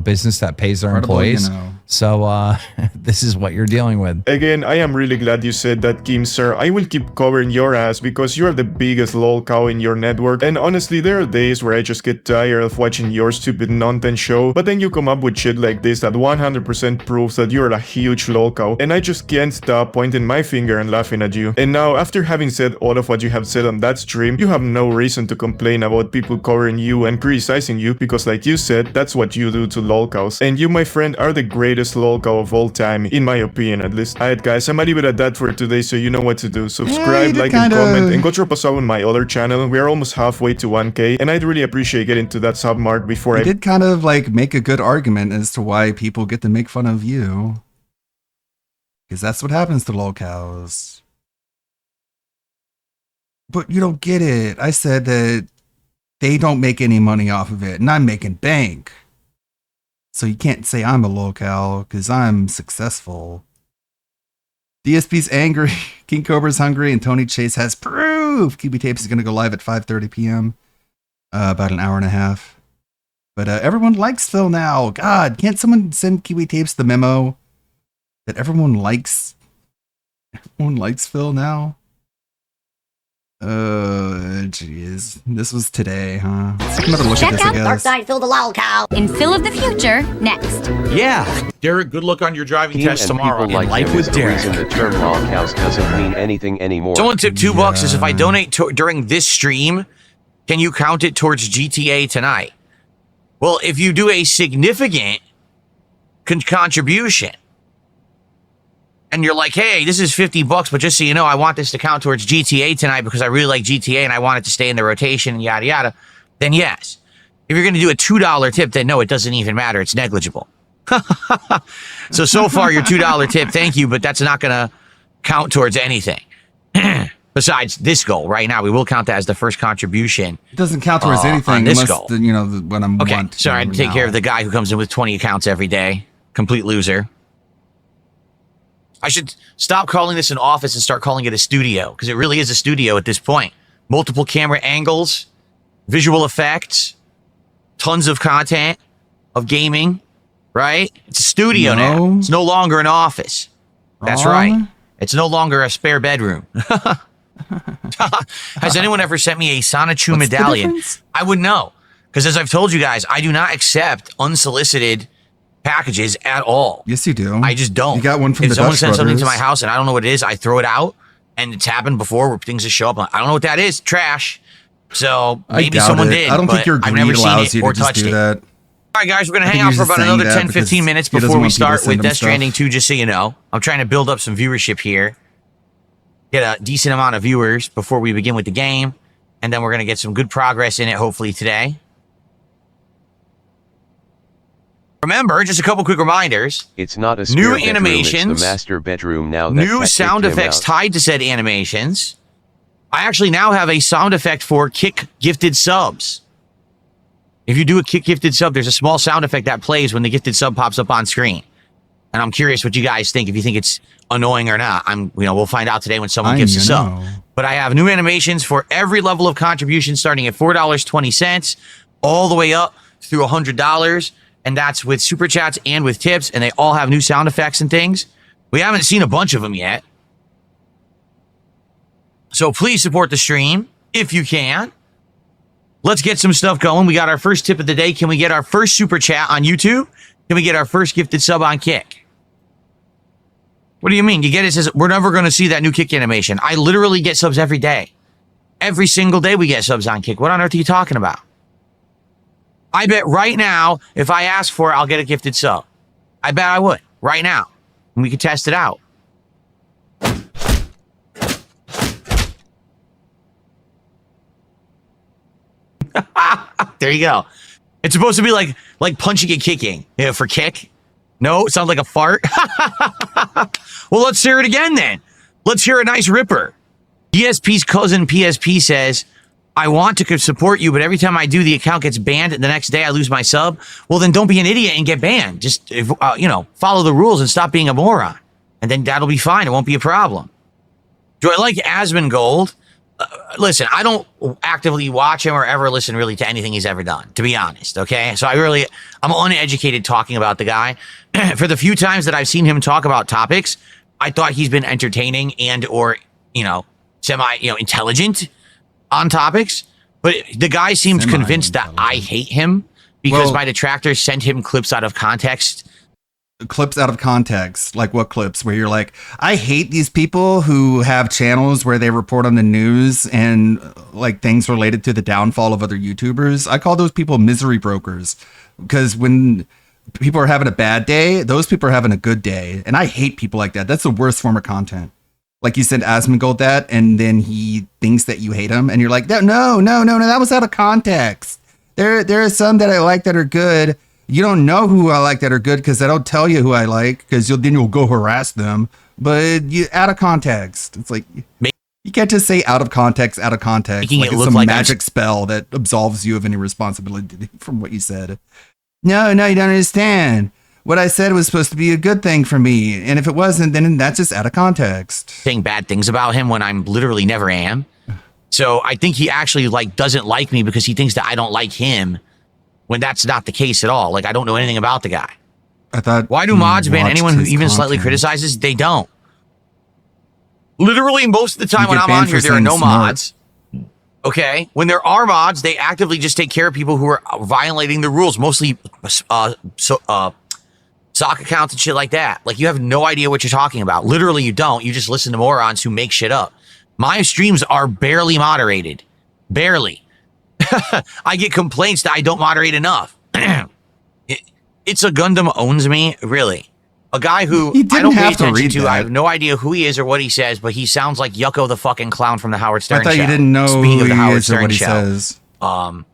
Q: business that pays their
A: Credible,
Q: employees.
A: you know.
Q: So this is what you're dealing with.
I: Again, I am really glad you said that, Kim, sir. I will keep covering your ass because you are the biggest lol cow in your network. And honestly, there are days where I just get tired of watching your stupid nonsense show. But then you come up with shit like this that 100% proves that you're a huge lol cow. And I just can't stop pointing my finger and laughing at you. And now, after having said all of what you have said on that stream, you have no reason to complain about people covering you and criticizing you because, like you said, that's what you do to lol cows. And you, my friend, are the greatest lol cow of all time, in my opinion at least. Alright guys, I'm gonna leave it at that for today so you know what to do. Subscribe, like, and comment, and go drop us out on my other channel. We are almost halfway to 1K, and I'd really appreciate getting to that sub mark before
A: I
I: I
A: did kind of like make a good argument as to why people get to make fun of you. Because that's what happens to lolcows. But you don't get it. I said that they don't make any money off of it, and I'm making bank. So you can't say I'm a lolcow because I'm successful. DSP's angry, King Cobra's hungry, and Tony Chase has proof. QB Tapes is going to go live at 5:30 p.m. About an hour and a half. But everyone likes Phil now. God, can't someone send QB Tapes the memo that everyone likes Phil now? Jeez. This was today, huh? Let's take another look at this, I guess.
E: Dark Side Phil the lolcow in Phil of the Future next.
H: Yeah, Derek, good luck on your driving
F: Him
H: test
F: and
H: tomorrow.
F: people like
H: Life
F: him
H: with
F: is the
H: Derek.
F: reason the term lolcows doesn't mean anything anymore.
H: Someone tipped $2 is if I donate during this stream, can you count it towards GTA tonight? Well, if you do a significant contribution, and you're like, hey, this is $50, but just so you know, I want this to count towards GTA tonight because I really like GTA and I want it to stay in the rotation and yada yada, then yes. If you're going to do a $2 tip, then no, it doesn't even matter. It's negligible. So far, your $2 tip, thank you, but that's not going to count towards anything. Besides this goal right now, we will count that as the first contribution.
A: It doesn't count towards anything
H: on this
A: unless,
H: goal.
A: when I'm
H: Okay,
A: want to
H: sorry, I had to take
A: now.
H: care of the guy who comes in with 20 accounts every day. Complete loser. I should stop calling this an office and start calling it a studio, because it really is a studio at this point. Multiple camera angles, visual effects, tons of content, of gaming, right? It's a studio now. It's no longer an office. That's right. It's no longer a spare bedroom. Has anyone ever sent me a Sonichu medallion? I would know, because as I've told you guys, I do not accept unsolicited packages at all.
A: Yes, you do.
H: I just don't.
A: You got one from
H: if
A: the
H: someone
A: Dutch
H: sends something to
A: Brothers.
H: my house and I don't know what it is, I throw it out. And it's happened before where things just show up. I don't know what that is. Trash. So
A: I
H: maybe
A: doubt
H: someone
A: it.
H: did.
A: I don't think
H: but
A: your
H: I've
A: greed
H: never seen
A: allows
H: it
A: you
H: or
A: to just
H: touched
A: do
H: it.
A: that.
H: All right, guys, we're going to
A: I
H: hang
A: think
H: out
A: he's
H: for
A: just
H: about
A: saying
H: another
A: that
H: 10, 15
A: because
H: minutes
A: he doesn't
H: before we
A: want people to
H: start
A: send
H: with
A: him
H: Death
A: stuff.
H: Stranding 2, just so you know. I'm trying to build up some viewership here. Get a decent amount of viewers before we begin with the game. And then we're going to get some good progress in it, hopefully, today. Remember, just a couple quick reminders.
F: It's not a
H: New
F: spare bedroom,
H: animations,
F: it's the master bedroom now. That
H: New
F: Cat
H: sound
F: kicked him
H: effects
F: out.
H: tied to said animations. I actually now have a sound effect for kick gifted subs. If you do a kick gifted sub, there's a small sound effect that plays when the gifted sub pops up on screen. And I'm curious what you guys think, if you think it's annoying or not. We'll find out today when someone gives a sub. But I have new animations for every level of contribution, starting at $4.20 all the way up through $100. And that's with super chats and with tips. And they all have new sound effects and things. We haven't seen a bunch of them yet. So please support the stream if you can. Let's get some stuff going. We got our first tip of the day. Can we get our first super chat on YouTube? Can we get our first gifted sub on Kick? What do you mean? You get it says, we're never going to see that new Kick animation. I literally get subs every day. Every single day we get subs on Kick. What on earth are you talking about? I bet right now, if I ask for it, I'll get a gifted sub. I bet I would. Right now. And we could test it out. There you go. It's supposed to be like punching and kicking, for Kick. No, it sounds like a fart. Well, let's hear it again then. Let's hear a nice ripper. PSP's cousin PSP says, I want to support you, but every time I do, the account gets banned, and the next day I lose my sub. Well, then don't be an idiot and get banned. Just, follow the rules and stop being a moron. And then that'll be fine. It won't be a problem. Do I like Asmongold? Listen, I don't actively watch him or ever listen really to anything he's ever done, to be honest, okay? So I'm uneducated talking about the guy. For the few times that I've seen him talk about topics, I thought he's been entertaining and or, intelligent on topics. But the guy seems convinced that I hate him because my detractors send him clips out of context.
A: Clips out of context, like what clips? Where you're like, I hate these people who have channels where they report on the news and like things related to the downfall of other YouTubers. I call those people misery brokers, because when people are having a bad day, those people are having a good day, and I hate people like that. That's the worst form of content. Like you send Asmongold that, and then he thinks that you hate him, and you're like, no, that was out of context. There are some that I like that are good. You don't know who I like that are good because I don't tell you who I like, because you'll go harass them. But you out of context. It's like you can't just say out of context. Like it's some magic spell that absolves you of any responsibility from what you said. No, you don't understand. What I said was supposed to be a good thing for me, and if it wasn't, then that's just out of context.
H: Saying bad things about him when I'm literally never am. So I think he actually doesn't like me because he thinks that I don't like him, when that's not the case at all. Like, I don't know anything about the guy.
A: I thought,
H: why do mods ban anyone who even slightly criticizes? They don't. Literally, most of the time when I'm on here, there are no mods. Okay? When there are mods, they actively just take care of people who are violating the rules, mostly sock accounts and shit like that. Like, you have no idea what you're talking about. Literally, you don't. You just listen to morons who make shit up. My streams are barely moderated. Barely. I get complaints that I don't moderate enough. It's a Gundam owns me, really. A guy who I don't pay attention to. I have no idea who he is or what he says, but he sounds like Yucko the fucking clown from the Howard Stern show.
A: I thought you didn't know who he is or what he says.
H: I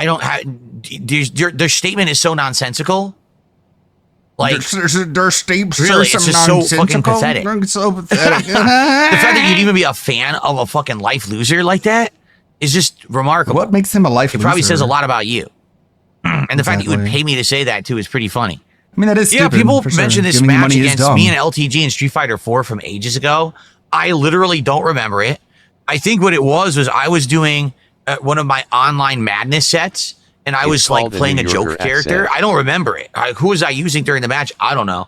H: don't have... Their statement is so nonsensical. Like,
A: their statement
H: really, it's just so fucking pathetic.
A: So pathetic.
H: The fact that you'd even be a fan of a fucking life loser like that is just remarkable.
A: What makes him a life loser?
H: It probably says a lot about you. And the fact that you would pay me to say that too is pretty funny.
A: I mean, that is stupid.
H: Yeah, people mention this match against me and LTG in Street Fighter 4 from ages ago. I literally don't remember it. I think what it was I was doing one of my online madness sets, and I was like playing a joke character. I don't remember it. Who was I using during the match? I don't know.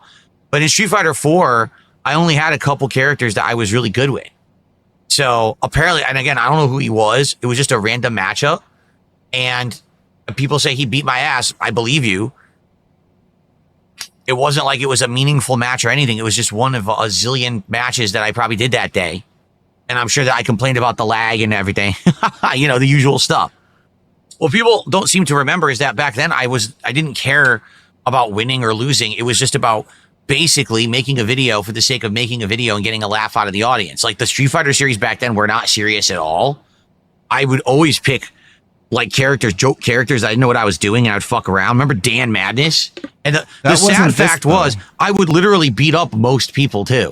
H: But in Street Fighter 4, I only had a couple characters that I was really good with. So apparently, and again, I don't know who he was. It was just a random matchup. And people say he beat my ass. I believe you. It wasn't like it was a meaningful match or anything. It was just one of a zillion matches that I probably did that day. And I'm sure that I complained about the lag and everything. The usual stuff. What people don't seem to remember is that back then I didn't care about winning or losing. It was just about basically making a video for the sake of making a video and getting a laugh out of the audience. Like the Street Fighter series back then were not serious at all. I would always pick like joke characters. I didn't know what I was doing, and I would fuck around. Remember Dan Madness? And the sad fact was, I would literally beat up most people too.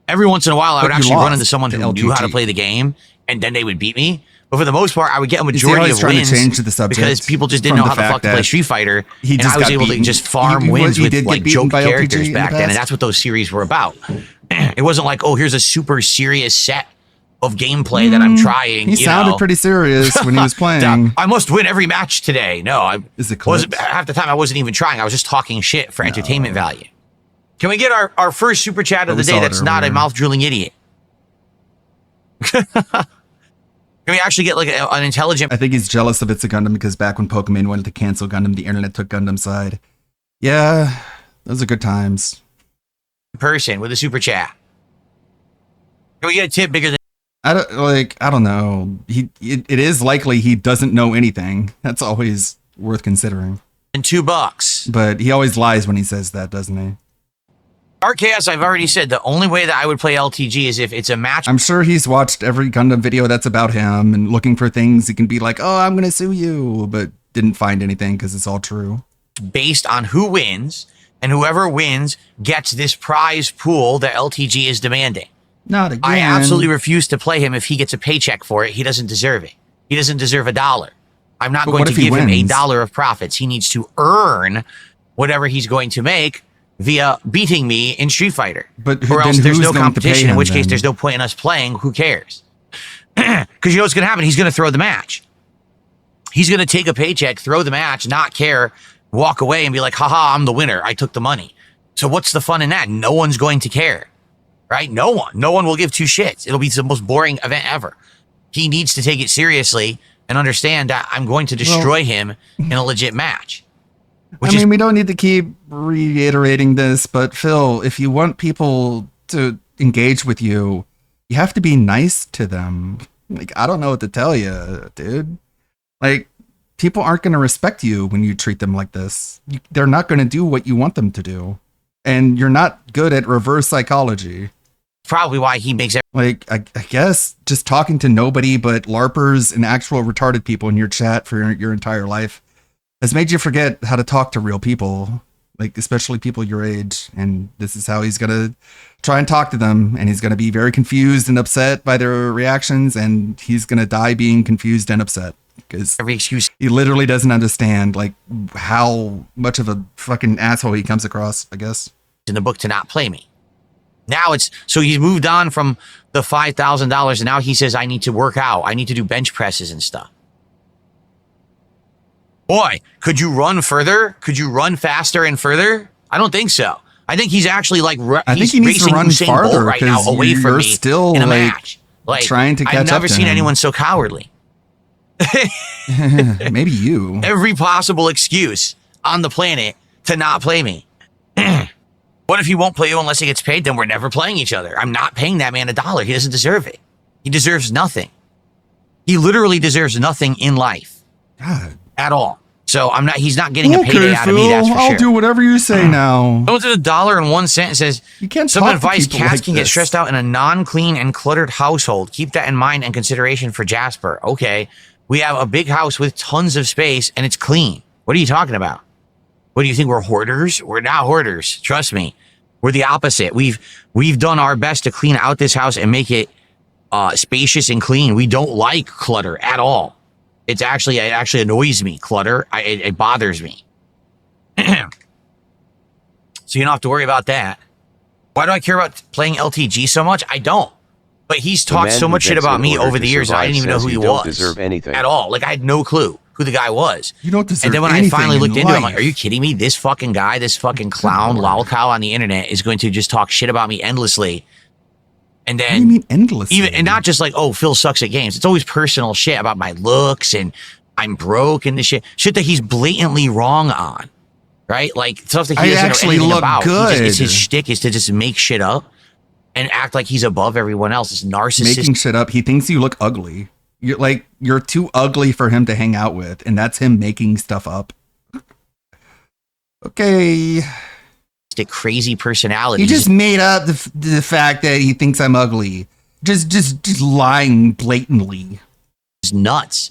H: Every once in a while, I would actually run into someone who knew how to play the game, and then they would beat me. But for the most part, I would get a majority of
A: trying
H: wins
A: to change the subject
H: because people just didn't know how the fuck to play Street Fighter.
A: He
H: and
A: just
H: I was
A: got
H: able to
A: beaten.
H: just farm
A: He
H: wins
A: did
H: with
A: get
H: like
A: beaten
H: joke
A: by
H: characters
A: LPG in the
H: back then, and
A: past?
H: that's what those series were about. It wasn't like, oh, here's a super serious set of gameplay that I'm trying.
A: He sounded pretty serious when he was playing.
H: I must win every match today. No, I
A: it
H: wasn't. Half the time, I wasn't even trying. I was just talking shit for entertainment value. Can we get our first super chat of the day that's not a mouth drooling idiot? Can we actually get like an intelligent?
A: I think he's jealous of It's a Gundam because back when Pokemon wanted to cancel Gundam, the internet took Gundam's side. Yeah, those are good times.
H: Person with a super chat. Can we get a tip bigger than?
A: I don't know. It is likely he doesn't know anything. That's always worth considering.
H: And $2.
A: But he always lies when he says that, doesn't he?
H: Dark Chaos, I've already said the only way that I would play LTG is if it's a match.
A: I'm sure he's watched every Gundam video that's about him and looking for things he can be like, oh, I'm going to sue you, but didn't find anything because it's all true.
H: Based on who wins, and whoever wins gets this prize pool that LTG is demanding.
A: Not again.
H: I absolutely refuse to play him if he gets a paycheck for it. He doesn't deserve it. He doesn't deserve $1. I'm not going to give him $1 of profits. He needs to earn whatever he's going to make via beating me in Street Fighter.
A: But
H: or else there's no competition, in which case there's no point in us playing. Who cares? Because you know what's going to happen? He's going to throw the match. He's going to take a paycheck, throw the match, not care, walk away and be like, haha, I'm the winner. I took the money. So what's the fun in that? No one's going to care, right? No one will give two shits. It'll be the most boring event ever. He needs to take it seriously and understand that I'm going to destroy him in a legit match.
A: I mean, we don't need to keep reiterating this, but Phil, if you want people to engage with you, you have to be nice to them. Like, I don't know what to tell you, dude. Like, people aren't going to respect you when you treat them like this. They're not going to do what you want them to do. And you're not good at reverse psychology.
H: Probably why he makes it.
A: Like, I guess just talking to nobody but LARPers and actual retarded people in your chat for your entire life has made you forget how to talk to real people, like especially people your age. And this is how he's going to try and talk to them. And he's going to be very confused and upset by their reactions. And he's going to die being confused and upset because
H: every excuse
A: he literally doesn't understand like how much of a fucking asshole he comes across, I guess.
H: In the book to not play me. Now it's so he's moved on from the $5,000 and now he says, I need to work out. I need to do bench presses and stuff. Boy, could you run further? Could you run faster and further? I don't think so. I think he's actually like
A: I think he needs to run
H: Usain
A: farther
H: Bolt right now away from me
A: still
H: in a
A: like
H: match. Like
A: trying to catch
H: I've never
A: up to
H: seen
A: him.
H: anyone so cowardly.
A: Maybe you.
H: Every possible excuse on the planet to not play me. What if he won't play you unless he gets paid? Then we're never playing each other. I'm not paying that man $1. He doesn't deserve it. He deserves nothing. He literally deserves nothing in life.
A: God.
H: At all. So he's not getting a payday out of me, that's for
A: I'll
H: sure.
A: do whatever you say now.
H: Someone said $1.01 and says,
A: you can't
H: some
A: talk to
H: advice,
A: people
H: cats
A: like
H: can get
A: this.
H: stressed out in a non-clean and cluttered household. Keep that in mind and consideration for Jasper. Okay, we have a big house with tons of space and it's clean. What are you talking about? What do you think, we're hoarders? We're not hoarders, trust me. We're the opposite. We've done our best to clean out this house and make it spacious and clean. We don't like clutter at all. It actually annoys me, clutter. It bothers me. So you don't have to worry about that. Why do I care about playing LTG so much? I don't. But he's talked so much shit about me over the years, and I didn't even know who he was at all. Like, I had no clue who the guy was.
A: You don't deserve
H: And then when I
A: anything
H: finally
A: in
H: looked into it, I'm
A: life.
H: like, are you kidding me? This fucking guy, this fucking clown, lolcow on the internet is going to just talk shit about me endlessly. And then,
A: What do you mean endlessly?
H: even and not just like, oh, Phil sucks at games. It's always personal shit about my looks and I'm broke and this shit that he's blatantly wrong on, right? Like stuff that he
A: I
H: doesn't know
A: actually
H: anything
A: look
H: about.
A: good.
H: It's his shtick is to just make shit up and act like he's above everyone else. It's narcissistic.
A: Making shit up. He thinks you look ugly. You're too ugly for him to hang out with, and that's him making stuff up. Okay.
H: Crazy personality.
A: He just made up the fact that he thinks I'm ugly. Just lying blatantly.
H: It's nuts.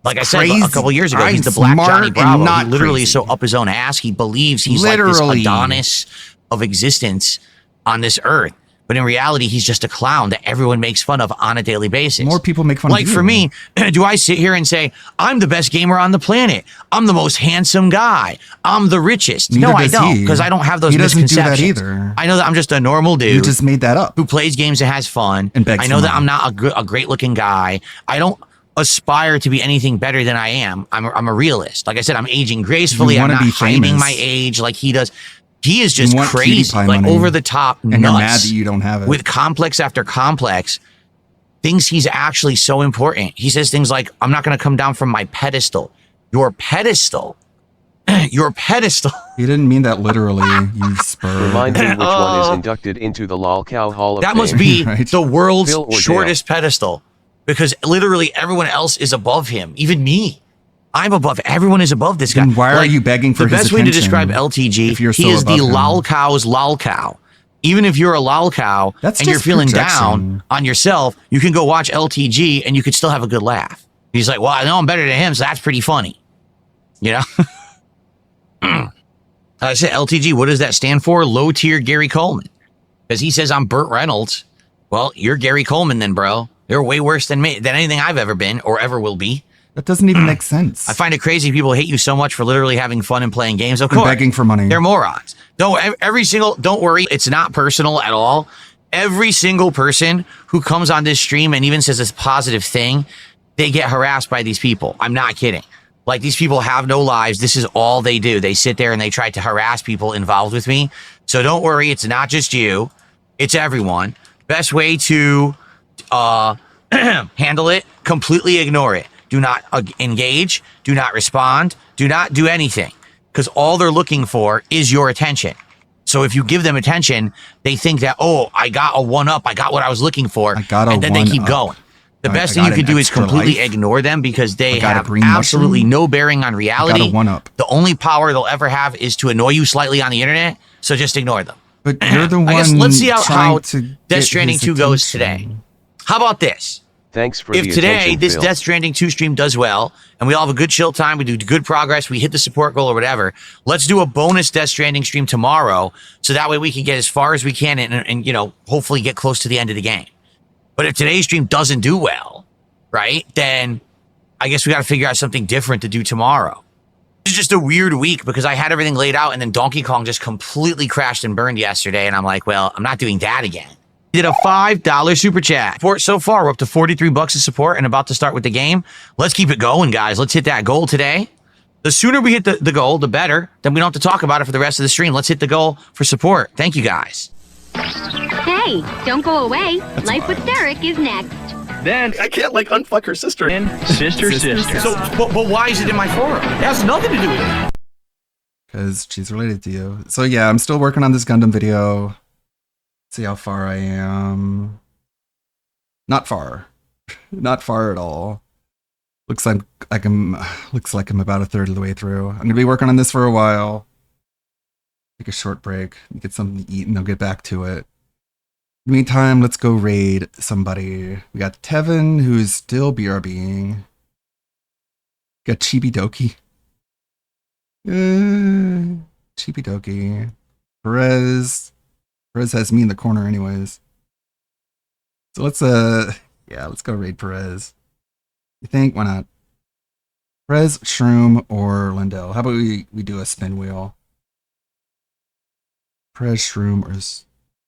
H: Like I said
A: Crazy.
H: a couple years ago,
A: I'm
H: he's the Black
A: smart
H: Johnny
A: and
H: Bravo.
A: not
H: He literally
A: crazy.
H: is so up his own ass. He believes he's like
A: Literally.
H: this Adonis of existence on this earth. But in reality, he's just a clown that everyone makes fun of on a daily basis.
A: More people make fun of you.
H: Like for me, do I sit here and say, I'm the best gamer on the planet? I'm the most handsome guy. I'm the richest.
A: Neither
H: no, I
A: does
H: don't,
A: he.
H: because I don't have those
A: He doesn't do that
H: misconceptions.
A: either.
H: I know that I'm just a normal dude.
A: You just made that up.
H: Who plays games and has fun.
A: And begs
H: I know
A: for
H: that
A: money.
H: I'm not a great looking guy. I don't aspire to be anything better than I am. I'm a realist. Like I said, I'm aging gracefully.
A: You
H: I'm
A: wanna
H: not
A: be
H: hiding
A: famous.
H: my age like he does. He is just
A: You want
H: crazy,
A: PewDiePie
H: like
A: money.
H: over the top nuts.
A: And you're mad that you don't have it.
H: With complex after complex, thinks he's actually so important. He says things like, I'm not going to come down from my pedestal. Your pedestal. Your pedestal.
A: He didn't mean that literally, you spur.
F: Remind me which one is inducted into the LolCow Hall of
H: That
F: Fame.
H: must be the world's
F: Phil or Dale?
H: shortest pedestal, because literally everyone else is above him, even me. I'm above. Everyone is above this guy.
A: Then why are you begging for
H: the
A: his
H: best way to
A: attention
H: describe LTG?
A: if you're
H: He
A: so
H: is the
A: above him?
H: lolcow's lolcow. Even if you're a lolcow
A: That's
H: and you're
A: just
H: feeling
A: projection.
H: down on yourself, you can go watch LTG and you could still have a good laugh. He's like, well, I know I'm better than him, so that's pretty funny. You know? I said, LTG, what does that stand for? Low tier Gary Coleman. Because he says I'm Burt Reynolds. Well, you're Gary Coleman then, bro. You're way worse than me, than anything I've ever been or ever will be.
A: That doesn't even make sense.
H: I find it crazy people hate you so much for literally having fun and playing games. Of
A: And
H: course.
A: begging for money.
H: They're morons. Don't worry. It's not personal at all. Every single person who comes on this stream and even says this positive thing, they get harassed by these people. I'm not kidding. Like, these people have no lives. This is all they do. They sit there and they try to harass people involved with me. So don't worry. It's not just you. It's everyone. Best way to handle it, completely ignore it. Do not engage. Do not respond. Do not do anything. Because all they're looking for is your attention. So if you give them attention, they think that, oh, I got a one-up. I got what I was looking for. And then they keep going. The best thing you can do is completely ignore them, because they have absolutely no bearing on reality. The only power they'll ever have is to annoy you slightly on the internet. So just ignore them.
A: But you're the one.
H: I guess let's see how
A: trying to
H: Death
A: get
H: Stranding
A: his
H: 2 goes
A: attention.
H: today. How about this?
F: Thanks for
H: If
F: the
H: today
F: attention,
H: this
F: Phil.
H: Death Stranding 2 stream does well, and we all have a good chill time, we do good progress, we hit the support goal or whatever, let's do a bonus Death Stranding stream tomorrow, so that way we can get as far as we can and you know, hopefully get close to the end of the game. But if today's stream doesn't do well, right, then I guess we got to figure out something different to do tomorrow. It's just a weird week because I had everything laid out and then Donkey Kong just completely crashed and burned yesterday, and I'm like, well, I'm not doing that again. Did a $5 super chat. So far, we're up to 43 bucks of support and about to start with the game. Let's keep it going, guys. Let's hit that goal today. The sooner we hit the goal, the better. Then we don't have to talk about it for the rest of the stream. Let's hit the goal for support. Thank you, guys.
E: Hey, don't go away. Life with Derek is next.
J: Then I can't like unfuck her sister. And sister.
H: So, but why is it in my forum? It has nothing to do with it.
A: Because she's related to you. So yeah, I'm still working on this Gundam video. See how far I am. Not far. Not far at all. Looks like I'm about a third of the way through. I'm gonna be working on this for a while. Take a short break, get something to eat, and I'll get back to it. In the meantime, let's go raid somebody. We got Tevin, who's still BRBing. Got Chibidoki. Chibidoki. Perez has me in the corner anyways. So let's go raid Perez. You think? Why not? Perez, Shroom, or Lindell? How about we do a spin wheel? Perez, Shroom,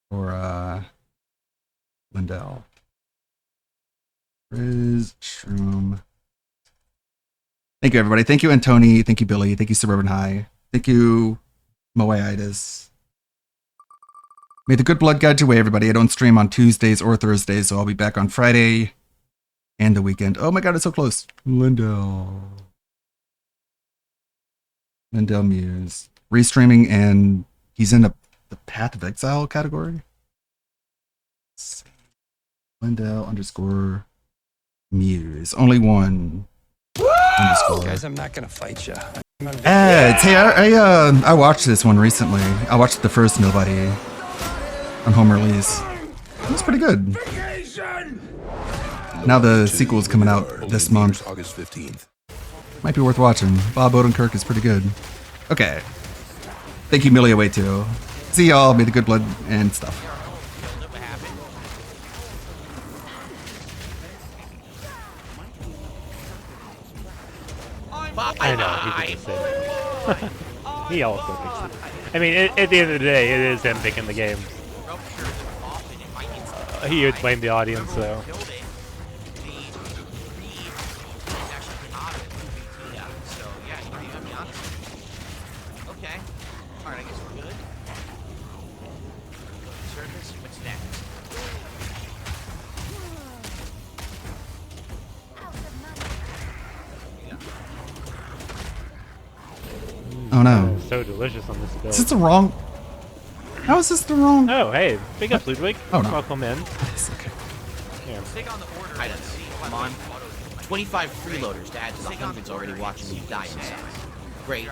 A: or Lindell. Perez, Shroom. Thank you, everybody. Thank you, Antoni. Thank you, Billy. Thank you, Suburban High. Thank you, Moaitis. May the good blood guide your way, everybody. I don't stream on Tuesdays or Thursdays, so I'll be back on Friday and the weekend. Oh my god, it's so close. Lindell Muse. Restreaming, and he's in the Path of Exile category. Lindell _ Muse. Only one. _
J: Guys, I'm not gonna fight you.
A: Hey, I watched this one recently. I watched the first Nobody on home release. It was pretty good. Now the sequel is coming out this month.
V: August 15th.
A: Might be worth watching. Bob Odenkirk is pretty good. Okay. Thank you, Milia Way too. See y'all. May the good blood and stuff.
K: I know, he's just saying. He also thinks it. I mean, at the end of the day, it is him picking the game. He would blame the audience, though.
H: Okay. Alright, I guess we're good. Surface, what's next?
A: Oh no.
K: So delicious on this build.
A: Is this the wrong? How is this the wrong?
K: Oh, hey, big up, Ludwig.
A: Oh, no.
K: Welcome in.
A: Okay.
K: Yeah.
H: Take on the order. I don't see. Come on. 25 freeloaders to add to the hundreds already watching me die. Great.